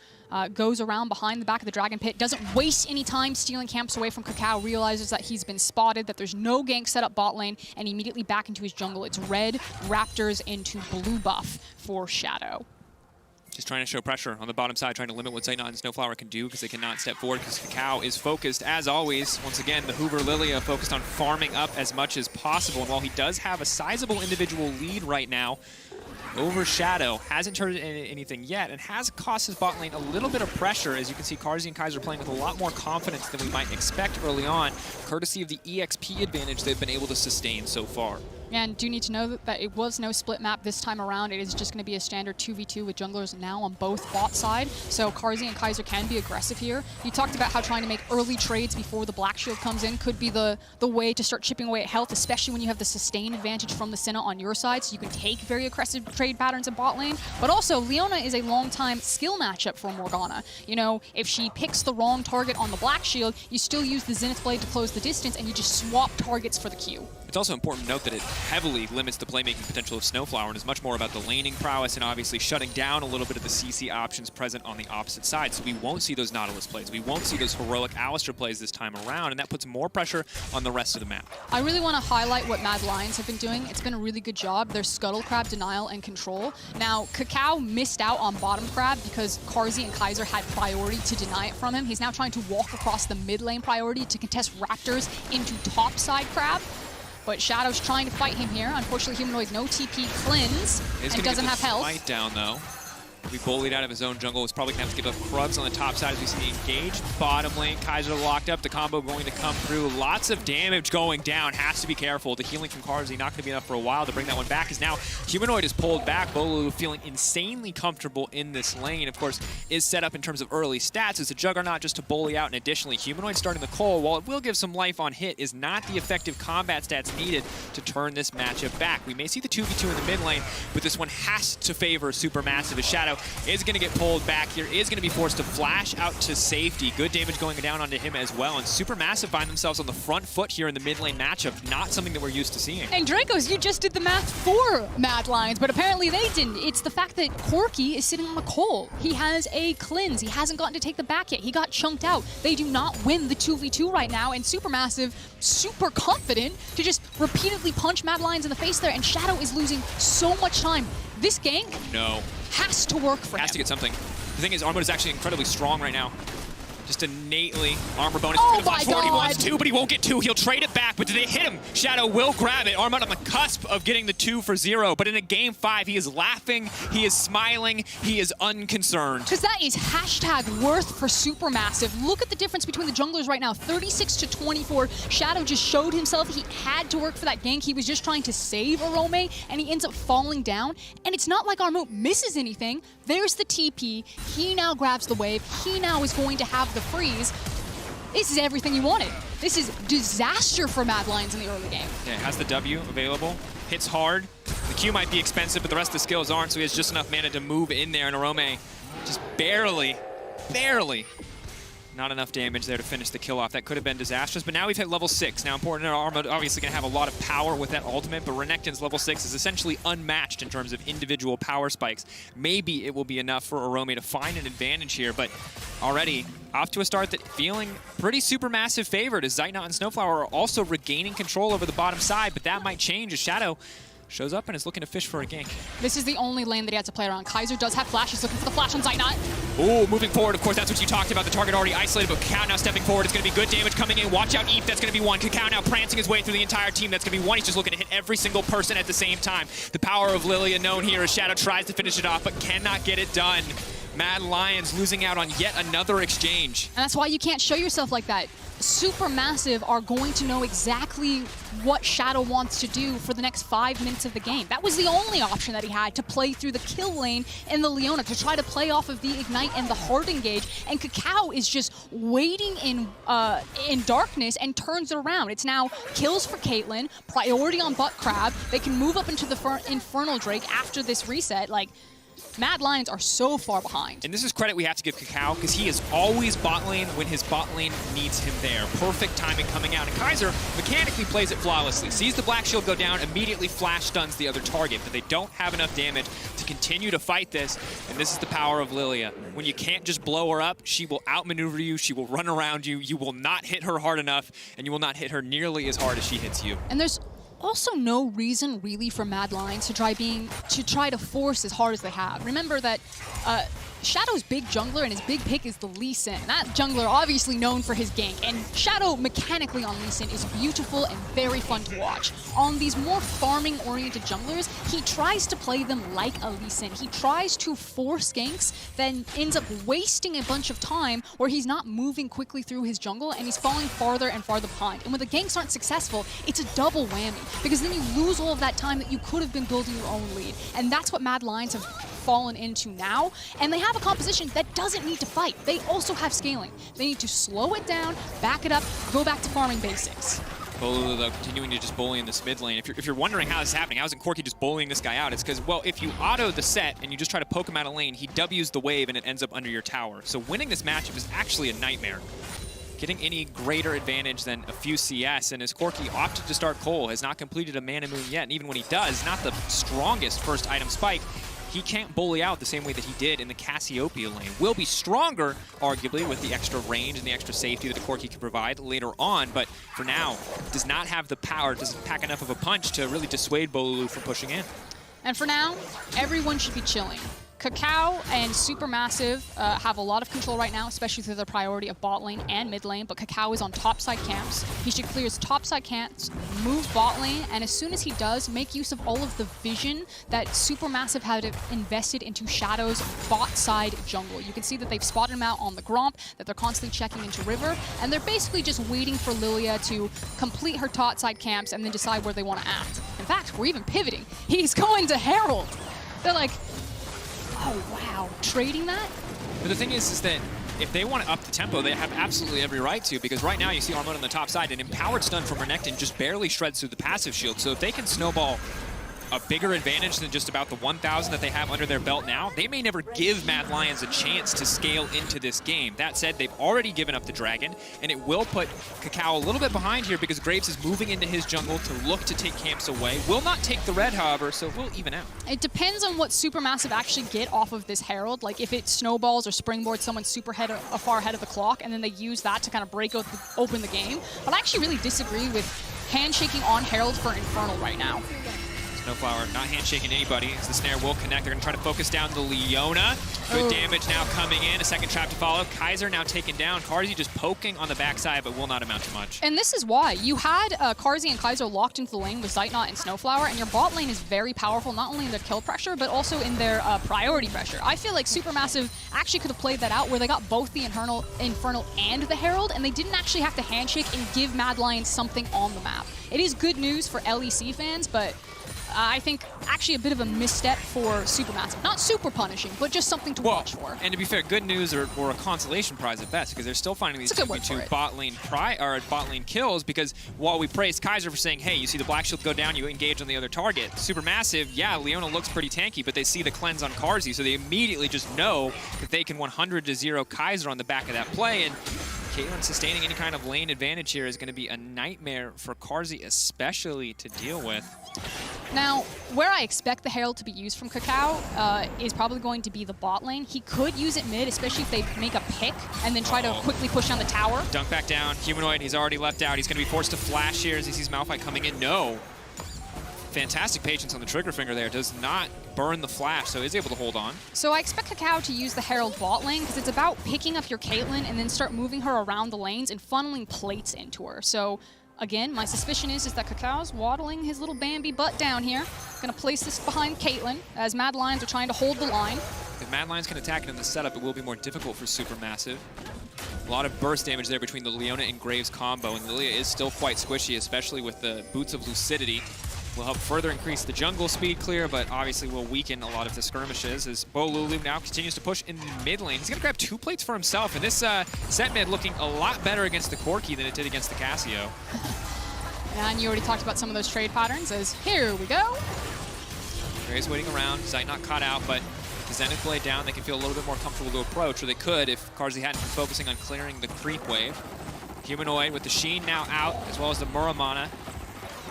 Goes around behind the back of the Dragon Pit, doesn't waste any time stealing camps away from Kakao, realizes that he's been spotted, that there's no gank set up bot lane, and immediately back into his jungle. It's red Raptors into blue buff for Shadow. Just trying to show pressure on the bottom side, trying to limit what Zaynot and Snowflower can do because they cannot step forward because Kakao is focused, as always. Once again, the Hoover Lilia focused on farming up as much as possible. And while he does have a sizable individual lead right now over Shadow, hasn't turned into anything yet and has cost his bot lane a little bit of pressure. As you can see, Carzzy and Kaiser playing with a lot more confidence than we might expect early on, courtesy of the EXP advantage they've been able to sustain so far. And do need to know that it was no split map this time around. It is just going to be a standard 2v2 with junglers now on both bot side. So Carzzy and Kaiser can be aggressive here. You talked about how trying to make early trades before the Black Shield comes in could be the way to start chipping away at health, especially when you have the sustain advantage from the Senna on your side, so you can take very aggressive trade patterns in bot lane. But also, Leona is a long-time skill matchup for Morgana. You know, if she picks the wrong target on the Black Shield, you still use the Zenith Blade to close the distance, and you just swap targets for the Q. It's also important to note that it heavily limits the playmaking potential of Snowflower and is much more about the laning prowess and obviously shutting down a little bit of the CC options present on the opposite side. So we won't see those Nautilus plays. We won't see those heroic Alistar plays this time around, and that puts more pressure on the rest of the map. I really want to highlight what Mad Lions have been doing. It's been a really good job. Their Scuttle Crab denial and control. Now, Kakao missed out on bottom crab because Carzzy and Kaiser had priority to deny it from him. He's now trying to walk across the mid lane priority to contest Raptors into top side crab. But Shadow's trying to fight him here. Unfortunately, Humanoid no TP cleanse and doesn't have health. Smite down though. Be bullied out of his own jungle. He's probably going to have to give up Krugs on the top side as we see engaged. Bottom lane, Kaiser locked up. The combo going to come through. Lots of damage going down. Has to be careful. The healing from Carzzy not going to be enough for a while to bring that one back. As now Humanoid is pulled back. Bolu feeling insanely comfortable in this lane. Of course, is set up in terms of early stats as a Juggernaut just to bully out. And additionally, Humanoid starting the Cole, while it will give some life on hit, is not the effective combat stats needed to turn this matchup back. We may see the 2v2 in the mid lane, but this one has to favor Supermassive as Shadow is going to get pulled back here, is going to be forced to flash out to safety. Good damage going down onto him as well, and Supermassive find themselves on the front foot here in the mid lane matchup. Not something that we're used to seeing. And Dracos, you just did the math for Mad Lions, but apparently they didn't. It's the fact that Corki is sitting on a Cole. He has a cleanse. He hasn't gotten to take the back yet. He got chunked out. They do not win the 2v2 right now, and Supermassive super confident to just repeatedly punch Mad Lions in the face there, and Shadow is losing so much time. This gank has to work for him. Has to get something. The thing is, Armut is actually incredibly strong right now. Just innately armor bonus. Oh my 40 God. wants 2, but he won't get 2. He'll trade it back, but do they hit him? Shadow will grab it. Armut on the cusp of getting the 2 for 0, but in a game 5, he is laughing, he is smiling, he is unconcerned. Because that is hashtag worth for Supermassive. Look at the difference between the junglers right now, 36 to 24. Shadow just showed himself he had to work for that gank. He was just trying to save Arome, and he ends up falling down. And it's not like Armut misses anything. There's the TP. He now grabs the wave. He now is going to have the freeze. This is everything you wanted. This is disaster for Mad Lions in the early game. Yeah, has the W available. Hits hard. The Q might be expensive, but the rest of the skills aren't, so he has just enough mana to move in there, and Arome just barely not enough damage there to finish the kill off. That could have been disastrous, but now we've hit level 6. Now, important, Armut obviously going to have a lot of power with that ultimate, but Renekton's level 6 is essentially unmatched in terms of individual power spikes. Maybe it will be enough for Arome to find an advantage here, but already off to a start that feeling pretty Supermassive favored as Zaynot and Snowflower are also regaining control over the bottom side, but that might change as Shadow shows up and is looking to fish for a gank. This is the only lane that he has to play around. Kaiser does have flash. He's looking for the flash on Zaynot. Oh, moving forward, of course, that's what you talked about. The target already isolated, but Kakao now stepping forward. It's going to be good damage coming in. Watch out, Eve. That's going to be 1. Kakao now prancing his way through the entire team. That's going to be 1. He's just looking to hit every single person at the same time. The power of Lilia known here as Shadow tries to finish it off, but cannot get it done. Mad Lions losing out on yet another exchange. And that's why you can't show yourself like that. Supermassive are going to know exactly what Shadow wants to do for the next 5 minutes of the game. That was the only option that he had to play through the kill lane in the Leona, to try to play off of the Ignite and the hard engage. And Kakao is just waiting in darkness and turns it around. It's now kills for Caitlyn, priority on Butt Crab. They can move up into the Infernal Drake after this reset. Like, Mad Lions are so far behind. And this is credit we have to give Kakao, because he is always bot lane when his bot lane needs him there. Perfect timing coming out. And Kaiser mechanically plays it flawlessly. Sees the black shield go down, immediately flash stuns the other target. But they don't have enough damage to continue to fight this. And this is the power of Lilia. When you can't just blow her up, she will outmaneuver you, she will run around you, you will not hit her hard enough, and you will not hit her nearly as hard as she hits you. And there's also no reason really for Mad Lions to try to force as hard as they have. Remember that Shadow's big jungler and his big pick is the Lee Sin. That jungler obviously known for his gank, and Shadow mechanically on Lee Sin is beautiful and very fun to watch. On these more farming-oriented junglers, he tries to play them like a Lee Sin. He tries to force ganks, then ends up wasting a bunch of time where he's not moving quickly through his jungle and he's falling farther and farther behind. And when the ganks aren't successful, it's a double whammy, because then you lose all of that time that you could have been building your own lead. And that's what Mad Lions have fallen into now, and they have a composition that doesn't need to fight. They also have scaling. They need to slow it down, back it up, go back to farming basics. Bolulu, though, continuing to just bully in this mid lane. If you're wondering how this is happening, how isn't Corki just bullying this guy out? It's because, well, if you auto the set and you just try to poke him out of lane, he W's the wave and it ends up under your tower. So winning this matchup is actually a nightmare. Getting any greater advantage than a few CS, and as Corki opted to start Cole, has not completed a Mana Moon yet, and even when he does, not the strongest first item spike, he can't bully out the same way that he did in the Cassiopeia lane. Will be stronger, arguably, with the extra range and the extra safety that the Corki can provide later on, but for now, does not have the power, doesn't pack enough of a punch to really dissuade Bolulu from pushing in. And for now, everyone should be chilling. Kakao and SuperMassive have a lot of control right now, especially through their priority of bot lane and mid lane, but Kakao is on topside camps. He should clear his topside camps, move bot lane, and as soon as he does, make use of all of the vision that SuperMassive had invested into Shadow's bot side jungle. You can see that they've spotted him out on the Gromp, that they're constantly checking into River, and they're basically just waiting for Lilia to complete her topside camps and then decide where they want to act. In fact, we're even pivoting. He's going to Herald. They're like, oh, wow. Trading that? But the thing is that if they want to up the tempo, they have absolutely every right to, because right now you see Armut on the top side, an empowered stun from Renekton just barely shreds through the passive shield. So if they can snowball a bigger advantage than just about the 1,000 that they have under their belt now, they may never give Mad Lions a chance to scale into this game. That said, they've already given up the dragon, and it will put Kakao a little bit behind here because Graves is moving into his jungle to look to take camps away. Will not take the red, however, so it will even out. It depends on what SuperMassive actually get off of this Herald. Like if it snowballs or springboards someone super far ahead of the clock, and then they use that to kind of break open the game. But I actually really disagree with handshaking on Herald for Infernal right now. Snowflower not handshaking anybody as the snare will connect. They're going to try to focus down the Leona. Good damage now coming in. A second trap to follow. Kaiser now taken down. Carzzy just poking on the backside, but will not amount to much. And this is why. You had Carzzy and Kaiser locked into the lane with Zeitnot and Snowflower, and your bot lane is very powerful, not only in their kill pressure, but also in their priority pressure. I feel like SuperMassive actually could have played that out where they got both the Infernal and the Herald, and they didn't actually have to handshake and give Mad Lions something on the map. It is good news for LEC fans, but I think actually a bit of a misstep for SuperMassive. Not super punishing, but just something to watch for. And to be fair, good news or a consolation prize at best, because they're still finding these two bot lane kills, because while we praised Kaiser for saying, hey, you see the Black Shield go down, you engage on the other target. SuperMassive, yeah, Leona looks pretty tanky, but they see the cleanse on Carzzy, so they immediately just know that they can 100-0 Kaiser on the back of that play, and Caitlyn sustaining any kind of lane advantage here is going to be a nightmare for Carzzy especially to deal with. Now, where I expect the Herald to be used from Kakao is probably going to be the bot lane. He could use it mid, especially if they make a pick and then try to quickly push down the tower. Dunk back down. Humanoid, he's already left out. He's going to be forced to flash here as he sees Malphite coming in. No. Fantastic patience on the trigger finger there. Does not burn the flash, so is able to hold on. So I expect Kakao to use the Herald bot lane because it's about picking up your Caitlyn and then start moving her around the lanes and funneling plates into her. So again, my suspicion is that Kakao's waddling his little Bambi butt down here. Gonna place this behind Caitlyn as Mad Lions are trying to hold the line. If Mad Lions can attack it in the setup, it will be more difficult for SuperMassive. A lot of burst damage there between the Leona and Graves combo, and Lilia is still quite squishy, especially with the Boots of Lucidity. Will help further increase the jungle speed clear, but obviously will weaken a lot of the skirmishes as Bolulu now continues to push in the mid lane. He's going to grab 2 plates for himself, and this set mid looking a lot better against the Corki than it did against the Cassio. And you already talked about some of those trade patterns as here we go. Graves waiting around. Zeitnot caught out, but the Zenith Blade down, they can feel a little bit more comfortable to approach, or they could if Carzzy hadn't been focusing on clearing the creep wave. Humanoid with the Sheen now out, as well as the Muramana.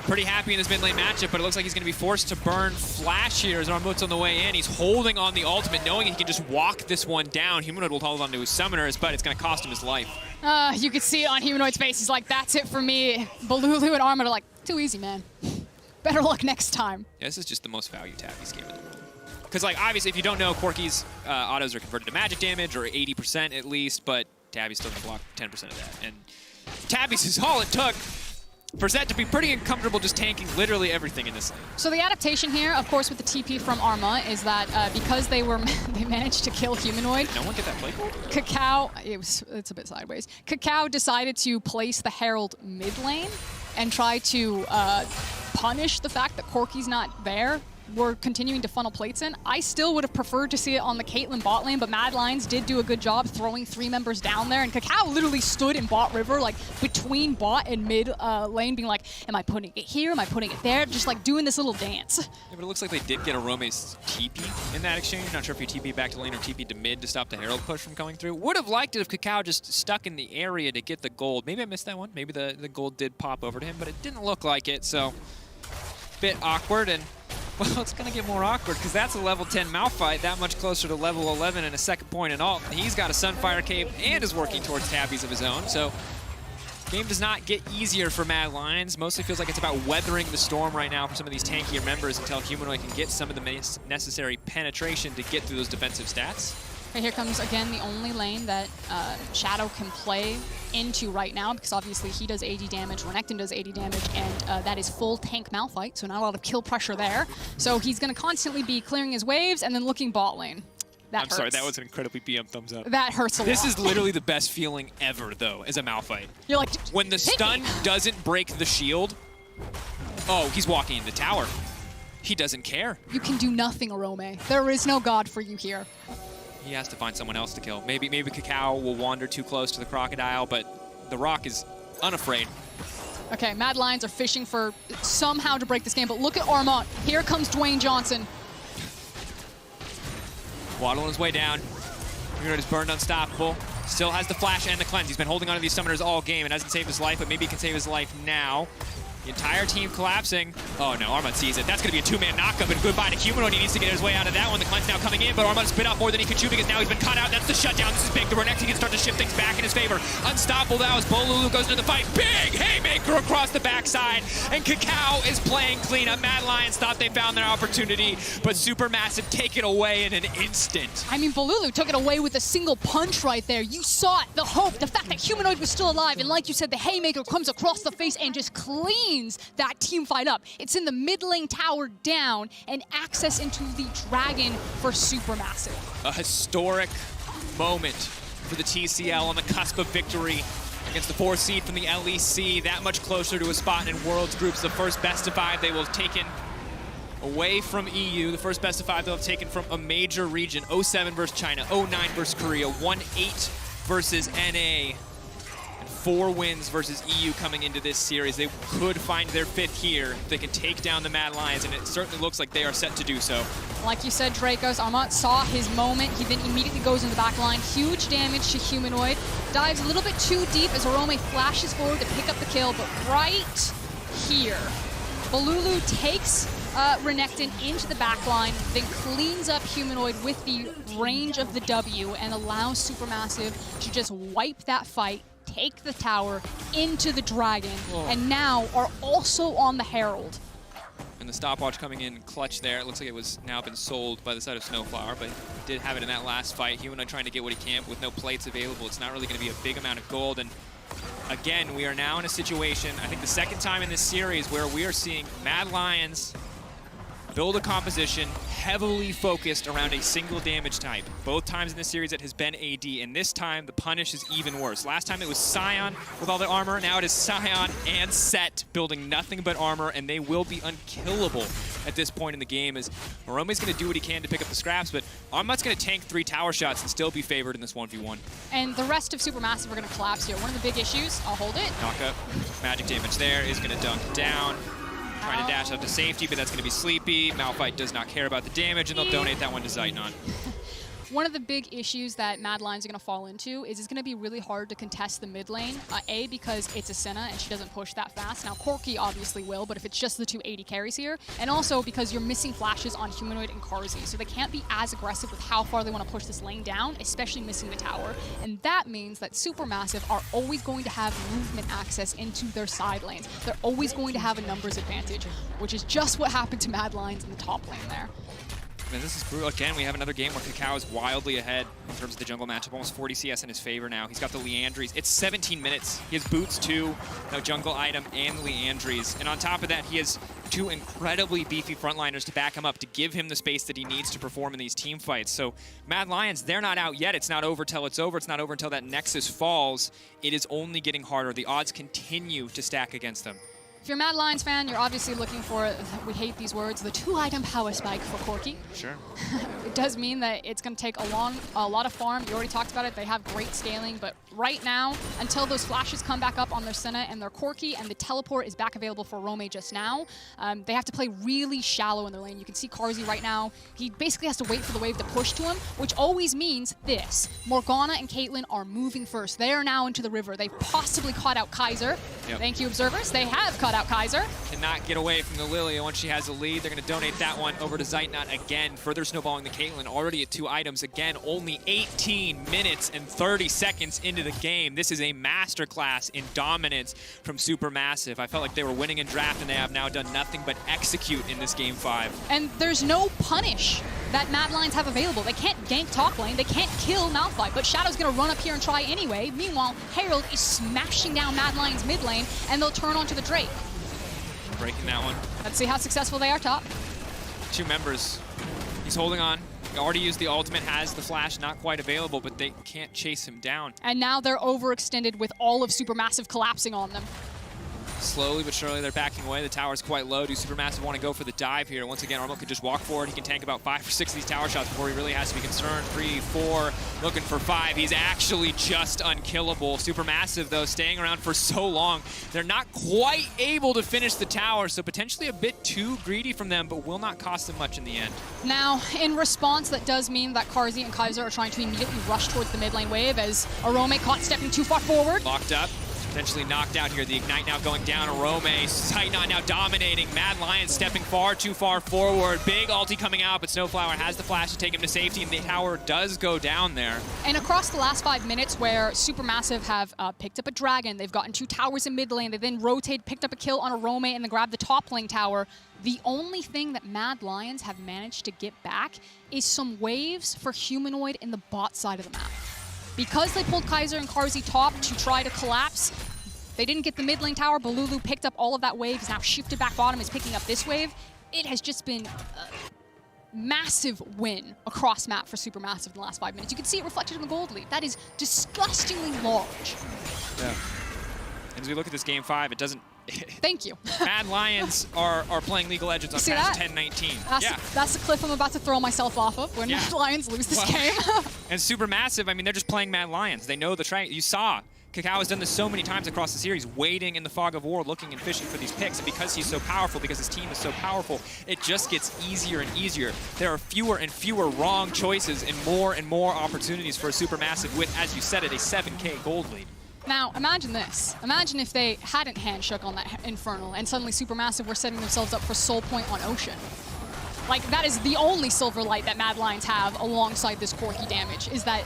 Pretty happy in this mid lane matchup, but it looks like he's going to be forced to burn Flash here as Armut's on the way in. He's holding on the ultimate, knowing he can just walk this one down. Humanoid will hold on to his summoners, but it's going to cost him his life. You could see it on Humanoid's face. He's like, that's it for me. Balulu and Armut are like, too easy, man. Better luck next time. Yeah, this is just the most value Tabby's game in the world. Because, like, obviously, if you don't know, Corki's autos are converted to magic damage, or 80% at least, but Tabby's still going to block 10% of that. And Tabby's is all it took for Zet to be pretty uncomfortable just tanking literally everything in this lane. So the adaptation here, of course, with the TP from Arma is that because they managed to kill Humanoid. Did no one get that play called? Cacao, it's a bit sideways. Cacao decided to place the Herald mid lane and try to punish the fact that Corki's not there. We're continuing to funnel plates in. I still would have preferred to see it on the Caitlyn bot lane, but Mad Lions did do a good job throwing 3 members down there, and Cacao literally stood in bot river, like between bot and mid lane, being like, am I putting it here? Am I putting it there? Just like doing this little dance. Yeah, but it looks like they did get a Rome's TP in that exchange. Not sure if he TP back to lane or TP to mid to stop the Herald push from coming through. Would have liked it if Cacao just stuck in the area to get the gold. Maybe I missed that one. Maybe the gold did pop over to him, but it didn't look like it, so bit awkward. And well, it's going to get more awkward because that's a level 10 Malphite, that much closer to level 11 and a second point in ult. He's got a Sunfire Cape and is working towards tabbies of his own, so game does not get easier for Mad Lions. Mostly feels like it's about weathering the storm right now for some of these tankier members until Humanoid can get some of the necessary penetration to get through those defensive stats. Okay, here comes again the only lane that Shadow can play into right now, because obviously he does 80 damage, Renekton does 80 damage, and that is full tank Malphite, so not a lot of kill pressure there. So he's going to constantly be clearing his waves and then looking bot lane. That hurts. Sorry, that was an incredibly BM thumbs up. That hurts a lot. This is literally the best feeling ever, though, as a Malphite. You're like, when the stun doesn't break the shield, oh, he's walking in the tower. He doesn't care. You can do nothing, Arome. There is no god for you here. He has to find someone else to kill. Maybe Cacao will wander too close to the crocodile, but the Rock is unafraid. Okay, Mad Lions are fishing for somehow to break this game, but look at Armut. Here comes Dwayne Johnson. Waddle on his way down. Humanoid is burned unstoppable. Still has the flash and the cleanse. He's been holding on to these summoners all game. It hasn't saved his life, but maybe he can save his life now. The entire team collapsing. Oh no, Armut sees it. That's going to be a 2-man knockup, and goodbye to Humanoid. He needs to get his way out of that one. The cleanse now coming in, but Armut has bit off more than he could chew because now he's been cut out. That's the shutdown. This is big. The Renekton can start to shift things back in his favor. Unstoppable now as Bolulu goes into the fight. Big haymaker across the backside, and Cacao is playing cleanup. Mad Lions thought they found their opportunity, but SuperMassive take it away in an instant. I mean, Bolulu took it away with a single punch right there. You saw it, the hope, the fact that Humanoid was still alive, and like you said, the haymaker comes across the face and just cleans that team fight up. It's in the mid lane tower down and access into the dragon for SuperMassive. A historic moment for the TCL on the cusp of victory against the 4th seed from the LEC. That much closer to a spot in Worlds Groups. The first best of 5 they will have taken away from EU. The first best of 5 they'll have taken from a major region. 07 versus China, 09 versus Korea, 1-8 versus NA. 4 wins versus EU coming into this series. They could find their 5th here if they can take down the Mad Lions, and it certainly looks like they are set to do so. Like you said, Dracos, Armut saw his moment. He then immediately goes in the back line. Huge damage to Humanoid. Dives a little bit too deep as Arome flashes forward to pick up the kill, but right here, Bolulu takes Renekton into the back line, then cleans up Humanoid with the range of the W and allows SuperMassive to just wipe that fight, take the tower into the dragon, and now are also on the Herald. And the stopwatch coming in clutch there. It looks like it was now been sold by the side of Snowflower, but he did have it in that last fight. Humanoid trying to get what he can, but with no plates available, it's not really going to be a big amount of gold. And again, we are now in a situation, I think the second time in this series, where we are seeing Mad Lions build a composition heavily focused around a single damage type. Both times in this series it has been AD, and this time the punish is even worse. Last time it was Sion with all the armor, now it is Sion and Set building nothing but armor, and they will be unkillable at this point in the game as Arome's going to do what he can to pick up the scraps, but Armut's going to tank 3 tower shots and still be favored in this 1v1. And the rest of SuperMassive are going to collapse here. One of the big issues, I'll hold it. Knockup, magic damage there is going to dunk down. Trying to dash out to safety, but that's going to be Sleepy. Malphite does not care about the damage, and they'll donate that one to Zeitnon. One of the big issues that Mad Lions are going to fall into is it's going to be really hard to contest the mid lane. A, because it's a Senna and she doesn't push that fast. Now, Corki obviously will, but if it's just the 280 carries here. And also because you're missing flashes on Humanoid and Karzi, so they can't be as aggressive with how far they want to push this lane down, especially missing the tower. And that means that SuperMassive are always going to have movement access into their side lanes. They're always going to have a numbers advantage, which is just what happened to Mad Lions in the top lane there. Man, this is brutal. Again, we have another game where Kakao is wildly ahead in terms of the jungle matchup. Almost 40 CS in his favor now. He's got the Leandries. It's 17 minutes. He has boots too, no jungle item, and the Leandries. And on top of that, he has 2 incredibly beefy frontliners to back him up, to give him the space that he needs to perform in these team fights. So Mad Lions, they're not out yet. It's not over till it's over. It's not over until that Nexus falls. It is only getting harder. The odds continue to stack against them. If you're a Mad Lions fan, you're obviously looking for, we hate these words, the 2-item power spike for Corki. Sure. It does mean that it's going to take a lot of farm. You already talked about it. They have great scaling, but right now, until those flashes come back up on their Senna and their Corki, and the teleport is back available for Rome just now, they have to play really shallow in their lane. You can see Karzi right now. He basically has to wait for the wave to push to him, which always means this. Morgana and Caitlyn are moving first. They are now into the river. They've possibly caught out Kaiser. Yep. Thank you, observers. They have caught out Kaiser. Cannot get away from the Lilia once she has a lead. They're going to donate that one over to Zeitnot again, further snowballing the Caitlyn. Already at 2 items. Again, only 18 minutes and 30 seconds into the game. This is a masterclass in dominance from SuperMassive. I felt like they were winning in draft, and they have now done nothing but execute in this game 5. And there's no punish that Mad Lions have available. They can't gank top lane. They can't kill Malphite, but Shadow's going to run up here and try anyway. Meanwhile, Herald is smashing down Mad Lions mid lane, and they'll turn onto the Drake. Breaking that one. Let's see how successful they are top. 2 members. He's holding on. He already used the ultimate, has the flash, not quite available, but they can't chase him down. And now they're overextended with all of SuperMassive collapsing on them. Slowly but surely, they're backing away. The tower's quite low. Do SuperMassive want to go for the dive here? Once again, Armo could just walk forward. He can tank about 5 or 6 of these tower shots before he really has to be concerned. 3, 4, looking for 5. He's actually just unkillable. SuperMassive, though, staying around for so long. They're not quite able to finish the tower, so potentially a bit too greedy from them, but will not cost them much in the end. Now, in response, that does mean that Karzi and Kaiser are trying to immediately rush towards the mid lane wave as Arome caught stepping too far forward. Locked up. Potentially knocked out here. The Ignite now going down. Arome, Zeitnot now dominating. Mad Lions stepping far too far forward. Big ulti coming out, but Snowflower has the flash to take him to safety, and the tower does go down there. And across the last 5 minutes where SuperMassive have picked up a dragon, they've gotten 2 towers in mid lane, they then rotated, picked up a kill on Arome, and then grabbed the top lane tower. The only thing that Mad Lions have managed to get back is some waves for Humanoid in the bot side of the map. Because they pulled Kaiser and Karzi top to try to collapse, they didn't get the mid lane tower. Balulu picked up all of that wave. He's now shifted back bottom, is picking up this wave. It has just been a massive win across map for SuperMassive in the last 5 minutes. You can see it reflected in the gold lead. That is disgustingly large. Yeah. And as we look at this game 5, it doesn't... Thank you. Mad Lions are playing Legal Legends on patch 10-19. That's the cliff I'm about to throw myself off of when Mad Lions lose this game. And SuperMassive, I mean, they're just playing Mad Lions. They know the track. You saw Kakao has done this so many times across the series, waiting in the fog of war, looking and fishing for these picks. And because he's so powerful, because his team is so powerful, it just gets easier and easier. There are fewer and fewer wrong choices and more opportunities for a SuperMassive with, as you said it, a 7K gold lead. Now, imagine this. Imagine if they hadn't handshook on that Infernal and suddenly SuperMassive were setting themselves up for Soul Point on Ocean. Like, that is the only silver light that Mad Lions have alongside this Corki damage, is that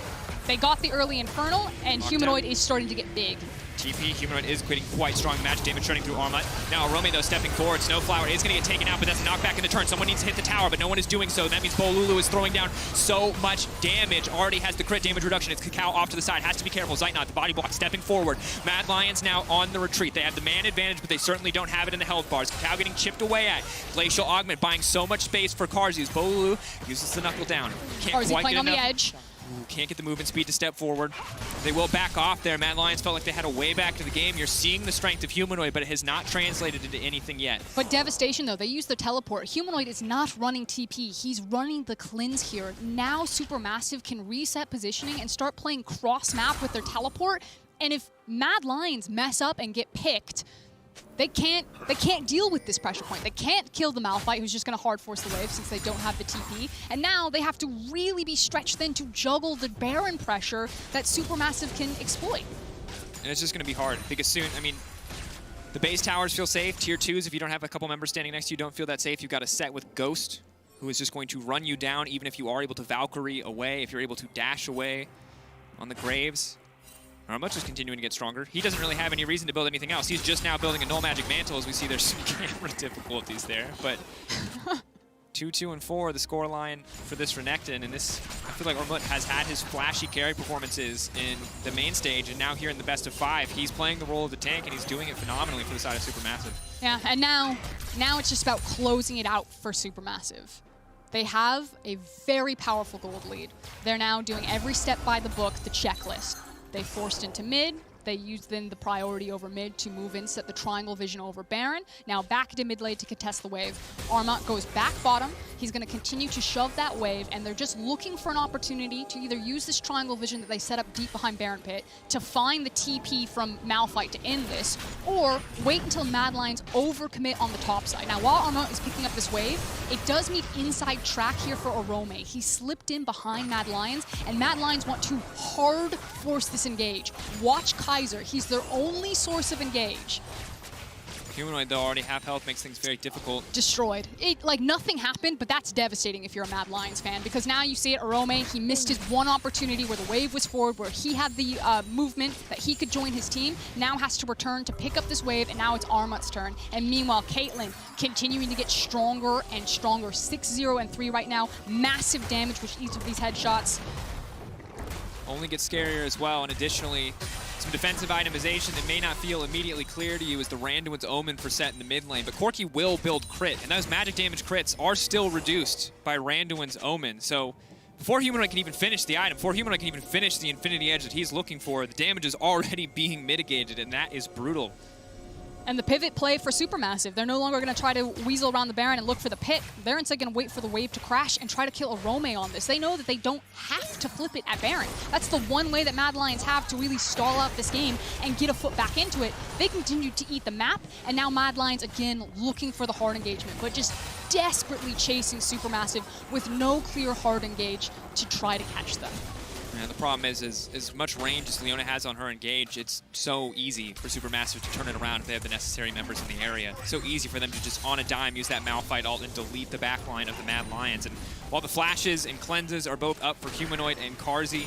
they got the early Infernal, and Humanoid is starting to get big. TP, Humanoid is getting quite strong magic damage running through Armut. Now Arome, though, stepping forward. Snowflower is going to get taken out, but that's a knockback in the turn. Someone needs to hit the tower, but no one is doing so. That means Bolulu is throwing down so much damage. Already has the crit damage reduction. It's Kakao off to the side. Has to be careful. Zeitnot, the body block, stepping forward. Mad Lions now on the retreat. They have the man advantage, but they certainly don't have it in the health bars. Kakao getting chipped away at. Glacial Augment buying so much space for Karzi. Bolulu uses the knuckle down. Can't Karzi quite playing get on enough. the edge. Can't get the movement speed to step forward. They will back off there. Mad Lions felt like they had a way back to the game. You're seeing the strength of Humanoid, but it has not translated into anything yet. But Devastation, though, they use the teleport. Humanoid is not running TP. He's running the cleanse here. Now SuperMassive can reset positioning and start playing cross-map with their teleport. And if Mad Lions mess up and get picked, They can't deal with this pressure point. They can't kill the Malphite, who's just going to hard force the wave since they don't have the TP. And now they have to really be stretched thin to juggle the Baron pressure that SuperMassive can exploit. And it's just going to be hard because soon, I mean, the base towers feel safe. Tier 2s, if you don't have a couple members standing next to you, don't feel that safe. You've got a set with Ghost, who is just going to run you down even if you are able to Valkyrie away, if you're able to dash away on the Graves. Armut is continuing to get stronger. He doesn't really have any reason to build anything else. He's just now building a Null Magic Mantle as we see there's some camera difficulties there. But 2-2 and 4, the scoreline for this Renekton. And this, I feel like Armut has had his flashy carry performances in the main stage. And now here in the best of 5, he's playing the role of the tank and he's doing it phenomenally for the side of SuperMassive. Yeah, and now it's just about closing it out for SuperMassive. They have a very powerful gold lead. They're now doing every step by the book, the checklist. They forced into mid. They used then the priority over mid to move in, set the triangle vision over Baron. Now back into mid lane to contest the wave. Armut goes back bottom. He's going to continue to shove that wave, and they're just looking for an opportunity to either use this triangle vision that they set up deep behind Baron Pit to find the TP from Malphite to end this, or wait until Mad Lions overcommit on the top side. Now while Armut is picking up this wave, it does mean inside track here for Orome. He slipped in behind Mad Lions, and Mad Lions want to hard force this engage. Watch Kaiser. He's their only source of engage. Humanoid, though, already half health makes things very difficult. Destroyed. Like, nothing happened, but that's devastating if you're a Mad Lions fan, because now you see it, Orome, he missed his one opportunity where the wave was forward, where he had the movement that he could join his team, now has to return to pick up this wave, and now it's Armut's turn. And meanwhile, Caitlyn continuing to get stronger and stronger. 6-0 and 3 right now. Massive damage with each of these headshots. Only gets scarier as well, and additionally, some defensive itemization that may not feel immediately clear to you is the Randuin's Omen for set in the mid lane, but Corki will build crit, and those magic damage crits are still reduced by Randuin's Omen. So before Humanoid can even finish the item, before Humanoid can even finish the Infinity Edge that he's looking for, the damage is already being mitigated, and that is brutal. And the pivot play for SuperMassive. They're no longer going to try to weasel around the Baron and look for the pit. They're instead going to wait for the wave to crash and try to kill Orome on this. They know that they don't have to flip it at Baron. That's the one way that Mad Lions have to really stall out this game and get a foot back into it. They continue to eat the map, and now Mad Lions again looking for the hard engagement, but just desperately chasing SuperMassive with no clear hard engage to try to catch them. And the problem is as much range as Leona has on her engage, it's so easy for SuperMassive to turn it around if they have the necessary members in the area. It's so easy for them to just on a dime use that Malphite ult and delete the backline of the Mad Lions. And while the flashes and cleanses are both up for Humanoid and Carzzy,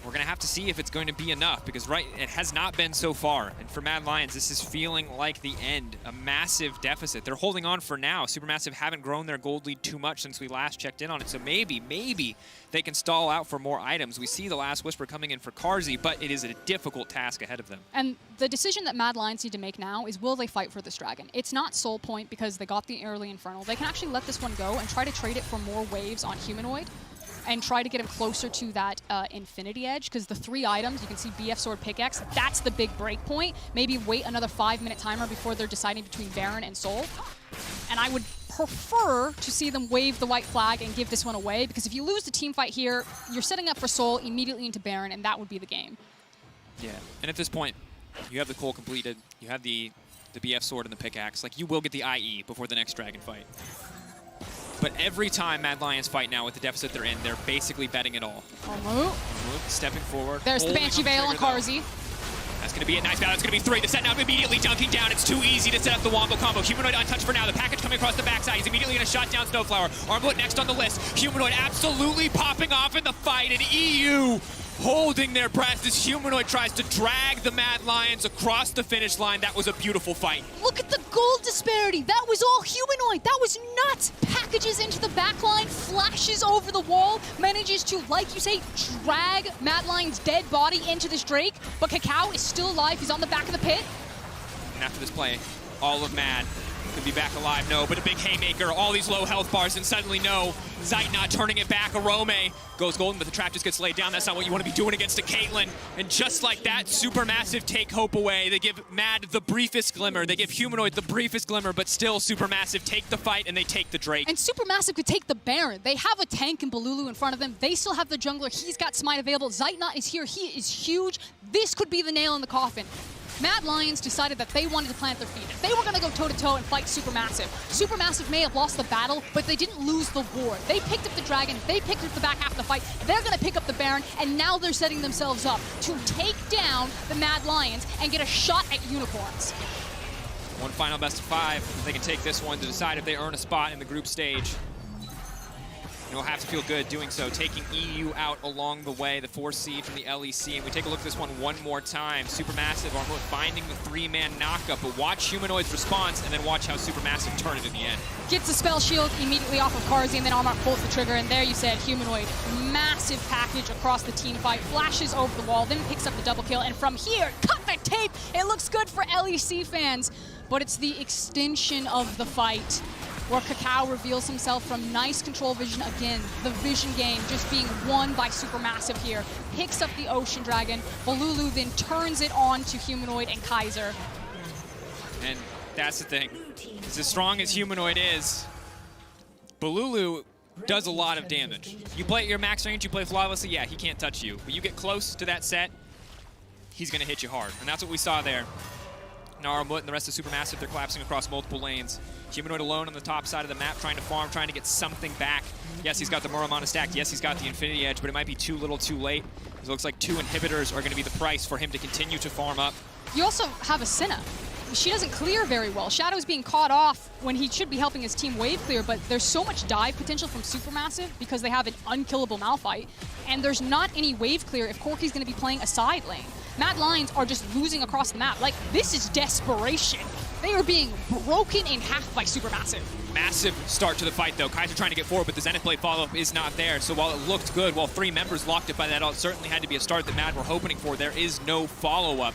we're going to have to see if it's going to be enough, because it has not been so far. And for Mad Lions, this is feeling like the end, a massive deficit. They're holding on for now. SuperMassive haven't grown their gold lead too much since we last checked in on it, so maybe they can stall out for more items. We see the last whisper coming in for Carzzy, but it is a difficult task ahead of them. And the decision that Mad Lions need to make now is, will they fight for this dragon? It's not soul point because they got the early Infernal. They can actually let this one go and try to trade it for more waves on Humanoid and try to get him closer to that Infinity Edge, because the 3 items, you can see BF Sword Pickaxe, that's the big break point. Maybe wait another 5-minute timer before they're deciding between Baron and Soul. And I would prefer to see them wave the white flag and give this one away, because if you lose the team fight here, you're setting up for Soul immediately into Baron, and that would be the game. Yeah, and at this point, you have the Cole completed, you have the BF Sword and the Pickaxe. Like, you will get the IE before the next dragon fight. But every time Mad Lions fight now with the deficit they're in, they're basically betting it all. Armut Stepping forward. There's the Banshee Veil on Carzzy. That's going to be a nice battle. It's going to be 3. The set now immediately dunking down. It's too easy to set up the Wombo combo. Humanoid untouched for now. The package coming across the backside. He's immediately going to shut down Snowflower. Armut next on the list. Humanoid absolutely popping off in the fight. And EU holding their breath as Humanoid tries to drag the Mad Lions across the finish line. That was a beautiful fight. Look at the gold disparity. That was all Humanoid. That was nuts. Packages into the backline, flashes over the wall, manages to, like you say, drag Mad Lion's dead body into this Drake. But Cacao is still alive. He's on the back of the pit. And after this play, all of Mad could be back alive. No, but a big haymaker, all these low health bars, and suddenly no. Zeitnot turning it back. Orome goes golden, but the trap just gets laid down. That's not what you want to be doing against a Caitlyn. And just like that, SuperMassive take hope away. They give Mad the briefest glimmer. They give Humanoid the briefest glimmer, but still SuperMassive take the fight and they take the Drake. And SuperMassive could take the Baron. They have a tank in Balulu in front of them. They still have the jungler. He's got Smite available. Zeitnot is here. He is huge. This could be the nail in the coffin. Mad Lions decided that they wanted to plant their feet. If they were going to go toe-to-toe and fight SuperMassive, SuperMassive may have lost the battle, but they didn't lose the war. They picked up the Dragon, they picked up the back half of the fight, they're going to pick up the Baron, and now they're setting themselves up to take down the Mad Lions and get a shot at Unicorns. One final best of 5. They can take this one to decide if they earn a spot in the group stage. And we'll have to feel good doing so, taking EU out along the way, the 4th seed from the LEC. And we take a look at this one more time. SuperMassive are finding the 3-man knockup, but watch Humanoid's response and then watch how SuperMassive turn it in the end. Gets the spell shield immediately off of Karzi, and then Armor pulls the trigger, and there you said Humanoid. Massive package across the team fight, flashes over the wall, then picks up the double kill, and from here, cut the tape! It looks good for LEC fans, but it's the extension of the fight, where Kakao reveals himself from nice control vision again. The vision game just being won by SuperMassive here. Picks up the Ocean Dragon. Balulu then turns it on to Humanoid and Kaiser. And that's the thing. As strong as Humanoid is, Balulu does a lot of damage. You play at your max range, you play flawlessly, yeah, he can't touch you. But you get close to that set, he's going to hit you hard. And that's what we saw there. Naramut and the rest of SuperMassive, they're collapsing across multiple lanes. Humanoid alone on the top side of the map, trying to farm, trying to get something back. Yes, he's got the Muramana stacked. Yes, he's got the Infinity Edge, but it might be too little too late. It looks like 2 inhibitors are going to be the price for him to continue to farm up. You also have a Senna. She doesn't clear very well. Shadow's being caught off when he should be helping his team wave clear, but there's so much dive potential from SuperMassive because they have an unkillable Malphite, and there's not any wave clear if Corki's going to be playing a side lane. Mad Lions are just losing across the map. Like, this is desperation. They are being broken in half by SuperMassive. Massive start to the fight, though. Kaiser trying to get forward, but the Zenith Blade follow-up is not there. So while it looked good, while 3 members locked it by that, it certainly had to be a start that Mad were hoping for. There is no follow-up.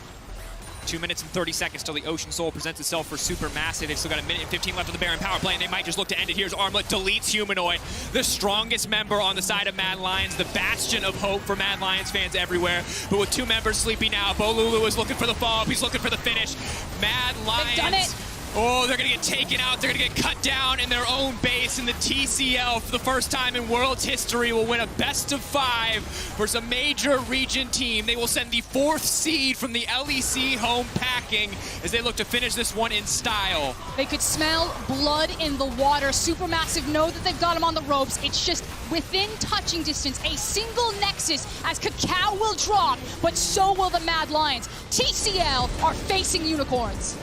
2 minutes and 30 seconds till the Ocean Soul presents itself for SuperMassive. They've still got 1 minute and 15 left of the Baron power play, and they might just look to end it. Here's Armlet, deletes Humanoid, the strongest member on the side of Mad Lions, the bastion of hope for Mad Lions fans everywhere. But with 2 members sleeping now, Bolulu is looking for the follow-up, he's looking for the finish. Mad Lions. They've done it. Oh, they're going to get taken out. They're going to get cut down in their own base. And the TCL, for the first time in World's history, will win a best of 5 versus a major region team. They will send the 4th seed from the LEC home packing as they look to finish this one in style. They could smell blood in the water. SuperMassive know that they've got him on the ropes. It's just within touching distance, a single nexus as Kakao will drop, but so will the Mad Lions. TCL are facing Unicorns.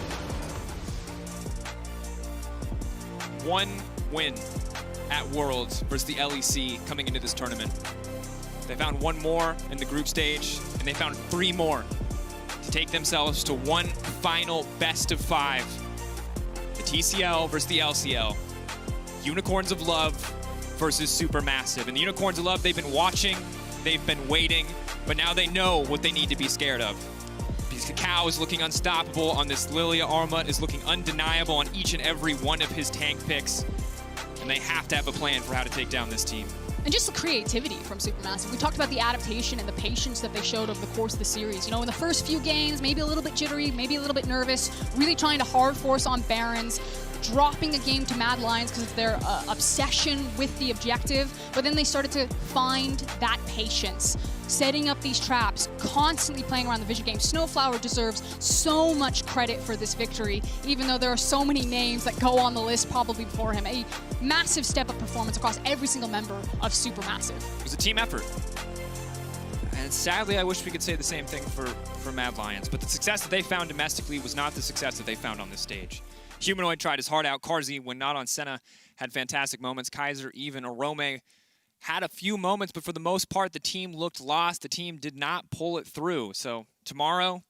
1 win at Worlds versus the LEC coming into this tournament. They found 1 more in the group stage, and they found 3 more to take themselves to 1 final best of 5. The TCL versus the LCL. Unicorns of Love versus SuperMassive. And the Unicorns of Love, they've been watching, they've been waiting, but now they know what they need to be scared of. Kakao is looking unstoppable on this Lilia. Armut is looking undeniable on each and every one of his tank picks. And they have to have a plan for how to take down this team. And just the creativity from SuperMassive. We talked about the adaptation and the patience that they showed over the course of the series. You know, in the first few games, maybe a little bit jittery, maybe a little bit nervous, really trying to hard force on Barons, dropping a game to Mad Lions because of their obsession with the objective. But then they started to find that patience, setting up these traps, constantly playing around the vision game. Snowflower deserves so much credit for this victory, even though there are so many names that go on the list probably before him. A massive step-up performance across every single member of SuperMassive. It was a team effort. And sadly, I wish we could say the same thing for Mad Lions. But the success that they found domestically was not the success that they found on this stage. Humanoid tried his heart out. Karzi, when not on Senna, had fantastic moments. Kaiser, even Arome, had a few moments, but for the most part, the team looked lost. The team did not pull it through. So tomorrow,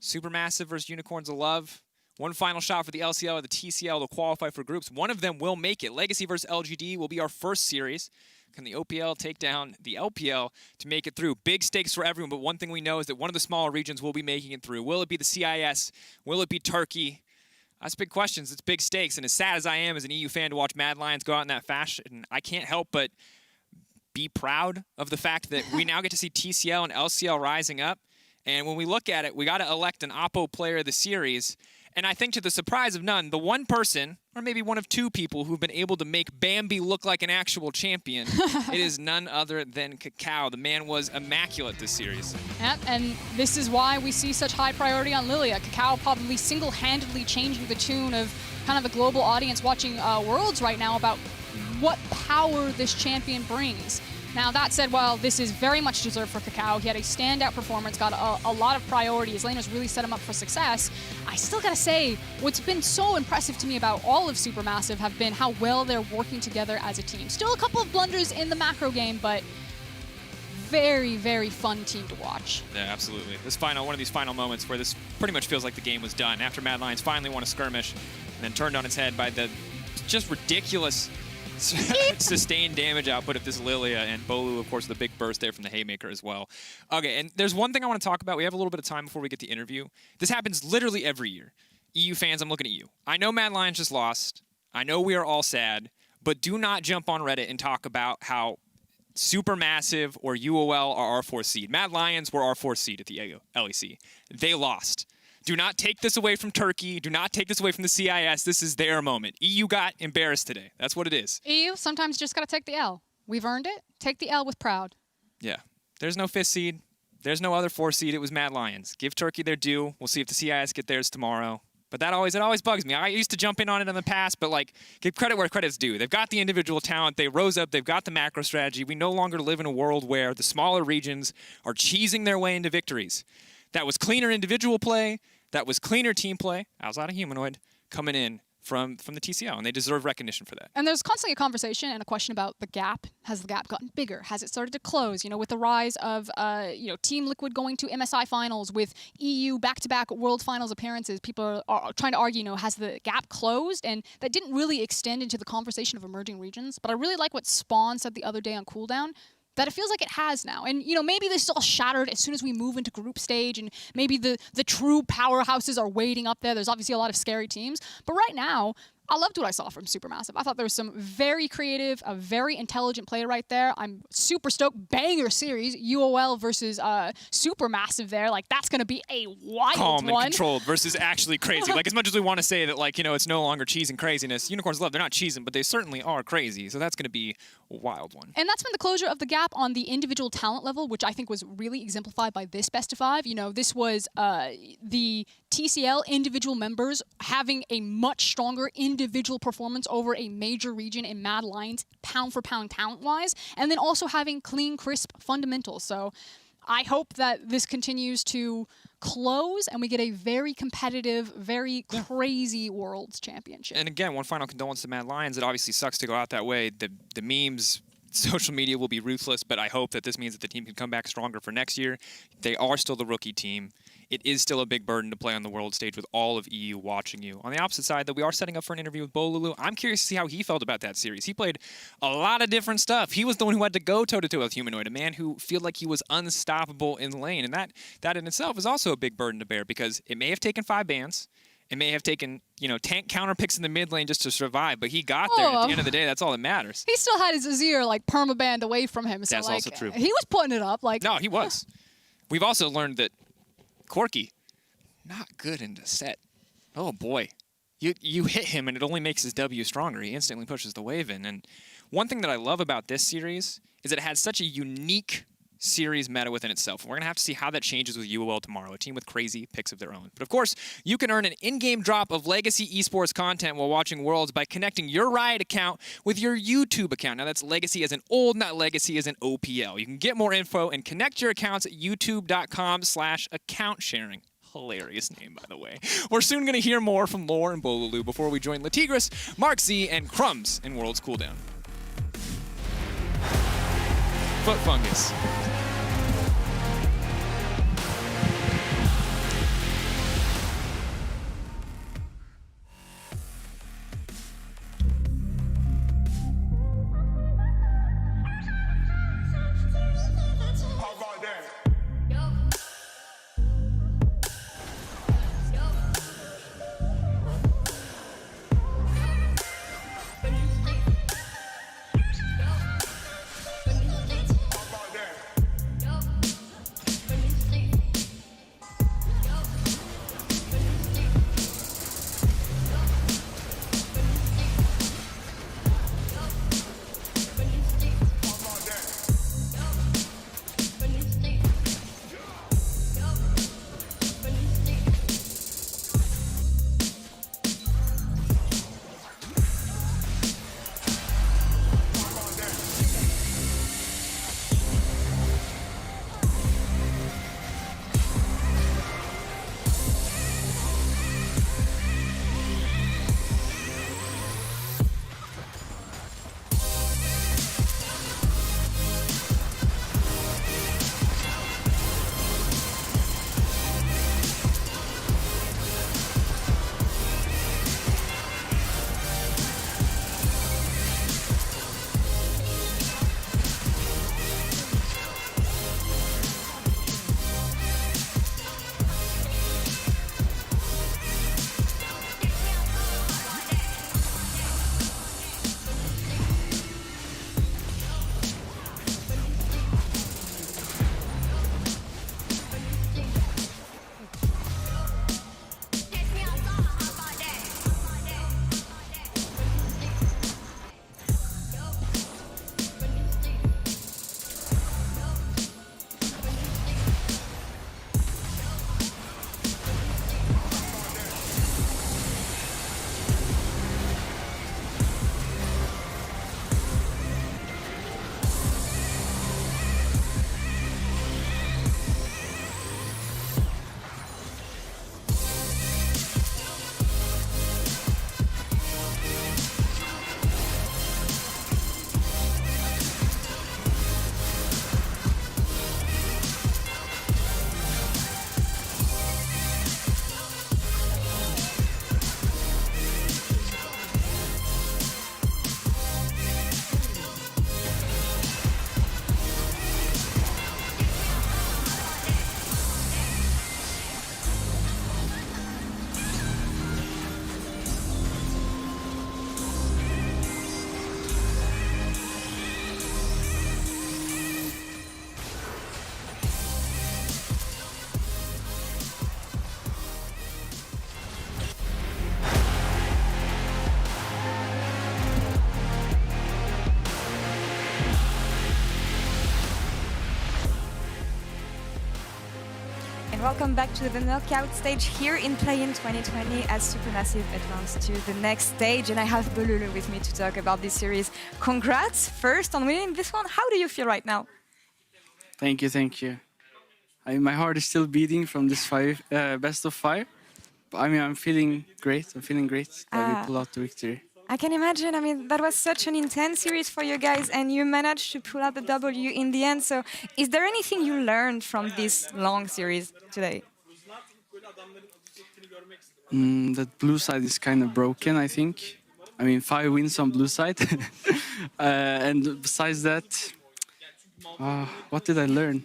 SuperMassive versus Unicorns of Love. 1 final shot for the LCL or the TCL to qualify for groups. One of them will make it. Legacy versus LGD will be our first series. Can the OPL take down the LPL to make it through? Big stakes for everyone, but one thing we know is that one of the smaller regions will be making it through. Will it be the CIS? Will it be Turkey? That's big questions. It's big stakes. And as sad as I am as an EU fan to watch Mad Lions go out in that fashion, I can't help but be proud of the fact that we now get to see TCL and LCL rising up. And when we look at it, we got to elect an Oppo player of the series. And I think to the surprise of none, the one person, or maybe one of two people who've been able to make Bambi look like an actual champion, it is none other than Kakao. The man was immaculate this series. Yep, and this is why we see such high priority on Lilia. Kakao probably single-handedly changing the tune of kind of the global audience watching Worlds right now about what power this champion brings. Now, that said, while this is very much deserved for Kakao, he had a standout performance, got a lot of priority. His laners really set him up for success. I still gotta say, what's been so impressive to me about all of SuperMassive have been how well they're working together as a team. Still a couple of blunders in the macro game, but very, very fun team to watch. Yeah, absolutely. One of these final moments where this pretty much feels like the game was done. After Mad Lions finally won a skirmish and then turned on its head by the just ridiculous sustained damage output of this Lilia, and Bolu, of course, the big burst there from the Haymaker as well. Okay, and there's one thing I want to talk about. We have a little bit of time before we get the interview. This happens literally every year. EU fans, I'm looking at you. I know Mad Lions just lost. I know we are all sad, but do not jump on Reddit and talk about how SuperMassive or UOL are our 4th seed. Mad Lions were our 4th seed at the LEC. They lost. Do not take this away from Turkey. Do not take this away from the CIS. This is their moment. EU got embarrassed today. That's what it is. EU, sometimes you just got to take the L. We've earned it. Take the L with proud. Yeah. There's no 5th seed. There's no other 4th seed. It was Mad Lions. Give Turkey their due. We'll see if the CIS get theirs tomorrow. But it always bugs me. I used to jump in on it in the past, but like, give credit where credit's due. They've got the individual talent. They rose up. They've got the macro strategy. We no longer live in a world where the smaller regions are cheesing their way into victories. That was cleaner individual play. That was cleaner team play, outside of Humanoid, coming in from the TCL, and they deserve recognition for that. And there's constantly a conversation and a question about the gap. Has the gap gotten bigger? Has it started to close? You know, with the rise of Team Liquid going to MSI finals, with EU back-to-back World Finals appearances, people are trying to argue, has the gap closed? And that didn't really extend into the conversation of emerging regions. But I really like what Spawn said the other day on Cooldown, that it feels like it has now. And, maybe this is all shattered as soon as we move into group stage, and maybe the true powerhouses are waiting up there. There's obviously a lot of scary teams. But right now, I loved what I saw from SuperMassive. I thought there was some very creative, a very intelligent play right there. I'm super stoked. Banger series, UOL versus SuperMassive there. Like, that's going to be a wild Calm one. and controlled versus actually crazy. Like, as much as we want to say that, it's no longer cheese and craziness, Unicorns Love, they're not cheesing, but they certainly are crazy. So that's going to be a wild one. And that's been the closure of the gap on the individual talent level, which I think was really exemplified by this best of 5. This was the TCL individual members having a much stronger individual performance over a major region in Mad Lions, pound for pound talent-wise, and then also having clean, crisp fundamentals. So I hope that this continues to close and we get a very competitive, very crazy Worlds Championship. And again, one final condolence to Mad Lions. It obviously sucks to go out that way. The memes, social media will be ruthless, but I hope that this means that the team can come back stronger for next year. They are still the rookie team. It is still a big burden to play on the world stage with all of EU watching you. On the opposite side, though, we are setting up for an interview with Bolulu. I'm curious to see how he felt about that series. He played a lot of different stuff. He was the one who had to go toe-to-toe with Humanoid, a man who felt like he was unstoppable in lane. And that in itself is also a big burden to bear, because it may have taken 5 bans. It may have taken, tank counter picks in the mid lane just to survive, but he got there. At the end of the day, that's all that matters. He still had his Azir, permaband away from him. So, that's also true. He was putting it up. No, he was. We've also learned that Corki, not good in the set. Oh, boy. You hit him, and it only makes his W stronger. He instantly pushes the wave in. And one thing that I love about this series is that it has such a unique series meta within itself. We're going to have to see how that changes with UOL tomorrow, a team with crazy picks of their own. But of course, you can earn an in-game drop of Legacy Esports content while watching Worlds by connecting your Riot account with your YouTube account. Now that's Legacy as in old, not Legacy as in OPL. You can get more info and connect your accounts at youtube.com/account sharing. Hilarious name, by the way. We're soon going to hear more from Lore and Bolulu before we join Latigris, Mark Z, and Crumbs in Worlds Cooldown. Foot fungus. welcome back to the knockout stage here in Play-In 2020 as SuperMassive advanced to the next stage. And I have Bolulu with me to talk about this series. Congrats first on winning this one. How do you feel right now? Thank you, thank you. My heart is still beating from this best of 5. I mean, I'm feeling great. I'm feeling great that we pull out the victory. I can imagine. I mean, that was such an intense series for you guys, and you managed to pull out the W in the end. So, is there anything you learned from this long series today? That blue side is kind of broken, I think. I mean, 5 wins on blue side. And besides that, what did I learn?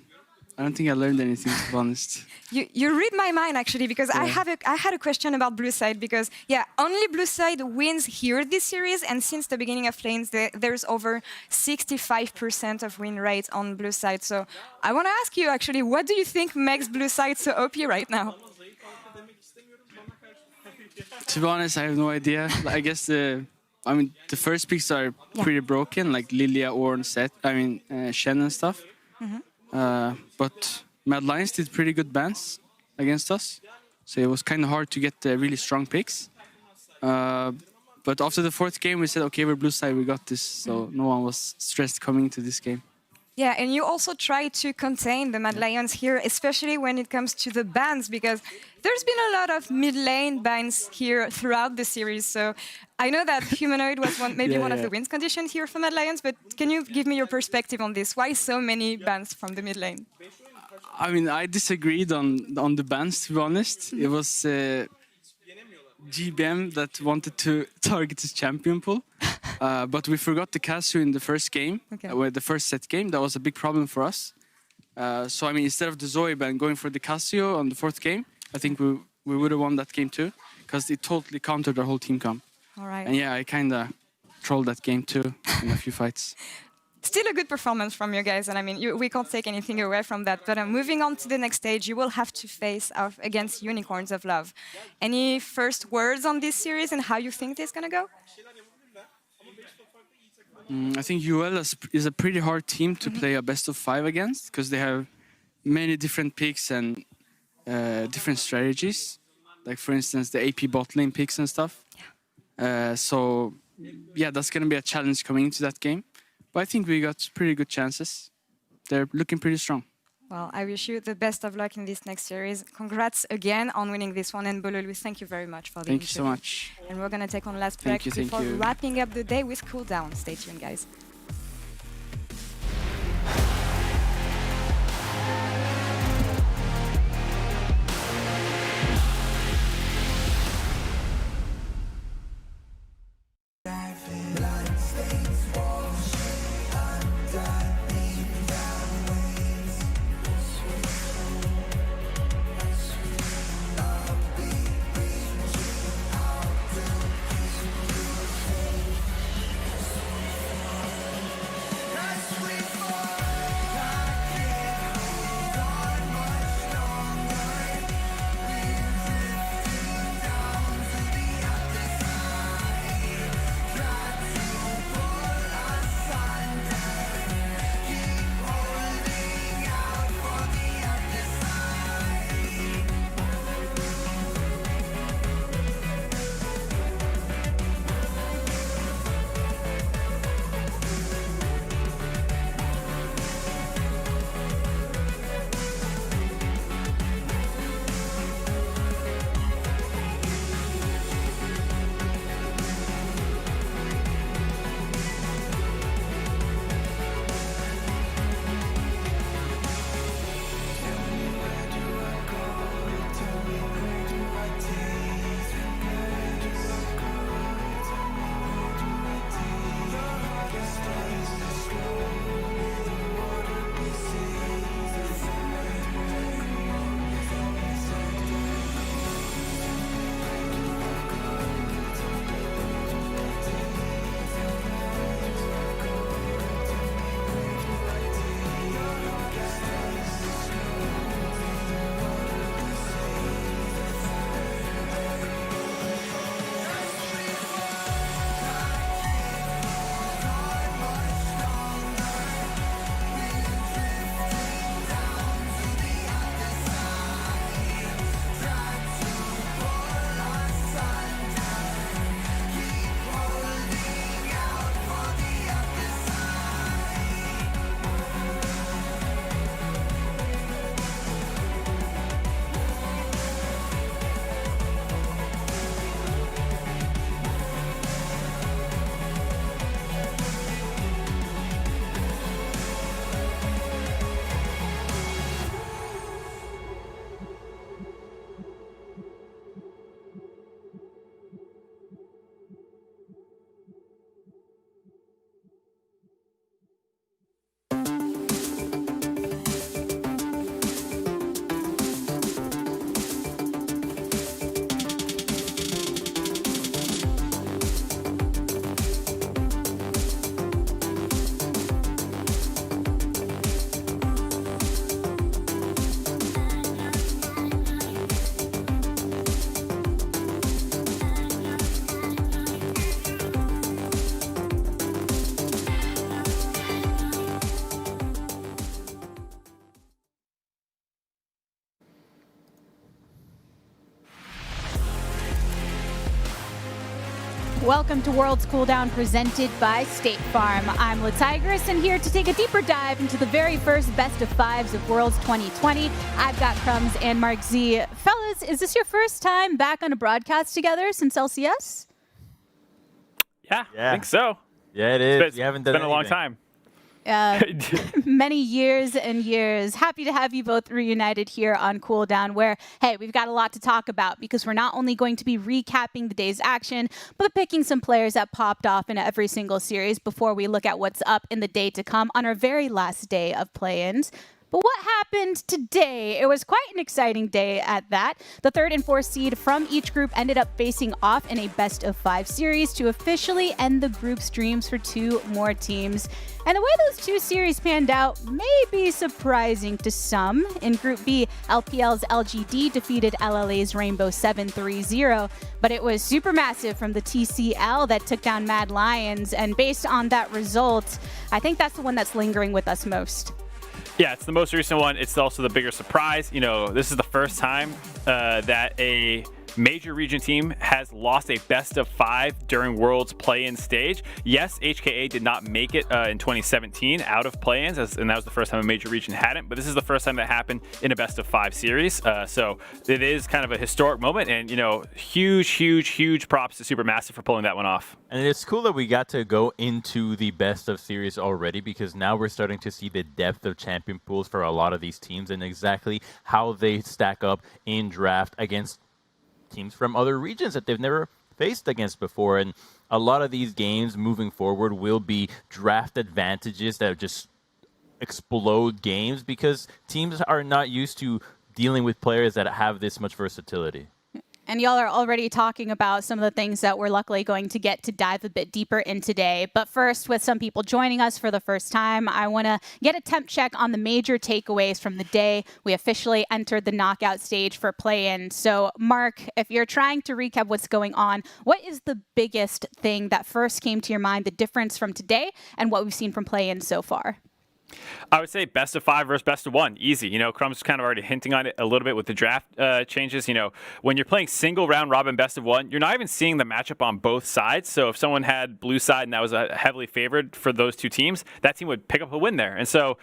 I don't think I learned anything, to be honest. You read my mind, actually, because I had a question about blue side, because, yeah, only blue side wins here this series, and since the beginning of Lanes, there's over 65% of win rate on blue side. So I want to ask you, actually, what do you think makes blue side so OP right now? To be honest, I have no idea. I guess the first picks are pretty broken, like Lilia, Ornn, Shen and stuff. But Mad Lions did pretty good bans against us, so it was kind of hard to get really strong picks. But after the 4th game, we said, okay, we're blue side, we got this. So no one was stressed coming to this game. Yeah, and you also try to contain the Mad Lions here, especially when it comes to the bans, because there's been a lot of mid-lane bans here throughout the series. So I know that Humanoid was one of the wins conditions here for Mad Lions, but can you give me your perspective on this? Why so many bans from the mid lane? I mean, I disagreed on the bans, to be honest. It was GBM that wanted to target his champion pool. But we forgot the Casio in the first game, the first set game. That was a big problem for us. So, I mean, instead of the Zoe ban going for the Casio on the 4th game, I think we would have won that game too, because it totally countered our whole team comp. All right. And yeah, I kind of trolled that game too in a few fights. Still a good performance from you guys, and I mean, we can't take anything away from that. But moving on to the next stage, you will have to face off against Unicorns of Love. Any first words on this series and how you think this is going to go? I think UL is a pretty hard team to play a best of 5 against, because they have many different picks and different strategies. Like, for instance, the AP bot lane picks and stuff. So, yeah, that's going to be a challenge coming into that game. But I think we got pretty good chances. They're looking pretty strong. Well, I wish you the best of luck in this next series. Congrats again on winning this one. And Bolulu, thank you very much for the Thank you so much. And we're going to take one last break before wrapping up the day with Cooldown. Stay tuned, guys. Welcome to World's Cooldown presented by State Farm. I'm LaTigress and here to take a deeper dive into the very first best of fives of Worlds 2020. I've got Crumbs and Mark Z. Fellas, is this your first time back on a broadcast together since LCS? Yeah, I think so. Yeah, it is. It's been a long time. Many years and years. Happy to have you both reunited here on Cooldown where, hey, we've got a lot to talk about because we're not only going to be recapping the day's action, but picking some players that popped off in every single series before we look at what's up in the day to come on our very last day of play-ins. But what happened today? It was quite an exciting day at that. The third and fourth seed from each group ended up facing off in a best-of-5 series to officially end the group's dreams for 2 more teams. And the way those 2 series panned out may be surprising to some. In Group B, LPL's LGD defeated LLA's Rainbow 7 3-0, but it was SuperMassive from the TCL that took down Mad Lions, and based on that result, I think that's the one that's lingering with us most. Yeah, it's the most recent one. It's also the bigger surprise. You know, this is the first time that a major region team has lost a best-of-5 during Worlds play-in stage. Yes, HKA did not make it in 2017 out of play-ins, and that was the first time a major region hadn't, but this is the first time that happened in a best-of-5 series. So it is kind of a historic moment, and, you know, huge props to SuperMassive for pulling that one off. And it's cool that we got to go into the best of series already because now we're starting to see the depth of champion pools for a lot of these teams and exactly how they stack up in draft against teams from other regions that they've never faced against before. And a lot of these games moving forward will be draft advantages that just explode games because teams are not used to dealing with players that have this much versatility. And y'all are already talking about some of the things that we're luckily going to get to dive a bit deeper in today. But first, with some people joining us for the first time, I want to get a temp check on the major takeaways from the day. We officially entered the knockout stage for play-in. So, Mark, if you're trying to recap what's going on, what is the biggest thing that first came to your mind, the difference from today and what we've seen from play-in so far? I would say best-of-5 versus best-of-1. Easy. You know, Crumb's kind of already hinting on it a little bit with the draft changes. You know, when you're playing single round robin best-of-1, you're not even seeing the matchup on both sides. So if someone had blue side and that was heavily favored for those 2 teams, that team would pick up a win there. And so,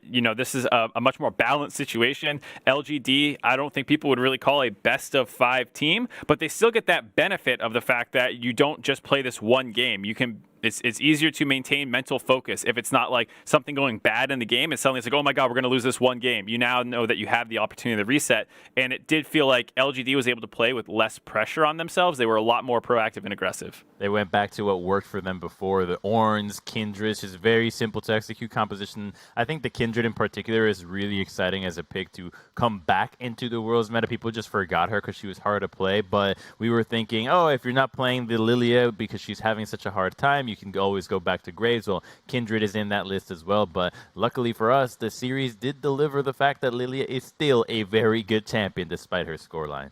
you know, this is a much more balanced situation. LGD, I don't think people would really call a best-of-5 team, but they still get that benefit of the fact that you don't just play this one game. You can It's easier to maintain mental focus if it's not like something going bad in the game. It's suddenly it's like, oh my God, we're going to lose this one game. You now know that you have the opportunity to reset. And it did feel like LGD was able to play with less pressure on themselves. They were a lot more proactive and aggressive. They went back to what worked for them before. The Ornns, Kindred, is very simple to execute composition. I think the Kindred in particular is really exciting as a pick to come back into the Worlds meta. People just forgot her because she was hard to play. But we were thinking, oh, if you're not playing the Lilia because she's having such a hard time, you can always go back to Graves. Well, Kindred is in that list as well, but luckily for us, the series did deliver the fact that Lilia is still a very good champion despite her scoreline.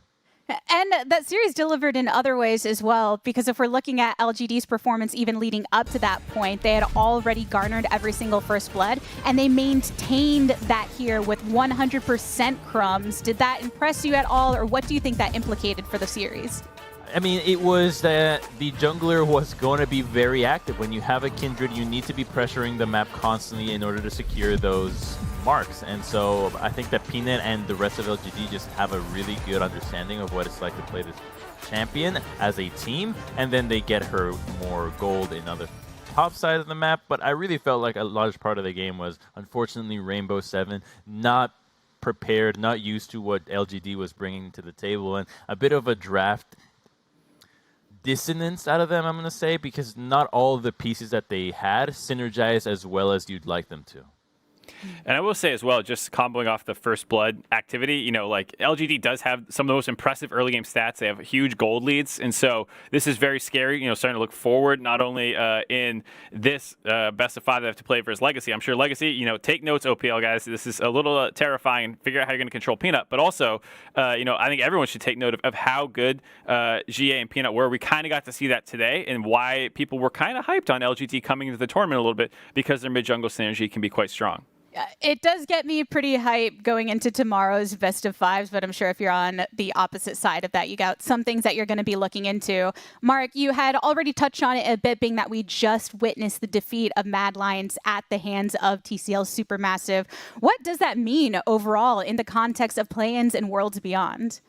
And that series delivered in other ways as well, because if we're looking at LGD's performance even leading up to that point, they had already garnered every single first blood, and they maintained that here with 100% Crumbs. Did that impress you at all, or what do you think that implicated for the series? I mean, it was that the jungler was going to be very active. When you have a Kindred, you need to be pressuring the map constantly in order to secure those marks. And so I think that Peanut and the rest of LGD just have a really good understanding of what it's like to play this champion as a team. And then they get her more gold in other top side of the map. But I really felt like a large part of the game was, unfortunately, Rainbow 7 not prepared, not used to what LGD was bringing to the table. And a bit of a draft dissonance out of them, I'm going to say, because not all of the pieces that they had synergize as well as you'd like them to. And I will say as well, just comboing off the first blood activity, you know, like LGD does have some of the most impressive early game stats. They have huge gold leads. And so this is very scary, you know, starting to look forward, not only in this best of 5 they have to play versus Legacy. I'm sure Legacy, you know, take notes, OPL guys. This is a little terrifying. Figure out how you're going to control Peanut. But also, you know, I think everyone should take note of how good GA and Peanut were. We kind of got to see that today and why people were kind of hyped on LGD coming into the tournament a little bit because their mid-jungle synergy can be quite strong. it does get me pretty hype going into tomorrow's best of fives, but I'm sure if you're on the opposite side of that, you got some things that you're going to be looking into. Mark, you had already touched on it a bit, being that we just witnessed the defeat of Mad Lions at the hands of TCL's Supermassive. What does that mean overall in the context of play-ins and Worlds Beyond?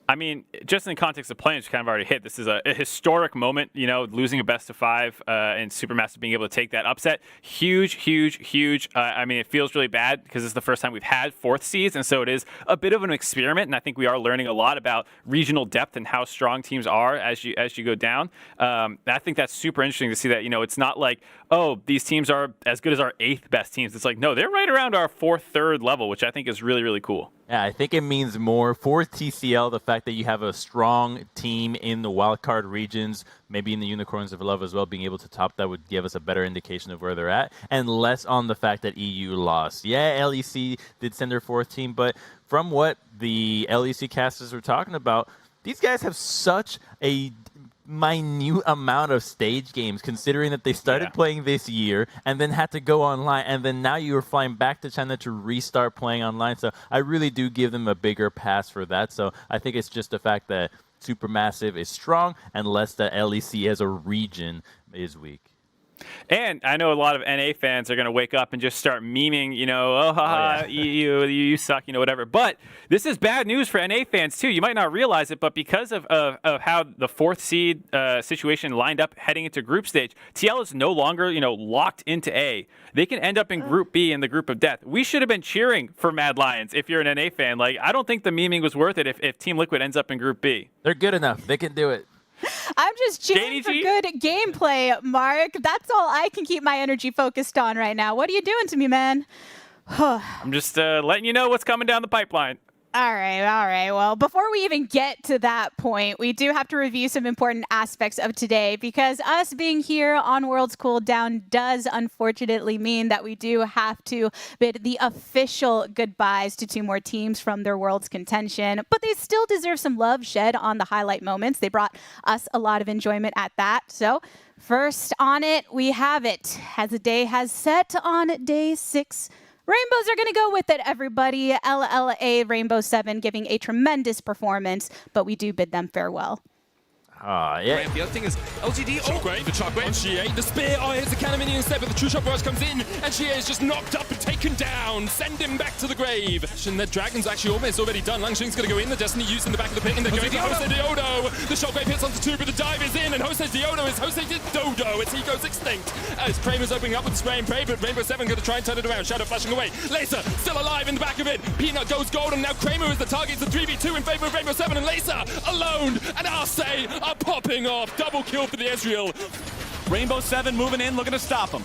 I mean, just in the context of playing, which kind of already hit, this is a historic moment, you know, losing a best of five and Supermassive being able to take that upset. Huge, huge, huge. I mean, it feels really bad because it's the first time we've had fourth seeds, and so it is a bit of an experiment, and I think we are learning a lot about regional depth and how strong teams are as you go down. I think that's super interesting to see that, you know, it's not like, oh, these teams are as good as our 8th best teams. It's like, no, they're right around our 4th, 3rd level, which I think is really, really cool. Yeah, I think it means more for TCL, the fact that you have a strong team in the wildcard regions, maybe in the Unicorns of Love as well, being able to top that would give us a better indication of where they're at, and less on the fact that EU lost. Yeah, LEC did send their 4th team, but from what the LEC casters were talking about, these guys have such a minute amount of stage games, considering that they started playing this year and then had to go online, and then now you are flying back to China to restart playing online. So I really do give them a bigger pass for that. So I think it's just the fact that Supermassive is strong and less that LEC as a region is weak. And I know a lot of NA fans are going to wake up and just start memeing, you know, oh, haha, you suck, you know, whatever. But this is bad news for NA fans, too. You might not realize it, but because of how the 4th seed situation lined up heading into group stage, TL is no longer, you know, locked into A. They can end up in Group B in the group of death. We should have been cheering for Mad Lions if you're an NA fan. Like, I don't think the memeing was worth it if Team Liquid ends up in Group B. They're good enough. They can do it. I'm just cheering for good gameplay, Mark. That's all I can keep my energy focused on right now. What are you doing to me, man? I'm just letting you know what's coming down the pipeline. All right. Well, before we even get to that point, we do have to review some important aspects of today, because us being here on Worlds Cooldown does unfortunately mean that we do have to bid the official goodbyes to 2 more teams from their Worlds contention, but they still deserve some love shed on the highlight moments. They brought us a lot of enjoyment at that. So first on it, we have it. As the day has set on day 6, Rainbows are going to go with it, everybody. LLA Rainbow 7 giving a tremendous performance, but we do bid them farewell. Yeah. The other thing is LGD, great, the shockwave on Xie, the spear, here's the cannon minion instead, but the true shot barrage comes in, and Xie is just knocked up and taken down, send him back to the grave. And the dragon's actually almost already done, Langxing's gonna go in, the Destiny used in the back of the pit, and they're going to Jose Diodo, the shockwave hits onto 2, but the dive is in, and Jose Diodo is Jose Dodo, as he goes extinct, as Kramer's opening up with spray and pray, but Rainbow 7 gonna try and turn it around, Shadow flashing away, Laser still alive in the back of it, Peanut goes gold, and now Kramer is the target, it's a 3v2 in favor of Rainbow 7, and Laser alone, and Arce are popping off. Double kill for the Ezreal. Rainbow 7 moving in, looking to stop him.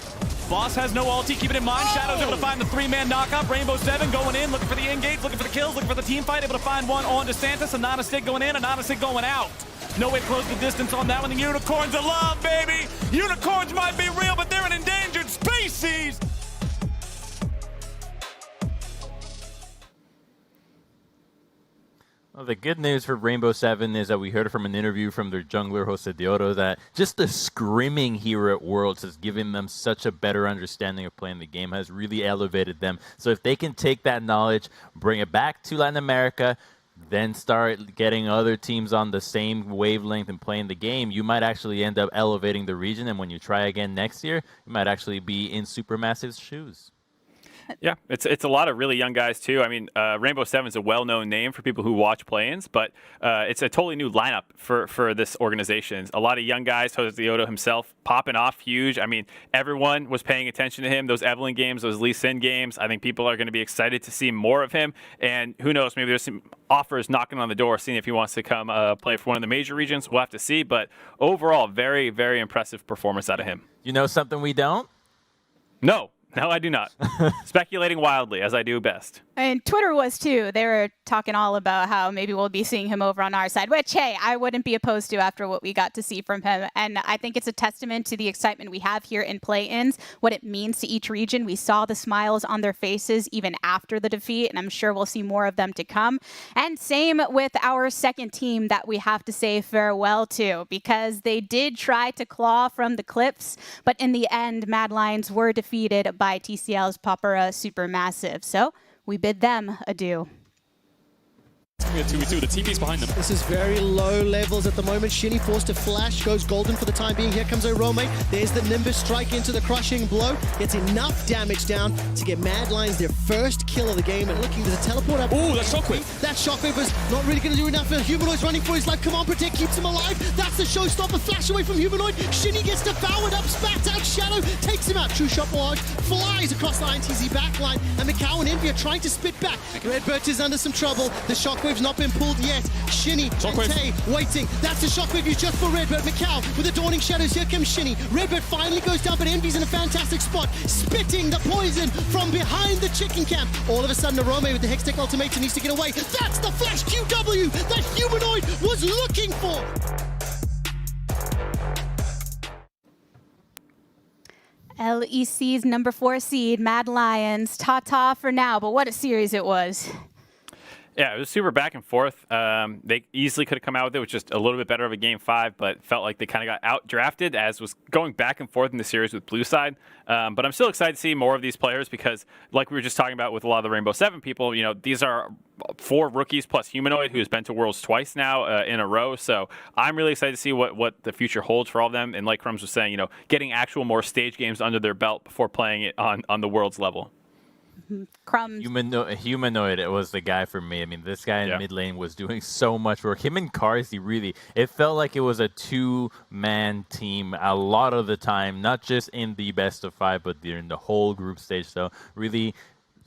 Boss has no ulti, keep it in mind. Shadow's able to find the 3-man knockup. Rainbow 7 going in, looking for the engage, looking for the kills, looking for the team fight. Able to find one on DeSantis, a Nana-Stick going in, a Nana-Stick going out. No way to close the distance on that one. The Unicorns are love, baby! Unicorns might be real, but they're an endangered species! Well, the good news for Rainbow 7 is that we heard from an interview from their jungler, Jose Diodo, that just the scrimming here at Worlds has given them such a better understanding of playing the game, has really elevated them. So if they can take that knowledge, bring it back to Latin America, then start getting other teams on the same wavelength and playing the game, you might actually end up elevating the region. And when you try again next year, you might actually be in Supermassive's shoes. Yeah, it's a lot of really young guys, too. I mean, Rainbow 7 is a well-known name for people who watch play-ins, but it's a totally new lineup for this organization. A lot of young guys, Jose Diodo himself, popping off huge. I mean, everyone was paying attention to him. Those Evelyn games, those Lee Sin games, I think people are going to be excited to see more of him. And who knows, maybe there's some offers knocking on the door, seeing if he wants to come play for one of the major regions. We'll have to see. But overall, very, very impressive performance out of him. You know something we don't? No, I do not. Speculating wildly, as I do best. And Twitter was too. They were talking all about how maybe we'll be seeing him over on our side, which, hey, I wouldn't be opposed to after what we got to see from him. And I think it's a testament to the excitement we have here in play-ins, what it means to each region. We saw the smiles on their faces even after the defeat, and I'm sure we'll see more of them to come. And same with our second team that we have to say farewell to, because they did try to claw from the cliffs, but in the end, Mad Lions were defeated by TCL's Papara SuperMassive. So we bid them adieu. We have 2v2, the TP's behind them. This is very low levels at the moment. Shinny forced to flash, goes golden for the time being. Here comes Orome. There's the Nimbus strike into the crushing blow. Gets enough damage down to get Mad Lions their first kill of the game. And looking to the teleport up. Ooh, that shockwave. That shockwave was not really going to do enough. Humanoid's running for his life. Come on, Protect keeps him alive. That's the showstopper. Flash away from Humanoid. Shinny gets devoured up. Spat out Shadow. Takes him out. True shot barrage. Flies across the INTZ backline. And Mikau and Envy are trying to spit back. Redbird is under some trouble. The shockwave's not been pulled yet. Shinny and Tay waiting. That's the shockwave used just for Redbird. Mikau with the Dawning Shadows. Here comes Shinny. Redbird finally goes down, but Envy's in a fantastic spot. Spitting the poison from behind the chicken camp. All of a sudden, Orome with the Hextech ultimatum needs to get away. That's the flash QW that Humanoid was looking for. LEC's number 4 seed, Mad Lions. Ta-ta for now, but what a series it was. Yeah, it was super back and forth. They easily could have come out with it with just a little bit better of a game 5, but felt like they kind of got out-drafted as was going back and forth in the series with Blue Side. But I'm still excited to see more of these players because, like we were just talking about with a lot of the Rainbow 7 people, you know, these are 4 rookies plus Humanoid, who's been to Worlds twice now in a row. So I'm really excited to see what the future holds for all of them. And like Crumbs was saying, you know, getting actual more stage games under their belt before playing it on the Worlds level. Crumbs. Humanoid, it was the guy for me. I mean, this guy in mid lane was doing so much work. Him and Carsey, really, it felt like it was a 2-man team a lot of the time, not just in the best of 5, but during the whole group stage. So really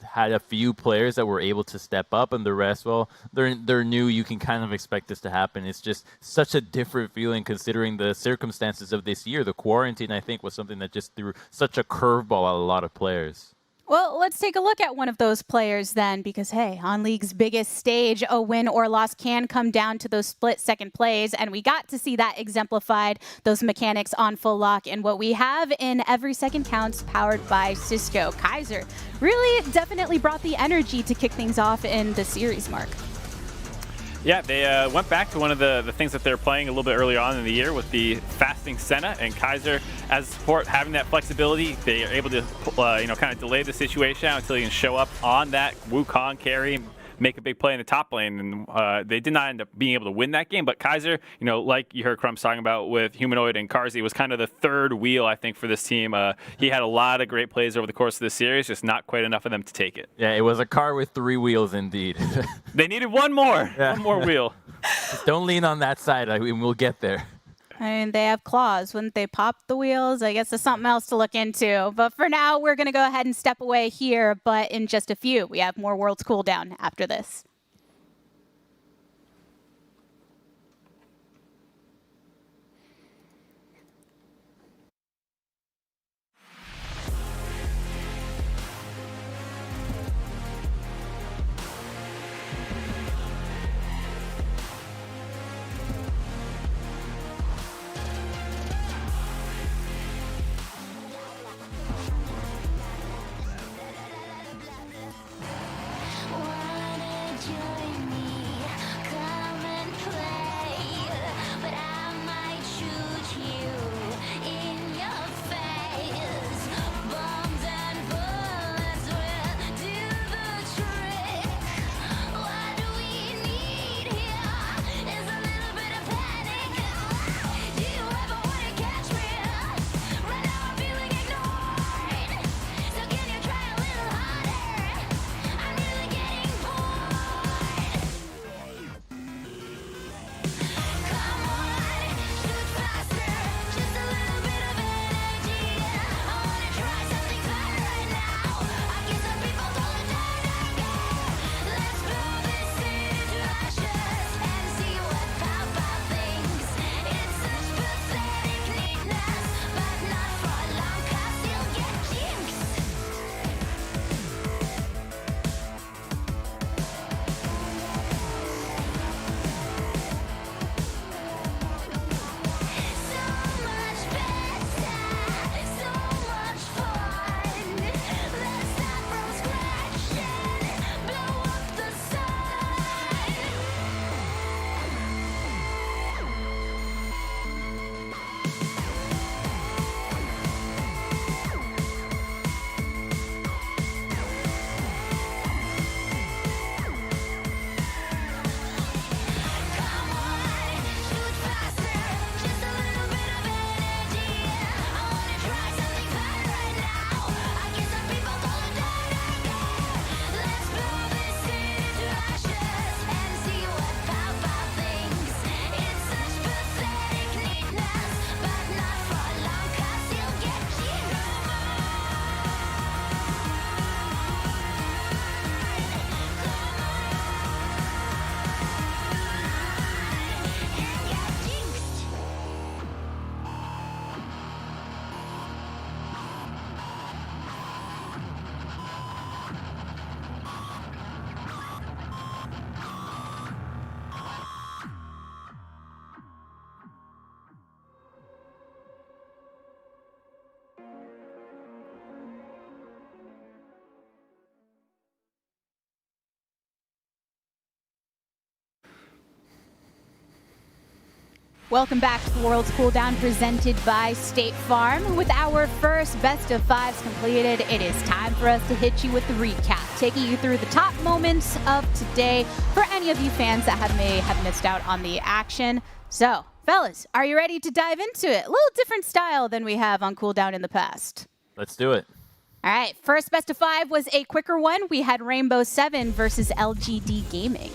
had a few players that were able to step up, and the rest, well, they're new. You can kind of expect this to happen. It's just such a different feeling considering the circumstances of this year. The quarantine, I think, was something that just threw such a curveball at a lot of players. Well, let's take a look at one of those players then, because, hey, on League's biggest stage, a win or loss can come down to those split second plays, and we got to see that exemplified, those mechanics on Full Lock, and what we have in Every Second Counts, powered by Cisco. Kaiser really definitely brought the energy to kick things off in the series, Mark. Yeah, they went back to one of the things that they were playing a little bit earlier on in the year with the fasting Senna, and Kaiser as support having that flexibility. They are able to kind of delay the situation out until you can show up on that Wukong carry, make a big play in the top lane, and they did not end up being able to win that game. But Kaiser, you know, like you heard Crumbs talking about with Humanoid and Carsey, was kind of the third wheel, I think, for this team. He had a lot of great plays over the course of this series, just not quite enough of them to take it. Yeah, it was a car with 3 wheels indeed. They needed one more wheel. Just don't lean on that side, we'll get there. I mean, they have claws. Wouldn't they pop the wheels? I guess there's something else to look into. But for now, we're going to go ahead and step away here. But in just a few, we have more Worlds cooldown after this. Welcome back to the World's Cooldown presented by State Farm. With our first best of fives completed, it is time for us to hit you with the recap, taking you through the top moments of today for any of you fans that may have missed out on the action. So, fellas, are you ready to dive into it? A little different style than we have on Cooldown in the past. Let's do it. All right, first best of five was a quicker one. We had Rainbow 7 versus LGD Gaming.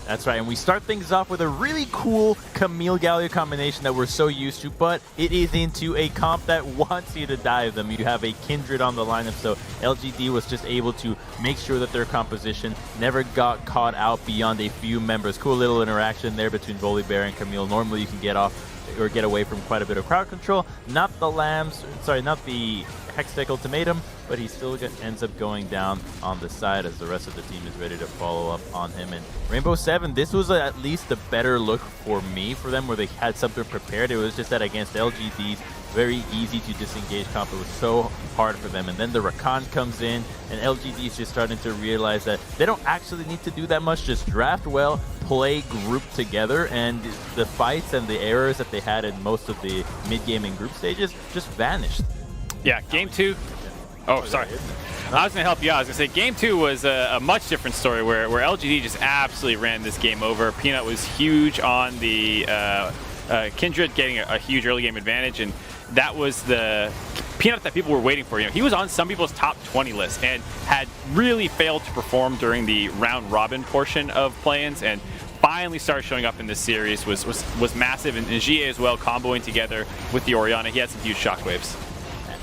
That's right, and we start things off with a really cool Camille Galio combination that we're so used to, but it is into a comp that wants you to dive them. You have a Kindred on the lineup, so LGD was just able to make sure that their composition never got caught out beyond a few members. Cool little interaction there between Volibear and Camille. Normally you can get off or get away from quite a bit of crowd control. Not the Hextech Ultimatum, but he still ends up going down on the side as the rest of the team is ready to follow up on him. And Rainbow 7, this was at least a better look for me for them, where they had something prepared. It was just that against LGD's very easy to disengage comp, it was so hard for them. And then the Rakan comes in, and LGD is just starting to realize that they don't actually need to do that much, just draft well, play group together, and the fights and the errors that they had in most of the mid-game and group stages just vanished. Yeah, game two. Oh, sorry. I was going to help you out. I was going to say game two was a much different story where LGD just absolutely ran this game over. Peanut was huge on the Kindred, getting a huge early game advantage, and that was the Peanut that people were waiting for. You know, he was on some people's top 20 list and had really failed to perform during the round robin portion of play-ins, and finally started showing up in this series was massive. And GA as well, comboing together with the Orianna. He had some huge shockwaves.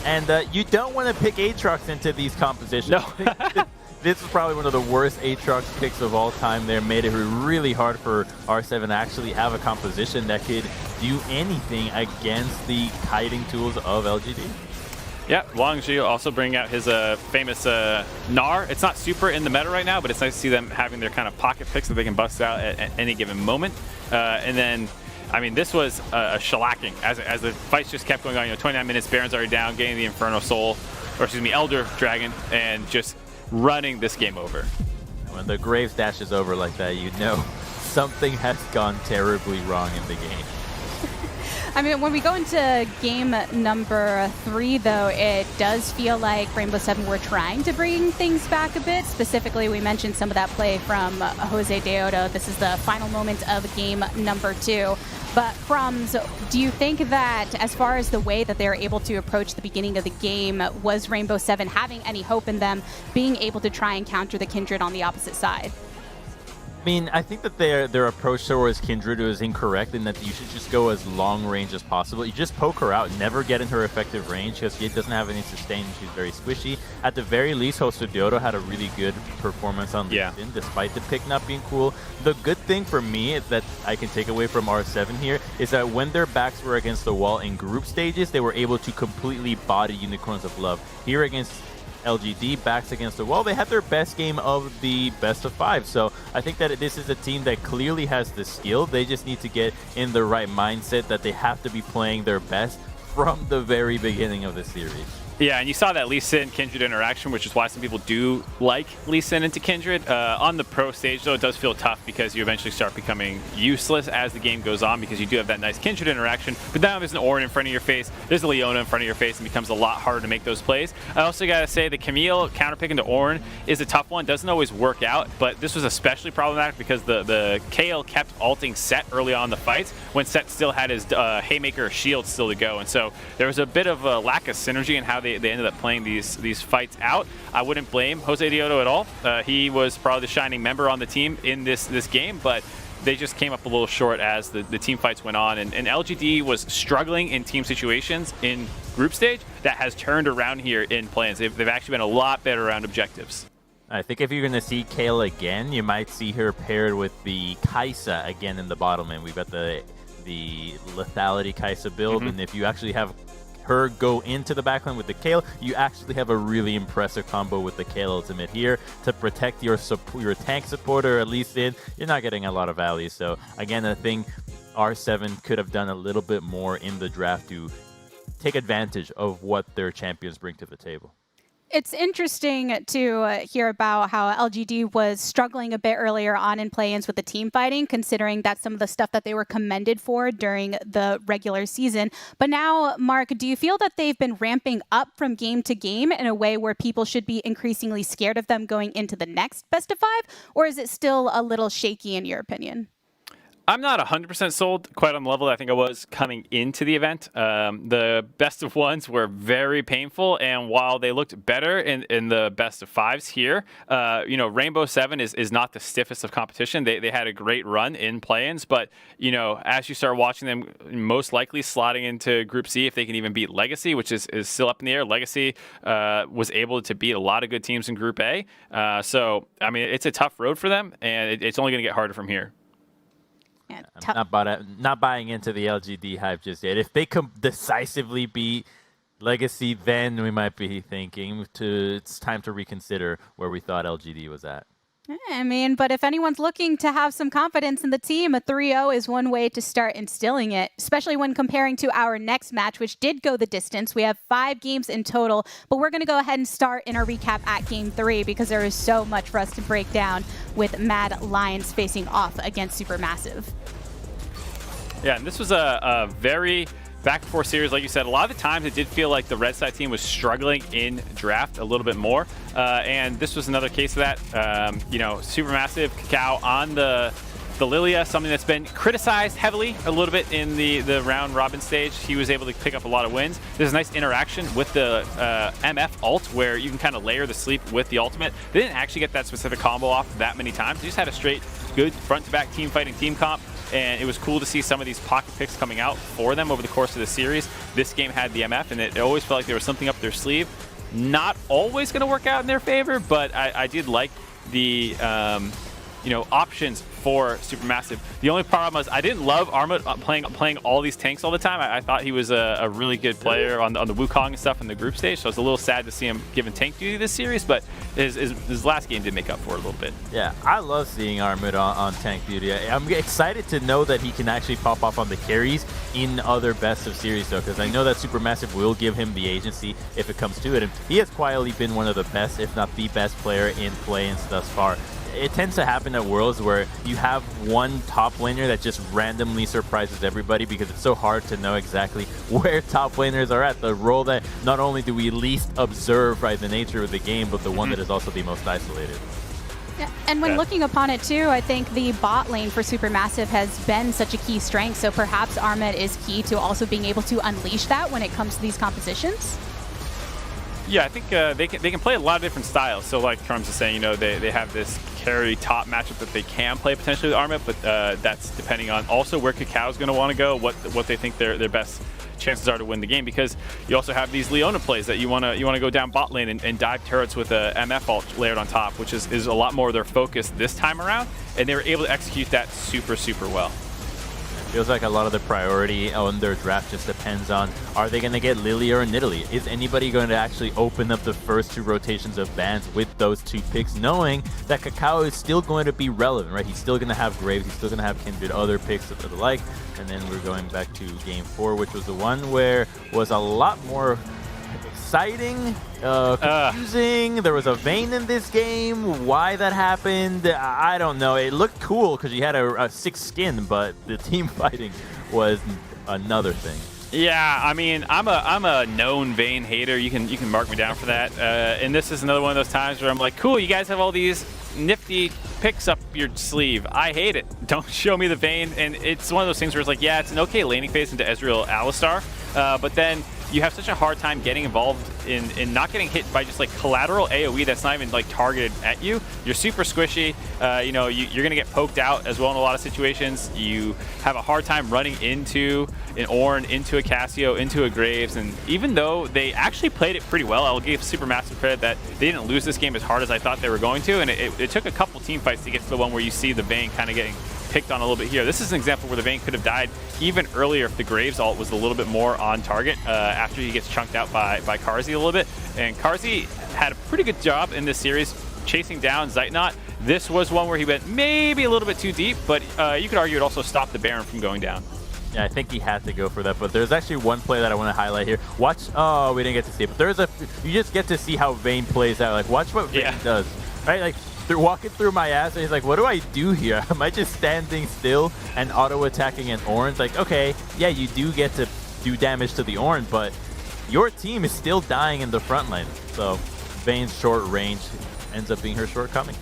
And you don't want to pick Aatrox into these compositions. No. This was probably one of the worst Aatrox picks of all time there. Made it really hard for R7 to actually have a composition that could do anything against the kiting tools of LGD. Yeah, Longzhi also bringing out his famous Gnar. It's not super in the meta right now, but it's nice to see them having their kind of pocket picks that they can bust out at any given moment. And then, I mean, this was a shellacking as the fights just kept going on. You know, 29 minutes, Baron's already down, getting the Inferno Soul, or excuse me, Elder Dragon, and just running this game over. When the Graves dashes over like that, you know something has gone terribly wrong in the game. I mean, when we go into game number 3, though, it does feel like Rainbow 7 were trying to bring things back a bit. Specifically, we mentioned some of that play from Jose Deodo. This is the final moment of game number 2. But Crumbs, do you think that as far as the way that they're able to approach the beginning of the game, was Rainbow 7 having any hope in them being able to try and counter the Kindred on the opposite side? I mean, I think that their approach towards Kindred is incorrect in that you should just go as long range as possible. You just poke her out, never get in her effective range because she doesn't have any sustain. She's very squishy. At the very least, Jose Deodo had a really good performance on LinkedIn, despite the pick not being cool. The good thing for me that I can take away from R7 here is that when their backs were against the wall in group stages, they were able to completely body Unicorns of Love. Here against LGD, backs against the wall, they had their best game of the best of 5. So I think that this is a team that clearly has the skill. They just need to get in the right mindset that they have to be playing their best from the very beginning of the series. Yeah, and you saw that Lee Sin Kindred interaction, which is why some people do like Lee Sin into Kindred. On the pro stage, though, it does feel tough because you eventually start becoming useless as the game goes on because you do have that nice Kindred interaction. But now there's an Ornn in front of your face, there's a Leona in front of your face, and it becomes a lot harder to make those plays. I also got to say the Camille counterpick into Ornn is a tough one. Doesn't always work out, but this was especially problematic because the KL kept ulting Set early on in the fights when Set still had his Haymaker shield still to go. And so there was a bit of a lack of synergy in how they ended up playing these fights out. I wouldn't blame Jose Deodo at all. He was probably the shining member on the team in this game, but they just came up a little short as the team fights went on. And LGD was struggling in team situations in group stage that has turned around here in play-ins. They've actually been a lot better around objectives. I think if you're going to see Kale again, you might see her paired with the Kai'Sa again in the bottom lane. We've got the lethality Kai'Sa build, and if you actually have her go into the backline with the Kale, you actually have a really impressive combo with the Kale ultimate here to protect your tank supporter, at least you're not getting a lot of value. So again, I think R7 could have done a little bit more in the draft to take advantage of what their champions bring to the table. It's interesting to hear about how LGD was struggling a bit earlier on in play-ins with the team fighting, considering that's some of the stuff that they were commended for during the regular season. But now, Mark, do you feel that they've been ramping up from game to game in a way where people should be increasingly scared of them going into the next best of 5? Or is it still a little shaky in your opinion? I'm not 100% sold quite on the level that I think I was coming into the event. The best of ones were very painful, and while they looked better in the best of 5s here, Rainbow 7 is not the stiffest of competition. They had a great run in play-ins, but as you start watching them, most likely slotting into Group C if they can even beat Legacy, which is still up in the air. Legacy was able to beat a lot of good teams in Group A. So, I mean, it's a tough road for them, and it's only going to get harder from here. I'm not buying into the LGD hype just yet. If they decisively beat Legacy, then we might be thinking it's time to reconsider where we thought LGD was at. I mean, but if anyone's looking to have some confidence in the team, a 3-0 is one way to start instilling it, especially when comparing to our next match, which did go the distance. We have 5 games in total, but we're going to go ahead and start in our recap at Game 3 because there is so much for us to break down with Mad Lions facing off against SuperMassive. Yeah, and this was a very back-and-forth series. Like you said, a lot of the times it did feel like the red side team was struggling in draft a little bit more. And this was another case of that. SuperMassive, Kakao on the Lilia, something that's been criticized heavily a little bit in the round robin stage. He was able to pick up a lot of wins. There's a nice interaction with the MF ult where you can kind of layer the sleep with the ultimate. They didn't actually get that specific combo off that many times. They just had a straight good front-to-back team fighting team comp. And it was cool to see some of these pocket picks coming out for them over the course of the series. This game had the MF, and it always felt like there was something up their sleeve. Not always going to work out in their favor, but I did like the options for SuperMassive. The only problem was I didn't love Armut playing all these tanks all the time. I thought he was a really good player on the Wukong and stuff in the group stage, so I was a little sad to see him given tank duty this series, but his last game did make up for it a little bit. Yeah, I love seeing Armut on tank duty. I'm excited to know that he can actually pop off on the carries in other best of series, though, because I know that SuperMassive will give him the agency if it comes to it, and he has quietly been one of the best, if not the best player in play-ins thus far. It tends to happen at Worlds where you have one top laner that just randomly surprises everybody because it's so hard to know exactly where top laners are at. The role that not only do we least observe by the nature of the game, but the one that is also the most isolated. Yeah, and when looking upon it too, I think the bot lane for SuperMassive has been such a key strength, so perhaps Armut is key to also being able to unleash that when it comes to these compositions. Yeah, I think they can play a lot of different styles. So like Crumbs is saying, they have this carry top matchup that they can play potentially with Armut, but that's depending on also where Kakao's going to want to go, what they think their best chances are to win the game, because you also have these Leona plays that you want to go down bot lane and dive turrets with a MF ult layered on top, which is a lot more of their focus this time around, and they were able to execute that super well. Feels like a lot of the priority on their draft just depends on, are they going to get Lilia or Nidalee? Is anybody going to actually open up the first 2 rotations of bans with those 2 picks, knowing that Kakao is still going to be relevant, right? He's still going to have Graves, he's still going to have Kindred, other picks of the like. And then we're going back to Game 4, which was the one where was a lot more exciting, confusing. There was a Vayne in this game. Why that happened, I don't know. It looked cool because you had a 6 skin, but the team fighting was another thing. Yeah, I mean, I'm a known Vayne hater. You can mark me down for that. And this is another one of those times where I'm like, cool, you guys have all these nifty picks up your sleeve. I hate it. Don't show me the Vayne. And it's one of those things where it's like, yeah, it's an okay laning phase into Ezreal Alistar, but then you have such a hard time getting involved in not getting hit by just like collateral AoE that's not even like targeted at you. You're super squishy. You're gonna get poked out as well in a lot of situations. You have a hard time running into an Ornn, into a Cassio, into a Graves, and even though they actually played it pretty well, I'll give SuperMassive credit that they didn't lose this game as hard as I thought they were going to, and it took a couple team fights to get to the one where you see the Vayne kind of getting picked on a little bit here. This is an example where the Vayne could have died even earlier if the Graves ult was a little bit more on target after he gets chunked out by Carzzy a little bit. And Carzzy had a pretty good job in this series chasing down Zeitnot. This was one where he went maybe a little bit too deep, but you could argue it also stopped the Baron from going down. Yeah, I think he had to go for that, but there's actually one play that I want to highlight here. Watch, oh, we didn't get to see it, but you just get to see how Vayne plays out. Like, watch what Vayne does, right? Like, they're walking through my ass, and he's like, what do I do here? Am I just standing still and auto-attacking an Orange? Like, okay, yeah, you do get to do damage to the Orange, but your team is still dying in the front line. So Vayne's short range ends up being her shortcoming.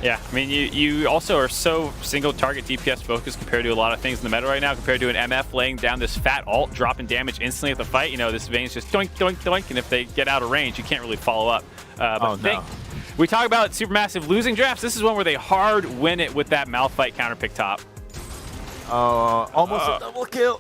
Yeah, I mean, you also are so single target DPS focused compared to a lot of things in the meta right now, compared to an MF laying down this fat ult, dropping damage instantly at the fight. You know, this Vayne's just doink, doink, doink, and if they get out of range, you can't really follow up. We talk about Supermassive losing drafts. This is one where they hard win it with that Malphite counter pick top. Almost a double kill.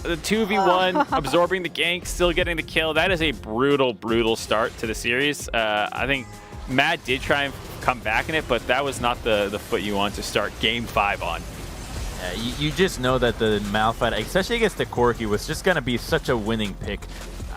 The 2v1, absorbing the gank, still getting the kill. That is a brutal, brutal start to the series. I think Matt did try and come back in it, but that was not the foot you want to start game 5 on. Yeah, you just know that the Malphite, especially against the Corki, was just going to be such a winning pick.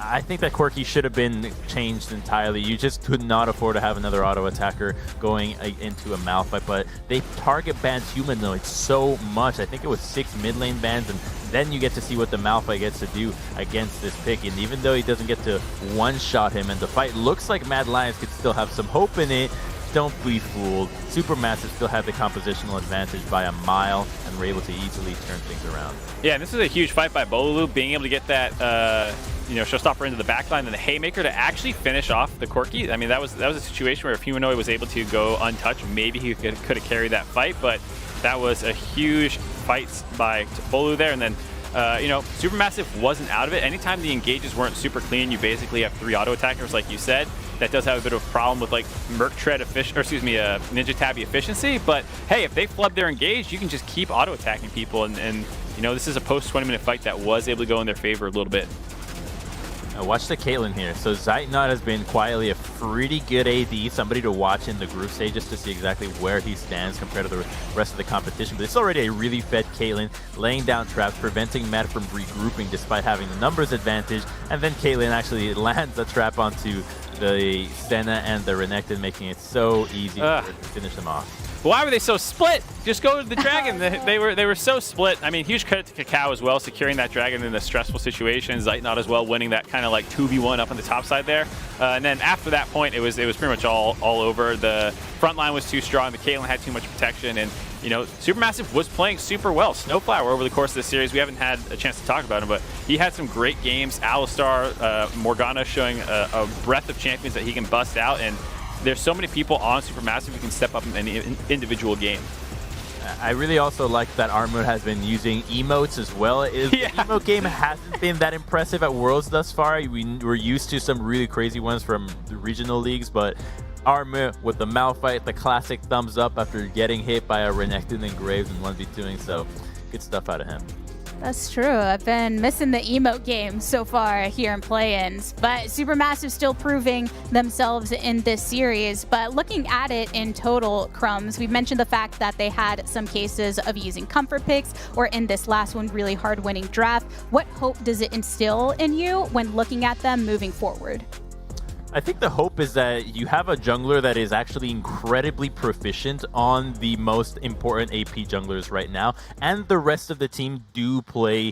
I think that Corki should have been changed entirely. You just could not afford to have another auto attacker going into a Malphite, but they target bans humanoids so much. I think it was 6 mid lane bans, and then you get to see what the Malphite gets to do against this pick. And even though he doesn't get to one-shot him, and the fight looks like Mad Lions could still have some hope in it, don't be fooled. Supermassive still had the compositional advantage by a mile and were able to easily turn things around. Yeah, and this is a huge fight by Bolulu, being able to get that showstopper into the backline and the haymaker to actually finish off the Corki. I mean, that was a situation where if Humanoid was able to go untouched, maybe he could have carried that fight, but that was a huge fight by Bolulu there. And then Supermassive wasn't out of it. Anytime the engages weren't super clean, you basically have 3 auto attackers, like you said. That does have a bit of a problem with like Merc Tread Ninja Tabby efficiency. But hey, if they flub their engage, you can just keep auto attacking people. And this is a post 20-minute fight that was able to go in their favor a little bit. Watch the Caitlyn here. So Zeitnot has been quietly a pretty good AD, somebody to watch in the group stage just to see exactly where he stands compared to the rest of the competition. But it's already a really fed Caitlyn, laying down traps, preventing Matt from regrouping despite having the numbers advantage. And then Caitlyn actually lands a trap onto the Senna and the Renekton, making it so easy to finish them off. Why were they so split? Just go to the dragon. They were so split. I mean, huge credit to Kakao as well, securing that dragon in the stressful situation. Zeitnot as well, winning that kind of like 2v1 up on the top side there. And then after that point, it was pretty much all over. The front line was too strong. The Caitlyn had too much protection, and Supermassive was playing super well. Snowflower over the course of the series, we haven't had a chance to talk about him, but he had some great games. Alistar, Morgana showing a breadth of champions that he can bust out, and there's so many people on Supermassive who can step up in any individual game. I really also like that Armut has been using emotes as well. The emote game hasn't been that impressive at Worlds thus far. We're used to some really crazy ones from the regional leagues, but Armut with the Malphite, the classic thumbs up after getting hit by a Renekton and Graves and 1v2ing, so good stuff out of him. That's true. I've been missing the emote game so far here in play-ins, but Supermassive still proving themselves in this series. But looking at it in total, Crumbs, we've mentioned the fact that they had some cases of using comfort picks, or in this last one, really hard-winning draft. What hope does it instill in you when looking at them moving forward? I think the hope is that you have a jungler that is actually incredibly proficient on the most important AP junglers right now, and the rest of the team do play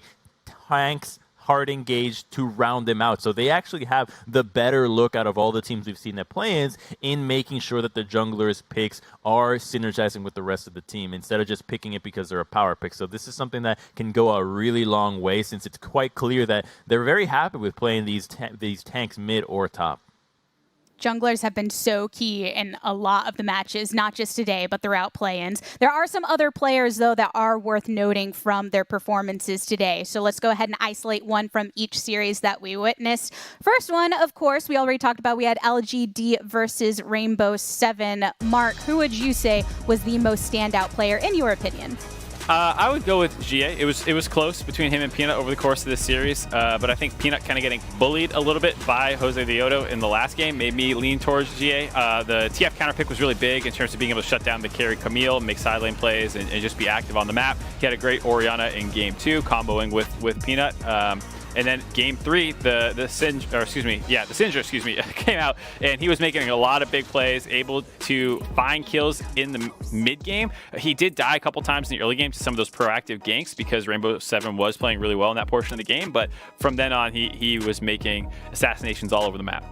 tanks, hard engaged to round them out. So they actually have the better look out of all the teams we've seen at play-ins in making sure that the junglers' picks are synergizing with the rest of the team instead of just picking it because they're a power pick. So this is something that can go a really long way, since it's quite clear that they're very happy with playing these tanks mid or top. Junglers have been so key in a lot of the matches, not just today, but throughout play-ins. There are some other players, though, that are worth noting from their performances today. So let's go ahead and isolate one from each series that we witnessed. First one, of course, we already talked about. We had LGD versus Rainbow 7. Mark, who would you say was the most standout player, in your opinion? I would go with GA. It was close between him and Peanut over the course of this series, but I think Peanut kind of getting bullied a little bit by Jose Diodo in the last game made me lean towards GA. The TF counter pick was really big in terms of being able to shut down the carry Camille, make side lane plays, and just be active on the map. He had a great Orianna in game 2, comboing with Peanut. And then game 3, the Sindra came out, and he was making a lot of big plays, able to find kills in the mid game. He did die a couple times in the early game to some of those proactive ganks because Rainbow 7 was playing really well in that portion of the game. But from then on, he was making assassinations all over the map.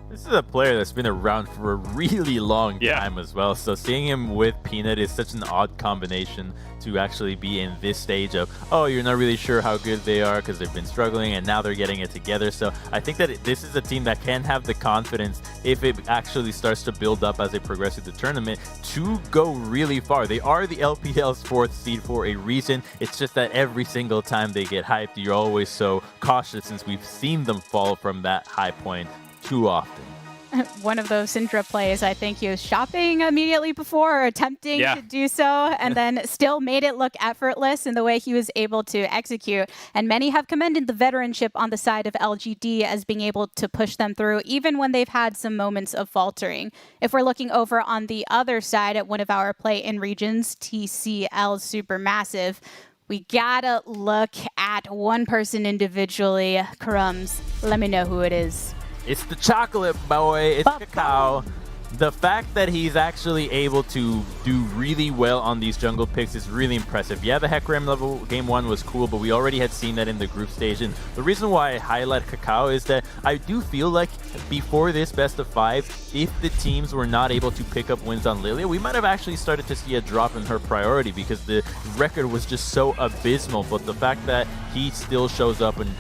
This is a player that's been around for a really long time as well. So seeing him with Peanut is such an odd combination to actually be in this stage of, oh, you're not really sure how good they are because they've been struggling and now they're getting it together. So I think that this is a team that can have the confidence if it actually starts to build up as they progress through the tournament to go really far. They are the LPL's 4th seed for a reason. It's just that every single time they get hyped, you're always so cautious since we've seen them fall from that high point too often. One of those Syndra plays, I think he was shopping immediately before or attempting to do so, and then still made it look effortless in the way he was able to execute. And many have commended the veteranship on the side of LGD as being able to push them through, even when they've had some moments of faltering. If we're looking over on the other side at one of our play-in regions, TCL SuperMassive, we gotta look at one person individually. Crumbs, let me know who it is. It's the chocolate boy. It's Cacao. The fact that he's actually able to do really well on these jungle picks is really impressive. Yeah, the Hecarim level game 1 was cool, but we already had seen that in the group stage. And the reason why I highlight Cacao is that I do feel like before this best of 5, if the teams were not able to pick up wins on Lilia, we might have actually started to see a drop in her priority because the record was just so abysmal. But the fact that he still shows up and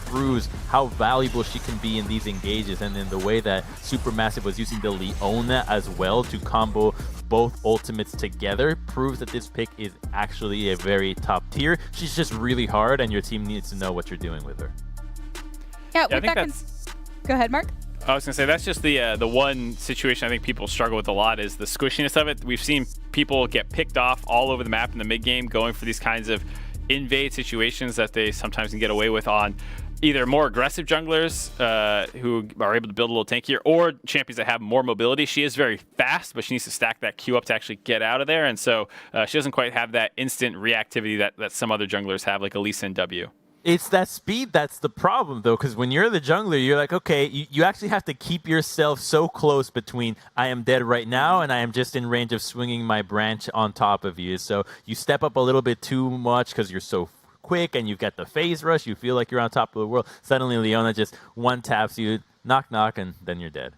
proves how valuable she can be in these engages, and in the way that SuperMassive was using the Leona as well to combo both ultimates together proves that this pick is actually a very top tier. She's just really hard, and your team needs to know what you're doing with her. Yeah, I think that's... Go ahead, Mark. I was going to say, that's just the one situation I think people struggle with a lot is the squishiness of it. We've seen people get picked off all over the map in the mid game going for these kinds of invade situations that they sometimes can get away with on either more aggressive junglers who are able to build a little tankier, or champions that have more mobility. She is very fast, but she needs to stack that Q up to actually get out of there, and so she doesn't quite have that instant reactivity that some other junglers have, like Elisa and W. It's that speed that's the problem, though, because when you're the jungler, you're like, okay, you actually have to keep yourself so close between I am dead right now and I am just in range of swinging my branch on top of you. So you step up a little bit too much because you're so quick and you've got the phase rush. You feel like you're on top of the world. Suddenly, Leona just one taps you, knock, knock, and then you're dead.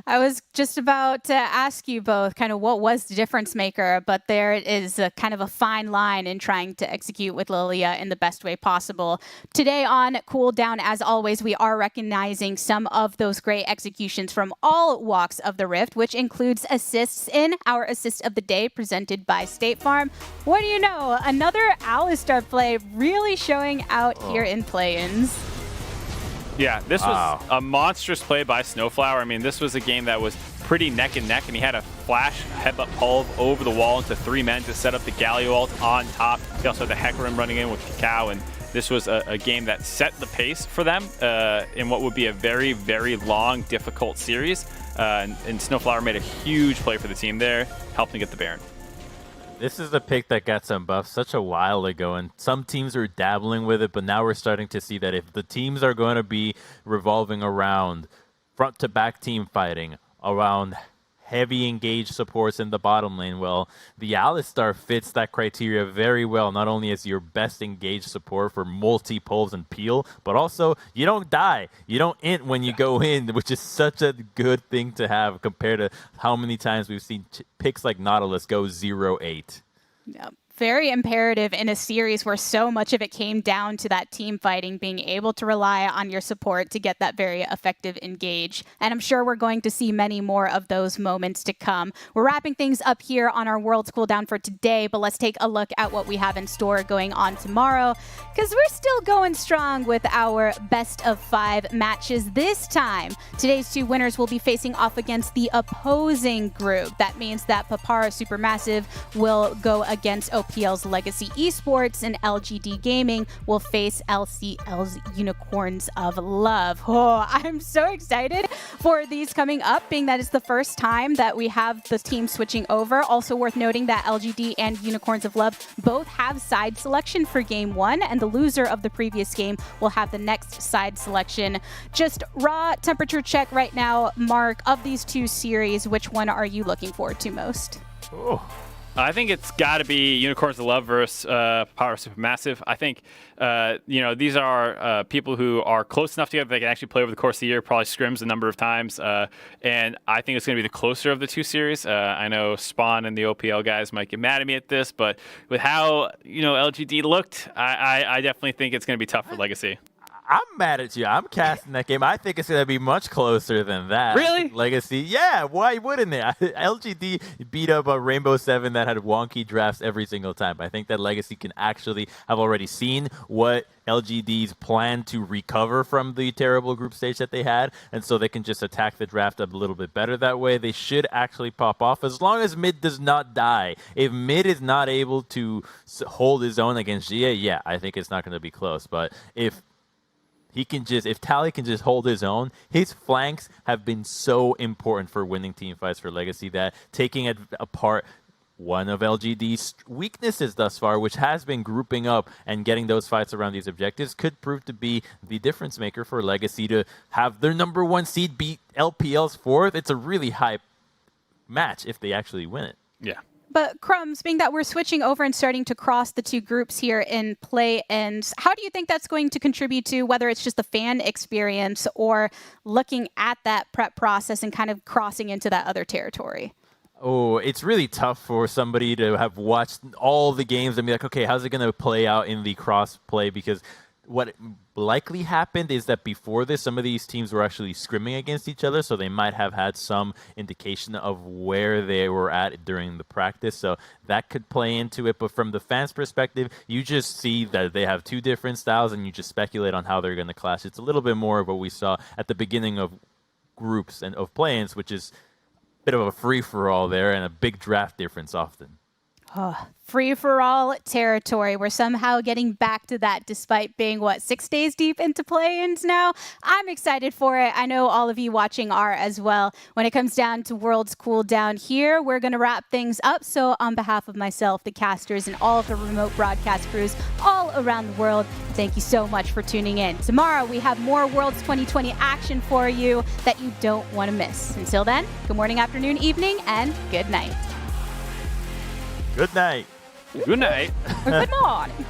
I was just about to ask you both kind of what was the difference maker, but there is a kind of a fine line in trying to execute with Lilia in the best way possible. Today on Cooldown, as always, we are recognizing some of those great executions from all walks of the Rift, which includes assists in our Assist of the Day presented by State Farm. What do you know? Another Alistar play really showing out here in play-ins. Yeah, this was a monstrous play by Snowflower. I mean, this was a game that was pretty neck and neck, and he had a flash headbutt pulve over the wall into 3 men to set up the Galio ult on top. He also had the Hecarim running in with Cacao, and this was a game that set the pace for them in what would be a very, very long, difficult series. And Snowflower made a huge play for the team there, helping get the Baron. This is the pick that got some buffs such a while ago, and some teams are dabbling with it, but now we're starting to see that if the teams are going to be revolving around front-to-back team fighting, around heavy engaged supports in the bottom lane, well, the Alistar fits that criteria very well, not only as your best engaged support for multi-pulls and peel, but also you don't die. You don't int when you go in, which is such a good thing to have compared to how many times we've seen picks like Nautilus go 0-8. Yep. Very imperative in a series where so much of it came down to that team fighting, being able to rely on your support to get that very effective engage. And I'm sure we're going to see many more of those moments to come. We're wrapping things up here on our Worlds Cooldown for today, but let's take a look at what we have in store going on tomorrow, because we're still going strong with our best of 5 matches this time. Today's 2 winners will be facing off against the opposing group. That means that Papara SuperMassive will go against OP LPL's Legacy Esports, and LGD Gaming will face LCL's Unicorns of Love. Oh, I'm so excited for these coming up, being that it's the first time that we have the team switching over. Also worth noting that LGD and Unicorns of Love both have side selection for game 1, and the loser of the previous game will have the next side selection. Just raw temperature check right now, Mark, of these two series, which one are you looking forward to most? Oh. I think it's got to be Unicorns of Love versus Papara SuperMassive. I think, these are people who are close enough together they can actually play over the course of the year, probably scrims a number of times. And I think it's going to be the closer of the two series. I know Spawn and the OPL guys might get mad at me at this, but with how, LGD looked, I definitely think it's going to be tough for Legacy. I'm mad at you. I'm casting that game. I think it's going to be much closer than that. Really? Legacy. Yeah, why wouldn't it? LGD beat up a Rainbow 7 that had wonky drafts every single time. I think that Legacy can actually have already seen what LGD's plan to recover from the terrible group stage that they had, and so they can just attack the draft a little bit better that way. They should actually pop off as long as mid does not die. If mid is not able to hold his own against GA, yeah, I think it's not going to be close. But if Tally can just hold his own, his flanks have been so important for winning team fights for Legacy that taking it apart one of LGD's weaknesses thus far, which has been grouping up and getting those fights around these objectives, could prove to be the difference maker for Legacy to have their number 1 seed beat LPL's 4th. It's a really high match if they actually win it. Yeah. But Crumbs, being that we're switching over and starting to cross the two groups here in play-ins, how do you think that's going to contribute to whether it's just the fan experience or looking at that prep process and kind of crossing into that other territory? Oh, it's really tough for somebody to have watched all the games and be like, okay, how's it going to play out in the cross-play? Because what likely happened is that before this, some of these teams were actually scrimming against each other, so they might have had some indication of where they were at during the practice, so that could play into it. But from the fans' perspective, you just see that they have two different styles, and you just speculate on how they're going to clash. It's a little bit more of what we saw at the beginning of groups and of play-ins, which is a bit of a free-for-all there and a big draft difference often. Oh, free-for-all territory. We're somehow getting back to that despite being, 6 days deep into play-ins now? I'm excited for it. I know all of you watching are as well. When it comes down to Worlds Cool Down here, we're going to wrap things up. So on behalf of myself, the casters, and all of the remote broadcast crews all around the world, thank you so much for tuning in. Tomorrow, we have more Worlds 2020 action for you that you don't want to miss. Until then, good morning, afternoon, evening, and good night. Good night. Good night. Good morning.